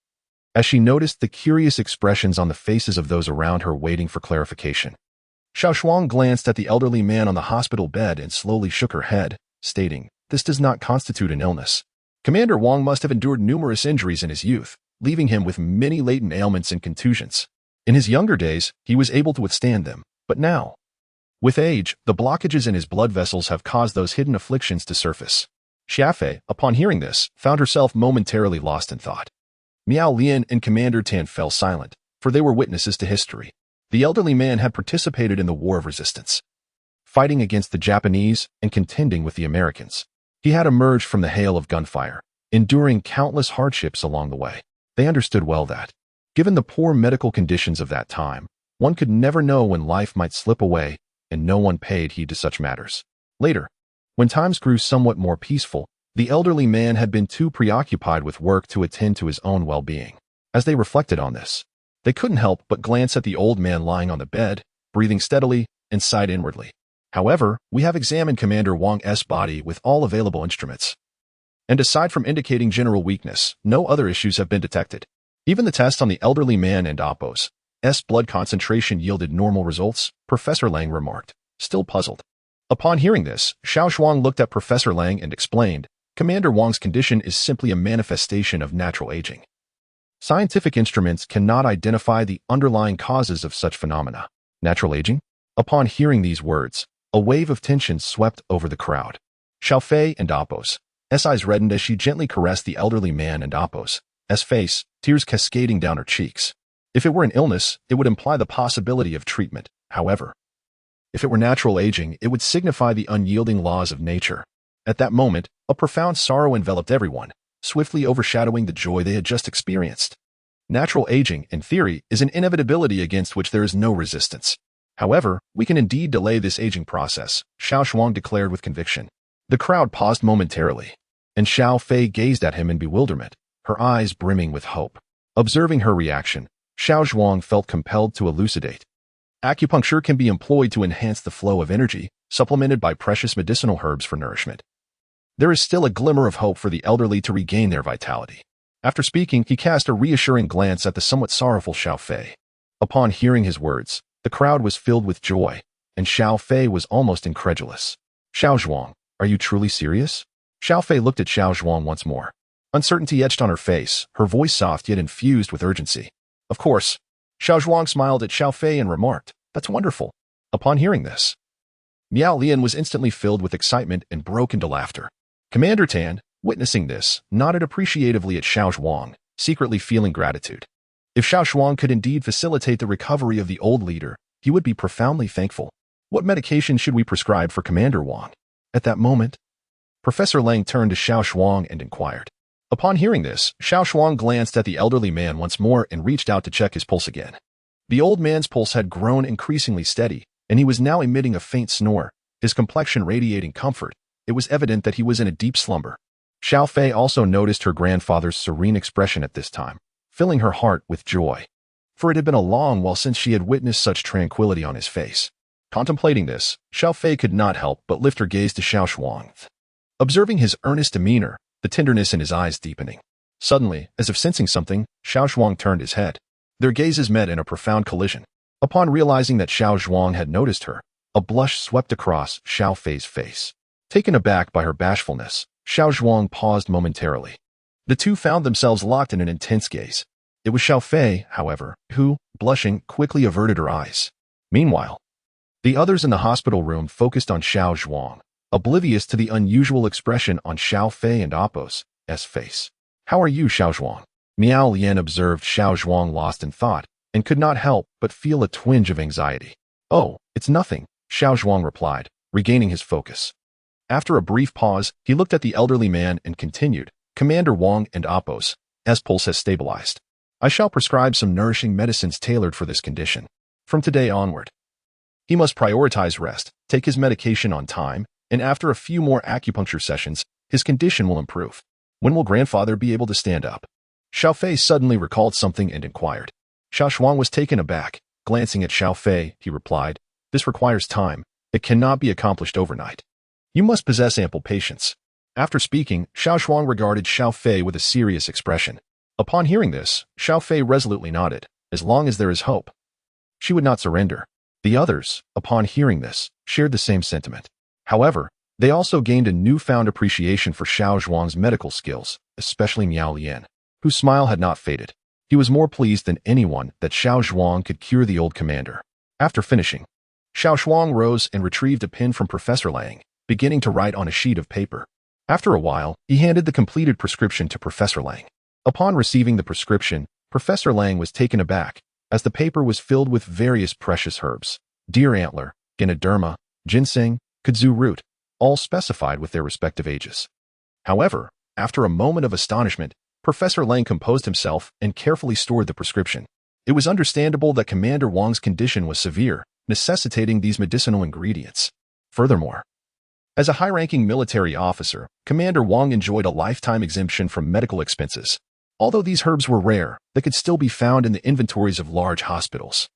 as she noticed the curious expressions on the faces of those around her waiting for clarification, Xiao Zhuang glanced at the elderly man on the hospital bed and slowly shook her head, stating, "This does not constitute an illness. Commander Wang must have endured numerous injuries in his youth, leaving him with many latent ailments and contusions. In his younger days, he was able to withstand them, but now, with age, the blockages in his blood vessels have caused those hidden afflictions to surface." Xiao Fei, upon hearing this, found herself momentarily lost in thought. Miao Lian and Commander Tan fell silent, for they were witnesses to history. The elderly man had participated in the War of Resistance, fighting against the Japanese and contending with the Americans. He had emerged from the hail of gunfire, enduring countless hardships along the way. They understood well that, given the poor medical conditions of that time, one could never know when life might slip away, and no one paid heed to such matters. Later, when times grew somewhat more peaceful, the elderly man had been too preoccupied with work to attend to his own well-being. As they reflected on this, they couldn't help but glance at the old man lying on the bed, breathing steadily, and sighed inwardly. "However, we have examined Commander Wang's body with all available instruments, and aside from indicating general weakness, no other issues have been detected. Even the test on the elderly man and Apos' blood concentration yielded normal results," Professor Lang remarked, still puzzled. Upon hearing this, Xiao Zhuang looked at Professor Lang and explained, "Commander Wang's condition is simply a manifestation of natural aging. Scientific instruments cannot identify the underlying causes of such phenomena." Natural aging? Upon hearing these words, a wave of tension swept over the crowd. Xiao Fei and Apos' eyes reddened as she gently caressed the elderly man and Apos' face, tears cascading down her cheeks. If it were an illness, it would imply the possibility of treatment. However, if it were natural aging, it would signify the unyielding laws of nature. At that moment, a profound sorrow enveloped everyone, swiftly overshadowing the joy they had just experienced. Natural aging, in theory, is an inevitability against which there is no resistance. However, we can indeed delay this aging process, Xiao Zhuang declared with conviction. The crowd paused momentarily, and Xiao Fei gazed at him in bewilderment, her eyes brimming with hope. Observing her reaction, Xiao Zhuang felt compelled to elucidate. Acupuncture can be employed to enhance the flow of energy, supplemented by precious medicinal herbs for nourishment. There is still a glimmer of hope for the elderly to regain their vitality. After speaking, he cast a reassuring glance at the somewhat sorrowful Xiao Fei. Upon hearing his words, the crowd was filled with joy, and Xiao Fei was almost incredulous. Xiao Zhuang, are you truly serious? Xiao Fei looked at Xiao Zhuang once more. Uncertainty etched on her face, her voice soft yet infused with urgency. Of course. Xiao Zhuang smiled at Xiao Fei and remarked, that's wonderful. Upon hearing this, Miao Lian was instantly filled with excitement and broke into laughter. Commander Tan, witnessing this, nodded appreciatively at Xiao Zhuang, secretly feeling gratitude. If Xiao Zhuang could indeed facilitate the recovery of the old leader, he would be profoundly thankful. What medication should we prescribe for Commander Wang? At that moment, Professor Lang turned to Xiao Zhuang and inquired. Upon hearing this, Xiao Zhuang glanced at the elderly man once more and reached out to check his pulse again. The old man's pulse had grown increasingly steady, and he was now emitting a faint snore, his complexion radiating comfort. It was evident that he was in a deep slumber. Xiao Fei also noticed her grandfather's serene expression at this time, filling her heart with joy. For it had been a long while since she had witnessed such tranquility on his face. Contemplating this, Xiao Fei could not help but lift her gaze to Xiao Zhuang. Observing his earnest demeanor, the tenderness in his eyes deepening. Suddenly, as if sensing something, Xiao Zhuang turned his head. Their gazes met in a profound collision. Upon realizing that Xiao Zhuang had noticed her, a blush swept across Xiao Fei's face. Taken aback by her bashfulness, Xiao Zhuang paused momentarily. The two found themselves locked in an intense gaze. It was Xiao Fei, however, who, blushing, quickly averted her eyes. Meanwhile, the others in the hospital room focused on Xiao Zhuang, oblivious to the unusual expression on Xiao Fei and Appo's face. How are you, Xiao Zhuang? Miao Lian observed Xiao Zhuang lost in thought, and could not help but feel a twinge of anxiety. Oh, it's nothing, Xiao Zhuang replied, regaining his focus. After a brief pause, he looked at the elderly man and continued, Commander Wang and Appo's pulse has stabilized. I shall prescribe some nourishing medicines tailored for this condition. From today onward, he must prioritize rest, take his medication on time, and after a few more acupuncture sessions, his condition will improve. When will grandfather be able to stand up? Xiao Fei suddenly recalled something and inquired. Xiao Zhuang was taken aback. Glancing at Xiao Fei, he replied, this requires time. It cannot be accomplished overnight. You must possess ample patience. After speaking, Xiao Zhuang regarded Xiao Fei with a serious expression. Upon hearing this, Xiao Fei resolutely nodded. As long as there is hope, she would not surrender. The others, upon hearing this, shared the same sentiment. However, they also gained a newfound appreciation for Xiao Zhuang's medical skills, especially Miao Lian, whose smile had not faded. He was more pleased than anyone that Xiao Zhuang could cure the old commander. After finishing, Xiao Zhuang rose and retrieved a pen from Professor Lang, beginning to write on a sheet of paper. After a while, he handed the completed prescription to Professor Lang. Upon receiving the prescription, Professor Lang was taken aback, as the paper was filled with various precious herbs, deer antler, ganoderma, ginseng, kudzu root, all specified with their respective ages. However, after a moment of astonishment, Professor Lang composed himself and carefully stored the prescription. It was understandable that Commander Wang's condition was severe, necessitating these medicinal ingredients. Furthermore, as a high-ranking military officer, Commander Wang enjoyed a lifetime exemption from medical expenses. Although these herbs were rare, they could still be found in the inventories of large hospitals.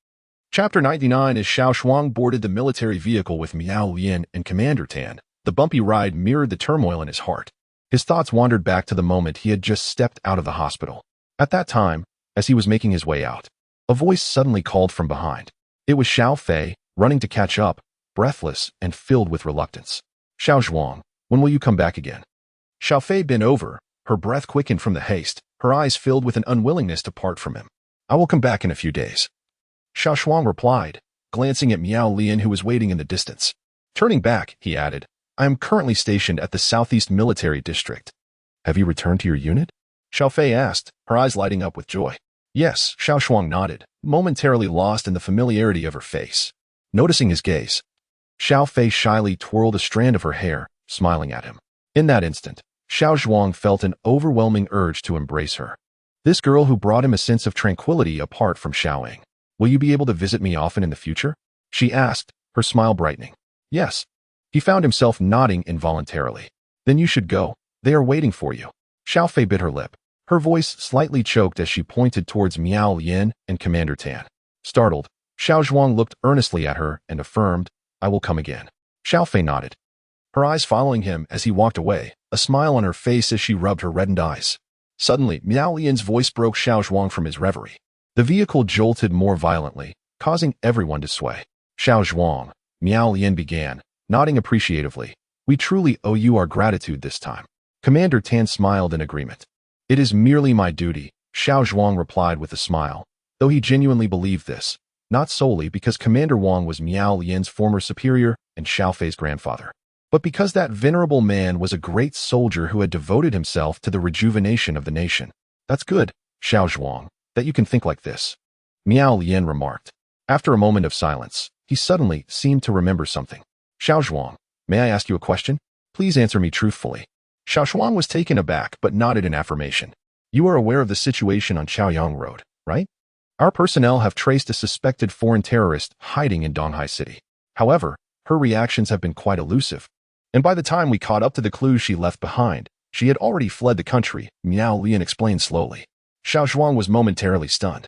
Chapter 99. As Xiao Zhuang boarded the military vehicle with Miao Lian and Commander Tan, the bumpy ride mirrored the turmoil in his heart. His thoughts wandered back to the moment he had just stepped out of the hospital. At that time, as he was making his way out, a voice suddenly called from behind. It was Xiao Fei, running to catch up, breathless and filled with reluctance. Xiao Zhuang, when will you come back again? Xiao Fei bent over, her breath quickened from the haste, her eyes filled with an unwillingness to part from him. I will come back in a few days. Xiao Zhuang replied, glancing at Miao Lian who was waiting in the distance. Turning back, he added, I am currently stationed at the Southeast Military District. Have you returned to your unit? Xiao Fei asked, her eyes lighting up with joy. Yes, Xiao Zhuang nodded, momentarily lost in the familiarity of her face. Noticing his gaze, Xiao Fei shyly twirled a strand of her hair, smiling at him. In that instant, Xiao Zhuang felt an overwhelming urge to embrace her. This girl who brought him a sense of tranquility apart from Xiaoying. Will you be able to visit me often in the future? She asked, her smile brightening. Yes. He found himself nodding involuntarily. Then you should go. They are waiting for you. Xiao Fei bit her lip. Her voice slightly choked as she pointed towards Miao Lian and Commander Tan. Startled, Xiao Zhuang looked earnestly at her and affirmed, I will come again. Xiao Fei nodded, her eyes following him as he walked away, a smile on her face as she rubbed her reddened eyes. Suddenly, Miao Lian's voice broke Xiao Zhuang from his reverie. The vehicle jolted more violently, causing everyone to sway. Xiao Zhuang, Miao Lian began, nodding appreciatively. We truly owe you our gratitude this time. Commander Tan smiled in agreement. It is merely my duty, Xiao Zhuang replied with a smile, though he genuinely believed this, not solely because Commander Wang was Miao Lian's former superior and Xiao Fei's grandfather, but because that venerable man was a great soldier who had devoted himself to the rejuvenation of the nation. That's good, Xiao Zhuang, that you can think like this, Miao Lian remarked. After a moment of silence, he suddenly seemed to remember something. Xiao Zhuang, may I ask you a question? Please answer me truthfully. Xiao Zhuang was taken aback but nodded in affirmation. You are aware of the situation on Chaoyang Road, right? Our personnel have traced a suspected foreign terrorist hiding in Donghai City. However, her reactions have been quite elusive. And by the time we caught up to the clues she left behind, she had already fled the country, Miao Lian explained slowly. Xiao Zhuang was momentarily stunned.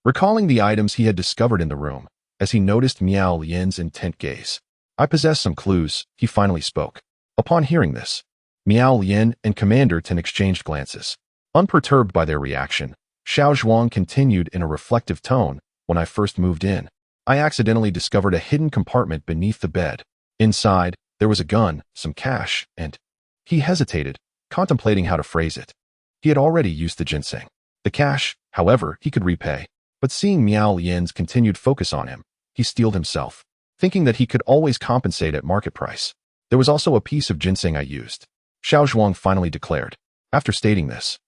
Recalling the items he had discovered in the room, as he noticed Miao Lian's intent gaze. I possess some clues, he finally spoke. Upon hearing this, Miao Lian and Commander Tan exchanged glances. Unperturbed by their reaction, Xiao Zhuang continued in a reflective tone. When I first moved in, I accidentally discovered a hidden compartment beneath the bed. Inside, there was a gun, some cash, and... He hesitated, contemplating how to phrase it. He had already used the ginseng. The cash, however, he could repay. But seeing Miao Lian's continued focus on him, he steeled himself, thinking that he could always compensate at market price. There was also a piece of ginseng I used, Xiao Zhuang finally declared. After stating this,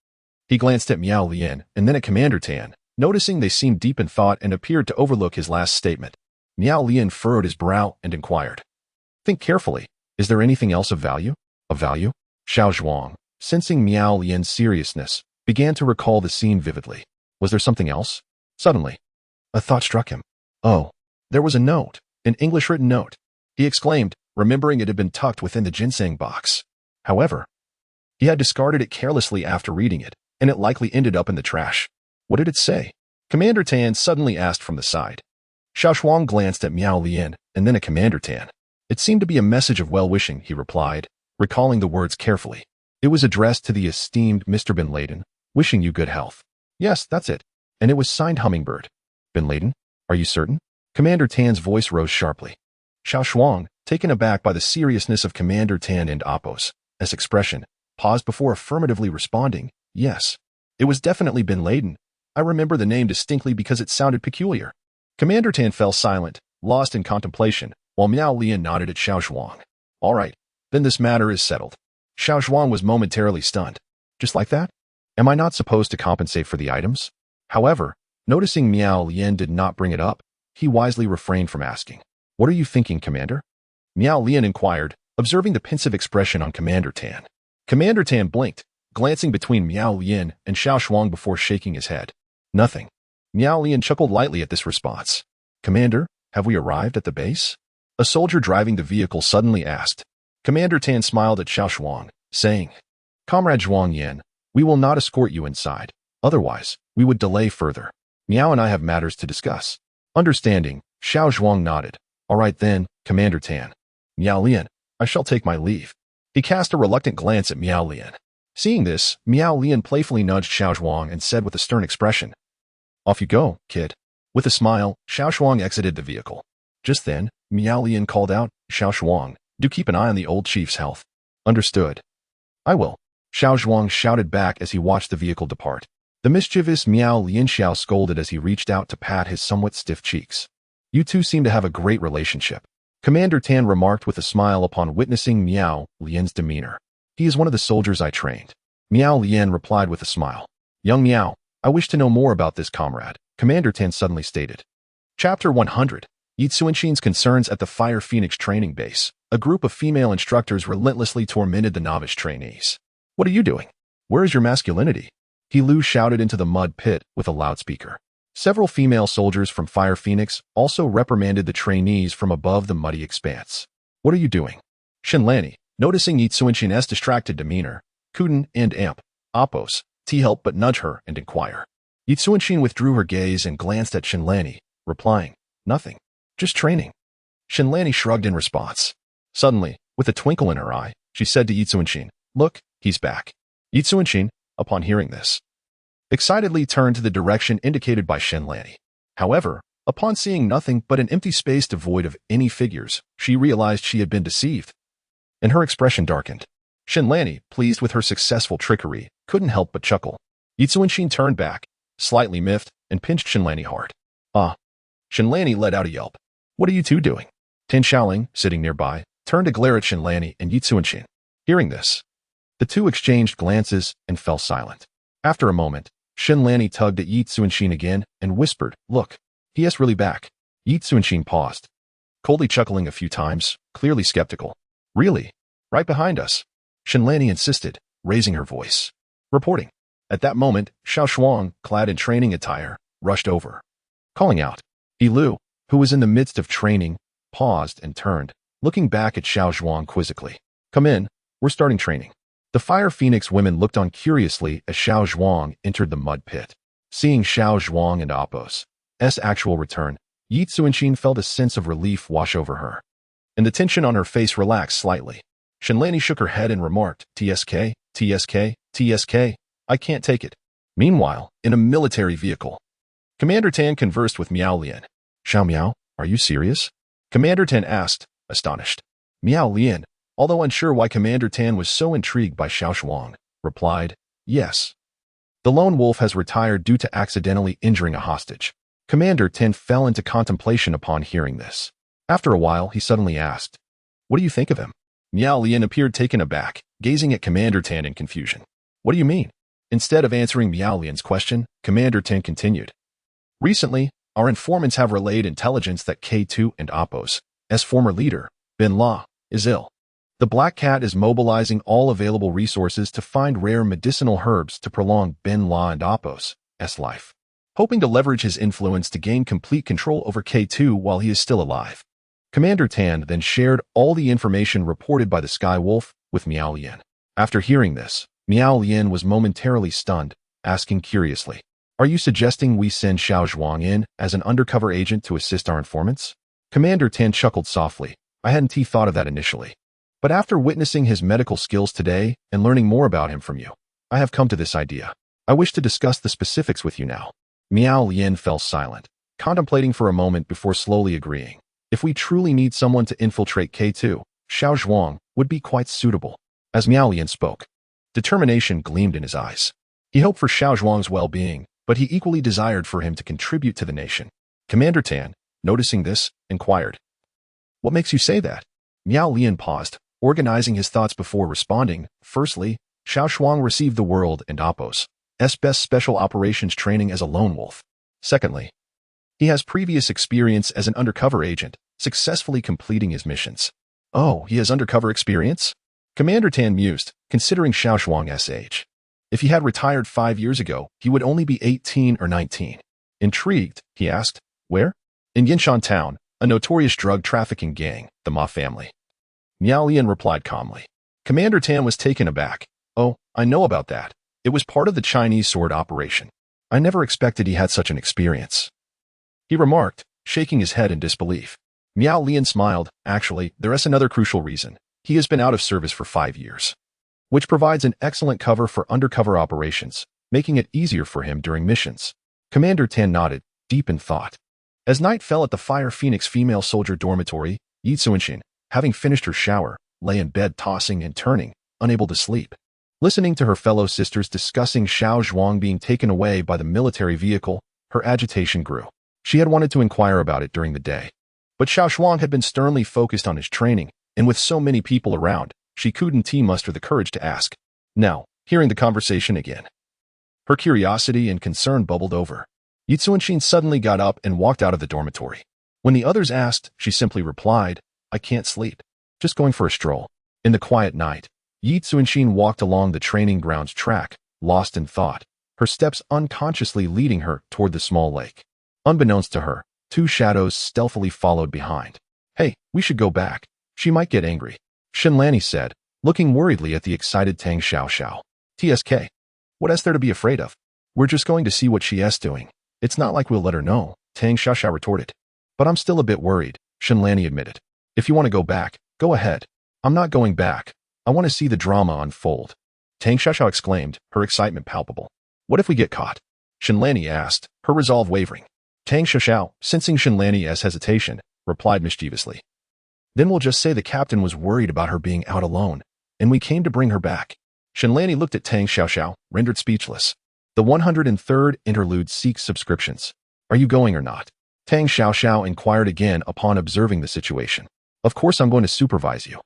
he glanced at Miao Lian and then at Commander Tan, noticing they seemed deep in thought and appeared to overlook his last statement. Miao Lian furrowed his brow and inquired. Think carefully. Is there anything else of value? Of value? Xiao Zhuang, sensing Miao Lian's seriousness, began to recall the scene vividly. Was there something else? Suddenly, a thought struck him. Oh, there was a note, an English-written note. He exclaimed, remembering it had been tucked within the ginseng box. However, he had discarded it carelessly after reading it, and it likely ended up in the trash. What did it say? Commander Tan suddenly asked from the side. Xiao Zhuang glanced at Miao Lian and then at Commander Tan. It seemed to be a message of well-wishing, he replied, recalling the words carefully. It was addressed to the esteemed Mr. Bin Laden, wishing you good health. Yes, that's it. And it was signed Hummingbird. Bin Laden? Are you certain? Commander Tan's voice rose sharply. Xiao Zhuang, taken aback by the seriousness of Commander Tan and Appo's expression, paused before affirmatively responding, yes. It was definitely Bin Laden. I remember the name distinctly because it sounded peculiar. Commander Tan fell silent, lost in contemplation, while Miao Lian nodded at Xiao Zhuang. All right, then this matter is settled. Xiao Zhuang was momentarily stunned. Just like that? Am I not supposed to compensate for the items? However, noticing Miao Lian did not bring it up, he wisely refrained from asking. What are you thinking, Commander? Miao Lian inquired, observing the pensive expression on Commander Tan. Commander Tan blinked, glancing between Miao Lian and Xiao Zhuang before shaking his head. Nothing. Miao Lian chuckled lightly at this response. Commander, have we arrived at the base? A soldier driving the vehicle suddenly asked. Commander Tan smiled at Xiao Zhuang, saying, Comrade Zhuang Yan, we will not escort you inside. Otherwise, we would delay further. Miao and I have matters to discuss. Understanding, Xiao Zhuang nodded. All right then, Commander Tan. Miao Lian, I shall take my leave. He cast a reluctant glance at Miao Lian. Seeing this, Miao Lian playfully nudged Xiao Zhuang and said with a stern expression, Off you go, kid. With a smile, Xiao Zhuang exited the vehicle. Just then, Miao Lian called out, Xiao Zhuang, do keep an eye on the old chief's health. Understood. I will. Xiao Zhuang shouted back as he watched the vehicle depart. The mischievous Miao Lianxiao scolded as he reached out to pat his somewhat stiff cheeks. You two seem to have a great relationship, Commander Tan remarked with a smile upon witnessing Miao Lian's demeanor. He is one of the soldiers I trained. Miao Lian replied with a smile. Young Miao, I wish to know more about this comrade, Commander Tan suddenly stated. Chapter 100. Yi Tsuanshin's concerns at the Fire Phoenix training base. A group of female instructors relentlessly tormented the novice trainees. What are you doing? Where is your masculinity? He Lu shouted into the mud pit with a loudspeaker. Several female soldiers from Fire Phoenix also reprimanded the trainees from above the muddy expanse. What are you doing? Shinlani, noticing Yi Tsuanshin's distracted demeanor, couldn't and amp, Oppos, T help but nudge her and inquire. Yi Tsuanshin withdrew her gaze and glanced at Shinlani, replying, Nothing. Just training. Shinlani shrugged in response. Suddenly, with a twinkle in her eye, she said to Yi Tsuanshin, Look, he's back. Yi Tsuanshin, upon hearing this. Excitedly turned to the direction indicated by Shenlani. However, upon seeing nothing but an empty space devoid of any figures, she realized she had been deceived, and her expression darkened. Shenlani, pleased with her successful trickery, couldn't help but chuckle. Yi Zuanshin turned back, slightly miffed, and pinched Shenlani hard. Ah! Shenlani let out a yelp. What are you two doing? Tan Xiaoling, sitting nearby, turned to glare at Shenlani and Yi Zuanshin. Hearing this, the two exchanged glances and fell silent. After a moment, Shenlani tugged at Yi Zuanshin again and whispered, Look, he is really back. Yi Zuanshin paused, coldly chuckling a few times, clearly skeptical. Really? Right behind us? Shenlani insisted, raising her voice. Reporting. At that moment, Xiao Zhuang, clad in training attire, rushed over, calling out. Lu, who was in the midst of training, paused and turned, looking back at Xiao Zhuang quizzically. Come in, we're starting training. The Fire Phoenix women looked on curiously as Xiao Zhuang entered the mud pit. Seeing Xiao Zhuang and Apos' actual return, Yi Zuanshin felt a sense of relief wash over her, and the tension on her face relaxed slightly. Shenlani shook her head and remarked, TSK, TSK, TSK, I can't take it. Meanwhile, in a military vehicle, Commander Tan conversed with Miao Lian. Xiao Miao, are you serious? Commander Tan asked, astonished. Miao Lian, although unsure why Commander Tan was so intrigued by Xiao Zhuang, replied, Yes. The lone wolf has retired due to accidentally injuring a hostage. Commander Tan fell into contemplation upon hearing this. After a while, he suddenly asked, What do you think of him? Miao Lian appeared taken aback, gazing at Commander Tan in confusion. What do you mean? Instead of answering Miao Lian's question, Commander Tan continued. Recently, our informants have relayed intelligence that K2 and Apos' former leader, Bin La, is ill. The Black Cat is mobilizing all available resources to find rare medicinal herbs to prolong Bin La and Apos' life, hoping to leverage his influence to gain complete control over K2 while he is still alive. Commander Tan then shared all the information reported by the Sky Wolf with Miao Lian. After hearing this, Miao Lian was momentarily stunned, asking curiously, Are you suggesting we send Xiao Zhuang in as an undercover agent to assist our informants? Commander Tan chuckled softly. I hadn't thought of that initially. But after witnessing his medical skills today and learning more about him from you, I have come to this idea. I wish to discuss the specifics with you now. Miao Lian fell silent, contemplating for a moment before slowly agreeing. If we truly need someone to infiltrate K2, Xiao Zhuang would be quite suitable. As Miao Lian spoke, determination gleamed in his eyes. He hoped for Xiao Zhuang's well-being, but he equally desired for him to contribute to the nation. Commander Tan, noticing this, inquired, What makes you say that? Miao Lian paused, organizing his thoughts before responding. Firstly, Xiao Zhuang received the world and Apos' best special operations training as a lone wolf. Secondly, he has previous experience as an undercover agent, successfully completing his missions. Oh, he has undercover experience? Commander Tan mused, considering Xiao Zhuang's age. If he had retired 5 years ago, he would only be 18 or 19. Intrigued, he asked, Where? In Yinshan Town, a notorious drug trafficking gang, the Ma family. Miao Lian replied calmly. Commander Tan was taken aback. Oh, I know about that. It was part of the Chinese sword operation. I never expected he had such an experience. He remarked, shaking his head in disbelief. Miao Lian smiled. Actually, there is another crucial reason. He has been out of service for 5 years, which provides an excellent cover for undercover operations, making it easier for him during missions. Commander Tan nodded, deep in thought. As night fell at the Fire Phoenix female soldier dormitory, Yi Zuanshin, having finished her shower, lay in bed tossing and turning, unable to sleep. Listening to her fellow sisters discussing Xiao Zhuang being taken away by the military vehicle, her agitation grew. She had wanted to inquire about it during the day, but Xiao Zhuang had been sternly focused on his training, and with so many people around, she couldn't muster the courage to ask. Now, hearing the conversation again, her curiosity and concern bubbled over. Yi Zuanshin suddenly got up and walked out of the dormitory. When the others asked, she simply replied, I can't sleep. Just going for a stroll. In the quiet night, Yi Zuanshin walked along the training grounds track, lost in thought, her steps unconsciously leading her toward the small lake. Unbeknownst to her, 2 shadows stealthily followed behind. Hey, we should go back. She might get angry, Shenlani said, looking worriedly at the excited Tang Xiao. TSK. What is there to be afraid of? We're just going to see what she is doing. It's not like we'll let her know, Tang Xiao retorted. But I'm still a bit worried, Shenlani admitted. If you want to go back, go ahead. I'm not going back. I want to see the drama unfold. Tang Xiaoxiao exclaimed, her excitement palpable. What if we get caught? Shenlani asked, her resolve wavering. Tang Xiaoxiao, sensing Shenlani's hesitation, replied mischievously. Then we'll just say the captain was worried about her being out alone, and we came to bring her back. Shenlani looked at Tang Xiaoxiao, rendered speechless. The 103rd interlude seeks subscriptions. Are you going or not? Tang Xiaoxiao inquired again upon observing the situation. Of course I'm going to supervise you.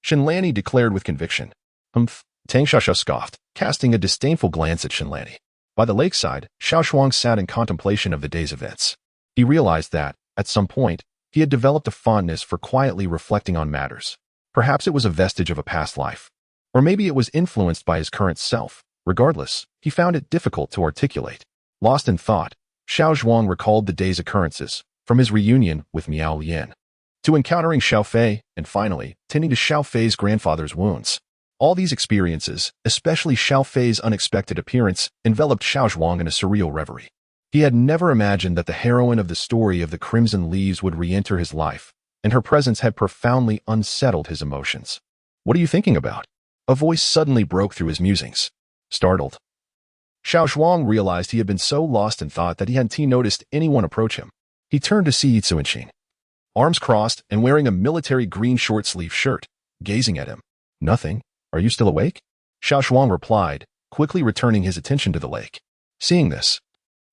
Shenlani declared with conviction. Humph, Tang Xiaoxiao scoffed, casting a disdainful glance at Shenlani. By the lakeside, Xiao Zhuang sat in contemplation of the day's events. He realized that, at some point, he had developed a fondness for quietly reflecting on matters. Perhaps it was a vestige of a past life. Or maybe it was influenced by his current self. Regardless, he found it difficult to articulate. Lost in thought, Xiao Zhuang recalled the day's occurrences, from his reunion with Miao Lian, to encountering Xiao Fei, and finally, tending to Xiao Fei's grandfather's wounds. All these experiences, especially Xiao Fei's unexpected appearance, enveloped Xiao Zhuang in a surreal reverie. He had never imagined that the heroine of the story of the Crimson Leaves would re-enter his life, and her presence had profoundly unsettled his emotions. What are you thinking about? A voice suddenly broke through his musings. Startled, Xiao Zhuang realized he had been so lost in thought that he hadn't noticed anyone approach him. He turned to see Yi Tsuanqing, arms crossed and wearing a military green short-sleeve shirt, gazing at him. Nothing. Are you still awake? Xiao Zhuang replied, quickly returning his attention to the lake. Seeing this,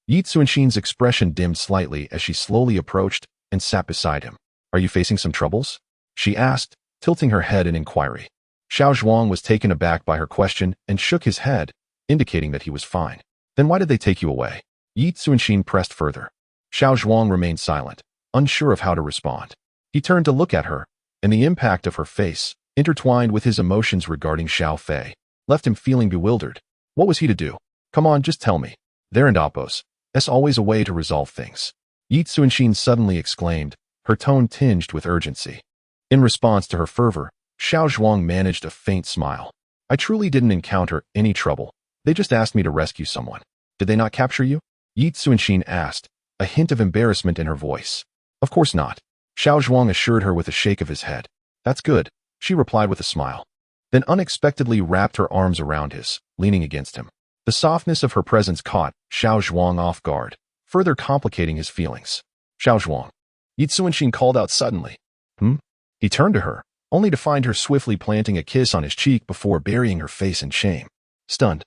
Yi Tsuanqing's expression dimmed slightly as she slowly approached and sat beside him. Are you facing some troubles? She asked, tilting her head in inquiry. Xiao Zhuang was taken aback by her question and shook his head, indicating that he was fine. Then why did they take you away? Yi Tsuanqing pressed further. Xiao Zhuang remained silent, unsure of how to respond. He turned to look at her, and the impact of her face, intertwined with his emotions regarding Xiao Fei, left him feeling bewildered. What was he to do? Come on, just tell me. There and Oppos. That's always a way to resolve things. Yi Tsuanqing suddenly exclaimed, her tone tinged with urgency. In response to her fervor, Xiao Zhuang managed a faint smile. I truly didn't encounter any trouble. They just asked me to rescue someone. Did they not capture you? Yi Tsuanqing asked, a hint of embarrassment in her voice. Of course not. Xiao Zhuang assured her with a shake of his head. That's good, she replied with a smile. Then unexpectedly wrapped her arms around his, leaning against him. The softness of her presence caught Xiao Zhuang off guard, further complicating his feelings. Xiao Zhuang. Yi Tsuanqing called out suddenly. He turned to her, only to find her swiftly planting a kiss on his cheek before burying her face in shame. Stunned,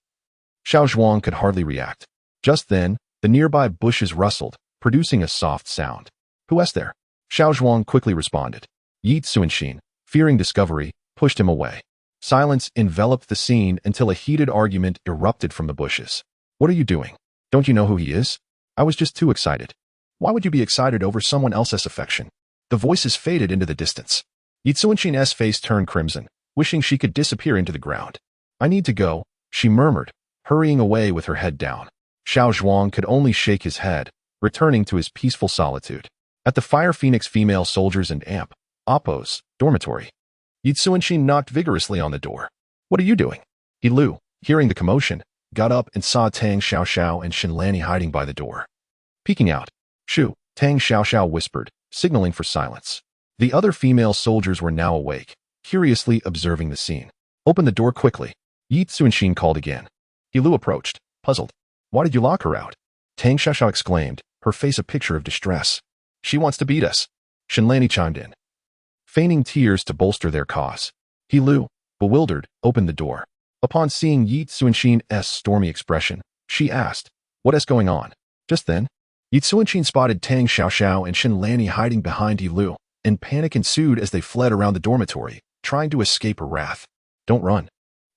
Xiao Zhuang could hardly react. Just then, the nearby bushes rustled, producing a soft sound. Who's there? Xiao Zhuang quickly responded. Yi Tsuanqing, fearing discovery, pushed him away. Silence enveloped the scene until a heated argument erupted from the bushes. What are you doing? Don't you know who he is? I was just too excited. Why would you be excited over someone else's affection? The voices faded into the distance. Yi Tsuanqing's face turned crimson, wishing she could disappear into the ground. I need to go, she murmured, hurrying away with her head down. Xiao Zhuang could only shake his head, returning to his peaceful solitude. At the Fire Phoenix Female Soldiers and Amp, Oppos, dormitory, Yi Tsuanqing knocked vigorously on the door. What are you doing? He Lu, hearing the commotion, got up and saw Tang Xiaoxiao and Shenlani hiding by the door. Peeking out, Shu, Tang Xiaoxiao whispered, signaling for silence. The other female soldiers were now awake, curiously observing the scene. Open the door quickly. Yi Tsuanqing called again. He Lu approached, puzzled. Why did you lock her out? Tang Xiaoxiao exclaimed, her face a picture of distress. She wants to beat us. Shenlani chimed in, feigning tears to bolster their cause. He Lu, bewildered, opened the door. Upon seeing Yi Tsuanqing's stormy expression, she asked, what is going on? Just then, Yi Tsuanqing spotted Tang Xiaoxiao and Shenlani hiding behind He Lu, and panic ensued as they fled around the dormitory, trying to escape her wrath. Don't run.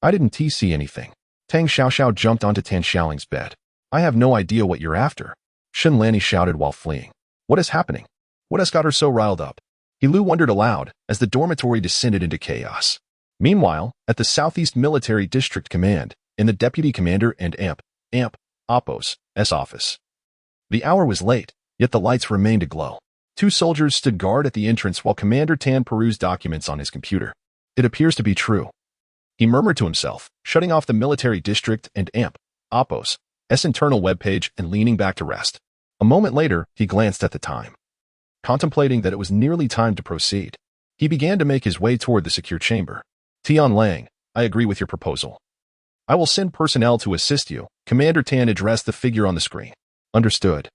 I didn't see anything. Tang Xiaoxiao jumped onto Tan Xiaoling's bed. I have no idea what you're after. Shenlani shouted while fleeing. What is happening? What has got her so riled up? He Lu wondered aloud as the dormitory descended into chaos. Meanwhile, at the Southeast Military District Command, in the Deputy Commander and Amp, Oppos' office. The hour was late, yet the lights remained aglow. Two soldiers stood guard at the entrance while Commander Tan perused documents on his computer. It appears to be true, he murmured to himself, shutting off the Military District and Oppos' internal webpage and leaning back to rest. A moment later, he glanced at the time. Contemplating that it was nearly time to proceed, he began to make his way toward the secure chamber. Tian Lang, I agree with your proposal. I will send personnel to assist you. Commander Tan addressed the figure on the screen. Understood.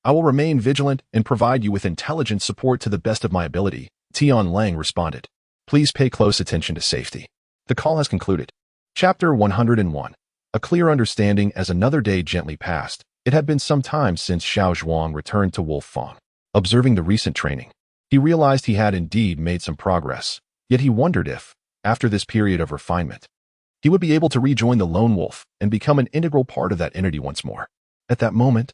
I will remain vigilant and provide you with intelligence support to the best of my ability, Tian Lang responded. Please pay close attention to safety. The call has concluded. Chapter 101. A clear understanding. As another day gently passed, it had been some time since Xiao Zhuang returned to Wolf Fang. Observing the recent training, he realized he had indeed made some progress, yet he wondered if, after this period of refinement, he would be able to rejoin the lone wolf and become an integral part of that entity once more. At that moment,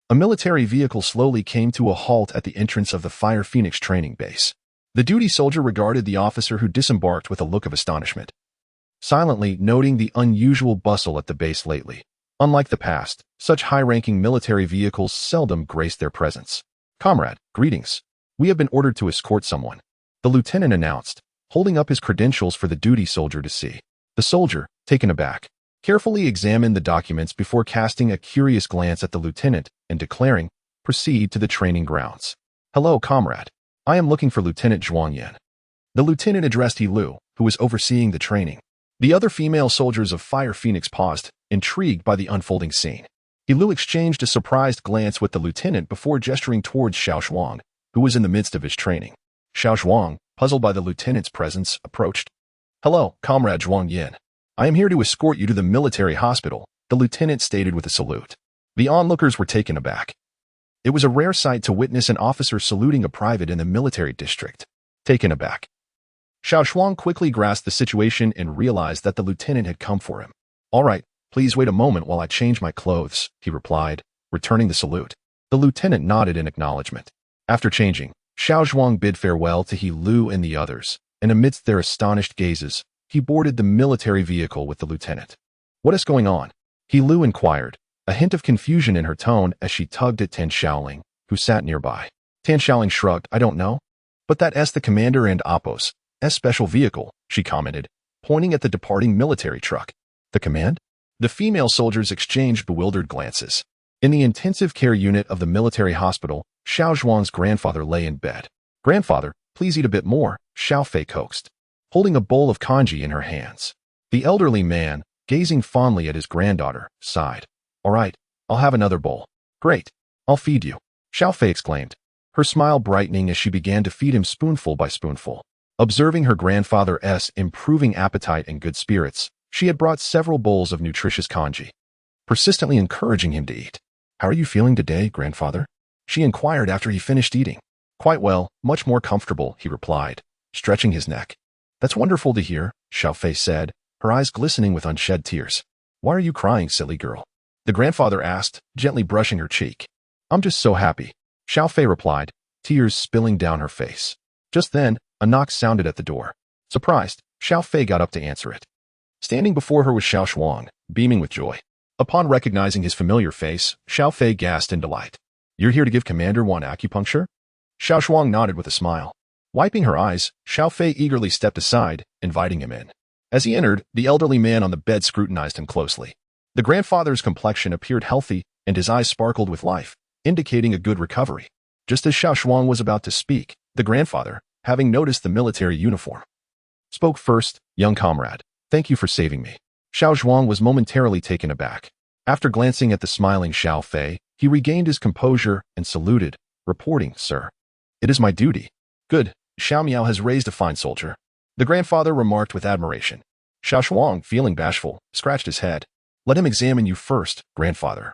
a military vehicle slowly came to a halt at the entrance of the Fire Phoenix training base. The duty soldier regarded the officer who disembarked with a look of astonishment, silently noting the unusual bustle at the base lately. Unlike the past, such high-ranking military vehicles seldom graced their presence. Comrade, greetings. We have been ordered to escort someone, the lieutenant announced, holding up his credentials for the duty soldier to see. The soldier, taken aback, carefully examined the documents before casting a curious glance at the lieutenant and declaring, proceed to the training grounds. Hello, comrade. I am looking for Lieutenant Zhuang Yan. The lieutenant addressed He Lu, who was overseeing the training. The other female soldiers of Fire Phoenix paused, intrigued by the unfolding scene. He Lu exchanged a surprised glance with the lieutenant before gesturing towards Xiao Zhuang, who was in the midst of his training. Xiao Zhuang, puzzled by the lieutenant's presence, approached. Hello, Comrade Zhuang Yan. I am here to escort you to the military hospital, the lieutenant stated with a salute. The onlookers were taken aback. It was a rare sight to witness an officer saluting a private in the military district. Taken aback, Xiao Zhuang quickly grasped the situation and realized that the lieutenant had come for him. All right, please wait a moment while I change my clothes, he replied, returning the salute. The lieutenant nodded in acknowledgement. After changing, Xiao Zhuang bid farewell to He Lu and the others, and amidst their astonished gazes, he boarded the military vehicle with the lieutenant. What is going on? He Lu inquired, a hint of confusion in her tone as she tugged at Tan Xiaoling, who sat nearby. Tan Xiaoling shrugged. I don't know. But that's the commander and Oppo's special vehicle, she commented, pointing at the departing military truck. The command? The female soldiers exchanged bewildered glances. In the intensive care unit of the military hospital, Xiao Zhuang's grandfather lay in bed. Grandfather, please eat a bit more, Xiao Fei coaxed, holding a bowl of congee in her hands. The elderly man, gazing fondly at his granddaughter, sighed. All right, I'll have another bowl. Great, I'll feed you, Xiao Fei exclaimed, her smile brightening as she began to feed him spoonful by spoonful. Observing her grandfather's improving appetite and good spirits, she had brought several bowls of nutritious congee, persistently encouraging him to eat. How are you feeling today, grandfather? She inquired after he finished eating. Quite well, much more comfortable, he replied, stretching his neck. That's wonderful to hear, Xiao Fei said, her eyes glistening with unshed tears. Why are you crying, silly girl? The grandfather asked, gently brushing her cheek. I'm just so happy, Xiao Fei replied, tears spilling down her face. Just then, a knock sounded at the door. Surprised, Xiao Fei got up to answer it. Standing before her was Xiao Zhuang, beaming with joy. Upon recognizing his familiar face, Xiao Fei gasped in delight. You're here to give Commander Wan acupuncture? Xiao Zhuang nodded with a smile. Wiping her eyes, Xiao Fei eagerly stepped aside, inviting him in. As he entered, the elderly man on the bed scrutinized him closely. The grandfather's complexion appeared healthy, and his eyes sparkled with life, indicating a good recovery. Just as Xiao Zhuang was about to speak, the grandfather, having noticed the military uniform, spoke first. Young comrade, thank you for saving me. Xiao Zhuang was momentarily taken aback. After glancing at the smiling Xiao Fei, he regained his composure and saluted, reporting, Sir, it is my duty. Good, Xiao Miao has raised a fine soldier, the grandfather remarked with admiration. Xiao Zhuang, feeling bashful, scratched his head. Let him examine you first, grandfather.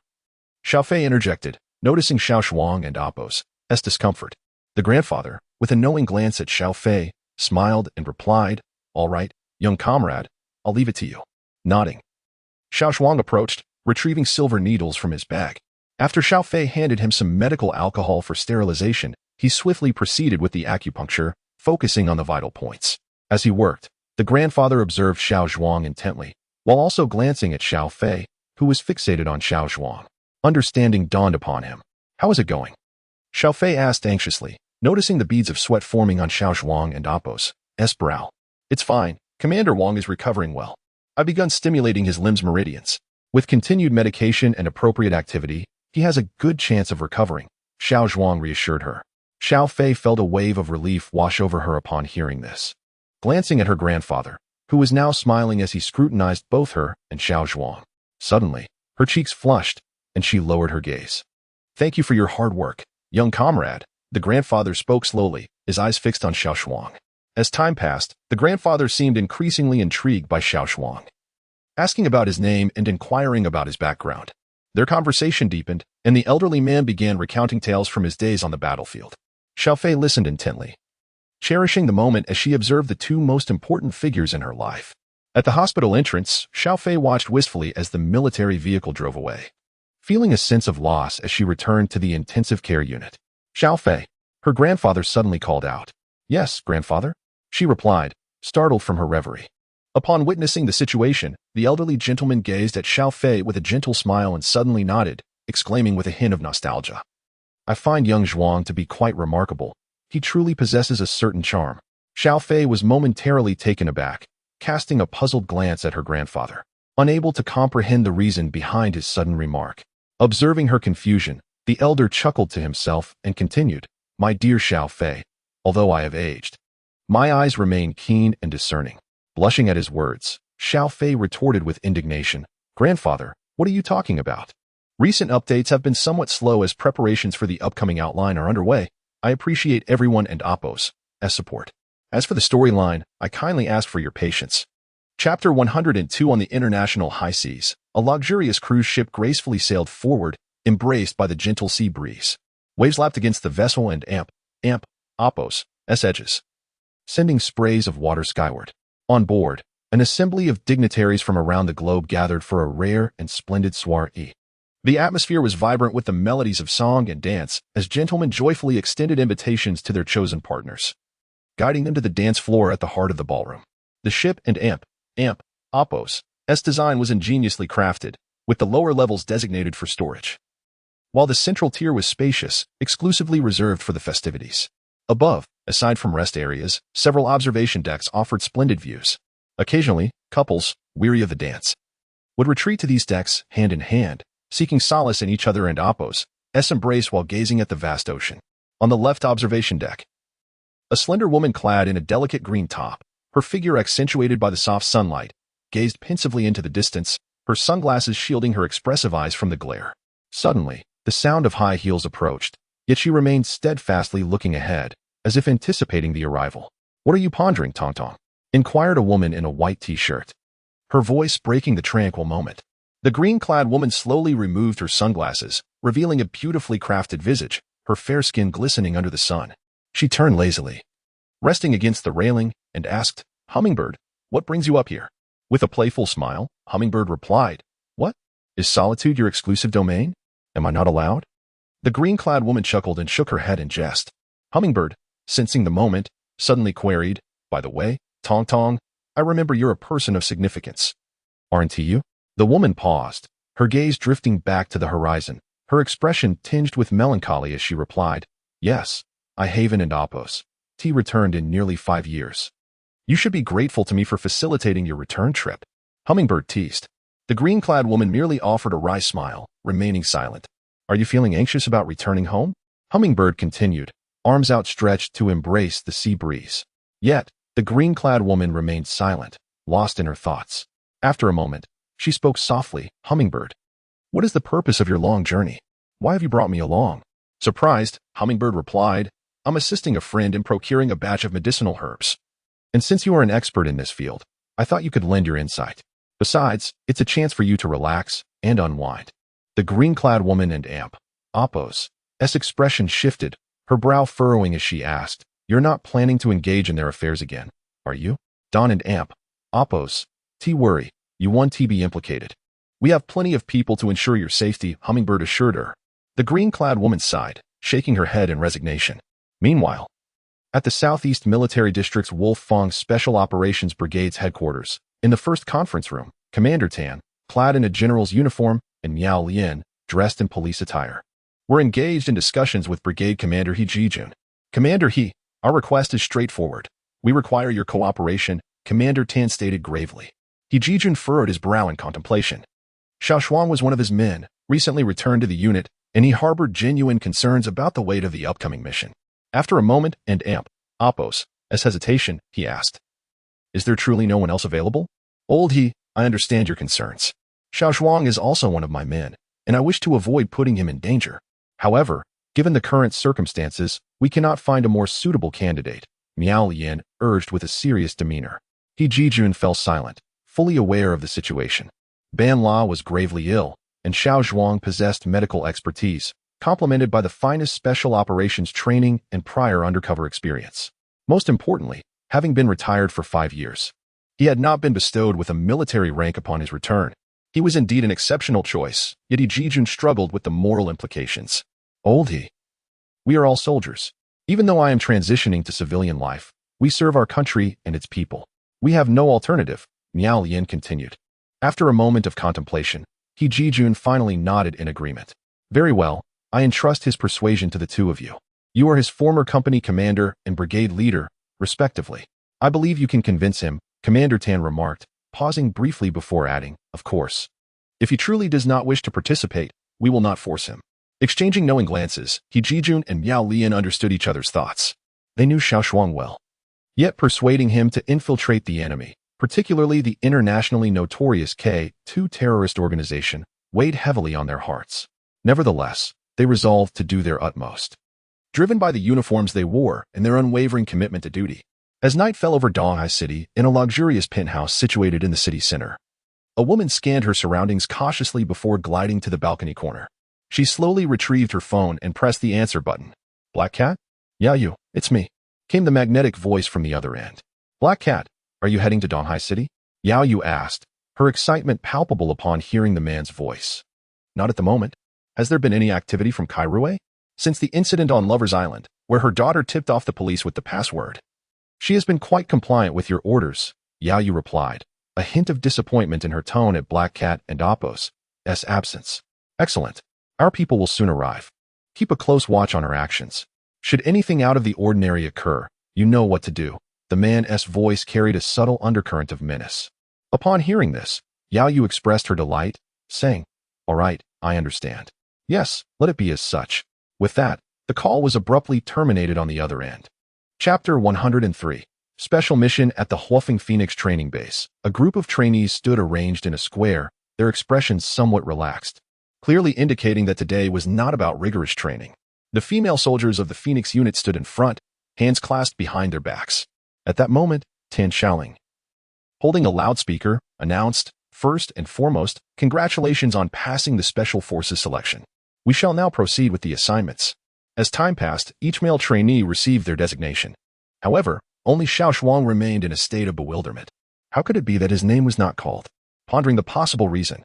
Xiao Fei interjected, noticing Xiao Zhuang and Oppo's discomfort. The grandfather, with a knowing glance at Xiao Fei, smiled and replied, All right, young comrade, I'll leave it to you. Nodding, Xiao Zhuang approached, retrieving silver needles from his bag. After Xiao Fei handed him some medical alcohol for sterilization, he swiftly proceeded with the acupuncture, focusing on the vital points. As he worked, the grandfather observed Xiao Zhuang intently, while also glancing at Xiao Fei, who was fixated on Xiao Zhuang. Understanding dawned upon him. How is it going? Xiao Fei asked anxiously, noticing the beads of sweat forming on Xiao Zhuang and Oppo's brow. It's fine. Commander Wang is recovering well. I've begun stimulating his limbs' meridians. With continued medication and appropriate activity, he has a good chance of recovering, Xiao Zhuang reassured her. Xiao Fei felt a wave of relief wash over her upon hearing this. Glancing at her grandfather, who was now smiling as he scrutinized both her and Xiao Zhuang. Suddenly, her cheeks flushed, and she lowered her gaze. "Thank you for your hard work, young comrade," the grandfather spoke slowly, his eyes fixed on Xiao Zhuang. As time passed, the grandfather seemed increasingly intrigued by Xiao Zhuang, asking about his name and inquiring about his background. Their conversation deepened, and the elderly man began recounting tales from his days on the battlefield. Xiao Fei listened intently, cherishing the moment as she observed the two most important figures in her life. At the hospital entrance, Xiao Fei watched wistfully as the military vehicle drove away, feeling a sense of loss as she returned to the intensive care unit. "Xiao Fei," her grandfather suddenly called out. "Yes, grandfather," she replied, startled from her reverie. Upon witnessing the situation, the elderly gentleman gazed at Xiao Fei with a gentle smile and suddenly nodded, exclaiming with a hint of nostalgia, "I find young Zhuang to be quite remarkable. He truly possesses a certain charm." Xiao Fei was momentarily taken aback, casting a puzzled glance at her grandfather, unable to comprehend the reason behind his sudden remark. Observing her confusion, the elder chuckled to himself and continued, "My dear Xiao Fei, although I have aged, my eyes remain keen and discerning." Blushing at his words, Xiao Fei retorted with indignation, "Grandfather, what are you talking about? Recent updates have been somewhat slow as preparations for the upcoming outline are underway. I appreciate everyone and Appo's support. As for the storyline, I kindly ask for your patience." Chapter 102 On the international high seas, a luxurious cruise ship gracefully sailed forward, embraced by the gentle sea breeze. Waves lapped against the vessel and Appo's edges, sending sprays of water skyward. On board, an assembly of dignitaries from around the globe gathered for a rare and splendid soiree. The atmosphere was vibrant with the melodies of song and dance as gentlemen joyfully extended invitations to their chosen partners, guiding them to the dance floor at the heart of the ballroom. The ship and Appo's design was ingeniously crafted, with the lower levels designated for storage, while the central tier was spacious, exclusively reserved for the festivities. Above, aside from rest areas, several observation decks offered splendid views. Occasionally, couples, weary of the dance, would retreat to these decks hand in hand, seeking solace in each other and Appo's embrace while gazing at the vast ocean. On the left observation deck, a slender woman clad in a delicate green top, her figure accentuated by the soft sunlight, gazed pensively into the distance, her sunglasses shielding her expressive eyes from the glare. Suddenly, the sound of high heels approached, yet she remained steadfastly looking ahead, as if anticipating the arrival. "What are you pondering, Tong Tong?" inquired a woman in a white t-shirt, her voice breaking the tranquil moment. The green-clad woman slowly removed her sunglasses, revealing a beautifully crafted visage, her fair skin glistening under the sun. She turned lazily, resting against the railing, and asked, "Hummingbird, what brings you up here?" With a playful smile, Hummingbird replied, "What? Is solitude your exclusive domain? Am I not allowed?" The green-clad woman chuckled and shook her head in jest. Hummingbird, sensing the moment, suddenly queried, "By the way, Tong Tong, I remember you're a person of significance. Aren't you?" The woman paused, her gaze drifting back to the horizon, her expression tinged with melancholy as she replied, "Yes, I haven't and Appo's returned in nearly 5 years. You should be grateful to me for facilitating your return trip." Hummingbird teased. The green-clad woman merely offered a wry smile, remaining silent. "Are you feeling anxious about returning home?" Hummingbird continued, arms outstretched to embrace the sea breeze. Yet, the green-clad woman remained silent, lost in her thoughts. After a moment, she spoke softly, "Hummingbird, what is the purpose of your long journey? Why have you brought me along?" Surprised, Hummingbird replied, "I'm assisting a friend in procuring a batch of medicinal herbs. And since you are an expert in this field, I thought you could lend your insight. Besides, it's a chance for you to relax and unwind." The green-clad woman and Appo's expression shifted, her brow furrowing as she asked, "You're not planning to engage in their affairs again, are you?" Don and Appo's worry, "You won't be implicated. We have plenty of people to ensure your safety," Hummingbird assured her. The green-clad woman sighed, shaking her head in resignation. Meanwhile, at the Southeast Military District's Wolf Fong Special Operations Brigade's headquarters, in the first conference room, Commander Tan, clad in a general's uniform, and Miao Lian, dressed in police attire, were engaged in discussions with Brigade Commander He Jijun. "Commander He, our request is straightforward. We require your cooperation," Commander Tan stated gravely. He Jijun furrowed his brow in contemplation. Xiao Zhuang was one of his men, recently returned to the unit, and he harbored genuine concerns about the weight of the upcoming mission. After a moment and Appo's hesitation, he asked, Is there truly no one else available? Old He, I understand your concerns. Xiao Zhuang is also one of my men, and I wish to avoid putting him in danger. However, given the current circumstances, we cannot find a more suitable candidate, Miao Lian urged with a serious demeanor. He Jijun fell silent, fully aware of the situation. Ban La was gravely ill, and Xiao Zhuang possessed medical expertise, complemented by the finest special operations training and prior undercover experience. Most importantly, having been retired for 5 years. He had not been bestowed with a military rank upon his return. He was indeed an exceptional choice, yet He Jijun struggled with the moral implications. Old He. We are all soldiers. Even though I am transitioning to civilian life, we serve our country and its people. We have no alternative, Miao Lian continued. After a moment of contemplation, He Jijun finally nodded in agreement. Very well, I entrust his persuasion to the two of you. You are his former company commander and brigade leader, respectively. I believe you can convince him, Commander Tan remarked, pausing briefly before adding, of course. If he truly does not wish to participate, we will not force him. Exchanging knowing glances, He Jijun and Miao Lian understood each other's thoughts. They knew Xiao Zhuang well. Yet persuading him to infiltrate the enemy, particularly the internationally notorious K2 terrorist organization, weighed heavily on their hearts. Nevertheless, they resolved to do their utmost. Driven by the uniforms they wore and their unwavering commitment to duty. As night fell over Donghai City in a luxurious penthouse situated in the city center, a woman scanned her surroundings cautiously before gliding to the balcony corner. She slowly retrieved her phone and pressed the answer button. Black Cat? Yeah, you, it's me, came the magnetic voice from the other end. Black Cat, are you heading to Donghai City? Yao Yu asked, her excitement palpable upon hearing the man's voice. Not at the moment. Has there been any activity from Kairue? Since the incident on Lover's Island, where her daughter tipped off the police with the password. She has been quite compliant with your orders, Yao Yu replied, a hint of disappointment in her tone at Black Cat and Appo's absence. Excellent. Our people will soon arrive. Keep a close watch on her actions. Should anything out of the ordinary occur, you know what to do. The man's voice carried a subtle undercurrent of menace. Upon hearing this, Yao Yu expressed her delight, saying, All right, I understand. Yes, let it be as such. With that, the call was abruptly terminated on the other end. Chapter 103. Special Mission at the Huofeng Phoenix Training Base. A group of trainees stood arranged in a square, their expressions somewhat relaxed, clearly indicating that today was not about rigorous training. The female soldiers of the Phoenix unit stood in front, hands clasped behind their backs. At that moment, Tan Xiaoling, holding a loudspeaker, announced, first and foremost, congratulations on passing the Special Forces selection. We shall now proceed with the assignments. As time passed, each male trainee received their designation. However, only Xiao Zhuang remained in a state of bewilderment. How could it be that his name was not called? Pondering the possible reason,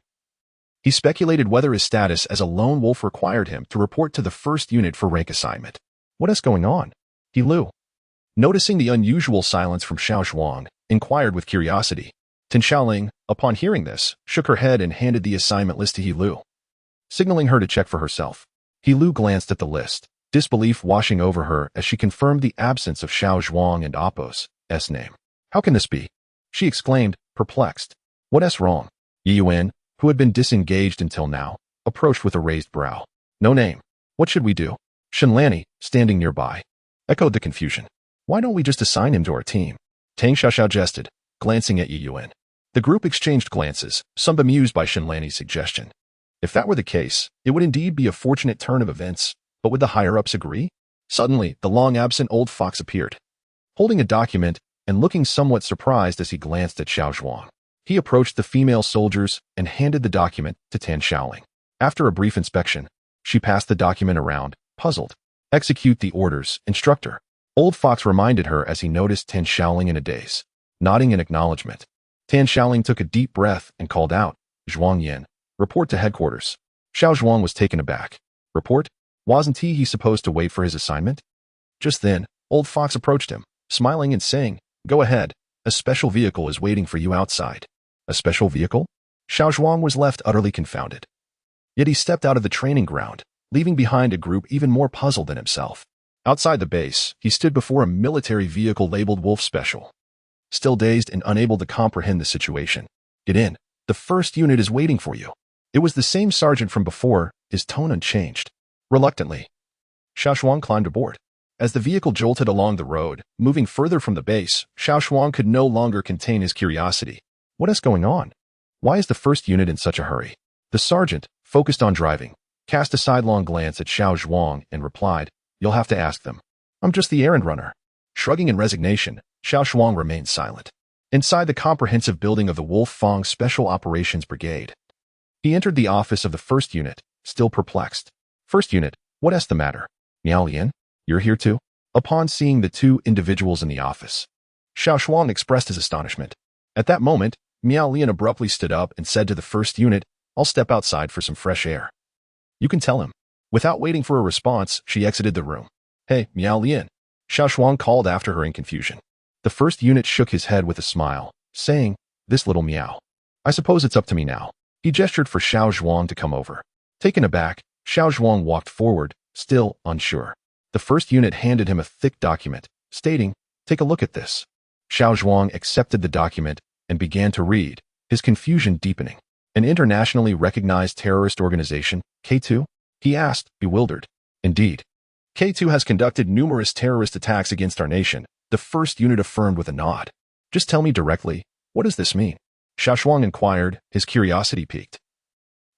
he speculated whether his status as a lone wolf required him to report to the first unit for rank assignment. What is going on? He Lu, noticing the unusual silence from Xiao Zhuang, inquired with curiosity. Tan Xiaoling, upon hearing this, shook her head and handed the assignment list to He Lu, signaling her to check for herself. He Lu glanced at the list, disbelief washing over her as she confirmed the absence of Xiao Zhuang and Appo's name. How can this be? She exclaimed, perplexed. What's wrong? Yi Yuan, who had been disengaged until now, approached with a raised brow. No name. What should we do? Shenlani, standing nearby, echoed the confusion. Why don't we just assign him to our team? Tang Xiaoxiao jested, glancing at Yi Yuan. The group exchanged glances, some bemused by Shenlani's suggestion. If that were the case, it would indeed be a fortunate turn of events, but would the higher-ups agree? Suddenly, the long-absent old fox appeared, holding a document and looking somewhat surprised as he glanced at Xiao Zhuang. He approached the female soldiers and handed the document to Tan Xiaoling. After a brief inspection, she passed the document around, puzzled. Execute the orders, instructor. Old Fox reminded her as he noticed Tan Xiaoling in a daze. Nodding in acknowledgement, Tan Xiaoling took a deep breath and called out, Zhuang Yin, report to headquarters. Xiao Zhuang was taken aback. Report? Wasn't he supposed to wait for his assignment? Just then, Old Fox approached him, smiling and saying, Go ahead, a special vehicle is waiting for you outside. A special vehicle? Xiao Zhuang was left utterly confounded. Yet he stepped out of the training ground, leaving behind a group even more puzzled than himself. Outside the base, he stood before a military vehicle labeled Wolf Special. Still dazed and unable to comprehend the situation. Get in. The first unit is waiting for you. It was the same sergeant from before, his tone unchanged. Reluctantly, Xiao Zhuang climbed aboard. As the vehicle jolted along the road, moving further from the base, Xiao Zhuang could no longer contain his curiosity. What is going on? Why is the first unit in such a hurry? The sergeant, focused on driving, cast a sidelong glance at Xiao Zhuang and replied, "You'll have to ask them. I'm just the errand runner." Shrugging in resignation, Xiao Zhuang remained silent. Inside the comprehensive building of the Wolf-Fang Special Operations Brigade, he entered the office of the first unit, still perplexed. "First unit, what's the matter? Miao Lian, you're here too?" Upon seeing the two individuals in the office, Xiao Zhuang expressed his astonishment. At that moment, Miao Lian abruptly stood up and said to the first unit, "I'll step outside for some fresh air." "You can tell him." Without waiting for a response, she exited the room. "Hey, Miao Lian," Xiao Zhuang called after her in confusion. The first unit shook his head with a smile, saying, "This little Miao. I suppose it's up to me now." He gestured for Xiao Zhuang to come over. Taken aback, Xiao Zhuang walked forward, still unsure. The first unit handed him a thick document, stating, "Take a look at this." Xiao Zhuang accepted the document and began to read, his confusion deepening. "An internationally recognized terrorist organization, K2?" he asked, bewildered. "Indeed. K2 has conducted numerous terrorist attacks against our nation," the first unit affirmed with a nod. "Just tell me directly, what does this mean?" Xiao Zhuang inquired, his curiosity piqued.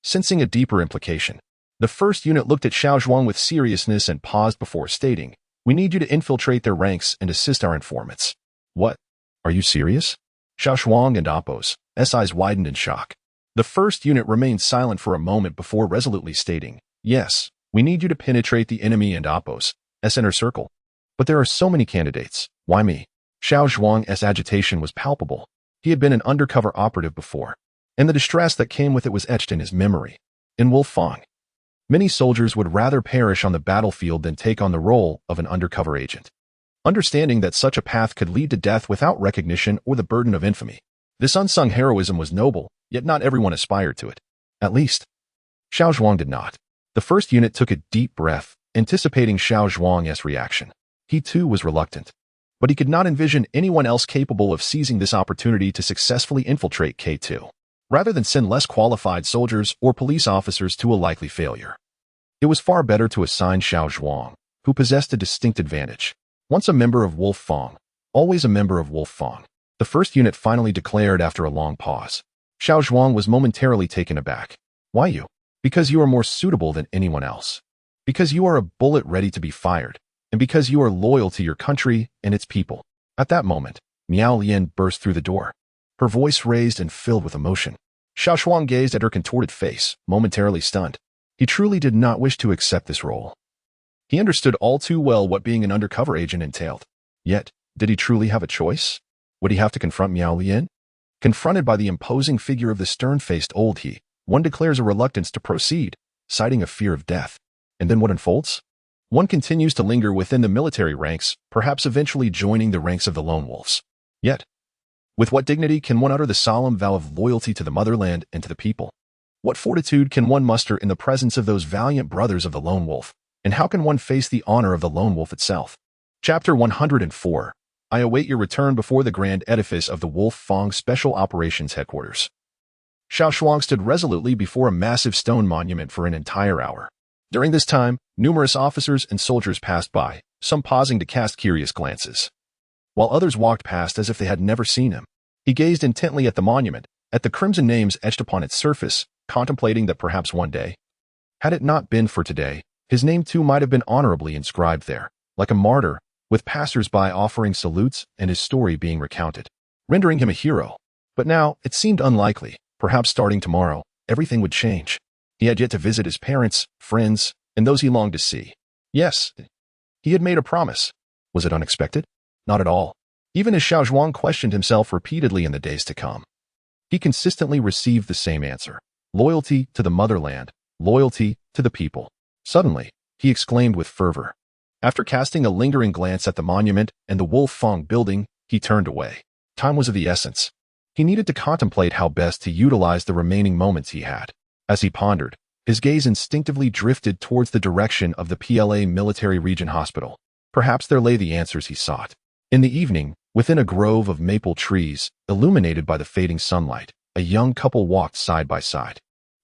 Sensing a deeper implication, the first unit looked at Xiao Zhuang with seriousness and paused before stating, "We need you to infiltrate their ranks and assist our informants." "What? Are you serious?" Xiao Zhuang and Appo's eyes widened in shock. The first unit remained silent for a moment before resolutely stating, "Yes, we need you to penetrate the enemy and Appo's inner circle. But there are so many candidates. Why me?" Xiao Zhuang's agitation was palpable. He had been an undercover operative before, and the distress that came with it was etched in his memory. In Wolf-Fang, many soldiers would rather perish on the battlefield than take on the role of an undercover agent, understanding that such a path could lead to death without recognition or the burden of infamy. This unsung heroism was noble, yet not everyone aspired to it. At least, Xiao Zhuang did not. The first unit took a deep breath, anticipating Xiao Zhuang's reaction. He too was reluctant, but he could not envision anyone else capable of seizing this opportunity to successfully infiltrate K2, rather than send less qualified soldiers or police officers to a likely failure. It was far better to assign Xiao Zhuang, who possessed a distinct advantage. Once a member of Wolf-Fang, always a member of Wolf-Fang, the first unit finally declared after a long pause. Xiao Zhuang was momentarily taken aback. "Why you?" "Because you are more suitable than anyone else. Because you are a bullet ready to be fired. And because you are loyal to your country and its people." At that moment, Miao Lian burst through the door, her voice raised and filled with emotion. Xiao Zhuang gazed at her contorted face, momentarily stunned. He truly did not wish to accept this role. He understood all too well what being an undercover agent entailed. Yet, did he truly have a choice? Would he have to confront Miao Lian? Confronted by the imposing figure of the stern-faced old he, one declares a reluctance to proceed, citing a fear of death. And then what unfolds? One continues to linger within the military ranks, perhaps eventually joining the ranks of the lone wolves. Yet, with what dignity can one utter the solemn vow of loyalty to the motherland and to the people? What fortitude can one muster in the presence of those valiant brothers of the lone wolf? And how can one face the honor of the lone wolf itself? Chapter 104. I await your return before the grand edifice of the Wolf-Fang Special Operations Headquarters. Xiao Zhuang stood resolutely before a massive stone monument for an entire hour. During this time, numerous officers and soldiers passed by, some pausing to cast curious glances, while others walked past as if they had never seen him. He gazed intently at the monument, at the crimson names etched upon its surface, contemplating that perhaps one day, had it not been for today, his name too might have been honorably inscribed there, like a martyr, with passers-by offering salutes and his story being recounted, rendering him a hero. But now, it seemed unlikely. Perhaps starting tomorrow, everything would change. He had yet to visit his parents, friends, and those he longed to see. Yes, he had made a promise. Was it unexpected? Not at all. Even as Xiao Zhuang questioned himself repeatedly in the days to come, he consistently received the same answer: loyalty to the motherland, loyalty to the people. Suddenly, he exclaimed with fervor. After casting a lingering glance at the monument and the Wolf-Fang building, he turned away. Time was of the essence. He needed to contemplate how best to utilize the remaining moments he had. As he pondered, his gaze instinctively drifted towards the direction of the PLA Military Region Hospital. Perhaps there lay the answers he sought. In the evening, within a grove of maple trees, illuminated by the fading sunlight, a young couple walked side by side.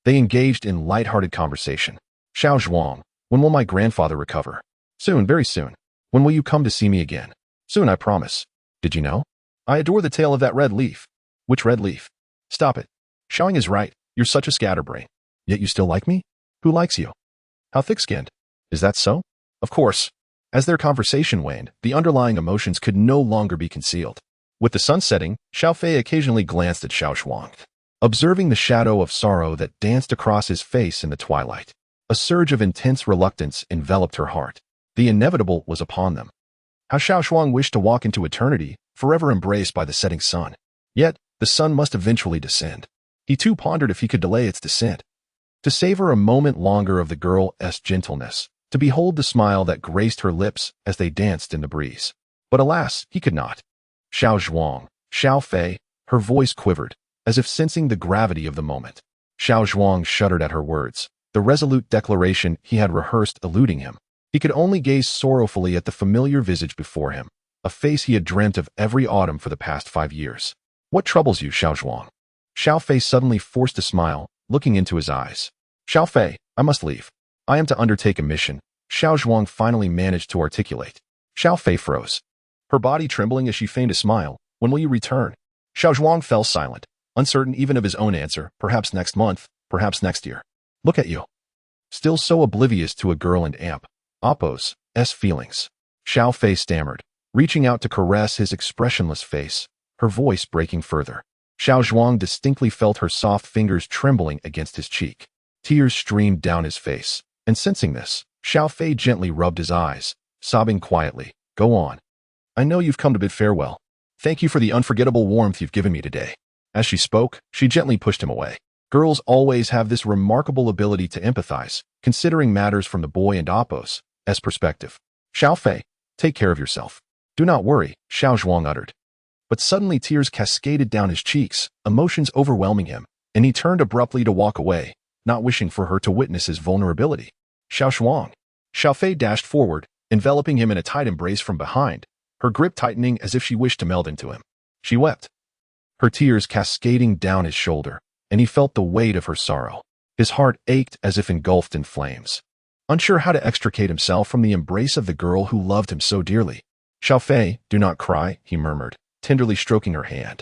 They engaged in light-hearted conversation. "Xiao Zhuang, when will my grandfather recover?" "Soon, very soon." When will you come to see me again? Soon, I promise. Did you know? I adore the tail of that red leaf. Which red leaf? Stop it. Xiaoying is right. You're such a scatterbrain. Yet you still like me? Who likes you? How thick-skinned? Is that so? Of course. As their conversation waned, the underlying emotions could no longer be concealed. With the sun setting, Xiao Fei occasionally glanced at Xiao Zhuang, observing the shadow of sorrow that danced across his face in the twilight. A surge of intense reluctance enveloped her heart. The inevitable was upon them. How Xiao Zhuang wished to walk into eternity, forever embraced by the setting sun. Yet, the sun must eventually descend. He too pondered if he could delay its descent. To savor a moment longer of the girl's gentleness, to behold the smile that graced her lips as they danced in the breeze. But alas, he could not. Xiao Zhuang, Xiao Fei, her voice quivered, as if sensing the gravity of the moment. Xiao Zhuang shuddered at her words, the resolute declaration he had rehearsed eluding him. He could only gaze sorrowfully at the familiar visage before him, a face he had dreamt of every autumn for the past 5 years. What troubles you, Xiao Zhuang? Xiao Fei suddenly forced a smile, looking into his eyes. Xiao Fei, I must leave. I am to undertake a mission, Xiao Zhuang finally managed to articulate. Xiao Fei froze, her body trembling as she feigned a smile. When will you return? Xiao Zhuang fell silent, uncertain even of his own answer, perhaps next month, perhaps next year. Look at you. Still so oblivious to a girl and Oppo's feelings. Xiao Fei stammered, reaching out to caress his expressionless face, her voice breaking further. Xiao Zhuang distinctly felt her soft fingers trembling against his cheek. Tears streamed down his face, and sensing this, Xiao Fei gently rubbed his eyes, sobbing quietly. Go on. I know you've come to bid farewell. Thank you for the unforgettable warmth you've given me today. As she spoke, she gently pushed him away. Girls always have this remarkable ability to empathize, considering matters from the boy and Oppo's perspective. Xiao Fei, take care of yourself. Do not worry, Xiao Zhuang uttered. But suddenly tears cascaded down his cheeks, emotions overwhelming him, and he turned abruptly to walk away, not wishing for her to witness his vulnerability. Xiao Zhuang. Xiao Fei dashed forward, enveloping him in a tight embrace from behind, her grip tightening as if she wished to meld into him. She wept, her tears cascading down his shoulder, and he felt the weight of her sorrow. His heart ached as if engulfed in flames. Unsure how to extricate himself from the embrace of the girl who loved him so dearly. Xiao Fei, do not cry, he murmured, tenderly stroking her hand.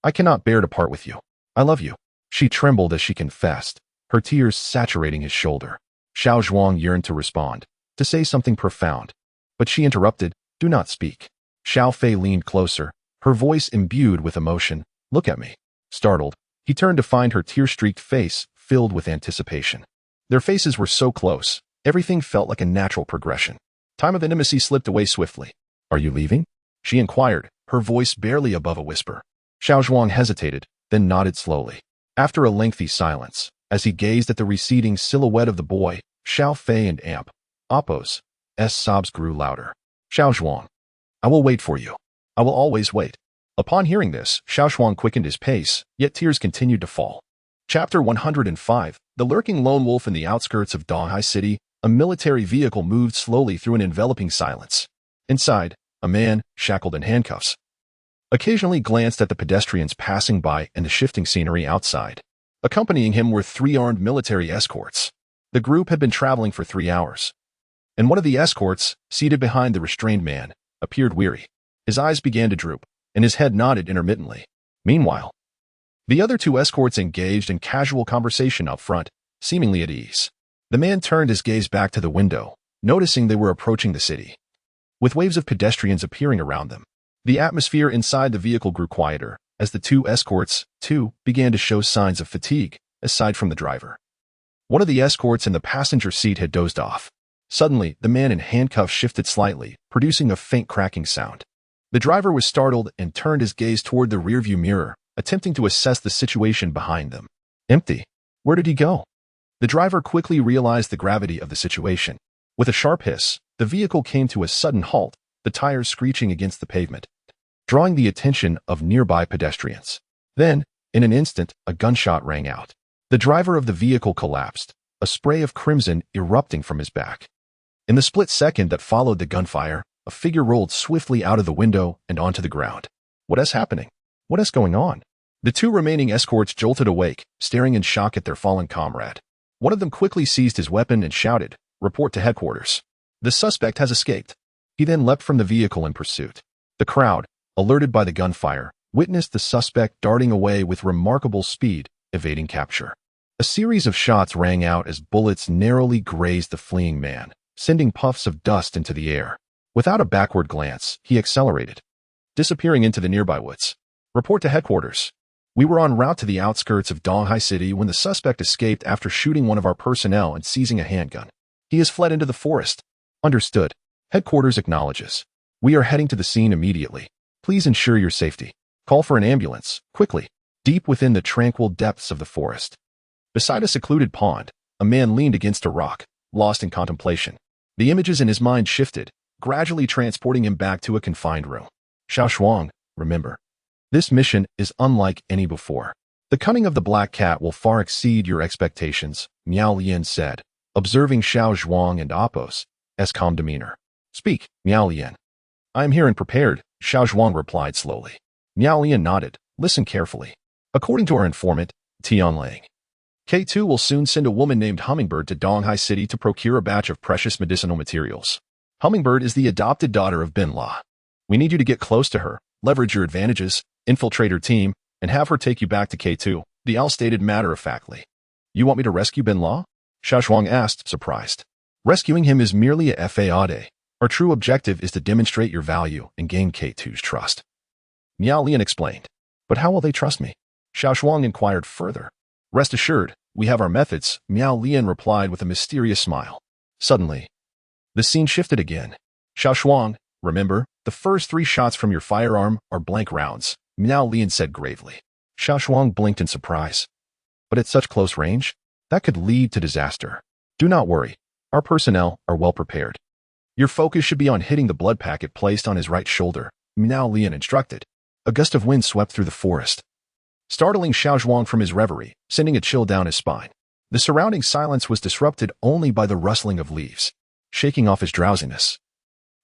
I cannot bear to part with you. I love you. She trembled as she confessed, her tears saturating his shoulder. Xiao Zhuang yearned to respond, to say something profound. But she interrupted, do not speak. Xiao Fei leaned closer, her voice imbued with emotion. Look at me. Startled, he turned to find her tear-streaked face filled with anticipation. Their faces were so close, everything felt like a natural progression. Time of intimacy slipped away swiftly. Are you leaving? She inquired, her voice barely above a whisper. Xiao Zhuang hesitated, then nodded slowly. After a lengthy silence, as he gazed at the receding silhouette of the boy, Xiao Fei and Oppo's sobs grew louder. Xiao Zhuang. I will wait for you. I will always wait. Upon hearing this, Xiao Zhuang quickened his pace, yet tears continued to fall. Chapter 105. The lurking lone wolf in the outskirts of Donghai City, a military vehicle moved slowly through an enveloping silence. Inside, a man, shackled in handcuffs, occasionally glanced at the pedestrians passing by and the shifting scenery outside. Accompanying him were 3 armed military escorts. The group had been traveling for 3 hours, and one of the escorts, seated behind the restrained man, appeared weary. His eyes began to droop, and his head nodded intermittently. Meanwhile, the other 2 escorts engaged in casual conversation up front, seemingly at ease. The man turned his gaze back to the window, noticing they were approaching the city. With waves of pedestrians appearing around them, the atmosphere inside the vehicle grew quieter, as the 2 escorts, too, began to show signs of fatigue, aside from the driver. One of the escorts in the passenger seat had dozed off. Suddenly, the man in handcuffs shifted slightly, producing a faint cracking sound. The driver was startled and turned his gaze toward the rearview mirror, attempting to assess the situation behind them. Empty. Where did he go? The driver quickly realized the gravity of the situation. With a sharp hiss, the vehicle came to a sudden halt, the tires screeching against the pavement, drawing the attention of nearby pedestrians. Then, in an instant, a gunshot rang out. The driver of the vehicle collapsed, a spray of crimson erupting from his back. In the split second that followed the gunfire, a figure rolled swiftly out of the window and onto the ground. What is happening? What is going on? The 2 remaining escorts jolted awake, staring in shock at their fallen comrade. One of them quickly seized his weapon and shouted, "Report to headquarters. The suspect has escaped." He then leapt from the vehicle in pursuit. The crowd, alerted by the gunfire, witnessed the suspect darting away with remarkable speed, evading capture. A series of shots rang out as bullets narrowly grazed the fleeing man, sending puffs of dust into the air. Without a backward glance, he accelerated, disappearing into the nearby woods. Report to headquarters. We were en route to the outskirts of Donghai City when the suspect escaped after shooting one of our personnel and seizing a handgun. He has fled into the forest. Understood. Headquarters acknowledges. We are heading to the scene immediately. Please ensure your safety. Call for an ambulance, quickly. Deep within the tranquil depths of the forest, beside a secluded pond, a man leaned against a rock, lost in contemplation. The images in his mind shifted, gradually transporting him back to a confined room. Xiao Zhuang, remember. This mission is unlike any before. The cunning of the black cat will far exceed your expectations, Miao Lian said, observing Xiao Zhuang and Apos' calm demeanor. Speak, Miao Lian. I am here and prepared, Xiao Zhuang replied slowly. Miao Lian nodded. Listen carefully. According to our informant, Tianlang, K2 will soon send a woman named Hummingbird to Donghai City to procure a batch of precious medicinal materials. Hummingbird is the adopted daughter of Bin La. We need you to get close to her, leverage your advantages, infiltrate her team, and have her take you back to K2, the owl stated matter-of-factly. You want me to rescue Bin La? Xiao Zhuang asked, surprised. Rescuing him is merely a fade. Our true objective is to demonstrate your value and gain K2's trust. Miao Lian explained. But how will they trust me? Xiao Zhuang inquired further. Rest assured, we have our methods, Miao Lian replied with a mysterious smile. Suddenly, the scene shifted again. Xiao Zhuang, remember, the first 3 shots from your firearm are blank rounds, Miao Lian said gravely. Xiao Zhuang blinked in surprise. But at such close range? That could lead to disaster. Do not worry. Our personnel are well prepared. Your focus should be on hitting the blood packet placed on his right shoulder, Miao Lian instructed. A gust of wind swept through the forest, startling Xiao Zhuang from his reverie, sending a chill down his spine. The surrounding silence was disrupted only by the rustling of leaves, shaking off his drowsiness.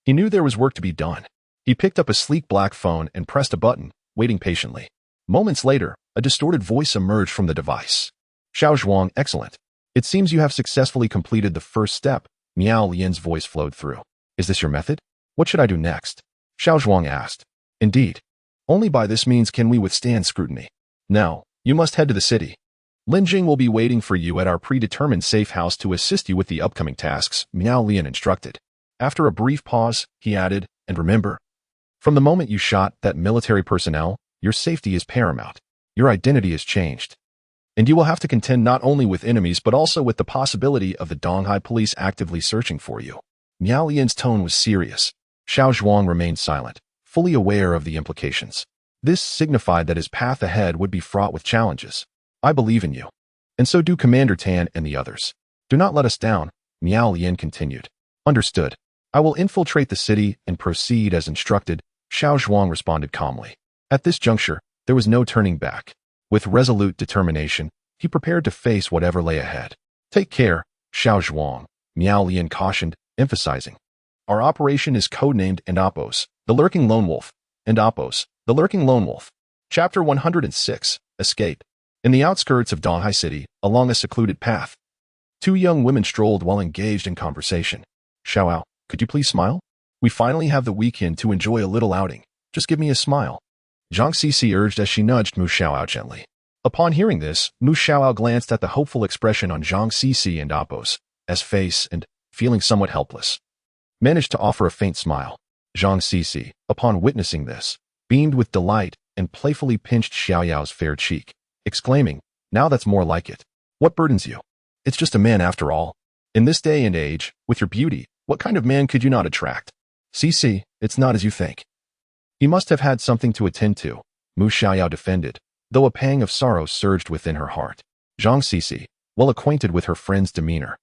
He knew there was work to be done. He picked up a sleek black phone and pressed a button, waiting patiently. Moments later, a distorted voice emerged from the device. Xiao Zhuang, excellent. It seems you have successfully completed the first step, Miao Lian's voice flowed through. Is this your method? What should I do next? Xiao Zhuang asked. Indeed. Only by this means can we withstand scrutiny. Now, you must head to the city. Lin Jing will be waiting for you at our predetermined safe house to assist you with the upcoming tasks, Miao Lian instructed. After a brief pause, he added, and remember, from the moment you shot that military personnel, your safety is paramount. Your identity is changed. And you will have to contend not only with enemies but also with the possibility of the Donghai police actively searching for you. Miao Lian's tone was serious. Xiao Zhuang remained silent, fully aware of the implications. This signified that his path ahead would be fraught with challenges. I believe in you. And so do Commander Tan and the others. Do not let us down, Miao Lian continued. Understood. I will infiltrate the city and proceed as instructed, Xiao Zhuang responded calmly. At this juncture, there was no turning back. With resolute determination, he prepared to face whatever lay ahead. Take care, Xiao Zhuang, Miao Lian cautioned, emphasizing. Our operation is codenamed Apos, the Lurking Lone Wolf, Apos, the Lurking Lone Wolf. Chapter 106, Escape. In the outskirts of Donghai City, along a secluded path, 2 young women strolled while engaged in conversation. Xiao, could you please smile? We finally have the weekend to enjoy a little outing. Just give me a smile. Zhang Cici urged as she nudged Mu Xiaoao gently. Upon hearing this, Mu Xiaoao glanced at the hopeful expression on Zhang Cici and Apos' face and, feeling somewhat helpless, managed to offer a faint smile. Zhang Cici, upon witnessing this, beamed with delight and playfully pinched Xiaoyao's fair cheek, exclaiming, now that's more like it. What burdens you? It's just a man after all. In this day and age, with your beauty, what kind of man could you not attract? Cici, it's not as you think. He must have had something to attend to, Mu Xiaoyao defended, though a pang of sorrow surged within her heart. Zhang Cici, well acquainted with her friend's demeanor,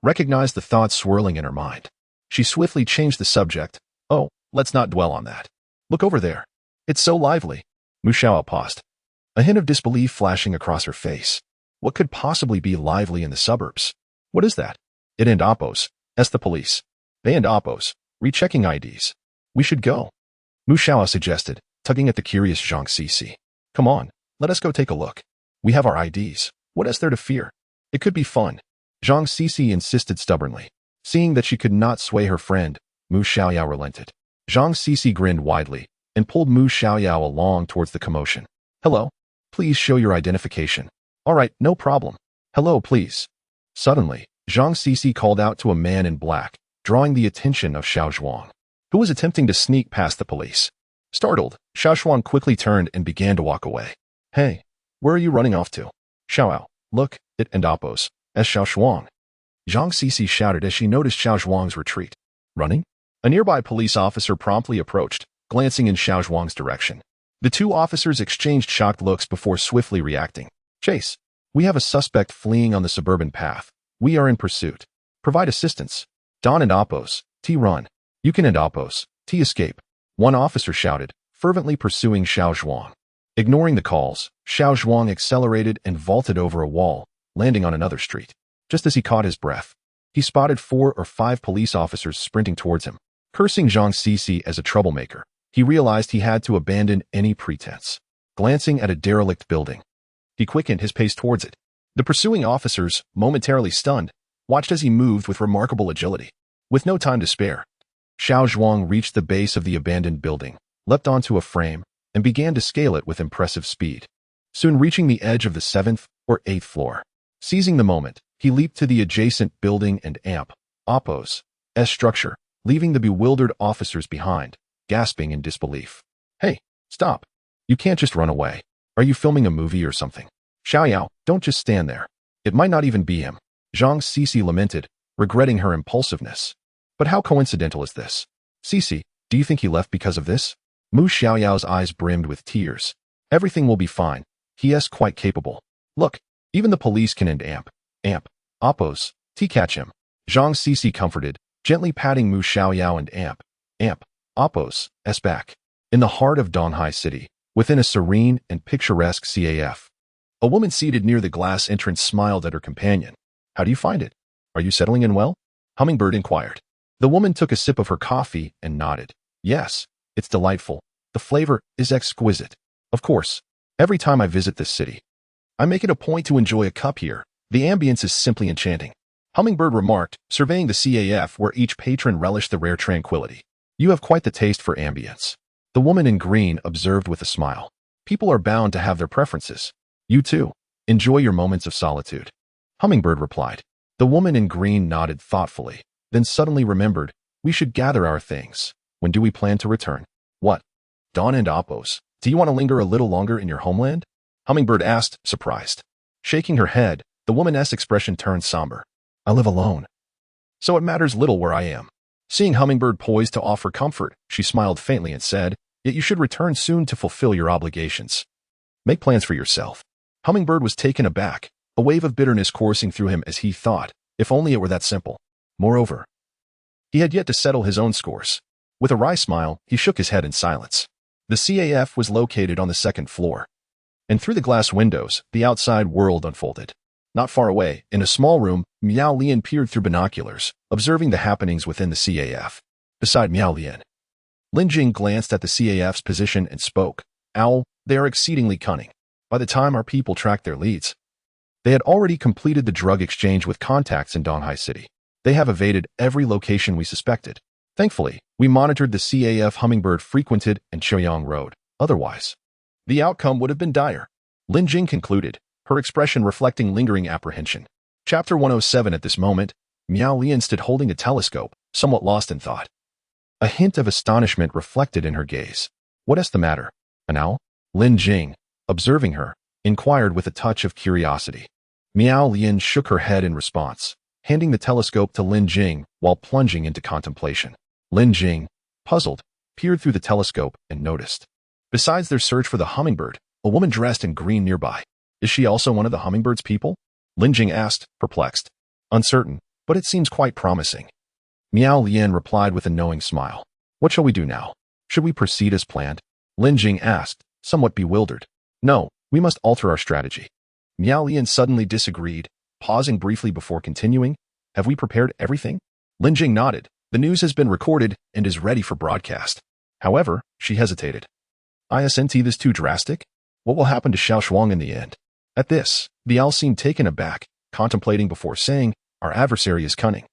recognized the thoughts swirling in her mind. She swiftly changed the subject. Oh, let's not dwell on that. Look over there. It's so lively. Mu Xiaoyao paused, a hint of disbelief flashing across her face. What could possibly be lively in the suburbs? What is that? It and Apos, the police. They and Apos, rechecking IDs. We should go. Mu Xiaoyao suggested, tugging at the curious Zhang Cici. Come on, let us go take a look. We have our IDs. What is there to fear? It could be fun. Zhang Cici insisted stubbornly. Seeing that she could not sway her friend, Mu Xiaoyao relented. Zhang Sisi grinned widely and pulled Mu Xiaoyao along towards the commotion. Hello? Please show your identification. All right, no problem. Hello, please. Suddenly, Zhang Sisi called out to a man in black, drawing the attention of Xiao Zhuang, who was attempting to sneak past the police. Startled, Xiao Zhuang quickly turned and began to walk away. Hey, where are you running off to? Xiao, look, it and Oppos, as Xiao Zhuang. Zhang Sisi shouted as she noticed Xiao Zhuang's retreat. Running? A nearby police officer promptly approached, glancing in Xiao Zhuang's direction. The two officers exchanged shocked looks before swiftly reacting. Chase, we have a suspect fleeing on the suburban path. We are in pursuit. Provide assistance. Don and Oppos, T run. You can and Oppos, T escape. One officer shouted, fervently pursuing Xiao Zhuang. Ignoring the calls, Xiao Zhuang accelerated and vaulted over a wall, landing on another street. Just as he caught his breath, he spotted 4 or 5 police officers sprinting towards him. Cursing Zhang Sisi as a troublemaker, he realized he had to abandon any pretense. Glancing at a derelict building, he quickened his pace towards it. The pursuing officers, momentarily stunned, watched as he moved with remarkable agility. With no time to spare, Xiao Zhuang reached the base of the abandoned building, leapt onto a frame, and began to scale it with impressive speed. Soon reaching the edge of the 7th or 8th floor. Seizing the moment, he leaped to the adjacent building and Oppos' structure, leaving the bewildered officers behind, gasping in disbelief. Hey, stop. You can't just run away. Are you filming a movie or something? Xiaoyao, don't just stand there. It might not even be him. Zhang Sisi lamented, regretting her impulsiveness. But how coincidental is this? Sisi, do you think he left because of this? Mu Xiaoyao's eyes brimmed with tears. Everything will be fine. He is quite capable. Look, even the police can and Oppos, T catch him. Zhang Sisi comforted, gently patting Mu Xiaoyao and Oppos' back. In the heart of Donghai City, within a serene and picturesque CAF, a woman seated near the glass entrance smiled at her companion. How do you find it? Are you settling in well? Hummingbird inquired. The woman took a sip of her coffee and nodded. Yes, it's delightful. The flavor is exquisite. Of course, every time I visit this city, I make it a point to enjoy a cup here. The ambience is simply enchanting. Hummingbird remarked, surveying the CAF where each patron relished the rare tranquility. You have quite the taste for ambience. The woman in green observed with a smile. People are bound to have their preferences. You too. Enjoy your moments of solitude. Hummingbird replied. The woman in green nodded thoughtfully, then suddenly remembered, we should gather our things. When do we plan to return? What? Don and Oppos, do you want to linger a little longer in your homeland? Hummingbird asked, surprised. Shaking her head, the woman's expression turned somber. I live alone, so it matters little where I am. Seeing Hummingbird poised to offer comfort, she smiled faintly and said, yet you should return soon to fulfill your obligations. Make plans for yourself. Hummingbird was taken aback, a wave of bitterness coursing through him as he thought, if only it were that simple. Moreover, he had yet to settle his own scores. With a wry smile, he shook his head in silence. The CAF was located on the 2nd floor, and through the glass windows, the outside world unfolded. Not far away, in a small room, Miao Lian peered through binoculars, observing the happenings within the CAF. Beside Miao Lian, Lin Jing glanced at the CAF's position and spoke. Owl, they are exceedingly cunning. By the time our people tracked their leads, they had already completed the drug exchange with contacts in Donghai City. They have evaded every location we suspected. Thankfully, we monitored the CAF Hummingbird frequented and Choyang Road. Otherwise, the outcome would have been dire. Lin Jing concluded, her expression reflecting lingering apprehension. Chapter 107. At this moment, Miao Lian stood holding a telescope, somewhat lost in thought. A hint of astonishment reflected in her gaze. What is the matter? An owl? Lin Jing, observing her, inquired with a touch of curiosity. Miao Lian shook her head in response, handing the telescope to Lin Jing while plunging into contemplation. Lin Jing, puzzled, peered through the telescope and noticed. Besides their search for the hummingbird, a woman dressed in green nearby. Is she also one of the hummingbird's people? Lin Jing asked, perplexed. Uncertain, but it seems quite promising. Miao Lian replied with a knowing smile. What shall we do now? Should we proceed as planned? Lin Jing asked, somewhat bewildered. No, we must alter our strategy. Miao Lian suddenly disagreed, pausing briefly before continuing. Have we prepared everything? Lin Jing nodded. The news has been recorded and is ready for broadcast. However, she hesitated. Isn't this too drastic? What will happen to Xiao Zhuang in the end? At this, the owl seemed taken aback, contemplating before saying, our adversary is cunning.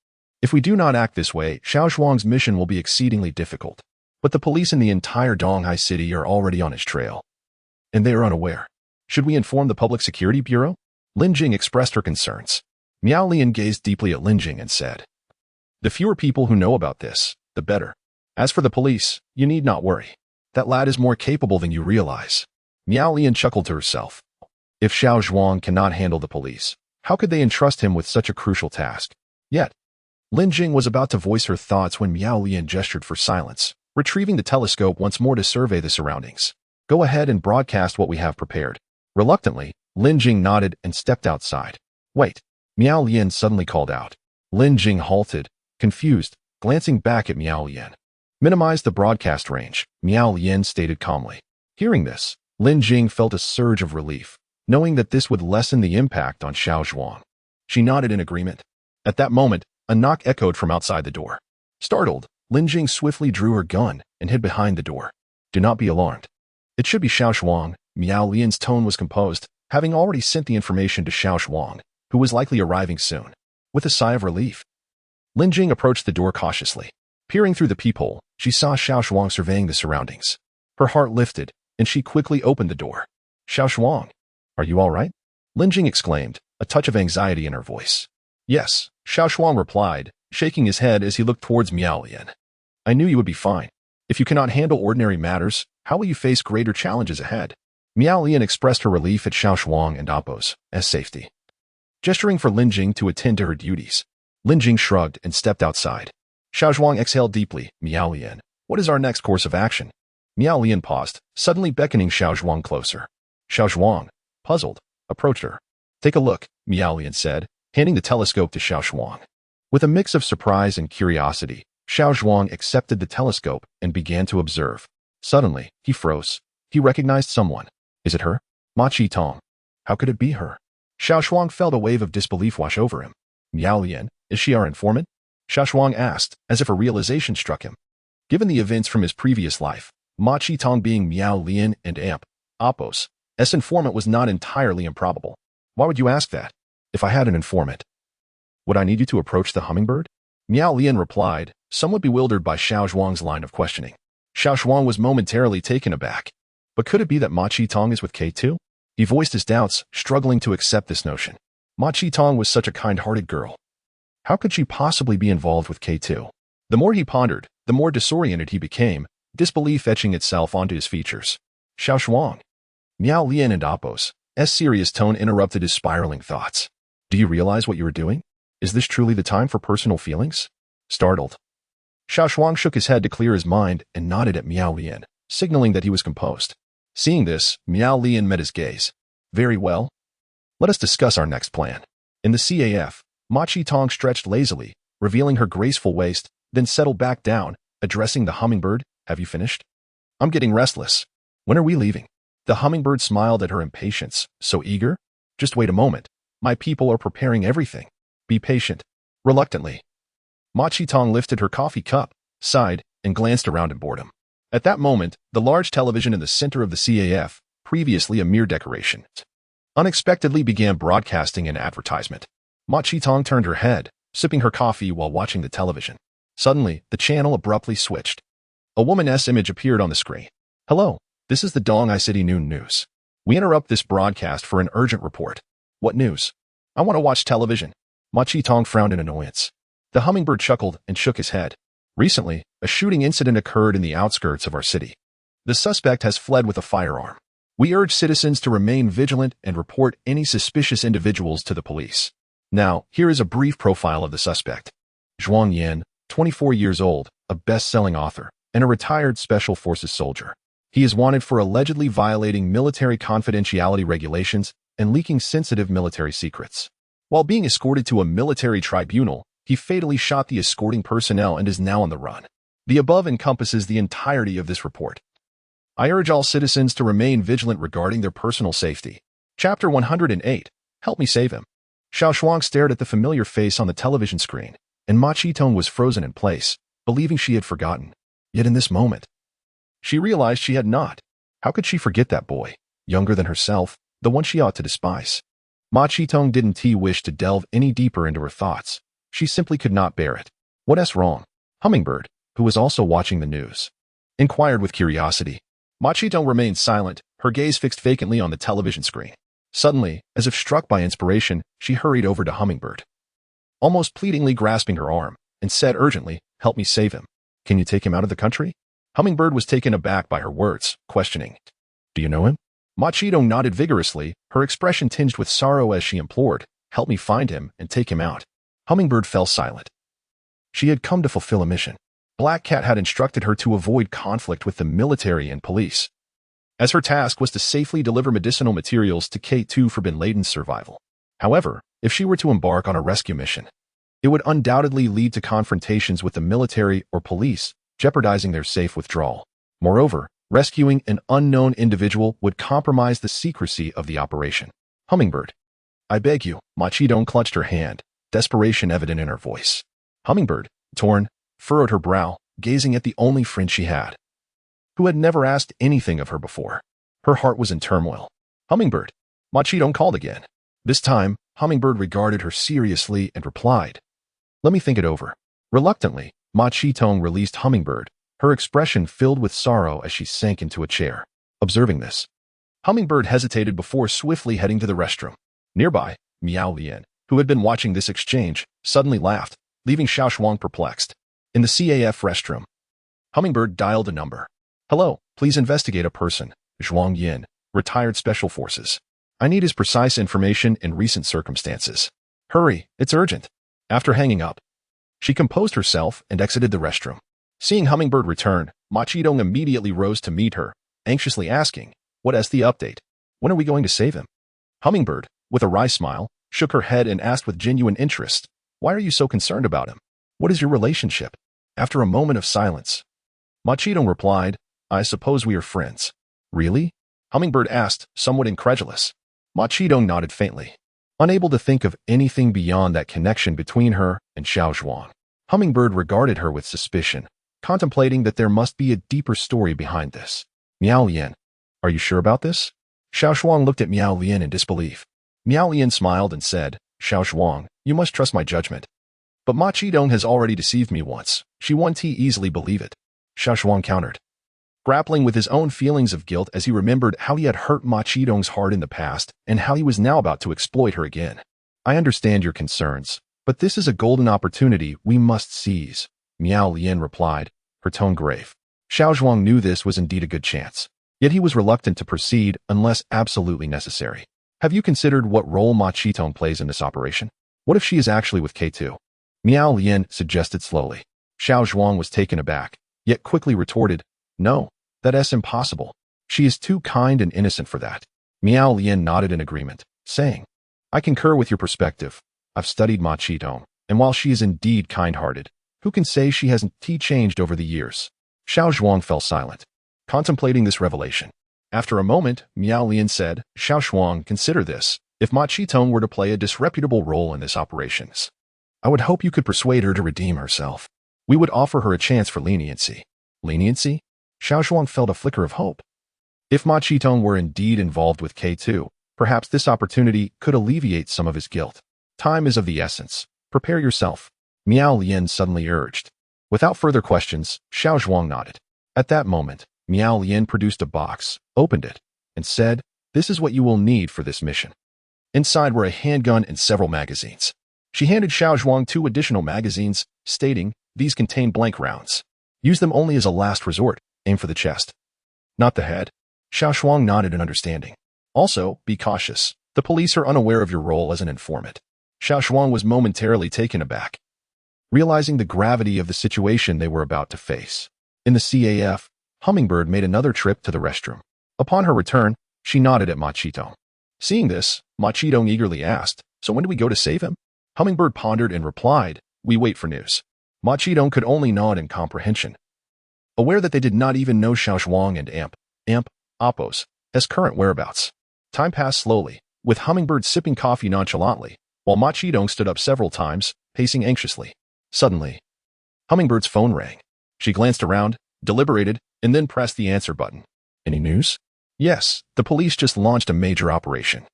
If we do not act this way, Xiao Zhuang's mission will be exceedingly difficult. But the police in the entire Donghai city are already on his trail. And they are unaware. Should we inform the Public Security Bureau? Lin Jing expressed her concerns. Miao Lian gazed deeply at Lin Jing and said, "The fewer people who know about this, the better. As for the police, you need not worry. That lad is more capable than you realize." Miao Lian chuckled to herself. If Xiao Zhuang cannot handle the police, how could they entrust him with such a crucial task? Yet, Lin Jing was about to voice her thoughts when Miao Lian gestured for silence, retrieving the telescope once more to survey the surroundings. "Go ahead and broadcast what we have prepared." Reluctantly, Lin Jing nodded and stepped outside. "Wait," Miao Lian suddenly called out. Lin Jing halted, confused, glancing back at Miao Lian. "Minimize the broadcast range," Miao Lian stated calmly. Hearing this, Lin Jing felt a surge of relief, knowing that this would lessen the impact on Xiao Zhuang. She nodded in agreement. At that moment, a knock echoed from outside the door. Startled, Lin Jing swiftly drew her gun and hid behind the door. "Do not be alarmed. It should be Xiao Zhuang." Miao Lian's tone was composed, having already sent the information to Xiao Zhuang, who was likely arriving soon. With a sigh of relief, Lin Jing approached the door cautiously. Peering through the peephole, she saw Xiao Zhuang surveying the surroundings. Her heart lifted, and she quickly opened the door. "Xiao Zhuang, are you all right?" Lin Jing exclaimed, a touch of anxiety in her voice. "Yes," Xiao Zhuang replied, shaking his head as he looked towards Miao Lian. "I knew you would be fine. If you cannot handle ordinary matters, how will you face greater challenges ahead?" Miao Lian expressed her relief at Xiao Zhuang and Appo's safety. Gesturing for Lin Jing to attend to her duties, Lin Jing shrugged and stepped outside. Xiao Zhuang exhaled deeply. "Miao Lian, what is our next course of action?" Miao Lian paused, suddenly beckoning Xiao Zhuang closer. Xiao Zhuang, puzzled, approached her. "Take a look," Miao Lian said, handing the telescope to Xiao Zhuang. With a mix of surprise and curiosity, Xiao Zhuang accepted the telescope and began to observe. Suddenly, he froze. He recognized someone. "Is it her? Ma Qitong. How could it be her?" Xiao Zhuang felt a wave of disbelief wash over him. "Miao Lian, is she our informant?" Xiao Zhuang asked, as if a realization struck him. Given the events from his previous life, Ma Qitong being Miao Lian and Appo's informant was not entirely improbable. "Why would you ask that? If I had an informant, would I need you to approach the hummingbird?" Miao Lian replied, somewhat bewildered by Xiao Zhuang's line of questioning. Xiao Zhuang was momentarily taken aback. But could it be that Ma Qitong is with K2? He voiced his doubts, struggling to accept this notion. Ma Qitong was such a kind-hearted girl. How could she possibly be involved with K2? The more he pondered, the more disoriented he became, disbelief etching itself onto his features. "Xiao Zhuang." Miao Lian and Appo's serious tone interrupted his spiraling thoughts. "Do you realize what you are doing? Is this truly the time for personal feelings?" Startled, Xiao Zhuang shook his head to clear his mind and nodded at Miao Lian, signaling that he was composed. Seeing this, Miao Lian met his gaze. "Very well. Let us discuss our next plan." In the CAF, Ma Qitong stretched lazily, revealing her graceful waist, then settled back down, addressing the hummingbird. "Have you finished? I'm getting restless. When are we leaving?" The hummingbird smiled at her impatience. "So eager? Just wait a moment. My people are preparing everything. Be patient." Reluctantly, Ma Qitong lifted her coffee cup, sighed, and glanced around in boredom. At that moment, the large television in the center of the CAF, previously a mere decoration, unexpectedly began broadcasting an advertisement. Ma Qitong turned her head, sipping her coffee while watching the television. Suddenly, the channel abruptly switched. A woman's image appeared on the screen. "Hello, this is the Donghai City Noon News. We interrupt this broadcast for an urgent report." "What news?" "I want to watch television." Ma Qitong frowned in annoyance. The hummingbird chuckled and shook his head. "Recently, a shooting incident occurred in the outskirts of our city. The suspect has fled with a firearm. We urge citizens to remain vigilant and report any suspicious individuals to the police." Now, here is a brief profile of the suspect. Zhuang Yan, 24 years old, a best-selling author, and a retired Special Forces soldier. He is wanted for allegedly violating military confidentiality regulations and leaking sensitive military secrets. While being escorted to a military tribunal, he fatally shot the escorting personnel and is now on the run. The above encompasses the entirety of this report. I urge all citizens to remain vigilant regarding their personal safety. Chapter 108. Help me save him. Xiao Zhuang stared at the familiar face on the television screen, and Ma Qitong was frozen in place, believing she had forgotten. Yet in this moment, she realized she had not. How could she forget that boy, younger than herself, the one she ought to despise? Ma Qitong didn't wish to delve any deeper into her thoughts. She simply could not bear it. What's wrong? Hummingbird, who was also watching the news, inquired with curiosity. Ma Qitong remained silent, her gaze fixed vacantly on the television screen. Suddenly, as if struck by inspiration, she hurried over to Hummingbird, almost pleadingly grasping her arm, and said urgently, "Help me save him. Can you take him out of the country?" Hummingbird was taken aback by her words, questioning, "Do you know him?" Ma Qitong nodded vigorously, her expression tinged with sorrow as she implored, "Help me find him and take him out." Hummingbird fell silent. She had come to fulfill a mission. Black Cat had instructed her to avoid conflict with the military and police, as her task was to safely deliver medicinal materials to K2 for Bin Laden's survival. However, if she were to embark on a rescue mission, it would undoubtedly lead to confrontations with the military or police, jeopardizing their safe withdrawal. Moreover, rescuing an unknown individual would compromise the secrecy of the operation. Hummingbird, I beg you. Ma Qitong clutched her hand, desperation evident in her voice. Hummingbird, torn, furrowed her brow, gazing at the only friend she had, who had never asked anything of her before. Her heart was in turmoil. Hummingbird, Ma Qitong called again. This time, Hummingbird regarded her seriously and replied, "Let me think it over." Reluctantly, Ma Qitong released Hummingbird, her expression filled with sorrow as she sank into a chair. Observing this, Hummingbird hesitated before swiftly heading to the restroom. Nearby, Miao Lian, who had been watching this exchange, suddenly laughed, leaving Xiao Zhuang perplexed. In the CAF restroom, Hummingbird dialed a number. "Hello, please investigate a person, Zhuang Yin, retired Special Forces. I need his precise information in recent circumstances. Hurry, it's urgent." After hanging up, she composed herself and exited the restroom. Seeing Hummingbird return, Ma Qitong immediately rose to meet her, anxiously asking, "What's the update? When are we going to save him?" Hummingbird, with a wry smile, shook her head and asked with genuine interest, "Why are you so concerned about him? What is your relationship?" After a moment of silence, Ma Qitong replied, "I suppose we are friends." "Really?" Hummingbird asked, somewhat incredulous. Ma Qitong nodded faintly, unable to think of anything beyond that connection between her and Xiao Zhuang. Hummingbird regarded her with suspicion, contemplating that there must be a deeper story behind this. "Miao Lian, are you sure about this?" Xiao Zhuang looked at Miao Lian in disbelief. Miao Lian smiled and said, "Xiao Zhuang, you must trust my judgment. But Ma Qitong has already deceived me once. She won't easily believe it." Xiao Zhuang countered, grappling with his own feelings of guilt as he remembered how he had hurt Ma Qitong's heart in the past and how he was now about to exploit her again. "I understand your concerns, but this is a golden opportunity we must seize," Miao Lian replied, her tone grave. Xiao Zhuang knew this was indeed a good chance, yet he was reluctant to proceed unless absolutely necessary. "Have you considered what role Ma Qitong plays in this operation? What if she is actually with K2? Miao Lian suggested slowly. Xiao Zhuang was taken aback, yet quickly retorted, "No, that's impossible. She is too kind and innocent for that." Miao Lian nodded in agreement, saying, "I concur with your perspective. I've studied Ma Qitong, and while she is indeed kind-hearted, who can say she hasn't changed over the years?" Xiao Zhuang fell silent, contemplating this revelation. After a moment, Miao Lian said, "Xiao Zhuang, consider this. If Ma Qitong were to play a disreputable role in this operations, I would hope you could persuade her to redeem herself. We would offer her a chance for leniency." "Leniency?" Xiao Zhuang felt a flicker of hope. If Ma Qitong were indeed involved with K2, perhaps this opportunity could alleviate some of his guilt. "Time is of the essence. Prepare yourself," Miao Lian suddenly urged. Without further questions, Xiao Zhuang nodded. At that moment, Miao Lian produced a box, opened it, and said, "This is what you will need for this mission." Inside were a handgun and several magazines. She handed Xiao Zhuang 2 additional magazines, stating, "These contain blank rounds. Use them only as a last resort. Aim for the chest, not the head." Xiao Zhuang nodded in understanding. "Also, be cautious. The police are unaware of your role as an informant." Xiao Zhuang was momentarily taken aback, realizing the gravity of the situation they were about to face. In the CAF, Hummingbird made another trip to the restroom. Upon her return, she nodded at Ma Qitong. Seeing this, Ma Qitong eagerly asked, "So when do we go to save him?" Hummingbird pondered and replied, "We wait for news." Ma Qitong could only nod in comprehension, aware that they did not even know Xiao Zhuang and Oppo's current whereabouts. Time passed slowly, with Hummingbird sipping coffee nonchalantly, while Ma Qitong stood up several times, pacing anxiously. Suddenly, Hummingbird's phone rang. She glanced around, deliberated, and then pressed the answer button. "Any news?" "Yes, the police just launched a major operation,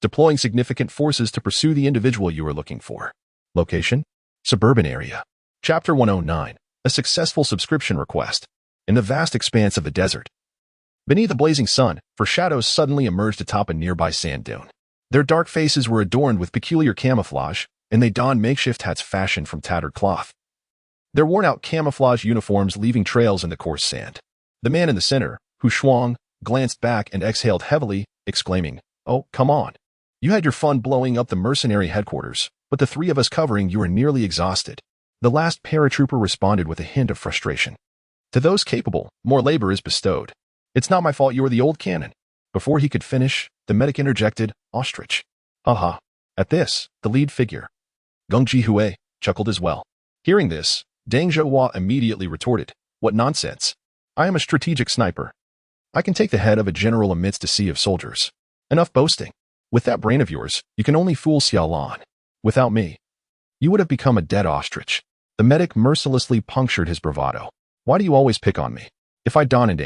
deploying significant forces to pursue the individual you are looking for." "Location?" Suburban area. Chapter 109. A successful subscription request. In the vast expanse of the desert, beneath a blazing sun, four shadows suddenly emerged atop a nearby sand dune. Their dark faces were adorned with peculiar camouflage, and they donned makeshift hats fashioned from tattered cloth. Their worn-out camouflage uniforms leaving trails in the coarse sand. The man in the center, Xiao Zhuang, glanced back and exhaled heavily, exclaiming, "Oh, come on. You had your fun blowing up the mercenary headquarters, but the three of us covering you are nearly exhausted." The last paratrooper responded with a hint of frustration. "To those capable, more labor is bestowed. It's not my fault you are the old cannon." Before he could finish, the medic interjected, "Ostrich." Haha. At this, the lead figure, Geng Jihue, chuckled as well. Hearing this, Deng Zhouhua immediately retorted, "What nonsense. I am a strategic sniper. I can take the head of a general amidst a sea of soldiers. Enough boasting. With that brain of yours, you can only fool Xiao Lan. Without me, you would have become a dead ostrich." The medic mercilessly punctured his bravado. "Why do you always pick on me? If I don and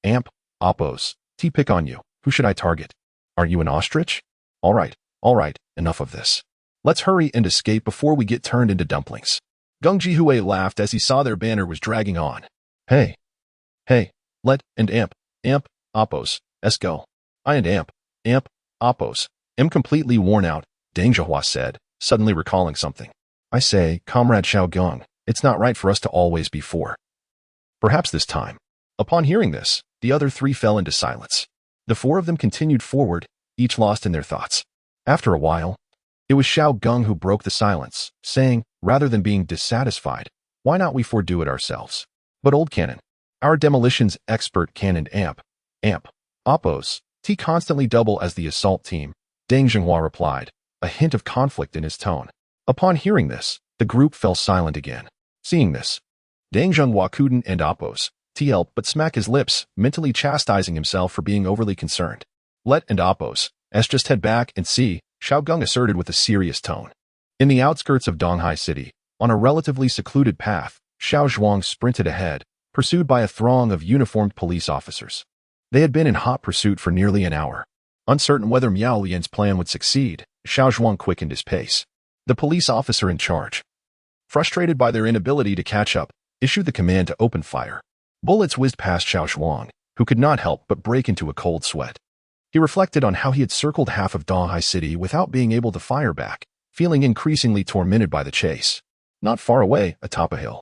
amp, oppos, pick on you, who should I target? Are you an ostrich? All right, enough of this. Let's hurry and escape before we get turned into dumplings." Geng Jihue laughed as he saw their banner was dragging on. Hey, let and amp, oppos, let's go. I and amp, oppos, am completely worn out, Deng Zhouhua said, suddenly recalling something. "I say, Comrade Xiao Geng, it's not right for us to always be four. Perhaps this time." Upon hearing this, the other three fell into silence. The four of them continued forward, each lost in their thoughts. After a while, it was Xiao Geng who broke the silence, saying, rather than being dissatisfied, "Why not we four do it ourselves? But old cannon, our demolitions expert cannon amp, oppos, constantly double as the assault team," Deng Zhouhua replied, a hint of conflict in his tone. Upon hearing this, the group fell silent again. Seeing this, Deng Zhouhua couldn't and oppos, but smack his lips, mentally chastising himself for being overly concerned. "Let and oppos, just head back and see," Xiao Geng asserted with a serious tone. In the outskirts of Donghai City, on a relatively secluded path, Xiao Zhuang sprinted ahead, pursued by a throng of uniformed police officers. They had been in hot pursuit for nearly an hour. Uncertain whether Miao Lian's plan would succeed, Xiao Zhuang quickened his pace. The police officer in charge, frustrated by their inability to catch up, issued the command to open fire. Bullets whizzed past Xiao Zhuang, who could not help but break into a cold sweat. He reflected on how he had circled half of Donghai City without being able to fire back, feeling increasingly tormented by the chase. Not far away, atop a hill,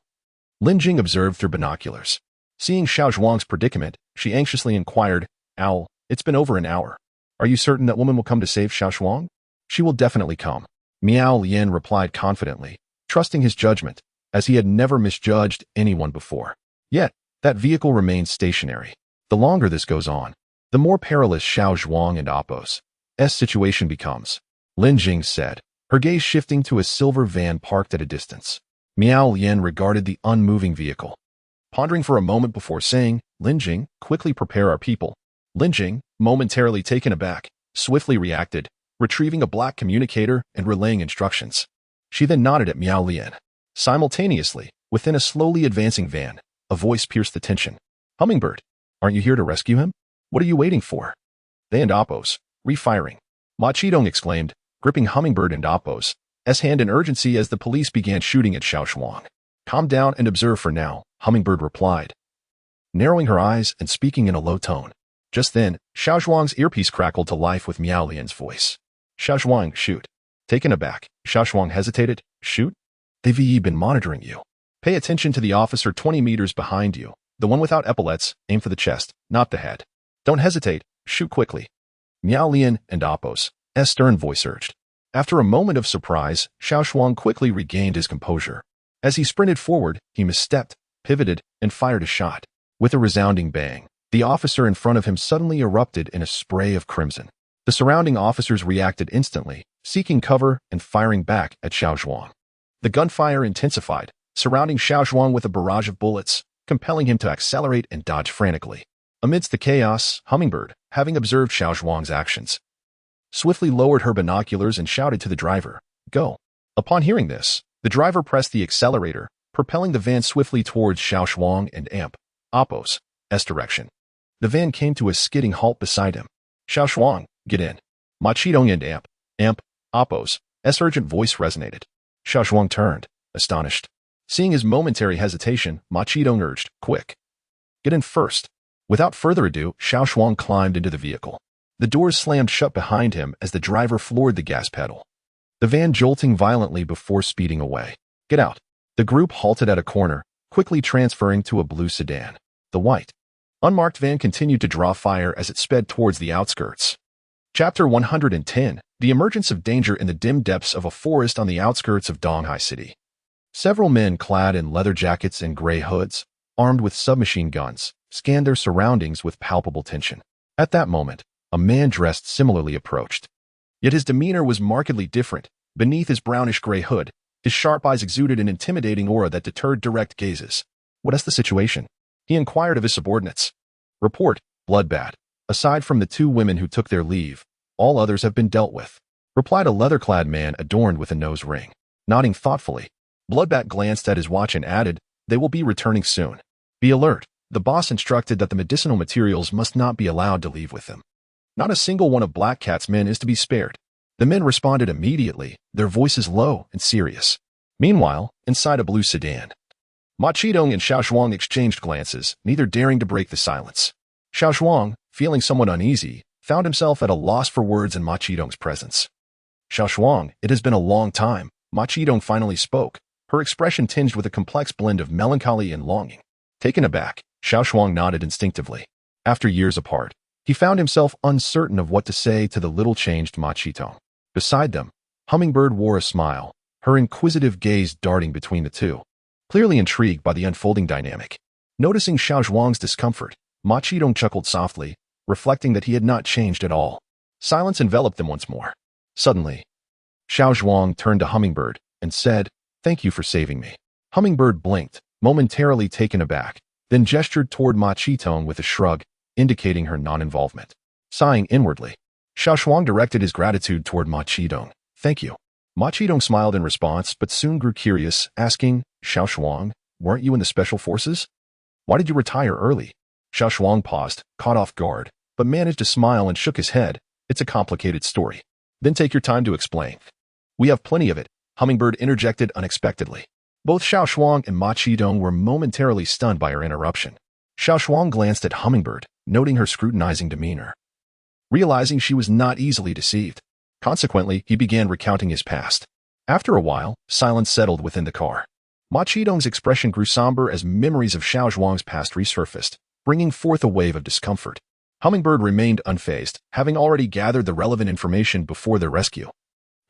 Lin Jing observed through binoculars. Seeing Xiao Zhuang's predicament, she anxiously inquired, "Owl, it's been over an hour. Are you certain that woman will come to save Xiao Zhuang?" "She will definitely come," Miao Lian replied confidently, trusting his judgment, as he had never misjudged anyone before. Yet, that vehicle remains stationary. The longer this goes on, the more perilous Xiao Zhuang and Oppos' situation becomes, Lin Jing said, her gaze shifting to a silver van parked at a distance. Miao Lian regarded the unmoving vehicle, pondering for a moment before saying, "Lin Jing, quickly prepare our people." Lin Jing, momentarily taken aback, swiftly reacted, retrieving a black communicator and relaying instructions. She then nodded at Miao Lian. Simultaneously, within a slowly advancing van, a voice pierced the tension. "Hummingbird, aren't you here to rescue him? What are you waiting for?" "They and Oppos, refiring," Ma Chidong exclaimed, gripping Hummingbird and Oppos' hand in urgency as the police began shooting at Xiao Zhuang. "Calm down and observe for now," Hummingbird replied, narrowing her eyes and speaking in a low tone. Just then, Xiao Zhuang's earpiece crackled to life with Miao Lian's voice. "Xiao Zhuang, shoot." Taken aback, Xiao Zhuang hesitated. "Shoot? They've been monitoring you. Pay attention to the officer 20 meters behind you. The one without epaulets, aim for the chest, not the head. Don't hesitate, shoot quickly." Miao Lian and Oppos' stern voice urged. After a moment of surprise, Xiao Zhuang quickly regained his composure. As he sprinted forward, he misstepped, pivoted, and fired a shot. With a resounding bang, the officer in front of him suddenly erupted in a spray of crimson. The surrounding officers reacted instantly, seeking cover and firing back at Xiao Zhuang. The gunfire intensified, surrounding Xiao Zhuang with a barrage of bullets, compelling him to accelerate and dodge frantically. Amidst the chaos, Hummingbird, having observed Xiao Zhuang's actions, swiftly lowered her binoculars and shouted to the driver, "Go." Upon hearing this, the driver pressed the accelerator, propelling the van swiftly towards Xiao Zhuang and Oppos' direction. The van came to a skidding halt beside him. "Xiao Zhuang, get in." Ma Chidong and Oppos' urgent voice resonated. Xiao Zhuang turned, astonished. Seeing his momentary hesitation, Ma Qidong urged, "Quick, get in first." Without further ado, Xiao Zhuang climbed into the vehicle. The doors slammed shut behind him as the driver floored the gas pedal, the van jolting violently before speeding away. "Get out." The group halted at a corner, quickly transferring to a blue sedan. The white, unmarked van continued to draw fire as it sped towards the outskirts. Chapter 110, The Emergence of Danger in the Dim Depths of a Forest on the Outskirts of Donghai City. Several men clad in leather jackets and gray hoods, armed with submachine guns, scanned their surroundings with palpable tension. At that moment, a man dressed similarly approached. Yet his demeanor was markedly different. Beneath his brownish-gray hood, his sharp eyes exuded an intimidating aura that deterred direct gazes. "What is the situation?" he inquired of his subordinates. "Report, Bloodbat. Aside from the 2 women who took their leave, all others have been dealt with," replied a leather-clad man adorned with a nose ring. Nodding thoughtfully, Bloodbat glanced at his watch and added, "They will be returning soon. Be alert." The boss instructed that the medicinal materials must not be allowed to leave with them. Not a single one of Black Cat's men is to be spared. The men responded immediately, their voices low and serious. Meanwhile, inside a blue sedan, Ma Qidong and Xiao Zhuang exchanged glances, neither daring to break the silence. Xiao Zhuang, feeling somewhat uneasy, found himself at a loss for words in Ma Qidong's presence. "Xiao Zhuang, it has been a long time," Ma Qidong finally spoke, her expression tinged with a complex blend of melancholy and longing. Taken aback, Xiao Zhuang nodded instinctively. After years apart, he found himself uncertain of what to say to the little-changed Ma Qidong. Beside them, Hummingbird wore a smile, her inquisitive gaze darting between the two, clearly intrigued by the unfolding dynamic. Noticing Xiao Zhuang's discomfort, Ma Qidong chuckled softly, reflecting that he had not changed at all. Silence enveloped them once more. Suddenly, Xiao Zhuang turned to Hummingbird and said, "Thank you for saving me." Hummingbird blinked, momentarily taken aback, then gestured toward Ma Qidong with a shrug, indicating her non-involvement. Sighing inwardly, Xiao Zhuang directed his gratitude toward Ma Qidong. "Thank you." Ma Qidong smiled in response, but soon grew curious, asking, "Xiao Zhuang, weren't you in the special forces? Why did you retire early?" Xiao Zhuang paused, caught off guard, but managed to smile and shook his head. "It's a complicated story." "Then take your time to explain." "We have plenty of it," Hummingbird interjected unexpectedly. Both Xiao Zhuang and Ma Qidong were momentarily stunned by her interruption. Xiao Zhuang glanced at Hummingbird, noting her scrutinizing demeanor, realizing she was not easily deceived. Consequently, he began recounting his past. After a while, silence settled within the car. Ma Qidong's expression grew somber as memories of Xiao Zhuang's past resurfaced, bringing forth a wave of discomfort. Hummingbird remained unfazed, having already gathered the relevant information before their rescue.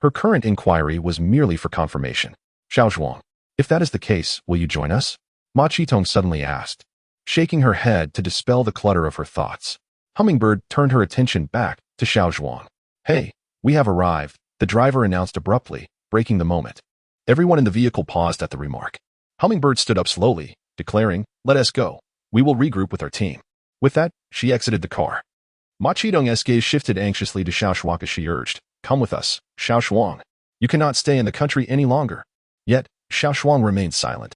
Her current inquiry was merely for confirmation. "Xiao Zhuang, if that is the case, will you join us?" Ma Qidong suddenly asked, shaking her head to dispel the clutter of her thoughts. Hummingbird turned her attention back to Xiao Zhuang. "Hey, we have arrived," the driver announced abruptly, breaking the moment. Everyone in the vehicle paused at the remark. Hummingbird stood up slowly, declaring, "Let us go. We will regroup with our team." With that, she exited the car. Ma Qidong's gaze shifted anxiously to Xiao Zhuang as she urged, "Come with us, Xiao Zhuang. You cannot stay in the country any longer." Yet, Xiao Zhuang remained silent.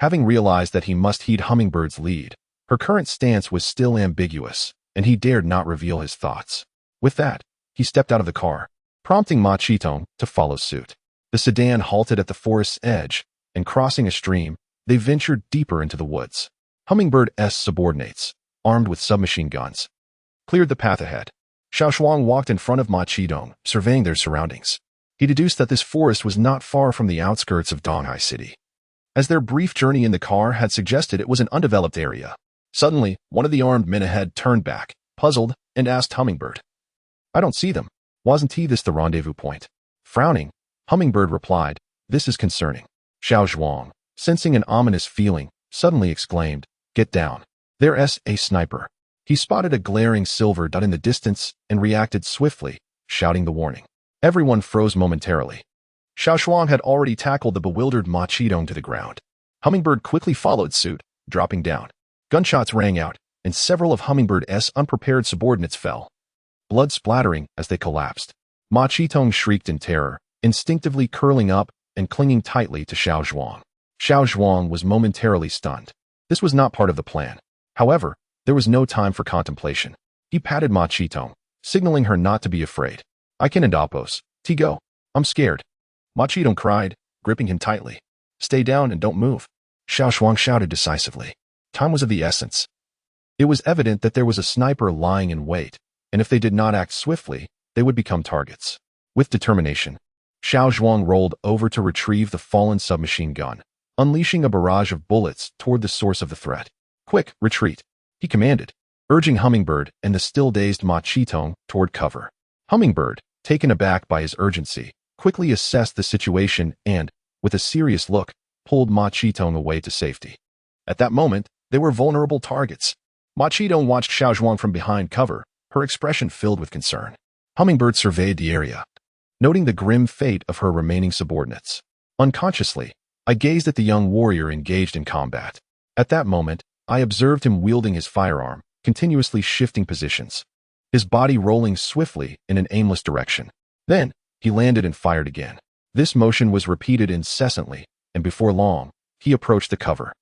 Having realized that he must heed Hummingbird's lead, her current stance was still ambiguous, and he dared not reveal his thoughts. With that, he stepped out of the car, prompting Ma Qidong to follow suit. The sedan halted at the forest's edge, and crossing a stream, they ventured deeper into the woods. Hummingbird's subordinates, armed with submachine guns, cleared the path ahead. Xiao Zhuang walked in front of Ma Qidong, surveying their surroundings. He deduced that this forest was not far from the outskirts of Donghai City, as their brief journey in the car had suggested it was an undeveloped area. Suddenly, one of the armed men ahead turned back, puzzled, and asked Hummingbird, "I don't see them. Wasn't this the rendezvous point?" Frowning, Hummingbird replied, "This is concerning." Xiao Zhuang, sensing an ominous feeling, suddenly exclaimed, "Get down. There's a sniper." He spotted a glaring silver dot in the distance and reacted swiftly, shouting the warning. Everyone froze momentarily. Xiao Zhuang had already tackled the bewildered Ma Qidong to the ground. Hummingbird quickly followed suit, dropping down. Gunshots rang out, and several of Hummingbird's unprepared subordinates fell, blood splattering as they collapsed. Ma Qidong shrieked in terror, instinctively curling up and clinging tightly to Xiao Zhuang. Xiao Zhuang was momentarily stunned. This was not part of the plan. However, there was no time for contemplation. He patted Ma Qidong, signaling her not to be afraid. "I can endopos. Go. I'm scared." Ma Qidong cried, gripping him tightly. Stay down and don't move. Xiao Zhuang shouted decisively. Time was of the essence. It was evident that there was a sniper lying in wait, and if they did not act swiftly, they would become targets. With determination, Xiao Zhuang rolled over to retrieve the fallen submachine gun, unleashing a barrage of bullets toward the source of the threat. Quick, retreat, he commanded, urging Hummingbird and the still-dazed Ma Qitong toward cover. Hummingbird, taken aback by his urgency, quickly assessed the situation and, with a serious look, pulled Ma Qitong away to safety. At that moment, they were vulnerable targets. Ma Qitong watched Xiao Zhuang from behind cover, her expression filled with concern. Hummingbird surveyed the area, noting the grim fate of her remaining subordinates. Unconsciously, I gazed at the young warrior engaged in combat. At that moment, I observed him wielding his firearm, continuously shifting positions, his body rolling swiftly in an aimless direction. Then, he landed and fired again. This motion was repeated incessantly, and before long, he approached the cover,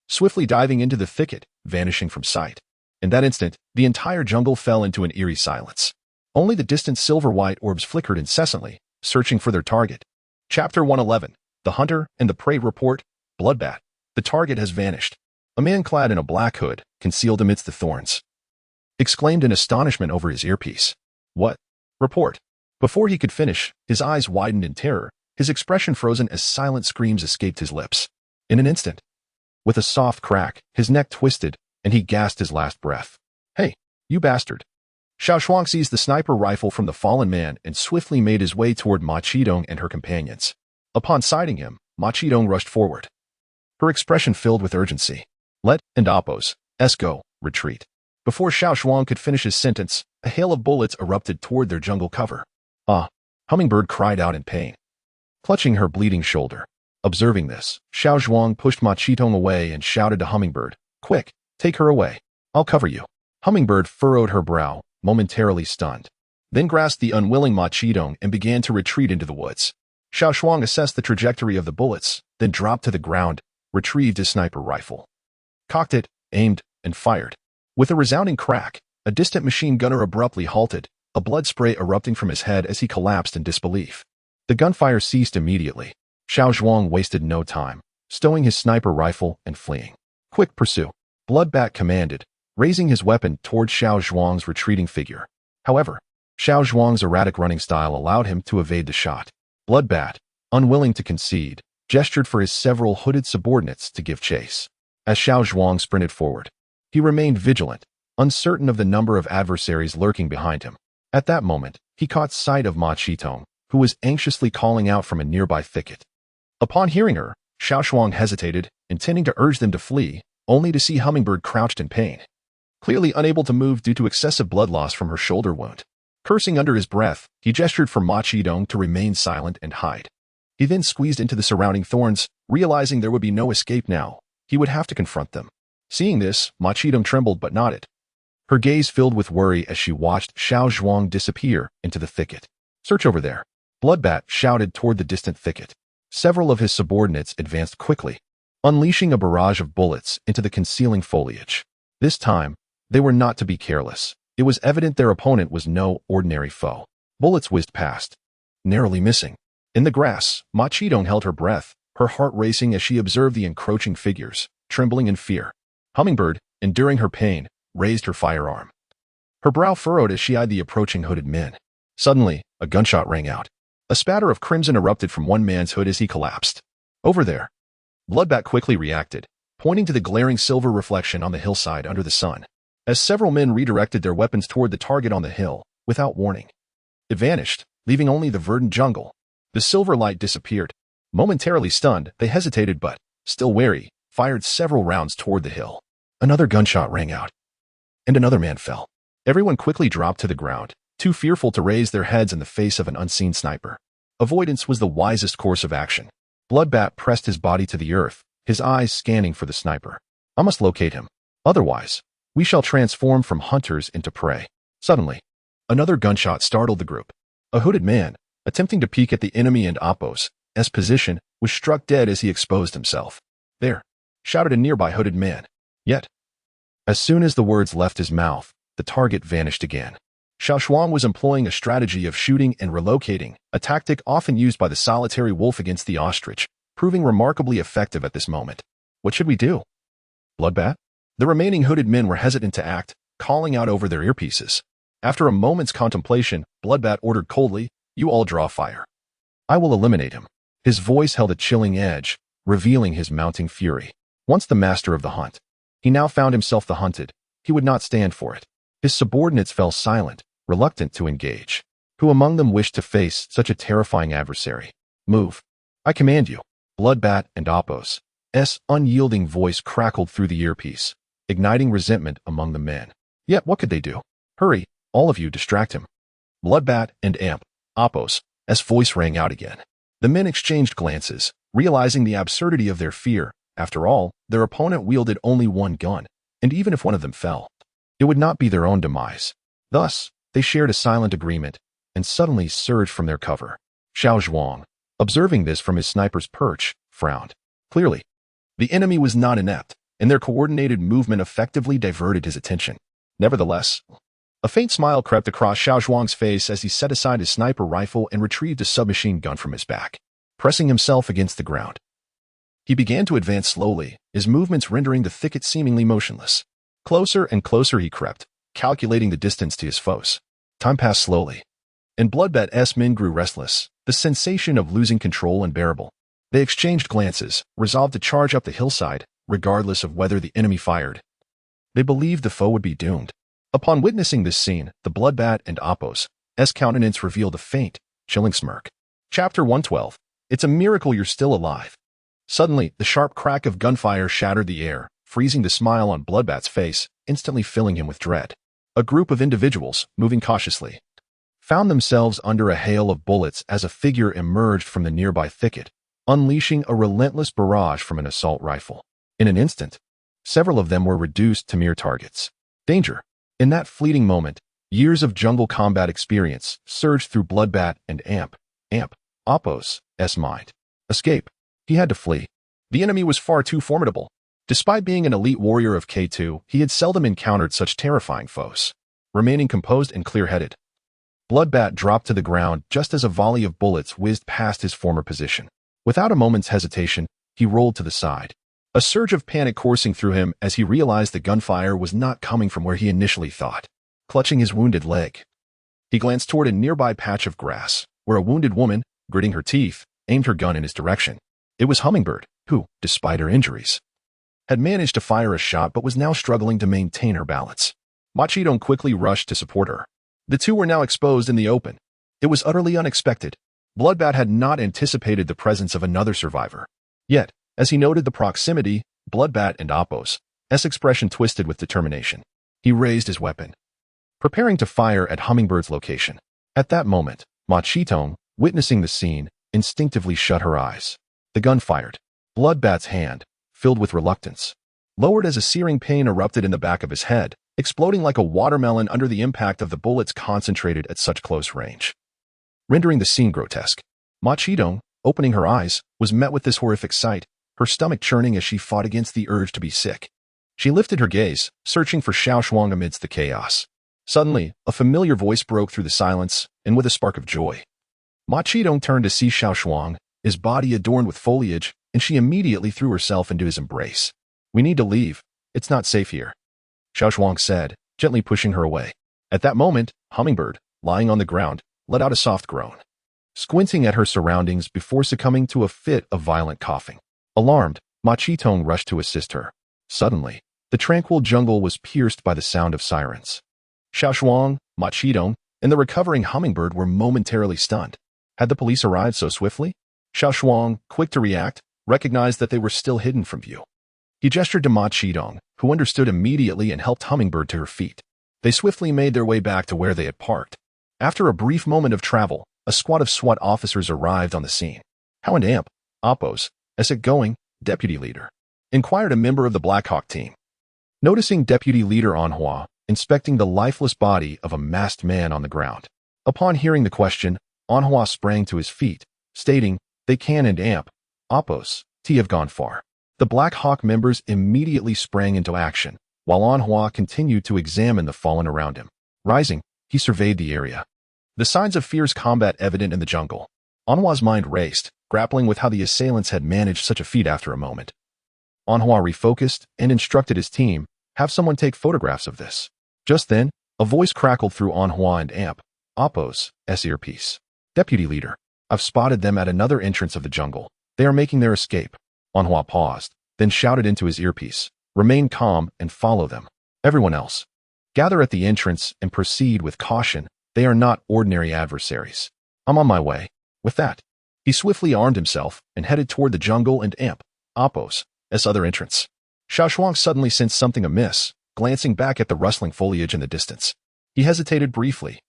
swiftly diving into the thicket, vanishing from sight. In that instant, the entire jungle fell into an eerie silence. Only the distant silver-white orbs flickered incessantly, searching for their target. Chapter 111, The Hunter and the Prey Report, Bloodbath. The target has vanished. A man clad in a black hood, concealed amidst the thorns, exclaimed in astonishment over his earpiece. What? Report. Before he could finish, his eyes widened in terror, his expression frozen as silent screams escaped his lips. In an instant, with a soft crack, his neck twisted, and he gasped his last breath. Hey, you bastard. Xiao Zhuang seized the sniper rifle from the fallen man and swiftly made his way toward Ma Qitong and her companions. Upon sighting him, Ma Qitong rushed forward, her expression filled with urgency. Let and oppos, go, retreat. Before Xiao Zhuang could finish his sentence, a hail of bullets erupted toward their jungle cover. Ah! Hummingbird cried out in pain, clutching her bleeding shoulder. Observing this, Xiao Zhuang pushed Ma Qitong away and shouted to Hummingbird, Quick, take her away. I'll cover you. Hummingbird furrowed her brow, momentarily stunned, then grasped the unwilling Ma Qitong and began to retreat into the woods. Xiao Zhuang assessed the trajectory of the bullets, then dropped to the ground, retrieved his sniper rifle, cocked it, aimed, and fired. With a resounding crack, a distant machine gunner abruptly halted, a blood spray erupting from his head as he collapsed in disbelief. The gunfire ceased immediately. Xiao Zhuang wasted no time, stowing his sniper rifle and fleeing. Quick pursue, Bloodbat commanded, raising his weapon toward Xiao Zhuang's retreating figure. However, Xiao Zhuang's erratic running style allowed him to evade the shot. Bloodbat, unwilling to concede, gestured for his several hooded subordinates to give chase. As Xiao Zhuang sprinted forward, he remained vigilant, uncertain of the number of adversaries lurking behind him. At that moment, he caught sight of Ma Qitong, who was anxiously calling out from a nearby thicket. Upon hearing her, Xiao Zhuang hesitated, intending to urge them to flee, only to see Hummingbird crouched in pain, clearly unable to move due to excessive blood loss from her shoulder wound. Cursing under his breath, he gestured for Ma Qitong to remain silent and hide. He then squeezed into the surrounding thorns, realizing there would be no escape now. He would have to confront them. Seeing this, Ma Qitong trembled but nodded, her gaze filled with worry as she watched Xiao Zhuang disappear into the thicket. Search over there. Bloodbat shouted toward the distant thicket. Several of his subordinates advanced quickly, unleashing a barrage of bullets into the concealing foliage. This time, they were not to be careless. It was evident their opponent was no ordinary foe. Bullets whizzed past, narrowly missing. In the grass, Ma Qitong held her breath, her heart racing as she observed the encroaching figures, trembling in fear. Hummingbird, enduring her pain, raised her firearm, her brow furrowed as she eyed the approaching hooded men. Suddenly, a gunshot rang out. A spatter of crimson erupted from one man's hood as he collapsed. Over there. Bloodbat quickly reacted, pointing to the glaring silver reflection on the hillside under the sun. As several men redirected their weapons toward the target on the hill, without warning, it vanished, leaving only the verdant jungle. The silver light disappeared. Momentarily stunned, they hesitated but, still wary, fired several rounds toward the hill. Another gunshot rang out, and another man fell. Everyone quickly dropped to the ground, too fearful to raise their heads in the face of an unseen sniper. Avoidance was the wisest course of action. Bloodbat pressed his body to the earth, his eyes scanning for the sniper. I must locate him. Otherwise, we shall transform from hunters into prey. Suddenly, another gunshot startled the group. A hooded man, attempting to peek at the enemy and Oppo's position, was struck dead as he exposed himself. There, shouted a nearby hooded man. Yet, as soon as the words left his mouth, the target vanished again. Xiao Zhuang was employing a strategy of shooting and relocating, a tactic often used by the solitary wolf against the ostrich, proving remarkably effective at this moment. What should we do? Bloodbat? The remaining hooded men were hesitant to act, calling out over their earpieces. After a moment's contemplation, Bloodbat ordered coldly, "You all draw fire. I will eliminate him." His voice held a chilling edge, revealing his mounting fury. Once the master of the hunt, he now found himself the hunted. He would not stand for it. His subordinates fell silent, reluctant to engage. Who among them wished to face such a terrifying adversary? "Move. I command you." Bloodbat and Apo's unyielding voice crackled through the earpiece, igniting resentment among the men. Yet what could they do? "Hurry, all of you, distract him." Bloodbat and Apo's voice rang out again. The men exchanged glances, realizing the absurdity of their fear. After all, their opponent wielded only one gun, and even if one of them fell, it would not be their own demise. Thus, they shared a silent agreement, and suddenly surged from their cover. Xiao Zhuang, observing this from his sniper's perch, frowned. Clearly, the enemy was not inept, and their coordinated movement effectively diverted his attention. Nevertheless, a faint smile crept across Xiao Zhuang's face as he set aside his sniper rifle and retrieved a submachine gun from his back. Pressing himself against the ground, he began to advance slowly, his movements rendering the thicket seemingly motionless. Closer and closer he crept, calculating the distance to his foes. Time passed slowly, and Bloodbat's men grew restless, the sensation of losing control unbearable. They exchanged glances, resolved to charge up the hillside, regardless of whether the enemy fired. They believed the foe would be doomed. Upon witnessing this scene, the Bloodbat and Apo's countenance revealed a faint, chilling smirk. Chapter 112. It's a miracle you're still alive. Suddenly, the sharp crack of gunfire shattered the air, freezing the smile on Bloodbat's face, instantly filling him with dread. A group of individuals, moving cautiously, found themselves under a hail of bullets as a figure emerged from the nearby thicket, unleashing a relentless barrage from an assault rifle. In an instant, several of them were reduced to mere targets. Danger. In that fleeting moment, years of jungle combat experience surged through Bloodbat and Apo's mind. Escape. He had to flee. The enemy was far too formidable. Despite being an elite warrior of K2, he had seldom encountered such terrifying foes. Remaining composed and clear-headed, Bloodbat dropped to the ground just as a volley of bullets whizzed past his former position. Without a moment's hesitation, he rolled to the side. A surge of panic coursing through him as he realized the gunfire was not coming from where he initially thought. Clutching his wounded leg, he glanced toward a nearby patch of grass, where a wounded woman, gritting her teeth, aimed her gun in his direction. It was Hummingbird, who, despite her injuries, had managed to fire a shot but was now struggling to maintain her balance. Machidong quickly rushed to support her. The two were now exposed in the open. It was utterly unexpected. Bloodbat had not anticipated the presence of another survivor. Yet, as he noted the proximity, Bloodbat and Apo's expression twisted with determination. He raised his weapon, preparing to fire at Hummingbird's location. At that moment, Machidong, witnessing the scene, instinctively shut her eyes. The gun fired. Bloodbat's hand, filled with reluctance, lowered as a searing pain erupted in the back of his head, exploding like a watermelon under the impact of the bullets concentrated at such close range, rendering the scene grotesque. Machidong, opening her eyes, was met with this horrific sight, her stomach churning as she fought against the urge to be sick. She lifted her gaze, searching for Xiao Zhuang amidst the chaos. Suddenly, a familiar voice broke through the silence, and with a spark of joy, Machidong turned to see Xiao Zhuang, his body adorned with foliage, and she immediately threw herself into his embrace. "We need to leave. It's not safe here," Xiao Zhuang said, gently pushing her away. At that moment, Hummingbird, lying on the ground, let out a soft groan, squinting at her surroundings before succumbing to a fit of violent coughing. Alarmed, Machidong rushed to assist her. Suddenly, the tranquil jungle was pierced by the sound of sirens. Xiao Zhuang, Machidong, and the recovering Hummingbird were momentarily stunned. Had the police arrived so swiftly? Xiao Zhuang, quick to react, recognized that they were still hidden from view. He gestured to Machidong, who understood immediately and helped Hummingbird to her feet. They swiftly made their way back to where they had parked. After a brief moment of travel, a squad of SWAT officers arrived on the scene. "How and Apo's, is it going, Deputy Leader?" inquired a member of the Black Hawk team. Noticing Deputy Leader Anhua inspecting the lifeless body of a masked man on the ground. Upon hearing the question, Anhua sprang to his feet, stating, "They can and Apo's, have gone far." The Black Hawk members immediately sprang into action, while Anhua continued to examine the fallen around him. Rising, he surveyed the area. The signs of fierce combat evident in the jungle. Anhua's mind raced, grappling with how the assailants had managed such a feat after a moment. Anhua refocused and instructed his team, have someone take photographs of this. Just then, a voice crackled through Anhua and Amp, Oppo's earpiece. Deputy leader, I've spotted them at another entrance of the jungle. They are making their escape. Anhua paused, then shouted into his earpiece, remain calm and follow them. Everyone else, gather at the entrance and proceed with caution. They are not ordinary adversaries. I'm on my way. With that, he swiftly armed himself and headed toward the jungle and Amp, Oppo's other entrance. Xiao Zhuang suddenly sensed something amiss, glancing back at the rustling foliage in the distance. He hesitated briefly,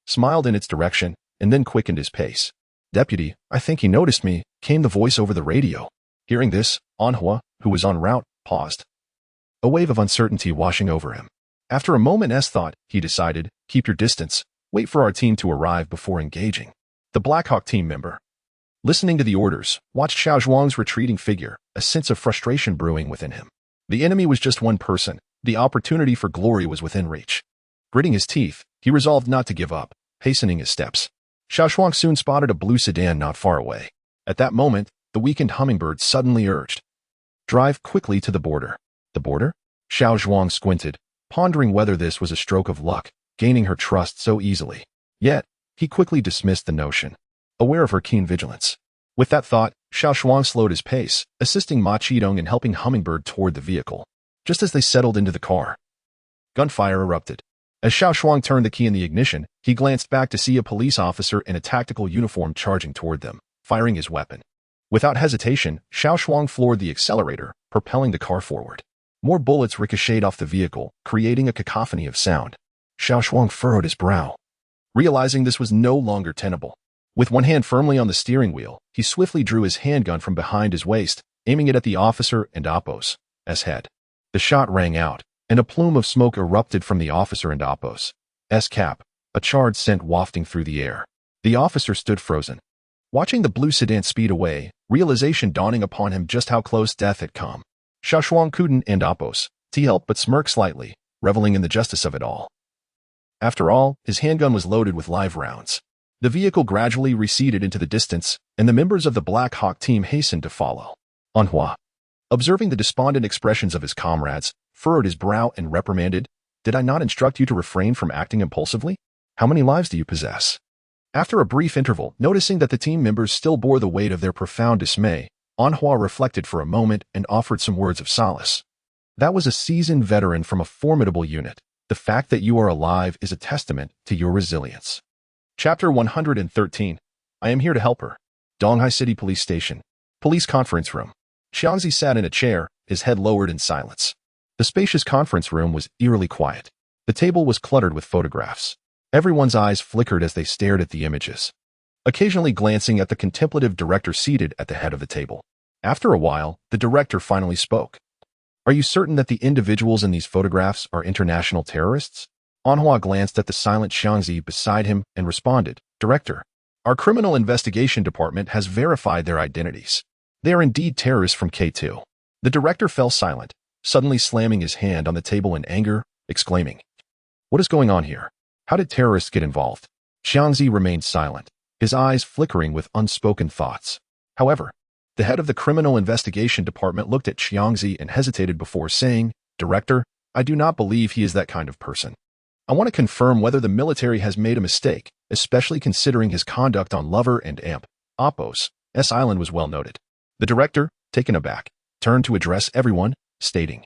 smiled in its direction, and then quickened his pace. Deputy, I think he noticed me, came the voice over the radio. Hearing this, Anhua, who was en route, paused. A wave of uncertainty washing over him. After a moment's thought, he decided, keep your distance, wait for our team to arrive before engaging. The Blackhawk team member, listening to the orders, watched Xiao Zhuang's retreating figure, a sense of frustration brewing within him. The enemy was just one person. The opportunity for glory was within reach. Gritting his teeth, he resolved not to give up, hastening his steps. Xiao Zhuang soon spotted a blue sedan not far away. At that moment, the weakened hummingbird suddenly urged, drive quickly to the border. The border? Xiao Zhuang squinted, pondering whether this was a stroke of luck, gaining her trust so easily. Yet, he quickly dismissed the notion, aware of her keen vigilance. With that thought, Xiao Zhuang slowed his pace, assisting Ma Qidong in helping Hummingbird toward the vehicle. Just as they settled into the car, gunfire erupted. As Xiao Zhuang turned the key in the ignition, he glanced back to see a police officer in a tactical uniform charging toward them, firing his weapon. Without hesitation, Xiao Zhuang floored the accelerator, propelling the car forward. More bullets ricocheted off the vehicle, creating a cacophony of sound. Xiao Zhuang furrowed his brow, realizing this was no longer tenable. With one hand firmly on the steering wheel, he swiftly drew his handgun from behind his waist, aiming it at the officer and Oppo's head. The shot rang out, and a plume of smoke erupted from the officer and Oppo's cap, a charred scent wafting through the air. The officer stood frozen, watching the blue sedan speed away, realization dawning upon him just how close death had come. Xiao Zhuang couldn't and Oppo's help but smirk slightly, reveling in the justice of it all. After all, his handgun was loaded with live rounds. The vehicle gradually receded into the distance, and the members of the Black Hawk team hastened to follow. Anhua, observing the despondent expressions of his comrades, furrowed his brow and reprimanded, did I not instruct you to refrain from acting impulsively? How many lives do you possess? After a brief interval, noticing that the team members still bore the weight of their profound dismay, Anhua reflected for a moment and offered some words of solace. That was a seasoned veteran from a formidable unit. The fact that you are alive is a testament to your resilience. Chapter 113. I am here to help her. Donghai City Police Station. Police Conference Room. Xiangzi sat in a chair, his head lowered in silence. The spacious conference room was eerily quiet. The table was cluttered with photographs. Everyone's eyes flickered as they stared at the images, occasionally glancing at the contemplative director seated at the head of the table. After a while, the director finally spoke. Are you certain that the individuals in these photographs are international terrorists? Anhua glanced at the silent Xiangzi beside him and responded, Director, our criminal investigation department has verified their identities. They are indeed terrorists from K2. The director fell silent, suddenly slamming his hand on the table in anger, exclaiming, What is going on here? How did terrorists get involved? Xiangzi remained silent, his eyes flickering with unspoken thoughts. However, the head of the criminal investigation department looked at Xiangzi and hesitated before saying, Director, I do not believe he is that kind of person. I want to confirm whether the military has made a mistake, especially considering his conduct on Lover and Amp, Oppo's island was well noted. The director, taken aback, turned to address everyone, stating,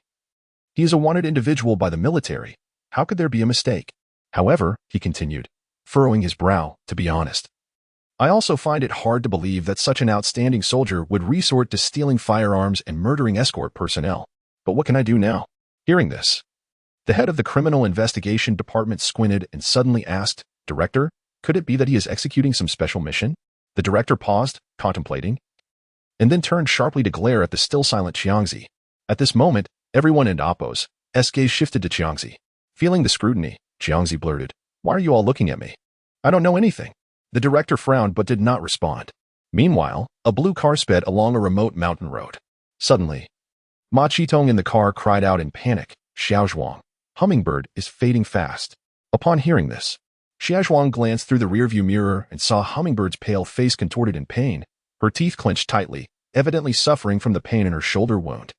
He is a wanted individual by the military. How could there be a mistake? However, he continued, furrowing his brow, to be honest, I also find it hard to believe that such an outstanding soldier would resort to stealing firearms and murdering escort personnel. But what can I do now? Hearing this, the head of the criminal investigation department squinted and suddenly asked, Director, could it be that he is executing some special mission? The director paused, contemplating, and then turned sharply to glare at the still silent Xiangzi. At this moment, everyone in Oppo's gaze shifted to Xiangzi. Feeling the scrutiny, Xiangzi blurted, Why are you all looking at me? I don't know anything. The director frowned but did not respond. Meanwhile, a blue car sped along a remote mountain road. Suddenly, Ma Qitong in the car cried out in panic, Xiao Zhuang, Hummingbird is fading fast. Upon hearing this, Xiao Zhuang glanced through the rearview mirror and saw Hummingbird's pale face contorted in pain, her teeth clenched tightly, evidently suffering from the pain in her shoulder wound.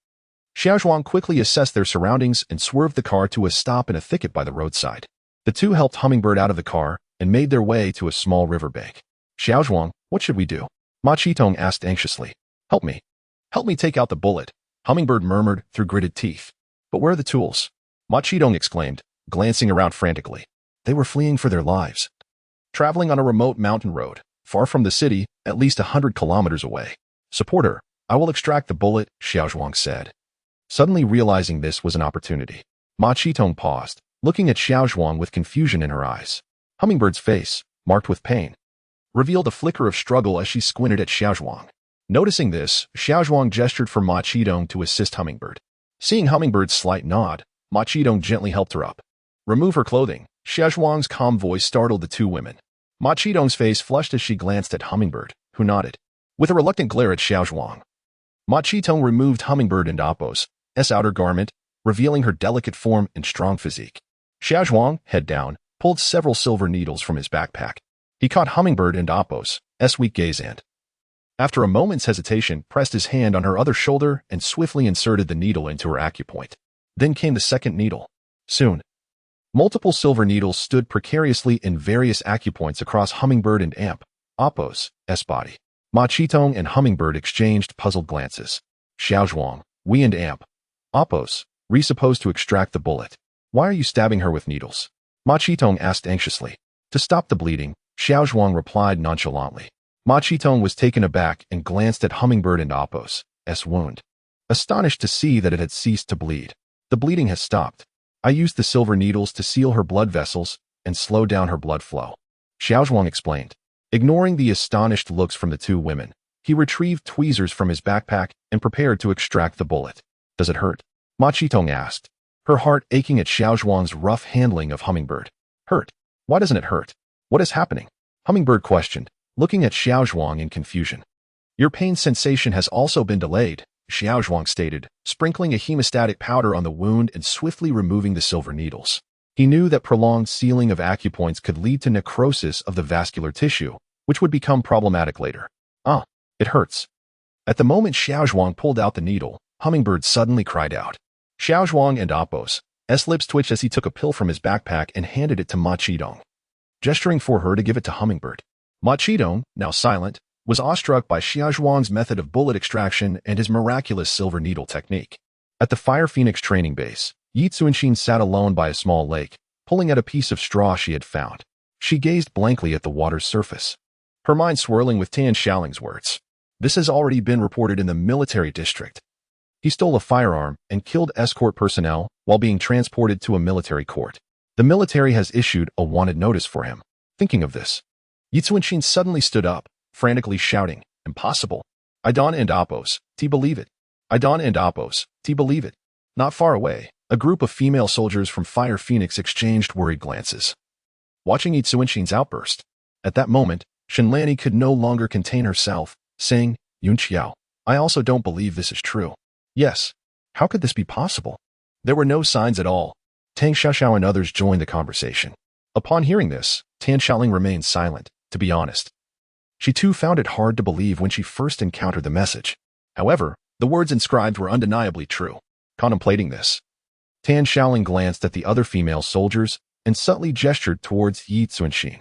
Xiao Zhuang quickly assessed their surroundings and swerved the car to a stop in a thicket by the roadside. The two helped Hummingbird out of the car and made their way to a small riverbank. Xiao Zhuang, what should we do? Ma Qitong asked anxiously. Help me. Help me take out the bullet, Hummingbird murmured through gritted teeth. But where are the tools? Ma Qitong exclaimed, glancing around frantically. They were fleeing for their lives. Traveling on a remote mountain road, far from the city, at least 100 kilometers away. Support her. I will extract the bullet, Xiao Zhuang said. Suddenly realizing this was an opportunity, Ma Qitong paused, looking at Xiao Zhuang with confusion in her eyes. Hummingbird's face, marked with pain, revealed a flicker of struggle as she squinted at Xiao Zhuang. Noticing this, Xiao Zhuang gestured for Ma Qitong to assist Hummingbird. Seeing Hummingbird's slight nod, Ma Qitong gently helped her up. Remove her clothing. Xiao Zhuang's calm voice startled the two women. Ma Qitong's face flushed as she glanced at Hummingbird, who nodded. With a reluctant glare at Xiao Zhuang, Ma Qitong removed Hummingbird and Appo's outer garment, revealing her delicate form and strong physique. Xiao Zhuang, head down, pulled several silver needles from his backpack. He caught Hummingbird and Appo's weak gaze and, after a moment's hesitation, pressed his hand on her other shoulder and swiftly inserted the needle into her acupoint. Then came the second needle. Soon, multiple silver needles stood precariously in various acupoints across Hummingbird and Appo's body. Ma Qitong and Hummingbird exchanged puzzled glances. Xiao Zhuang, we and Appo's, supposed to extract the bullet. Why are you stabbing her with needles? Ma Qitong asked anxiously. To stop the bleeding, Xiao Zhuang replied nonchalantly. Ma Qitong was taken aback and glanced at Hummingbird and Appo's wound, astonished to see that it had ceased to bleed. The bleeding has stopped. I used the silver needles to seal her blood vessels and slow down her blood flow, Xiao Zhuang explained. Ignoring the astonished looks from the two women, he retrieved tweezers from his backpack and prepared to extract the bullet. Does it hurt? Ma Qitong asked, her heart aching at Xiao Zhuang's rough handling of Hummingbird. Hurt? Why doesn't it hurt? What is happening? Hummingbird questioned, looking at Xiao Zhuang in confusion. Your pain sensation has also been delayed, Xiao Zhuang stated, sprinkling a hemostatic powder on the wound and swiftly removing the silver needles. He knew that prolonged sealing of acupoints could lead to necrosis of the vascular tissue, which would become problematic later. It hurts. At the moment Xiao Zhuang pulled out the needle, Hummingbird suddenly cried out. Xiao Zhuang and Appo's lips twitched as he took a pill from his backpack and handed it to Ma Qitong, gesturing for her to give it to Hummingbird. Ma Qitong, now silent, was awestruck by Xiao Zhuang's method of bullet extraction and his miraculous silver needle technique. At the Fire Phoenix training base, Yi Zuanxin sat alone by a small lake, pulling at a piece of straw she had found. She gazed blankly at the water's surface, her mind swirling with Tan Xiaoling's words. This has already been reported in the military district. He stole a firearm and killed escort personnel while being transported to a military court. The military has issued a wanted notice for him. Thinking of this, Yi Zuanxin suddenly stood up, frantically shouting, Impossible! Idan and Appo's, believe it! Idan and Appo's, believe it! Not far away, a group of female soldiers from Fire Phoenix exchanged worried glances, watching Yi Zuanxin's outburst. At that moment, Shenlani could no longer contain herself, saying, Yunqiao, I also don't believe this is true. Yes. How could this be possible? There were no signs at all. Tang Xiaoxiao and others joined the conversation. Upon hearing this, Tan Xiaoling remained silent, to be honest. She too found it hard to believe when she first encountered the message. However, the words inscribed were undeniably true. Contemplating this, Tan Xiaoling glanced at the other female soldiers and subtly gestured towards Yi Zuanxin.